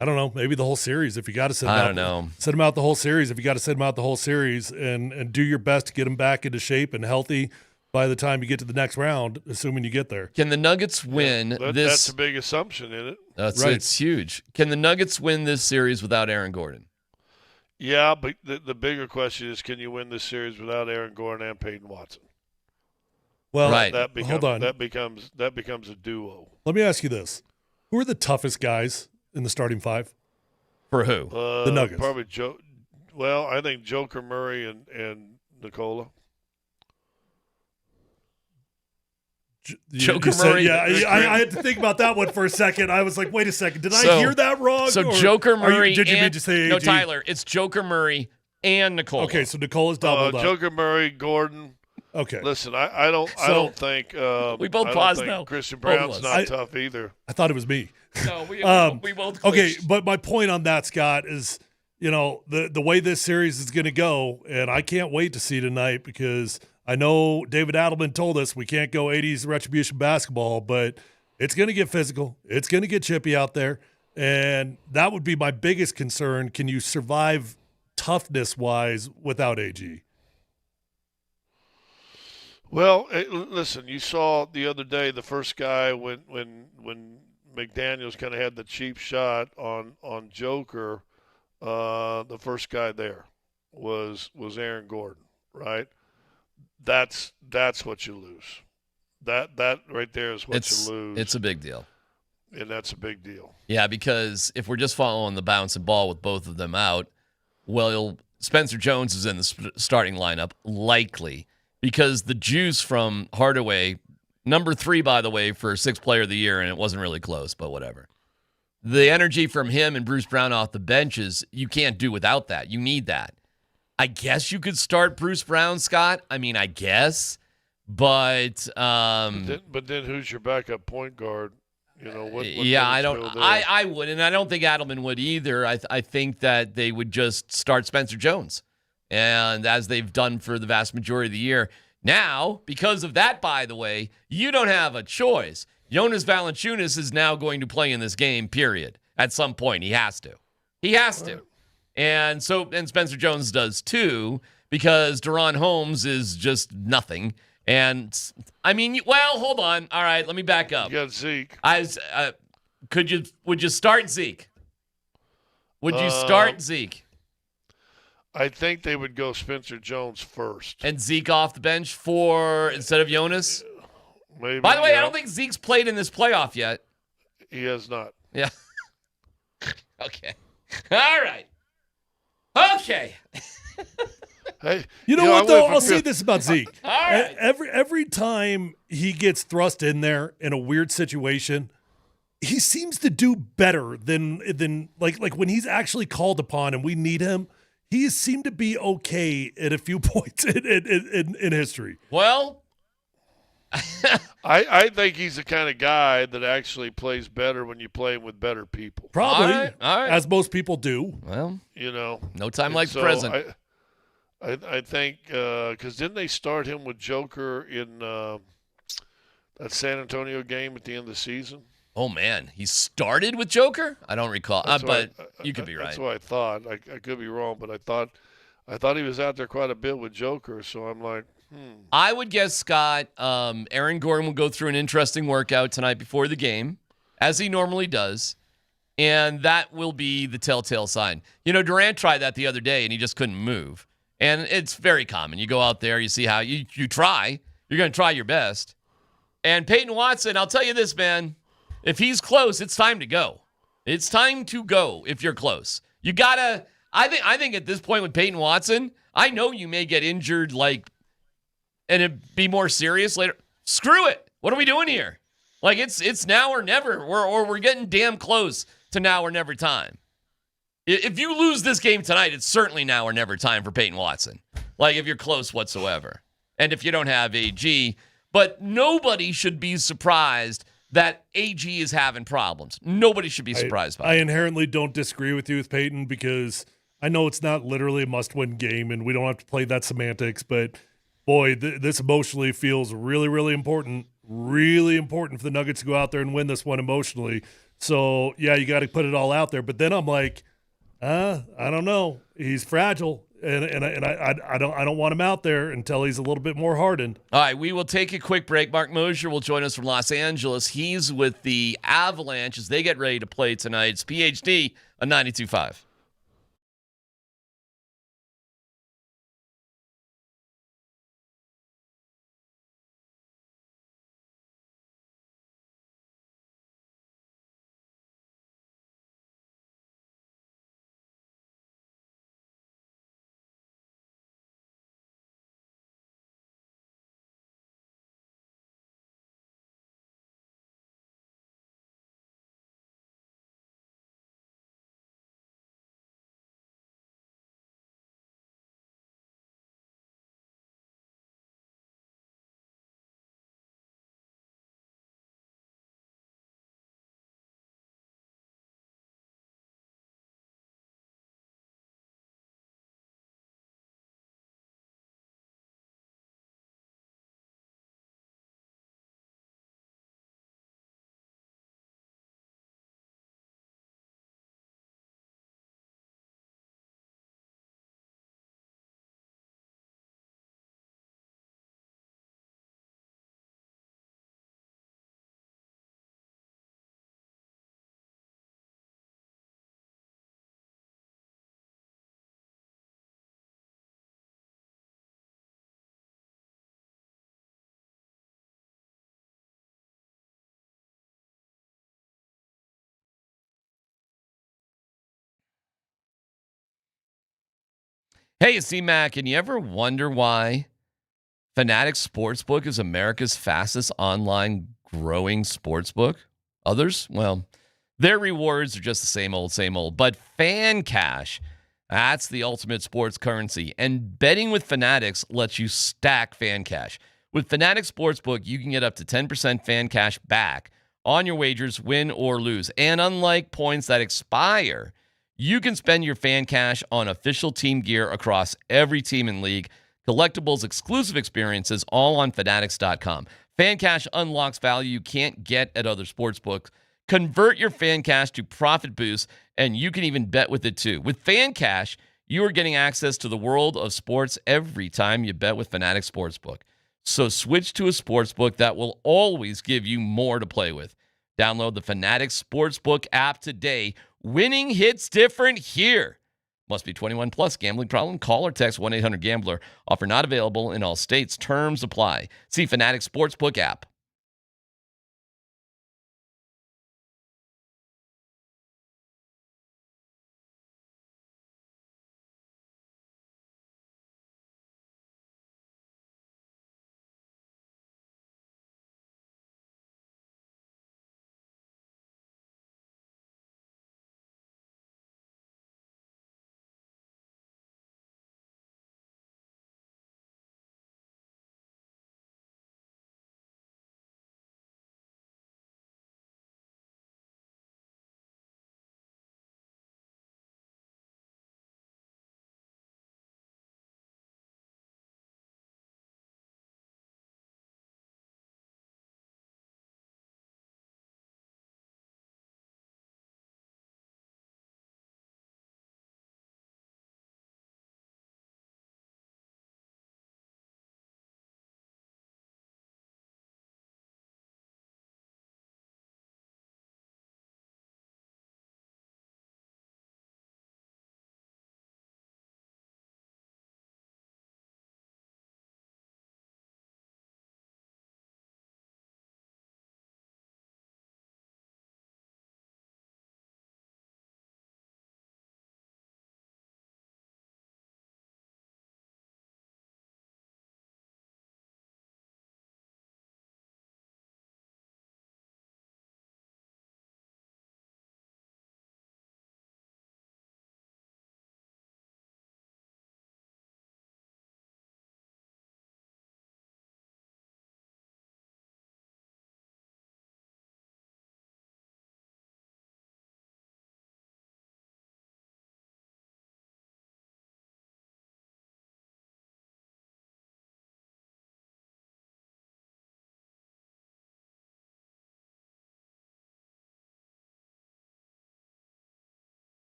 I don't know. Maybe the whole series. If you got to sit him I out, don't know. Sit him out the whole series. If you got to sit him out the whole series, and do your best to get him back into shape and healthy by the time you get to the next round, assuming you get there. Can the Nuggets win this? That's a big assumption in it. Right. It's huge. Can the Nuggets win this series without Aaron Gordon? Yeah, but the bigger question is, can you win this series without Aaron Gordon and Peyton Watson? Well, right. Hold on. That becomes a duo. Let me ask you this: who are the toughest guys in the starting five? For who? The Nuggets. Probably Joe. Well, I think Joker, Murray, and Nikola. Joker Murray. I had to think about that one for a second. I was like, wait a second, did I hear that wrong? So Joker Murray. Did you mean to say AG? No, Tyler. It's Joker Murray and Nikola. Okay, so Nikola's doubled up. Joker Murray, Gordon. Okay. Listen, I don't think we both I don't paused think now. Christian Brown's not tough either. I thought it was me. No, we both. Okay, but my point on that, Scott, is the way this series is going to go, and I can't wait to see tonight because I know David Adelman told us we can't go 80s retribution basketball, but it's going to get physical. It's going to get chippy out there, and that would be my biggest concern. Can you survive toughness-wise without AG? Well, listen, you saw the other day the first guy when McDaniels kind of had the cheap shot on Joker, the first guy there was Aaron Gordon, right? That's what you lose. That right there is what you lose. It's a big deal. And that's a big deal. Yeah, because if we're just following the bouncing ball with both of them out, well, Spencer Jones is in the starting lineup, likely, because the juice from Hardaway, number 3, by the way, for 6th player of the year, and it wasn't really close, but whatever. The energy from him and Bruce Brown off the benches, you can't do without that. You need that. I guess you could start Bruce Brown, Scott. I mean, I guess, but but then who's your backup point guard? What yeah, I don't. I wouldn't. I don't think Adelman would either. I think that they would just start Spencer Jones, and as they've done for the vast majority of the year. Now, because of that, by the way, you don't have a choice. Jonas Valanciunas is now going to play in this game. Period. At some point, he has to. He has to. And Spencer Jones does too, because Deron Holmes is just nothing. And I mean, well, hold on. All right, let me back up. You got Zeke. Would you start Zeke? Would you start Zeke? I think they would go Spencer Jones first. And Zeke off the bench instead of Jonas? Maybe. By the way, I don't think Zeke's played in this playoff yet. He has not. Yeah. Okay. All right. Okay. Hey, you know what though? I'll say this about Zeke. All right. Every time he gets thrust in there in a weird situation, he seems to do better than like when he's actually called upon and we need him. He seemed to be okay at a few points in history. Well, I think he's the kind of guy that actually plays better when you play him with better people. Probably, all right. As most people do. Well, no time like the present. I think because didn't they start him with Joker in that San Antonio game at the end of the season? Oh, man. He started with Joker? I don't recall. But you could be right. That's what I thought. I could be wrong, but I thought he was out there quite a bit with Joker, so I'm like, I would guess, Scott, Aaron Gordon will go through an interesting workout tonight before the game, as he normally does, and that will be the telltale sign. Durant tried that the other day, and he just couldn't move. And it's very common. You go out there, you see how you try. You're going to try your best. And Peyton Watson, I'll tell you this, man. If he's close, it's time to go. It's time to go if you're close. You got to – I think at this point with Peyton Watson, I know you may get injured and it be more serious later. Screw it. What are we doing here? It's now or never. We're getting damn close to now or never time. If you lose this game tonight, it's certainly now or never time for Peyton Watson. If you're close whatsoever. And if you don't have AG. But nobody should be surprised that AG is having problems. Nobody should be surprised by it. I inherently don't disagree with you with Peyton because I know it's not literally a must-win game and we don't have to play that semantics, but boy, this emotionally feels really, really important. Really important for the Nuggets to go out there and win this one emotionally So, yeah, you got to put it all out there. But then I'm like, I don't know. He's fragile, and I don't want him out there until he's a little bit more hardened. All right, we will take a quick break. Mark Moser will join us from Los Angeles. He's with the Avalanche as they get ready to play tonight. It's PhD on 92.5. Hey, it's DMac, and you ever wonder why Fanatics Sportsbook is America's fastest online growing sportsbook? Others? Well, their rewards are just the same old, same old. But Fan Cash, that's the ultimate sports currency. And betting with Fanatics lets you stack Fan Cash. With Fanatics Sportsbook, you can get up to 10% Fan Cash back on your wagers, win or lose. And unlike points that expire, you can spend your Fan Cash on official team gear across every team in league, collectibles, exclusive experiences, all on Fanatics.com. Fan Cash unlocks value you can't get at other sportsbooks. Convert your Fan Cash to profit boost, and you can even bet with it too. With Fan Cash, you are getting access to the world of sports every time you bet with Fanatics Sportsbook. So switch to a sportsbook that will always give you more to play with. Download the Fanatics Sportsbook app today. Winning hits different here. Must be 21 plus. Gambling problem? Call or text 1-800-GAMBLER. Offer not available in all states. Terms apply. See Fanatics Sportsbook app.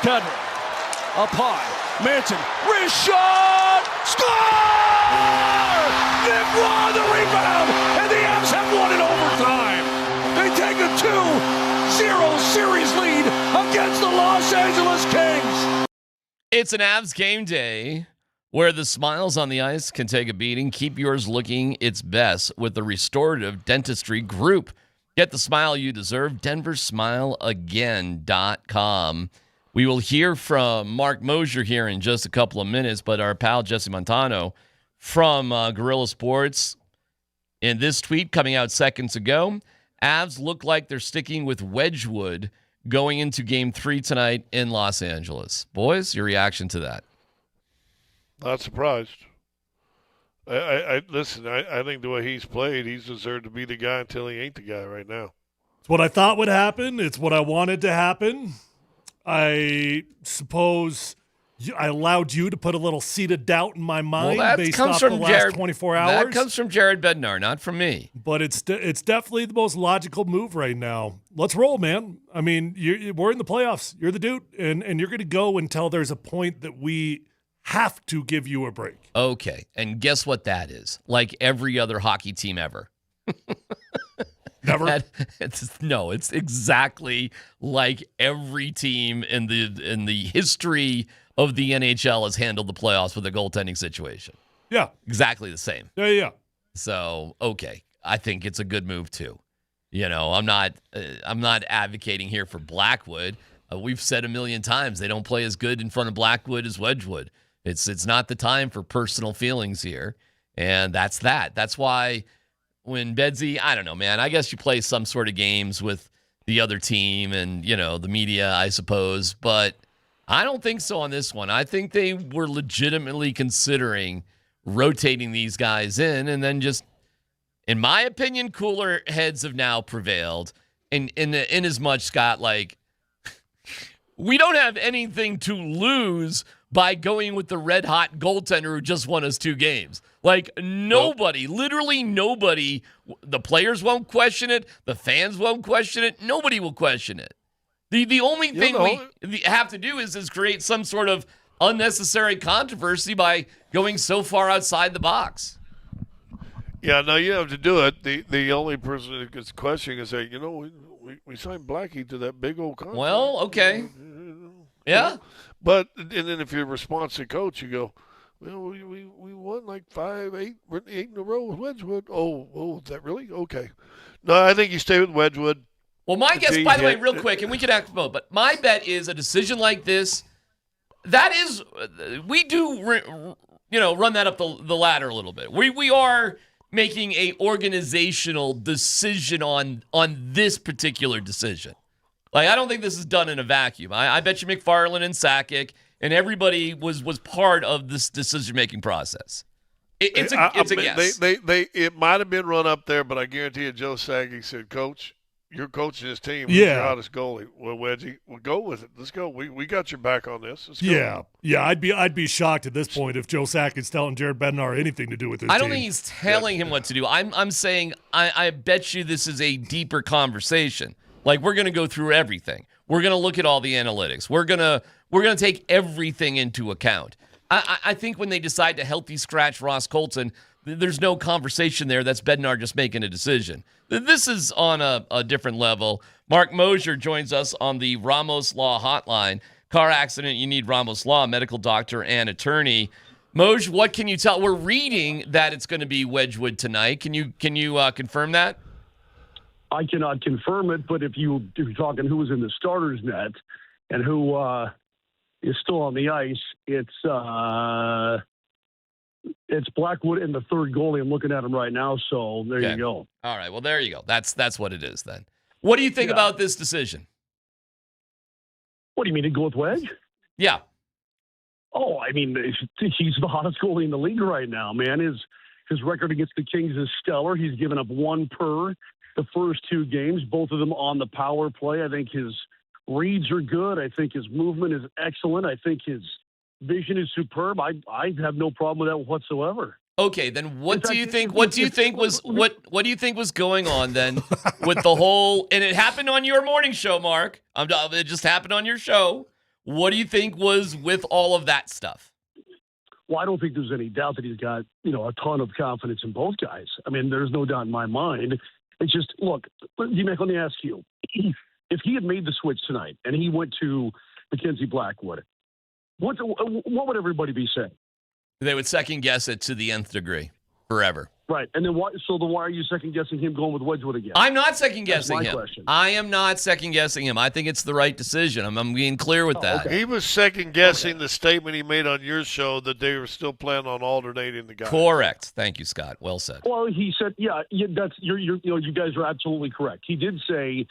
Kadri. Up high. Manson. Wrist shot. Score! They've won the rebound, and the Avs have won in overtime. They take a 2-0 series lead against the Los Angeles Kings. It's an Avs game day where the smiles on the ice can take a beating. Keep yours looking its best with the Restorative Dentistry Group. Get the smile you deserve. DenverSmileAgain.com. We will hear from Mark Moser here in just a couple of minutes, but our pal Jesse Montano from Guerrilla Sports in this tweet coming out seconds ago, Avs look like they're sticking with Wedgwood going into Game 3 tonight in Los Angeles. Boys, your reaction to that? Not surprised. I listen. I think the way he's played, he's deserved to be the guy until he ain't the guy right now. It's what I thought would happen. It's what I wanted to happen. I suppose I allowed you to put a little seed of doubt in my mind based off the last 24 hours. That comes from Jared Bednar, not from me. But it's definitely the most logical move right now. Let's roll, man. I mean, we're in the playoffs. You're the dude, and you're going to go until there's a point that we have to give you a break. Okay, and guess what that is? Like every other hockey team ever. Never. It's exactly like every team in the history of the NHL has handled the playoffs with a goaltending situation. Yeah. Exactly the same. Yeah. So, okay, I think it's a good move too. You know, I'm not advocating here for Blackwood. We've said a million times they don't play as good in front of Blackwood as Wedgwood. It's not the time for personal feelings here, and that's that. That's why when Bedsy, I don't know, man, I guess you play some sort of games with the other team and, you know, the media, I suppose, but I don't think so on this one. I think they were legitimately considering rotating these guys in, and then just, in my opinion, cooler heads have now prevailed. In as much, Scott, like, we don't have anything to lose by going with the red-hot goaltender who just won us 2 games. Like, nobody, literally nobody, the players won't question it, the fans won't question it, nobody will question it. The only thing we have to do is create some sort of unnecessary controversy by going so far outside the box. Yeah, no, you have to do it. The only person that gets questioning is say, we signed Blackie to that big old contract. Well, okay. Yeah. But, and then if you're a responsive coach, you go, well, we won like 8 in a row with Wedgwood. Oh, is that really? Okay. No, I think you stay with Wedgwood. Well, my guess, by the way, real quick, and we can act both, but my bet is a decision like this, that is, we do, run that up the ladder a little bit. We are making a organizational decision on this particular decision. Like, I don't think this is done in a vacuum. I bet you McFarland and Sakic and everybody was part of this decision-making process. It's a guess. It might have been run up there, but I guarantee you Joe Sakic said, Coach, you're coaching this team. Who's your hottest goalie? Well, Wedgie, we'll go with it. Let's go. We got your back on this. Let's go. Yeah. I'd be shocked at this point if Joe Sakic's telling Jared Bednar anything to do with this I don't team. think he's telling him what to do. I'm saying I bet you this is a deeper conversation. Like, we're going to go through everything. We're going to look at all the analytics. We're going to take everything into account. I think when they decide to healthy scratch Ross Colton, there's no conversation there. That's Bednar just making a decision. This is on a different level. Mark Moser joins us on the Ramos Law Hotline. Car accident, you need Ramos Law, medical doctor and attorney. Moj, what can you tell? We're reading that it's going to be Wedgwood tonight. Can you confirm that? I cannot confirm it, but if you're talking who was in the starters net and who is still on the ice, it's Blackwood and the third goalie. I'm looking at him right now, so there you go. All right, well, there you go. That's what it is then. What do you think about this decision? What do you mean, to go with Wedge? Yeah. Oh, I mean, he's the hottest goalie in the league right now, man. His record against the Kings is stellar. He's given up 1 per the first 2 games, both of them on the power play. I think his reads are good. I think his movement is excellent. I think his vision is superb. I have no problem with that whatsoever. Okay, then what do you think was going on then with the whole, and it happened on your morning show, Mark. It just happened on your show. What do you think was with all of that stuff? Well, I don't think there's any doubt that he's got, a ton of confidence in both guys. I mean, there's no doubt in my mind. It's just, look, DMac, let me ask you. If he had made the switch tonight and he went to Mackenzie Blackwood, what would everybody be saying? They would second guess it to the nth degree forever. Right. And then why are you second guessing him going with Wedgwood again? I'm not second guessing him. Question. I am not second guessing him. I think it's the right decision. I'm being clear with that. Okay. He was second guessing the statement he made on your show that they were still planning on alternating the guys. Correct. Thank you, Scott. Well said. Well, he said, that's you guys are absolutely correct. He did say,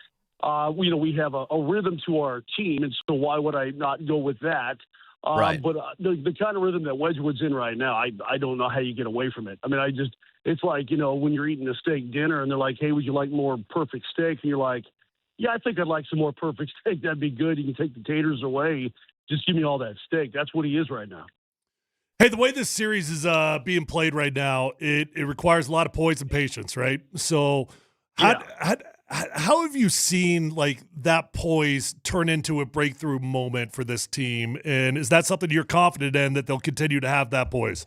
we have a rhythm to our team, and so why would I not go with that? Right. But the kind of rhythm that Wedgwood's in right now, I don't know how you get away from it. I mean, it's like, when you're eating a steak dinner and they're like, hey, would you like more perfect steak? And you're like, yeah, I think I'd like some more perfect steak. That'd be good. You can take the taters away. Just give me all that steak. That's what he is right now. Hey, the way this series is being played right now, it requires a lot of poise and patience, right? So how have you seen like that poise turn into a breakthrough moment for this team? And is that something you're confident in that they'll continue to have that poise?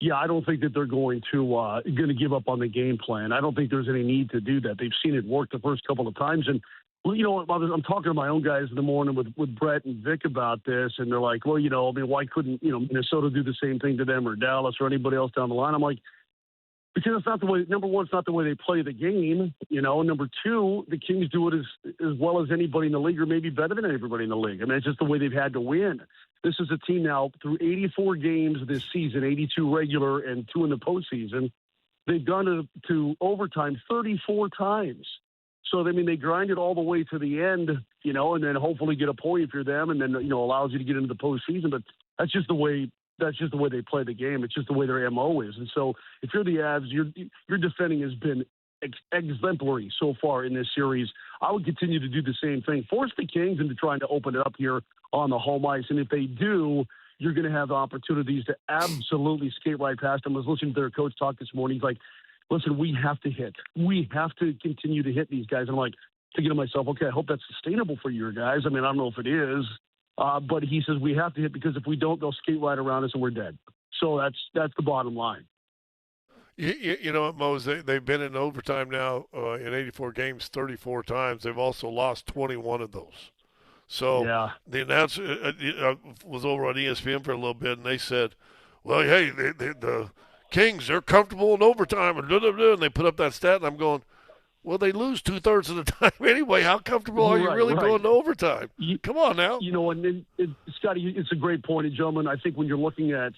Yeah, I don't think that they're going to give up on the game plan. I don't think there's any need to do that. They've seen it work the first couple of times. And, I'm talking to my own guys in the morning with Brett and Vic about this, and they're like, well, why couldn't, Minnesota do the same thing to them or Dallas or anybody else down the line? I'm like, because it's not the way, number one, it's not the way they play the game, Number two, the Kings do it as well as anybody in the league or maybe better than everybody in the league. I mean, it's just the way they've had to win. This is a team now through 84 games this season, 82 regular and 2 in the postseason. They've gone to overtime 34 times. So, I mean, they grind it all the way to the end, and then hopefully get a point if you're them and then, allows you to get into the postseason. But that's just the way they play the game. It's just the way their MO is. And so if you're the Avs, your defending has been exemplary so far in this series. I would continue to do the same thing. Force the Kings into trying to open it up here on the home ice. And if they do, you're going to have opportunities to absolutely skate right past them. I was listening to their coach talk this morning. He's like, listen, we have to hit. We have to continue to hit these guys. And I'm like, thinking to myself, okay, I hope that's sustainable for your guys. I mean, I don't know if it is. But he says we have to hit because if we don't, they'll skate right around us and we're dead. So that's the bottom line. You know what, Mose? They've been in overtime now in 84 games 34 times. They've also lost 21 of those. So the announcer was over on ESPN for a little bit, and they said, well, hey, the Kings, they're comfortable in overtime, and and they put up that stat, and I'm going, well, they lose 2/3 of the time anyway. How comfortable are you really going to overtime? Come on now. And Scotty, it's a great point, and gentlemen. I think when you're looking at,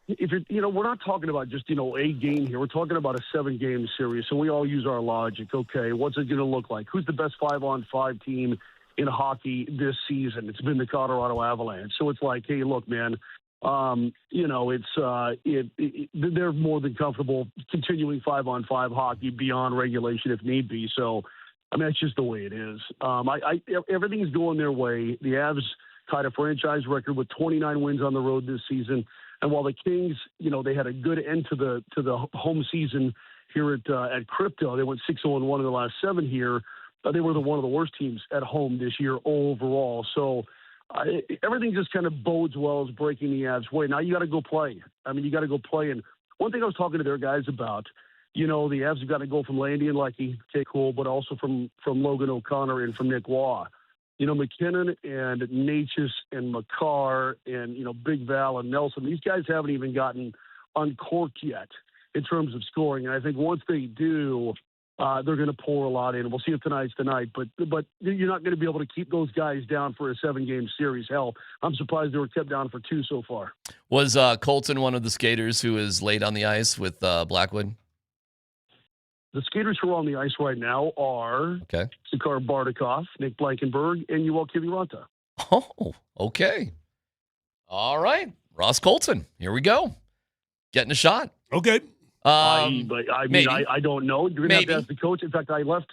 if you're, we're not talking about just, a game here. We're talking about a 7-game series. So we all use our logic. Okay, what's it going to look like? Who's the best 5-on-5 team in hockey this season? It's been the Colorado Avalanche. So it's like, hey, look, man, they're more than comfortable continuing 5-on-5 hockey beyond regulation if need be. So, I mean, that's just the way it is. Everything's going their way. The Avs tied a franchise record with 29 wins on the road this season. And while the Kings, they had a good end to the home season here at Crypto, they went 6-0-1 in the last 7 here. They were one of the worst teams at home this year overall. So everything just kind of bodes well as breaking the Avs' way. Now you got to go play. I mean, you got to go play. And one thing I was talking to their guys about, the Avs have got to go from Landy and Leckie, okay, cool, but also from Logan O'Connor and from Nick Waugh. McKinnon and Natchez and Makar and, Big Val and Nelson, these guys haven't even gotten uncorked yet in terms of scoring. And I think once they do, they're going to pour a lot in. We'll see if tonight's tonight, but you're not going to be able to keep those guys down for a 7-game series. Hell, I'm surprised they were kept down for 2 so far. Was Colton one of the skaters who is late on the ice with Blackwood? The skaters who are on the ice right now are Sakar Bardakov, Nick Blankenberg, and Yoel Kiviranta. Oh, okay. All right. Ross Colton. Here we go. Getting a shot. Okay. I don't know. You're going to have to ask the coach. In fact, I left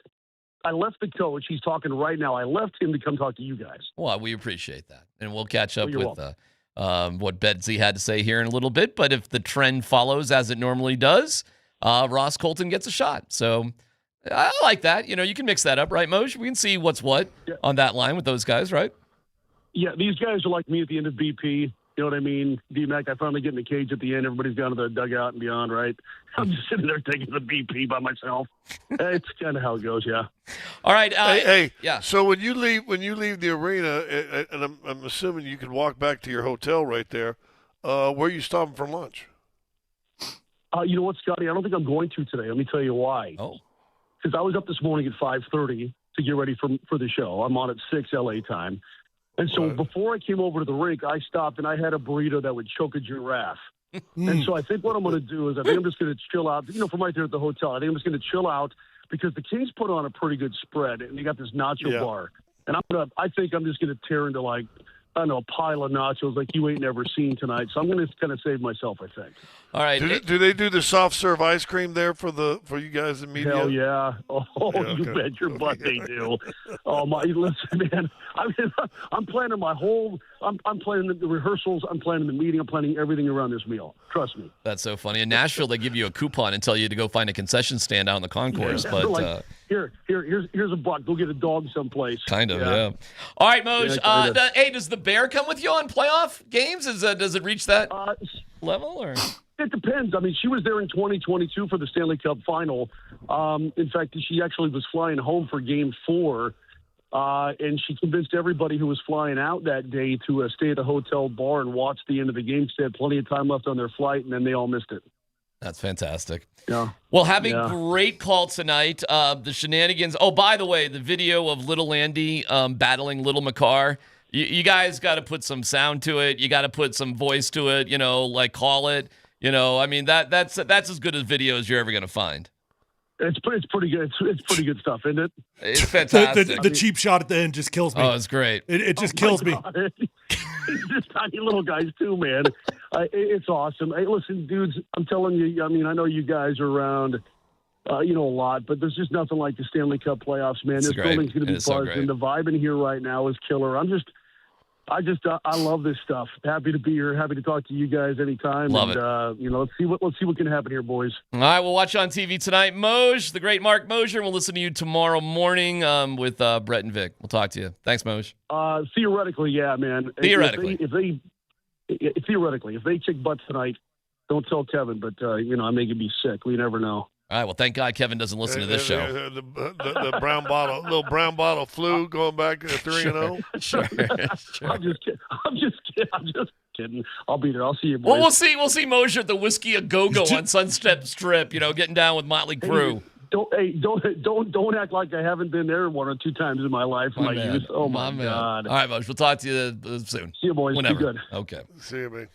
the coach. He's talking right now. I left him to come talk to you guys. Well, we appreciate that. And we'll catch up with what Betsy had to say here in a little bit. But if the trend follows as it normally does, Ross Colton gets a shot. So I like that. You can mix that up, right, Moj? We can see what's what on that line with those guys, right? Yeah, these guys are like me at the end of BP. You know what I mean? DMac, I finally get in the cage at the end. Everybody's gone to the dugout and beyond, right? I'm just sitting there taking the BP by myself. It's kind of how it goes, yeah. All right. Hey, yeah. So when you leave the arena, and I'm assuming you can walk back to your hotel right there, where are you stopping for lunch? You know what, Scotty? I don't think I'm going to today. Let me tell you why. Oh. Because I was up this morning at 5:30 to get ready for the show. I'm on at 6 LA time. And so before I came over to the rink, I stopped and I had a burrito that would choke a giraffe. And so I think what I'm going to do is I think I'm just going to chill out. You know, from right there at the hotel, I think I'm just going to chill out because the Kings put on a pretty good spread and they got this nacho bar. And I think I'm just going to tear into like, I don't know, a pile of nachos like you ain't never seen tonight. So I'm going to kind of save myself, I think. All right. Do they do the soft serve ice cream there for you guys in media? Hell yeah! Oh, yeah, you bet your butt they do. Oh my! Listen, man. I'm planning my whole. I'm planning the rehearsals. I'm planning the meeting. I'm planning everything around this meal. Trust me. That's so funny. In Nashville, they give you a coupon and tell you to go find a concession stand out in the concourse. Yeah, but like, here's a buck. Go get a dog someplace. Kind of, yeah. All right, Moj. Hey, does the Bear come with you on playoff games? Does it reach that level or? It depends. I mean, she was there in 2022 for the Stanley Cup final. In fact, she actually was flying home for Game 4, and she convinced everybody who was flying out that day to stay at a hotel bar and watch the end of the game. She had plenty of time left on their flight, and then they all missed it. That's fantastic. Yeah. Well, have a great call tonight. The shenanigans. Oh, by the way, the video of Little Andy battling Little McCarr. You guys got to put some sound to it. You got to put some voice to it. You know, like call it. You know, I mean that's as good as video as you're ever going to find. It's pretty good. It's pretty good stuff, isn't it? It's fantastic. The cheap shot at the end just kills me. Oh, it's great. It just kills me. These tiny little guys too, man. It's awesome. Hey, listen, dudes, I'm telling you. I mean, I know you guys are around, a lot, but there's just nothing like the Stanley Cup playoffs, man. This building's going to be buzzed, and the vibe in here right now is killer. I love this stuff. Happy to be here. Happy to talk to you guys anytime. Love it. Let's see what can happen here, boys. All right, we'll watch you on TV tonight. Moj, the great Mark Moser. We'll listen to you tomorrow morning with Brett and Vic. We'll talk to you. Thanks, Moj. Theoretically, yeah, man. Theoretically. If they kick butts tonight, don't tell Kevin. But I may be sick. We never know. All right. Well, thank God Kevin doesn't listen to this show. The brown bottle, little brown bottle flu going back to 3-0. Sure. I'm just kidding. I'll be there. I'll see you, boys. Well, we'll see Moser at the Whiskey a Go-Go on Sunset Strip. Getting down with Motley Crue. Don't act like I haven't been there 1 or 2 times in my life. My youth. Oh my God. All right, Moj. We'll talk to you soon. See you, boys. Whenever. Be good. Okay. See you, man.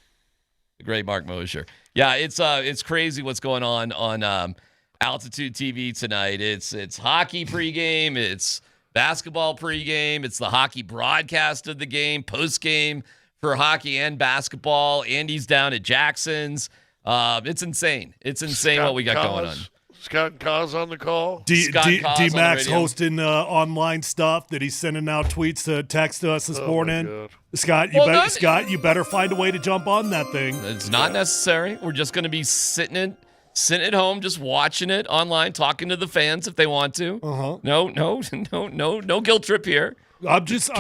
The great Mark Moser. Yeah, it's crazy what's going on Altitude TV tonight. It's hockey pregame, it's basketball pregame, it's the hockey broadcast of the game, postgame for hockey and basketball. Andy's down at Jackson's. It's insane. It's insane what we got going on. Scott and Kaz on the call. DMac's hosting online stuff that he's sending out tweets to text to us this morning. Scott, you better find a way to jump on that thing. It's not necessary. We're just going to be sitting at home, just watching it online, talking to the fans if they want to. No guilt trip here. I'm just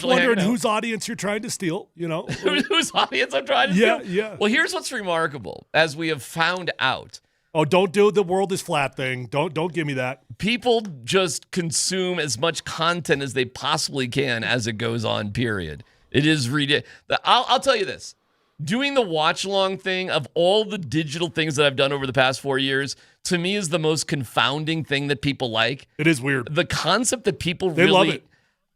wondering whose audience you're trying to steal. Whose audience I'm trying to steal. Yeah. Well, here's what's remarkable, as we have found out. Oh, don't do the world is flat thing. Don't give me that. People just consume as much content as they possibly can as it goes on. Period. It is ridiculous. I'll tell you this. Doing the watch-along thing of all the digital things that I've done over the past 4 years, to me is the most confounding thing that people like. It is weird. The concept that people they love it.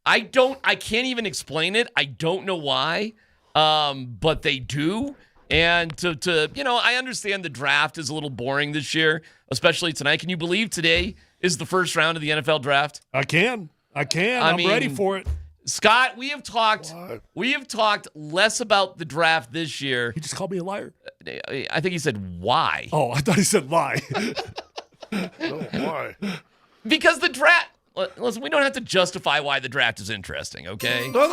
I can't even explain it. I don't know why, but they do. And I understand the draft is a little boring this year, especially tonight. Can you believe today is the first round of the NFL draft? I can. I'm ready for it. Scott, we have talked less about the draft this year. He just called me a liar. I think he said why. Oh, I thought he said lie. Why? Because the draft. Listen, we don't have to justify why the draft is interesting, okay? No.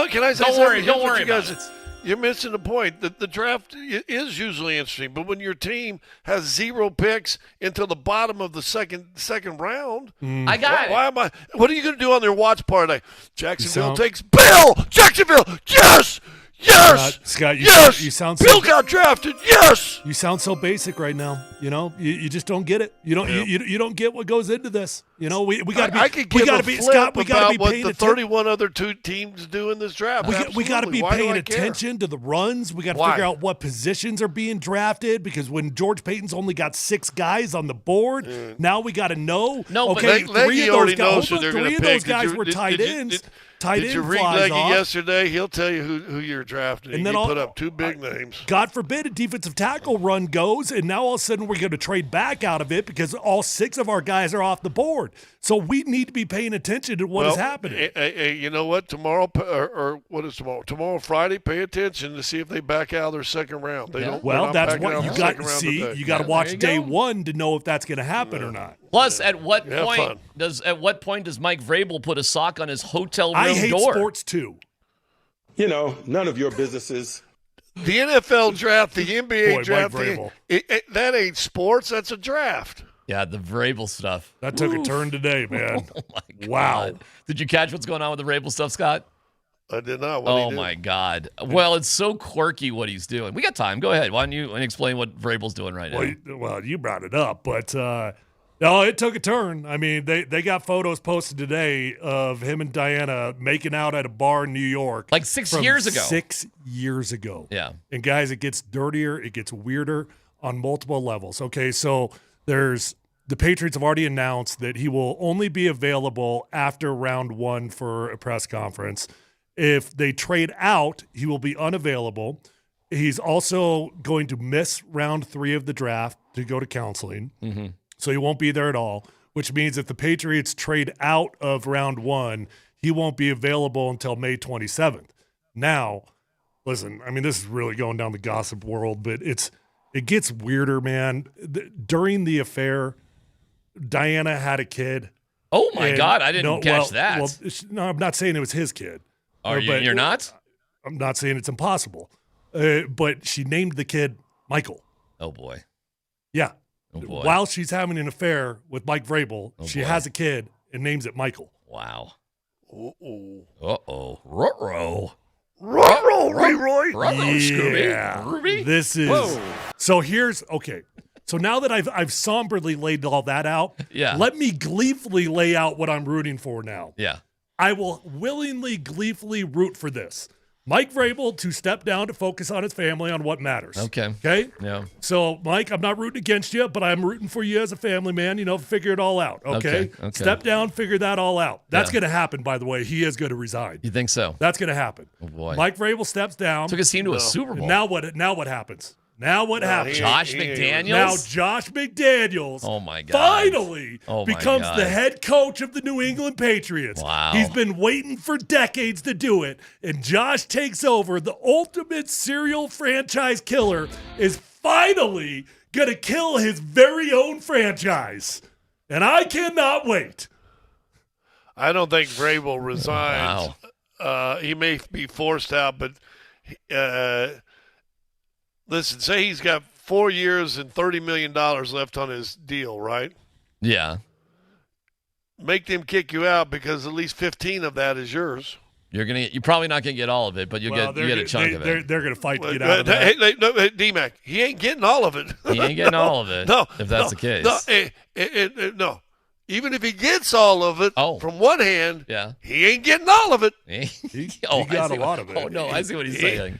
Can I say Don't something? worry about it. You're missing the point. The draft is usually interesting, but when your team has 0 picks until the bottom of the second round, I got it. Why am I? What are you going to do on their watch party? Jacksonville takes Bill. Jacksonville, yes. Yes, Scott. Yes, you sound Bill got drafted. Yes, you sound so basic right now. You just don't get it. You don't get what goes into this. We got to be. I could give a flip Scott, we gotta about be what paying the attention. 31 other teams do in this draft. We got to be Why do paying I care? attention to the runs. We got to Why? figure out what positions are being drafted because when George Payton's only got 6 guys on the board, now we got to know. No, but okay, Leggy already knows who they're going to pick. Three of those guys were tight ends. Did you read Leggy yesterday? He'll tell you who you're drafting. And then he put up 2 big names. God forbid a defensive tackle run goes, and now all of a sudden we're going to trade back out of it because all 6 of our guys are off the board. So we need to be paying attention to what is happening. You know what? Tomorrow, or what is tomorrow? Tomorrow, Friday, pay attention to see if they back out of their second round. They don't. Well, that's backing out what you of the got second to round see. today. You got to watch day 1 to know if that's going to happen or not. Plus, at what Have point fun. does Mike Vrabel put a sock on his hotel room I hate door? sports too. None of your businesses. The NFL draft, the NBA Boy, draft, Mike Vrabel. that ain't sports. That's a draft. Yeah, the Vrabel stuff. That took a turn today, man. Oh my God. Wow. Did you catch what's going on with the Vrabel stuff, Scott? I did not. What Oh my God. Well, it's so quirky what he's doing. We got time. Go ahead. Why don't you explain what Vrabel's doing right now? Well, you brought it up, but no, it took a turn. I mean, they got photos posted today of him and Diana making out at a bar in New York. Like 6 from years ago. 6 years ago. Yeah. And guys, it gets dirtier. It gets weirder on multiple levels. Okay, so the Patriots have already announced that he will only be available after round 1 for a press conference. If they trade out, he will be unavailable. He's also going to miss round 3 of the draft to go to counseling. Mm-hmm. So he won't be there at all, which means if the Patriots trade out of round 1, he won't be available until May 27th. Now, listen, I mean, this is really going down the gossip world, but it gets weirder, man. During the affair, Diana had a kid. Oh, my God. I didn't catch that. Well, no, I'm not saying it was his kid. You're not? I'm not saying it's impossible. But she named the kid Michael. Oh, boy. Yeah. Oh, boy. While she's having an affair with Mike Vrabel, she boy. has a kid and names it Michael. Wow. Uh-oh. Uh-oh. Ruh-roh. Ruh-roh, Roy. Ruh-roh, Scooby. Yeah. Ruby. This is Whoa. so okay. So now that I've somberly laid all that out, Yeah. let me gleefully lay out what I'm rooting for now. Yeah. I will willingly, gleefully root for this. Mike Vrabel to step down to focus on his family, on what matters. Okay. Okay? Yeah. So, Mike, I'm not rooting against you, but I'm rooting for you as a family man. Figure it all out. Okay? Okay. Step down, figure that all out. That's Yeah. going to happen, by the way. He is going to resign. You think so? That's going to happen. Oh, boy. Mike Vrabel steps down. Took his team to a Super Bowl. Now what happens? Now what happens? Josh McDaniels? Now Josh McDaniels Oh, my God. finally Oh, my becomes God. the head coach of the New England Patriots. Wow. He's been waiting for decades to do it, and Josh takes over. The ultimate serial franchise killer is finally going to kill his very own franchise. And I cannot wait. I don't think Vrabel resigns. Wow. He may be forced out, but listen, say he's got 4 years and $30 million left on his deal, right? Yeah. Make them kick you out because at least 15 of that is yours. You're probably not gonna get all of it, but you get a chunk of it. They're going to fight to get out of that. Hey, DMac, he ain't getting all of it. He ain't getting all of it. No, if that's the case. No. Even if he gets all of it from one hand, Yeah. he ain't getting all of it. He I got see a lot of it. Oh no, I see what he's saying.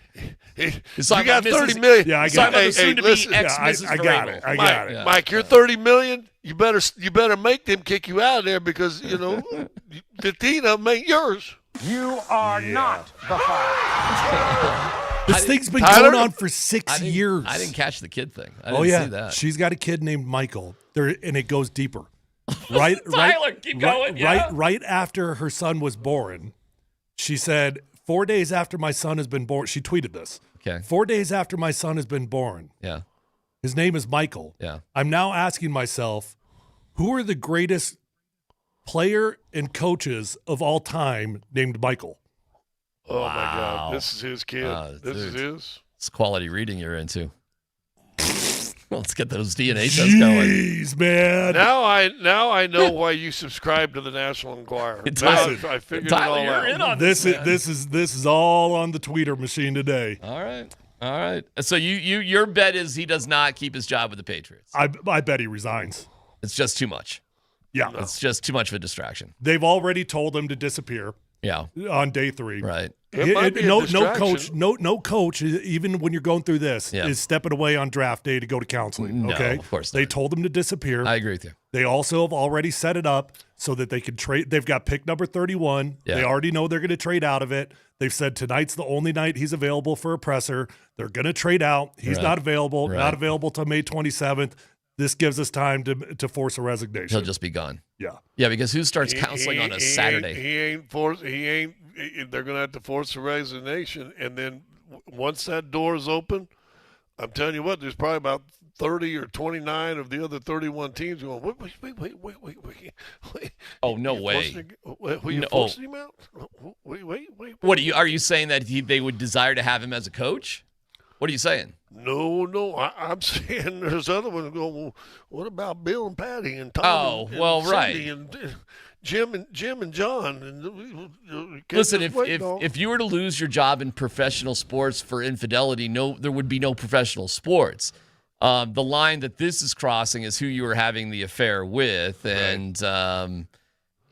You He's talking got about $30 million. Yeah, I He's got talking it. about the soon-to-be listen. ex-Mrs. I got Vrabel. it. I got it. Mike, you're $30 million. You better make them kick you out of there because 15 of them ain't yours. You are not the father. This thing's been Tyler? going on for 6 years. I didn't catch the kid thing. I Oh didn't yeah, see that. she's got a kid named Michael. And it goes deeper. Right, Tyler, keep going. Right after her son was born, she said, 4 days after my son has been born, she tweeted this. Okay. 4 days after my son has been born, Yeah. his name is Michael. Yeah. I'm now asking myself, who are the greatest player and coaches of all time named Michael? Oh, my God. This is his kid. This is his. It's quality reading you're into. Let's get those DNA tests going. Jeez, man. Now I know why you subscribe to the National Enquirer. I figured Tyler, it all out. you're in on this is all on the tweeter machine today. All right. So your bet is he does not keep his job with the Patriots. I bet he resigns. It's just too much. Yeah. It's just too much of a distraction. They've already told him to disappear. Yeah. On day 3. Right. No coach, even when you're going through this, is stepping away on draft day to go to counseling. No, Okay. of course not. They told him to disappear. I agree with you. They also have already set it up so that they can trade. They've got pick number 31. Yeah. They already know they're going to trade out of it. They've said tonight's the only night he's available for a presser. They're going to trade out. He's not available. Right. Not available till May 27th. This gives us time to force a resignation. He'll just be gone. Yeah. Yeah, because who starts counseling on a Saturday? They're going to have to force a resignation. And then once that door is open, I'm telling you what, there's probably about 30 or 29 of the other 31 teams going, wait. Oh, no way. Were you forcing him out? Wait. What are you saying that they would desire to have him as a coach? What are you saying? No. I'm saying there's other ones going, well, what about Bill and Patty and Tom and Cindy and Jim and John? And listen, if you were to lose your job in professional sports for infidelity, there would be no professional sports. The line that this is crossing is who you were having the affair with, and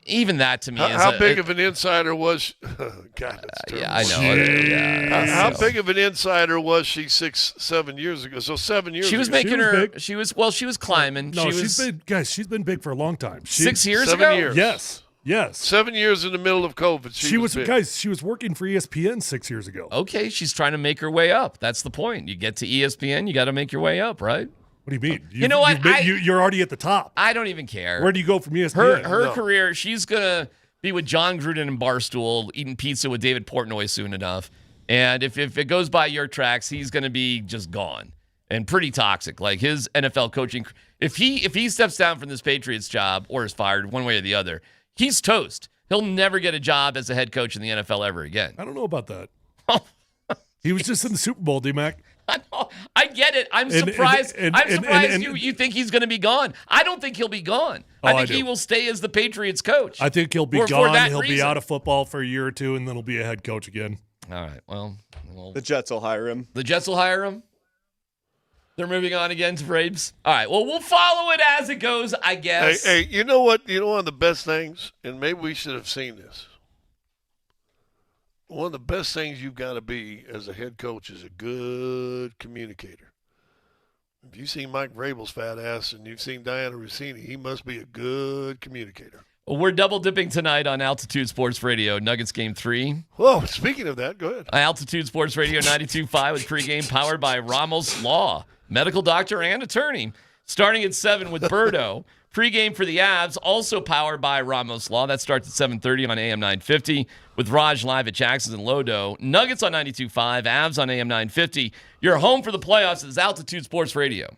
even that to me is how big of an insider was? God, that's terrible. Yeah, I know. How big of an insider was she 6-7 years ago? So 7 years. She was ago. making her. She was climbing. No, she's been big for a long time. 6 years 7 ago. years. Yes. 7 years in the middle of COVID. She was big. She was working for ESPN 6 years ago. Okay, she's trying to make her way up. That's the point. You get to ESPN, you got to make your way up, right? What do you mean? You know what? You're already at the top. I don't even care. Where do you go from ESPN? Her career, she's gonna be with John Gruden and Barstool, eating pizza with David Portnoy soon enough. And if it goes by your tracks, he's gonna be just gone and pretty toxic. Like his NFL coaching, if he steps down from this Patriots job or is fired one way or the other, he's toast. He'll never get a job as a head coach in the NFL ever again. I don't know about that. He was just in the Super Bowl, DMac. I get it. I'm surprised. You think he's going to be gone. I don't think he'll be gone. I think he will stay as the Patriots coach. I think he'll be gone. He'll be out of football for a year or two, and then he'll be a head coach again. All right. Well, the Jets will hire him. The Jets will hire him. They're moving on again to Braves. All right. Well, we'll follow it as it goes, I guess. Hey, you know what? You know one of the best things, and maybe we should have seen this. One of the best things you've got to be as a head coach is a good communicator. If you've seen Mike Vrabel's fat ass and you've seen Diana Rossini, he must be a good communicator. Well, we're double dipping tonight on Altitude Sports Radio, Nuggets Game 3. Whoa, speaking of that, go ahead. Altitude Sports Radio 92.5 with pregame powered by Ramos Law, medical doctor and attorney. Starting at 7 with Birdo. Pregame for the Avs, also powered by Ramos Law. That starts at 7:30 on AM 950 with Raj live at Jackson's and Lodo. Nuggets on 92.5, Avs on AM 950. Your home for the playoffs is Altitude Sports Radio.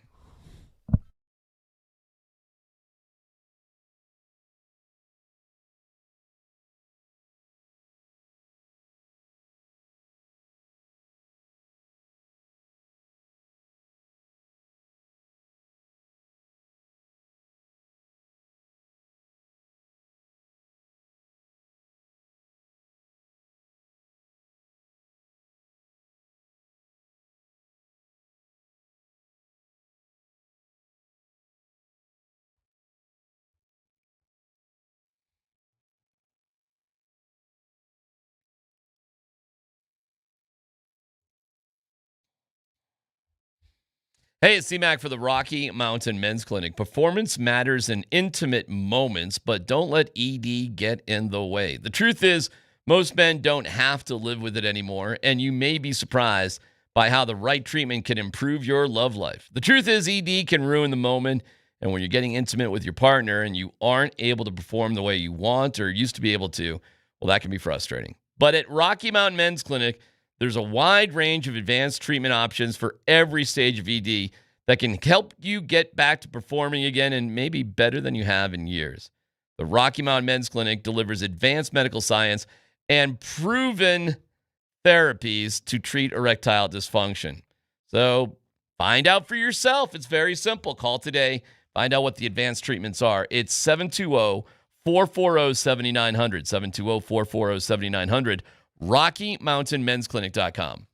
Hey, it's DMac for the Rocky Mountain Men's Clinic. Performance matters in intimate moments, but don't let ED get in the way. The truth is, most men don't have to live with it anymore, and you may be surprised by how the right treatment can improve your love life. The truth is, ED can ruin the moment, and when you're getting intimate with your partner and you aren't able to perform the way you want or used to be able to, well, that can be frustrating. But at Rocky Mountain Men's Clinic, there's a wide range of advanced treatment options for every stage of ED that can help you get back to performing again and maybe better than you have in years. The Rocky Mountain Men's Clinic delivers advanced medical science and proven therapies to treat erectile dysfunction. So find out for yourself. It's very simple. Call today. Find out what the advanced treatments are. It's 720-440-7900. 720-440-7900. RockyMountainMen'sClinic.com.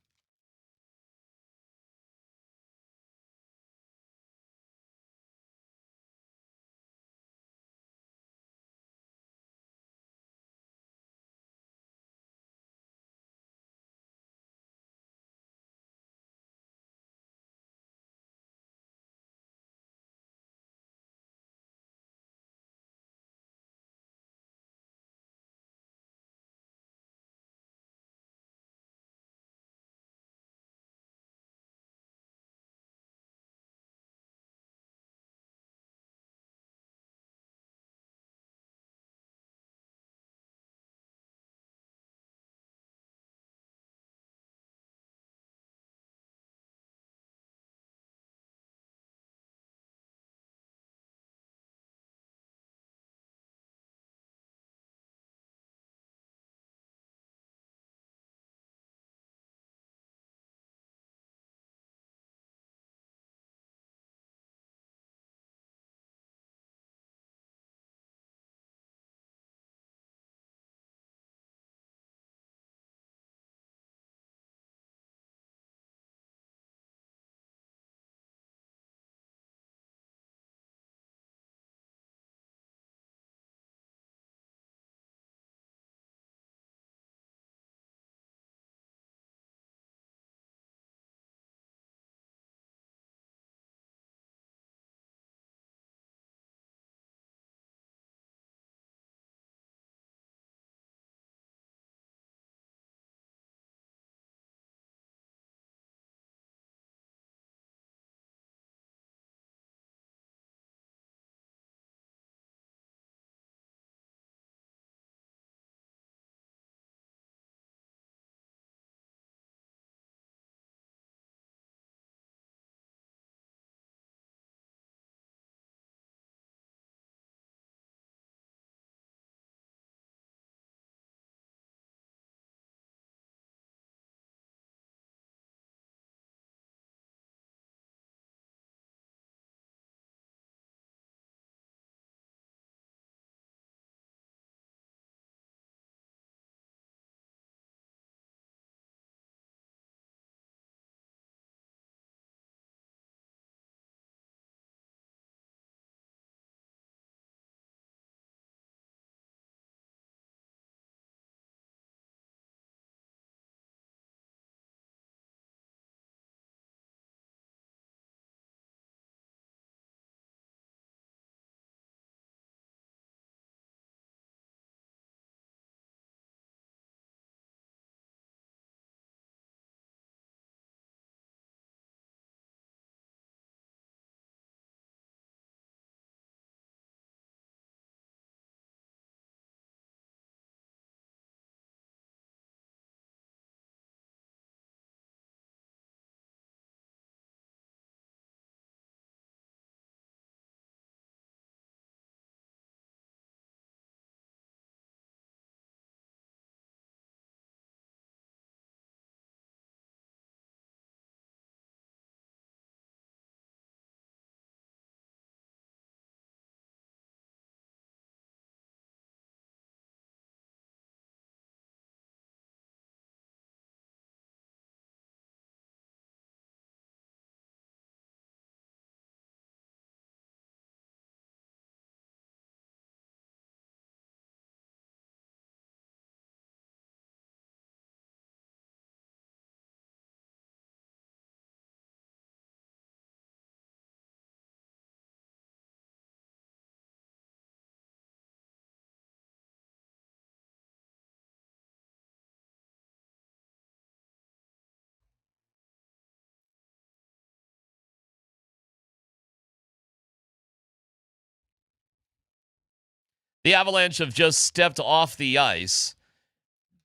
The Avalanche have just stepped off the ice.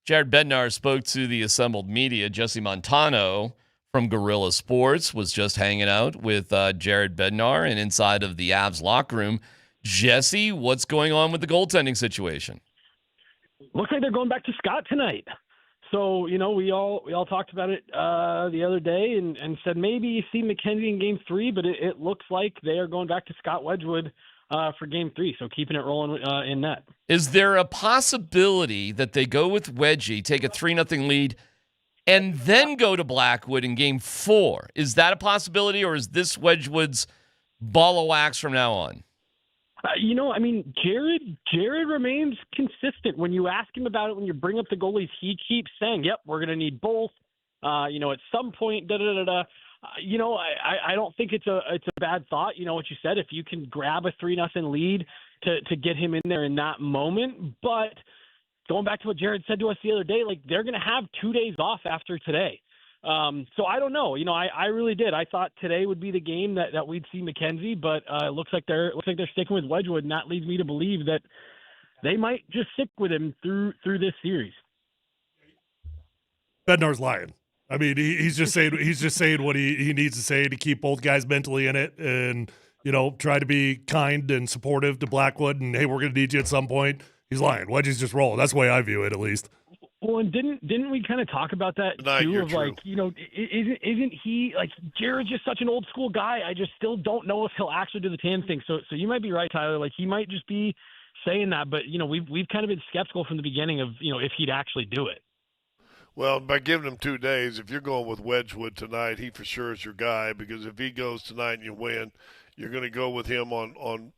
Jared Bednar spoke to the assembled media. Jesse Montano from Guerrilla Sports was just hanging out with Jared Bednar and inside of the Avs locker room. Jesse, what's going on with the goaltending situation? Looks like they're going back to Scott tonight. So, we all talked about it the other day and said maybe you see McKenzie in Game 3, but it looks like they are going back to Scott Wedgwood for Game 3, so keeping it rolling in net. Is there a possibility that they go with Wedgie, take a 3-0 lead, and then go to Blackwood in Game 4? Is that a possibility, or is this Wedgwood's ball of wax from now on? Jared remains consistent. When you ask him about it, when you bring up the goalies, he keeps saying, yep, we're going to need both. At some point, da-da-da-da. I don't think it's a bad thought. You know what you said, if you can grab a 3-0 lead to get him in there in that moment. But going back to what Jared said to us the other day, like, they're going to have 2 days off after today. So I don't know. I really did. I thought today would be the game that we'd see McKenzie, but it looks like they're sticking with Wedgwood, and that leads me to believe that they might just stick with him through this series. Bednar's lying. I mean, he's just saying what he needs to say to keep both guys mentally in it, and try to be kind and supportive to Blackwood. And hey, we're going to need you at some point. He's lying. Wedgie's just rolling. That's the way I view it, at least. Well, and didn't we kind of talk about that too? Of like, isn't he like Jared's just such an old school guy? I just still don't know if he'll actually do the tan thing. So you might be right, Tyler. Like, he might just be saying that, but we've kind of been skeptical from the beginning of if he'd actually do it. Well, by giving him 2 days, if you're going with Wedgwood tonight, he for sure is your guy, because if he goes tonight and you win, you're going to go with him on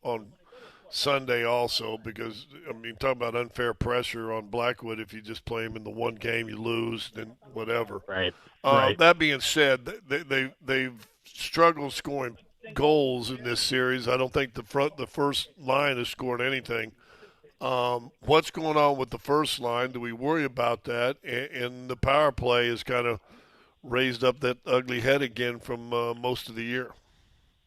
Sunday also, because, talk about unfair pressure on Blackwood. If you just play him in the one game, you lose, then whatever. Right. That being said, they've struggled scoring goals in this series. I don't think the first line has scored anything. What's going on with the first line? Do we worry about that? And the power play has kind of raised up that ugly head again from most of the year.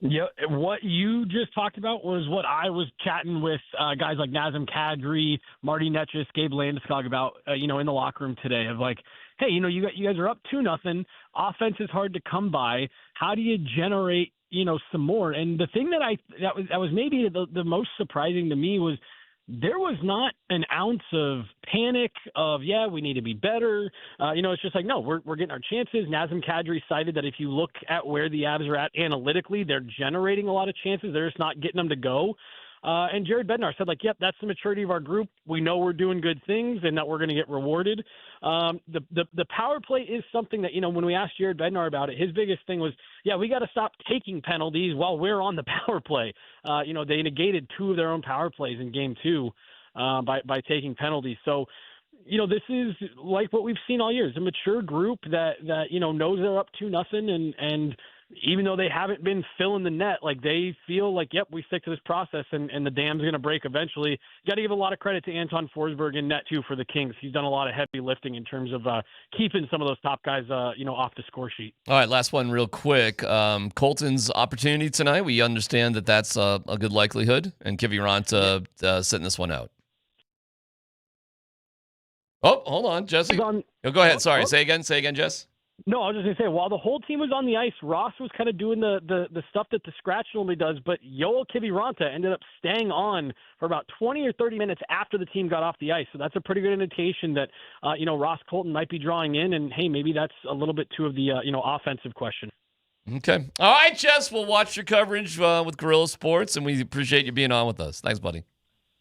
Yeah, what you just talked about was what I was chatting with guys like Nazem Kadri, Marty Netchis, Gabe Landeskog about, in the locker room today, of like, hey, you guys are up 2-0. Offense is hard to come by. How do you generate, some more? And the thing that was maybe the most surprising to me was there was not an ounce of panic of, we need to be better. It's just like, no, we're getting our chances. Nazem Kadri cited that if you look at where the Avs are at analytically, they're generating a lot of chances. They're just not getting them to go. And Jared Bednar said, like, yep, that's the maturity of our group. We know we're doing good things and that we're going to get rewarded. The power play is something that, when we asked Jared Bednar about it, his biggest thing was, we got to stop taking penalties while we're on the power play. They negated 2 of their own power plays in Game 2 by taking penalties. So, this is like what we've seen all year. It's a mature group that knows they're up 2-0 and even though they haven't been filling the net, like, they feel like, yep, we stick to this process and the dam's going to break eventually. You got to give a lot of credit to Anton Forsberg in net too for the Kings. He's done a lot of heavy lifting in terms of keeping some of those top guys, off the score sheet. All right, last one real quick. Colton's opportunity tonight. We understand that that's a good likelihood, and Kiviranta sitting this one out. Oh, hold on, Jesse. Go ahead. Sorry, say again, Jess. No, I was just going to say, while the whole team was on the ice, Ross was kind of doing the stuff that the scratch normally does, but Yoel Kiviranta ended up staying on for about 20 or 30 minutes after the team got off the ice. So that's a pretty good indication that, Ross Colton might be drawing in, and, hey, maybe that's a little bit too of the, offensive question. Okay. All right, Jess, we'll watch your coverage with Gorilla Sports, and we appreciate you being on with us. Thanks, buddy.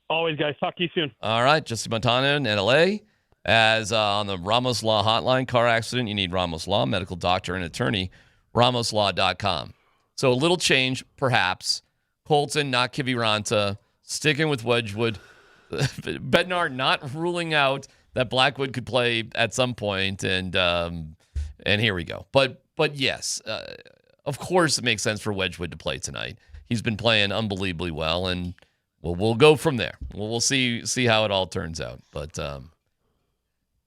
Always, guys. Talk to you soon. All right, Jesse Montana in L.A., as on the Ramos Law hotline, car accident, you need Ramos Law, medical doctor and attorney, ramoslaw.com. So a little change, perhaps. Colton, not Kiviranta, sticking with Wedgwood. Bednar not ruling out that Blackwood could play at some point, and here we go. But yes, of course it makes sense for Wedgwood to play tonight. He's been playing unbelievably well, and we'll go from there. We'll see how it all turns out. But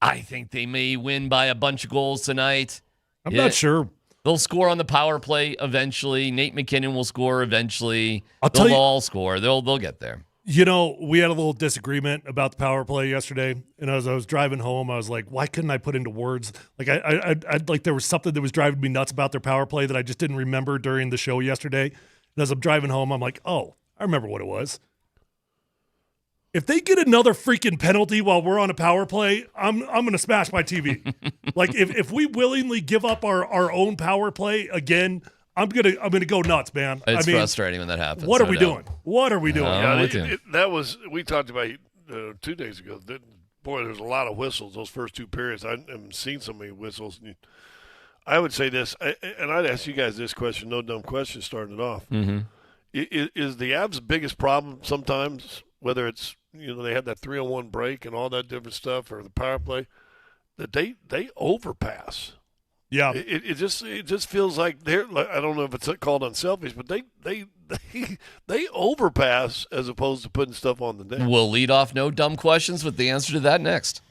I think they may win by a bunch of goals tonight. I'm not sure. They'll score on the power play eventually. Nate McKinnon will score eventually. They'll all score. They'll get there. We had a little disagreement about the power play yesterday, and as I was driving home, I was like, why couldn't I put into words? Like, I like there was something that was driving me nuts about their power play that I just didn't remember during the show yesterday. And as I'm driving home, I'm like, oh, I remember what it was. if they get another freaking penalty while we're on a power play, I'm going to smash my TV. Like if we willingly give up our own power play again, I'm gonna go nuts, man. It's frustrating when that happens. What are we doing? What are we doing? That was we talked about 2 days ago. Boy, there's a lot of whistles those first two periods. I haven't seen so many whistles. I would say this, and I'd ask you guys this question. No dumb question. Starting it off, is the Avs' biggest problem sometimes, whether it's they had that 3-on-1 break and all that different stuff, or the power play, that they overpass. Yeah, it just feels like they're. I don't know if it's called unselfish, but they overpass as opposed to putting stuff on the net. We'll lead off no dumb questions with the answer to that next.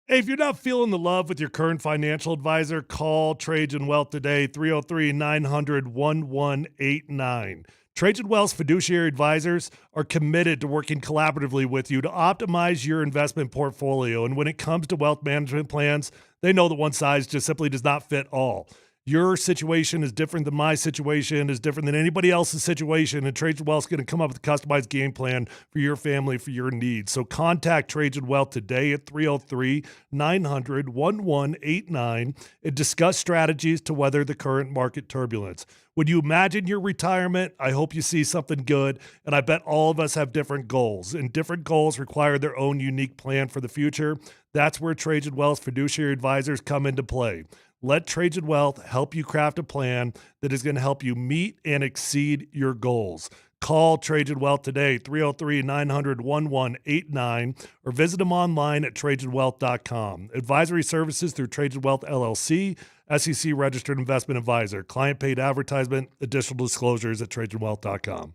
Hey, if you're not feeling the love with your current financial advisor, call Trajan Wealth today, 303-900-1189. Trajan Wealth's fiduciary advisors are committed to working collaboratively with you to optimize your investment portfolio. And when it comes to wealth management plans, they know that one size just simply does not fit all. Your situation is different than my situation, is different than anybody else's situation, and Trajan Wealth's going to come up with a customized game plan for your family, for your needs. So contact Trajan Wealth today at 303-900-1189 and discuss strategies to weather the current market turbulence. When you imagine your retirement, I hope you see something good, and I bet all of us have different goals, and different goals require their own unique plan for the future. That's where Trajan Wealth's fiduciary advisors come into play. Let Trajan Wealth help you craft a plan that is going to help you meet and exceed your goals. Call Trajan Wealth today, 303-900-1189, or visit them online at TrajanWealth.com. Advisory services through Trajan Wealth LLC, SEC registered investment advisor. Client paid advertisement. Additional disclosures at TrajanWealth.com.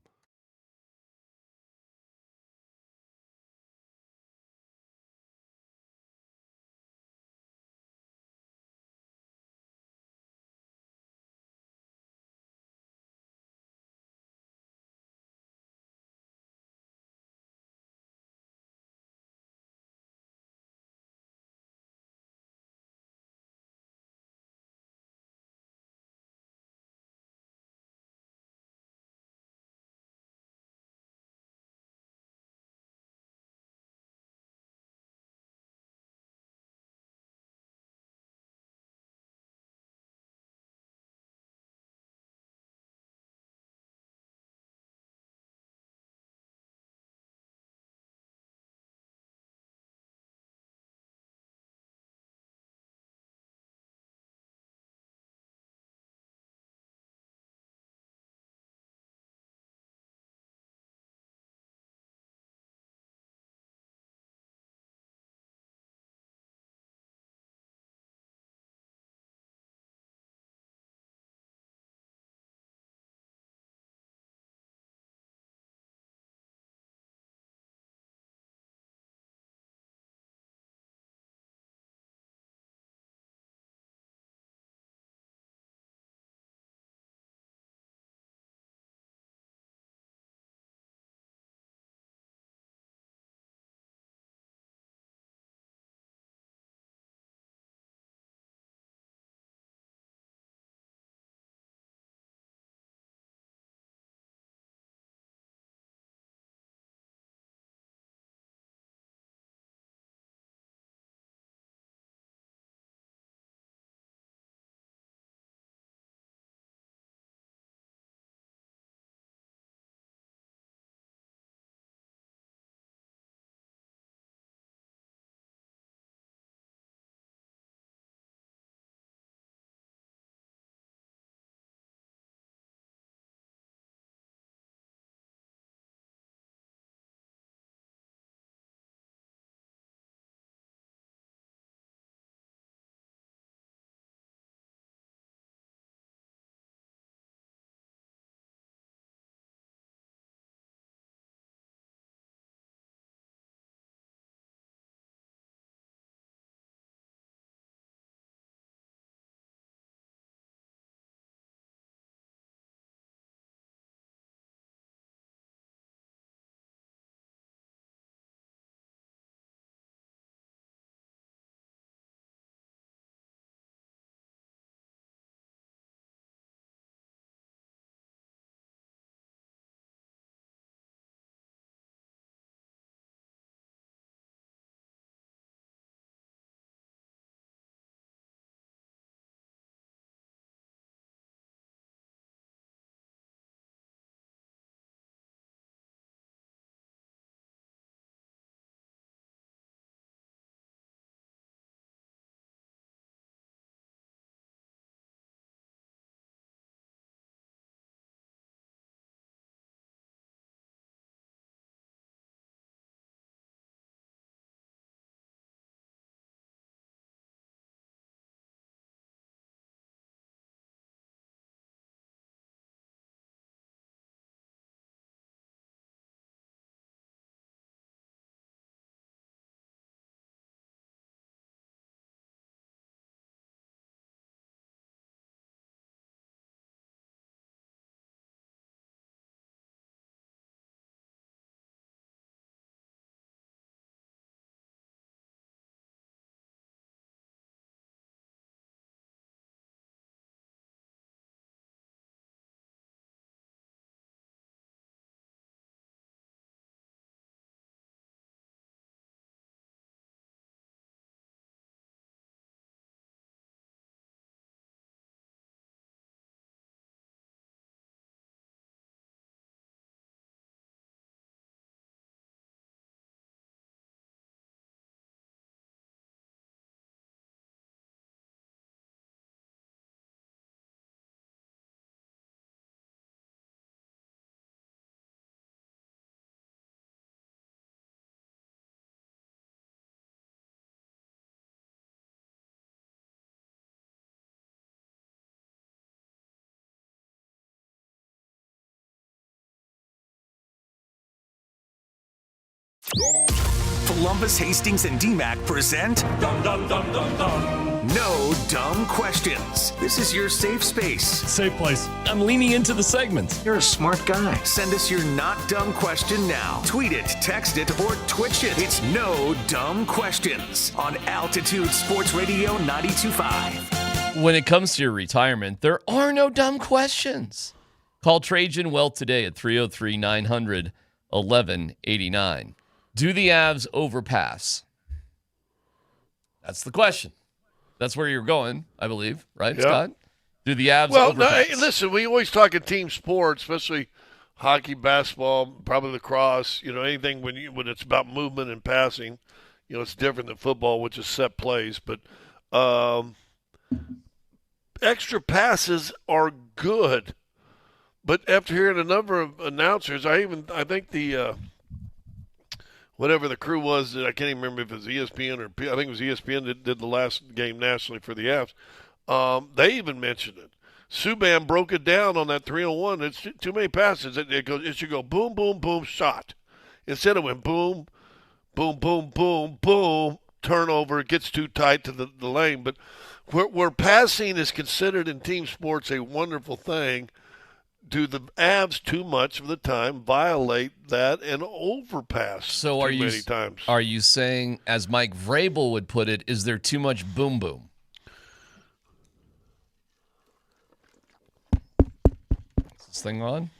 Polumbus, Hastings, and DMac present No Dumb Questions. This is your safe space. Safe place. I'm leaning into the segment. You're a smart guy. Send us your not dumb question now. Tweet it, text it, or Twitch it. It's No Dumb Questions on Altitude Sports Radio 92.5. When it comes to your retirement, there are no dumb questions. Call Trajan Wealth today at 303-900-1189. Do the Avs overpass? That's the question. That's where you're going, I believe, right, Yeah. Scott? Do the Avs Well, overpass? no, listen, we always talk in team sports, especially hockey, basketball, probably lacrosse, anything when it's about movement and passing. It's different than football, which is set plays. But extra passes are good. But after hearing a number of announcers, I think the whatever the crew was, I can't even remember if it was ESPN or I think it was ESPN that did the last game nationally for the Avs. They even mentioned it. Subban broke it down on that 3-on-1. It's too many passes. It should go boom, boom, boom, shot. Instead it went boom, boom, boom, boom, boom, turnover. It gets too tight to the lane. But where passing is considered in team sports a wonderful thing, do the Avs too much of the time violate that and overpass So too many times? Are you saying, as Mike Vrabel would put it, is there too much boom boom? Is this thing on?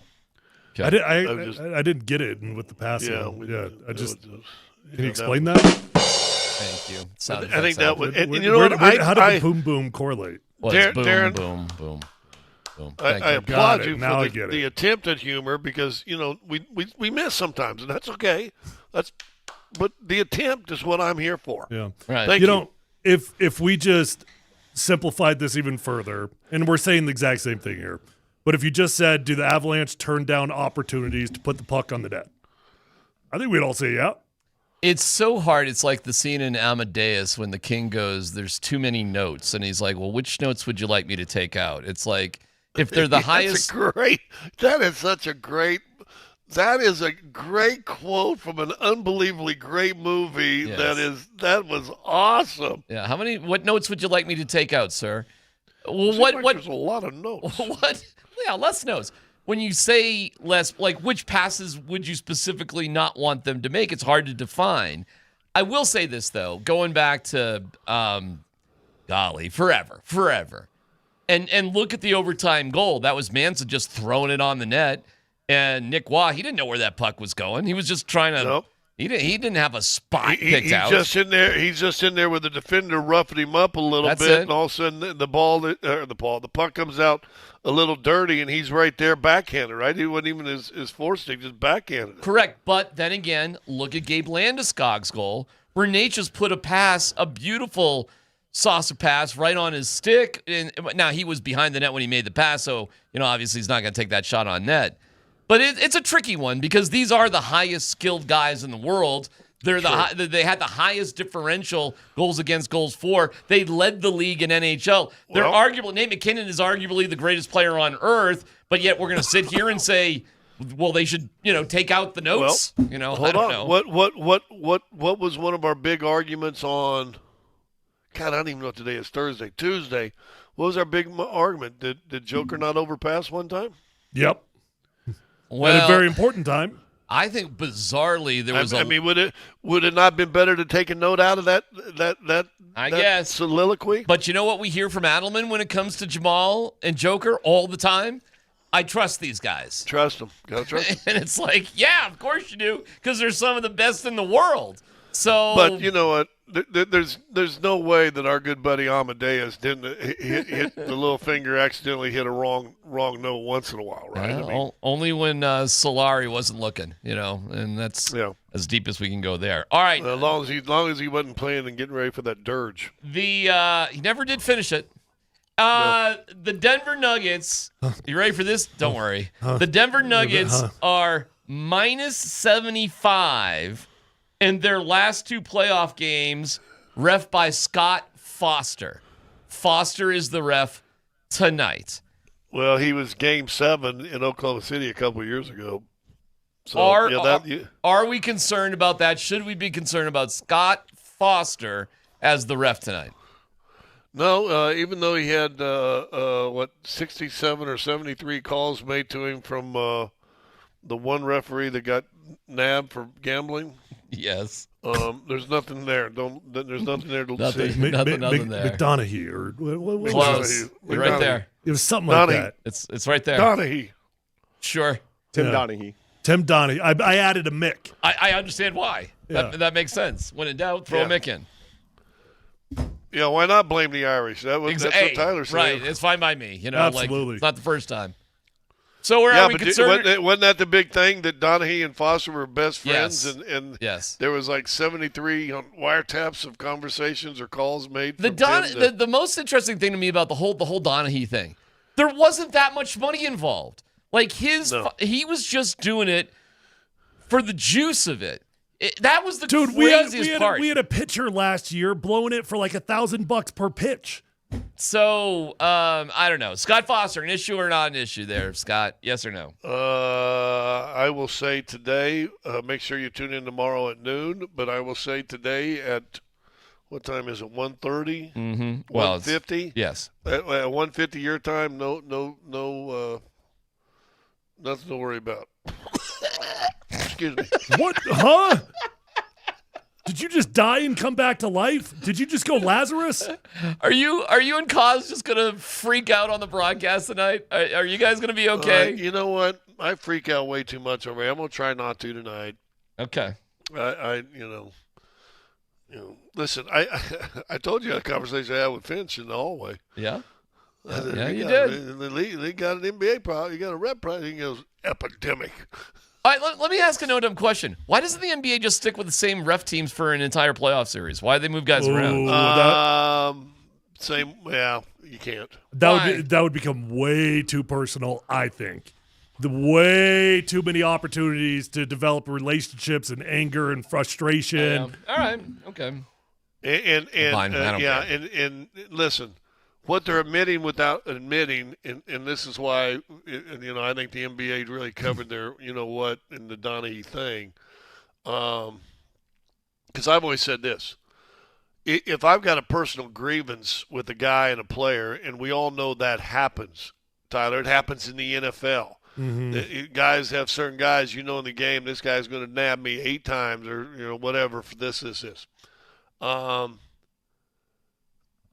Okay. I didn't get it with the passing. Yeah, can you explain that? Thank you. I think that would. And How did the boom boom correlate? Well, it's boom, Darren, boom, boom, boom. I applaud you for the attempt at humor because we miss sometimes, and that's okay. But the attempt is what I'm here for. Yeah, right. Thank you. If we just simplified this even further, and we're saying the exact same thing here, but if you just said, do the Avalanche turn down opportunities to put the puck on the net? I think we'd all say yeah. It's so hard. It's like the scene in Amadeus when the king goes, there's too many notes, and he's like, well, which notes would you like me to take out? It's like, if they're the highest. That is a great quote from an unbelievably great movie. Yes. That was awesome. Yeah. What notes would you like me to take out, sir? Well, There's a lot of notes. What? Yeah, less notes. When you say less, like which passes would you specifically not want them to make? It's hard to define. I will say this though, going back to forever. And look at the overtime goal. That was Manson just throwing it on the net. And Nick Waugh, he didn't know where that puck was going. He was just trying to. Nope. He didn't have a spot picked out. He's just in there with the defender roughing him up a little bit, and all of a sudden the puck comes out a little dirty, and he's right there backhanded. Right, he wasn't even his forestick, just backhanded it. Correct, but then again, look at Gabe Landeskog's goal, where Nate just put a beautiful saucer pass right on his stick. And now he was behind the net when he made the pass, so obviously he's not going to take that shot on net. But it's a tricky one because these are the highest skilled guys in the world. They had the highest differential goals against goals for. They led the league in NHL. Nate McKinnon is arguably the greatest player on earth, but yet we're going to sit here and say, well, they should take out the notes. Hold on. What was one of our big arguments on? God, I don't even know if today is Thursday. Tuesday. What was our big argument? Did Joker not overpass one time? Yep. Well, at a very important time. I think bizarrely there was. I mean, would it not been better to take a note out of that guess soliloquy? But you know what we hear from Adelman when it comes to Jamal and Joker all the time? I trust these guys. Trust them. Gotta trust them. And it's like, yeah, of course you do, because they're some of the best in the world. So, but you know what? There's no way that our good buddy Amadeus didn't hit the little finger accidentally hit a wrong note once in a while, right? Only when Solari wasn't looking, and that's as deep as we can go there. All right, as long as he wasn't playing and getting ready for that dirge. He never did finish it. The Denver Nuggets. You ready for this? Don't worry. The Denver Nuggets are minus 75. In their last two playoff games, ref by Scott Foster. Foster is the ref tonight. Well, he was Game 7 in Oklahoma City a couple years ago. So, are we concerned about that? Should we be concerned about Scott Foster as the ref tonight? No, even though he had 67 or 73 calls made to him from the one referee that got nabbed for gambling. Yes. There's nothing there. There's nothing there to see. Nothing there. McDonough or what Close. You're right there. It was something like that. It's right there. Donahue. Sure. Tim Donahue. Tim Donahue. I added a Mick. I understand why. Yeah. That makes sense. When in doubt, throw a Mick in. Yeah, why not blame the Irish? That's what Tyler said. Right, it's fine by me. Absolutely. It's not the first time. So are we concerned? Wasn't that the big thing that Donahue and Foster were best friends? Yes. And yes. There was like 73 wiretaps of conversations or calls made. The most interesting thing to me about the whole Donahue thing, there wasn't that much money involved. Like he was just doing it for the juice of it. That was the craziest part. We had a pitcher last year blowing it for like $1,000 per pitch. So, I don't know. Scott Foster, an issue or not an issue there, Scott? Yes or no? I will say today, make sure you tune in tomorrow at noon, but I will say today at, what time is it, 1:30? Mm-hmm. 1:50? Yes. At 1:50 your time, no, nothing to worry about. Excuse me. What? Huh? Did you just die and come back to life? Did you just go Lazarus? Are you and Kaz just gonna freak out on the broadcast tonight? Are you guys gonna be okay? You know what? I freak out way too much over here. I'm gonna try not to tonight. Okay. Listen, I told you a conversation I had with Finch in the hallway. Yeah. You did. The league got an NBA problem. You got a rep problem. He goes, epidemic. All right, let me ask a no-dumb question. Why doesn't the NBA just stick with the same ref teams for an entire playoff series? Why do they move guys around? You can't. That would become way too personal, I think. Way too many opportunities to develop relationships and anger and frustration. All right, okay. And Fine, I don't care. and listen, what they're admitting without admitting, and this is why, I think the NBA really covered their, in the Donahue thing. Because I've always said this. If I've got a personal grievance with a guy and a player, and we all know that happens, Tyler, it happens in the NFL. Mm-hmm. Guys have certain guys, in the game, this guy's going to nab me 8 times or, whatever for this.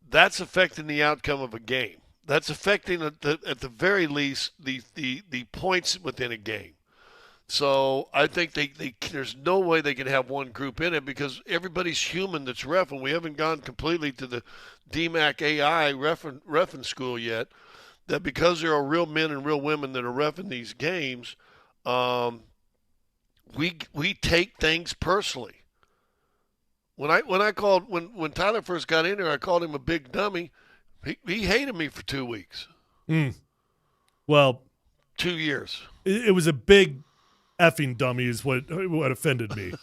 That's affecting the outcome of a game. That's affecting, at the very least, the points within a game. So I think there's no way they can have one group in it because everybody's human that's ref, and we haven't gone completely to the DMac AI reffing school yet, that because there are real men and real women that are reffing these games, we take things personally. When Tyler first got in there, I called him a big dummy. He hated me for 2 weeks. Well, 2 years. It was a big effing dummy is what offended me.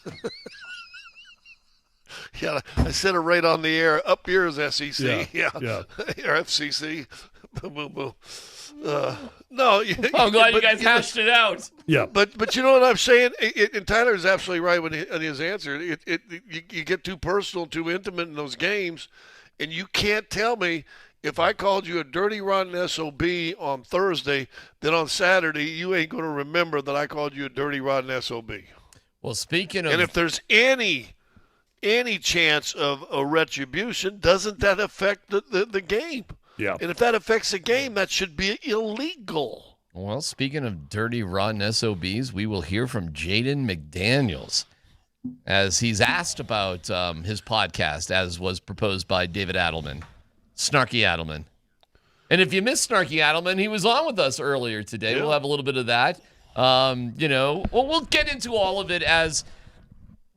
Yeah, I said it right on the air. Up yours, SEC. Yeah. Or FCC. No, I'm glad you guys hashed it out. Yeah, but you know what I'm saying? And Tyler's absolutely right in his answer. You get too personal, too intimate in those games, and you can't tell me if I called you a dirty, rotten SOB on Thursday, then on Saturday you ain't going to remember that I called you a dirty, rotten SOB. Well, speaking of, and if there's any chance of a retribution, doesn't that affect the game? Yeah. And if that affects the game, that should be illegal. Well, speaking of dirty, rotten SOBs, we will hear from Jaden McDaniels as he's asked about his podcast, as was proposed by David Adelman, Snarky Adelman. And if you missed Snarky Adelman, he was on with us earlier today. Yeah. We'll have a little bit of that. We'll get into all of it as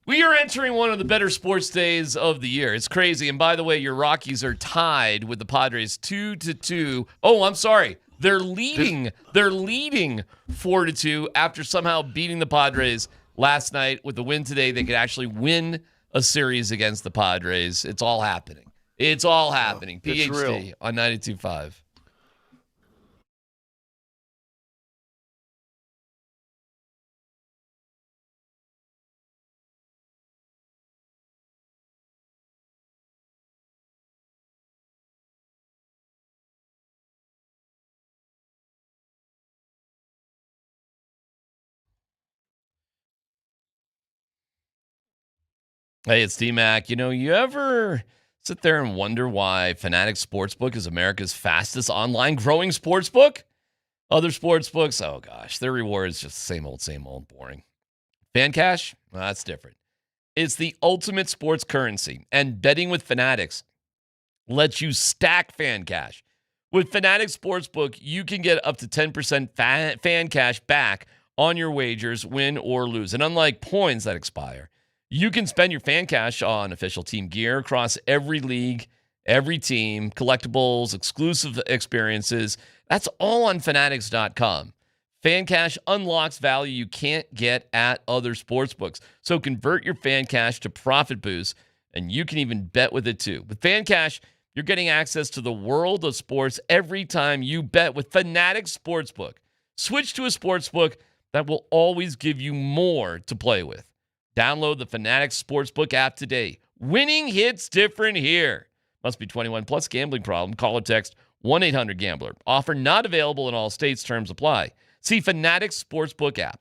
we are entering one of the better sports days of the year. It's crazy. And by the way, your Rockies are tied with the Padres 2-2. Oh, I'm sorry. They're leading 4-2 after somehow beating the Padres last night. With the win today, they could actually win a series against the Padres. It's all happening. It's all happening. PhD on 92.5. Hey, it's DMac. You ever sit there and wonder why Fanatics Sportsbook is America's fastest online growing sportsbook? Other sportsbooks, oh gosh, their reward is just same old, boring. Fan Cash? Well, that's different. It's the ultimate sports currency, and betting with Fanatics lets you stack Fan Cash. With Fanatics Sportsbook, you can get up to 10% fan cash back on your wagers, win or lose. And unlike points that expire, you can spend your fan cash on official team gear across every league, every team, collectibles, exclusive experiences. That's all on Fanatics.com. Fan cash unlocks value you can't get at other sportsbooks. So convert your fan cash to profit boost, and you can even bet with it too. With fan cash, you're getting access to the world of sports every time you bet with Fanatics Sportsbook. Switch to a sportsbook that will always give you more to play with. Download the Fanatics Sportsbook app today. Winning hits different here. Must be 21 plus. Gambling problem. Call or text 1-800-GAMBLER. Offer not available in all states. Terms apply. See Fanatics Sportsbook app.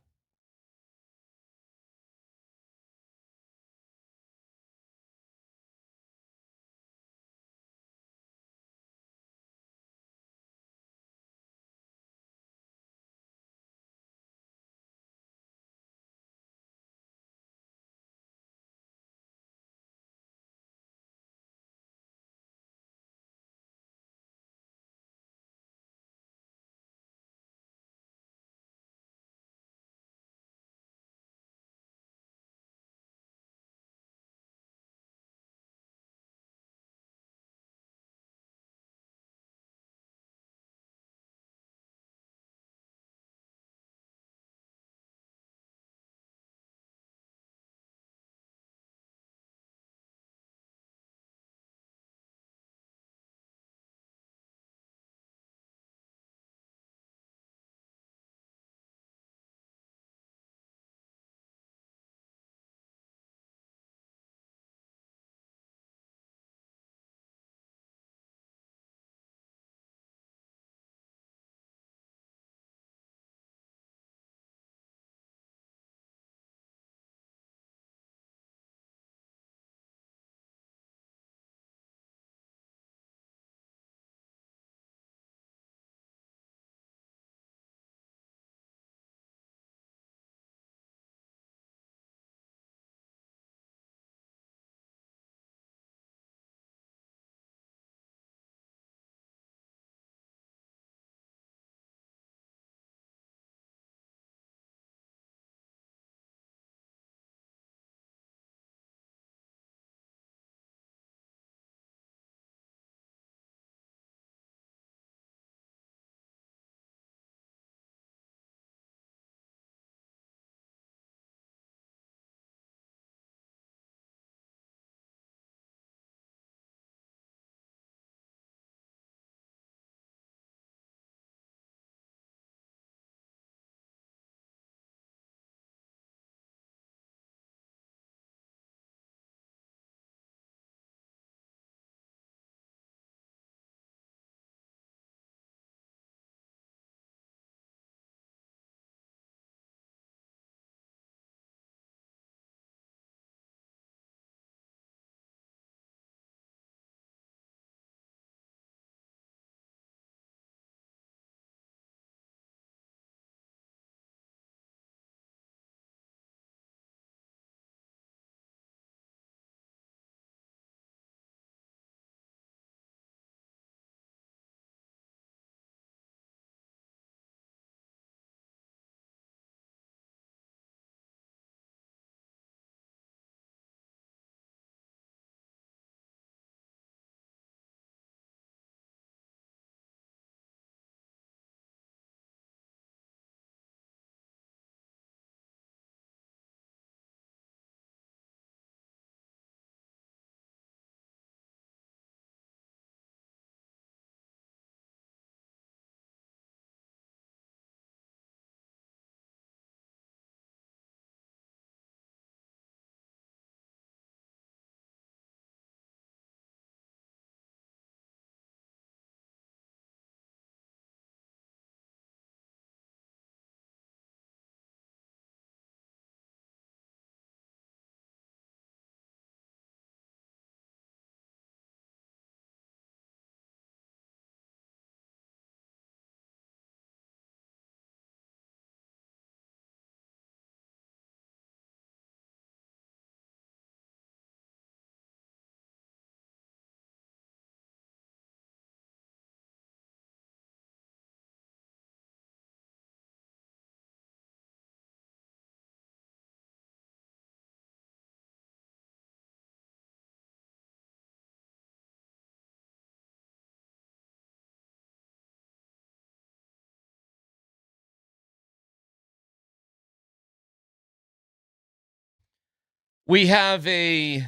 We have a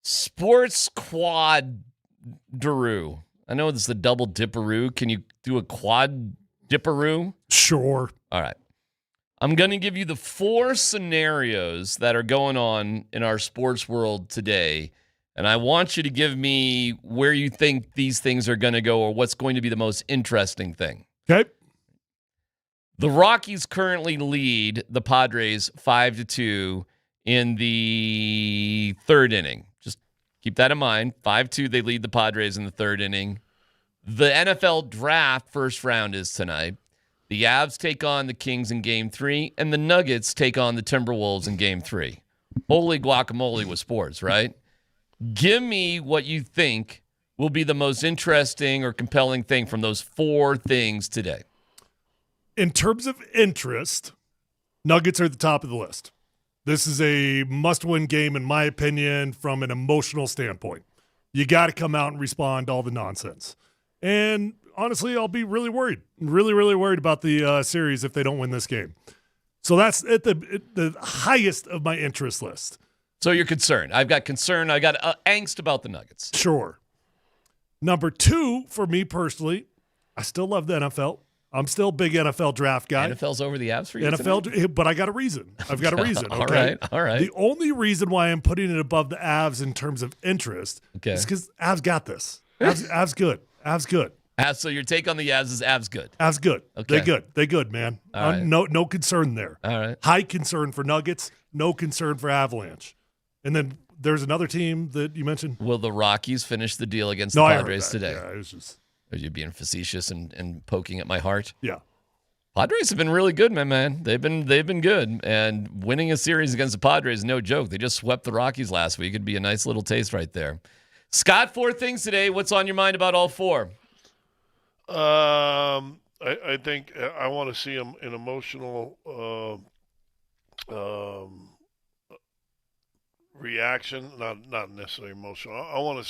sports quad Daroo. I know it's the double dipperoo. Can you do a quad dipperoo? Sure. All right. I'm going to give you the 4 scenarios that are going on in our sports world today, and I want you to give me where you think these things are going to go or what's going to be the most interesting thing. Okay. The Rockies currently lead the Padres 5-2 in the 3rd inning. Just keep that in mind. 5-2, they lead the Padres in the 3rd inning. The NFL draft first round is tonight. The Avs take on the Kings in Game 3, and the Nuggets take on the Timberwolves in Game 3. Holy guacamole with sports, right? Give me what you think will be the most interesting or compelling thing from those 4 things today. In terms of interest, Nuggets are at the top of the list. This is a must-win game, in my opinion, from an emotional standpoint. You got to come out and respond to all the nonsense. And honestly, I'll be really worried, really worried about the series if they don't win this game. So that's at the highest of my interest list. So you're concerned. I've got concern. I got angst about the Nuggets. Sure. Number 2, for me personally, I still love the NFL. I'm still a big NFL draft guy. NFL's over the Avs for you NFL, but I got a reason. I've got a reason. Okay? All right. The only reason why I'm putting it above the Avs in terms of interest is because Avs got this. Avs good. Avs good. So your take on the Avs is Avs good. Avs good. Okay. They good, man. All right. No concern there. All right. High concern for Nuggets. No concern for Avalanche. And then there's another team that you mentioned. Will the Rockies finish the deal against the Padres today? Yeah, it was just... Are you being facetious and poking at my heart? Yeah. Padres have been really good, my man. They've been good, and winning a series against the Padres is no joke. They just swept the Rockies last week. It'd be a nice little taste right there. Scott, 4 things today. What's on your mind about all 4? I think I want to see an emotional reaction, not necessarily emotional. I want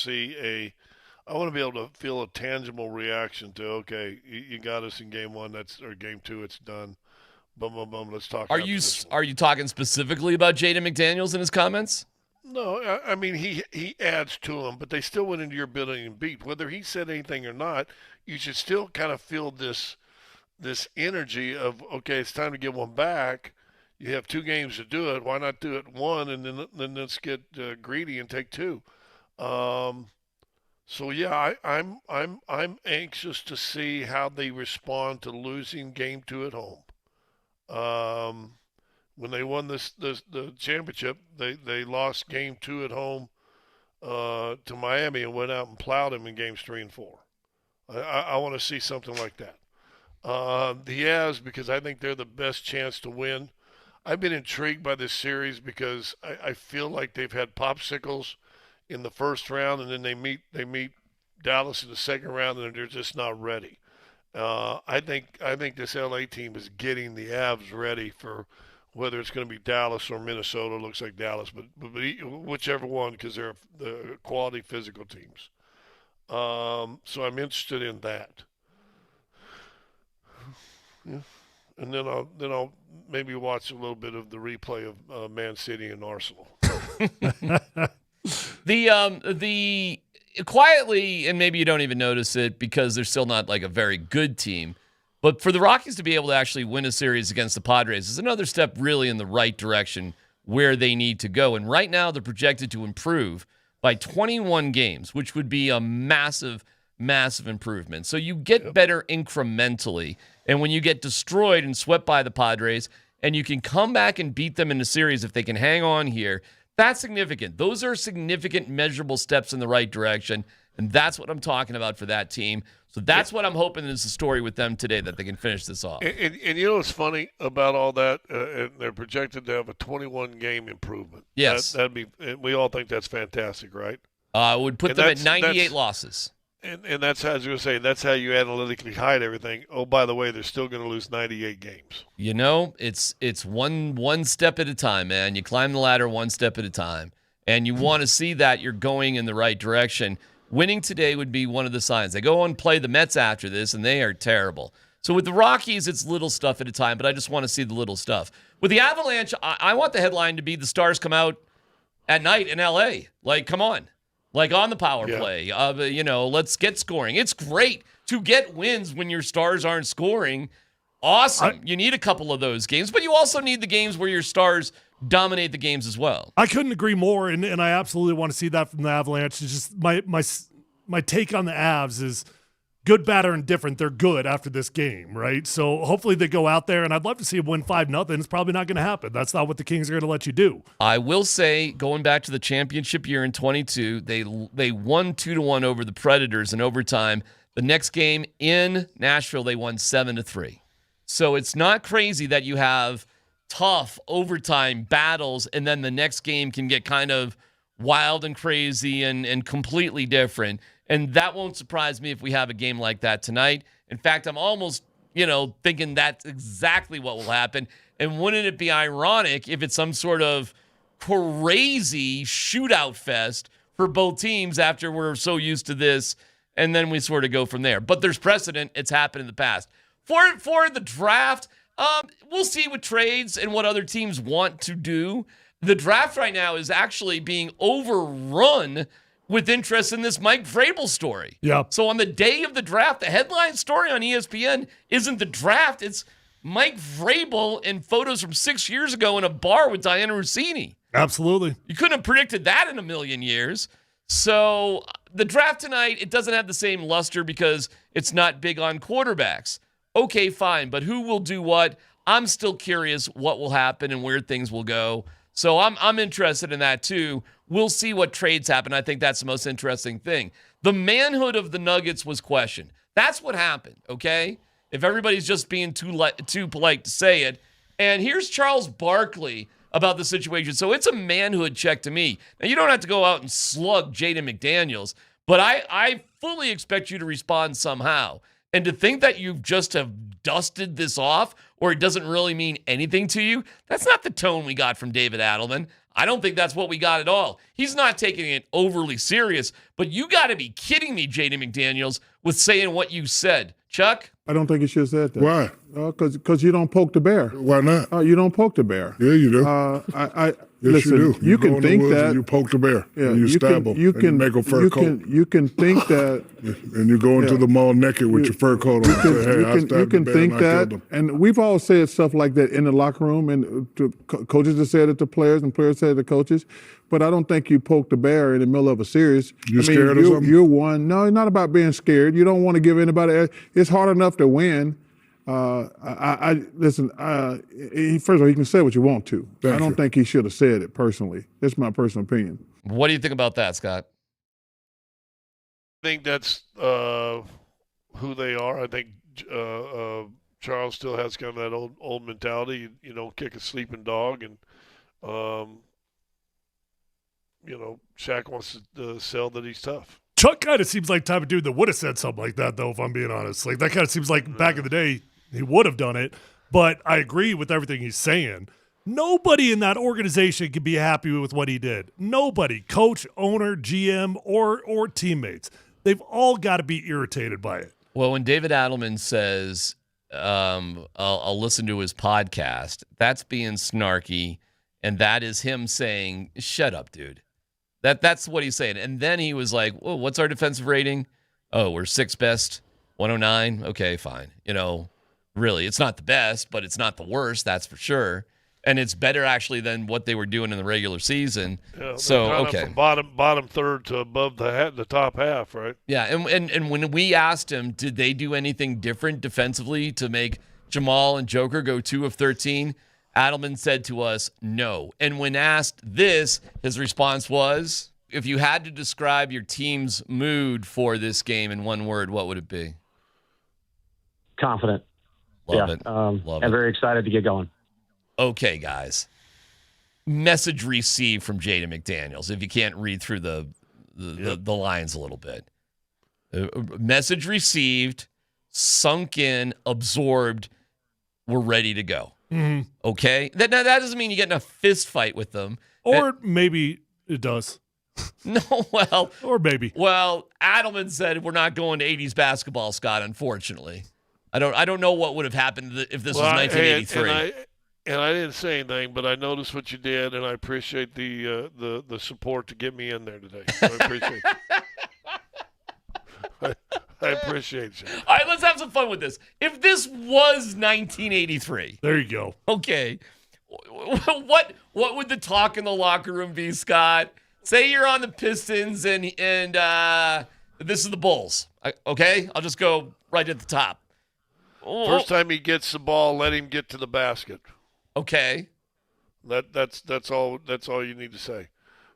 to be able to feel a tangible reaction to, okay, you got us in Game 1, or Game 2, it's done. Boom, boom, boom. Let's talk. Are you talking specifically about Jaden McDaniels and his comments? No, I mean he adds to them, but they still went into your building and beat. Whether he said anything or not, you should still kind of feel this energy of, okay, it's time to get one back. You have 2 games to do it. Why not do it 1 and then let's get greedy and take 2. So yeah, I'm anxious to see how they respond to losing Game 2 at home. When they won the championship, they lost Game 2 at home to Miami and went out and plowed them in Games 3 and 4. I want to see something like that. The Avs, because I think they're the best chance to win. I've been intrigued by this series because I feel like they've had popsicles in the first round, and then they meet Dallas in the second round, and they're just not ready. I think this LA team is getting the Avs ready for whether it's going to be Dallas or Minnesota. It looks like Dallas, but whichever one, because they're the quality physical teams. So I'm interested in that. Yeah. And then I'll maybe watch a little bit of the replay of Man City and Arsenal. The quietly, and maybe you don't even notice it because they're still not like a very good team, but for the Rockies to be able to actually win a series against the Padres is another step really in the right direction where they need to go. And right now they're projected to improve by 21 games, which would be a massive improvement. So you get better incrementally. And when you get destroyed and swept by the Padres and you can come back and beat them in a series if they can hang on here, that's significant. Those are significant, measurable steps in the right direction, and that's what I'm talking about for that team. So that's what I'm hoping is the story with them today, that they can finish this off. And you know what's funny about all that? They're projected to have a 21-game improvement. Yes. That'd be. We all think that's fantastic, right? Would put them at 98 losses. And that's how I was going to say. That's how you analytically hide everything. Oh, by the way, they're still going to lose 98 games. You know, it's one step at a time, man. You climb the ladder one step at a time, and you want to see that you're going in the right direction. Winning today would be one of the signs. They go and play the Mets after this, and they are terrible. So with the Rockies, it's little stuff at a time, but I just want to see the little stuff. With the Avalanche, I want the headline to be the Stars come out at night in L.A. Like, come on. Like, on the power play. Let's get scoring. It's great to get wins when your Stars aren't scoring. Awesome. You need a couple of those games, but you also need the games where your Stars dominate the games as well. I couldn't agree more, and I absolutely want to see that from the Avalanche. It's just my take on the Avs is good, bad, or indifferent. They're good after this game, right? So hopefully they go out there, and I'd love to see them win 5-0. It's probably not going to happen. That's not what the Kings are going to let you do. I will say, going back to the championship year in 22, they won 2-1 over the Predators in overtime. The next game in Nashville, they won 7-3. So it's not crazy that you have tough overtime battles, and then the next game can get kind of wild and crazy and completely different. And that won't surprise me if we have a game like that tonight. In fact, I'm almost, thinking that's exactly what will happen. And wouldn't it be ironic if it's some sort of crazy shootout fest for both teams after we're so used to this, and then we sort of go from there. But there's precedent. It's happened in the past. For the draft, we'll see with trades and what other teams want to do. The draft right now is actually being overrun with interest in this Mike Vrabel story. Yeah. So on the day of the draft, the headline story on ESPN isn't the draft. It's Mike Vrabel and photos from 6 years ago in a bar with Diana Rossini. Absolutely. You couldn't have predicted that in a million years. So the draft tonight, it doesn't have the same luster because it's not big on quarterbacks. Okay, fine, but who will do what? I'm still curious what will happen and where things will go. So I'm interested in that too. We'll see what trades happen. I think that's the most interesting thing. The manhood of the Nuggets was questioned. That's what happened, okay? If everybody's just being too polite to say it. And here's Charles Barkley about the situation. So it's a manhood check to me. Now, you don't have to go out and slug Jaden McDaniels, but I fully expect you to respond somehow. And to think that you just have dusted this off or it doesn't really mean anything to you, that's not the tone we got from David Adelman. I don't think that's what we got at all. He's not taking it overly serious, but you got to be kidding me, Jaden McDaniels, with saying what you said. Chuck? I don't think you should have said that. Why? Because you don't poke the bear. Why not? You don't poke the bear. Yeah, you do. Yes, listen, you do. You can go in the think woods that and you poke the bear. Yeah, and you stab him. You can and you make a fur coat. You can think that. And you go into the mall naked with your fur coat on. And say, hey, I stabbed you can the bear think and I killed that, him. and we've all said stuff like that in the locker room, and coaches have said it to players, and players said it to coaches. But I don't think you poke the bear in the middle of a series. You scared of something? You're one. No, it's not about being scared. You don't want to give anybody. It's hard enough to win. Listen. First of all, you can say what you want to. I don't think he should have said it personally. That's my personal opinion. What do you think about that, Scott? I think that's who they are. I think Charles still has kind of that old mentality. You don't kick a sleeping dog, and Shaq wants to sell that he's tough. Chuck kind of seems like the type of dude that would have said something like that, though, if I'm being honest. Like, that kind of seems like back in the day he would have done it. But I agree with everything he's saying. Nobody in that organization can be happy with what he did. Nobody. Coach, owner, GM, or teammates. They've all got to be irritated by it. Well, when David Adelman says, I'll listen to his podcast, that's being snarky, and that is him saying, shut up, dude. That's what he's saying. And then he was like, whoa, what's our defensive rating? Oh, we're 6th best, 109. Okay, fine. Really, it's not the best, but it's not the worst, that's for sure. And it's better, actually, than what they were doing in the regular season. Yeah, so, okay. From bottom third to above the top half, right? Yeah, and when we asked him, did they do anything different defensively to make Jamal and Joker go 2 of 13? Adelman said to us, no. And when asked this, his response was, if you had to describe your team's mood for this game in one word, what would it be? Confident. Love it. Love I'm very excited to get going. Okay, guys. Message received from Jaden McDaniels, if you can't read through the lines a little bit. Message received, sunk in, absorbed, we're ready to go. Mm-hmm. Okay? Now, that doesn't mean you get in a fist fight with them. Or maybe it does. No, well. Or maybe. Well, Adelman said we're not going to 80s basketball, Scott, unfortunately. I don't know what would have happened if this was 1983. And I didn't say anything, but I noticed what you did, and I appreciate the support to get me in there today. I appreciate you. I appreciate you. All right, let's have some fun with this. If this was 1983. There you go. Okay. What would the talk in the locker room be, Scott? Say you're on the Pistons and this is the Bulls. Okay? I'll just go right at the top. First time he gets the ball, let him get to the basket. Okay. That's all you need to say.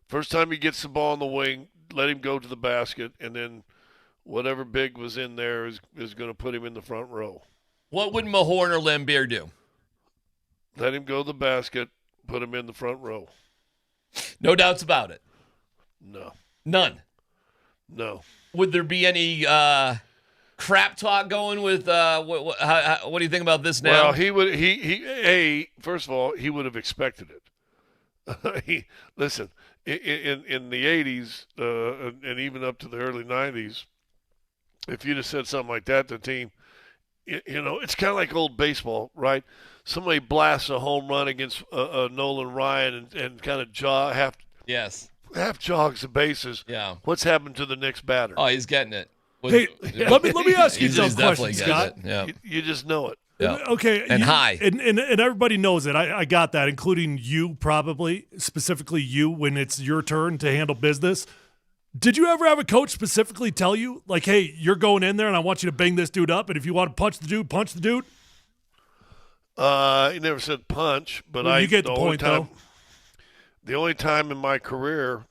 First time he gets the ball on the wing, let him go to the basket, and then whatever big was in there is going to put him in the front row. What would Mahorn or Lambert do? Let him go to the basket, put him in the front row. No doubts about it. No. None. No. Would there be any crap talk going with what do you think about this now? Well, first of all, he would have expected it. Listen, in the 80s and even up to the early 90s, if you'd have said something like that to the team, it's kind of like old baseball, right? Somebody blasts a home run against Nolan Ryan and kind of half jogs the bases. Yeah. What's happened to the next batter? Oh, he's getting it. Hey, let me ask you some questions, Scott. Yeah. You just know it. Yeah. Okay. And high. And everybody knows it. I got that, including you probably, specifically you, when it's your turn to handle business. Did you ever have a coach specifically tell you, like, hey, you're going in there and I want you to bang this dude up, and if you want to punch the dude, punch the dude? He never said punch, but well, you get the point, though. The only time in my career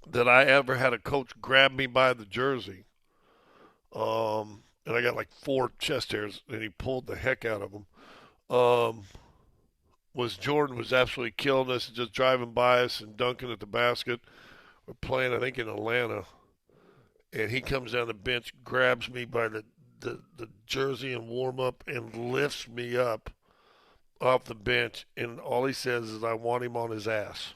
that I ever had a coach grab me by the jersey, and I got like 4 chest hairs, and he pulled the heck out of them, was Jordan was absolutely killing us, just driving by us and dunking at the basket. We're playing, I think, in Atlanta, and he comes down the bench, grabs me by the jersey and warm up, and lifts me up off the bench, and all he says is, "I want him on his ass,"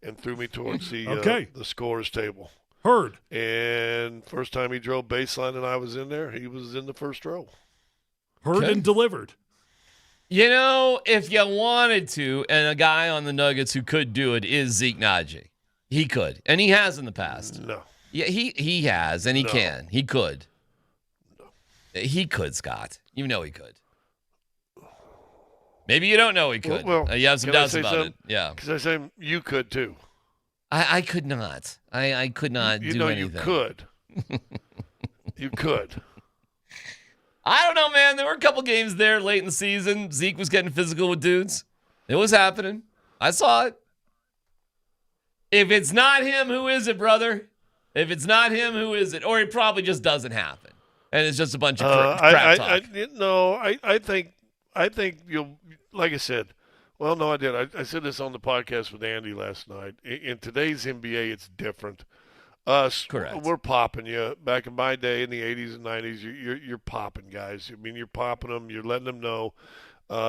and threw me towards the scorer's table. Heard. And first time he drove baseline and I was in there, he was in the first row. Heard and delivered. If you wanted to, and a guy on the Nuggets who could do it is Zeke Naji. He could, and he has in the past. No. Yeah, he has, and he can. He could. No. He could, Scott. You know he could. Maybe you don't know he could. Well, you have some doubts about it. Yeah. Because I say you could too. I could not. I could not do anything. You could. You could. I don't know, man. There were a couple games there late in the season. Zeke was getting physical with dudes. It was happening. I saw it. If it's not him, who is it, brother? If it's not him, who is it? Or it probably just doesn't happen, and it's just a bunch of crap talk. I think you'll, like I said. Well, no, I did. I said this on the podcast with Andy last night. In today's NBA, it's different. Correct. We're popping you. Back in my day, in the 80s and 90s, you're popping guys. I mean, you're popping them. You're letting them know.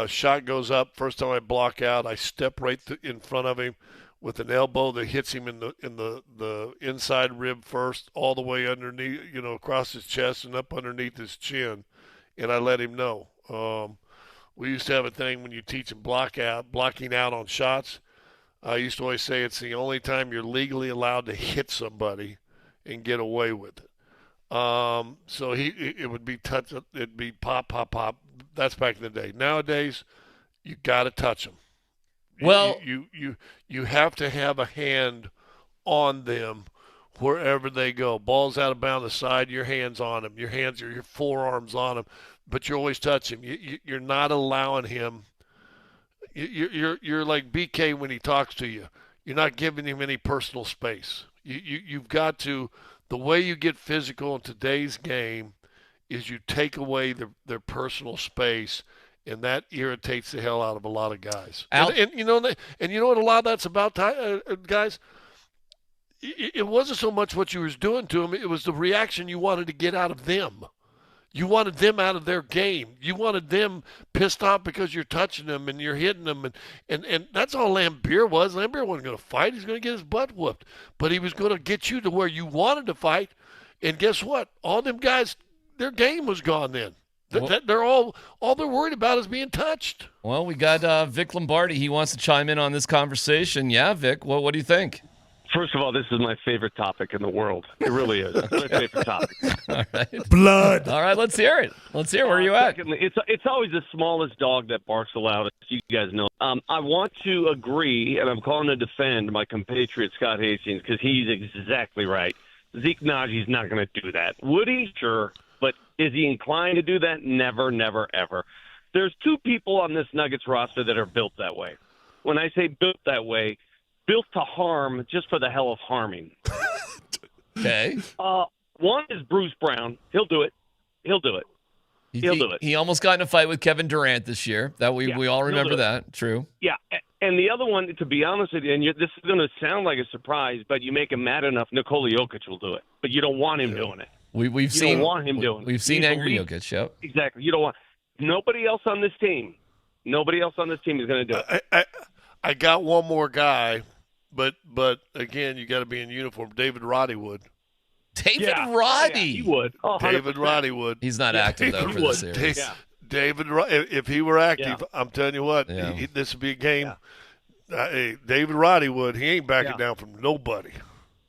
Shot goes up. First time I block out, I step right in front of him with an elbow that hits him in the inside rib first, all the way underneath, across his chest and up underneath his chin, and I let him know. We used to have a thing when you teach them blocking out on shots. I used to always say it's the only time you're legally allowed to hit somebody and get away with it. So it would be touch, it'd be pop, pop, pop. That's back in the day. Nowadays, you got to touch them. Well, you have to have a hand on them wherever they go. Ball's out of bounds, the side, your hands on them. Your hands or your forearms on them, but you always touch him. You're not allowing him. You're like BK when he talks to you. You're not giving him any personal space. You've got to. The way you get physical in today's game is you take away their personal space, and that irritates the hell out of a lot of guys. And you know what a lot of that's about, guys? It wasn't so much what you was doing to them. It was the reaction you wanted to get out of them. You wanted them out of their game. You wanted them pissed off because you're touching them and you're hitting them. And that's all Lambert was. Lambert wasn't going to fight. He's going to get his butt whooped. But he was going to get you to where you wanted to fight. And guess what? All them guys, their game was gone then. They're all they're worried about is being touched. Well, we got Vic Lombardi. He wants to chime in on this conversation. Yeah, Vic, what do you think? First of all, this is my favorite topic in the world. It really is. It's my favorite topic. All right. Blood. All right, let's hear it. Let's hear where you at. Secondly, it's always the smallest dog that barks the loudest. You guys know. I want to agree, and I'm calling to defend my compatriot Scott Hastings because he's exactly right. Zeke Najee's not going to do that. Would he? Sure. But is he inclined to do that? Never, never, ever. There's two people on this Nuggets roster that are built that way. When I say built that way, built to harm just for the hell of harming. Okay. One is Bruce Brown. He'll do it. He'll do it. He'll do it. He almost got in a fight with Kevin Durant this year. That we all remember that. True. Yeah. And the other one, to be honest with you, and this is going to sound like a surprise, but you make him mad enough, Nikola Jokic will do it. But you don't want him doing it. We've seen. Don't want him doing it. We've seen angry Jokic. Yep. Exactly. You don't want nobody else on this team. Nobody else on this team is going to do it. I got one more guy, but again, you got to be in uniform. David Roddy would. David Roddy. Yeah, he would. 100%. David Roddy would. He's not active though for the series. David, if he were active, I'm telling you what, this would be a game. David Roddy would. He ain't backing down from nobody.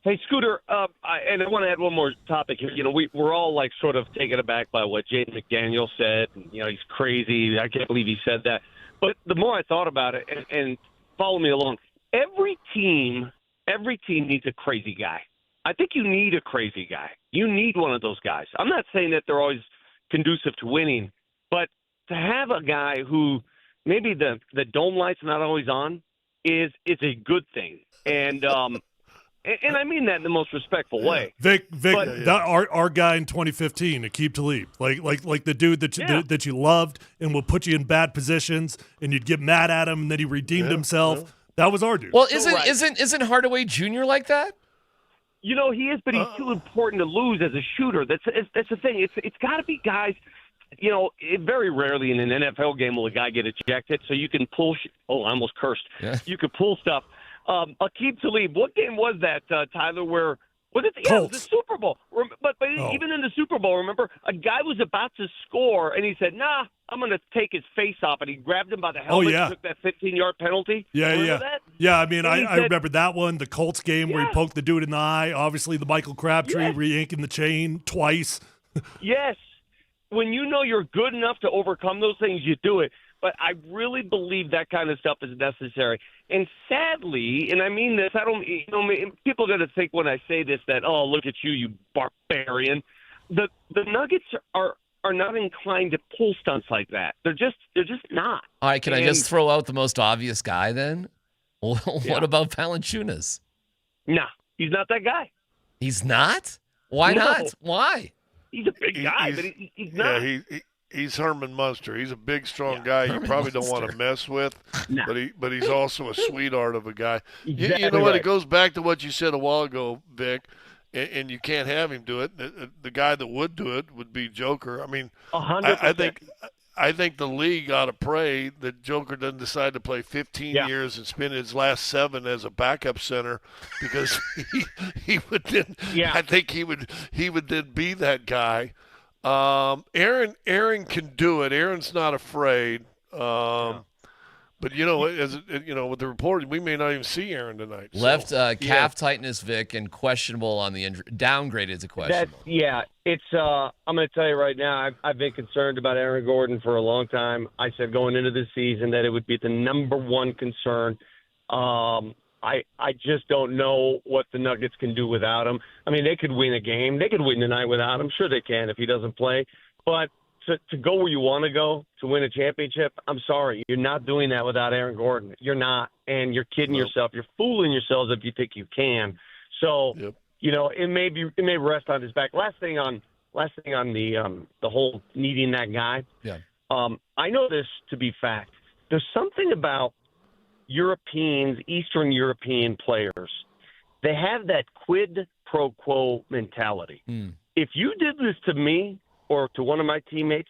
Hey, Scooter, and I want to add one more topic here. You know, we're all like sort of taken aback by what Jaden McDaniels said. You know, he's crazy. I can't believe he said that. But the more I thought about it, and follow me along, every team needs a crazy guy. I think you need a crazy guy. You need one of those guys. I'm not saying that they're always conducive to winning, but to have a guy who maybe the dome light's not always on is a good thing. And and I mean that in the most respectful way. Vic, our guy in 2015, Aqib Talib, like the dude that you loved and will put you in bad positions, and you'd get mad at him, and then he redeemed himself. Yeah. That was our dude. Well, isn't Hardaway Jr. like that? You know, he is, but he's too important to lose as a shooter. That's the thing. It's got to be guys. You know, very rarely in an NFL game will a guy get ejected, so you can pull. I almost cursed. Yeah. You could pull stuff. Aqib Talib, what game was that, Tyler? Where was it? Yeah, it was the Super Bowl. But even in the Super Bowl, remember, a guy was about to score, and he said, "Nah, I'm going to take his face off," and he grabbed him by the helmet and took that 15-yard penalty. Yeah. That? Yeah, I mean, I remember that one, the Colts game where he poked the dude in the eye. Obviously, the Michael Crabtree re-yanking the chain twice. Yes. When you know you're good enough to overcome those things, you do it. But I really believe that kind of stuff is necessary. And sadly, and I mean this, people are going to think when I say this that, oh, look at you barbarian. The Nuggets are not inclined to pull stunts like that. They're just not. All right, can I just throw out the most obvious guy then? What about Valanciunas? Nah, he's not that guy. He's not? Why not? Why? He's a big guy, but he's not. Yeah, he's Herman Munster. He's a big, strong guy you probably don't want to mess with, but he's also a sweetheart of a guy. Exactly you know what? It goes back to what you said a while ago, Vic, and you can't have him do it. The guy that would do it would be Joker. I mean, 100%. I think the league ought to pray that Joker doesn't decide to play 15 years and spend his last 7 as a backup center, because he would then. Yeah. I think he would then be that guy. Aaron can do it. Aaron's not afraid. But with the report, we may not even see Aaron tonight. Left calf tightness, Vic, and questionable on the injury. Downgraded to questionable. It's. I'm going to tell you right now. I've been concerned about Aaron Gordon for a long time. I said going into this season that it would be the number one concern. I just don't know what the Nuggets can do without him. I mean, they could win a game. They could win tonight without him. Sure they can if he doesn't play. But to go where you want to go, to win a championship, I'm sorry. You're not doing that without Aaron Gordon. You're not. And you're kidding yourself. You're fooling yourselves if you think you can. So, it may rest on his back. Last thing on the whole needing that guy. Yeah. I know this to be fact. There's something about Europeans, Eastern European players, they have that quid pro quo mentality. If you did this to me or to one of my teammates,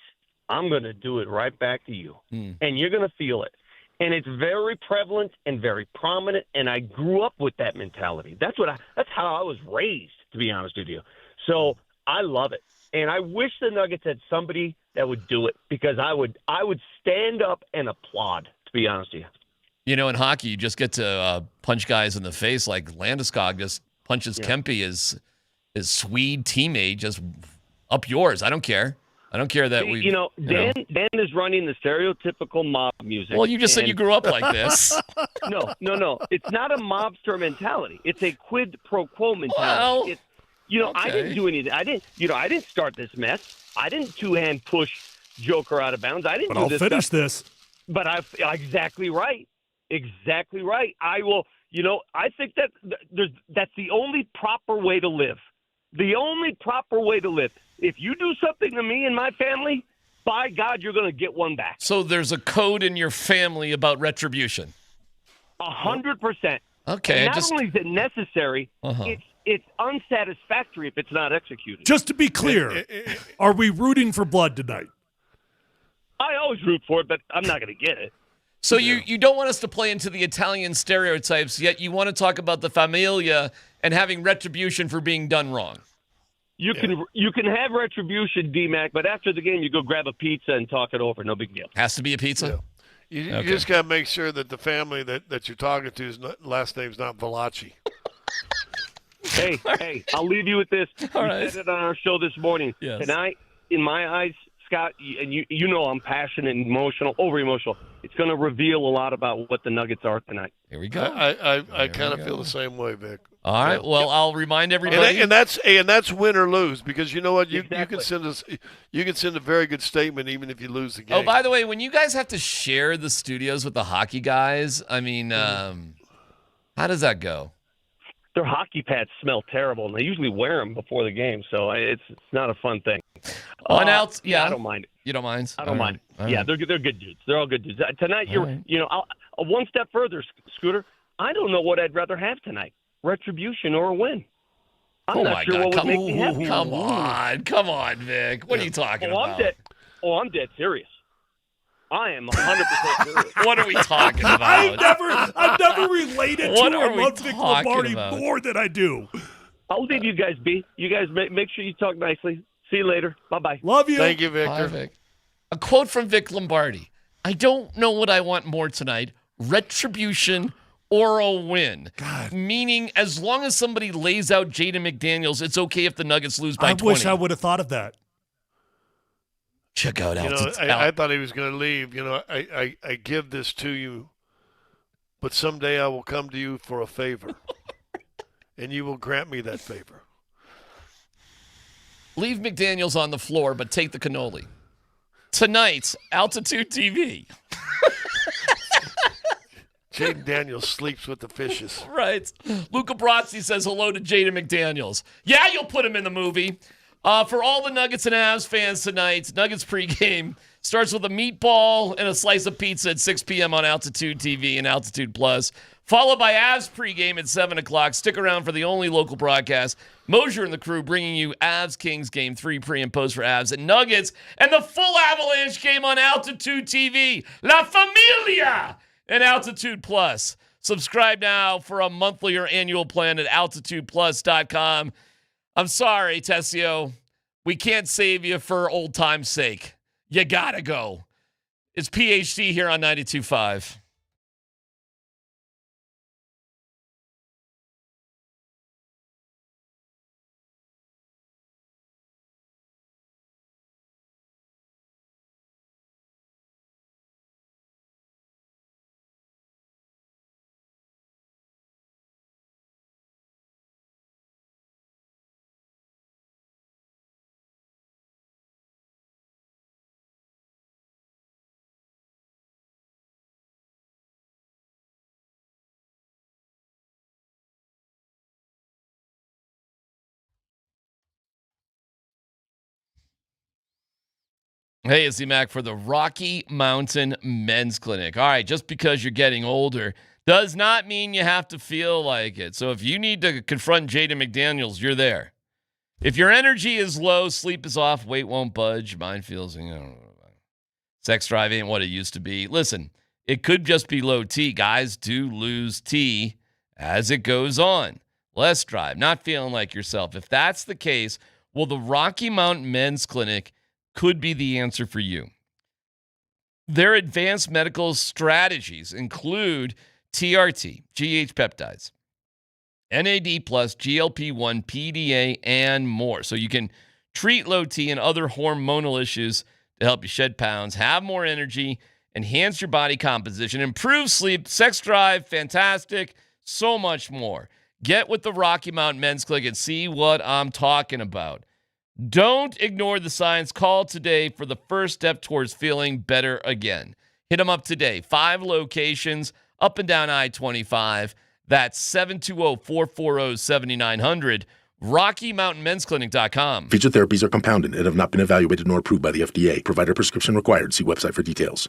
I'm going to do it right back to you. And you're going to feel it. And it's very prevalent and very prominent, and I grew up with that mentality. That's how I was raised, to be honest with you. So I love it. And I wish the Nuggets had somebody that would do it, because I would stand up and applaud, to be honest with you. You know, in hockey, you just get to punch guys in the face like Landeskog just punches Kempe, his Swede teammate, just up yours. I don't care. I don't care that we. Dan is running the stereotypical mob music. Well, you just said you grew up like this. No. It's not a mobster mentality. It's a quid pro quo mentality. Well, I didn't do anything. I didn't start this mess. I didn't two-hand push Joker out of bounds. I didn't But do I'll this finish stuff. this. But exactly right. Exactly right. I will. I think that that's the only proper way to live. The only proper way to live. If you do something to me and my family, by God, you're going to get one back. So there's a code in your family about retribution. 100%. Okay. And not only is it necessary, it's unsatisfactory if it's not executed. Just to be clear, are we rooting for blood tonight? I always root for it, but I'm not going to get it. So you don't want us to play into the Italian stereotypes, yet you want to talk about the familia and having retribution for being done wrong. You can have retribution, DMac, but after the game, you go grab a pizza and talk it over. No big deal. Has to be a pizza? You just got to make sure that the family that you're talking to's last name's not Valachi. Hey, I'll leave you with this. All we right. said it on our show this morning. Yes. Tonight, in my eyes, Scott, and you know I'm passionate and emotional, over-emotional. It's going to reveal a lot about what the Nuggets are tonight. Here we go. I kind of feel the same way, Vic. All right. Well, I'll remind everybody. And that's win or lose, because you know what, you can send a very good statement even if you lose the game. Oh, by the way, when you guys have to share the studios with the hockey guys, I mean, how does that go? Their hockey pads smell terrible, and they usually wear them before the game, so it's not a fun thing. I don't mind it. You don't mind? I don't mind it. All Yeah, right. they're good dudes. They're all good dudes. Tonight, All I'll one step further, Scooter. I don't know what I'd rather have tonight: retribution or a win. I'm not sure what would make me happy. Come on, Vic. What are you talking about? I'm dead serious. I am 100% serious. What are we talking about? I've never related What to are or we loved Vic talking Lombardi about? more than I do. I'll leave you guys be. You guys make sure you talk nicely. See you later. Bye-bye. Love you. Thank you, Victor. Bye, Vic. A quote from Vic Lombardi. I don't know what I want more tonight, retribution or a win. God. Meaning, as long as somebody lays out Jaden McDaniels, it's okay if the Nuggets lose by 20. I wish I would have thought of that. Check out I thought he was going to leave. I give this to you, but someday I will come to you for a favor, and you will grant me that favor. Leave McDaniels on the floor, but take the cannoli. Tonight, Altitude TV. Jaden Daniels sleeps with the fishes. Right. Luca Brasi says hello to Jaden McDaniels. Yeah, you'll put him in the movie. For all the Nuggets and Avs fans tonight, Nuggets pregame starts with a meatball and a slice of pizza at 6 p.m. on Altitude TV and Altitude Plus, followed by Avs pregame at 7 o'clock. Stick around for the only local broadcast. Moser and the crew bringing you Avs Kings game 3 pre and post for Avs and Nuggets, and the full Avalanche game on Altitude TV. La Familia and Altitude Plus. Subscribe now for a monthly or annual plan at altitudeplus.com. I'm sorry, Tessio. We can't save you for old time's sake. You gotta go. It's PhD here on 92.5. Hey, it's DMac for the Rocky Mountain Men's Clinic. All right, just because you're getting older does not mean you have to feel like it. So if you need to confront Jaden McDaniels, you're there. If your energy is low, sleep is off, weight won't budge, mind feels, sex drive ain't what it used to be. Listen, it could just be low T. Guys do lose T as it goes on. Less drive, not feeling like yourself. If that's the case, well, the Rocky Mountain Men's Clinic could be the answer for you. Their advanced medical strategies include TRT, GH peptides, NAD+, GLP-1, PDA, and more. So you can treat low T and other hormonal issues to help you shed pounds, have more energy, enhance your body composition, improve sleep, sex drive, fantastic, so much more. Get with the Rocky Mountain Men's Clinic and see what I'm talking about. Don't ignore the science. Call today for the first step towards feeling better again. Hit them up today. 5 locations up and down I-25. That's 720-440-7900. RockyMountainMen'sClinic.com. Featured therapies are compounded and have not been evaluated nor approved by the FDA. Provider prescription required. See website for details.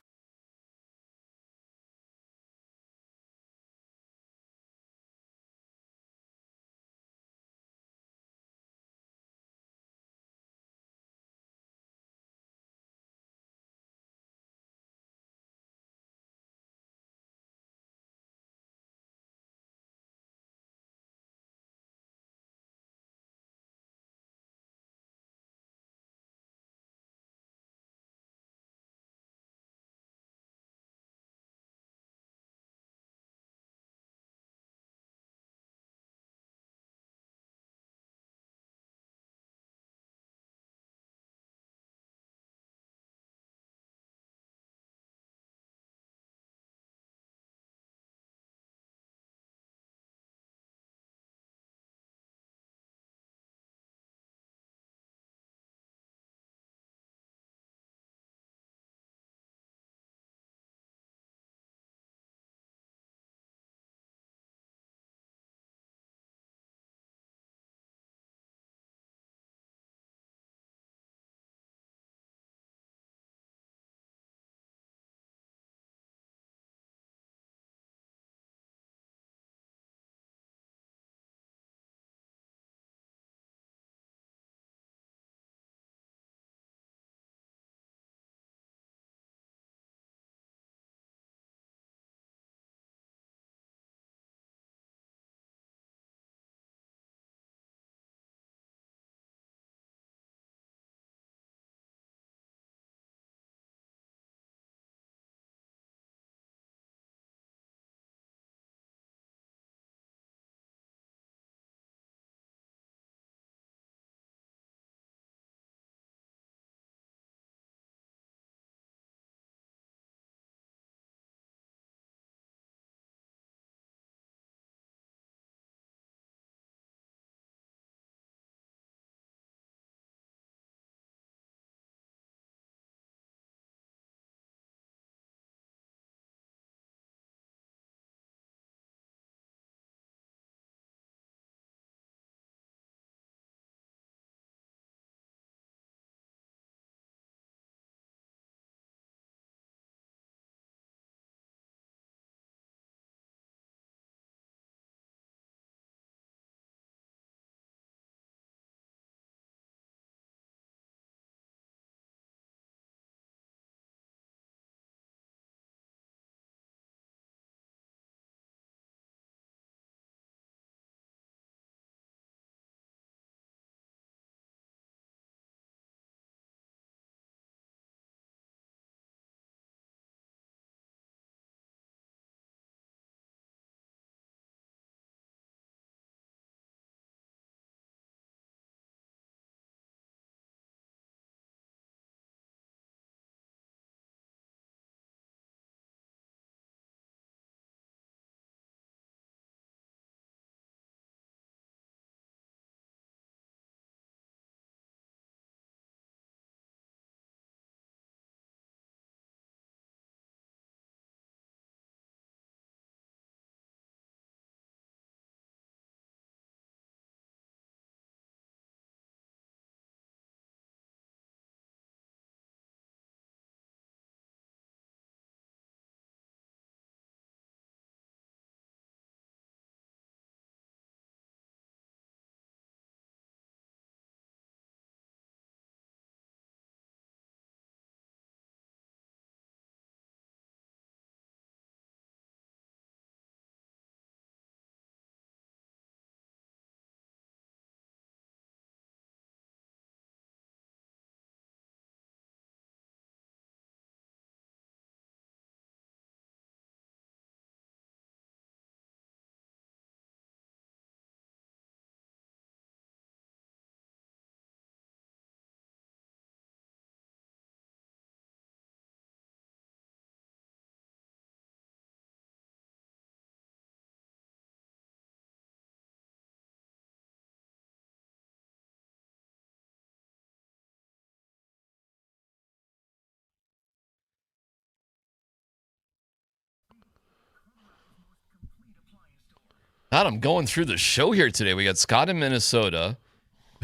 God, I'm going through the show here today. We got Scott in Minnesota,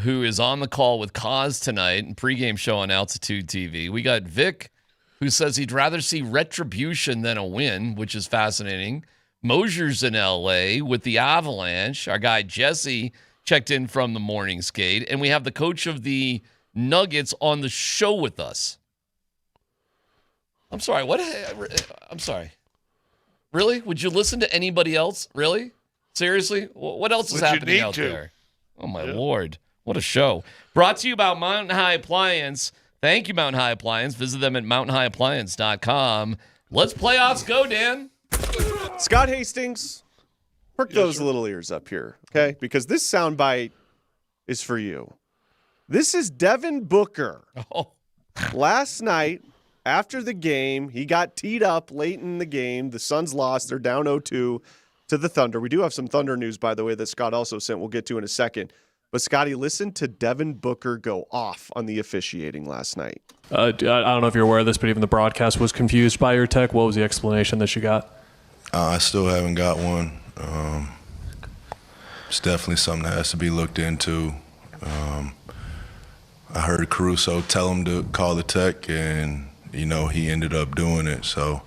who is on the call with Cause tonight and pregame show on Altitude TV. We got Vic, who says he'd rather see retribution than a win, which is fascinating. Moser's in L.A. with the Avalanche. Our guy Jesse checked in from the morning skate. And we have the coach of the Nuggets on the show with us. I'm sorry, what? I'm sorry. Really? Would you listen to anybody else? Really? Seriously? What else is happening out there? Oh, my Lord. What a show. Brought to you by Mountain High Appliance. Thank you, Mountain High Appliance. Visit them at mountainhighappliance.com. Let's playoffs go, Dan. Scott Hastings, perk those little ears up here, okay? Because this soundbite is for you. This is Devin Booker. Oh. Last night, after the game, he got teed up late in the game. The Suns lost. They're down 0-2 to the Thunder. We do have some Thunder news, by the way, that Scott also sent. We'll get to in a second. But, Scotty, listen to Devin Booker go off on the officiating last night. I don't know if you're aware of this, but even the broadcast was confused by your tech. What was the explanation that you got? I still haven't got one. It's definitely something that has to be looked into. I heard Caruso tell him to call the tech, and, he ended up doing it. So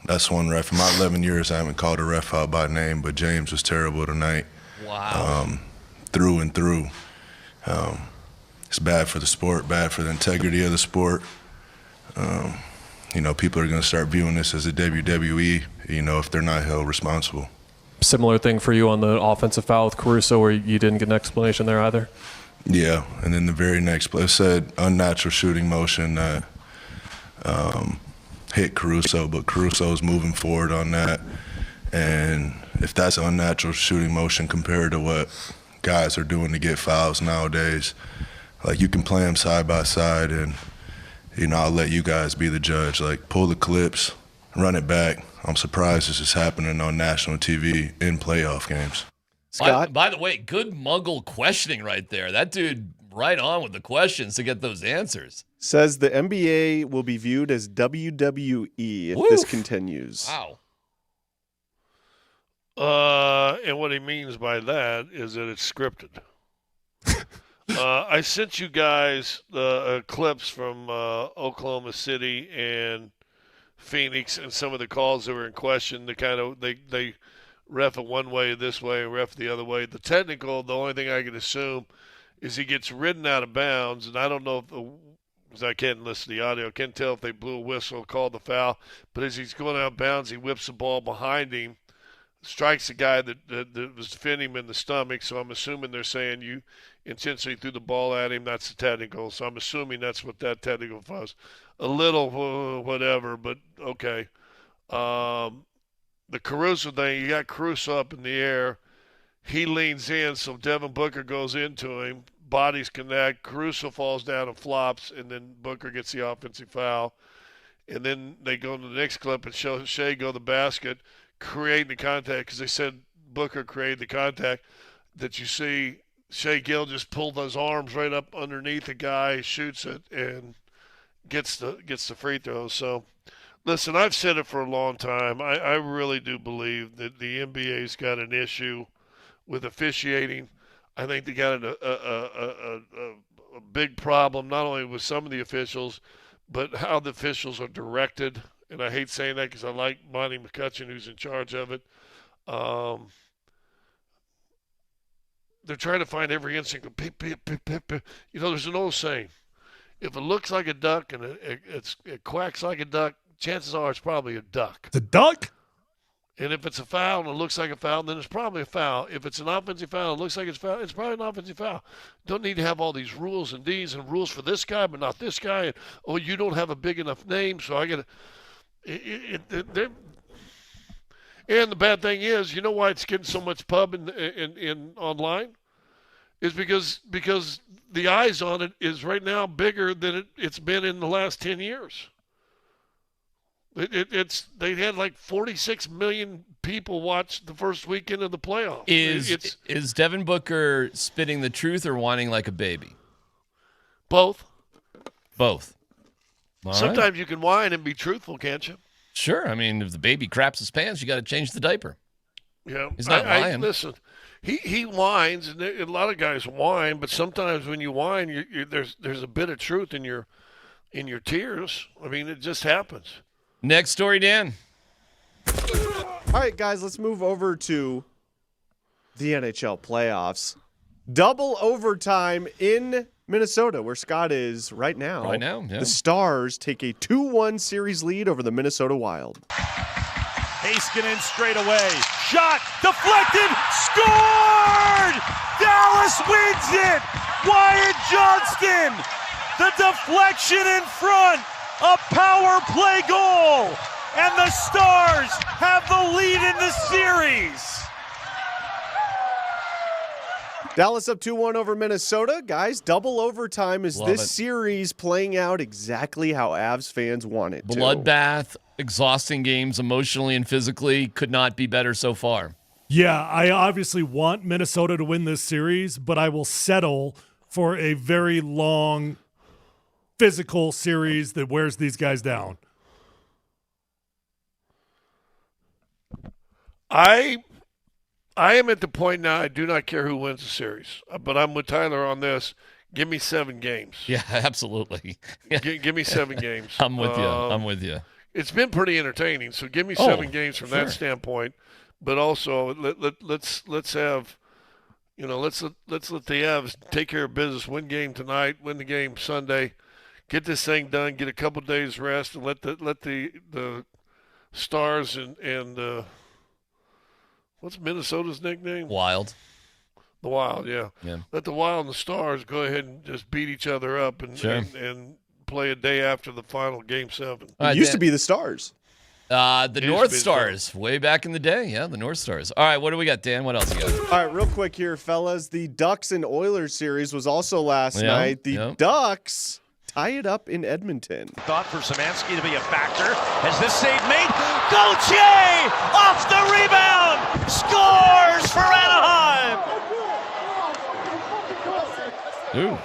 that's one ref. In my 11 years, I haven't called a ref out by name, but James was terrible tonight. Wow. Through and through. It's bad for the sport, bad for the integrity of the sport. People are going to start viewing this as a WWE, if they're not held responsible. Similar thing for you on the offensive foul with Caruso where you didn't get an explanation there either? Yeah, and then the very next play, it said unnatural shooting motion that hit Caruso, but Caruso's moving forward on that. And if that's unnatural shooting motion compared to what guys are doing to get fouls nowadays, like you can play them side by side and, I'll let you guys be the judge. Like, pull the clips, run it back. I'm surprised this is happening on national TV in playoff games. Scott? By the way, good Muggle questioning right there. That dude right on with the questions to get those answers. Says the NBA will be viewed as WWE if this continues. Wow. And what he means by that is that it's scripted. I sent you guys clips from Oklahoma City and Phoenix and some of the calls that were in question. They ref it one way this way and ref the other way. The technical, the only thing I can assume is he gets ridden out of bounds, and I don't know if because I can't listen to the audio, I can't tell if they blew a whistle, called the foul, but as he's going out of bounds, he whips the ball behind him, strikes the guy that was defending him in the stomach. So I'm assuming they're saying you intentionally threw the ball at him. That's the technical. So I'm assuming that's what that technical was. A little whatever, but okay. The Caruso thing, you got Caruso up in the air. He leans in, so Devin Booker goes into him. Bodies connect. Caruso falls down and flops, and then Booker gets the offensive foul. And then they go to the next clip and show Shea go to the basket, creating the contact, because they said Booker created the contact, that you see Shea Gill just pulled those arms right up underneath the guy, shoots it, and gets the free throw. So, listen, I've said it for a long time. I really do believe that the NBA's got an issue with officiating. I think they got a big problem, not only with some of the officials, but how the officials are directed. And I hate saying that because I like Monty McCutcheon, who's in charge of it. They're trying to find every instinct. There's an old saying. If it looks like a duck and it quacks like a duck, chances are it's probably a duck. The duck? And if it's a foul and it looks like a foul, then it's probably a foul. If it's an offensive foul and it looks like it's foul, it's probably an offensive foul. Don't need to have all these rules and D's and rules for this guy but not this guy. And, you don't have a big enough name, so I got to and the bad thing is, you know why it's getting so much pub in online? Is because the eyes on it is right now bigger than it's been in the last 10 years. They had like 46 million people watch the first weekend of the playoffs. Is Devin Booker spitting the truth or whining like a baby? Both. Sometimes right. You can whine and be truthful, can't you? Sure. I mean, if the baby craps his pants, you got to change the diaper. Yeah, He's not lying. Listen, he whines, and a lot of guys whine, but sometimes when you whine, there's a bit of truth in your tears. I mean, it just happens. Next story, Dan. All right, guys, let's move over to the NHL playoffs. Double overtime in Minnesota, where Scott is right now. Right now, yeah. The Stars take a 2-1 series lead over the Minnesota Wild. Hastings straight away. Shot, deflected, scored! Dallas wins it! Wyatt Johnston! The deflection in front, a power play goal! And the Stars have the lead in the series. Dallas up 2-1 over Minnesota. Guys, double overtime. Is Love this it. series playing out exactly how Avs fans want it to? Bloodbath, exhausting games emotionally and physically. Could not be better so far. Yeah, I obviously want Minnesota to win this series, but I will settle for a very long physical series that wears these guys down. I am at the point now, I do not care who wins the series, but I'm with Tyler on this. Give me 7 games. Yeah, absolutely. Give me 7 games. I'm with you. It's been pretty entertaining, so give me 7 games from that standpoint. But also, let's have, let's let the Avs take care of business. Win game tonight. Win the game Sunday. Get this thing done. Get a couple days rest, and let the Stars and what's Minnesota's nickname? Wild. The Wild, yeah. Let the Wild and the Stars go ahead and just beat each other up and play a day after the final Game 7. It used to be the Stars. The North Stars, way back in the day. Yeah, the North Stars. All right, what do we got, Dan? What else you got? All right, real quick here, fellas. The Ducks and Oilers series was also last night. The Ducks tie it up in Edmonton. Thought for Szymanski to be a factor. Has this save made? Gauthier off the rebound! Scores for Anaheim! Ooh.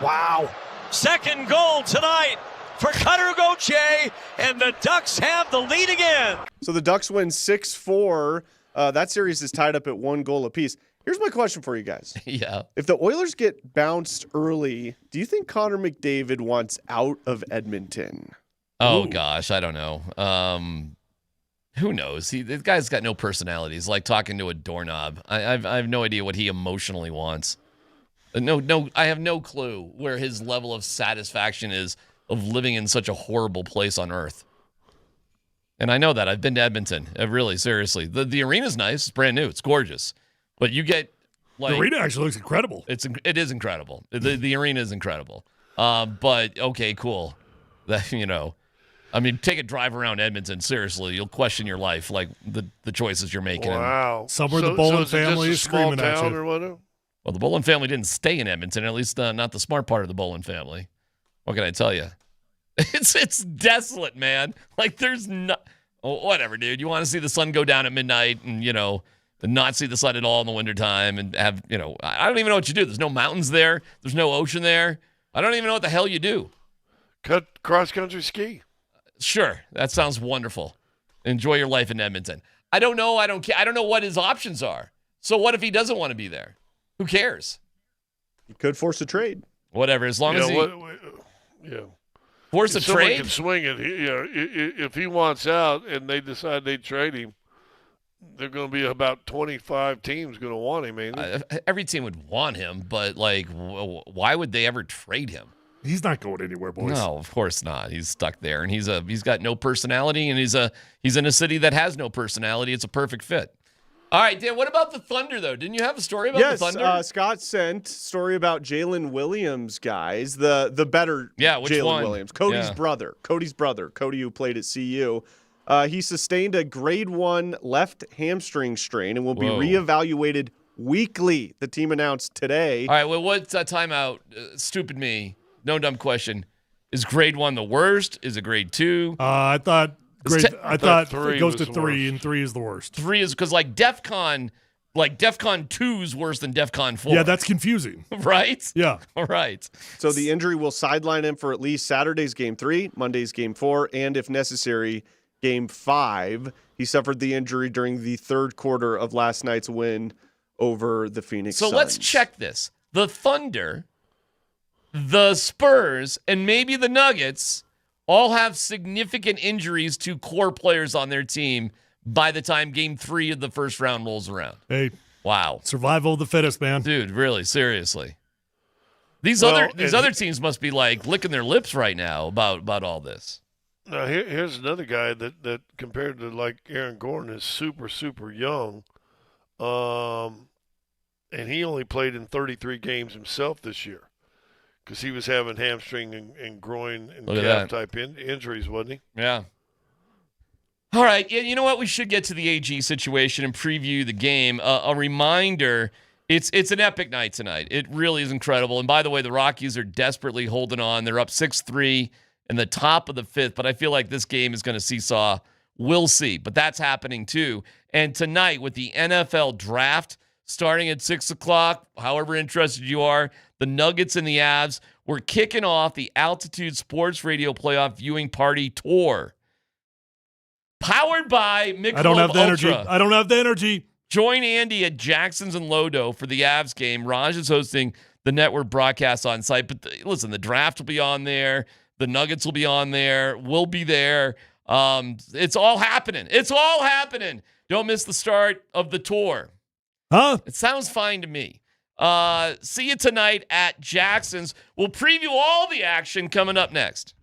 Wow. Second goal tonight for Cutter Gauthier, and the Ducks have the lead again. So the Ducks win 6-4. That series is tied up at 1 goal apiece. Here's my question for you guys. Yeah. If the Oilers get bounced early, do you think Connor McDavid wants out of Edmonton? Oh, gosh, I don't know. Who knows? The guy's got no personality. He's like talking to a doorknob. I have no idea what he emotionally wants. No, I have no clue where his level of satisfaction is of living in such a horrible place on earth. And I know that. I've been to Edmonton. Really, seriously. The arena's nice. It's brand new. It's gorgeous. But you get like the arena actually looks incredible. It is incredible. The arena is incredible. But okay, cool. That I mean, take a drive around Edmonton. Seriously, you'll question your life, like the choices you're making. Wow. Somewhere the Bolin family is screaming at you. Or whatever? Well, the Bolin family didn't stay in Edmonton. At least not the smart part of the Bolin family. What can I tell you? It's desolate, man. Like there's whatever, dude. You want to see the sun go down at midnight and not see the sun at all in the wintertime and have, I don't even know what you do. There's no mountains there. There's no ocean there. I don't even know what the hell you do. Cut cross-country ski. Sure. That sounds wonderful. Enjoy your life in Edmonton. I don't know. I don't care. I don't know what his options are. So what if he doesn't want to be there? Who cares? You could force a trade. Whatever. As long as he force a someone trade. Can swing it. If he wants out and they decide they trade him, they're going to be about 25 teams going to want him. Every team would want him, but why would they ever trade him? He's not going anywhere, boys. No, of course not. He's stuck there, and he's got no personality, and he's in a city that has no personality. It's a perfect fit. All right, Dan, what about the Thunder, though? Didn't you have a story about the Thunder? Yes, Scott sent story about Jalen Williams, guys. The better Jalen Williams. Cody's brother. Cody, who played at CU. He sustained a grade 1 left hamstring strain and will be reevaluated weekly, the team announced today. All right, well, what's timeout? Stupid me. No dumb question. Is grade 1 the worst? Is it grade 2? I thought it goes to 3, and 3 is the worst. 3 is because DEFCON 2 is worse than DEFCON 4. Yeah, that's confusing. Right? Yeah. All right. So the injury will sideline him for at least Saturday's Game 3, Monday's Game 4, and if necessary, Game 5. He suffered the injury during the third quarter of last night's win over the Phoenix Suns. So let's check this. The Thunder, the Spurs, and maybe the Nuggets all have significant injuries to core players on their team by the time Game 3 of the first round rolls around. Hey. Wow. Survival of the fittest, man. Dude, really, seriously. These other teams must be like licking their lips right now about all this. Now here's another guy that compared to like Aaron Gordon is super, super young. And he only played in 33 games himself this year because he was having hamstring and groin and calf type injuries, wasn't he? Yeah. All right. Yeah, you know what? We should get to the AG situation and preview the game. A reminder, it's an epic night tonight. It really is incredible. And by the way, the Rockies are desperately holding on. They're up 6-3 in the top of the fifth, but I feel like this game is going to seesaw. We'll see. But that's happening too. And tonight with the NFL draft starting at 6 o'clock, however interested you are, the Nuggets and the Avs, we're kicking off the Altitude Sports Radio Playoff Viewing Party Tour. Powered by Michelob I don't have the Ultra. energy. I don't have the energy. Join Andy at Jackson's and Lodo for the Avs game. Raj is hosting the network broadcast on site. But listen, the draft will be on there. The Nuggets will be on there. We'll be there. It's all happening. It's all happening. Don't miss the start of the tour. Huh? It sounds fine to me. See you tonight at Jackson's. We'll preview all the action coming up next.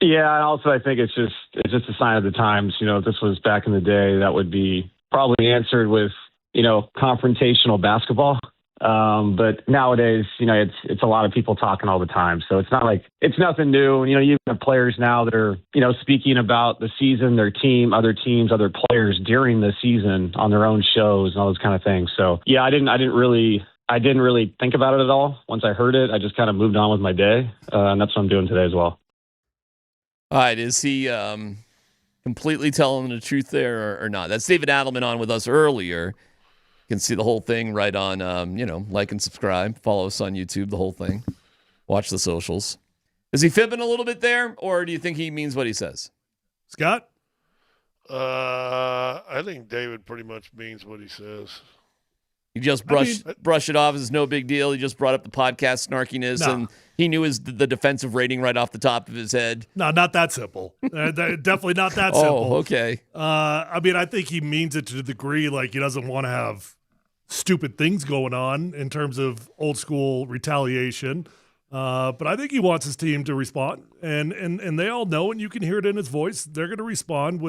Yeah, and also I think it's just a sign of the times. If this was back in the day, that would be probably answered with confrontational basketball. But nowadays, it's a lot of people talking all the time. So it's not like it's nothing new. You have players now that are, speaking about the season, their team, other teams, other players during the season on their own shows and all those kind of things. So yeah, I didn't really think about it at all. Once I heard it, I just kind of moved on with my day. And that's what I'm doing today as well. All right. Is he completely telling the truth there or not? That's David Adelman on with us earlier. You can see the whole thing right on, like and subscribe. Follow us on YouTube, the whole thing. Watch the socials. Is he fibbing a little bit there, or do you think he means what he says? Scott? I think David pretty much means what he says. He just brush it off as no big deal. He just brought up the podcast snarkiness, and he knew the defensive rating right off the top of his head. No, not that simple. Definitely not that simple. Oh, okay. I think he means it to the degree like he doesn't want to have stupid things going on in terms of old school retaliation. But I think he wants his team to respond, and they all know, and you can hear it in his voice. They're going to respond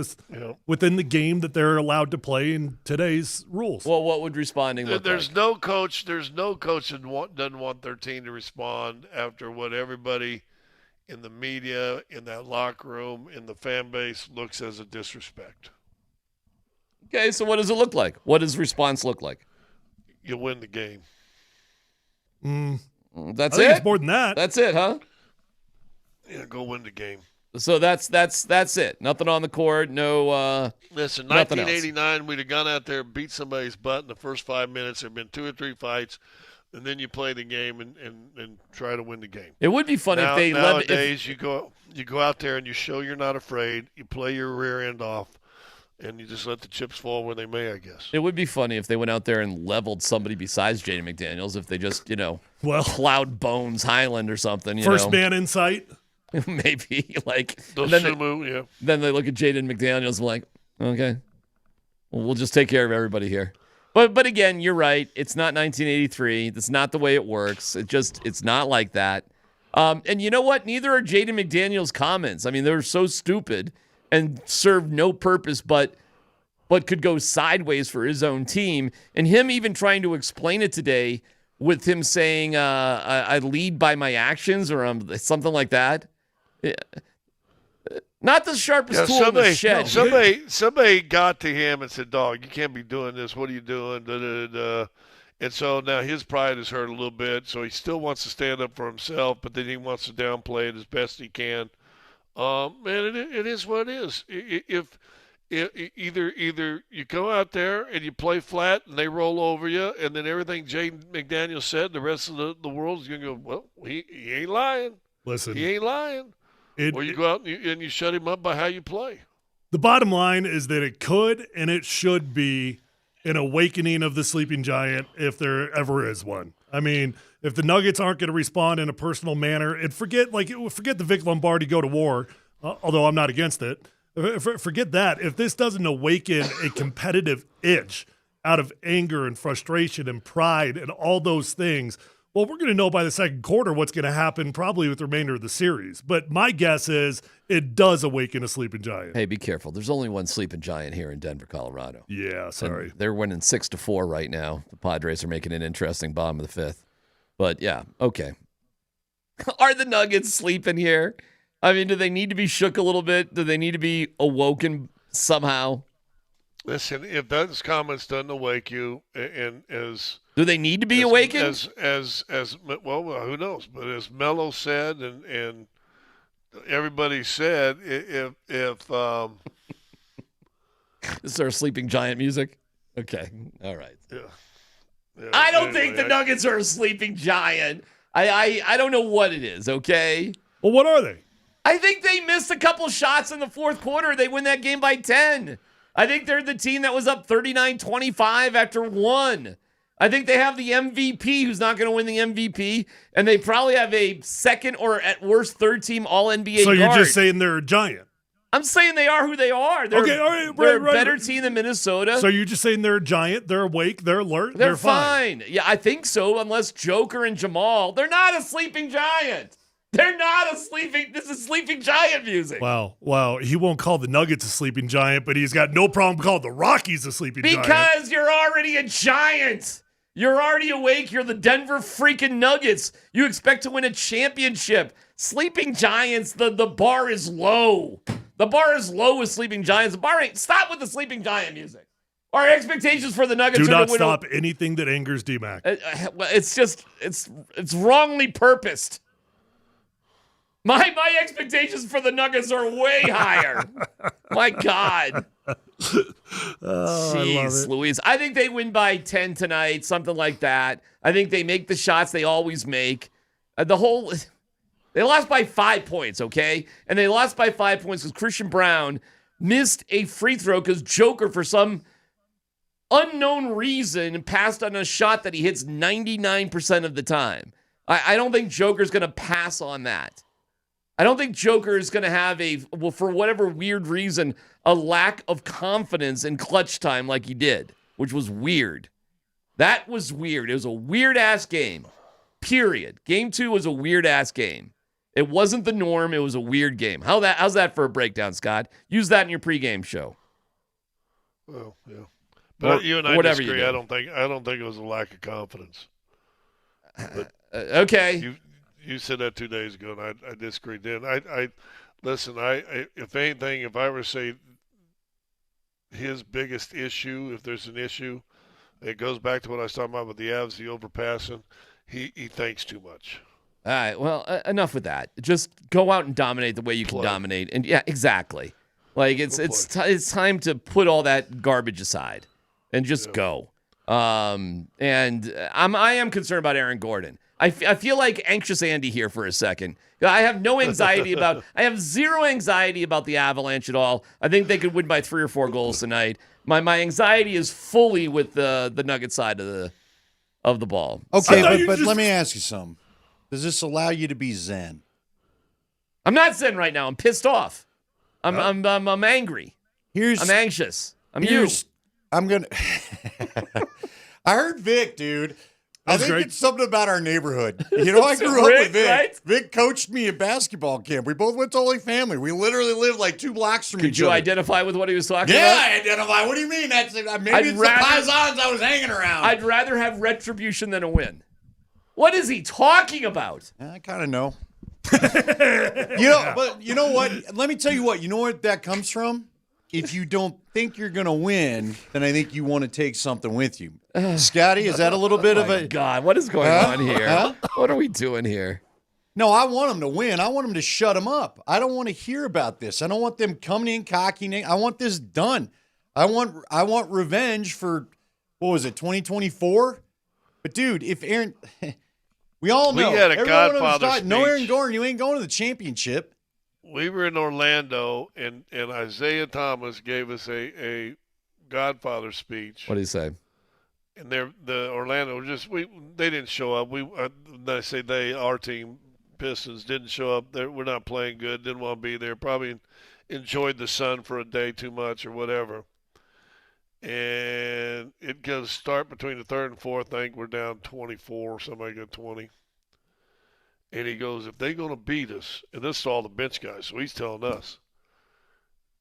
within the game that they're allowed to play in today's rules. Well, what would responding look There's like? no coach that doesn't want their team to respond after what everybody in the media, in that locker room, in the fan base looks as a disrespect. Okay, so what does it look like? What does response look like? You win the game. That's I think it. it's more than that. That's it, huh? Yeah, go win the game. So that's it. Nothing on the court. No. Listen, nothing 1989, we'd have gone out there and beat somebody's butt in the first 5 minutes. There've been 2 or 3 fights, and then you play the game and try to win the game. It would be funny if they nowadays you go out there and you show you're not afraid. You play your rear end off. And you just let the chips fall where they may, I guess. It would be funny if they went out there and leveled somebody besides Jaden McDaniels. If they just, plowed Bones Highland or something. First man in sight. Maybe yeah. Then they look at Jaden McDaniels and like, okay, well, we'll just take care of everybody here. But again, you're right. It's not 1983. That's not the way it works. It's not like that. And you know what? Neither are Jaden McDaniels' comments. I mean, they're so stupid and serve no purpose but could go sideways for his own team. And him even trying to explain it today with him saying, I lead by my actions or something like that. Not the sharpest tool in the shed. Somebody got to him and said, dog, you can't be doing this. What are you doing? Da, da, da. And so now his pride is hurt a little bit, so he still wants to stand up for himself, but then he wants to downplay it as best he can. Man, it is what it is. If either you go out there and you play flat and they roll over you, and then everything Jaden McDaniels said, the rest of the world is going to go, well, he ain't lying. Listen, he ain't lying. Or you go out and you shut him up by how you play. The bottom line is that it could and it should be an awakening of the sleeping giant if there ever is one. I mean, if the Nuggets aren't going to respond in a personal manner, and forget the Vic Lombardi go to war, although I'm not against it. Forget that. If this doesn't awaken a competitive itch out of anger and frustration and pride and all those things, well, we're going to know by the second quarter what's going to happen probably with the remainder of the series. But my guess is it does awaken a sleeping giant. Hey, be careful. There's only one sleeping giant here in Denver, Colorado. Yeah, sorry. And they're winning 6-4 right now. The Padres are making an interesting bottom of the fifth. But, yeah, okay. Are the Nuggets sleeping here? I mean, do they need to be shook a little bit? Do they need to be awoken somehow? Listen, if those comments doesn't awake you, and as do they need to be awakened? As well, who knows? But as Mello said, and everybody said, if this is our sleeping giant music. Okay, all right. Yeah, I don't think the Nuggets are a sleeping giant. I don't know what it is. Okay. Well, what are they? I think they missed a couple shots in the fourth quarter. They win that game by 10. I think they're the team that was up 39-25 after 1. I think they have the MVP who's not going to win the MVP, and they probably have a second or at worst third team All-NBA So guard. you're just saying they're a giant? I'm saying they are who they are. They're, okay, all right, they're right, a better team than Minnesota. So you're just saying they're a giant, they're awake, they're alert, they're fine. Yeah, I think so, unless Joker and Jamal. They're not a sleeping giant. They're not a sleeping. This is sleeping giant music. Wow. He won't call the Nuggets a sleeping giant, but he's got no problem calling the Rockies a sleeping giant. Because you're already a giant. You're already awake. You're the Denver freaking Nuggets. You expect to win a championship. Sleeping giants, the bar is low. The bar is low with sleeping giants. The bar ain't. Stop with the sleeping giant music. Our expectations for the Nuggets Do are not to win stop anything that angers DMac. It's wrongly purposed. My expectations for the Nuggets are way higher. My God. Jeez Louise. I think they win by 10 tonight, something like that. I think they make the shots they always make. They lost by 5 points, okay? And they lost by 5 points because Christian Brown missed a free throw because Joker, for some unknown reason, passed on a shot that he hits 99% of the time. I don't think Joker's going to pass on that. I don't think Joker is going to have for whatever weird reason, a lack of confidence in clutch time like he did, which was weird. That was weird. It was a weird-ass game, period. Game 2 was a weird-ass game. It wasn't the norm. It was a weird game. How's that for a breakdown, Scott? Use that in your pregame show. Well, yeah. But you and I whatever disagree. You do. I don't think it was a lack of confidence. But okay. You said that 2 days ago, and I disagreed then. Listen. If anything, if I were to say his biggest issue, if there's an issue, it goes back to what I was talking about with the Avs, the overpassing. He thinks too much. All right. Well, enough with that. Just go out and dominate the way you can dominate. And yeah, exactly. Like it's time to put all that garbage aside and just go. And I am concerned about Aaron Gordon. I feel like anxious Andy here for a second. I have no anxiety I have zero anxiety about the Avalanche at all. I think they could win by 3 or 4 goals tonight. My anxiety is fully with the Nugget side of the ball. Okay, but let me ask you something. Does this allow you to be zen? I'm not zen right now. I'm pissed off. I'm angry. I'm anxious. I'm gonna. I heard Vic, dude. I think it's something about our neighborhood. You know, I grew up with Vic. Right? Vic coached me at basketball camp. We both went to Holy Family. We literally lived like 2 blocks from each other. Could you identify with what he was talking about? Yeah, I identify. What do you mean? That's maybe it's the Paisans I was hanging around. I'd rather have retribution than a win. What is he talking about? I kind of know. But you know what? Let me tell you what. You know what that comes from? If you don't think you're going to win, then I think you want to take something with you. Scotty, is that a little bit of a... God, what is going on here? What are we doing here? No, I want them to win. I want them to shut them up. I don't want to hear about this. I don't want them coming in cocking. I want this done. I want revenge for, 2024? But, dude, if Aaron... We all know. We had a Godfather speech. No Aaron Gordon, you ain't going to the championship. We were in Orlando, and Isaiah Thomas gave us a Godfather speech. What did he say? And the Orlando they didn't show up. Our team, Pistons, didn't show up. We're not playing good. Didn't want to be there. Probably enjoyed the sun for a day too much or whatever. And it goes start between the third and fourth. I think we're down 24. Somebody got 20. And he goes, if they're going to beat us, and this is all the bench guys, so he's telling us,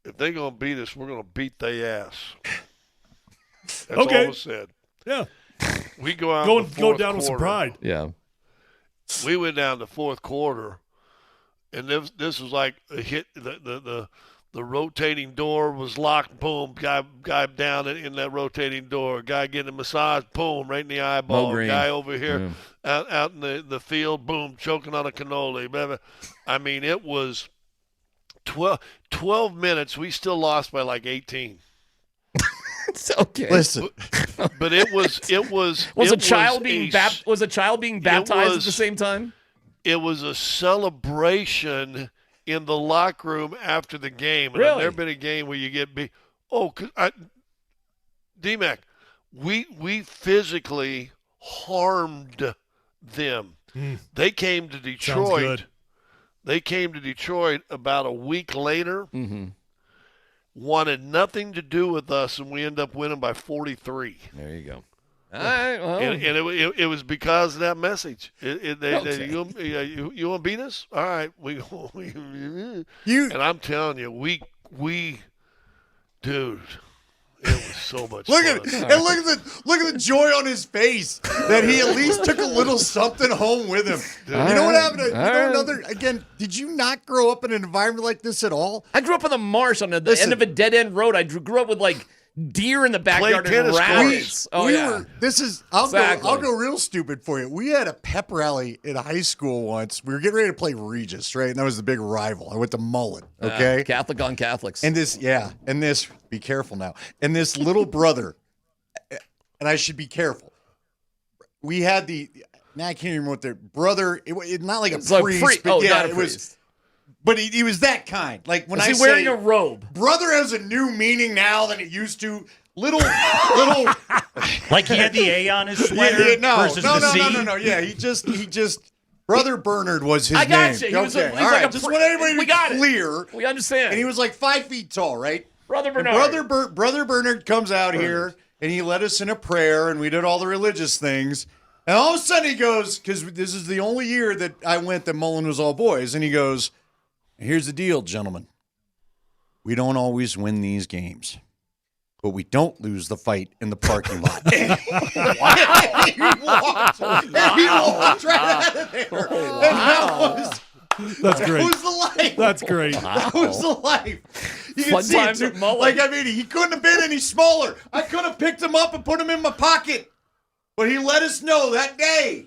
if they're going to beat us, we're going to beat their ass. That's all it said. Yeah. We go out go down with some pride. Yeah. We went down the fourth quarter, and this was like a hit. The rotating door was locked. Boom, guy down in that rotating door. Guy getting a massage. Boom, right in the eyeball. Guy over here out in the field. Boom, choking on a cannoli. I mean, it was 12 minutes. We still lost by like 18. It's okay. Listen, but it was a child being baptized at the same time? It was a celebration in the locker room after the game. And Really? I've never been a game where you get beat. DMac, we physically harmed them. They came to Detroit. They came to Detroit about a week later, wanted nothing to do with us, and we end up winning by 43. There you go. All right, well. And it was because of that message. You want to beat us? All right, and I'm telling you, dude, it was so much Look fun. at it, and look at the joy on his face that he at least took a little something home with him. You know what happened? Again, did you not grow up in an environment like this at all? I grew up in the marsh on the end of a dead end road. I grew up with like deer in the backyard and rabbits. I'll go real stupid for you. We had a pep rally in high school once. We were getting ready to play Regis, right? And that was the big rival. I went to Mullen, okay? Catholic on Catholics. And this, be careful now. And this little brother, and I should be careful. We had I can't remember what their brother, it's not like a priest, but it was. But he was that kind. Like when was he wearing a robe? Brother has a new meaning now than it used to. Little. Like he had the A on his sweater versus the C? No. Yeah, he just. Brother Bernard was his name. I got you. He was all right. Just want everybody to be clear. We understand. And he was like 5 feet tall, right? Brother Bernard. Brother Bernard comes out here and he led us in a prayer and we did all the religious things. And all of a sudden he goes, because this is the only year that I went that Mullen was all boys, and he goes, "Here's the deal, gentlemen. We don't always win these games, but we don't lose the fight in the parking lot." He walked right out of there. That's great. That was the life. That's great. That was the life. You can Fun see times it at too. Mullen. Like, I mean, he couldn't have been any smaller. I could have picked him up and put him in my pocket. But he let us know that day.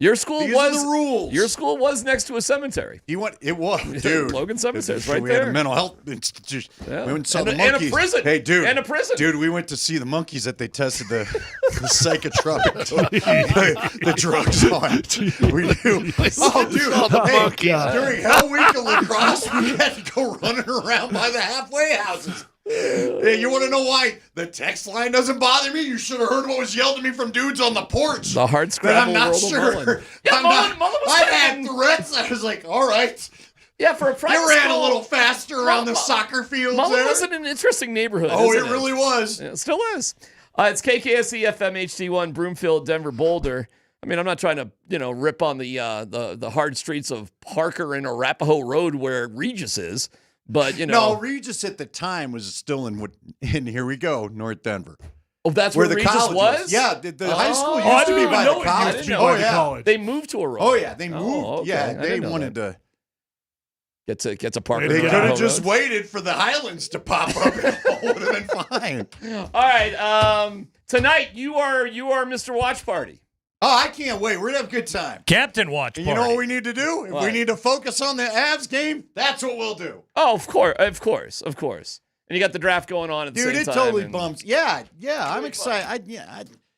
Your school These was are the rules. Your school was next to a cemetery. It was, dude. Logan Cemetery's right we there. had a mental health institution. Yeah. We went and saw the And monkeys. a prison. Hey, dude. And a prison. Dude, we went to see the monkeys that they tested the psychotropic, the drugs on. We knew. Oh, dude. Hey, during Hell Week of lacrosse, we had to go running around by the halfway houses. Hey, you want to know why the text line doesn't bother me? You should have heard what was yelled at me from dudes on the porch. The hard scrabble I'm not world sure. of Mullen. Yeah, I'm Mullen was I getting- had threats. I was like, all right. Yeah, for a private You ran school, a little faster around the soccer fields Mullen there. was in an interesting neighborhood. Oh, isn't it really was. Yeah, it still is. It's KKSE FM HD1 Broomfield Denver Boulder. I mean, I'm not trying to rip on the hard streets of Parker and Arapahoe Road where Regis is. But no, Regis at the time was still in here we go, North Denver. Oh, that's where the Regis college was? Yeah, the high school used to be by the college. Oh yeah, they moved to Aurora. Oh yeah, they moved. Okay. Yeah, I they didn't know wanted that. to. Gets a Parker. They and could have Arapahoe just Road. waited for the Highlands to pop up. It would have been fine. All right, tonight you are Mr. Watch Party. Oh, I can't wait. We're going to have a good time. Captain Watch Party. And you know what we need to do? If What? we need to focus on the Avs game, that's what we'll do. Oh, of course. And you got the draft going on at the Dude, same it time. totally and bums. Yeah, I'm excited.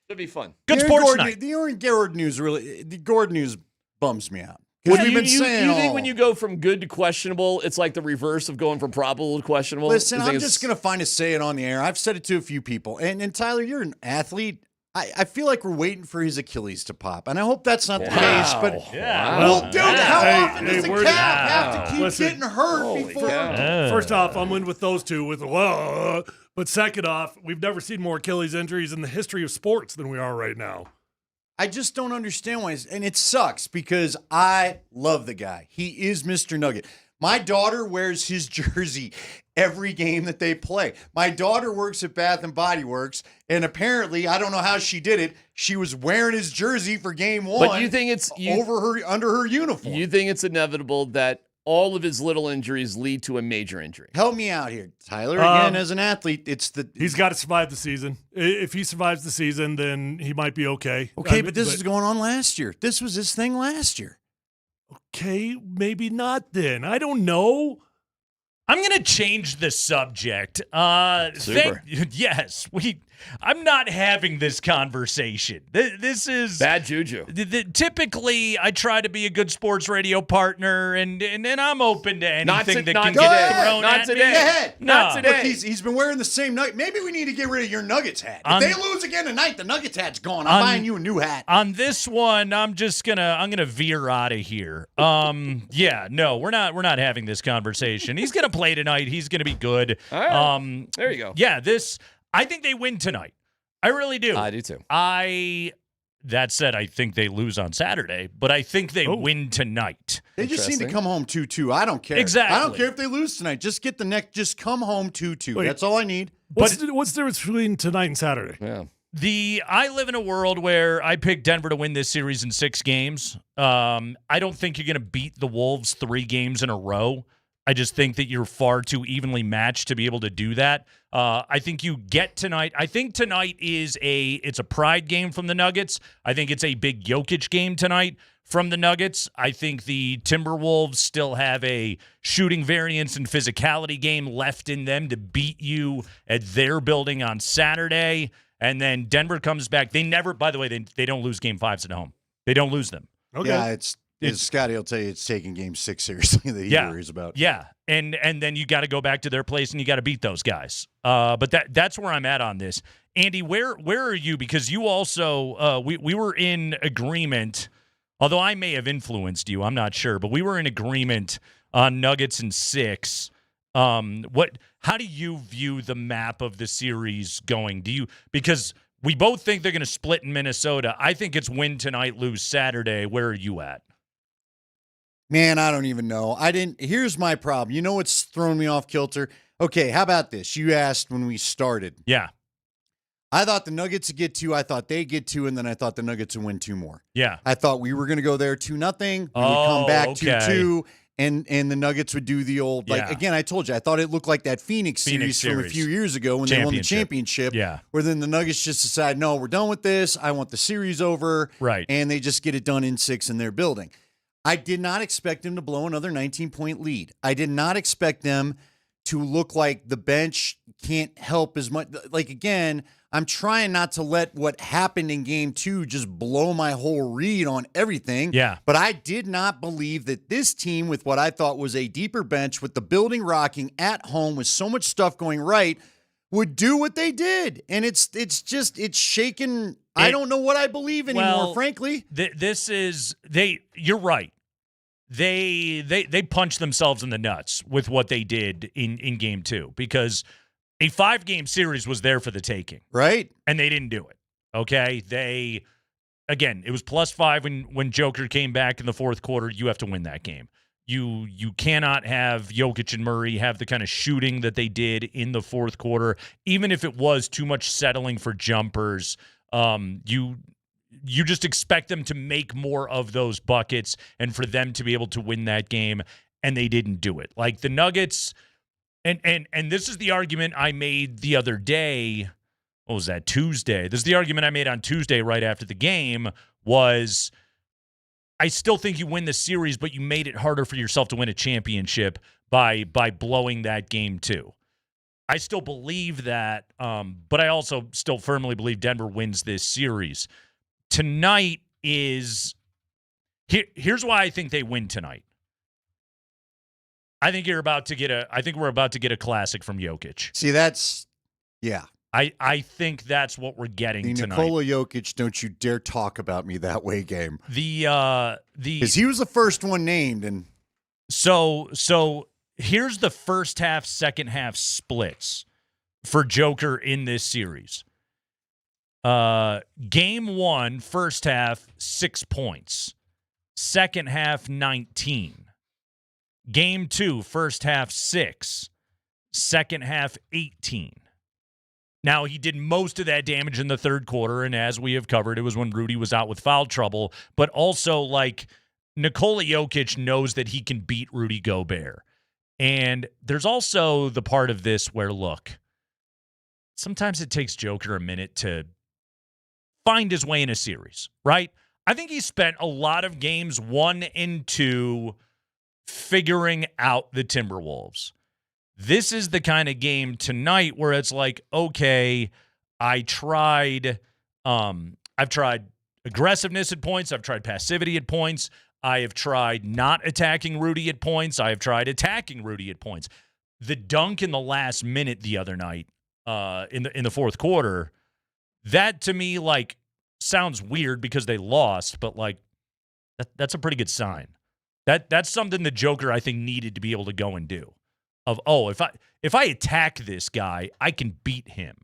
It'll be fun. Good sports night. The Aaron Gordon news bums me out. What, We've you been saying think when you go from good to questionable, it's like the reverse of going from probable to questionable? Listen, You think I'm it's- just going to find a say it on the air. I've said it to a few people. And Tyler, you're an athlete. I feel like we're waiting for his Achilles to pop. And I hope that's not the case. But, well, dude, how often does a calf have to keep getting hurt before? First off, I'm in with those two but second off, we've never seen more Achilles injuries in the history of sports than we are right now. I just don't understand why. And it sucks because I love the guy. He is Mr. Nugget. My daughter wears his jersey every game that they play. My daughter works at Bath and Body Works, and apparently, I don't know how she did it. She was wearing his jersey for game one. But you think it's under her uniform? You think it's inevitable that all of his little injuries lead to a major injury? Help me out here, Tyler. Again, as an athlete, he's got to survive the season. If he survives the season, then he might be okay. Okay, but this is going on last year. This was his thing last year. Okay, maybe not then. I don't know. I'm going to change the subject. Super. Yes, I'm not having this conversation. This is bad juju. Typically, I try to be a good sports radio partner, and I'm open to anything that can go get ahead. thrown Not at today. me. Ahead. No. Look, he's been wearing the same nugget. Maybe we need to get rid of your Nuggets hat. If they lose again tonight, the Nuggets hat's gone. I'm buying you a new hat. On this one, I'm gonna veer out of here. Yeah, no, we're not having this conversation. He's gonna play tonight. He's gonna be good. All right. There you go. Yeah, I think they win tonight. I really do. I do too. That said, I think they lose on Saturday, but I think they win tonight. They just need to come home 2-2. I don't care. Exactly. I don't care if they lose tonight. Just get the neck. Just come home 2-2. Wait. That's all I need. What's the difference between tonight and Saturday? Yeah. I live in a world where I picked Denver to win this series in 6 games. I don't think you're going to beat the Wolves 3 games in a row. I just think that you're far too evenly matched to be able to do that. I think you get tonight. I think tonight it's a pride game from the Nuggets. I think it's a big Jokic game tonight from the Nuggets. I think the Timberwolves still have a shooting variance and physicality game left in them to beat you at their building on Saturday. And then Denver comes back. By the way, they don't lose game 5s at home. They don't lose them. Okay. Yeah, it's Scotty will tell you it's taking game 6 seriously that he worries about. Yeah, and then you got to go back to their place and you got to beat those guys. But that's where I'm at on this. Andy, where are you? Because you also we were in agreement, although I may have influenced you, I'm not sure, but we were in agreement on Nuggets in 6. How do you view the map of the series going? Because we both think they're going to split in Minnesota. I think it's win tonight, lose Saturday. Where are you at? Man, I don't even know. Here's my problem. You know what's throwing me off kilter? Okay, how about this? You asked when we started. Yeah. I thought the Nuggets would get 2. I thought they'd get 2, and then I thought the Nuggets would win 2 more. Yeah. I thought we were going to go there 2-0. We would come back 2-2, and the Nuggets would do the old, again, I told you, I thought it looked like that Phoenix series from a few years ago when they won the championship. Yeah. Where then the Nuggets just decide, no, we're done with this. I want the series over. Right. And they just get it done in 6 in their building. I did not expect them to blow another 19-point lead. I did not expect them to look like the bench can't help as much. Like, again, I'm trying not to let what happened in game 2 just blow my whole read on everything. Yeah. But I did not believe that this team, with what I thought was a deeper bench, with the building rocking at home, with so much stuff going right, would do what they did. And it's shaken. I don't know what I believe anymore, frankly. You're right. They punched themselves in the nuts with what they did in game 2, because a 5-game series was there for the taking. Right. And they didn't do it. Okay. It was +5 when Joker came back in the fourth quarter. You have to win that game. You cannot have Jokic and Murray have the kind of shooting that they did in the fourth quarter, even if it was too much settling for jumpers. You just expect them to make more of those buckets and for them to be able to win that game, and they didn't do it. Like the Nuggets, and this is the argument I made the other day. What was that, Tuesday? This is the argument I made on Tuesday right after the game was I still think you win the series, but you made it harder for yourself to win a championship by blowing that game too. I still believe that, but I also still firmly believe Denver wins this series. Tonight is here's why I think they win tonight. I think we're about to get a classic from Jokic. See, yeah. I think that's what we're getting tonight. Nikola Jokic, don't you dare talk about me that way game. Because he was the first one named, and so here's the first half, second half splits for Joker in this series. Game 1, first half, 6 points. Second half, 19. Game 2, first half, 6. Second half, 18. Now, he did most of that damage in the third quarter, and as we have covered, it was when Rudy was out with foul trouble. But also, Nikola Jokic knows that he can beat Rudy Gobert. And there's also the part of this where, look, sometimes it takes Joker a minute to find his way in a series, right? I think he spent a lot of games 1 and 2 figuring out the Timberwolves. This is the kind of game tonight where it's like, okay, I've tried aggressiveness at points. I've tried passivity at points. I have tried not attacking Rudy at points. I have tried attacking Rudy at points. The dunk in the last minute the other night in the fourth quarter, that to me sounds weird because they lost, but that's a pretty good sign. That's something the Joker I think needed to be able to go and do. If I attack this guy, I can beat him.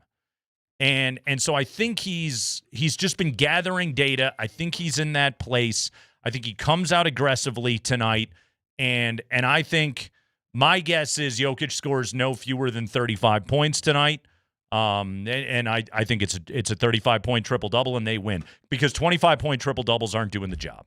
And so I think he's just been gathering data. I think he's in that place. I think he comes out aggressively tonight, and I think my guess is Jokic scores no fewer than 35 points tonight. And I think it's a 35-point triple-double, and they win. Because 25-point triple-doubles aren't doing the job.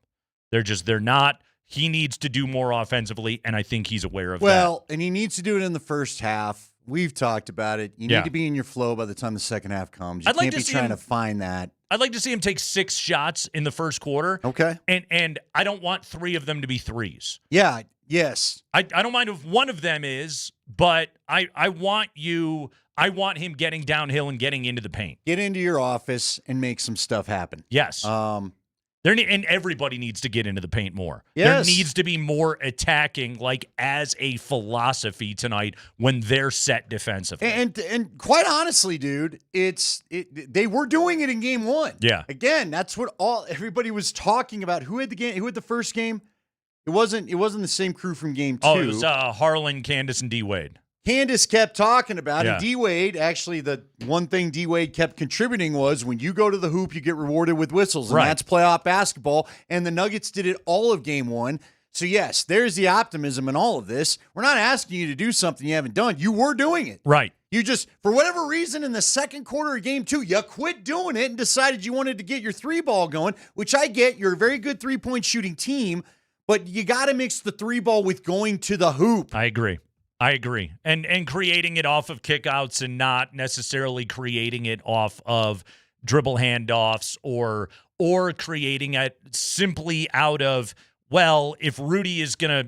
They're not. He needs to do more offensively, and I think he's aware of that. Well, and he needs to do it in the first half. We've talked about it. You need to be in your flow by the time the second half comes. You can't be trying to find that. I'd like to see him take 6 shots in the first quarter. Okay. And I don't want 3 of them to be threes. Yeah, yes. I don't mind if one of them is, but I want him getting downhill and getting into the paint. Get into your office and make some stuff happen. Yes. And everybody needs to get into the paint more. Yes. There needs to be more attacking, like as a philosophy tonight when they're set defensively. And quite honestly, dude, they were doing it in game 1. Yeah. Again, that's what everybody was talking about. Who had the first game? It wasn't the same crew from game 2. Oh, it was Harlan, Candace, and D Wade. Candace kept talking about it. Yeah. D-Wade, actually, the one thing D-Wade kept contributing was when you go to the hoop, you get rewarded with whistles, and Right. that's playoff basketball, and the Nuggets did it all of game 1. So, yes, there's the optimism in all of this. We're not asking you to do something you haven't done. You were doing it. Right. You just, for whatever reason, in the second quarter of game 2, you quit doing it and decided you wanted to get your 3-ball going, which I get. You're a very good 3-point shooting team, but you got to mix the 3-ball with going to the hoop. I agree. And creating it off of kickouts and not necessarily creating it off of dribble handoffs or creating it simply out of, well, if Rudy is gonna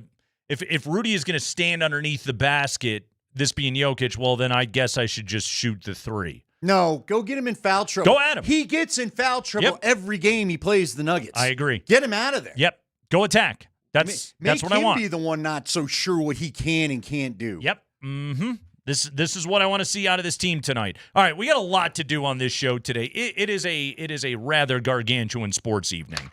stand underneath the basket, this being Jokic, well, then I guess I should just shoot the 3. No, go get him in foul trouble. Go at him. He gets in foul trouble every game he plays the Nuggets. I agree. Get him out of there. Yep. Go attack. That's what I want. Make him be the one not so sure what he can and can't do. Yep. Mm-hmm. This is what I want to see out of this team tonight. All right, we got a lot to do on this show today. It is a rather gargantuan sports evening.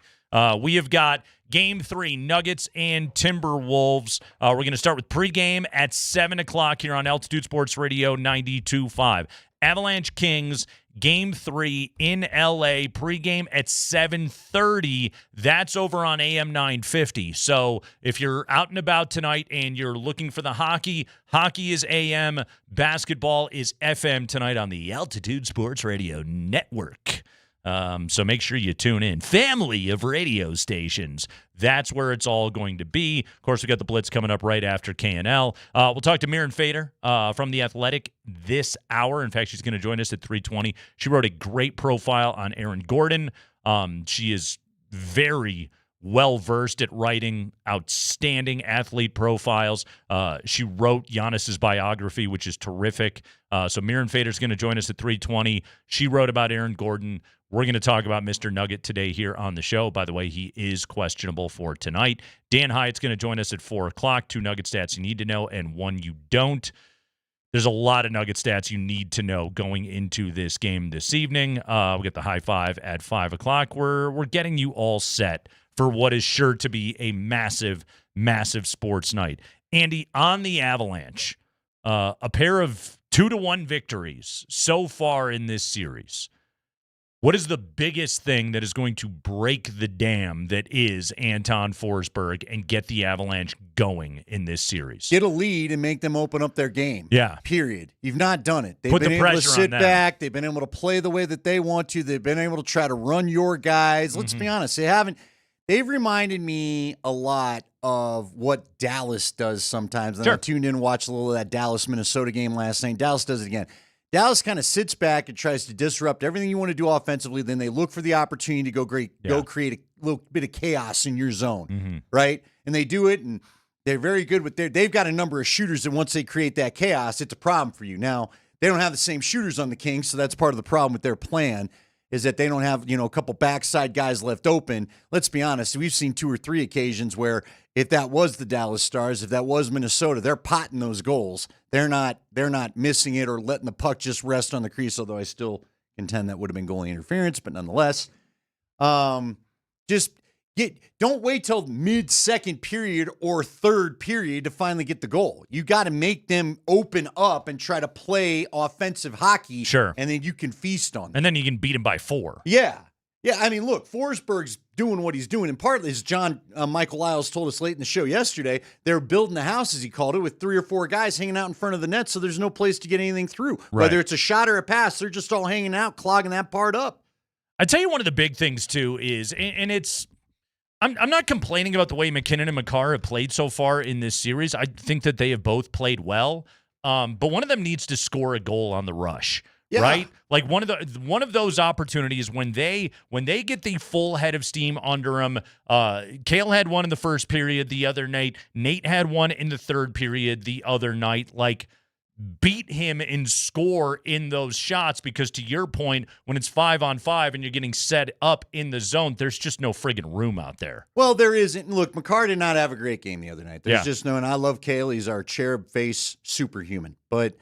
We have got Game 3, Nuggets and Timberwolves. We're going to start with pregame at 7 o'clock here on Altitude Sports Radio 92.5. Avalanche Kings, Game 3 in L.A., pregame at 7:30. That's over on AM 950. So if you're out and about tonight and you're looking for the hockey is AM, basketball is FM tonight on the Altitude Sports Radio Network. So make sure you tune in. Family of radio stations. That's where it's all going to be. Of course, we got the Blitz coming up right after K&L. We'll talk to Mirren Fader from The Athletic this hour. In fact, she's going to join us at 3:20. She wrote a great profile on Aaron Gordon. She is very well-versed at writing outstanding athlete profiles. She wrote Giannis's biography, which is terrific. So Mirren Fader's going to join us at 3:20. She wrote about Aaron Gordon. We're going to talk about Mr. Nugget today here on the show. By the way, he is questionable for tonight. Dan Hyatt's going to join us at 4 o'clock. 2 Nugget stats you need to know and 1 you don't. There's a lot of Nugget stats you need to know going into this game this evening. We get the high five at 5 o'clock. We're getting you all set for what is sure to be a massive, massive sports night. Andy, on the Avalanche, a pair of 2-1 victories so far in this series. What is the biggest thing that is going to break the dam that is Anton Forsberg and get the Avalanche going in this series? Get a lead and make them open up their game. Yeah. Period. You've not done it. They've Put been the able to pressure sit on them. back. They've been able to play the way that they want to. They've been able to try to run your guys. Let's be honest. They've reminded me a lot of what Dallas does sometimes. And I tuned in and watched a little of that Dallas-Minnesota game last night. Dallas does it again. Dallas kind of sits back and tries to disrupt everything you want to do offensively. Then they look for the opportunity to go create a little bit of chaos in your zone, right? And they do it, and they're very good with they've got a number of shooters, and once they create that chaos, it's a problem for you. Now, they don't have the same shooters on the Kings, so that's part of the problem with their plan is that they don't have, a couple backside guys left open. Let's be honest. We've seen 2 or 3 occasions where if that was the Dallas Stars, if that was Minnesota, they're potting those goals. They're not missing it or letting the puck just rest on the crease, although I still contend that would have been goalie interference, but nonetheless. Just Don't wait till mid-second period or third period to finally get the goal. You got to make them open up and try to play offensive hockey. Sure. And then you can feast on them. And then you can beat him by 4. Yeah. Yeah, I mean, look, Forsberg's doing what he's doing. And partly, as Michael Lyles told us late in the show yesterday, they're building the house, as he called it, with 3 or 4 guys hanging out in front of the net, so there's no place to get anything through. Right. Whether it's a shot or a pass, they're just all hanging out, clogging that part up. I tell you, one of the big things, too, is, and it's, I'm not complaining about the way McKinnon and Makar have played so far in this series. I think that they have both played well, but one of them needs to score a goal on the rush. Yeah. Right? Like one of those opportunities when they get the full head of steam under them. Cale had one in the first period the other night. Nate had one in the third period the other night. Like, beat him and score in those shots, because to your point, when it's 5-on-5 and you're getting set up in the zone, there's just no friggin' room out there. Well, there isn't. Look, Makar did not have a great game the other night. There's just no, and I love Cale. He's our cherub face superhuman, but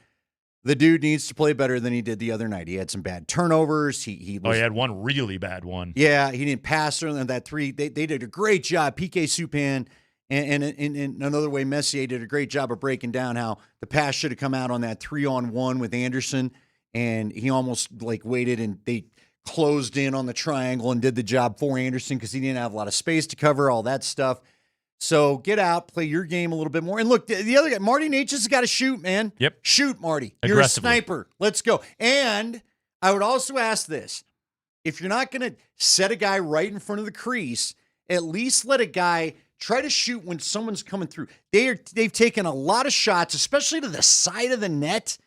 the dude needs to play better than he did the other night. He had some bad turnovers. He had one really bad one. Yeah, he didn't pass her on that 3. They did a great job. PK Subban and in another way, Messier did a great job of breaking down how the pass should have come out on that 3-on-1 with Anderson, and he almost waited and they closed in on the triangle and did the job for Anderson because he didn't have a lot of space to cover, all that stuff. So get out, play your game a little bit more. And look, the other guy, Marty Nate, has got to shoot, man. Yep. Shoot, Marty. You're a sniper. Let's go. And I would also ask this. If you're not going to set a guy right in front of the crease, at least let a guy try to shoot when someone's coming through. They've taken a lot of shots, especially to the side of the net,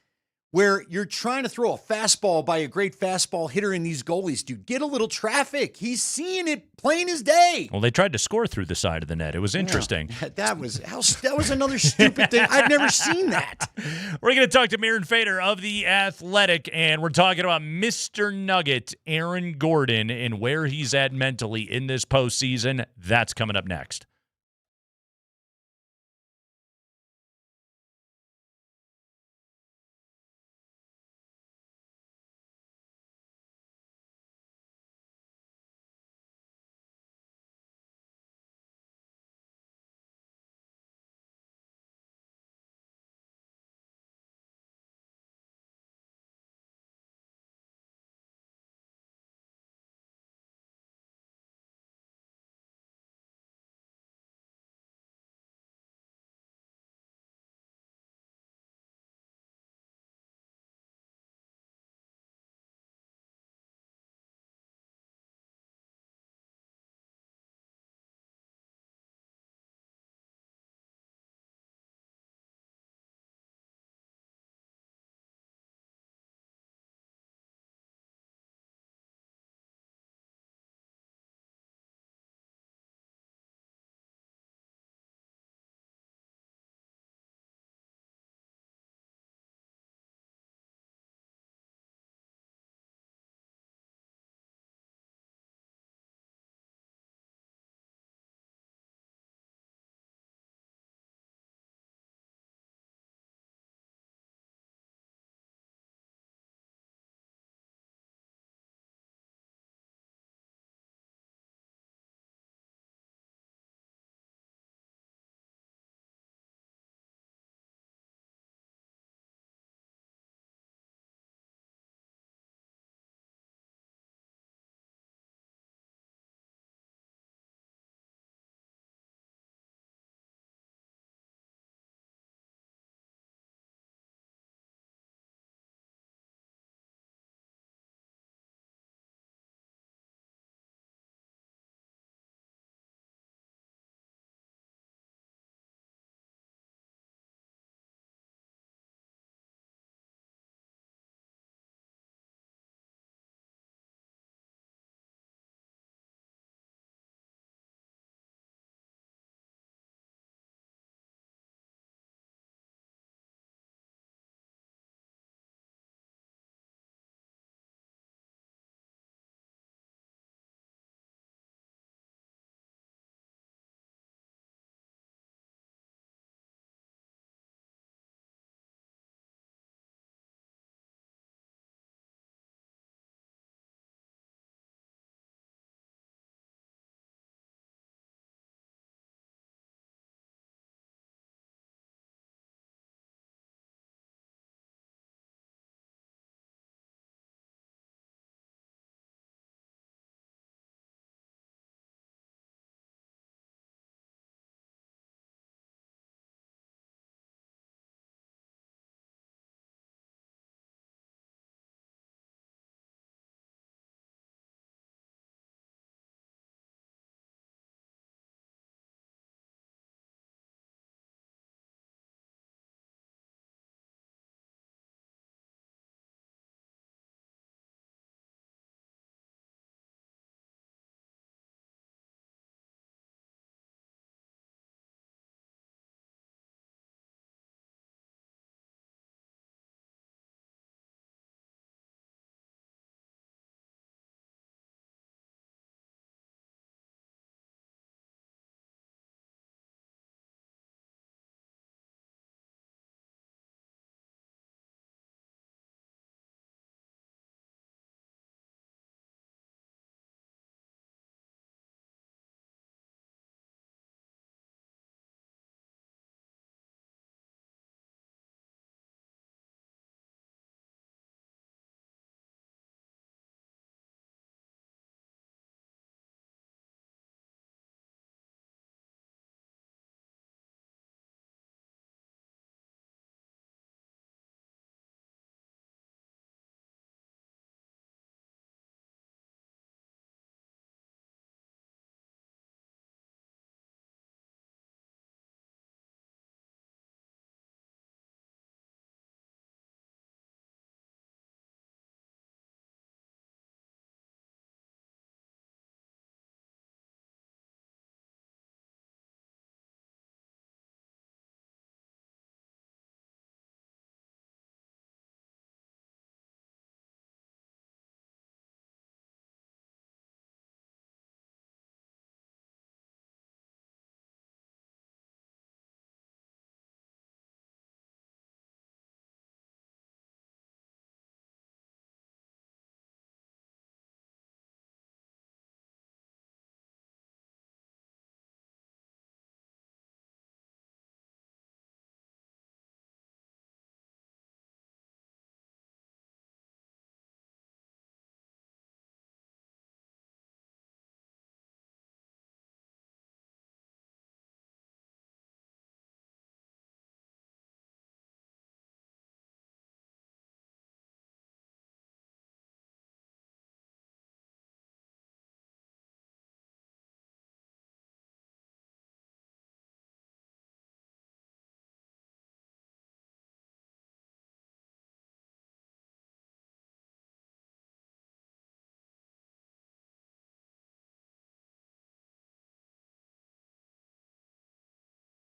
where you're trying to throw a fastball by a great fastball hitter in these goalies. Dude, get a little traffic. He's seeing it plain as day. Well, they tried to score through the side of the net. It was interesting. Yeah, that was another stupid thing. I've never seen that. We're going to talk to Mirin Fader of The Athletic, and we're talking about Mr. Nugget, Aaron Gordon, and where he's at mentally in this postseason. That's coming up next.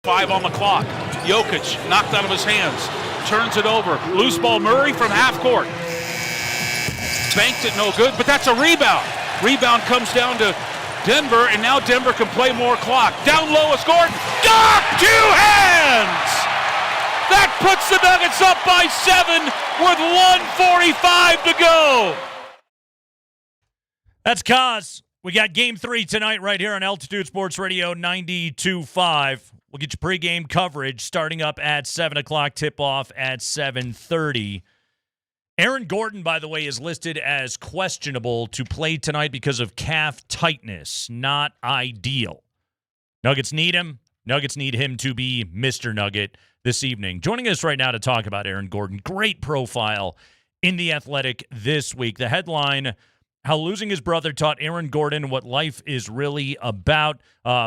5 on the clock. Jokic knocked out of his hands. Turns it over. Loose ball, Murray from half court. Banked it, no good, but that's a rebound. Rebound comes down to Denver, and now Denver can play more clock. Down low is Gordon. Doc, 2 hands! That puts the Nuggets up by 7 with 1:45 to go. That's Kaz. We got Game 3 tonight right here on Altitude Sports Radio 92.5. We'll get you pregame coverage starting up at 7 o'clock, tip-off at 7:30. Aaron Gordon, by the way, is listed as questionable to play tonight because of calf tightness. Not ideal. Nuggets need him. Nuggets need him to be Mr. Nugget this evening. Joining us right now to talk about Aaron Gordon, great profile in The Athletic this week. The headline, how losing his brother taught Aaron Gordon what life is really about.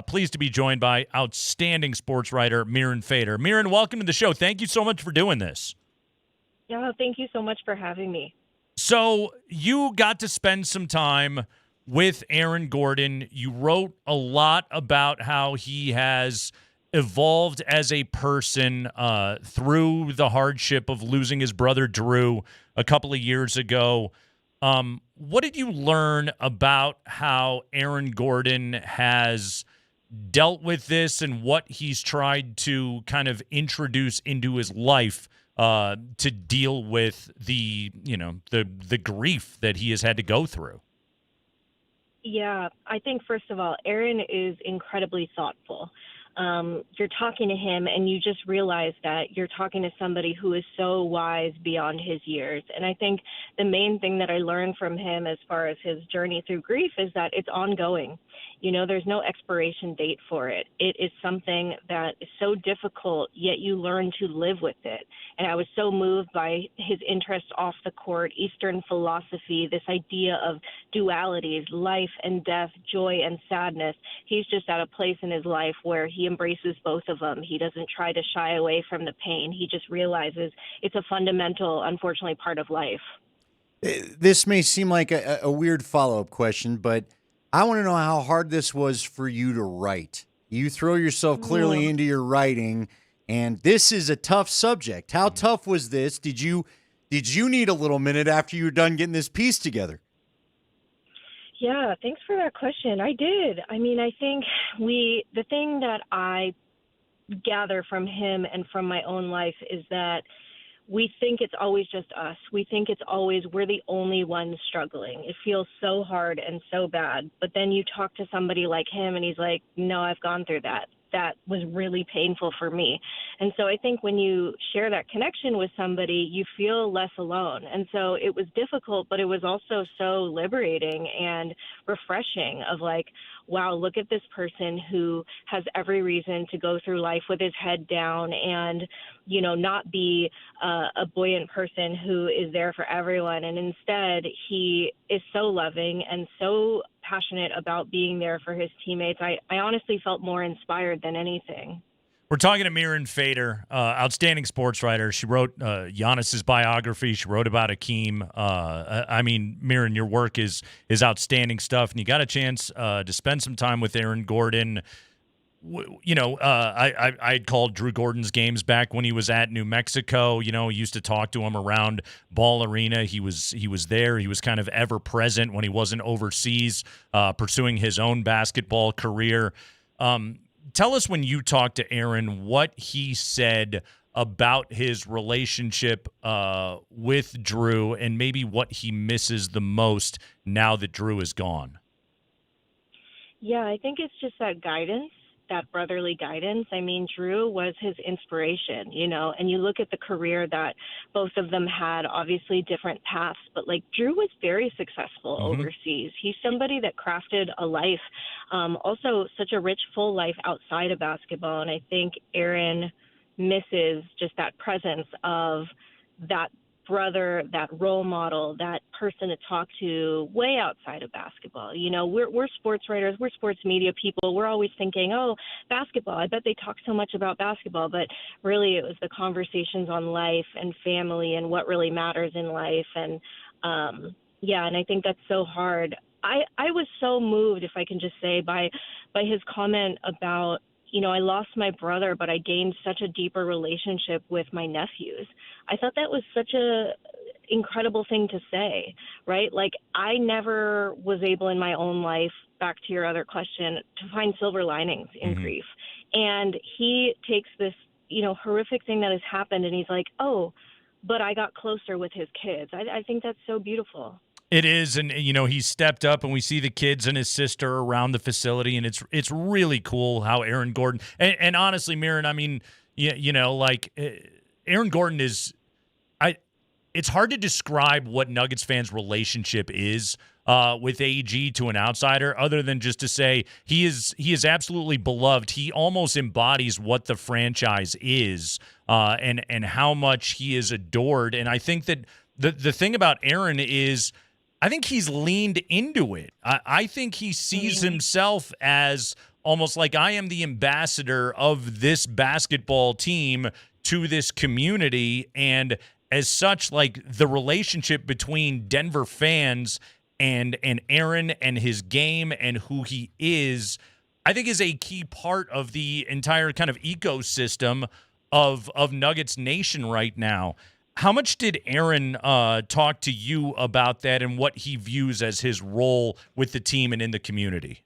Pleased to be joined by outstanding sports writer Miran Fader. Miran, welcome to the show. Thank you so much for doing this. Yeah, thank you so much for having me. So you got to spend some time with Aaron Gordon. You wrote a lot about how he has evolved as a person through the hardship of losing his brother Drew a couple of years ago. What did you learn about how Aaron Gordon has dealt with this and what he's tried to kind of introduce into his life to deal with the grief that he has had to go through? Yeah, I think first of all, Aaron is incredibly thoughtful. You're talking to him and you just realize that you're talking to somebody who is so wise beyond his years. And I think the main thing that I learned from him as far as his journey through grief is that it's ongoing. You know, there's no expiration date for it. It is something that is so difficult, yet you learn to live with it. And I was so moved by his interest off the court, Eastern philosophy, this idea of dualities, life and death, joy and sadness. He's just at a place in his life where he embraces both of them. He doesn't try to shy away from the pain. He just realizes it's a fundamental, unfortunately, part of life. This may seem like a weird follow-up question, but I want to know how hard this was for you to write. You throw yourself clearly into your writing, and this is a tough subject. How tough was this? Did you need a little minute after you were done getting this piece together? Yeah, thanks for that question. I did. I mean, I think the thing that I gather from him and from my own life is that we think it's always just us. We think it's always we're the only ones struggling. It feels so hard and so bad. But then you talk to somebody like him and he's like, no, I've gone through that. That was really painful for me. And so I think when you share that connection with somebody, you feel less alone. And so it was difficult, but it was also so liberating and refreshing of like, wow, look at this person who has every reason to go through life with his head down and, you know, not be a buoyant person who is there for everyone. And instead, he is so loving and so passionate about being there for his teammates. I honestly felt more inspired than anything. We're talking to Miran Fader, outstanding sports writer. She wrote Giannis's biography. She wrote about Hakeem. I mean, Miran, your work is outstanding stuff, and you got a chance to spend some time with Aaron Gordon. You know, I had called Drew Gordon's games back when he was at New Mexico. You know, he used to talk to him around Ball Arena. He was there. He was kind of ever present when he wasn't overseas pursuing his own basketball career. Tell us when you talked to Aaron what he said about his relationship with Drew and maybe what he misses the most now that Drew is gone. Yeah, I think it's just that guidance, that brotherly guidance. I mean, Drew was his inspiration, you know, and you look at the career that both of them had, obviously different paths, but like Drew was very successful overseas. He's somebody that crafted a life, also such a rich, full life outside of basketball. And I think Aaron misses just that presence of that brother, that role model, that person to talk to way outside of basketball. You know, we're sports writers, we're sports media people. We're always thinking, oh, basketball, I bet they talk so much about basketball, but really it was the conversations on life and family and what really matters in life. And yeah, and I think that's so hard. I was so moved, if I can just say, by his comment about, I lost my brother, but I gained such a deeper relationship with my nephews. I thought that was such a incredible thing to say, right? Like, I never was able in my own life, back to your other question, to find silver linings in grief. And he takes this, horrific thing that has happened, and he's like, oh, but I got closer with his kids. I think that's so beautiful. It is, and he stepped up, and we see the kids and his sister around the facility, and it's really cool how Aaron Gordon and honestly, Mirren, I mean, Aaron Gordon is, it's hard to describe what Nuggets fans' relationship is with AG to an outsider, other than just to say he is absolutely beloved. He almost embodies what the franchise is, and how much he is adored. And I think that the thing about Aaron is, I think he's leaned into it. I think he sees himself as almost like, I am the ambassador of this basketball team to this community. And as such, like, the relationship between Denver fans and Aaron and his game and who he is, I think is a key part of the entire kind of ecosystem of Nuggets Nation right now. How much did Aaron talk to you about that and what he views as his role with the team and in the community?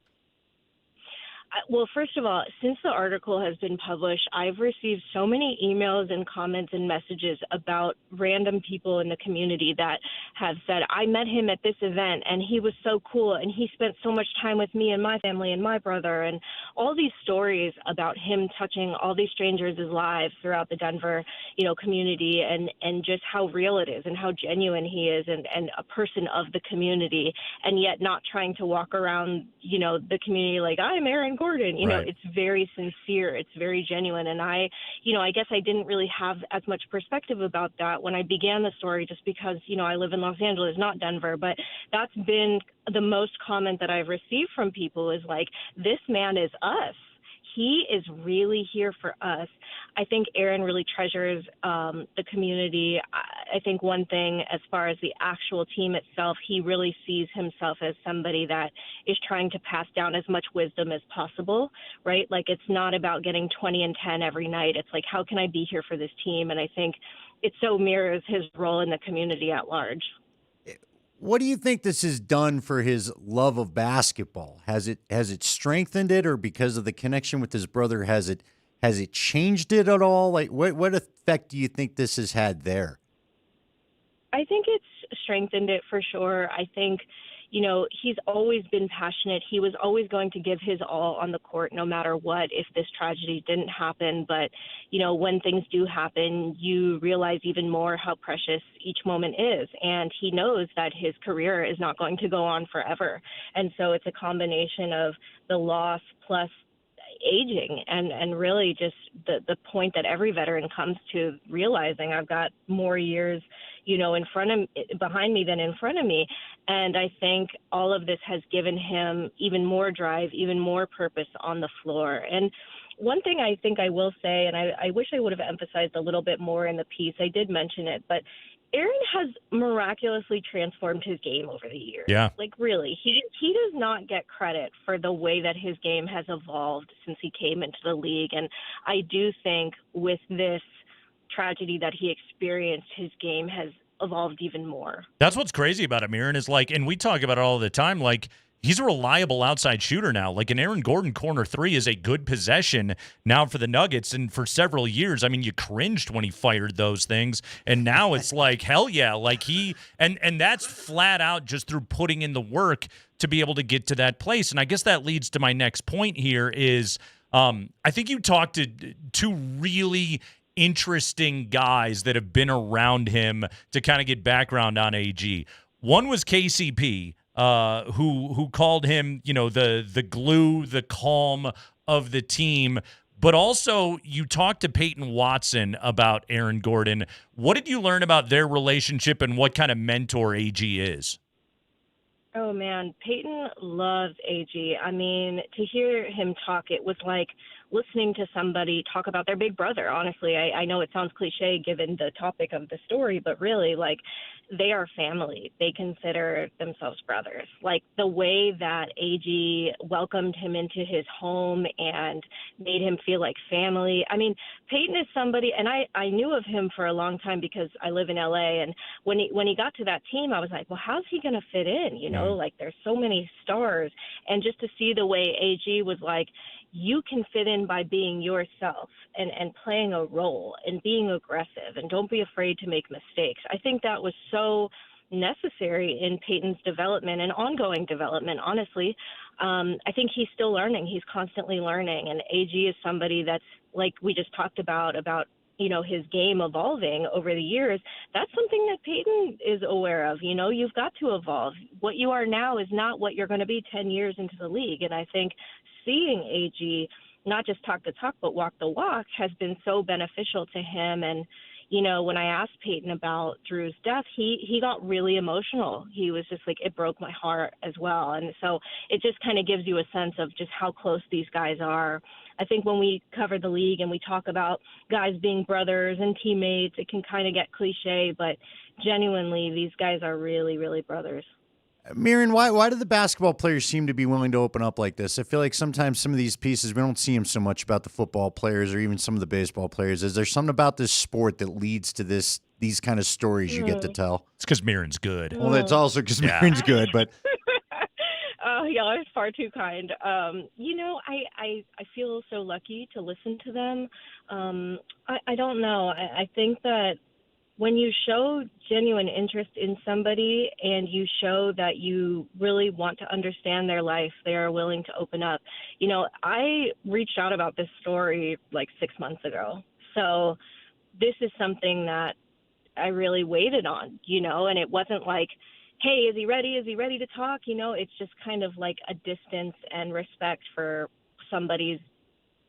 Well, first of all, since the article has been published, I've received so many emails and comments and messages about random people in the community that have said, I met him at this event and he was so cool and he spent so much time with me and my family and my brother, and all these stories about him touching all these strangers' lives throughout the Denver, community, and just how real it is and how genuine he is and a person of the community, and yet not trying to walk around, the community like, I'm Aaron Gordon. Right. It's very sincere. It's very genuine. And I guess I didn't really have as much perspective about that when I began the story, just because, I live in Los Angeles, not Denver. But that's been the most comment that I've received from people is like, this man is us. He is really here for us. I think Aaron really treasures the community. I think one thing, as far as the actual team itself, he really sees himself as somebody that is trying to pass down as much wisdom as possible, right? Like, it's not about getting 20 and 10 every night. It's like, how can I be here for this team? And I think it so mirrors his role in the community at large. What do you think this has done for his love of basketball? Has it strengthened it, or because of the connection with his brother, has it changed it at all? Like, what effect do you think this has had there? I think it's strengthened it for sure. I think, he's always been passionate. He was always going to give his all on the court, no matter what, if this tragedy didn't happen. But, when things do happen, you realize even more how precious each moment is. And he knows that his career is not going to go on forever. And so it's a combination of the loss plus aging and really just the point that every veteran comes to, realizing I've got more years, behind me than in front of me. And I think all of this has given him even more drive, even more purpose on the floor. And one thing I think I will say, and I wish I would have emphasized a little bit more in the piece, I did mention it, but Aaron has miraculously transformed his game over the years. Yeah. Like, really, he does not get credit for the way that his game has evolved since he came into the league. And I do think with this tragedy that he experienced, his game has evolved even more. That's what's crazy about him, Aaron, is like, and we talk about it all the time, like, he's a reliable outside shooter now. Like, an Aaron Gordon corner three is a good possession now for the Nuggets. And for several years, I mean, you cringed when he fired those things. And now it's like, hell yeah. Like, and that's flat out just through putting in the work to be able to get to that place. And I guess that leads to my next point here is, I think you talked to two really interesting guys that have been around him to kind of get background on AG. One was KCP, who called him, the glue, the calm of the team. But also, you talked to Peyton Watson about Aaron Gordon. What did you learn about their relationship and what kind of mentor AG is? Oh, man, Peyton loves AG. I mean, to hear him talk, it was like listening to somebody talk about their big brother. Honestly, I know it sounds cliche given the topic of the story, but really, like, they are family. They consider themselves brothers. Like, the way that AG welcomed him into his home and made him feel like family. I mean, Peyton is somebody, and I knew of him for a long time because I live in LA, and when he got to that team, I was like, well, how's he going to fit in? You know, like, there's so many stars. And just to see the way AG was like, you can fit in by being yourself and playing a role and being aggressive, and don't be afraid to make mistakes. I think that was so necessary in Peyton's development and ongoing development, honestly. I think he's still learning. He's constantly learning. And AG is somebody that's, like we just talked about, you know, his game evolving over the years. That's something that Peyton is aware of. You know, you've got to evolve. What you are now is not what you're going to be 10 years into the league. And I think seeing AG not just talk the talk, but walk the walk has been so beneficial to him. And, you know, when I asked Peyton about Drew's death, he got really emotional. He was just like, it broke my heart as well. And so it just kind of gives you a sense of just how close these guys are. I think when we cover the league and we talk about guys being brothers and teammates, it can kind of get cliche, but genuinely, these guys are really, really brothers. Miriam, why do the basketball players seem to be willing to open up like this? I feel like sometimes some of these pieces, we don't see them so much about the football players or even some of the baseball players. Is there something about this sport that leads to these kind of stories you get to tell? It's because Miriam's good. Well, it's also because Miriam's good, but... Yeah, it's far too kind. You know, I feel so lucky to listen to them. I don't know. I think that when you show genuine interest in somebody and you show that you really want to understand their life, they are willing to open up. You know, I reached out about this story like 6 months ago. So this is something that I really waited on, you know, and it wasn't like, hey, is he ready? Is he ready to talk? You know, it's just kind of like a distance and respect for somebody's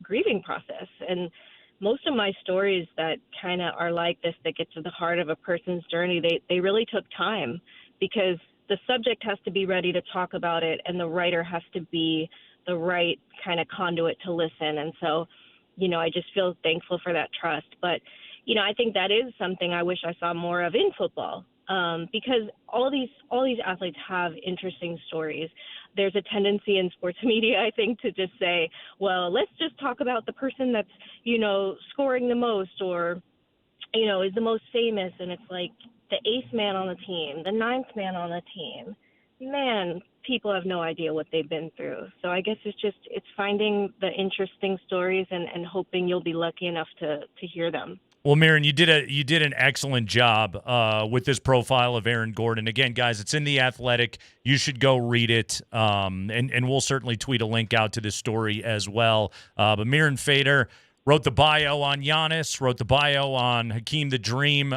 grieving process. And most of my stories that kind of are like this, that get to the heart of a person's journey, they really took time, because the subject has to be ready to talk about it and the writer has to be the right kind of conduit to listen. And so, you know, I just feel thankful for that trust. But, you know, I think that is something I wish I saw more of in football. Because all these athletes have interesting stories. There's a tendency in sports media, I think, to just say, well, let's just talk about the person that's, you know, scoring the most or, you know, is the most famous. And it's like the eighth man on the team, the ninth man on the team. Man, people have no idea what they've been through. So I guess it's finding the interesting stories and hoping you'll be lucky enough to hear them. Well, Miriam, you did an excellent job with this profile of Aaron Gordon. Again, guys, it's in The Athletic. You should go read it, and we'll certainly tweet a link out to this story as well. But Miriam Fader wrote the bio on Giannis, wrote the bio on Hakeem the Dream,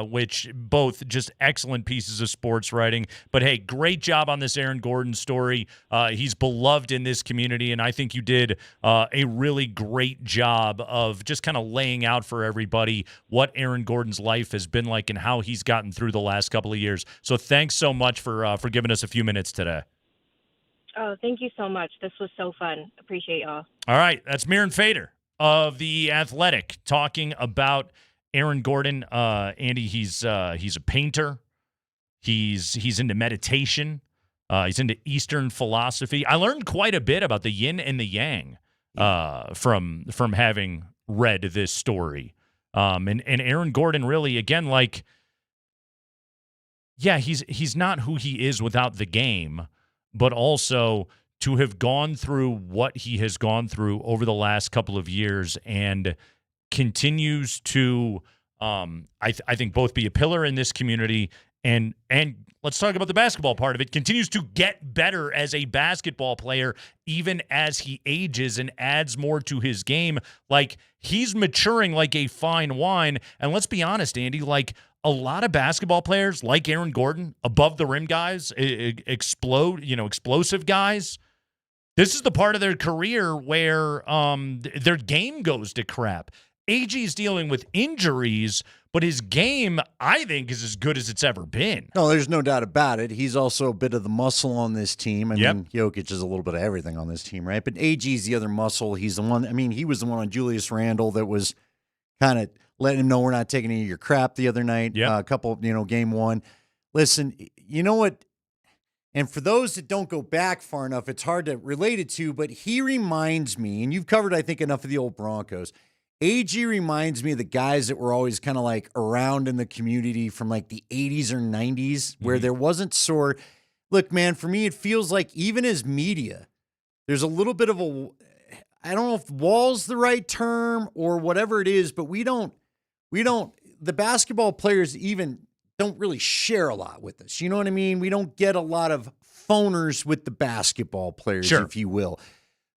which both just excellent pieces of sports writing. But, hey, great job on this Aaron Gordon story. He's beloved in this community, and I think you did a really great job of just kind of laying out for everybody what Aaron Gordon's life has been like and how he's gotten through the last couple of years. So thanks so much for giving us a few minutes today. Oh, thank you so much. This was so fun. Appreciate y'all. All right, that's Miriam Fader of The Athletic talking about Aaron Gordon. Andy, he's a painter. He's into meditation. He's into Eastern philosophy. I learned quite a bit about the yin and the yang from having read this story. And Aaron Gordon really, again, like, yeah, he's not who he is without the game, but also to have gone through what he has gone through over the last couple of years and continues to, I think, both be a pillar in this community and let's talk about the basketball part of it, continues to get better as a basketball player even as he ages and adds more to his game. Like, he's maturing like a fine wine. And let's be honest, Andy, like, a lot of basketball players like Aaron Gordon, above the rim guys, explosive guys, this is the part of their career where their game goes to crap. AG is dealing with injuries, but his game, I think, is as good as it's ever been. No, there's no doubt about it. He's also a bit of the muscle on this team. I mean, Jokic is a little bit of everything on this team, right? But AG's the other muscle. He's the one. I mean, he was the one on Julius Randle that was kind of letting him know we're not taking any of your crap the other night. A couple, game one. Listen, you know what? And for those that don't go back far enough, it's hard to relate it to, but he reminds me, and you've covered, I think, enough of the old Broncos. AG reminds me of the guys that were always kind of like around in the community from like the 80s or 90s where there wasn't sort. Look, man, for me, it feels like even as media, there's a little bit of a, I don't know if wall's the right term or whatever it is, but we don't, the basketball players even don't really share a lot with us. You know what I mean? We don't get a lot of phoners with the basketball players, if you will.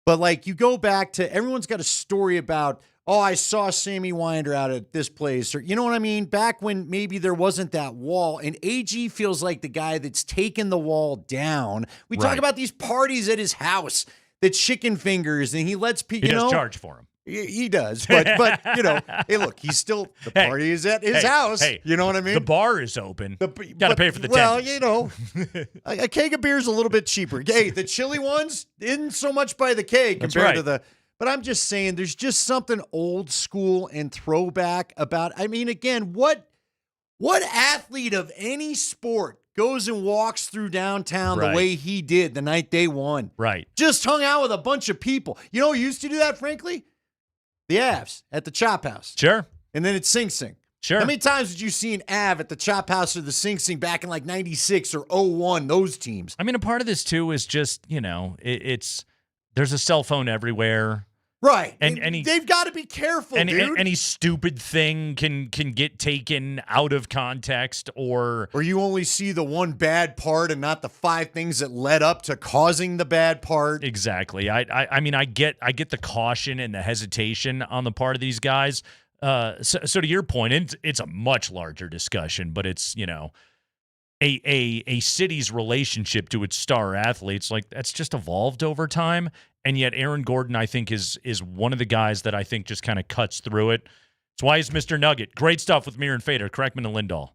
But like you go back to, everyone's got a story about, oh, I saw Sammy Winder out at this place, or you know what I mean? Back when maybe there wasn't that wall, and AG feels like the guy that's taken the wall down. We talk about these parties at his house, that chicken fingers, and he lets people. He does charge for him. He does, but hey, look, he's still the party is at his house. Hey, you know what I mean? The bar is open. Got to pay for the a keg of beer is a little bit cheaper. Hey, the chili ones isn't so much by the keg compared to the. But I'm just saying, there's just something old school and throwback about. I mean, again, what athlete of any sport goes and walks through downtown the way he did the night they won? Right. Just hung out with a bunch of people. You know who used to do that, frankly? The Avs at the Chop House. Sure. And then at Sing Sing. Sure. How many times did you see an Av at the Chop House or the Sing Sing back in like 96 or 01, those teams? I mean, a part of this, too, is just, it's there's a cell phone everywhere. Right. And they've got to be careful, dude. Any stupid thing can get taken out of context, or you only see the one bad part and not the 5 things that led up to causing the bad part. Exactly. I mean, I get the caution and the hesitation on the part of these guys. So to your point, it's a much larger discussion, but it's, a city's relationship to its star athletes, like that's just evolved over time. And yet Aaron Gordon, I think, is one of the guys that I think just kind of cuts through it. That's why he's Mr. Nugget. Great stuff with Mir and Fader, Kreckman and Lindahl.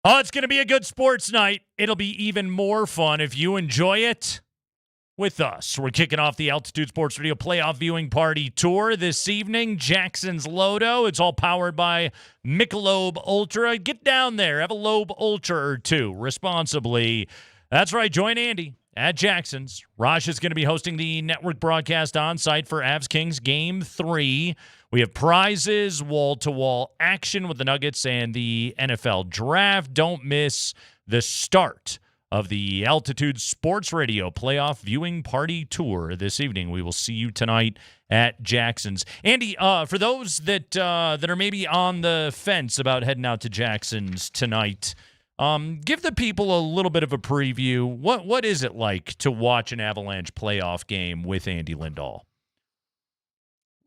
Oh, it's going to be a good sports night. It'll be even more fun if you enjoy it with us. We're kicking off the Altitude Sports Radio Playoff Viewing Party Tour this evening. Jackson's Lodo. It's all powered by Michelob Ultra. Get down there. Have a Lobe Ultra or two responsibly. That's right. Join Andy at Jackson's. Raj is going to be hosting the network broadcast on site for Avs Kings Game 3. We have prizes, wall-to-wall action with the Nuggets and the NFL Draft. Don't miss the start of the Altitude Sports Radio Playoff Viewing Party Tour this evening. We will see you tonight at Jackson's. Andy, for those that are maybe on the fence about heading out to Jackson's tonight, give the people a little bit of a preview. What is it like to watch an Avalanche playoff game with Andy Lindahl?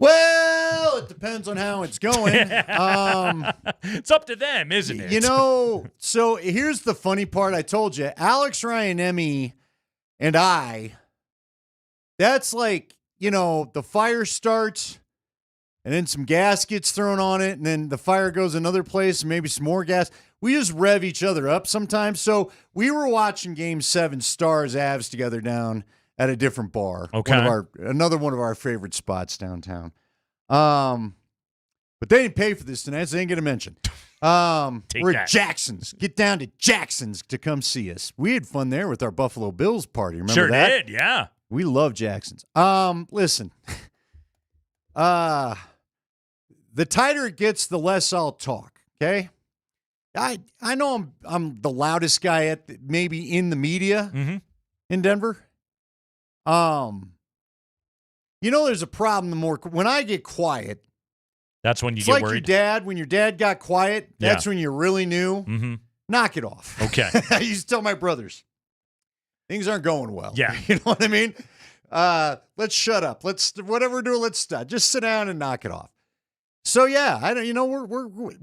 Well, it depends on how it's going. It's up to them, isn't it? You know, so here's the funny part. I told you, Alex, Ryan, Emmy, and I, that's like, you know, the fire starts and then some gas gets thrown on it and then the fire goes another place and maybe some more gas. We just rev each other up sometimes. So we were watching Game 7 Stars Avs together down at a different bar. Okay. Another one of our favorite spots downtown. But they didn't pay for this tonight, so they ain't going to mention. We're at Jackson's. Get down to Jackson's to come see us. We had fun there with our Buffalo Bills party. Remember that? Sure did, yeah. We love Jackson's. Listen. The tighter it gets, the less I'll talk, okay? I know I'm the loudest guy maybe in the media in Denver. You know, there's a problem when I get quiet. That's when you it's get like worried. Your dad, when your dad got quiet, that's when you really knew. Mm-hmm. Knock it off. Okay. I used to tell my brothers, things aren't going well. Yeah. You know what I mean? Let's shut up. Whatever we're doing, let's stop. Just sit down and knock it off. So yeah,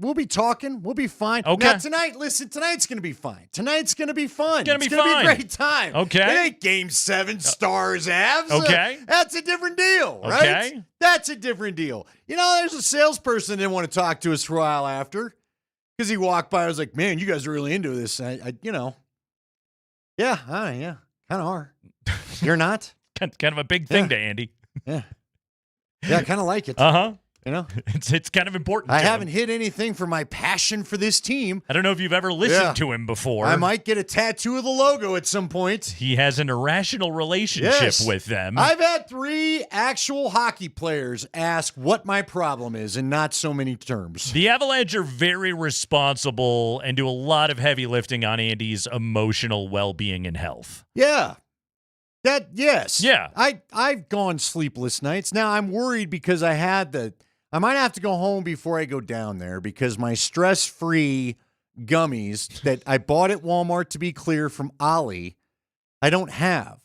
we'll be talking. We'll be fine. Okay. Now tonight, listen, tonight's gonna be fine. Tonight's gonna be fun. It's gonna be be fine. a great time. Okay. It ain't Game 7 Stars Avs. Okay. That's a different deal, right? Okay. That's a different deal. You know, there's a salesperson that didn't want to talk to us for a while after because he walked by. I was like, man, you guys are really into this. Yeah, kind of are. You're not? Kind of a big thing to Andy. Yeah. Yeah, I kind of like it. Uh-huh. You know? It's kind of important. I to haven't him. hit anything for my passion for this team. I don't know if you've ever listened to him before. I might get a tattoo of the logo at some point. He has an irrational relationship with them. I've had 3 actual hockey players ask what my problem is in not so many terms. The Avalanche are very responsible and do a lot of heavy lifting on Andy's emotional well-being and health. Yeah. Yes. Yeah. I've gone sleepless nights. Now I'm worried because I might have to go home before I go down there because my stress-free gummies that I bought at Walmart, to be clear, from Ollie, I don't have.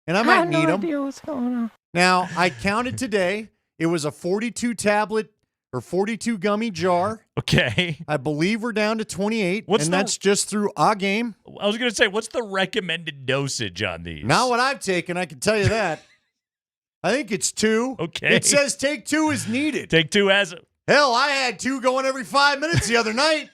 And I might need them. idea what's going on. Now, I counted today. It was a 42 tablet or 42 gummy jar. Okay. I believe we're down to 28, that's just through a game. I was going to say, what's the recommended dosage on these? Not what I've taken, I can tell you that. I think it's 2. Okay. It says take 2 as needed. Take 2 as... Hell, I had 2 going every 5 minutes the other night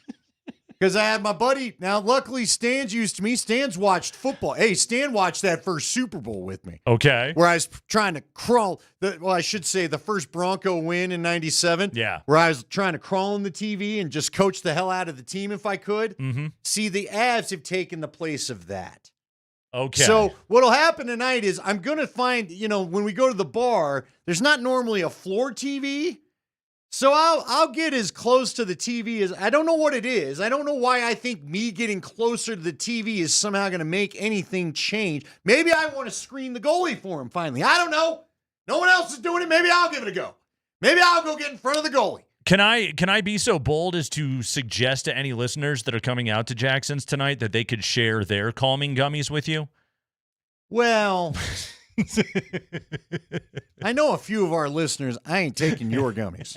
because I had my buddy. Now, luckily, Stan's used to me. Stan's watched football. Hey, Stan watched that first Super Bowl with me. Okay. Where I was trying to crawl. I should say the first Bronco win in 97. Yeah. Where I was trying to crawl on the TV and just coach the hell out of the team if I could. Mm-hmm. See, the Avs have taken the place of that. Okay. So what'll happen tonight is I'm going to find, when we go to the bar, there's not normally a floor TV. So I'll get as close to the TV as, I don't know what it is. I don't know why I think me getting closer to the TV is somehow going to make anything change. Maybe I want to screen the goalie for him finally. I don't know. No one else is doing it. Maybe I'll give it a go. Maybe I'll go get in front of the goalie. Can I be so bold as to suggest to any listeners that are coming out to Jackson's tonight that they could share their calming gummies with you? Well, I know a few of our listeners. I ain't taking your gummies.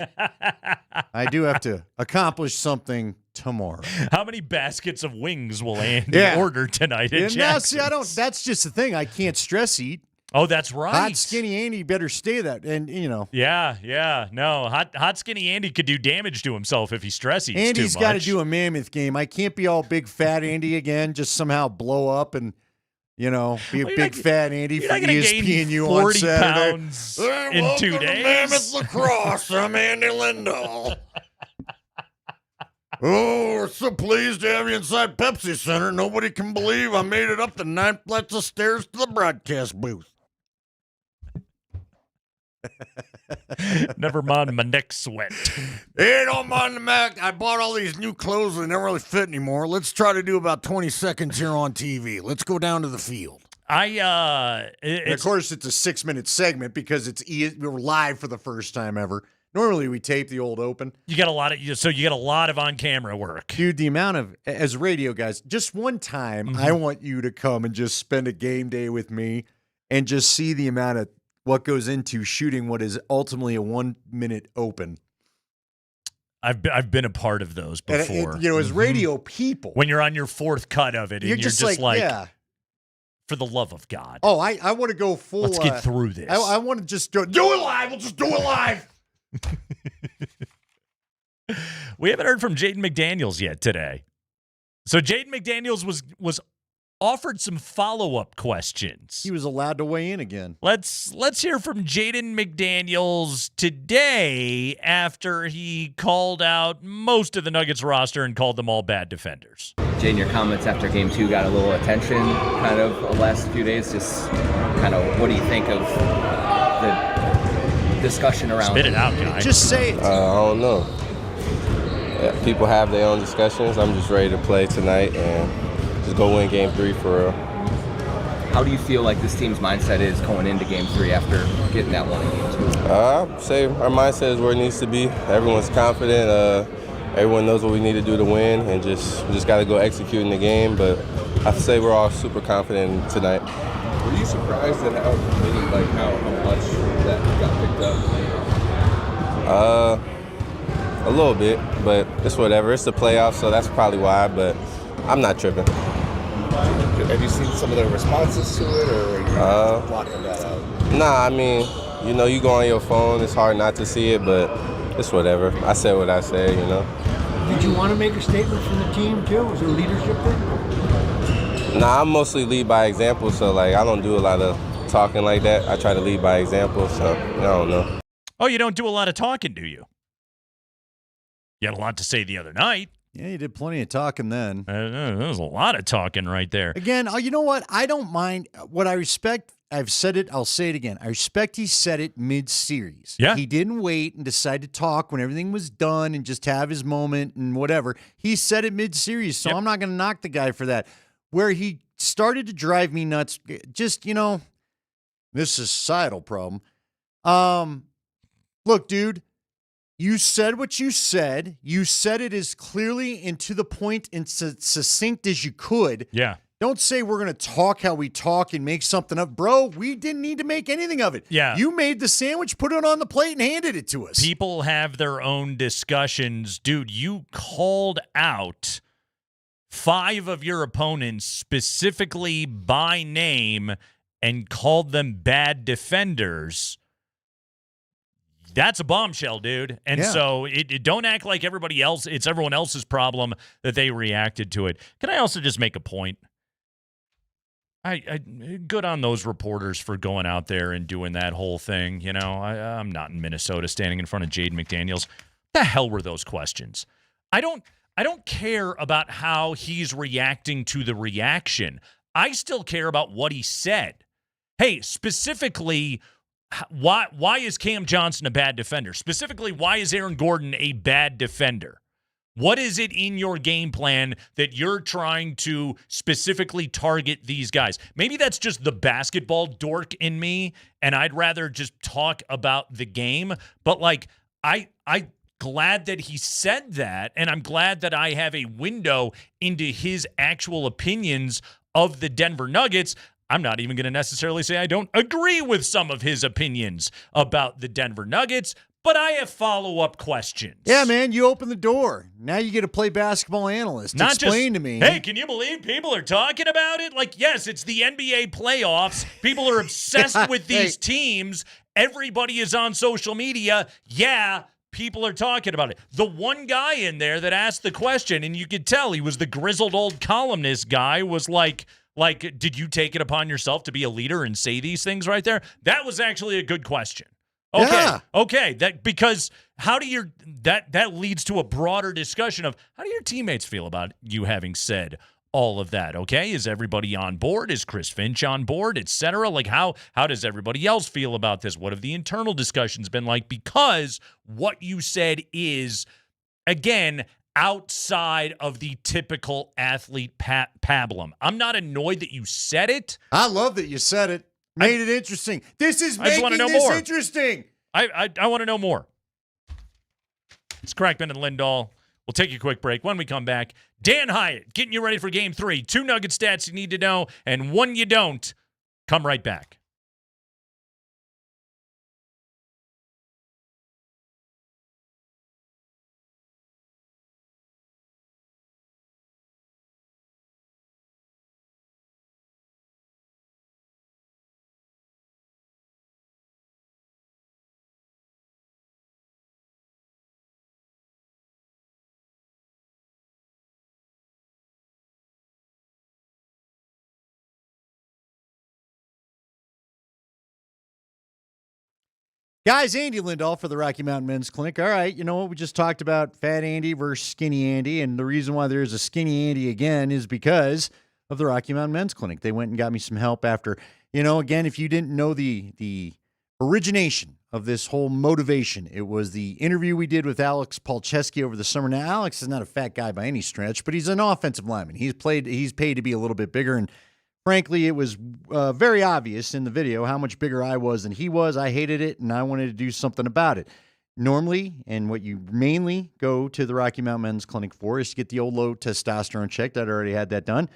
I do have to accomplish something tomorrow. How many baskets of wings will Andy order tonight at Jackson's? Now, see, that's just the thing. I can't stress eat. Oh, that's right. Hot Skinny Andy better stay that. And, Yeah. No, hot Skinny Andy could do damage to himself if he stress eats Andy's too much. got to do a mammoth game. I can't be all big fat Andy again, just somehow blow up and, be a big fat Andy for ESPNU on Saturday. Pounds in 2 days. Mammoth Lacrosse. I'm Andy Lindahl. Oh, we're so pleased to have you inside Pepsi Center. Nobody can believe I made it up the 9 flights of stairs to the broadcast booth. Never mind my neck sweat. Hey, don't mind the Mac. I bought all these new clothes and they don't really fit anymore. Let's try to do about 20 seconds here on TV. Let's go down to the field. Of course, it's a 6-minute segment because we're live for the first time ever. Normally, we tape the old open. You got a lot of on-camera work. Dude, the amount of, as radio guys, just one time, I want you to come and just spend a game day with me and just see the amount of what goes into shooting what is ultimately a 1-minute open. I've been a part of those before. And as radio people. When you're on your fourth cut of it, and you're just like yeah. For the love of God. Oh, I want to go full. Let's get through this. I want to just do it live. We'll just do it live. We haven't heard from Jaden McDaniels yet today. So Jaden McDaniels was offered some follow-up questions. He was allowed to weigh in again. Let's hear from Jaden McDaniels today after he called out most of the Nuggets roster and called them all bad defenders. Jaden, your comments after Game 2 got a little attention kind of the last few days. Just kind of what do you think of the discussion around Spit it out, guy. Just say it. I don't know. Yeah, people have their own discussions. I'm just ready to play tonight and just go win Game 3 for real. How do you feel like this team's mindset is going into Game 3 after getting that one in Game 2? I'd say our mindset is where it needs to be. Everyone's confident. Everyone knows what we need to do to win, and we just got to go execute in the game. But I'd say we're all super confident tonight. Were you surprised at how much that got picked up? A little bit, but it's whatever. It's the playoffs, so that's probably why, but I'm not tripping. Have you seen some of the responses to it, or are you blocking that out? Nah, I mean, you go on your phone, it's hard not to see it, but it's whatever. I said what I said, Did you want to make a statement from the team, too? Was there leadership there? Nah, I mostly lead by example, so, I don't do a lot of talking like that. I try to lead by example, so I don't know. Oh, you don't do a lot of talking, do you? You had a lot to say the other night. Yeah, you did plenty of talking then. There was a lot of talking right there. Again, you know what? I don't mind. What I respect, I've said it, I'll say it again. I respect he said it mid-series. Yeah. He didn't wait and decide to talk when everything was done and just have his moment and whatever. He said it mid-series, so I'm not going to knock the guy for that. Where he started to drive me nuts, just, this is a societal problem. Look, dude. You said what you said. You said it as clearly and to the point and succinct as you could. Yeah. Don't say we're going to talk how we talk and make something up. Bro, we didn't need to make anything of it. Yeah. You made the sandwich, put it on the plate, and handed it to us. People have their own discussions. Dude, you called out 5 of your opponents specifically by name and called them bad defenders. That's a bombshell, dude. And so don't act like everybody else, it's everyone else's problem that they reacted to it. Can I also just make a point? I good on those reporters for going out there and doing that whole thing. I'm not in Minnesota standing in front of Jaden McDaniels. The hell were those questions? I don't care about how he's reacting to the reaction. I still care about what he said. Hey, specifically, why is Cam Johnson a bad defender? Specifically, why is Aaron Gordon a bad defender? What is it in your game plan that you're trying to specifically target these guys? Maybe that's just the basketball dork in me, and I'd rather just talk about the game. But I'm glad that he said that, and I'm glad that I have a window into his actual opinions of the Denver Nuggets. I'm not even going to necessarily say I don't agree with some of his opinions about the Denver Nuggets, But I have follow-up questions. Yeah, man, you open the door. Now you get to play basketball analyst. Not Explain just, to me. Hey, can you believe people are talking about it? Like, yes, it's the NBA playoffs. People are obsessed with these teams. Everybody is on social media. Yeah, people are talking about it. The one guy in there that asked the question, and you could tell he was the grizzled old columnist guy, was like, did you take it upon yourself to be a leader and say these things right there? That was actually a good question. Okay. Yeah. Okay. Because how do that leads to a broader discussion of how do your teammates feel about you having said all of that? Okay. Is everybody on board? Is Chris Finch on board, et cetera? Like how does everybody else feel about this? What have the internal discussions been like? Because what you said is, again, outside of the typical athlete pablum. I'm not annoyed that you said it. I love that you said it. Made it interesting. This is I just making wanna know this more. interesting. I want to know more. It's Kreckman and Lindahl. We'll take a quick break. When we come back, Dan Hyatt getting you ready for Game 3. 2 Nugget stats you need to know and 1 you don't. Come right back. Guys, Andy Lindahl for the Rocky Mountain Men's Clinic. All right, you know what? We just talked about Fat Andy versus Skinny Andy, and the reason why there's a Skinny Andy again is because of the Rocky Mountain Men's Clinic. They went and got me some help after, again, if you didn't know the origination of this whole motivation, it was the interview we did with Alex Palczewski over the summer. Now, Alex is not a fat guy by any stretch, but he's an offensive lineman. He's paid to be a little bit bigger, and frankly, it was very obvious in the video how much bigger I was than he was. I hated it, and I wanted to do something about it. Normally, and what you mainly go to the Rocky Mountain Men's Clinic for is to get the old low testosterone checked. I'd already had that done.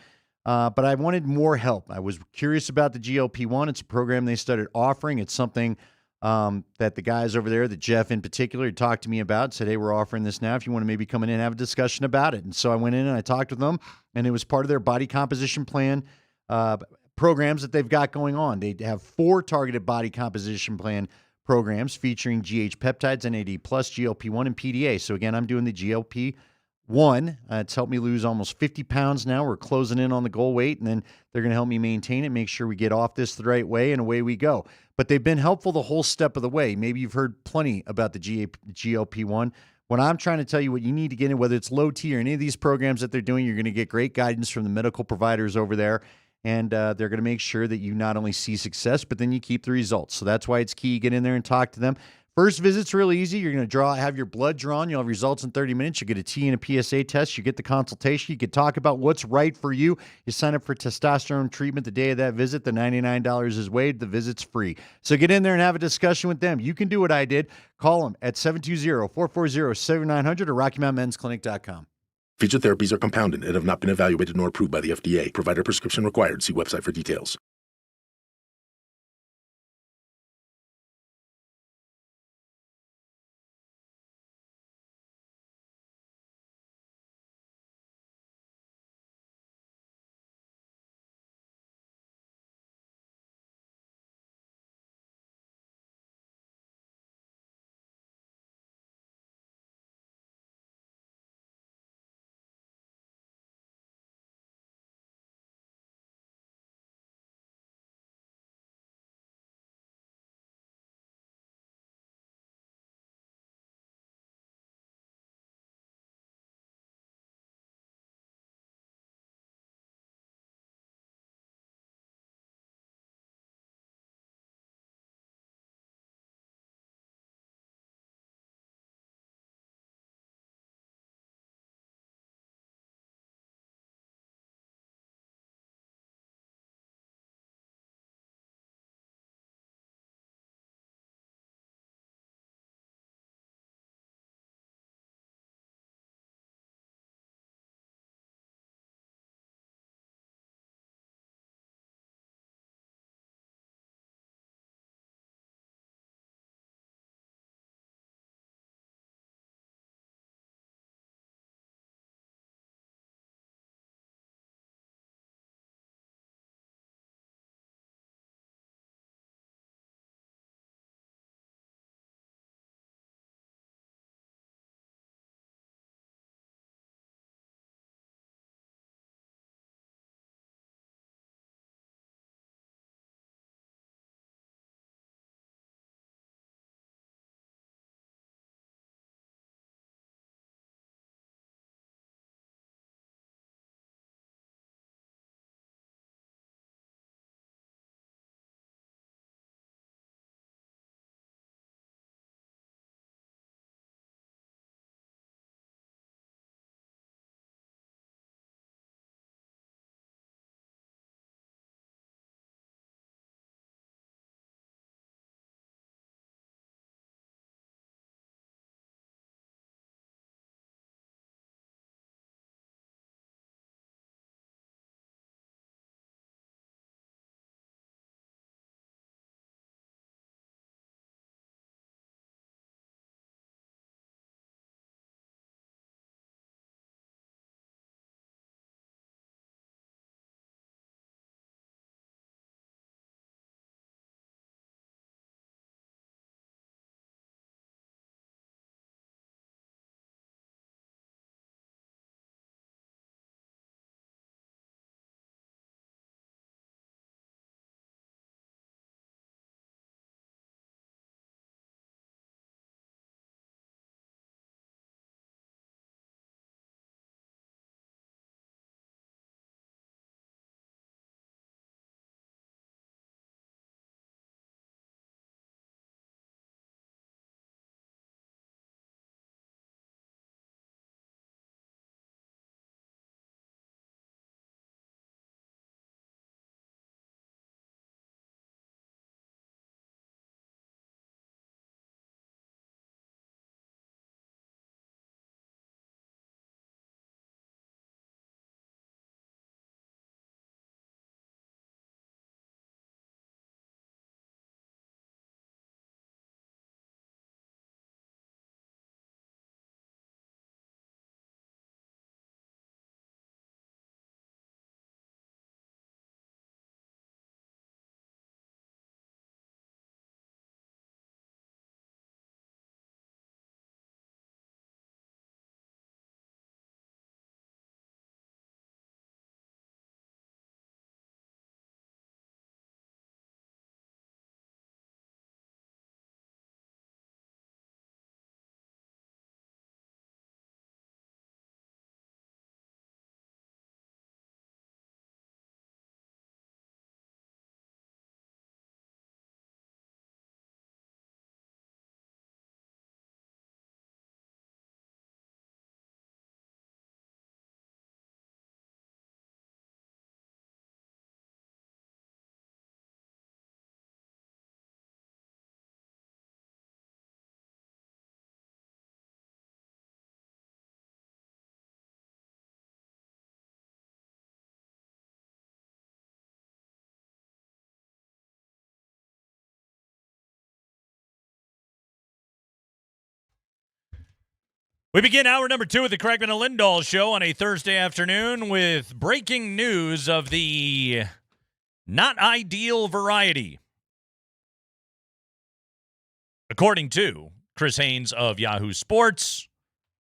But I wanted more help. I was curious about the GLP-1. It's a program they started offering. It's something that the guys over there, that Jeff in particular, had talked to me about, said, hey, we're offering this now if you want to maybe come in and have a discussion about it. And so I went in and I talked with them, and it was part of their body composition plan programs that they've got going on. They have 4 targeted body composition plan programs featuring GH peptides, NAD+, GLP-1, and PDA. So again, I'm doing the GLP-1. It's helped me lose almost 50 pounds now. We're closing in on the goal weight, and then they're going to help me maintain it, make sure we get off this the right way, and away we go. But they've been helpful the whole step of the way. Maybe you've heard plenty about the GLP-1. When I'm trying to tell you what you need to get in, whether it's low T or any of these programs that they're doing, you're going to get great guidance from the medical providers over there. And they're going to make sure that you not only see success, but then you keep the results. So that's why it's key. Get in there and talk to them. First visit's really easy. You're going to have your blood drawn. You'll have results in 30 minutes. You get a T and a PSA test. You get the consultation. You can talk about what's right for you. You sign up for testosterone treatment the day of that visit. The $99 is waived. The visit's free. So get in there and have a discussion with them. You can do what I did. Call them at 720-440-7900 or RockyMountainMen'sClinic.com. Featured therapies are compounded and have not been evaluated nor approved by the FDA. Provider prescription required. See website for details. We begin hour number 2 of the Kreckman and Lindahl show on a Thursday afternoon with breaking news of the not ideal variety. According to Chris Haynes of Yahoo Sports,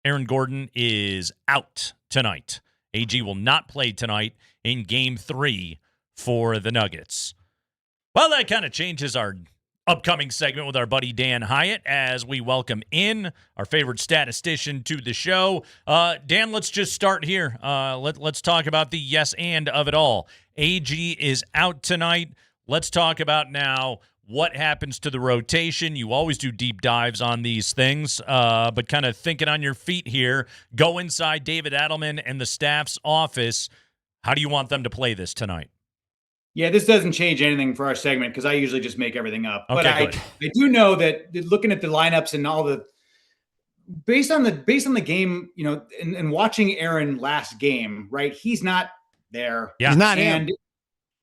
Aaron Gordon is out tonight. AG will not play tonight in Game 3 for the Nuggets. Well, that kind of changes our upcoming segment with our buddy Dan Hyatt as we welcome in our favorite statistician to the show. Dan, let's just start here. Let's talk about the yes and of it all. AG is out tonight. Let's talk about now what happens to the rotation. You always do deep dives on these things, but kind of thinking on your feet here, go inside David Adelman and the staff's office. How do you want them to play this tonight? Yeah, this doesn't change anything for our segment because I usually just make everything up. Okay, but I do know that looking at the lineups and all the based on the game, you know, and watching Aaron last game, right? He's not there. Yeah. He's not him.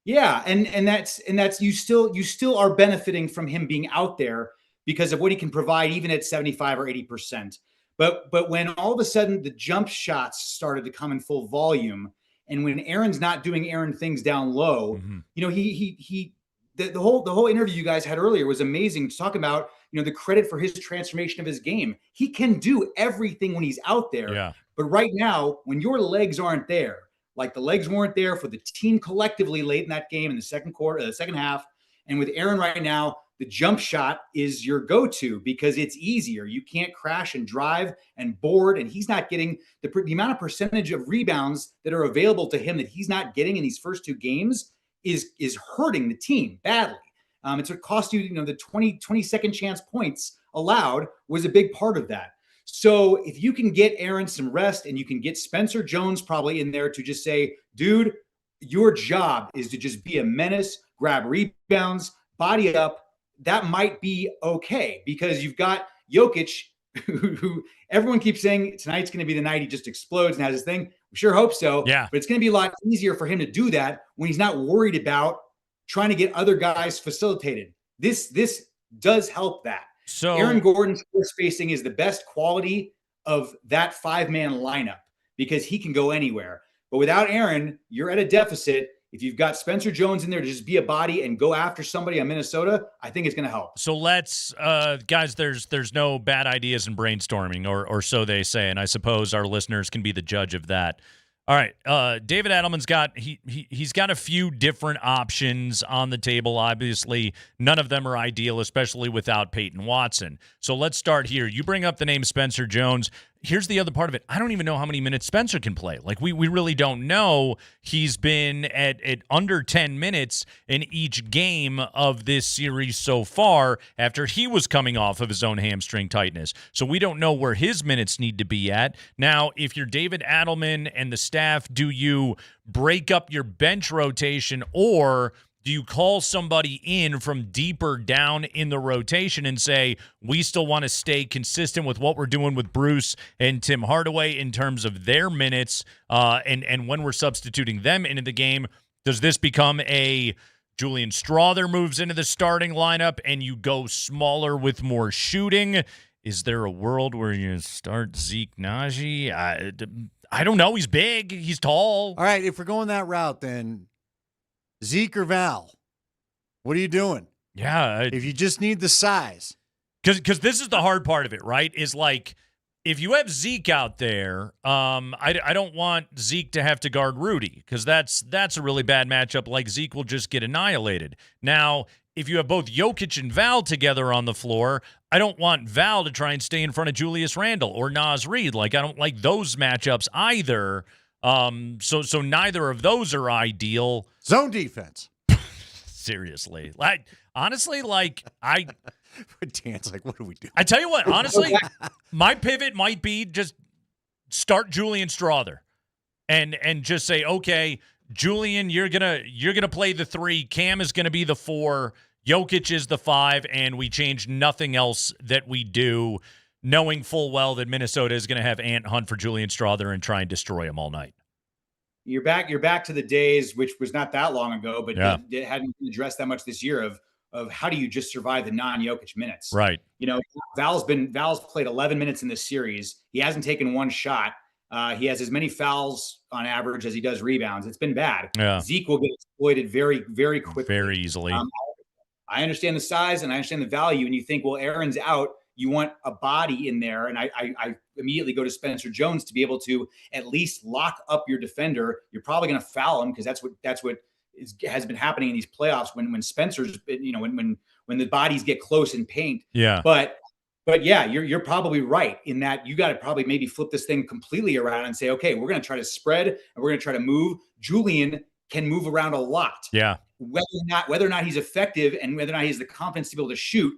Yeah, and that's you still are benefiting from him being out there because of what he can provide, even at 75 or 80%. But when all of a sudden the jump shots started to come in full volume, and when Aaron's not doing Aaron things down low, you know, the whole interview you guys had earlier was amazing to talk about, you know, the credit for his transformation of his game. He can do everything when he's out there. Yeah. But right now, when your legs aren't there, like the legs weren't there for the team collectively late in that game in the second half, and with Aaron right now, the jump shot is your go-to because it's easier. You can't crash and drive and board, and he's not getting the amount of percentage of rebounds that are available to him that he's not getting in these first 2 games is hurting the team badly. It's what cost you, you know, the 20 second chance points allowed was a big part of that. So if you can get Aaron some rest and you can get Spencer Jones probably in there to just say, dude, your job is to just be a menace, grab rebounds, body up, that might be okay because you've got Jokic, who everyone keeps saying tonight's going to be the night he just explodes and has his thing. We sure hope so. Yeah. But it's going to be a lot easier for him to do that when he's not worried about trying to get other guys facilitated. This does help that. So Aaron Gordon's force spacing is the best quality of that 5-man lineup because he can go anywhere. But without Aaron, you're at a deficit. If you've got Spencer Jones in there to just be a body and go after somebody on Minnesota, I think it's going to help. So let's, guys, there's no bad ideas in brainstorming, or so they say, and I suppose our listeners can be the judge of that. All right, David Adelman's got he's got a few different options on the table. Obviously, none of them are ideal, especially without Peyton Watson. So let's start here. You bring up the name Spencer Jones. Here's the other part of it. I don't even know how many minutes Spencer can play. Like, we really don't know. He's been at under 10 minutes in each game of this series so far after he was coming off of his own hamstring tightness. So we don't know where his minutes need to be at. Now, if you're David Adelman and the staff, do you break up your bench rotation, or do you call somebody in from deeper down in the rotation and say, we still want to stay consistent with what we're doing with Bruce and Tim Hardaway in terms of their minutes, and when we're substituting them into the game, does this become a Julian Strawther moves into the starting lineup and you go smaller with more shooting? Is there a world where you start Zeke Naji? I don't know. He's big. He's tall. All right, if we're going that route, then Zeke or Val, what are you doing? Yeah. If you just need the size. Because this is the hard part of it, right? Is like, if you have Zeke out there, I don't want Zeke to have to guard Rudy because that's a really bad matchup. Like, Zeke will just get annihilated. Now, if you have both Jokic and Val together on the floor, I don't want Val to try and stay in front of Julius Randle or Naz Reid. Like, I don't like those matchups either. So neither of those are ideal. Zone defense. Seriously. Like, honestly, like, Dan's like, what do we do? I tell you what, honestly, my pivot might be just start Julian Strawther and just say, okay, Julian, you're gonna play the 3, Cam is gonna be the 4, Jokic is the 5, and we change nothing else that we do, knowing full well that Minnesota is gonna have Ant hunt for Julian Strawther and try and destroy him all night. You're back to the days, which was not that long ago, but it hadn't been addressed that much this year, of how do you just survive the non-Jokic minutes. Right. Val's played 11 minutes in this series. He hasn't taken one shot. He has as many fouls on average as he does rebounds. It's been bad. Yeah. Zeke will get exploited very, very quickly. Very easily. I understand the size and I understand the value. And you think, well, Aaron's out. You want a body in there. And I immediately go to Spencer Jones to be able to at least lock up your defender. You're probably going to foul him because that's what has been happening in these playoffs when Spencer's, when the bodies get close in paint. Yeah. But yeah, you're probably right in that you got to probably maybe flip this thing completely around and say, okay, we're going to try to spread and we're going to try to move. Julian can move around a lot. Yeah. Whether or not he's effective and whether or not he has the confidence to be able to shoot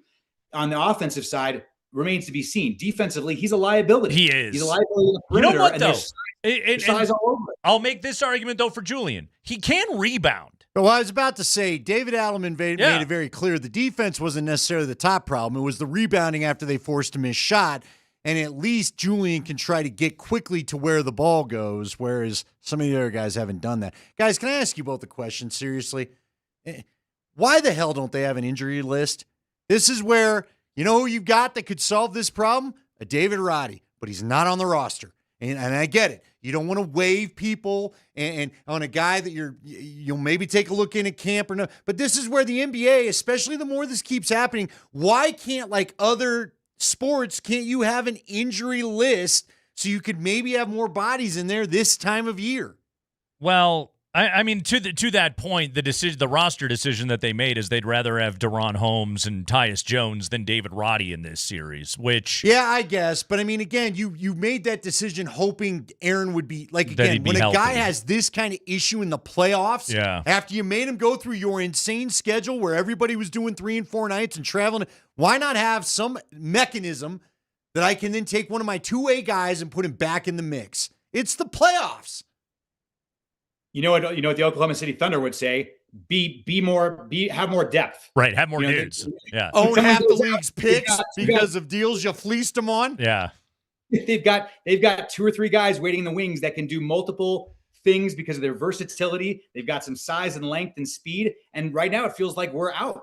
on the offensive side remains to be seen. Defensively, he's a liability. He is. He's a liability in the perimeter. You know what, though? There's size all over it. I'll make this argument, though, for Julian. He can rebound. Well, I was about to say, David Adelman made it very clear the defense wasn't necessarily the top problem. It was the rebounding after they forced a missed shot. And at least Julian can try to get quickly to where the ball goes, whereas some of the other guys haven't done that. Guys, can I ask you both a question, seriously? Why the hell don't they have an injury list? This is where, you know who you've got that could solve this problem? A David Roddy, but he's not on the roster. And I get it. You don't want to waive people and on a guy that you'll maybe take a look in at camp or no. But this is where the NBA, especially the more this keeps happening, why can't, like other sports, can't you have an injury list so you could maybe have more bodies in there this time of year? Well, I mean, to that point, the roster decision that they made is they'd rather have Deron Holmes and Tyus Jones than David Roddy in this series, which... Yeah, I guess. But, I mean, again, you made that decision hoping Aaron would be... Like, again, when a guy has this kind of issue in the playoffs, after you made him go through your insane schedule where everybody was doing 3 and 4 nights and traveling, why not have some mechanism that I can then take one of my two-way guys and put him back in the mix? It's the playoffs. You know what the Oklahoma City Thunder would say? Have more depth. Right, have more dudes. Own half the league's picks because of deals you fleeced them on. Yeah. They've got 2 or 3 guys waiting in the wings that can do multiple things because of their versatility. They've got some size and length and speed. And right now it feels like we're out.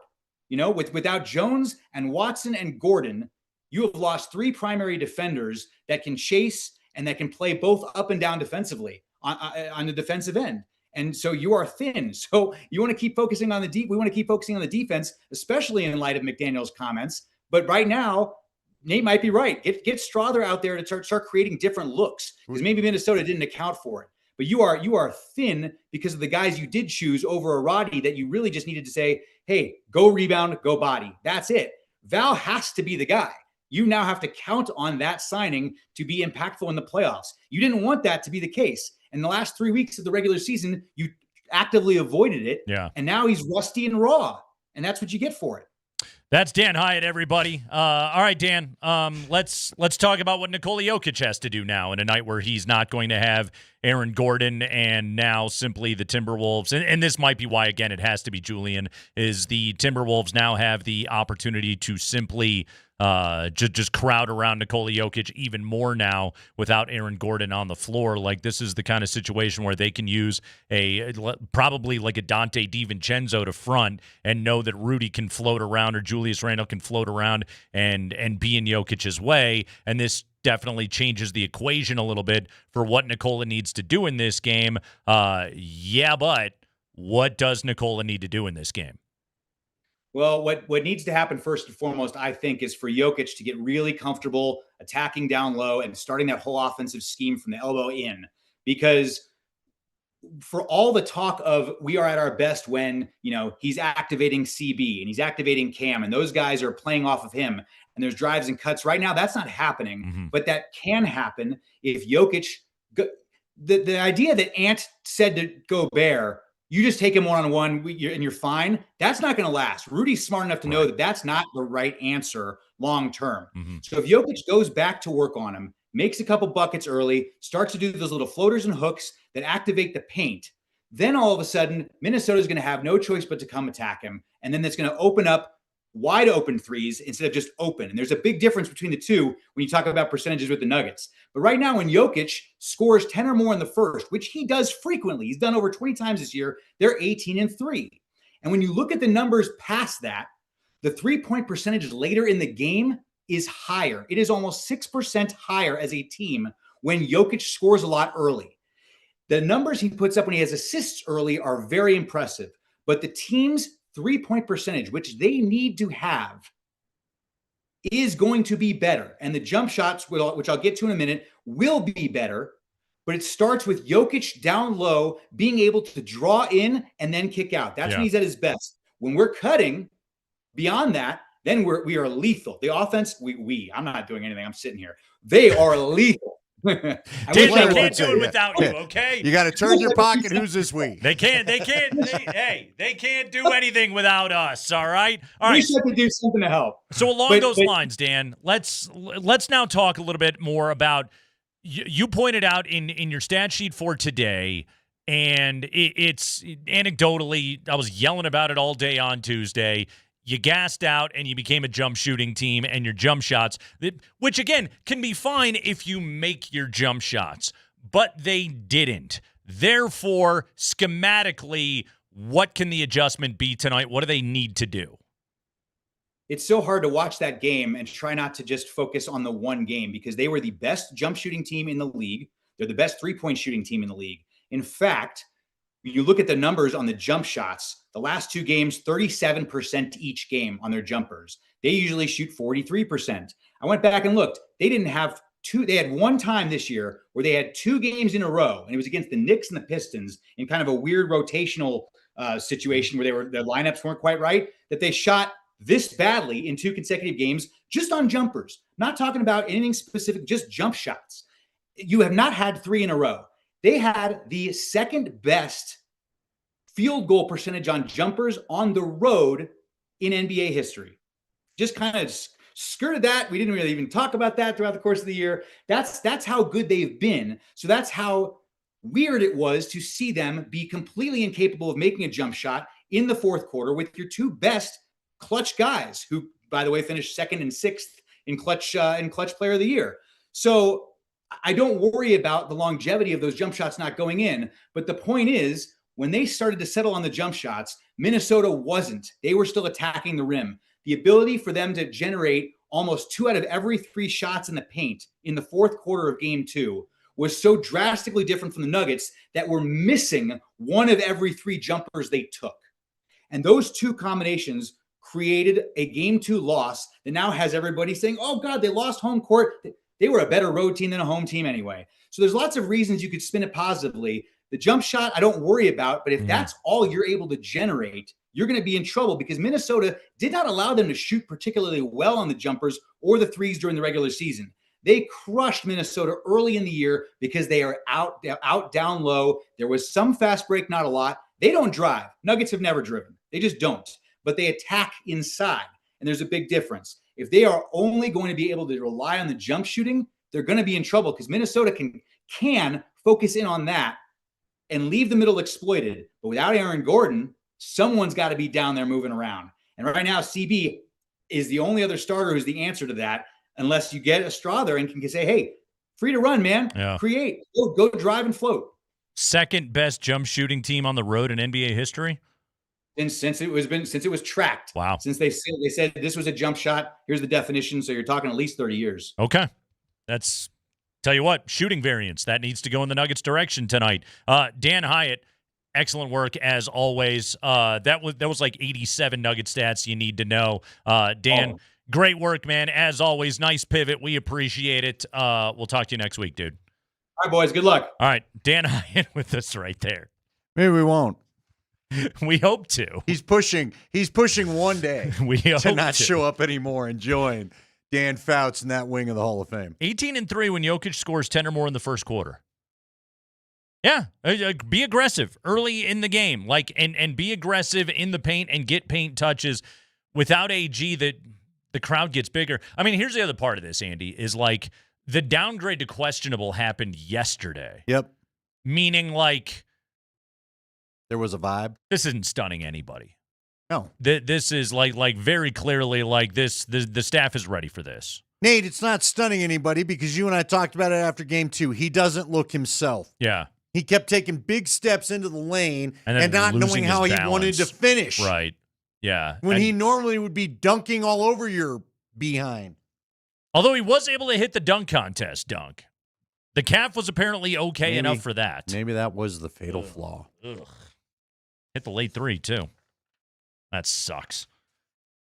Without Jones and Watson and Gordon, you have lost 3 primary defenders that can chase and that can play both up and down defensively on the defensive end. And so you are thin. So you want to keep focusing on we want to keep focusing on the defense, especially in light of McDaniels' comments. But right now, Nate might be right. Get Strother out there to start creating different looks, because maybe Minnesota didn't account for it. But you are thin because of the guys you did choose over a Roddy that you really just needed to say, hey, go rebound, go body. That's it. Val has to be the guy. You now have to count on that signing to be impactful in the playoffs. You didn't want that to be the case. In the last 3 weeks of the regular season, you actively avoided it. Yeah. And now he's rusty and raw. And that's what you get for it. That's Dan Hyatt, everybody. All right, Dan, let's talk about what Nikola Jokic has to do now in a night where he's not going to have Aaron Gordon and now simply the Timberwolves. And this might be why, again, it has to be Julian, is the Timberwolves now have the opportunity to simply just crowd around Nikola Jokic even more now without Aaron Gordon on the floor. Like, this is the kind of situation where they can use probably like a Dante DiVincenzo to front and know that Rudy can float around or Julius Randle can float around and be in Jokic's way. And this definitely changes the equation a little bit for what Nikola needs to do in this game. But what does Nikola need to do in this game? Well, what needs to happen first and foremost, I think, is for Jokic to get really comfortable attacking down low and starting that whole offensive scheme from the elbow in. Because for all the talk of we are at our best when, he's activating CB and he's activating Cam and those guys are playing off of him and there's drives and cuts. Right now, that's not happening. Mm-hmm. But that can happen if Jokic the idea that Ant said to Gobert, you just take him one-on-one and you're fine. That's not going to last. Rudy's smart enough to know that that's not the right answer long-term. Mm-hmm. So if Jokic goes back to work on him, makes a couple buckets early, starts to do those little floaters and hooks that activate the paint, then all of a sudden, Minnesota's going to have no choice but to come attack him. And then that's going to open up wide open threes instead of just open. And there's a big difference between the two when you talk about percentages with the Nuggets. But right now, when Jokic scores 10 or more in the first, which he does frequently, he's done over 20 times this year, they're 18-3. And when you look at the numbers past that, the 3-point percentage later in the game is higher. It is almost 6% higher as a team when Jokic scores a lot early. The numbers he puts up when he has assists early are very impressive, but the team's 3-point percentage, which they need to have, is going to be better. And the jump shots, which I'll get to in a minute, will be better. But it starts with Jokic down low, being able to draw in and then kick out. That's when he's at his best. When we're cutting beyond that, then we are lethal. The offense, I'm not doing anything. I'm sitting here. They are lethal. They can't do it without you, okay? You got to turn your pocket. Who's this we? They can't do anything without us, all right? All right. We should do something to help. So along those lines, Dan, let's now talk a little bit more about, you pointed out in your stat sheet for today, and it's anecdotally, I was yelling about it all day on Tuesday. You gassed out and you became a jump shooting team, and your jump shots, which again can be fine if you make your jump shots, but they didn't. Therefore, schematically, what can the adjustment be tonight? What do they need to do? It's so hard to watch that game and try not to just focus on the one game, because they were the best jump shooting team in the league. They're the best 3-point shooting team in the league. In fact, when you look at the numbers on the jump shots, the last 2 games, 37% each game on their jumpers. They usually shoot 43%. I went back and looked. They had one time this year where they had 2 games in a row, and it was against the Knicks and the Pistons in kind of a weird rotational situation where the lineups weren't quite right, that they shot this badly in 2 consecutive games just on jumpers. Not talking about anything specific, just jump shots. You have not had 3 in a row. They had the second best field goal percentage on jumpers on the road in NBA history. Just kind of skirted that. We didn't really even talk about that throughout the course of the year. That's how good they've been. So that's how weird it was to see them be completely incapable of making a jump shot in the fourth quarter with your 2 best clutch guys, who, by the way, finished 2nd and 6th in clutch player of the year. So I don't worry about the longevity of those jump shots not going in. But the point is, when they started to settle on the jump shots, Minnesota wasn't. They were still attacking the rim. The ability for them to generate almost 2 out of every 3 shots in the paint in the fourth quarter of game 2 was so drastically different from the Nuggets that were missing 1 of every 3 jumpers they took. And those 2 combinations created a game 2 loss that now has everybody saying, oh God, they lost home court. They were a better road team than a home team anyway. So there's lots of reasons you could spin it positively. The jump shot, I don't worry about, but if that's all you're able to generate, you're going to be in trouble, because Minnesota did not allow them to shoot particularly well on the jumpers or the threes during the regular season. They crushed Minnesota early in the year because they are out down low. There was some fast break, not a lot. They don't drive. Nuggets have never driven. They just don't. But they attack inside, and there's a big difference. If they are only going to be able to rely on the jump shooting, they're going to be in trouble, because Minnesota can focus in on that and leave the middle exploited. But without Aaron Gordon, someone's got to be down there moving around. And right now, CB is the only other starter who's the answer to that, unless you get a straw there and can say, hey, free to run, man. Yeah. Create. Go drive and float. Second best jump shooting team on the road in NBA history? And since it was tracked. Wow. Since they said this was a jump shot, here's the definition. So you're talking at least 30 years. Okay. Tell you what, shooting variance, that needs to go in the Nuggets' direction tonight. Dan Hyatt, excellent work as always. That was like 87 Nugget stats you need to know. Dan, great work, man. As always, nice pivot. We appreciate it. We'll talk to you next week, dude. All right, boys. Good luck. All right. Dan Hyatt with us right there. Maybe we won't. We hope to. He's pushing one day to not show up anymore and join Dan Fouts in that wing of the Hall of Fame. 18-3 when Jokic scores 10 or more in the first quarter. Yeah, be aggressive early in the game, and be aggressive in the paint and get paint touches. Without AG, the crowd gets bigger. I mean, here's the other part of this, Andy, is like the downgrade to questionable happened yesterday. Yep. Meaning like there was a vibe. This isn't stunning anybody. No. This is like very clearly like this. The staff is ready for this. Nate, it's not stunning anybody because you and I talked about it after game 2. He doesn't look himself. Yeah. He kept taking big steps into the lane and not knowing how he wanted to finish. Right. Yeah. When And he normally would be dunking all over your behind. although he was able to hit the dunk contest dunk, the calf was apparently okay Maybe- enough for that. Maybe that was the fatal flaw. Ugh. Hit the late 3, too. That sucks.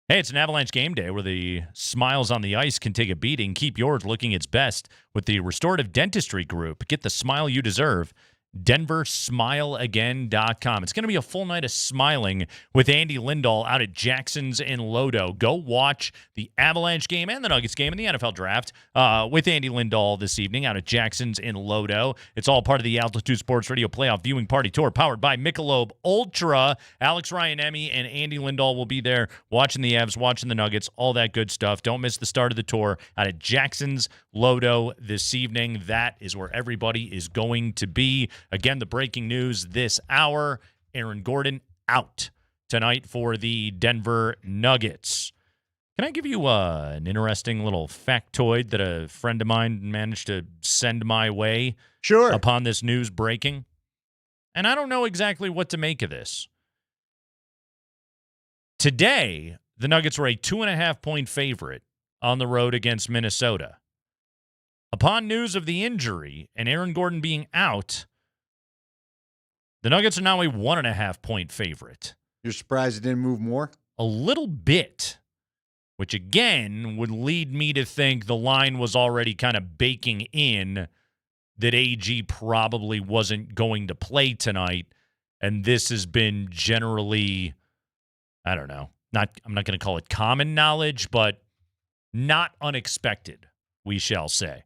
Hey, it's an Avalanche game day where the smiles on the ice can take a beating. Keep yours looking its best with the Restorative Dentistry Group. Get the smile you deserve. DenverSmileAgain.com. It's going to be a full night of smiling with Andy Lindahl out at Jackson's in Lodo. Go watch the Avalanche game and the Nuggets game and the NFL draft with Andy Lindahl this evening out at Jackson's in Lodo. It's all part of the Altitude Sports Radio Playoff Viewing Party Tour powered by Michelob Ultra. Alex Ryan-Emmy and Andy Lindahl will be there watching the Avs, watching the Nuggets, all that good stuff. Don't miss the start of the tour out at Jackson's Lodo this evening. That is where everybody is going to be. Again, the breaking news this hour, Aaron Gordon out tonight for the Denver Nuggets. Can I give you an interesting little factoid that a friend of mine managed to send my way upon this news breaking? And I don't know exactly what to make of this. Today, the Nuggets were a 2.5-point favorite on the road against Minnesota. Upon news of the injury and Aaron Gordon being out, the Nuggets are now a 1.5-point favorite. You're surprised it didn't move more? A little bit, which again would lead me to think the line was already kind of baking in that AG probably wasn't going to play tonight. And this has been generally, I don't know, I'm not going to call it common knowledge, but not unexpected, we shall say.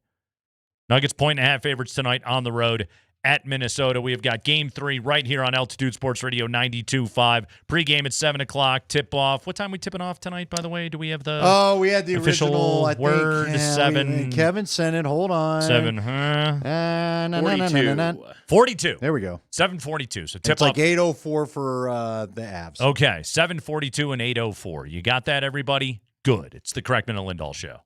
Nuggets 1.5 favorites tonight on the road at Minnesota. We have got Game 3 right here on Altitude Sports Radio 92.5. Pregame at 7 o'clock. Tip-off. What time are we tipping off tonight, by the way? Do we have the we had the official original, I think, word? yeah, 7. Kevin sent it. Hold on. 7, huh? 42. 42. There we go. 7:42. So tip It's like off. 8:04 for the Avs. Okay, 7:42 and 8:04. You got that, everybody? Good. It's the Kreckman and Lindahl Show.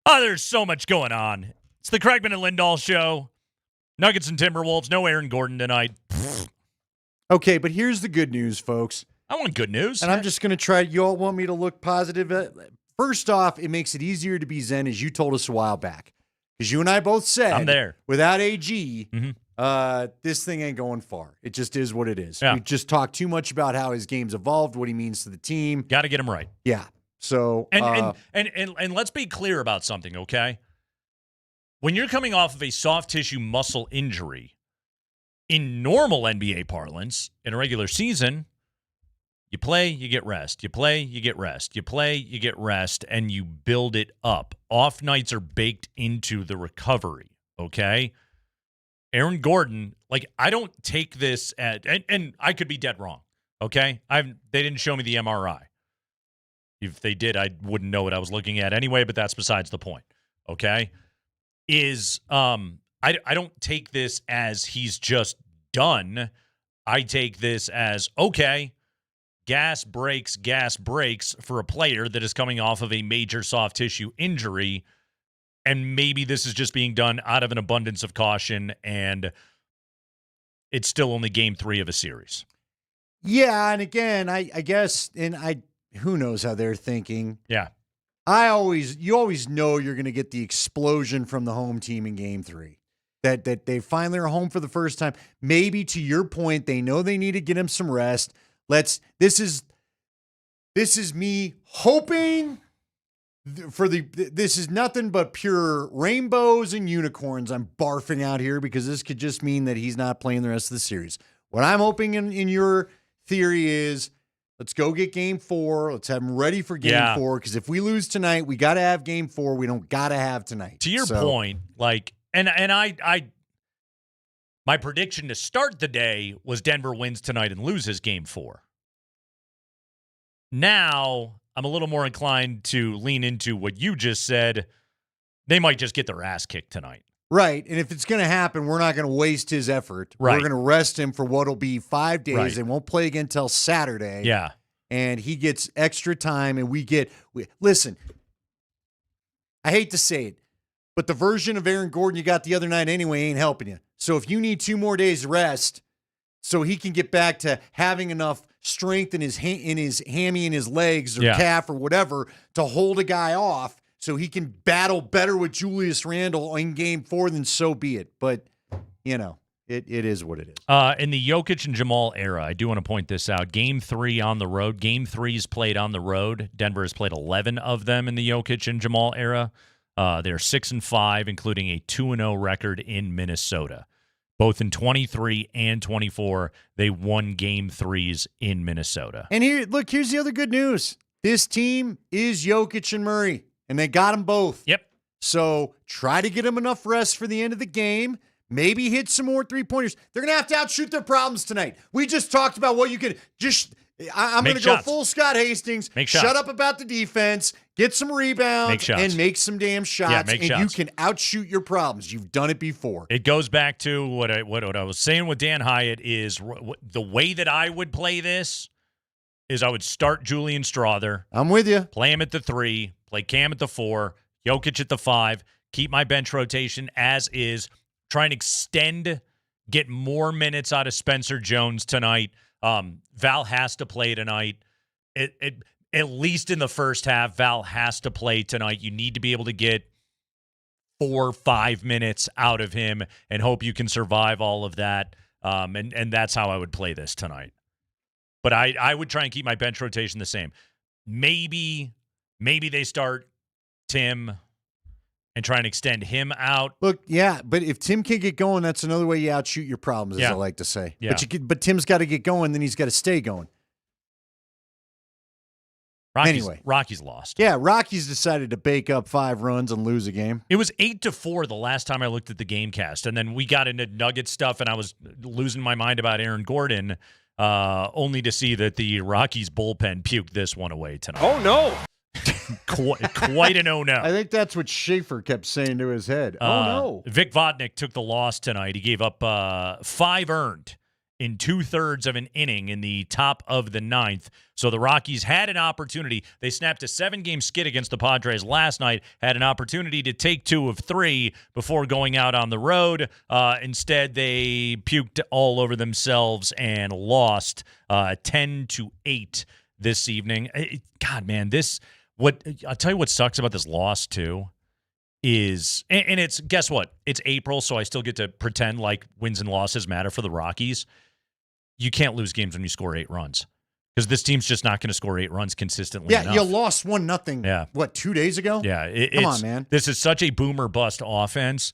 Oh, there's so much going on. It's the Kreckman and Lindahl show. Nuggets and Timberwolves. No Aaron Gordon tonight. Okay, but here's the good news, folks. I want good news. And I'm just going to try. You all want me to look positive? First off, it makes it easier to be zen, as you told us a while back. Because you and I both said, I'm there. Without AG, this thing ain't going far. It just is what it is. Yeah. We just talked too much about how his game's evolved, what he means to the team. Got to get him right. Yeah. So and let's be clear about something, okay? When you're coming off of a soft tissue muscle injury, in normal NBA parlance, in a regular season, you play, you get rest. You play, you get rest. You play, you get rest, and you build it up. Off nights are baked into the recovery, okay? Aaron Gordon, I don't take this and I could be dead wrong, okay? They didn't show me the MRI. If they did, I wouldn't know what I was looking at anyway, but that's besides the point, okay? I don't take this as he's just done. I take this as, okay, gas breaks for a player that is coming off of a major soft tissue injury, and maybe this is just being done out of an abundance of caution, and it's still only game 3 of a series. Yeah, and again, I guess, who knows how they're thinking. Yeah. You always know you're going to get the explosion from the home team in game 3. That they finally are home for the first time. Maybe to your point, they know they need to get him some rest. This is me hoping this is nothing but pure rainbows and unicorns I'm barfing out here, because this could just mean that he's not playing the rest of the series. What I'm hoping in your theory is, let's go get game 4. Let's have him ready for game 4. Because if we lose tonight, we got to have game 4. We don't got to have tonight. To your point, and my prediction to start the day was Denver wins tonight and loses game 4. Now I'm a little more inclined to lean into what you just said. They might just get their ass kicked tonight. Right. And if it's going to happen, we're not going to waste his effort. Right. We're going to rest him for what'll be 5 days. Right. They won't play again until Saturday. Yeah. And he gets extra time, and listen, I hate to say it, but the version of Aaron Gordon you got the other night anyway ain't helping you. So if you need 2 more days rest so he can get back to having enough strength in his hammy and his legs or calf or whatever to hold a guy off so he can battle better with Julius Randle in game 4, then so be it. But, it is what it is. In the Jokic and Jamal era, I do want to point this out. Game 3 on the road. Game 3 is played on the road. Denver has played 11 of them in the Jokic and Jamal era. They're 6-5, including a 2-0 record in Minnesota. Both in 23 and 24, they won game 3s in Minnesota. And here's the other good news. This team is Jokic and Murray, and they got them both. Yep. So try to get them enough rest for the end of the game. Maybe hit some more 3-pointers. They're going to have to outshoot their problems tonight. We just talked about what you could just I'm going to go full Scott Hastings. Shut up about the defense. Get some rebounds and make some damn shots. You can outshoot your problems. You've done it before. It goes back to what I was saying with Dan Hyatt is the way that I would play this is I would start Julian Strawther. I'm with you. Play him at the 3, play Cam at the 4, Jokic at the 5, keep my bench rotation as is, try and extend, get more minutes out of Spencer Jones tonight. Val has to play tonight. At least in the first half, Val has to play tonight. You need to be able to get 4 or 5 minutes out of him and hope you can survive all of that. And that's how I would play this tonight. But I would try and keep my bench rotation the same. Maybe they start Tim and try and extend him out. Look, yeah, but if Tim can get going, that's another way you outshoot your problems, as I like to say. Yeah. But Tim's got to get going, then he's got to stay going. Rockies lost. Yeah, Rockies decided to bake up 5 runs and lose a game. It was 8-4 the last time I looked at the game cast, and then we got into Nugget stuff, and I was losing my mind about Aaron Gordon, only to see that the Rockies bullpen puked this one away tonight. Oh, no. Quite an oh no. I think that's what Schaefer kept saying to his head. Oh no. Vic Vodnik took the loss tonight. He gave up 5 earned in 2/3 of an inning in the top of the 9th. So the Rockies had an opportunity. They snapped a 7-game skid against the Padres last night, had an opportunity to take 2 of 3 before going out on the road. Instead, they puked all over themselves and lost 10-8 this evening. God, man, I'll tell you what sucks about this loss, too, is, and it's, guess what? It's April, so I still get to pretend like wins and losses matter for the Rockies. You can't lose games when you score 8 runs because this team's just not going to score 8 runs consistently enough. You lost 1-0. Yeah. What, 2 days ago? Yeah. Come on, man. This is such a boomer bust offense.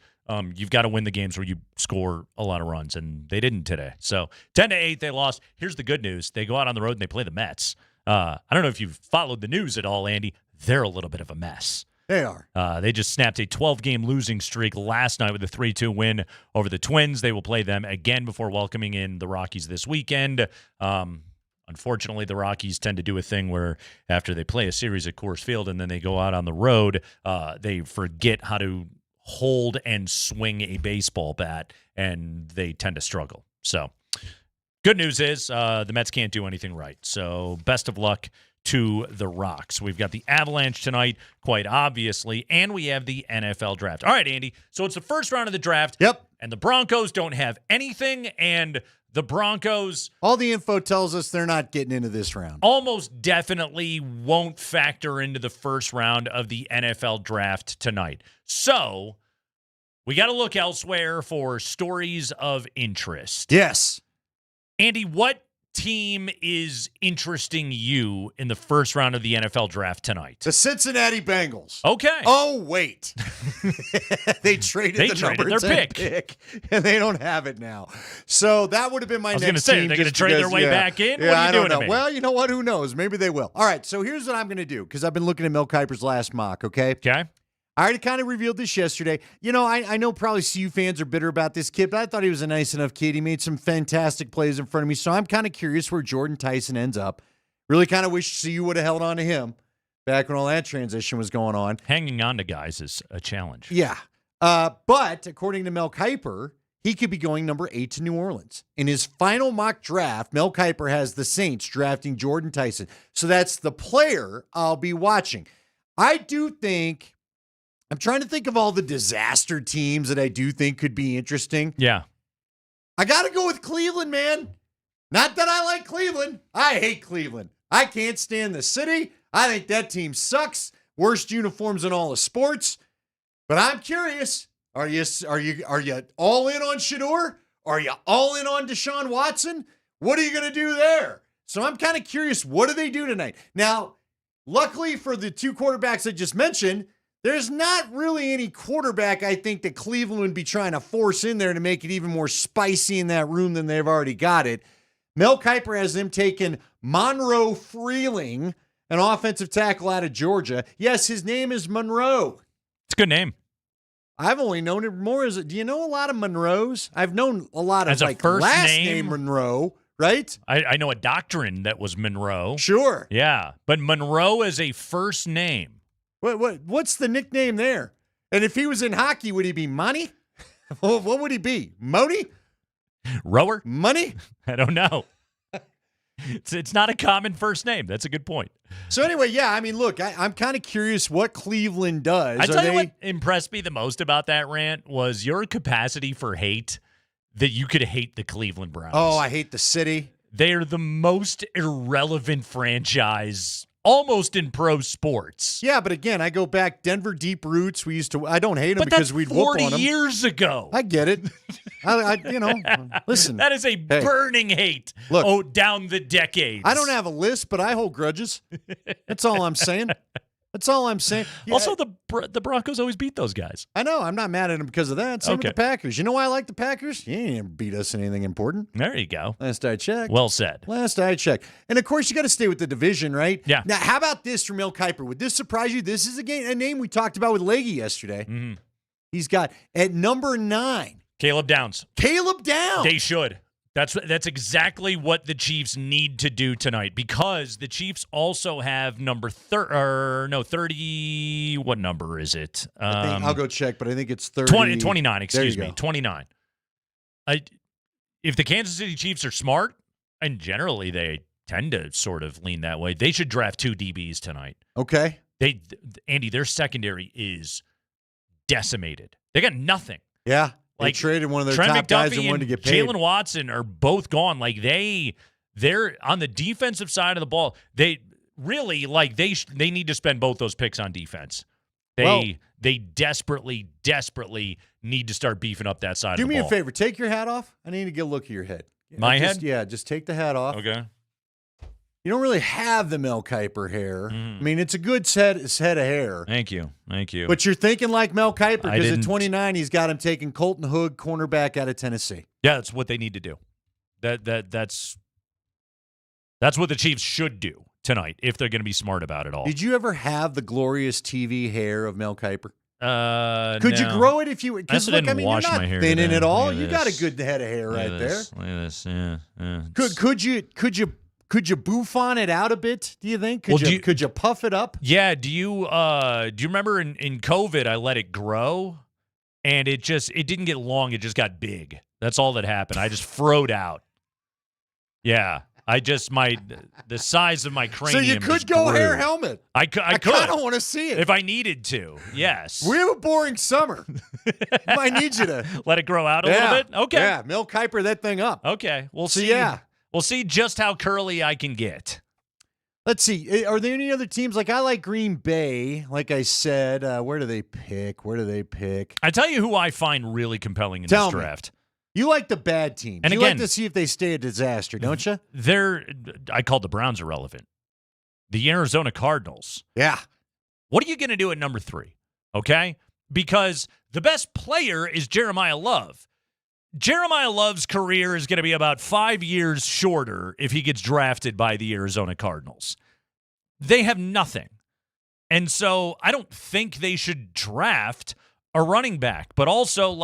You've got to win the games where you score a lot of runs, and they didn't today. So 10-8, they lost. Here's the good news. They go out on the road and they play the Mets. I don't know if you've followed the news at all, Andy. They're a little bit of a mess. They are. They just snapped a 12-game losing streak last night with a 3-2 win over the Twins. They will play them again before welcoming in the Rockies this weekend. Unfortunately, the Rockies tend to do a thing where after they play a series at Coors Field and then they go out on the road, they forget how to hold and swing a baseball bat, and they tend to struggle. So good news is the Mets can't do anything right. So best of luck to the Rocks. We've got the Avalanche tonight, quite obviously, and we have the NFL draft. All right, Andy. So it's the first round of the draft. Yep. And the Broncos don't have anything, and the Broncos... All the info tells us they're not getting into this round. Almost definitely won't factor into the first round of the NFL draft tonight. So we got to look elsewhere for stories of interest. Yes. Andy, what team is interesting you in the first round of the NFL draft tonight? The Cincinnati Bengals. Okay. Oh, wait. They traded their 10 pick, and they don't have it now. So that would have been my next team. I was going to say, they're going to trade their way back in? Yeah, what are you doing don't know. to me? Well, you know what? Who knows? Maybe they will. All right, so here's what I'm going to do, because I've been looking at Mel Kiper's last mock, okay? Okay. I already kind of revealed this yesterday. You know, I know probably CU fans are bitter about this kid, but I thought he was a nice enough kid. He made some fantastic plays in front of me, so I'm kind of curious where Jordan Tyson ends up. Really kind of wish CU would have held on to him back when all that transition was going on. Hanging on to guys is a challenge. Yeah. But according to Mel Kiper, he could be going number 8 to New Orleans. In his final mock draft, Mel Kiper has the Saints drafting Jordan Tyson. So that's the player I'll be watching. I do think... I'm trying to think of all the disaster teams that I do think could be interesting. Yeah. I got to go with Cleveland, man. Not that I like Cleveland. I hate Cleveland. I can't stand the city. I think that team sucks. Worst uniforms in all of sports. But I'm curious. Are you all in on Shedeur? Are you all in on Deshaun Watson? What are you going to do there? So I'm kind of curious. What do they do tonight? Now, luckily for the 2 quarterbacks I just mentioned, there's not really any quarterback I think that Cleveland would be trying to force in there to make it even more spicy in that room than they've already got it. Mel Kiper has them taking Monroe Freeling, an offensive tackle out of Georgia. Yes, his name is Monroe. It's a good name. I've only known it more as do you know a lot of Monroes? I've known a lot of as a like first last name Monroe, right? I know a doctrine that was Monroe. Sure. Yeah, but Monroe as a first name. What's the nickname there? And if he was in hockey, would he be Money? What would he be? Moni? Rower? Money? I don't know. It's not a common first name. That's a good point. So anyway, yeah, I mean, look, I'm kind of curious what Cleveland does. I tell you what impressed me the most about that rant was your capacity for hate, that you could hate the Cleveland Browns. Oh, I hate the city. They're the most irrelevant franchise almost in pro sports. Yeah, but again, I go back Denver deep roots. I don't hate them because we'd whoop on them. 40 years ago. I get it. Listen. That is a burning hate. Look, down the decades. I don't have a list, but I hold grudges. That's all I'm saying. That's all I'm saying. Yeah, also, the Broncos always beat those guys. I know. I'm not mad at them because of that. Same with the Packers. You know why I like the Packers? You didn't beat us in anything important. There you go. Last I checked. Well said. Last I checked. And, of course, you got to stay with the division, right? Yeah. Now, how about this from Mel Kiper? Would this surprise you? This is a name we talked about with Leggy yesterday. Mm-hmm. He's got, at number 9. Caleb Downs. Caleb Downs. They should. That's exactly what the Chiefs need to do tonight, because the Chiefs also have number 30. What number is it? I'll go check, but I think it's 30. 29, excuse me. 29. if the Kansas City Chiefs are smart, and generally they tend to sort of lean that way, they should draft 2 DBs tonight. Okay. Andy, their secondary is decimated. They got nothing. Yeah. They Like, traded one of their Trent top guys McDuffie and wanted to get paid. Jalen Watson are both gone. Like they're on the defensive side of the ball. They really they need to spend both those picks on defense. They desperately need to start beefing up that side of the ball. Do me a favor. Take your hat off. I need to get a look at your head. My head? Yeah, just take the hat off. Okay. You don't really have the Mel Kiper hair. I mean, it's a good head of hair. Thank you. But you're thinking like Mel Kiper I because at didn't- 29, he's got him taking Colton Hood, cornerback out of Tennessee. Yeah, that's what they need to do. That's what the Chiefs should do tonight if they're going to be smart about it all. Did you ever have the glorious TV hair of Mel Kiper? Could you grow it if you? Because look, didn't I mean, you're wash not my hair thinning today. at all. Look at You got a this. good head of hair Look right at there. this. Look at this. Yeah. Could you buffon it out a bit? Do you think? Could you puff it up? Yeah. Do you remember in COVID I let it grow, and it didn't get long. It just got big. That's all that happened. I just froed out. Yeah. The size of my cranium. So you could just go grew. hair helmet. I could. kind of want to see it if I needed to. Yes. We have a boring summer. Might need you to let it grow out a little bit. Okay. Yeah, Mel Kiper that thing up. Okay. We'll So, see. yeah. We'll see just how curly I can get. Let's see. Are there any other teams? Like I like Green Bay. Like I said, where do they pick? I tell you who I find really compelling in Tell this me. draft. You like the bad teams. And you again, like to see if they stay a disaster, don't you? I called the Browns irrelevant. The Arizona Cardinals. Yeah. What are you going to do at number 3? Okay? Because the best player is Jeremiah Love. Jeremiah Love's career is going to be about 5 years shorter if he gets drafted by the Arizona Cardinals. They have nothing. And so I don't think they should draft a running back, but also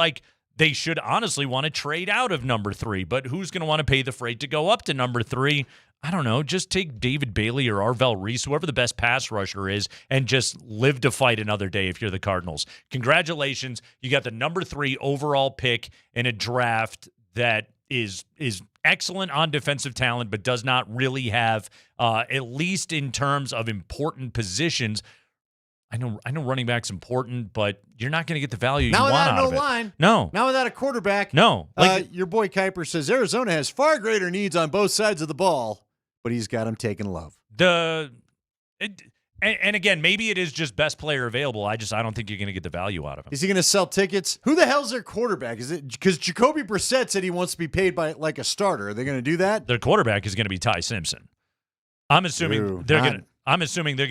they should honestly want to trade out of number 3, but who's going to want to pay the freight to go up to number 3? I don't know. Just take David Bailey or Arvell Reese, whoever the best pass rusher is, and just live to fight another day if you're the Cardinals. Congratulations. You got the number 3 overall pick in a draft that is excellent on defensive talent, but does not really have, at least in terms of important positions. I know running back's important, but you're not going to get the value Now you want without out of it. line. No. Now without a quarterback. No. Your boy Kiper says Arizona has far greater needs on both sides of the ball, but he's got him taking Love. And again, maybe it is just best player available. I don't think you're going to get the value out of him. Is he going to sell tickets? Who the hell's their quarterback? Is it because Jacoby Brissett said he wants to be paid by like a starter? Are they going to do that? Their quarterback is going to be Ty Simpson. I'm assuming they're going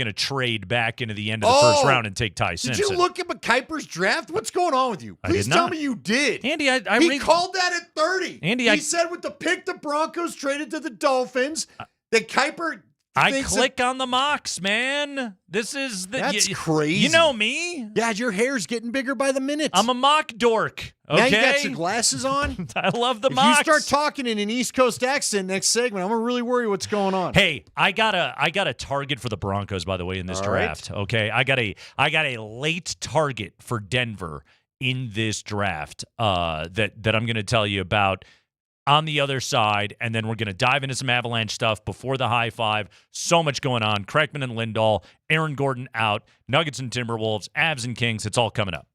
to trade back into the end of the first round and take Ty Simpson. Did you look at Kiper's draft? What's going on with you? I Please did tell not. me you did. Andy, he called that at 30. Andy, he said with the pick the Broncos traded to the Dolphins that Kiper. I click on the mocks, man. That's crazy. You know me. Yeah, your hair's getting bigger by the minute. I'm a mock dork. Okay? Now you got your glasses on. I love the if mocks. you start talking in an East Coast accent next segment, I'm gonna really worry what's going on. Hey, I got a target for the Broncos, by the way, in this draft. Right. Okay, I got a late target for Denver in this draft that I'm going to tell you about on the other side, and then we're going to dive into some Avalanche stuff before the high five. So much going on. Kreckman and Lindahl, Aaron Gordon out, Nuggets and Timberwolves, Avs and Kings. It's all coming up.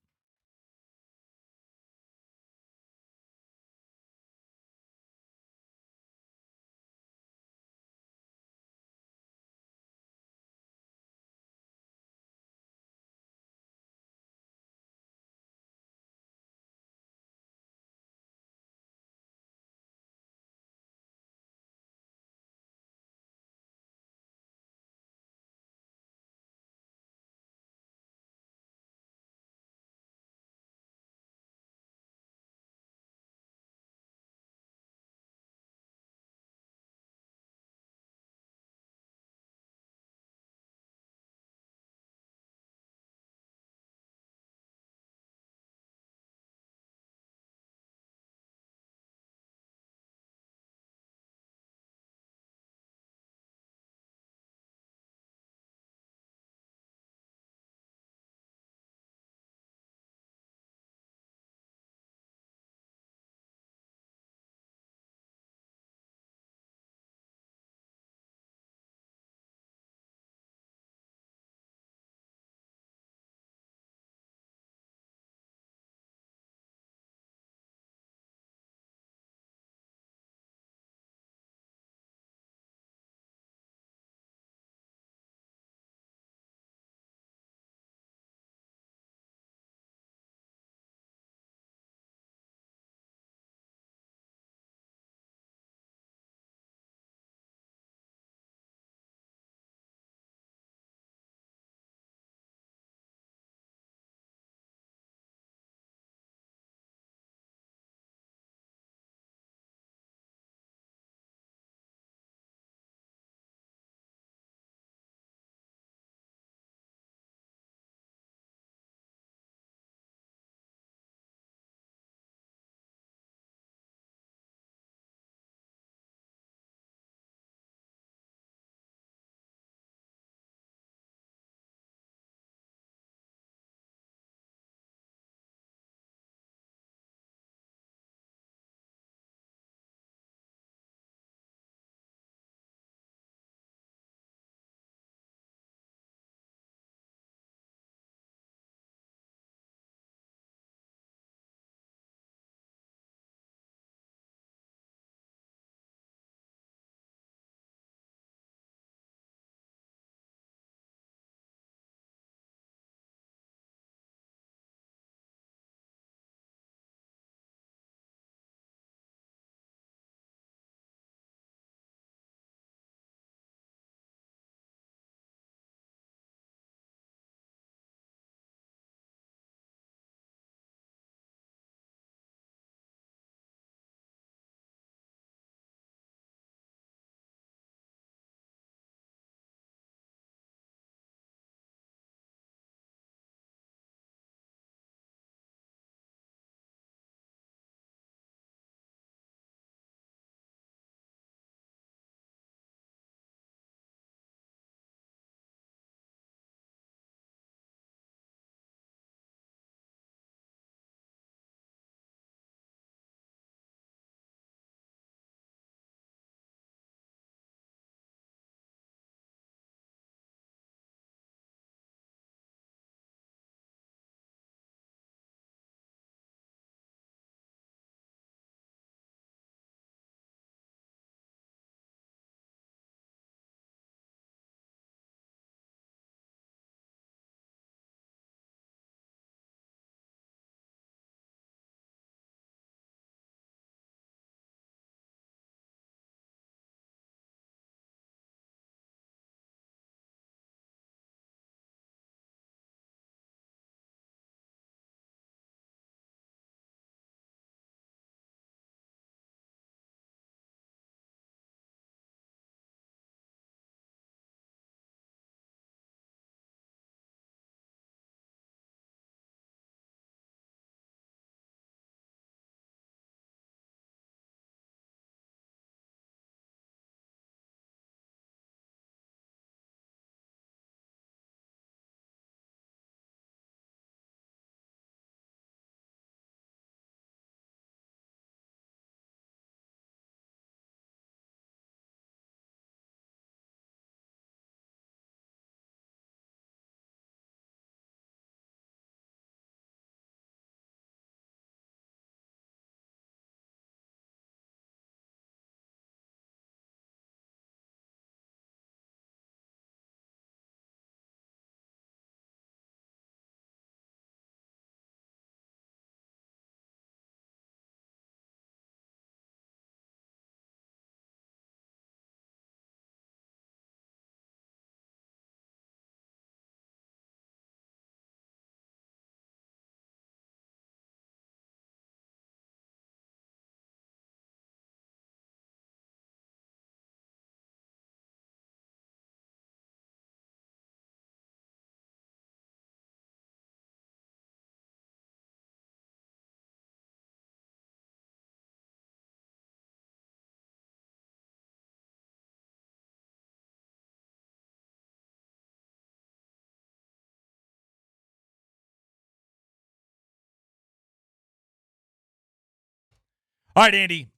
All right, Andy.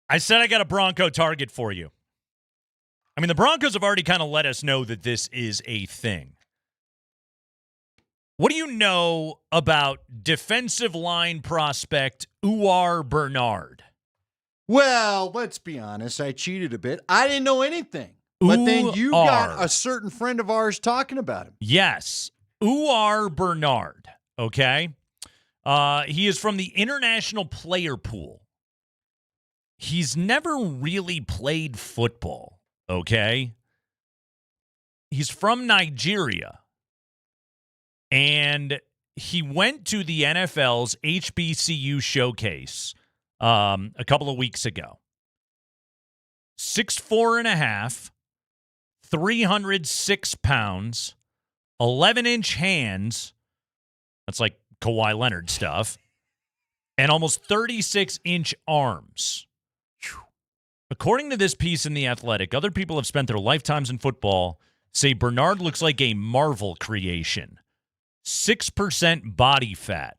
I said I got a Bronco target for you. I mean, the Broncos have already kind of let us know that this is a thing. What do you know about defensive line prospect Uar Bernard? Well, let's be honest. I cheated a bit. I didn't know anything. But then you got a certain friend of ours talking about him. Yes. Uar Bernard. Okay. He is from the International Player Pool. He's never really played football. Okay. He's from Nigeria. And he went to the NFL's HBCU showcase a couple of weeks ago. 6'4.5", 306 pounds, 11-inch hands. That's like Kawhi Leonard stuff. And almost 36-inch arms. According to this piece in The Athletic, other people have spent their lifetimes in football say Bernard looks like a Marvel creation. 6% body fat,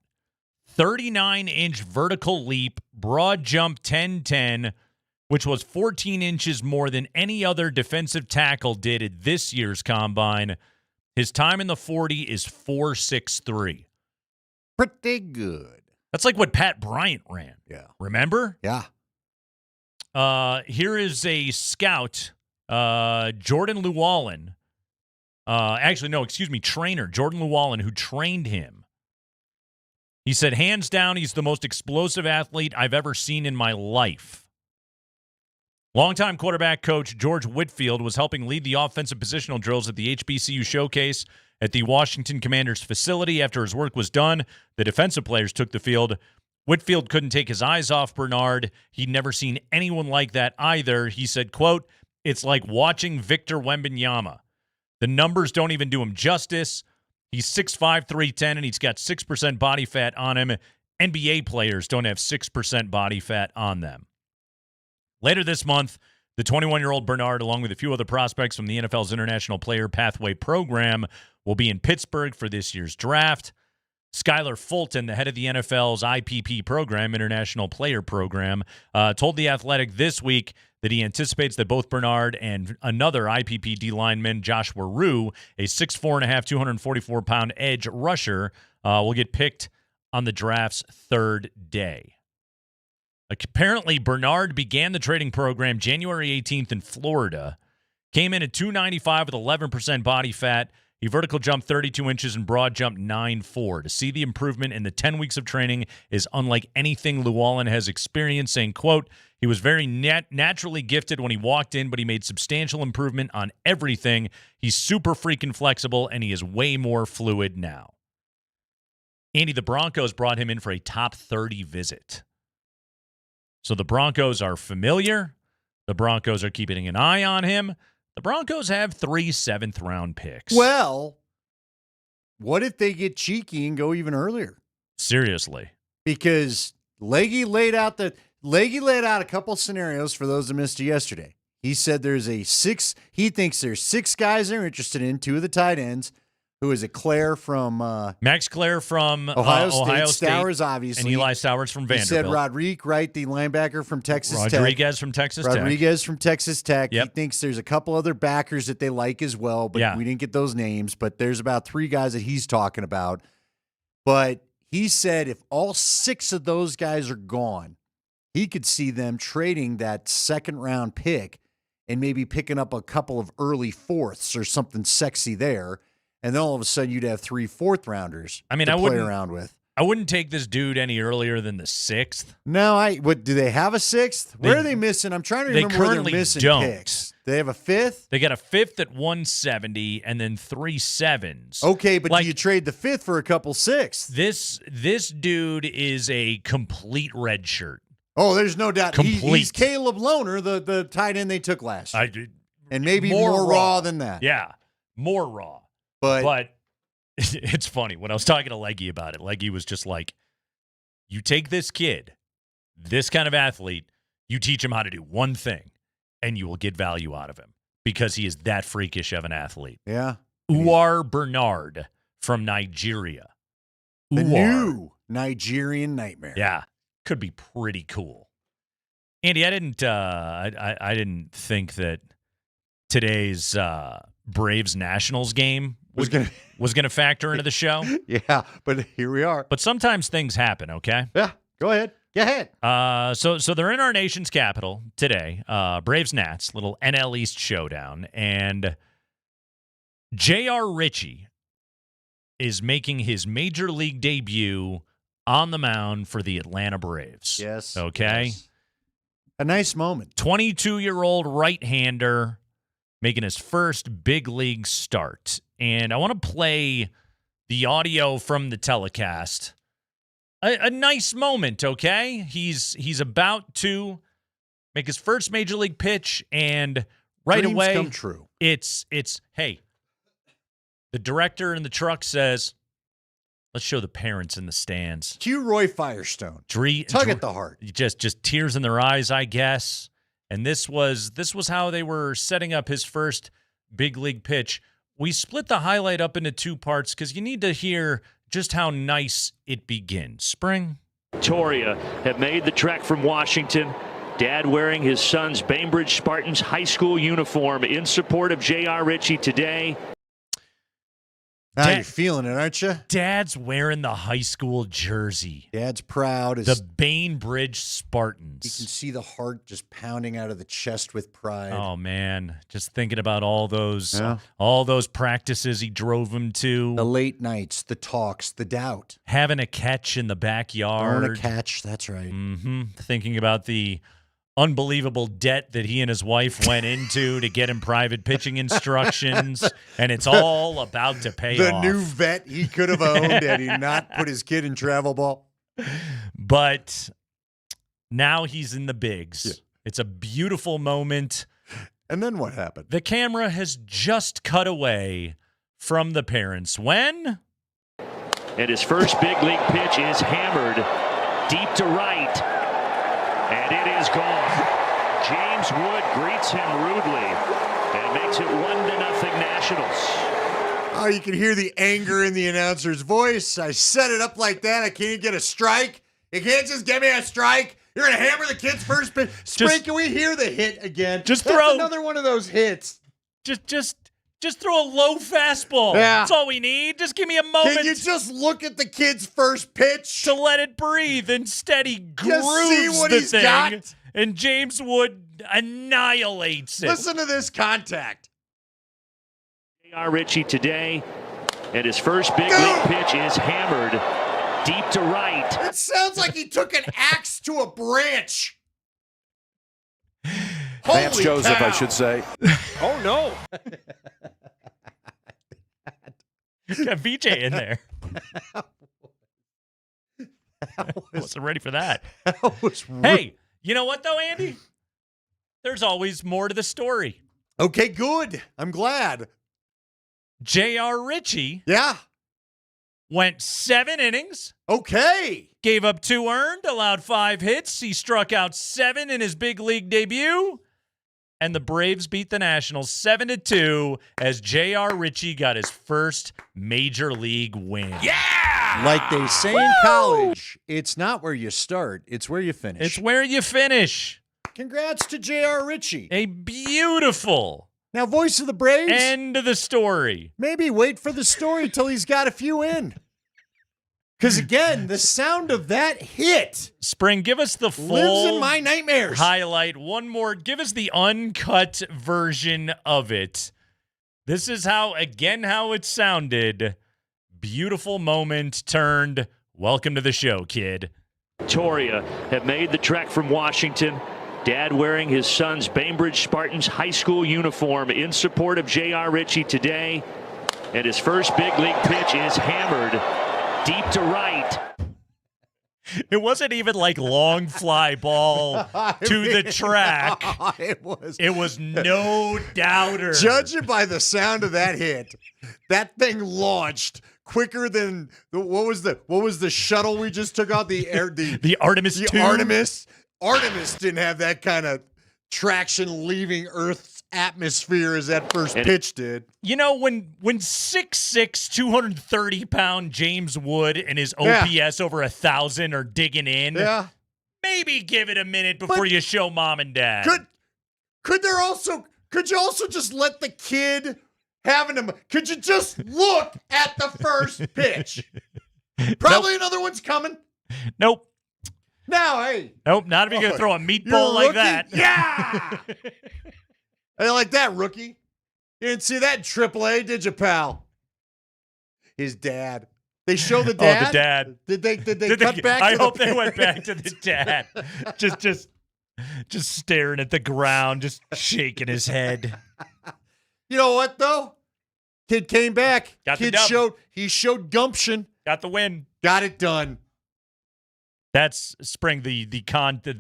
39-inch vertical leap, broad jump 10-10, which was 14 inches more than any other defensive tackle did at this year's combine. His time in the 40 is 4.63. Pretty good. That's like what Pat Bryant ran. Yeah. Remember? Yeah. Here is a scout, Jordan Llewellyn. Trainer Jordan Llewellyn, who trained him. He said, hands down, he's the most explosive athlete I've ever seen in my life. Longtime quarterback coach George Whitfield was helping lead the offensive positional drills at the HBCU showcase at the Washington Commanders facility. After his work was done, the defensive players took the field. Whitfield couldn't take his eyes off Bernard. He'd never seen anyone like that either. He said, quote, "It's like watching Victor Wembanyama. The numbers don't even do him justice. He's 6'5", 310, and he's got 6% body fat on him. NBA players don't have 6% body fat on them." Later this month, the 21-year-old Bernard, along with a few other prospects from the NFL's International Player Pathway Program, will be in Pittsburgh for this year's draft. Skylar Fulton, the head of the NFL's IPP program, International Player Program, told The Athletic this week that he anticipates that both Bernard and another IPP D lineman, Joshua Rue, a 6'4.5", 244-pound edge rusher, will get picked on the draft's third day. Apparently, Bernard began the trading program January 18th in Florida, came in at 295 with 11% body fat. He vertical jumped 32 inches and broad jumped 9.4. To see the improvement in the 10 weeks of training is unlike anything Llewellyn has experienced, saying, quote, "He was very naturally gifted when he walked in, but he made substantial improvement on everything. He's super freaking flexible, and he is way more fluid now." Andy, the Broncos brought him in for a top 30 visit. So the Broncos are familiar. The Broncos are keeping an eye on him. The Broncos have 3 seventh-round picks. Well, what if they get cheeky and go even earlier? Seriously. Because Leggy laid out a couple scenarios for those that missed it yesterday. He said he thinks there's 6 guys they're interested in, 2 of the tight ends. Who is it? Max Clare from Ohio State. Stowers, obviously. And Eli Stowers from Vanderbilt. He said Rodrigue, right, the linebacker from Texas Tech. Rodriguez from Texas Tech. Yep. He thinks there's a couple other backers that they like as well, but we didn't get those names. But there's about 3 guys that he's talking about. But he said if all 6 of those guys are gone, he could see them trading that second-round pick and maybe picking up a couple of early fourths or something sexy there. And then all of a sudden, you'd have 3 fourth-rounders to play around with. I wouldn't take this dude any earlier than the 6th. No, do they have a 6th? Where are they missing? I'm trying to remember where they're missing picks. They have a 5th? They got a 5th at 170 and then 3 7s. Okay, but do you trade the 5th for a couple 6ths? This dude is a complete red shirt. Oh, there's no doubt. He's Caleb Lohner, the tight end they took last year. And maybe more raw than that. Yeah, more raw. But it's funny. When I was talking to Leggy about it, Leggy was just like, you take this kid, this kind of athlete, you teach him how to do one thing, and you will get value out of him because he is that freakish of an athlete. Yeah. Uar Bernard from Nigeria. The new Nigerian nightmare. Yeah. Could be pretty cool. Andy, I didn't think that today's Braves Nationals game was gonna factor into the show. Yeah, but here we are. But sometimes things happen. Okay. Yeah. Go ahead. Go ahead. So they're in our nation's capital today. Braves Nats, little NL East showdown, and J.R. Ritchie is making his major league debut on the mound for the Atlanta Braves. Yes. Okay. Yes. A nice moment. 22-year-old right-hander making his first big league start. And I want to play the audio from the telecast. A nice moment, okay? He's about to make his first major league pitch, and right Dreams away come true. It's hey. The director in the truck says, let's show the parents in the stands. Cue Roy Firestone. Tug at the heart. Just tears in their eyes, I guess. And this was how they were setting up his first big league pitch. We split the highlight up into two parts because you need to hear just how nice it begins. Spring. Victoria have made the trek from Washington. Dad wearing his son's Bainbridge Spartans high school uniform in support of J.R. Ritchie today. Now you're feeling it, aren't you? Dad's wearing the high school jersey. Dad's proud. The Bainbridge Spartans. You can see the heart just pounding out of the chest with pride. Oh man, just thinking about all those practices he drove him to. The late nights, the talks, the doubt. Having a catch in the backyard. Throwing a catch, that's right. Mm-hmm. Thinking about the unbelievable debt that he and his wife went into to get him private pitching instructions, and it's all about to pay off. The new vet he could have owned had he not put his kid in travel ball. But now he's in the bigs. Yeah. It's a beautiful moment. And then what happened? The camera has just cut away from the parents when? And his first big league pitch is hammered deep to right. And it is gone. James Wood greets him rudely and makes it 1-0 Nationals. Oh, you can hear the anger in the announcer's voice. I set it up like that. I can't get a strike. You can't just give me a strike. You're going to hammer the kid's first pitch. Spring, can we hear the hit again? Just That's throw another one of those hits. Just throw a low fastball. Yeah. That's all we need. Just give me a moment. Can you just look at the kid's first pitch? To let it breathe. Instead, he grooves see what the he's thing, got? and James Wood annihilates it. Listen to this contact. J.R. Ritchie today, and his first big league pitch is hammered deep to right. It sounds like he took an axe to a branch. Vance Holy Joseph, cow. I should say. Oh, no. Got VJ in there. Wasn't ready for that. Hey, you know what, though, Andy? There's always more to the story. Okay, good. I'm glad. J.R. Ritchie. Yeah. Went 7 innings. Okay. Gave up 2 earned, allowed 5 hits. He struck out 7 in his big league debut. And the Braves beat the Nationals 7-2 as J.R. Ritchie got his first major league win. Yeah! Like they say in college, it's not where you start, it's where you finish. It's where you finish. Congrats to J.R. Ritchie. A beautiful Now, voice of the Braves. end of the story. Maybe wait for the story till he's got a few in. Because, again, the sound of that hit Spring, give us the full lives in my nightmares. highlight. One more. Give us the uncut version of it. This is how it sounded. Beautiful moment turned. Welcome to the show, kid. Victoria have made the trek from Washington. Dad wearing his son's Bainbridge Spartans high school uniform in support of J.R. Ritchie today. And his first big league pitch is hammered deep to right. It wasn't even like long fly ball to the track. It was. It was no doubter. Judging by the sound of that hit, that thing launched quicker than what was the shuttle we just took out? The Artemis the 2? Artemis didn't have that kind of traction leaving Earth's atmosphere as that first pitch did. You know, when 6'6", 230-pound James Wood and his OPS over 1,000 are digging in, maybe give it a minute before you show mom and dad. Could you also just let the kid having him? Could you just look at the first pitch? Probably another one's coming. Nope. Now, hey. Nope, not if you're going to throw a meatball like that. Yeah. I like that, rookie. You didn't see that in AAA, did you, pal? His dad. They show the dad? Oh, the dad. Did they cut back I to hope the they went back to the dad. Just staring at the ground, just shaking his head. You know what, though? Kid came back. Got the Kid dub. showed gumption. Got the win. Got it done. That's Spring, the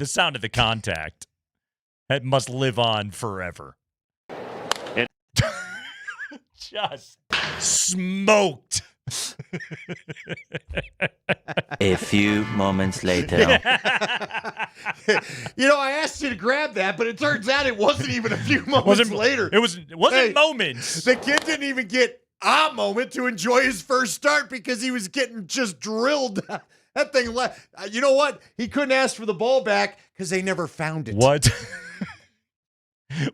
sound of the contact. That must live on forever. And just smoked. A few moments later. You know, I asked you to grab that, but it turns out it wasn't even a few moments later. It wasn't moments. The kid didn't even get a moment to enjoy his first start because he was getting just drilled. That thing left. You know what? He couldn't ask for the ball back because they never found it. What?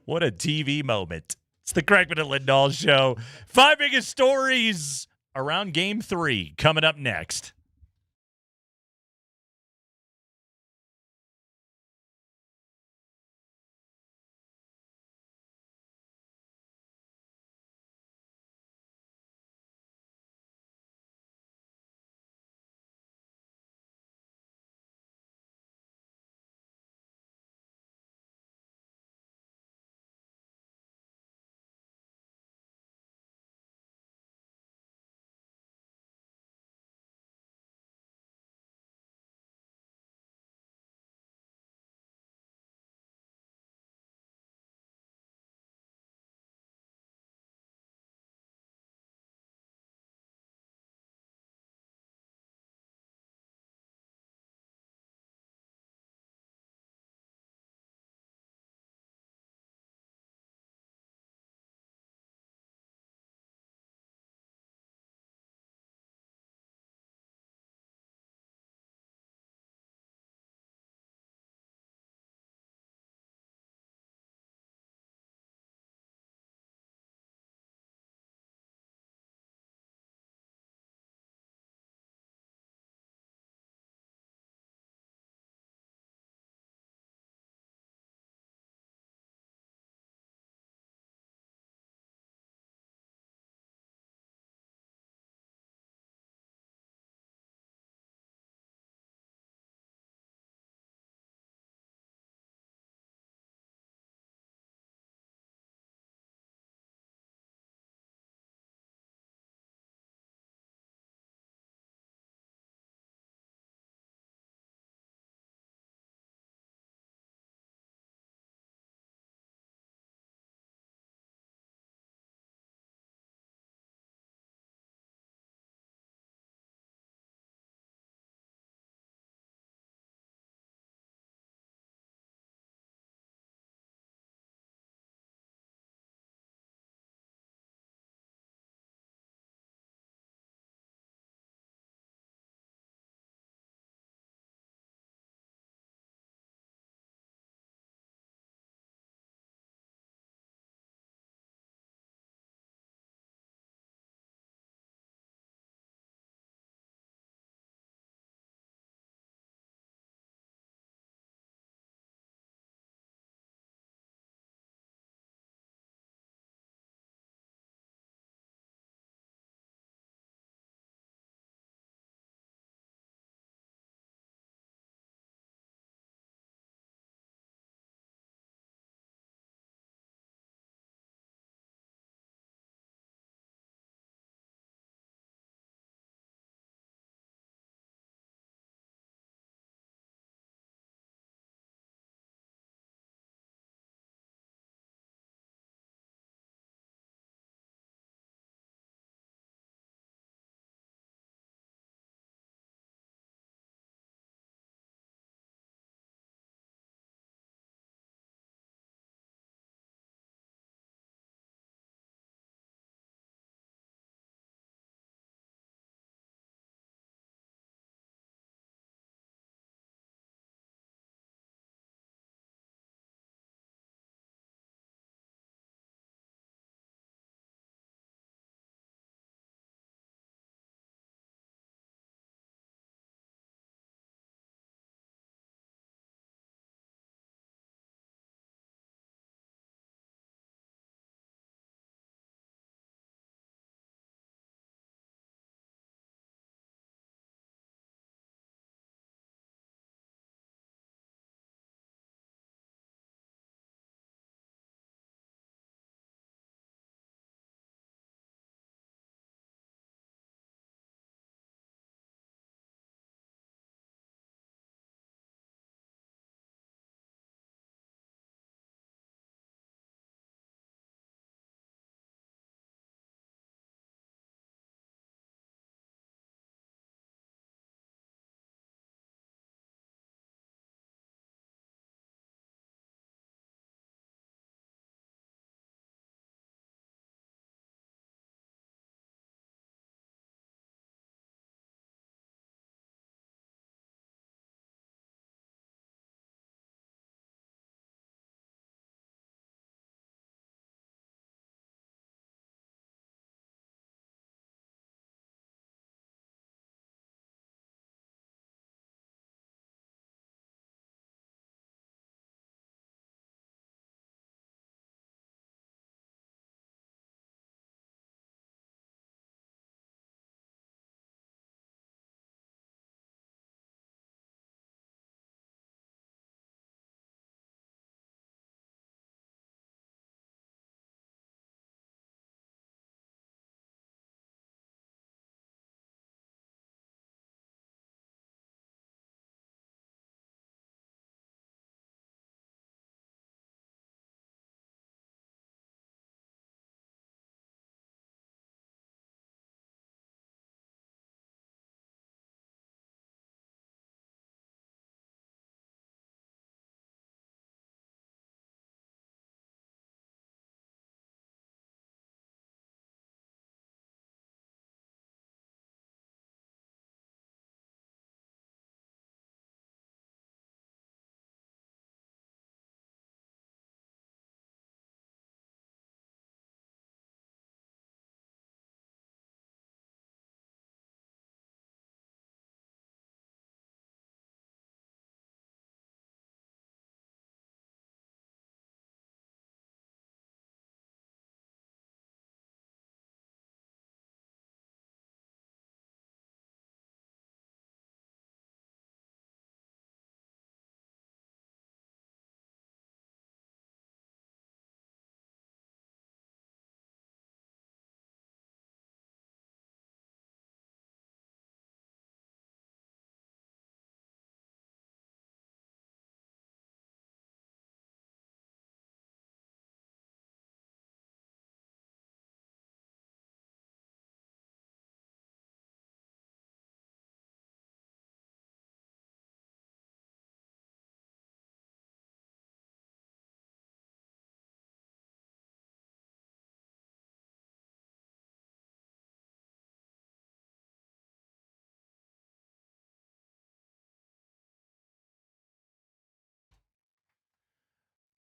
What a TV moment. It's the Kreckman and Lindahl Show. 5 biggest stories around Game 3 coming up next.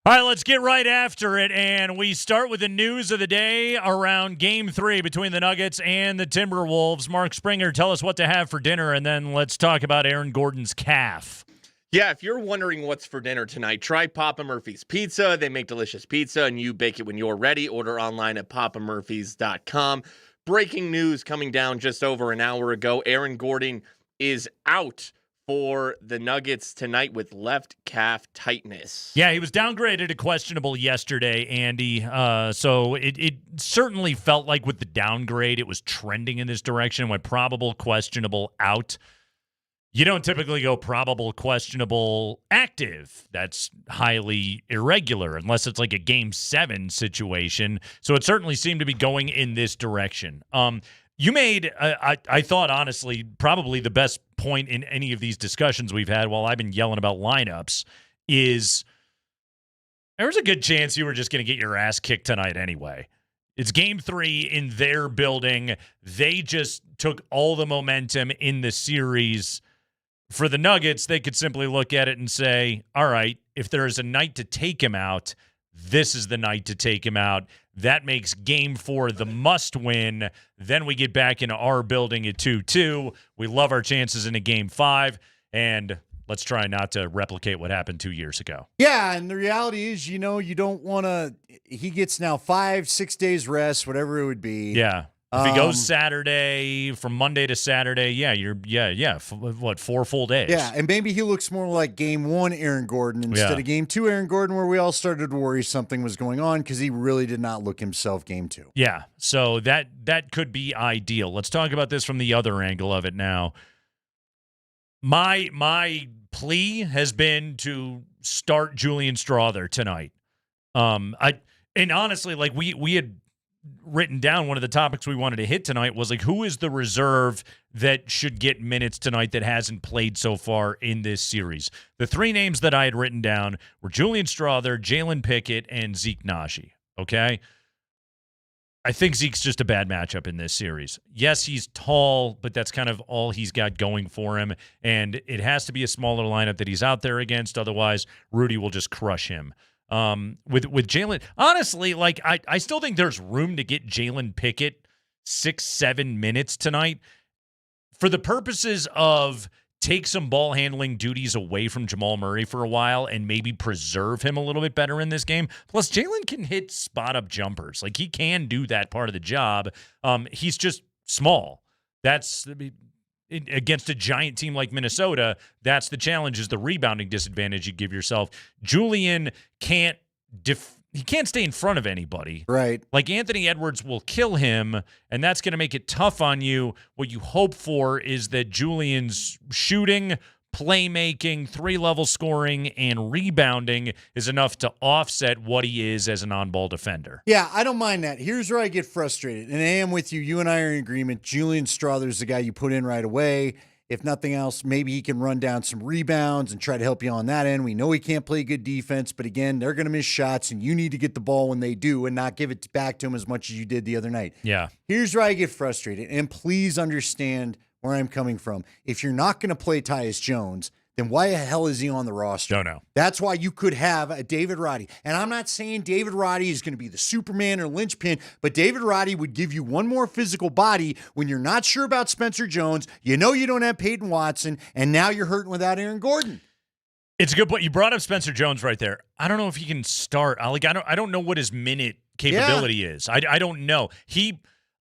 All right, let's get right after it, and we start with the news of the day around Game 3 between the Nuggets and the Timberwolves. Mark Springer, tell us what to have for dinner, and then let's talk about Aaron Gordon's calf. Yeah, if you're wondering what's for dinner tonight, try Papa Murphy's Pizza. They make delicious pizza, and you bake it when you're ready. Order online at papamurphys.com. Breaking news coming down just over an hour ago. Aaron Gordon is out for the Nuggets tonight with left calf tightness. Yeah, he was downgraded to questionable yesterday, Andy. So it certainly felt like with the downgrade, it was trending in this direction. Went probable, questionable, out. You don't typically go probable, questionable, active. That's highly irregular unless it's like a Game 7 situation. So it certainly seemed to be going in this direction. You made, I thought, honestly, probably the best point in any of these discussions we've had while I've been yelling about lineups is there's a good chance you were just going to get your ass kicked tonight anyway. It's Game 3 in their building. They just took all the momentum in the series. For the Nuggets, they could simply look at it and say, all right, if there is a night to take him out, this is the night to take him out. That makes Game 4 the must-win. Then we get back into our building at 2-2. We love our chances in a Game 5, and let's try not to replicate what happened 2 years ago. Yeah, and the reality is, you don't want to – he gets now 5-6 days rest, whatever it would be. Yeah. If he goes Saturday, from Monday to Saturday, what, 4 full days? Yeah, and maybe he looks more like Game 1 Aaron Gordon instead of Game 2 Aaron Gordon, where we all started to worry something was going on because he really did not look himself Game 2. Yeah, so that could be ideal. Let's talk about this from the other angle of it now. My plea has been to start Julian Strawther tonight. And honestly, like we had written down, one of the topics we wanted to hit tonight was like, who is the reserve that should get minutes tonight that hasn't played so far in this series? The 3 names that I had written down were Julian Strawther, Jalen Pickett, and Zeke Naji. Okay. I think Zeke's just a bad matchup in this series. Yes, he's tall, but that's kind of all he's got going for him. And it has to be a smaller lineup that he's out there against. Otherwise, Rudy will just crush him. With Jalen, honestly, like I still think there's room to get Jalen Pickett 6-7 minutes tonight for the purposes of take some ball handling duties away from Jamal Murray for a while and maybe preserve him a little bit better in this game. Plus, Jalen can hit spot up jumpers. Like, he can do that part of the job. He's just small. That's against a giant team like Minnesota, that's the challenge, is the rebounding disadvantage you give yourself. Julian can't stay in front of anybody. Right. Like, Anthony Edwards will kill him, and that's going to make it tough on you. What you hope for is that Julian's shooting, playmaking, 3-level scoring, and rebounding is enough to offset what he is as an on-ball defender. Yeah, I don't mind that. Here's where I get frustrated, and I am with you. You and I are in agreement. Julian Strawther's the guy you put in right away. If nothing else, maybe he can run down some rebounds and try to help you on that end. We know he can't play good defense, but again, they're going to miss shots, and you need to get the ball when they do and not give it back to him as much as you did the other night. Yeah. Here's where I get frustrated, and please understand where I'm coming from. If you're not going to play Tyus Jones, then why the hell is he on the roster? Don't know. That's why you could have a David Roddy. And I'm not saying David Roddy is going to be the Superman or linchpin, but David Roddy would give you one more physical body when you're not sure about Spencer Jones. You know you don't have Peyton Watson, and now you're hurting without Aaron Gordon. It's a good point. You brought up Spencer Jones right there. I don't know if he can start. I don't know what his minute capability is. I don't know.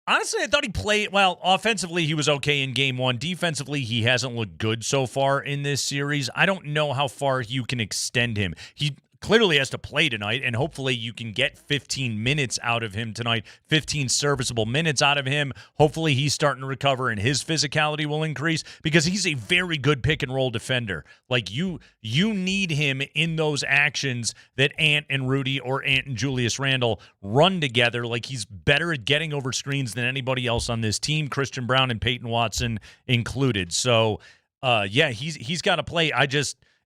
Honestly, I thought he played well. Offensively, he was okay in Game 1. Defensively, he hasn't looked good so far in this series. I don't know how far you can extend him. He clearly has to play tonight, and hopefully you can get 15 minutes out of him tonight, 15 serviceable minutes out of him. Hopefully he's starting to recover and his physicality will increase, because he's a very good pick-and-roll defender. Like, you need him in those actions that Ant and Rudy or Ant and Julius Randle run together. Like, he's better at getting over screens than anybody else on this team, Christian Brown and Peyton Watson included. So, he's got to play.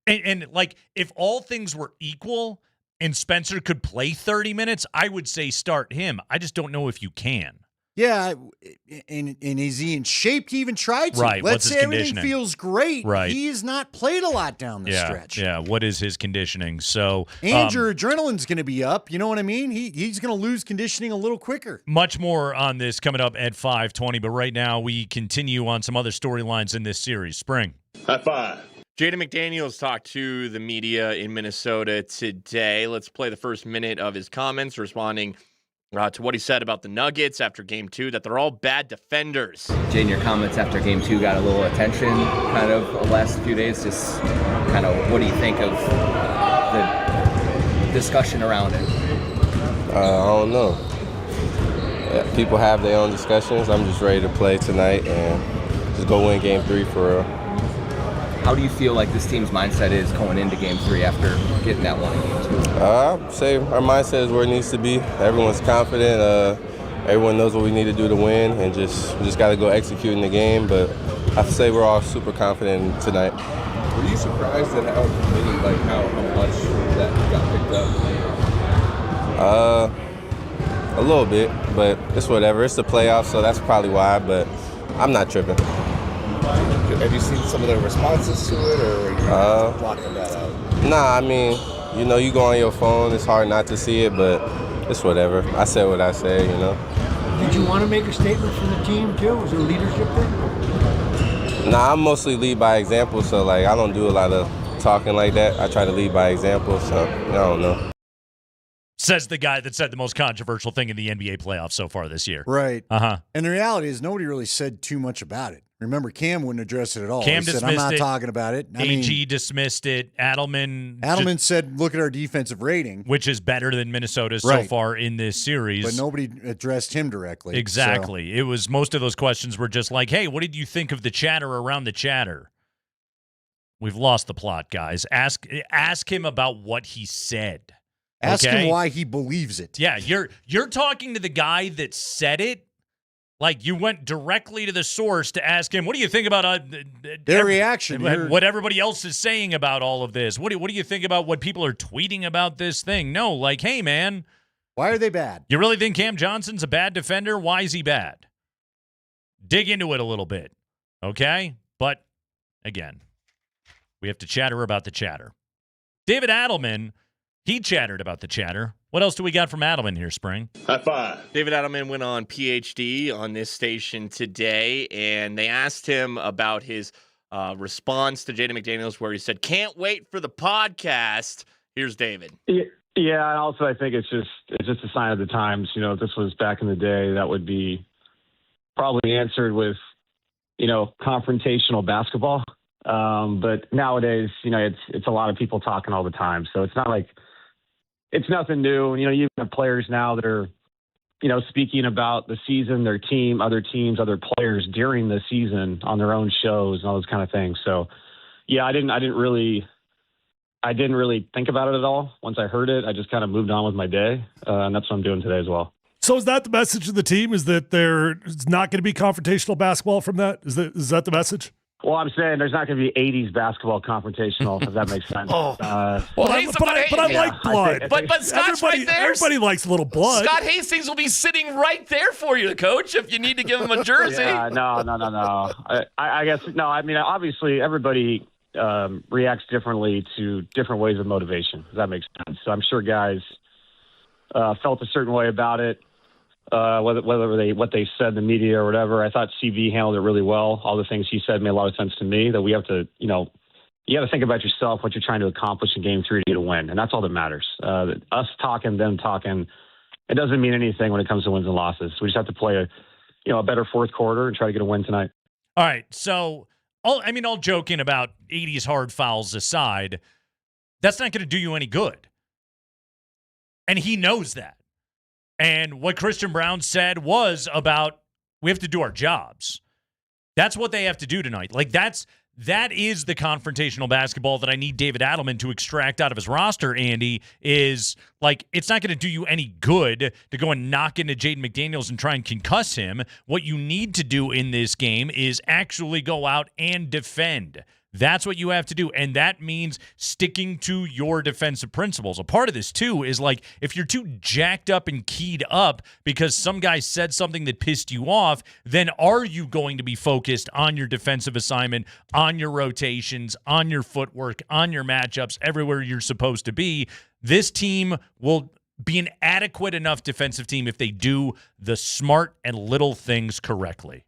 And like, if all things were equal and Spencer could play 30 minutes, I would say start him. I just don't know if you can. Yeah, and is he in shape to even try to? Right. Let's What's his say everything conditioning? feels great. Right. He has not played a lot down the stretch. Yeah. What is his conditioning? So, And your adrenaline's going to be up. You know what I mean? He's going to lose conditioning a little quicker. much more on this coming up at 5:20. But right now, we continue on some other storylines in this series. Spring. High five. Jaden McDaniels talked to the media in Minnesota today. Let's play the first minute of his comments responding to what he said about the Nuggets after Game 2, that they're all bad defenders. Jaden, your comments after Game 2 got a little attention kind of the last few days. Just kind of what do you think of the discussion around it? I don't know. People have their own discussions. I'm just ready to play tonight and just go win Game 3 for real. How do you feel like this team's mindset is going into Game 3 after getting that one in Game 2? I'd say our mindset is where it needs to be. Everyone's confident. Everyone knows what we need to do to win, and we just got to go execute in the game. But I have to say we're all super confident tonight. Were you surprised at how much that got picked up? A little bit, but it's whatever. It's the playoffs, so that's probably why. But I'm not tripping. Have you seen some of the responses to it, or are you blocking that out? Nah, I mean, you go on your phone. It's hard not to see it, but it's whatever. I said what I said, Did you want to make a statement from the team, too? Was there leadership there? Nah, I mostly lead by example, so, I don't do a lot of talking like that. I try to lead by example, so I don't know. Says the guy that said the most controversial thing in the NBA playoffs so far this year. Right. Uh-huh. And the reality is nobody really said too much about it. Remember, Cam wouldn't address it at all. Cam he said, dismissed I'm not it. talking about it. AG dismissed it. Adelman said, look at our defensive rating. Which is better than Minnesota's so Right. far in this series. But nobody addressed him directly. Exactly. It was most of those questions were just like, hey, what did you think of the chatter around the chatter? We've lost the plot, guys. Ask him about what he said. Ask okay? him why he believes it. Yeah, you're talking to the guy that said it. Like, you went directly to the source to ask him, what do you think about their reaction? What everybody else is saying about all of this? What do you think about what people are tweeting about this thing? No, like, hey, man. Why are they bad? You really think Cam Johnson's a bad defender? Why is he bad? Dig into it a little bit, okay? But, again, we have to chatter about the chatter. David Adelman, he chattered about the chatter. What else do we got from Adelman here, Spring? High five. David Adelman went on PhD on this station today, and they asked him about his response to Jaden McDaniels, where he said, can't wait for the podcast. Here's David. Yeah, and also I think it's just a sign of the times. If this was back in the day, that would be probably answered with, confrontational basketball. But nowadays, it's a lot of people talking all the time. So it's not like it's nothing new. You have players now that are, speaking about the season, their team, other teams, other players during the season on their own shows and all those kind of things. So, yeah, I didn't really think about it at all. Once I heard it, I just kind of moved on with my day, and that's what I'm doing today as well. So is that the message of the team? Is that there's not going to be confrontational basketball from that? Is that the message? Well, I'm saying there's not going to be 80s basketball confrontational, if that makes sense. Well, but I like blood. But Scott's right there. Everybody likes a little blood. Scott Hastings will be sitting right there for you, Coach, if you need to give him a jersey. Yeah, no. I guess, no, I mean, obviously everybody reacts differently to different ways of motivation. Does that make sense? So I'm sure guys felt a certain way about it. Whether what they said in the media or whatever. I thought CV handled it really well. All the things he said made a lot of sense to me, that we have to, you got to think about yourself, what you're trying to accomplish in Game 3 to get a win. And that's all that matters. Us talking, them talking, it doesn't mean anything when it comes to wins and losses. We just have to play a better fourth quarter and try to get a win tonight. All right. So, all joking about 80s hard fouls aside, that's not going to do you any good. And he knows that. And what Christian Brown said was about, we have to do our jobs. That's what they have to do tonight. Like, that is the confrontational basketball that I need David Adelman to extract out of his roster, Andy, is like, it's not going to do you any good to go and knock into Jaden McDaniels and try and concuss him. What you need to do in this game is actually go out and defend. That's what you have to do, and that means sticking to your defensive principles. A part of this, too, is like if you're too jacked up and keyed up because some guy said something that pissed you off, then are you going to be focused on your defensive assignment, on your rotations, on your footwork, on your matchups, everywhere you're supposed to be? This team will be an adequate enough defensive team if they do the smart and little things correctly.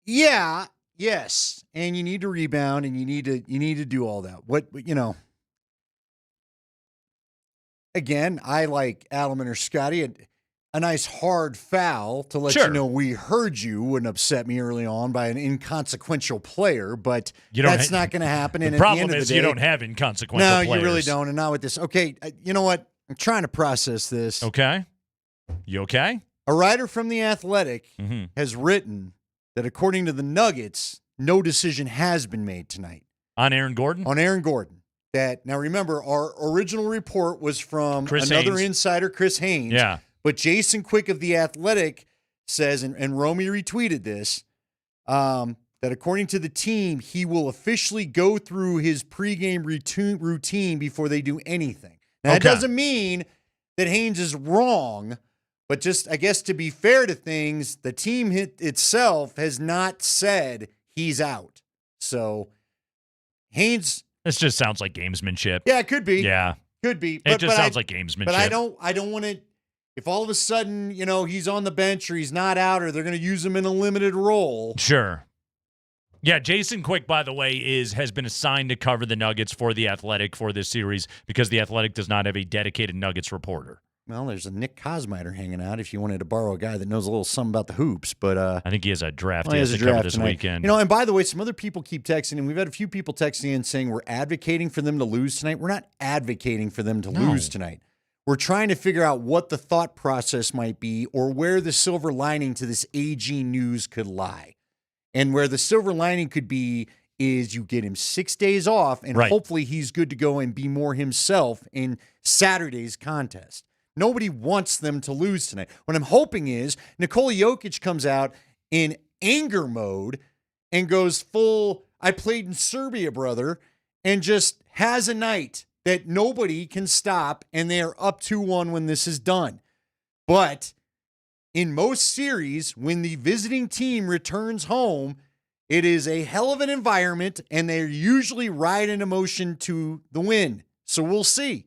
Yeah. Yes, and you need to rebound, and you need to do all that. Again, I like Adelman or Scotty. A nice hard foul to let you know we heard you wouldn't upset me early on by an inconsequential player, but that's not going to happen. The and problem at the end of is the day, you don't have inconsequential players. No, you really don't, and not with this. Okay, you know what? I'm trying to process this. Okay. You okay? A writer from The Athletic has written that according to the Nuggets, no decision has been made tonight. On Aaron Gordon? On Aaron Gordon. Now remember, our original report was from another insider, Chris Haynes. Yeah. But Jason Quick of The Athletic says, and Romy retweeted this, that according to the team, he will officially go through his pregame routine before they do anything. Now, that doesn't mean that Haynes is wrong, but just, I guess, to be fair to things, the team itself has not said he's out. So, Haynes... This just sounds like gamesmanship. Yeah, it could be. Yeah. Could be. It just sounds like gamesmanship. But I don't want to... If all of a sudden, he's on the bench or he's not out or they're going to use him in a limited role. Sure. Yeah, Jason Quick, by the way, has been assigned to cover the Nuggets for The Athletic for this series because The Athletic does not have a dedicated Nuggets reporter. Well, there's a Nick Kosmiter hanging out if you wanted to borrow a guy that knows a little something about the hoops. But I think he has a draft he has to a draft cover this tonight. weekend. And by the way, some other people keep texting, and we've had a few people texting in saying we're advocating for them to lose tonight. We're not advocating for them to lose tonight. We're trying to figure out what the thought process might be or where the silver lining to this AG news could lie. And where the silver lining could be is you get him 6 days off, and hopefully he's good to go and be more himself in Saturday's contest. Nobody wants them to lose tonight. What I'm hoping is Nikola Jokic comes out in anger mode and goes full, I played in Serbia, brother, and just has a night that nobody can stop, and they are up 2-1 when this is done. But in most series, when the visiting team returns home, it is a hell of an environment, and they're usually ride an emotion to the win. So we'll see.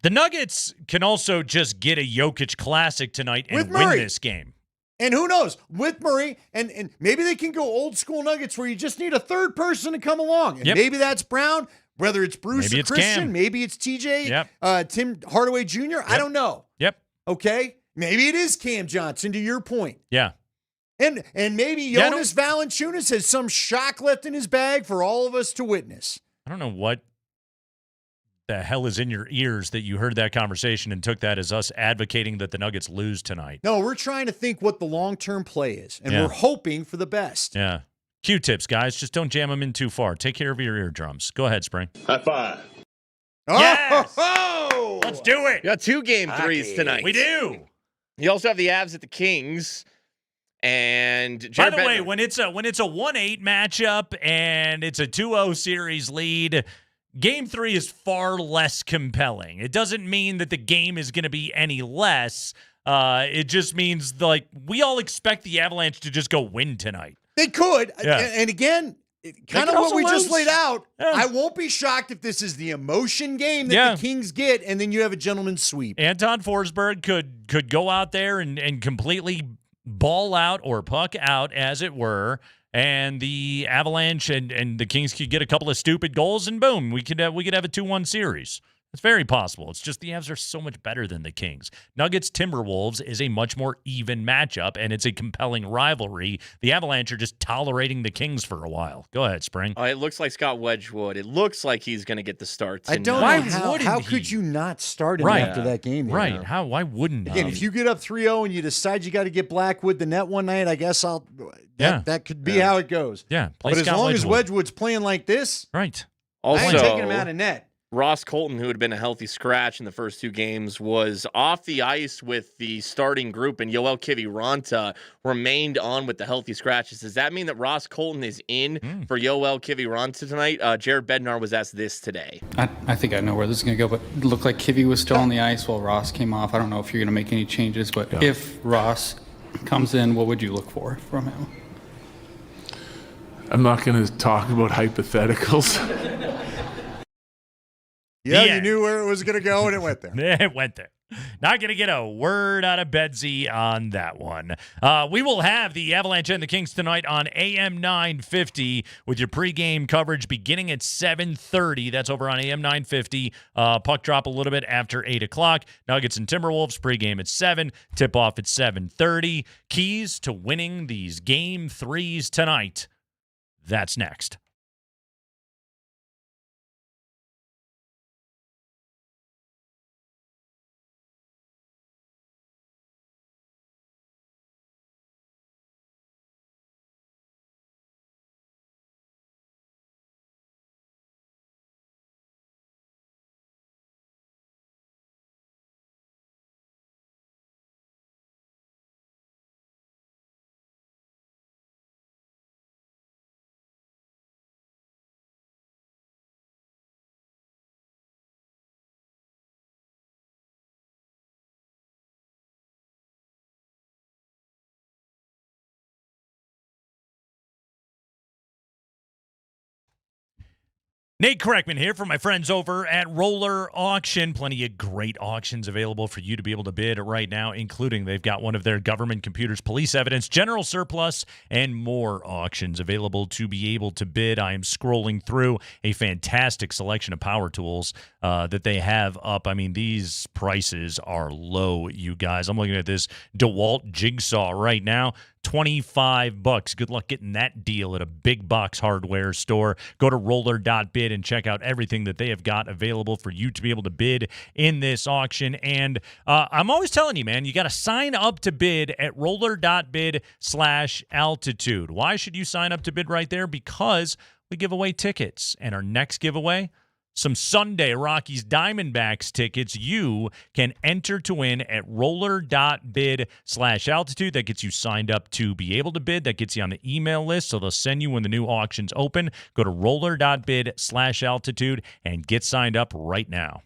The Nuggets can also just get a Jokic classic tonight and win this game. And who knows, with Murray, and maybe they can go old school Nuggets where you just need a third person to come along. And maybe that's Brown, whether it's Bruce maybe or it's Christian, Cam. maybe it's TJ, Tim Hardaway Jr. I don't know. Okay? Maybe it is Cam Johnson, to your point. Yeah. And maybe Jonas Valanciunas has some shock left in his bag for all of us to witness. I don't know what the hell is in your ears that you heard that conversation and took that as us advocating that the Nuggets lose tonight. No, we're trying to think what the long-term play is, and we're hoping for the best. Yeah. Q-tips, guys. Just don't jam them in too far. Take care of your eardrums. Go ahead, Spring. High five. Yes! Oh! Let's do it. We got 2 game threes tonight. We do. You also have the Avs at the Kings. And by the way, when it's a 1-8 matchup and it's a 2-0 series lead, Game 3 is far less compelling. It doesn't mean that the game is going to be any less. It just means we all expect the Avalanche to just go win tonight. They could. Yeah. And again, kind of what we just laid out. Yeah. I won't be shocked if this is the emotion game that the Kings get, and then you have a gentleman's sweep. Anton Forsberg could go out there and completely ball out or puck out, as it were, and the Avalanche and the Kings could get a couple of stupid goals, and boom, we could have a 2-1 series. It's very possible. It's just the Avs are so much better than the Kings. Nuggets-Timberwolves is a much more even matchup, and it's a compelling rivalry. The Avalanche are just tolerating the Kings for a while. Go ahead, Spring. It looks like Scott Wedgwood. It looks like he's going to get the starts. I don't know how could you not start him after that game? Right. Why wouldn't Again, if you get up 3-0 and you decide you got to get Blackwood the net one night, I guess that could be how it goes. Yeah. But as long as Wedgwood's playing like this, right. Also, I ain't taking him out of net. Ross Colton, who had been a healthy scratch in the first 2 games, was off the ice with the starting group, and Yoel Kiviranta remained on with the healthy scratches. Does that mean that Ross Colton is in for Yoel Kiviranta tonight? Jared Bednar was asked this today. I think I know where this is going to go, but it looked like Kivy was still on the ice while Ross came off. I don't know if you're going to make any changes, but if Ross comes in, what would you look for from him? I'm not going to talk about hypotheticals. Yeah, you knew where it was going to go, and it went there. It went there. Not going to get a word out of Bedsy on that one. We will have the Avalanche and the Kings tonight on AM 950 with your pregame coverage beginning at 7:30. That's over on AM 950. Puck drop a little bit after 8 o'clock. Nuggets and Timberwolves pregame at 7. Tip-off at 7:30. Keys to winning these Game 3s tonight. That's next. Nate Kreckman here for my friends over at Roller Auction. Plenty of great auctions available for you to be able to bid right now, including they've got one of their government computers, police evidence, general surplus, and more auctions available to be able to bid. I am scrolling through a fantastic selection of power tools that they have up. I mean, these prices are low, you guys. I'm looking at this DeWalt jigsaw right now. $25. Good luck getting that deal at a big box hardware store. Go to roller.bid and check out everything that they have got available for you to be able to bid in this auction. And I'm always telling you, man, you got to sign up to bid at roller.bid/altitude. Why should you sign up to bid right there? Because we give away tickets. And our next giveaway, some Sunday Rockies Diamondbacks tickets you can enter to win at roller.bid/altitude. That gets you signed up to be able to bid. That gets you on the email list, so they'll send you when the new auctions open. Go to roller.bid/altitude and get signed up right now.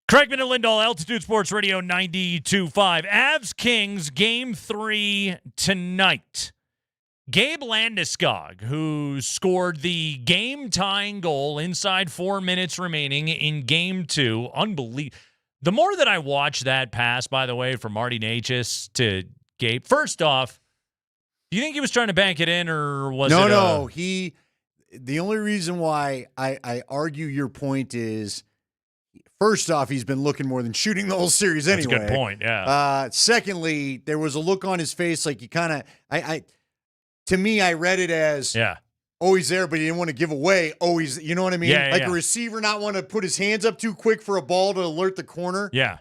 Kreckman and Lindahl, Altitude Sports Radio 92.5. Avs Kings Game 3 tonight. Gabe Landeskog, who scored the game-tying goal inside 4 minutes remaining in Game 2. Unbelievable. The more that I watch that pass, by the way, from Marty Necas to Gabe, first off, do you think he was trying to bank it in, or was it? No. The only reason why I argue your point is, first off, he's been looking more than shooting the whole series anyway. That's a good point, yeah. Secondly, there was a look on his face like he kind of to me, I read it as, oh, he's there, but he didn't want to give away. Oh, he's, you know what I mean? Yeah, a receiver not want to put his hands up too quick for a ball to alert the corner. Yeah.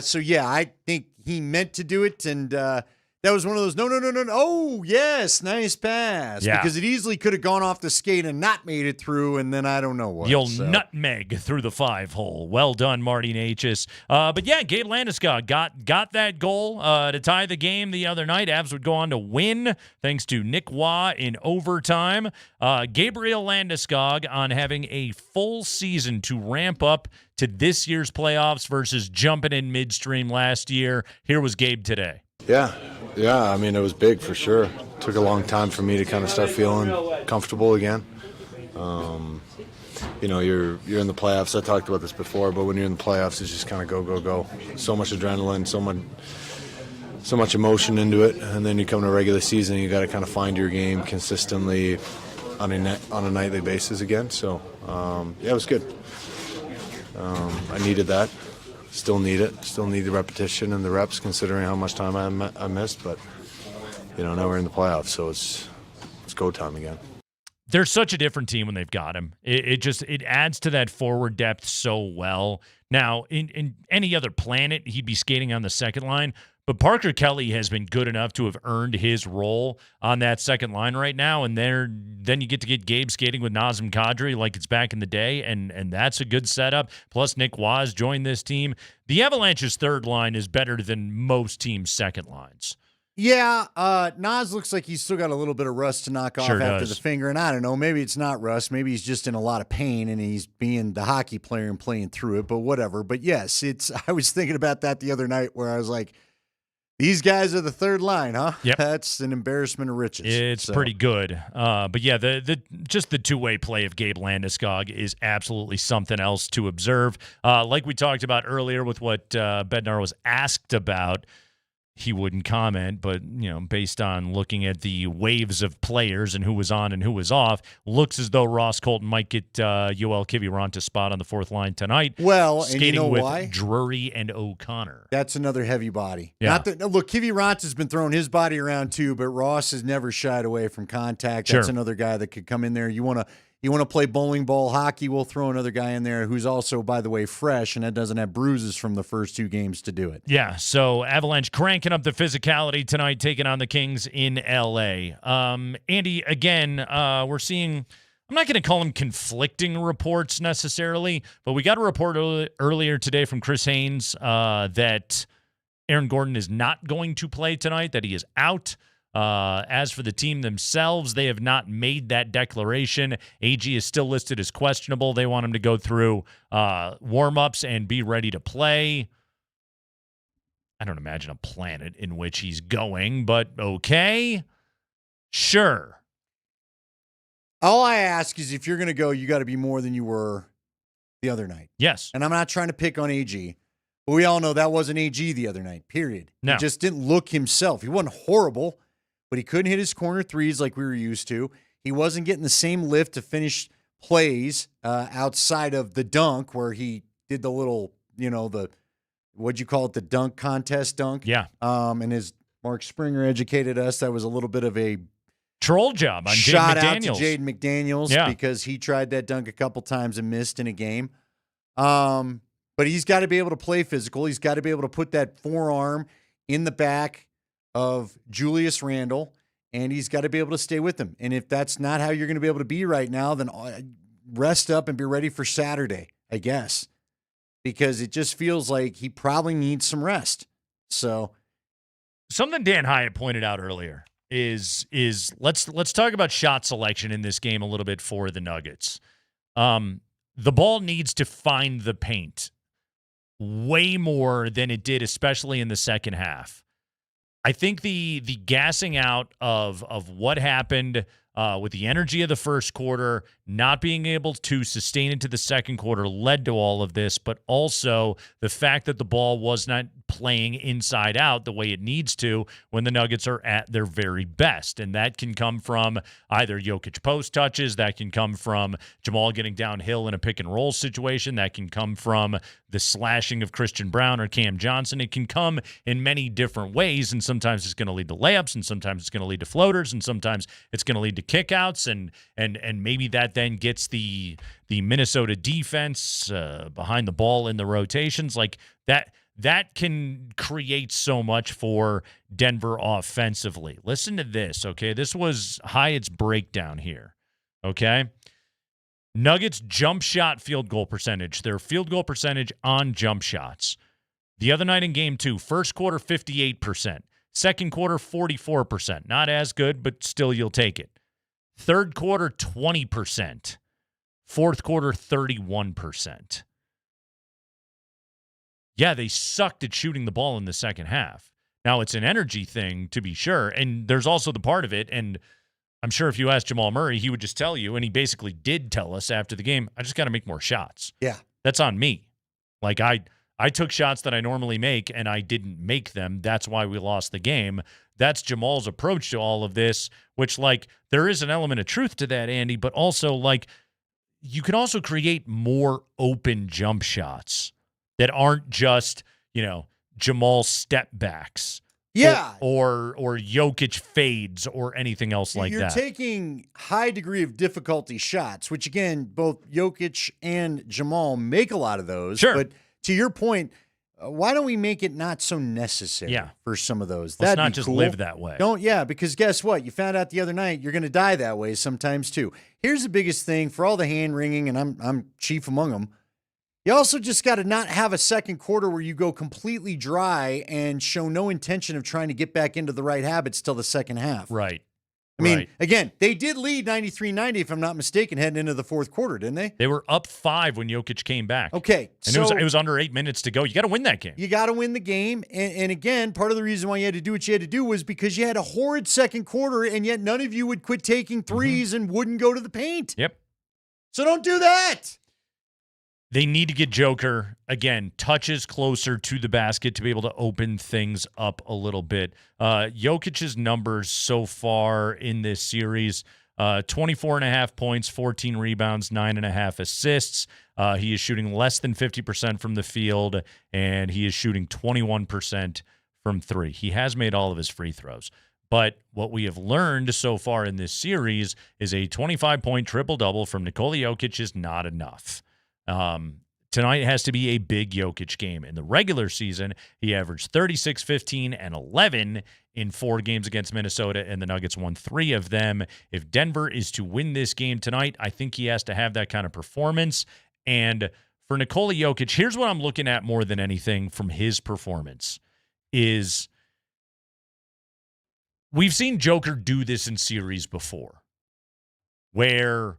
So, I think he meant to do it, and that was one of those, no. Oh, yes, nice pass. Yeah. Because it easily could have gone off the skate and not made it through, and then I don't know what. You'll nutmeg through the 5-hole. Well done, Marty Necas. But yeah, Gabe Landeskog got that goal to tie the game the other night. Avs would go on to win thanks to Nick Waugh in overtime. Gabriel Landeskog on having a full season to ramp up to this year's playoffs versus jumping in midstream last year. Here was Gabe today. Yeah. I mean, it was big for sure. Took a long time for me to kind of start feeling comfortable again. You're in the playoffs. I talked about this before, but when you're in the playoffs, it's just kind of go. So much adrenaline, so much emotion into it, and then you come to a regular season, you got to kind of find your game consistently on a nightly basis again. So it was good. I needed that. Still need it. Still need the repetition and the reps, considering how much time I missed. But now we're in the playoffs, so it's go time again. They're such a different team when they've got him. It adds to that forward depth so well. Now, in any other planet, he'd be skating on the second line. But Parker Kelly has been good enough to have earned his role on that second line right now. And then you get to get Gabe skating with Nazem Kadri like it's back in the day, and that's a good setup. Plus, Nick Waugh joined this team. The Avalanche's third line is better than most teams' second lines. Yeah, Nas looks like he's still got a little bit of rust to knock off after the finger. And I don't know, maybe it's not rust. Maybe he's just in a lot of pain and he's being the hockey player and playing through it, but whatever. But yes, I was thinking about that the other night where I was like, these guys are the third line, huh? Yep. That's an embarrassment of riches. It's pretty good. But yeah, just the two-way play of Gabe Landeskog is absolutely something else to observe. Like we talked about earlier with what Bednar was asked about, he wouldn't comment, but based on looking at the waves of players and who was on and who was off, looks as though Ross Colton might get Yoel Kiviranta spot on the fourth line tonight. Well, skating and you know with why? Drury and O'Connor. That's another heavy body. Yeah. Look, Kiviranta's been throwing his body around too, but Ross has never shied away from contact. Sure. That's another guy that could come in there. You want to play bowling ball hockey, we'll throw another guy in there who's also, by the way, fresh and that doesn't have bruises from the first 2 games to do it. Yeah, so Avalanche cranking up the physicality tonight, taking on the Kings in L.A. Andy, again, we're seeing, I'm not going to call them conflicting reports necessarily, but we got a report earlier today from Chris Haynes that Aaron Gordon is not going to play tonight, that he is out. As for the team themselves, they have not made that declaration. AG is still listed as questionable. They want him to go through warm-ups and be ready to play. I don't imagine a planet in which he's going, but okay. Sure. All I ask is if you're going to go, you got to be more than you were the other night. Yes. And I'm not trying to pick on AG, but we all know that wasn't AG the other night, period. No. He just didn't look himself. He wasn't horrible, but he couldn't hit his corner threes like we were used to. He wasn't getting the same lift to finish plays outside of the dunk where he did the little, what'd you call it, the dunk contest dunk? Yeah. And as Mark Springer educated us, that was a little bit of a troll job on shot Jaden out McDaniels. to Jaden McDaniels because he tried that dunk a couple times and missed in a game. But he's got to be able to play physical. He's got to be able to put that forearm in the back of Julius Randle, and he's got to be able to stay with him. And if that's not how you're going to be able to be right now, then rest up and be ready for Saturday, I guess, because it just feels like he probably needs some rest. So something Dan Hyatt pointed out earlier is let's talk about shot selection in this game a little bit for the Nuggets. The ball needs to find the paint. way more than it did, especially in the second half. I think the gassing out of what happened with the energy of the first quarter, not being able to sustain into the second quarter led to all of this, but also the fact that the ball was not playing inside out the way it needs to when the Nuggets are at their very best. And that can come from either Jokic post touches, that can come from Jamal getting downhill in a pick and roll situation, that can come from the slashing of Christian Brown or Cam Johnson. It can come in many different ways, and sometimes it's going to lead to layups, and sometimes it's going to lead to floaters, and sometimes it's going to lead to kickouts, and maybe that then gets the Minnesota defense behind the ball in the rotations. Like that can create so much for Denver offensively. Listen to this, okay? This was Hyatt's breakdown here, okay? Nuggets jump shot field goal percentage. Their field goal percentage on jump shots. The other night in game 2, first quarter 58%. Second quarter 44%. Not as good, but still you'll take it. Third quarter 20%. Fourth quarter 31%. Yeah, they sucked at shooting the ball in the second half. Now, it's an energy thing, to be sure, and there's also the part of it, and I'm sure if you asked Jamal Murray, he would just tell you, and he basically did tell us after the game, I just got to make more shots. Yeah. That's on me. Like, I took shots that I normally make, and I didn't make them. That's why we lost the game. That's Jamal's approach to all of this, which, like, there is an element of truth to that, Andy, but also, like, you can also create more open jump shots that aren't just, Jamal step backs. Yeah. Or Jokic fades or anything else like that. You're taking high degree of difficulty shots, which, again, both Jokic and Jamal make a lot of those. Sure. But to your point, why don't we make it not so necessary for some of those? Let's not just live that way. Because guess what? You found out the other night you're going to die that way sometimes too. Here's the biggest thing for all the hand-wringing, and I'm chief among them. You also just got to not have a second quarter where you go completely dry and show no intention of trying to get back into the right habits till the second half. Right. I mean, again, they did lead 93-90, if I'm not mistaken, heading into the fourth quarter, didn't they? They were up 5 when Jokic came back. Okay. And it was under 8 minutes to go. You got to win that game. You got to win the game. And again, part of the reason why you had to do what you had to do was because you had a horrid second quarter, and yet none of you would quit taking threes and wouldn't go to the paint. Yep. So don't do that. They need to get Joker, again, touches closer to the basket to be able to open things up a little bit. Jokic's numbers so far in this series, 24.5 points, 14 rebounds, 9.5 assists. He is shooting less than 50% from the field, and he is shooting 21% from 3. He has made all of his free throws. But what we have learned so far in this series is a 25-point triple-double from Nikola Jokic is not enough. Tonight has to be a big Jokic game. In the regular season, he averaged 36, 15, and 11 in 4 games against Minnesota, and the Nuggets won 3 of them. If Denver is to win this game tonight, I think he has to have that kind of performance. And for Nikola Jokic, here's what I'm looking at more than anything from his performance is we've seen Joker do this in series before, where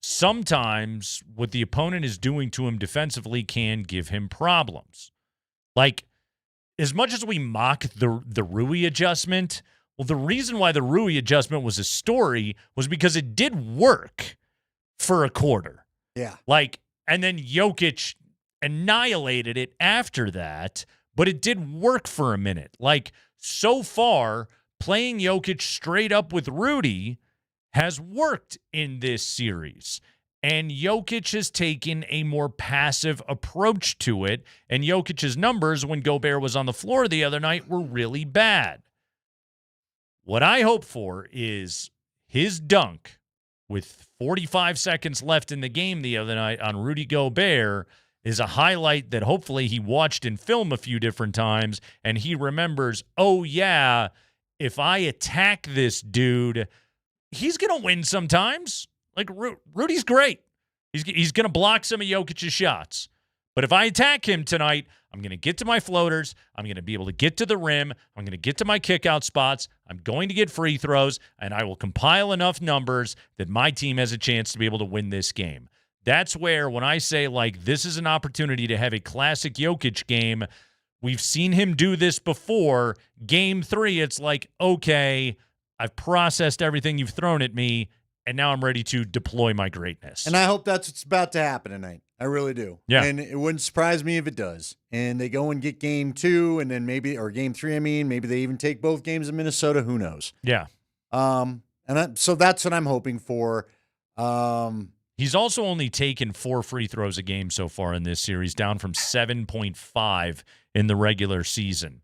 sometimes what the opponent is doing to him defensively can give him problems. Like, as much as we mock the Rui adjustment, well, the reason why the Rui adjustment was a story was because it did work for a quarter. Yeah. Like, and then Jokic annihilated it after that, but it did work for a minute. Like, so far, playing Jokic straight up with Rudy has worked in this series. And Jokic has taken a more passive approach to it. And Jokic's numbers when Gobert was on the floor the other night were really bad. What I hope for is his dunk with 45 seconds left in the game the other night on Rudy Gobert is a highlight that hopefully he watched in film a few different times. And he remembers, oh yeah, if I attack this dude, he's going to win sometimes. Like, Rudy's great. He's going to block some of Jokic's shots. But if I attack him tonight, I'm going to get to my floaters. I'm going to be able to get to the rim. I'm going to get to my kickout spots. I'm going to get free throws, and I will compile enough numbers that my team has a chance to be able to win this game. That's where, when I say, like, this is an opportunity to have a classic Jokic game, we've seen him do this before. Game 3, it's like, okay, I've processed everything you've thrown at me, and now I'm ready to deploy my greatness. And I hope that's what's about to happen tonight. I really do. Yeah. And it wouldn't surprise me if it does. And they go and get game 2, and then or game 3, maybe they even take both games in Minnesota. Who knows? Yeah. So that's what I'm hoping for. He's also only taken 4 free throws a game so far in this series, down from 7.5 in the regular season.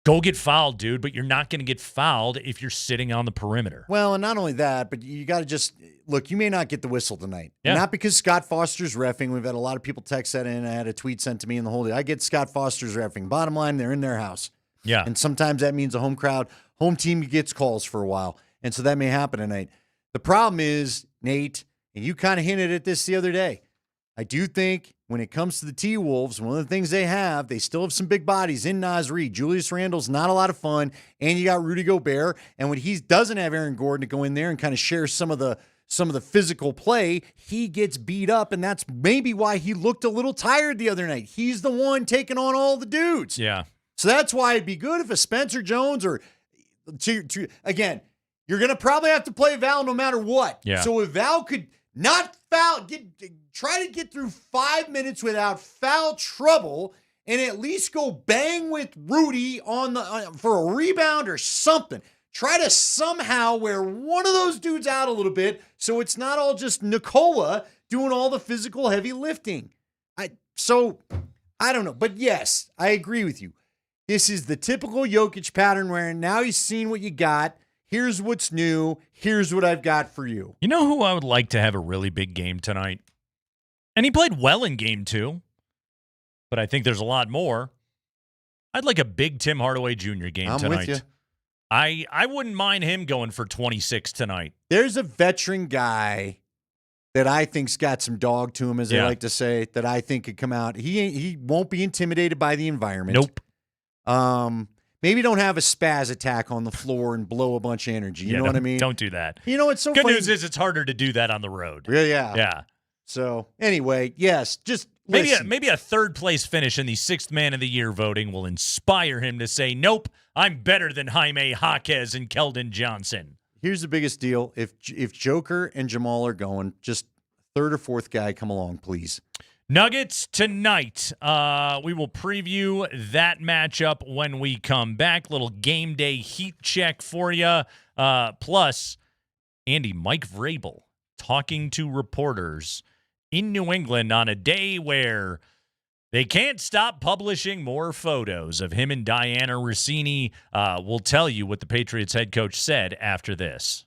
Go get fouled, dude, but you're not going to get fouled if you're sitting on the perimeter. Well, and not only that, but you got to just look, you may not get the whistle tonight. Yeah. Not because Scott Foster's reffing. We've had a lot of people text that in. I had a tweet sent to me in the whole day. I get Scott Foster's reffing. Bottom line, they're in their house. Yeah. And sometimes that means a home crowd, home team gets calls for a while. And so that may happen tonight. The problem is, Nate, and you kind of hinted at this the other day, I do think when it comes to the T-Wolves, one of the things they still have some big bodies in Naz Reid. Julius Randle's not a lot of fun, and you got Rudy Gobert. And when he doesn't have Aaron Gordon to go in there and kind of share some of the physical play, he gets beat up, and that's maybe why he looked a little tired the other night. He's the one taking on all the dudes. Yeah. So that's why it'd be good if a Spencer Jones or again, you're going to probably have to play Val no matter what. Yeah. So if Val could not foul, try to get through 5 minutes without foul trouble and at least go bang with Rudy for a rebound or something. Try to somehow wear one of those dudes out a little bit so it's not all just Nikola doing all the physical heavy lifting. I don't know. But yes, I agree with you. This is the typical Jokic pattern where now he's seen what you got. Here's what's new. Here's what I've got for you. You know who I would like to have a really big game tonight? And he played well in game 2, but I think there's a lot more. I'd like a big Tim Hardaway Jr. game I'm tonight. with you. I wouldn't mind him going for 26 tonight. There's a veteran guy that I think's got some dog to him, as they like to say, that I think could come out. He won't be intimidated by the environment. Nope. Maybe don't have a spaz attack on the floor and blow a bunch of energy. You know what I mean? Don't do that. You know, it's so Good funny. news is it's harder to do that on the road. Yeah. Yeah. So anyway, yes, just maybe a third place finish in the 6th Man of the Year voting will inspire him to say, nope, I'm better than Jaime Jaquez and Keldon Johnson. Here's the biggest deal. If Joker and Jamal are going, just third or fourth guy come along, please. Nuggets tonight. We will preview that matchup when we come back. Little game day heat check for you. Plus, Andy, Mike Vrabel talking to reporters in New England on a day where they can't stop publishing more photos of him and Diana Rossini. We'll tell you what the Patriots head coach said after this.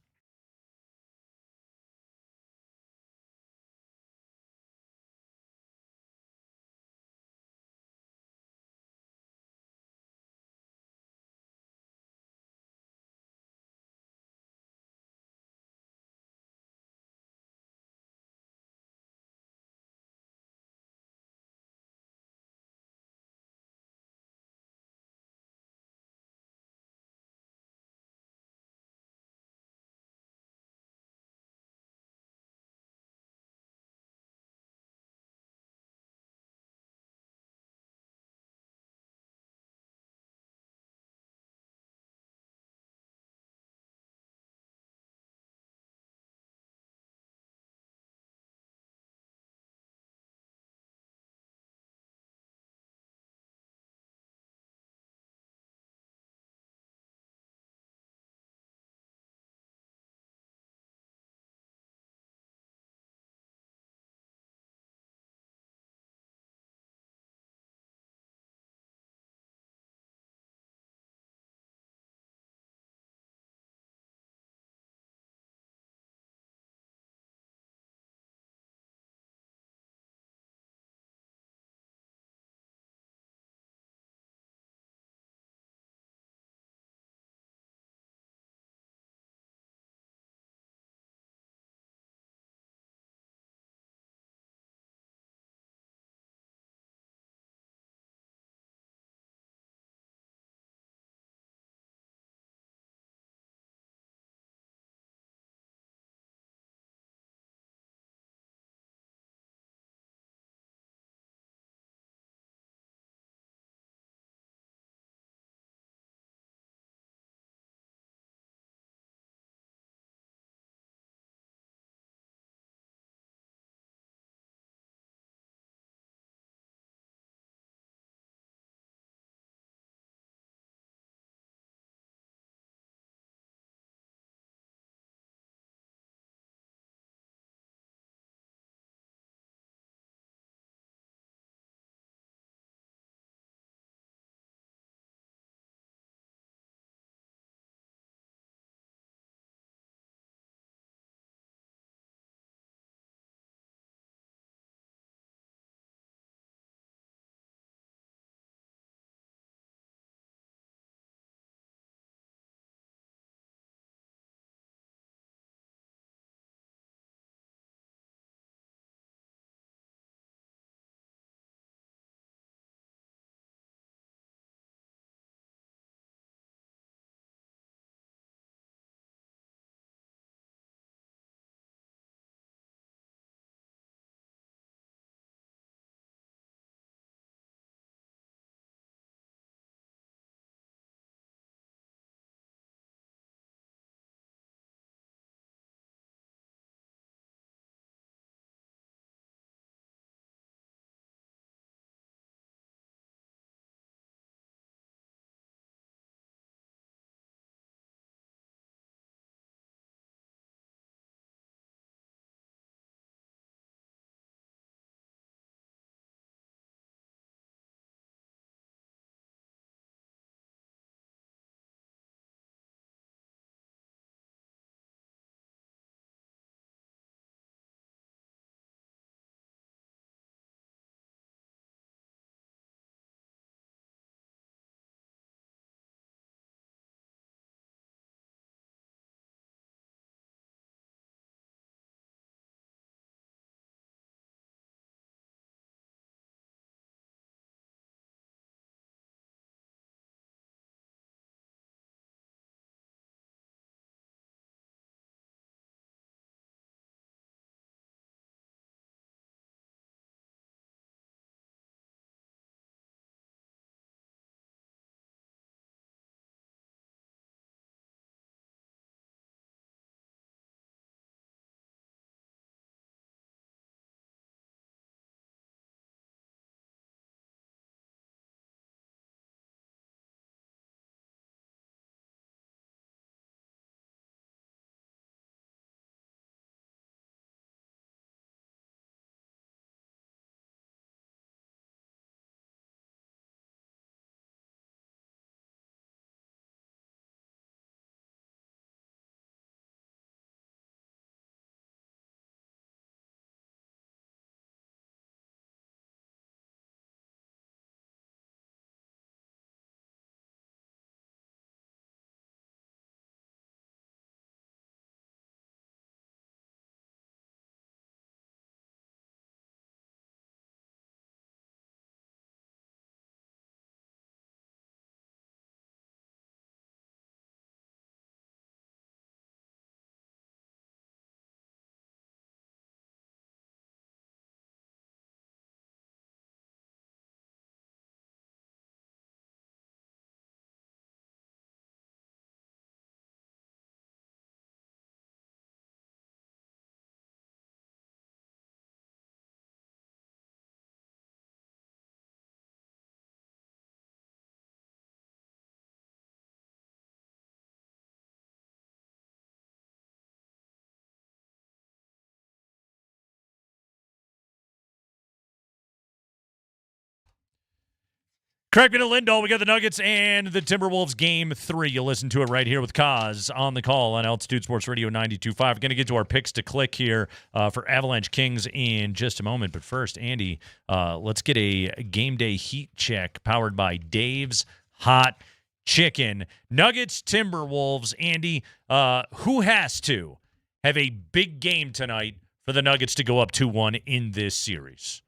Kreckman and Lindahl, we got the Nuggets and the Timberwolves game 3. You'll listen to it right here with Kaz on the call on Altitude Sports Radio 92.5. We're going to get to our picks to click here for Avalanche Kings in just a moment. But first, Andy, let's get a game day heat check powered by Dave's Hot Chicken. Nuggets, Timberwolves. Andy, who has to have a big game tonight for the Nuggets to go up 2-1 in this series?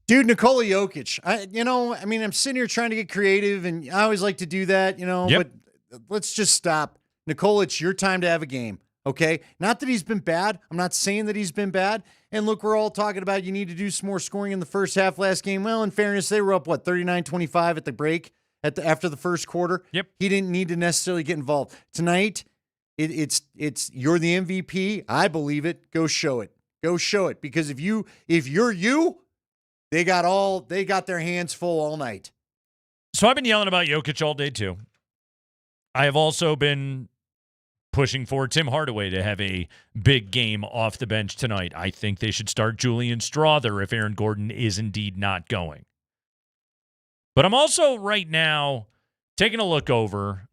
Dude, Nikola Jokic. I'm sitting here trying to get creative, and I always like to do that, Yep. but let's just stop. Nikola, it's your time to have a game, okay? Not that he's been bad. I'm not saying that he's been bad. And look, we're all talking about you need to do some more scoring in the first half last game. Well, in fairness, they were up, 39-25 at the break after the first quarter. Yep. He didn't need to necessarily get involved. Tonight, it's you're the MVP. I believe it. Go show it. Go show it. Because if you're you, they got their hands full all night. So I've been yelling about Jokic all day too. I have also been pushing for Tim Hardaway to have a big game off the bench tonight. I think they should start Julian Strother if Aaron Gordon is indeed not going. But I'm also right now taking a look over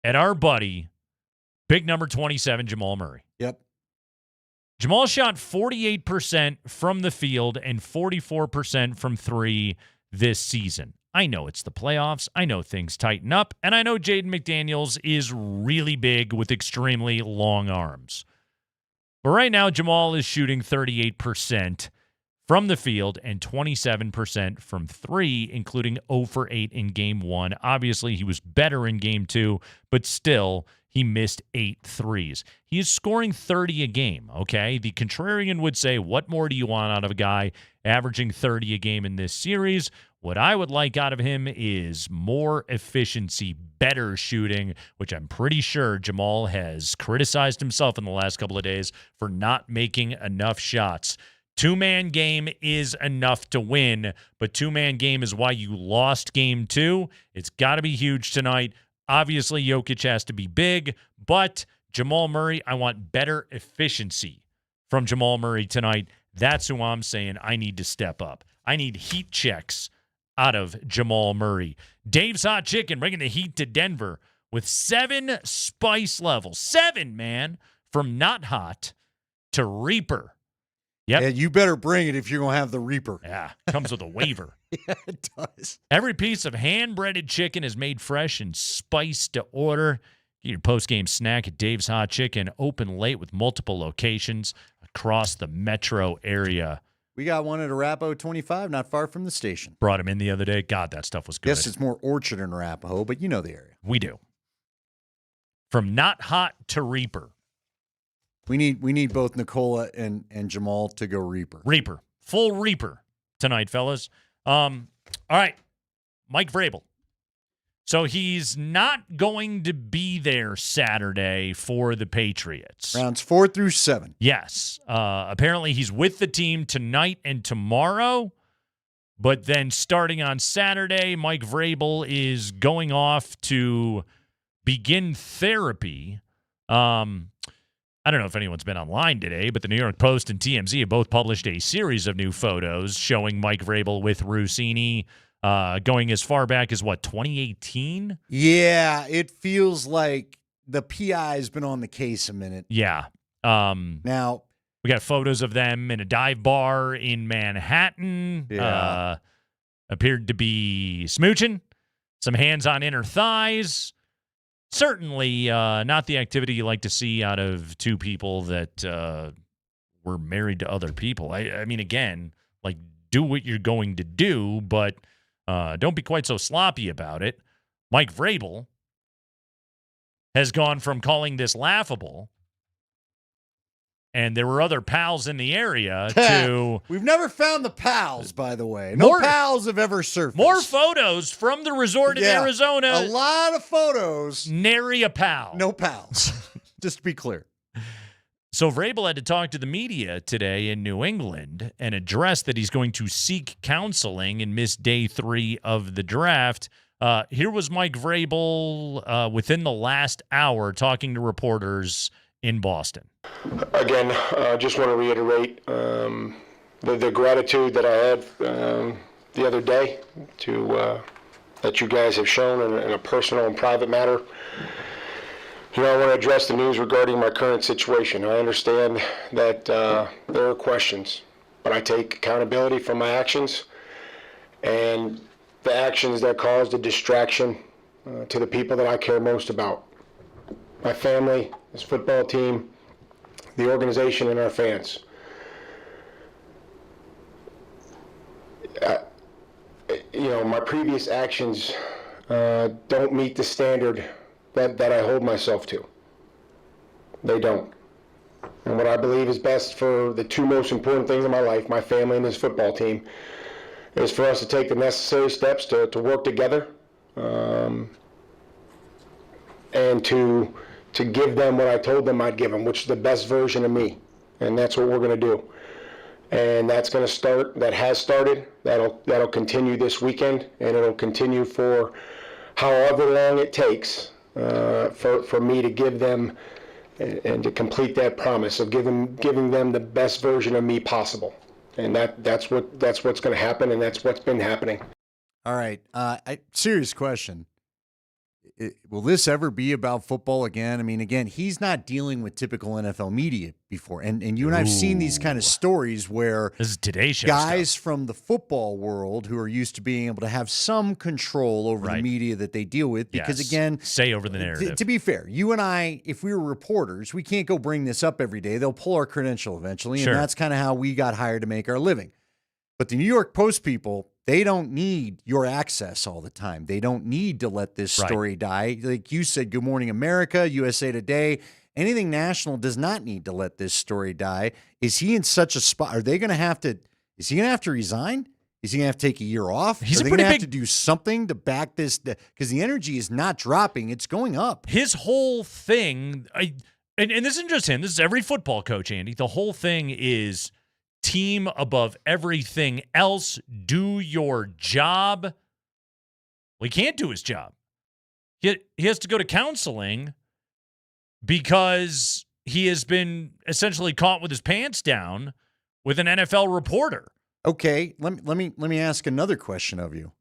at our buddy, big number 27, Jamal Murray. Yep. Jamal shot 48% from the field and 44% from three this season. I know it's the playoffs. I know things tighten up. And I know Jaden McDaniels is really big with extremely long arms. But right now, Jamal is shooting 38% from the field and 27% from three, including 0 for 8 in Game 1. Obviously, he was better in Game 2, but still, he missed 8 threes. He is scoring 30 a game, okay? The contrarian would say, what more do you want out of a guy averaging 30 a game in this series? What I would like out of him is more efficiency, better shooting, which I'm pretty sure Jamal has criticized himself in the last couple of days for not making enough shots. Two-man game is enough to win, but two-man game is why you lost Game 2. It's got to be huge tonight. Obviously, Jokic has to be big, but Jamal Murray, I want better efficiency from Jamal Murray tonight. That's who I'm saying I need to step up. I need heat checks out of Jamal Murray. Dave's Hot Chicken bringing the heat to Denver with 7 spice levels. 7, man, from not hot to Reaper. Yep. Yeah, you better bring it if you're going to have the Reaper. Yeah, comes with a waiver. Yeah, it does. Every piece of hand-breaded chicken is made fresh and spiced to order. Get your post-game snack at Dave's Hot Chicken, open late with multiple locations across the metro area. We got one at Arapahoe 25, not far from the station. Brought him in the other day. God, that stuff was good. Guess it's more Orchard and Arapahoe, but you know the area. We do. From not hot to Reaper. We need both Nikola and Jamal to go Reaper. Reaper. Full Reaper tonight, fellas. All right. Mike Vrabel. So he's not going to be there Saturday for the Patriots. Rounds 4 through 7. Yes. Apparently he's with the team tonight and tomorrow. But then starting on Saturday, Mike Vrabel is going off to begin therapy. I don't know if anyone's been online today, but the New York Post and TMZ have both published a series of new photos showing Mike Vrabel with Rossini going as far back as, 2018? Yeah, it feels like the PI has been on the case a minute. Yeah. Now, we got photos of them in a dive bar in Manhattan. Yeah. Appeared to be smooching. Some hands on inner thighs. Certainly not the activity you like to see out of two people that were married to other people. I mean, again, do what you're going to do, but don't be quite so sloppy about it. Mike Vrabel has gone from calling this laughable, and there were other pals in the area, to... We've never found the pals, by the way. No pals have ever surfaced. More photos from the resort in Arizona. A lot of photos. Nary a pal. No pals. Just to be clear. So Vrabel had to talk to the media today in New England and address that he's going to seek counseling and miss day 3 of the draft. Here was Mike Vrabel within the last hour talking to reporters in Boston. Again, just want to reiterate the gratitude that I had the other day that you guys have shown in a personal and private matter. I want to address the news regarding my current situation. I understand that there are questions, but I take accountability for my actions and the actions that caused a distraction to the people that I care most about. My family, this football team, the organization, and our fans. My previous actions don't meet the standard that I hold myself to. They don't. And what I believe is best for the two most important things in my life, my family and this football team, is for us to take the necessary steps to work together and to give them what I told them I'd give them, which is the best version of me. And that's what we're going to do. And that's going to start, that has started, that'll continue this weekend, and it'll continue for however long it takes for me to give them and to complete that promise of giving them the best version of me possible. And that's what's going to happen, and that's what's been happening. All right. Serious question. Will this ever be about football again? I mean, again, he's not dealing with typical NFL media before. And you and I have seen these kind of stories where this is Today's Show guys stuff from the football world who are used to being able to have some control over the media that they deal with. Because again, say over the narrative. To be fair, you and I, if we were reporters, we can't go bring this up every day. They'll pull our credential eventually. Sure. And that's kind of how we got hired to make our living. But the New York Post people, they don't need your access all the time. They don't need to let this story die. Like you said, Good Morning America, USA Today, anything national does not need to let this story die. Is he in such a spot? Is he going to have to resign? Is he going to have to take a year off? He's Are they going to have to do something to back this? Because the energy is not dropping. It's going up. His whole thing, and this isn't just him. This is every football coach, Andy. The whole thing is team above everything else. Do your job. Well, he can't do his job. He has to go to counseling because he has been essentially caught with his pants down with an NFL reporter. Okay, let me ask another question of you.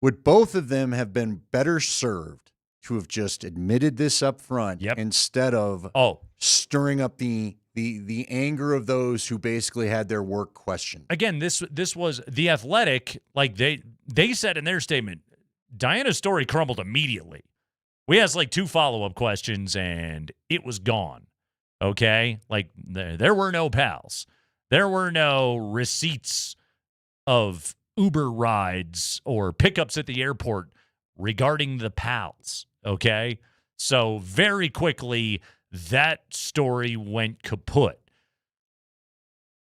Would both of them have been better served to have just admitted this up front instead of stirring up the anger of those who basically had their work questioned? Again, this was The Athletic, like they said in their statement, Diana's story crumbled immediately. We asked like 2 follow-up questions and it was gone. Okay? Like there were no pals. There were no receipts of Uber rides or pickups at the airport regarding the pals. Okay? So very quickly, that story went kaput.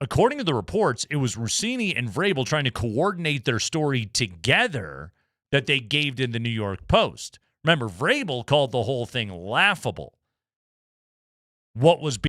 According to the reports, it was Rossini and Vrabel trying to coordinate their story together that they gave to the New York Post. Remember, Vrabel called the whole thing laughable. What was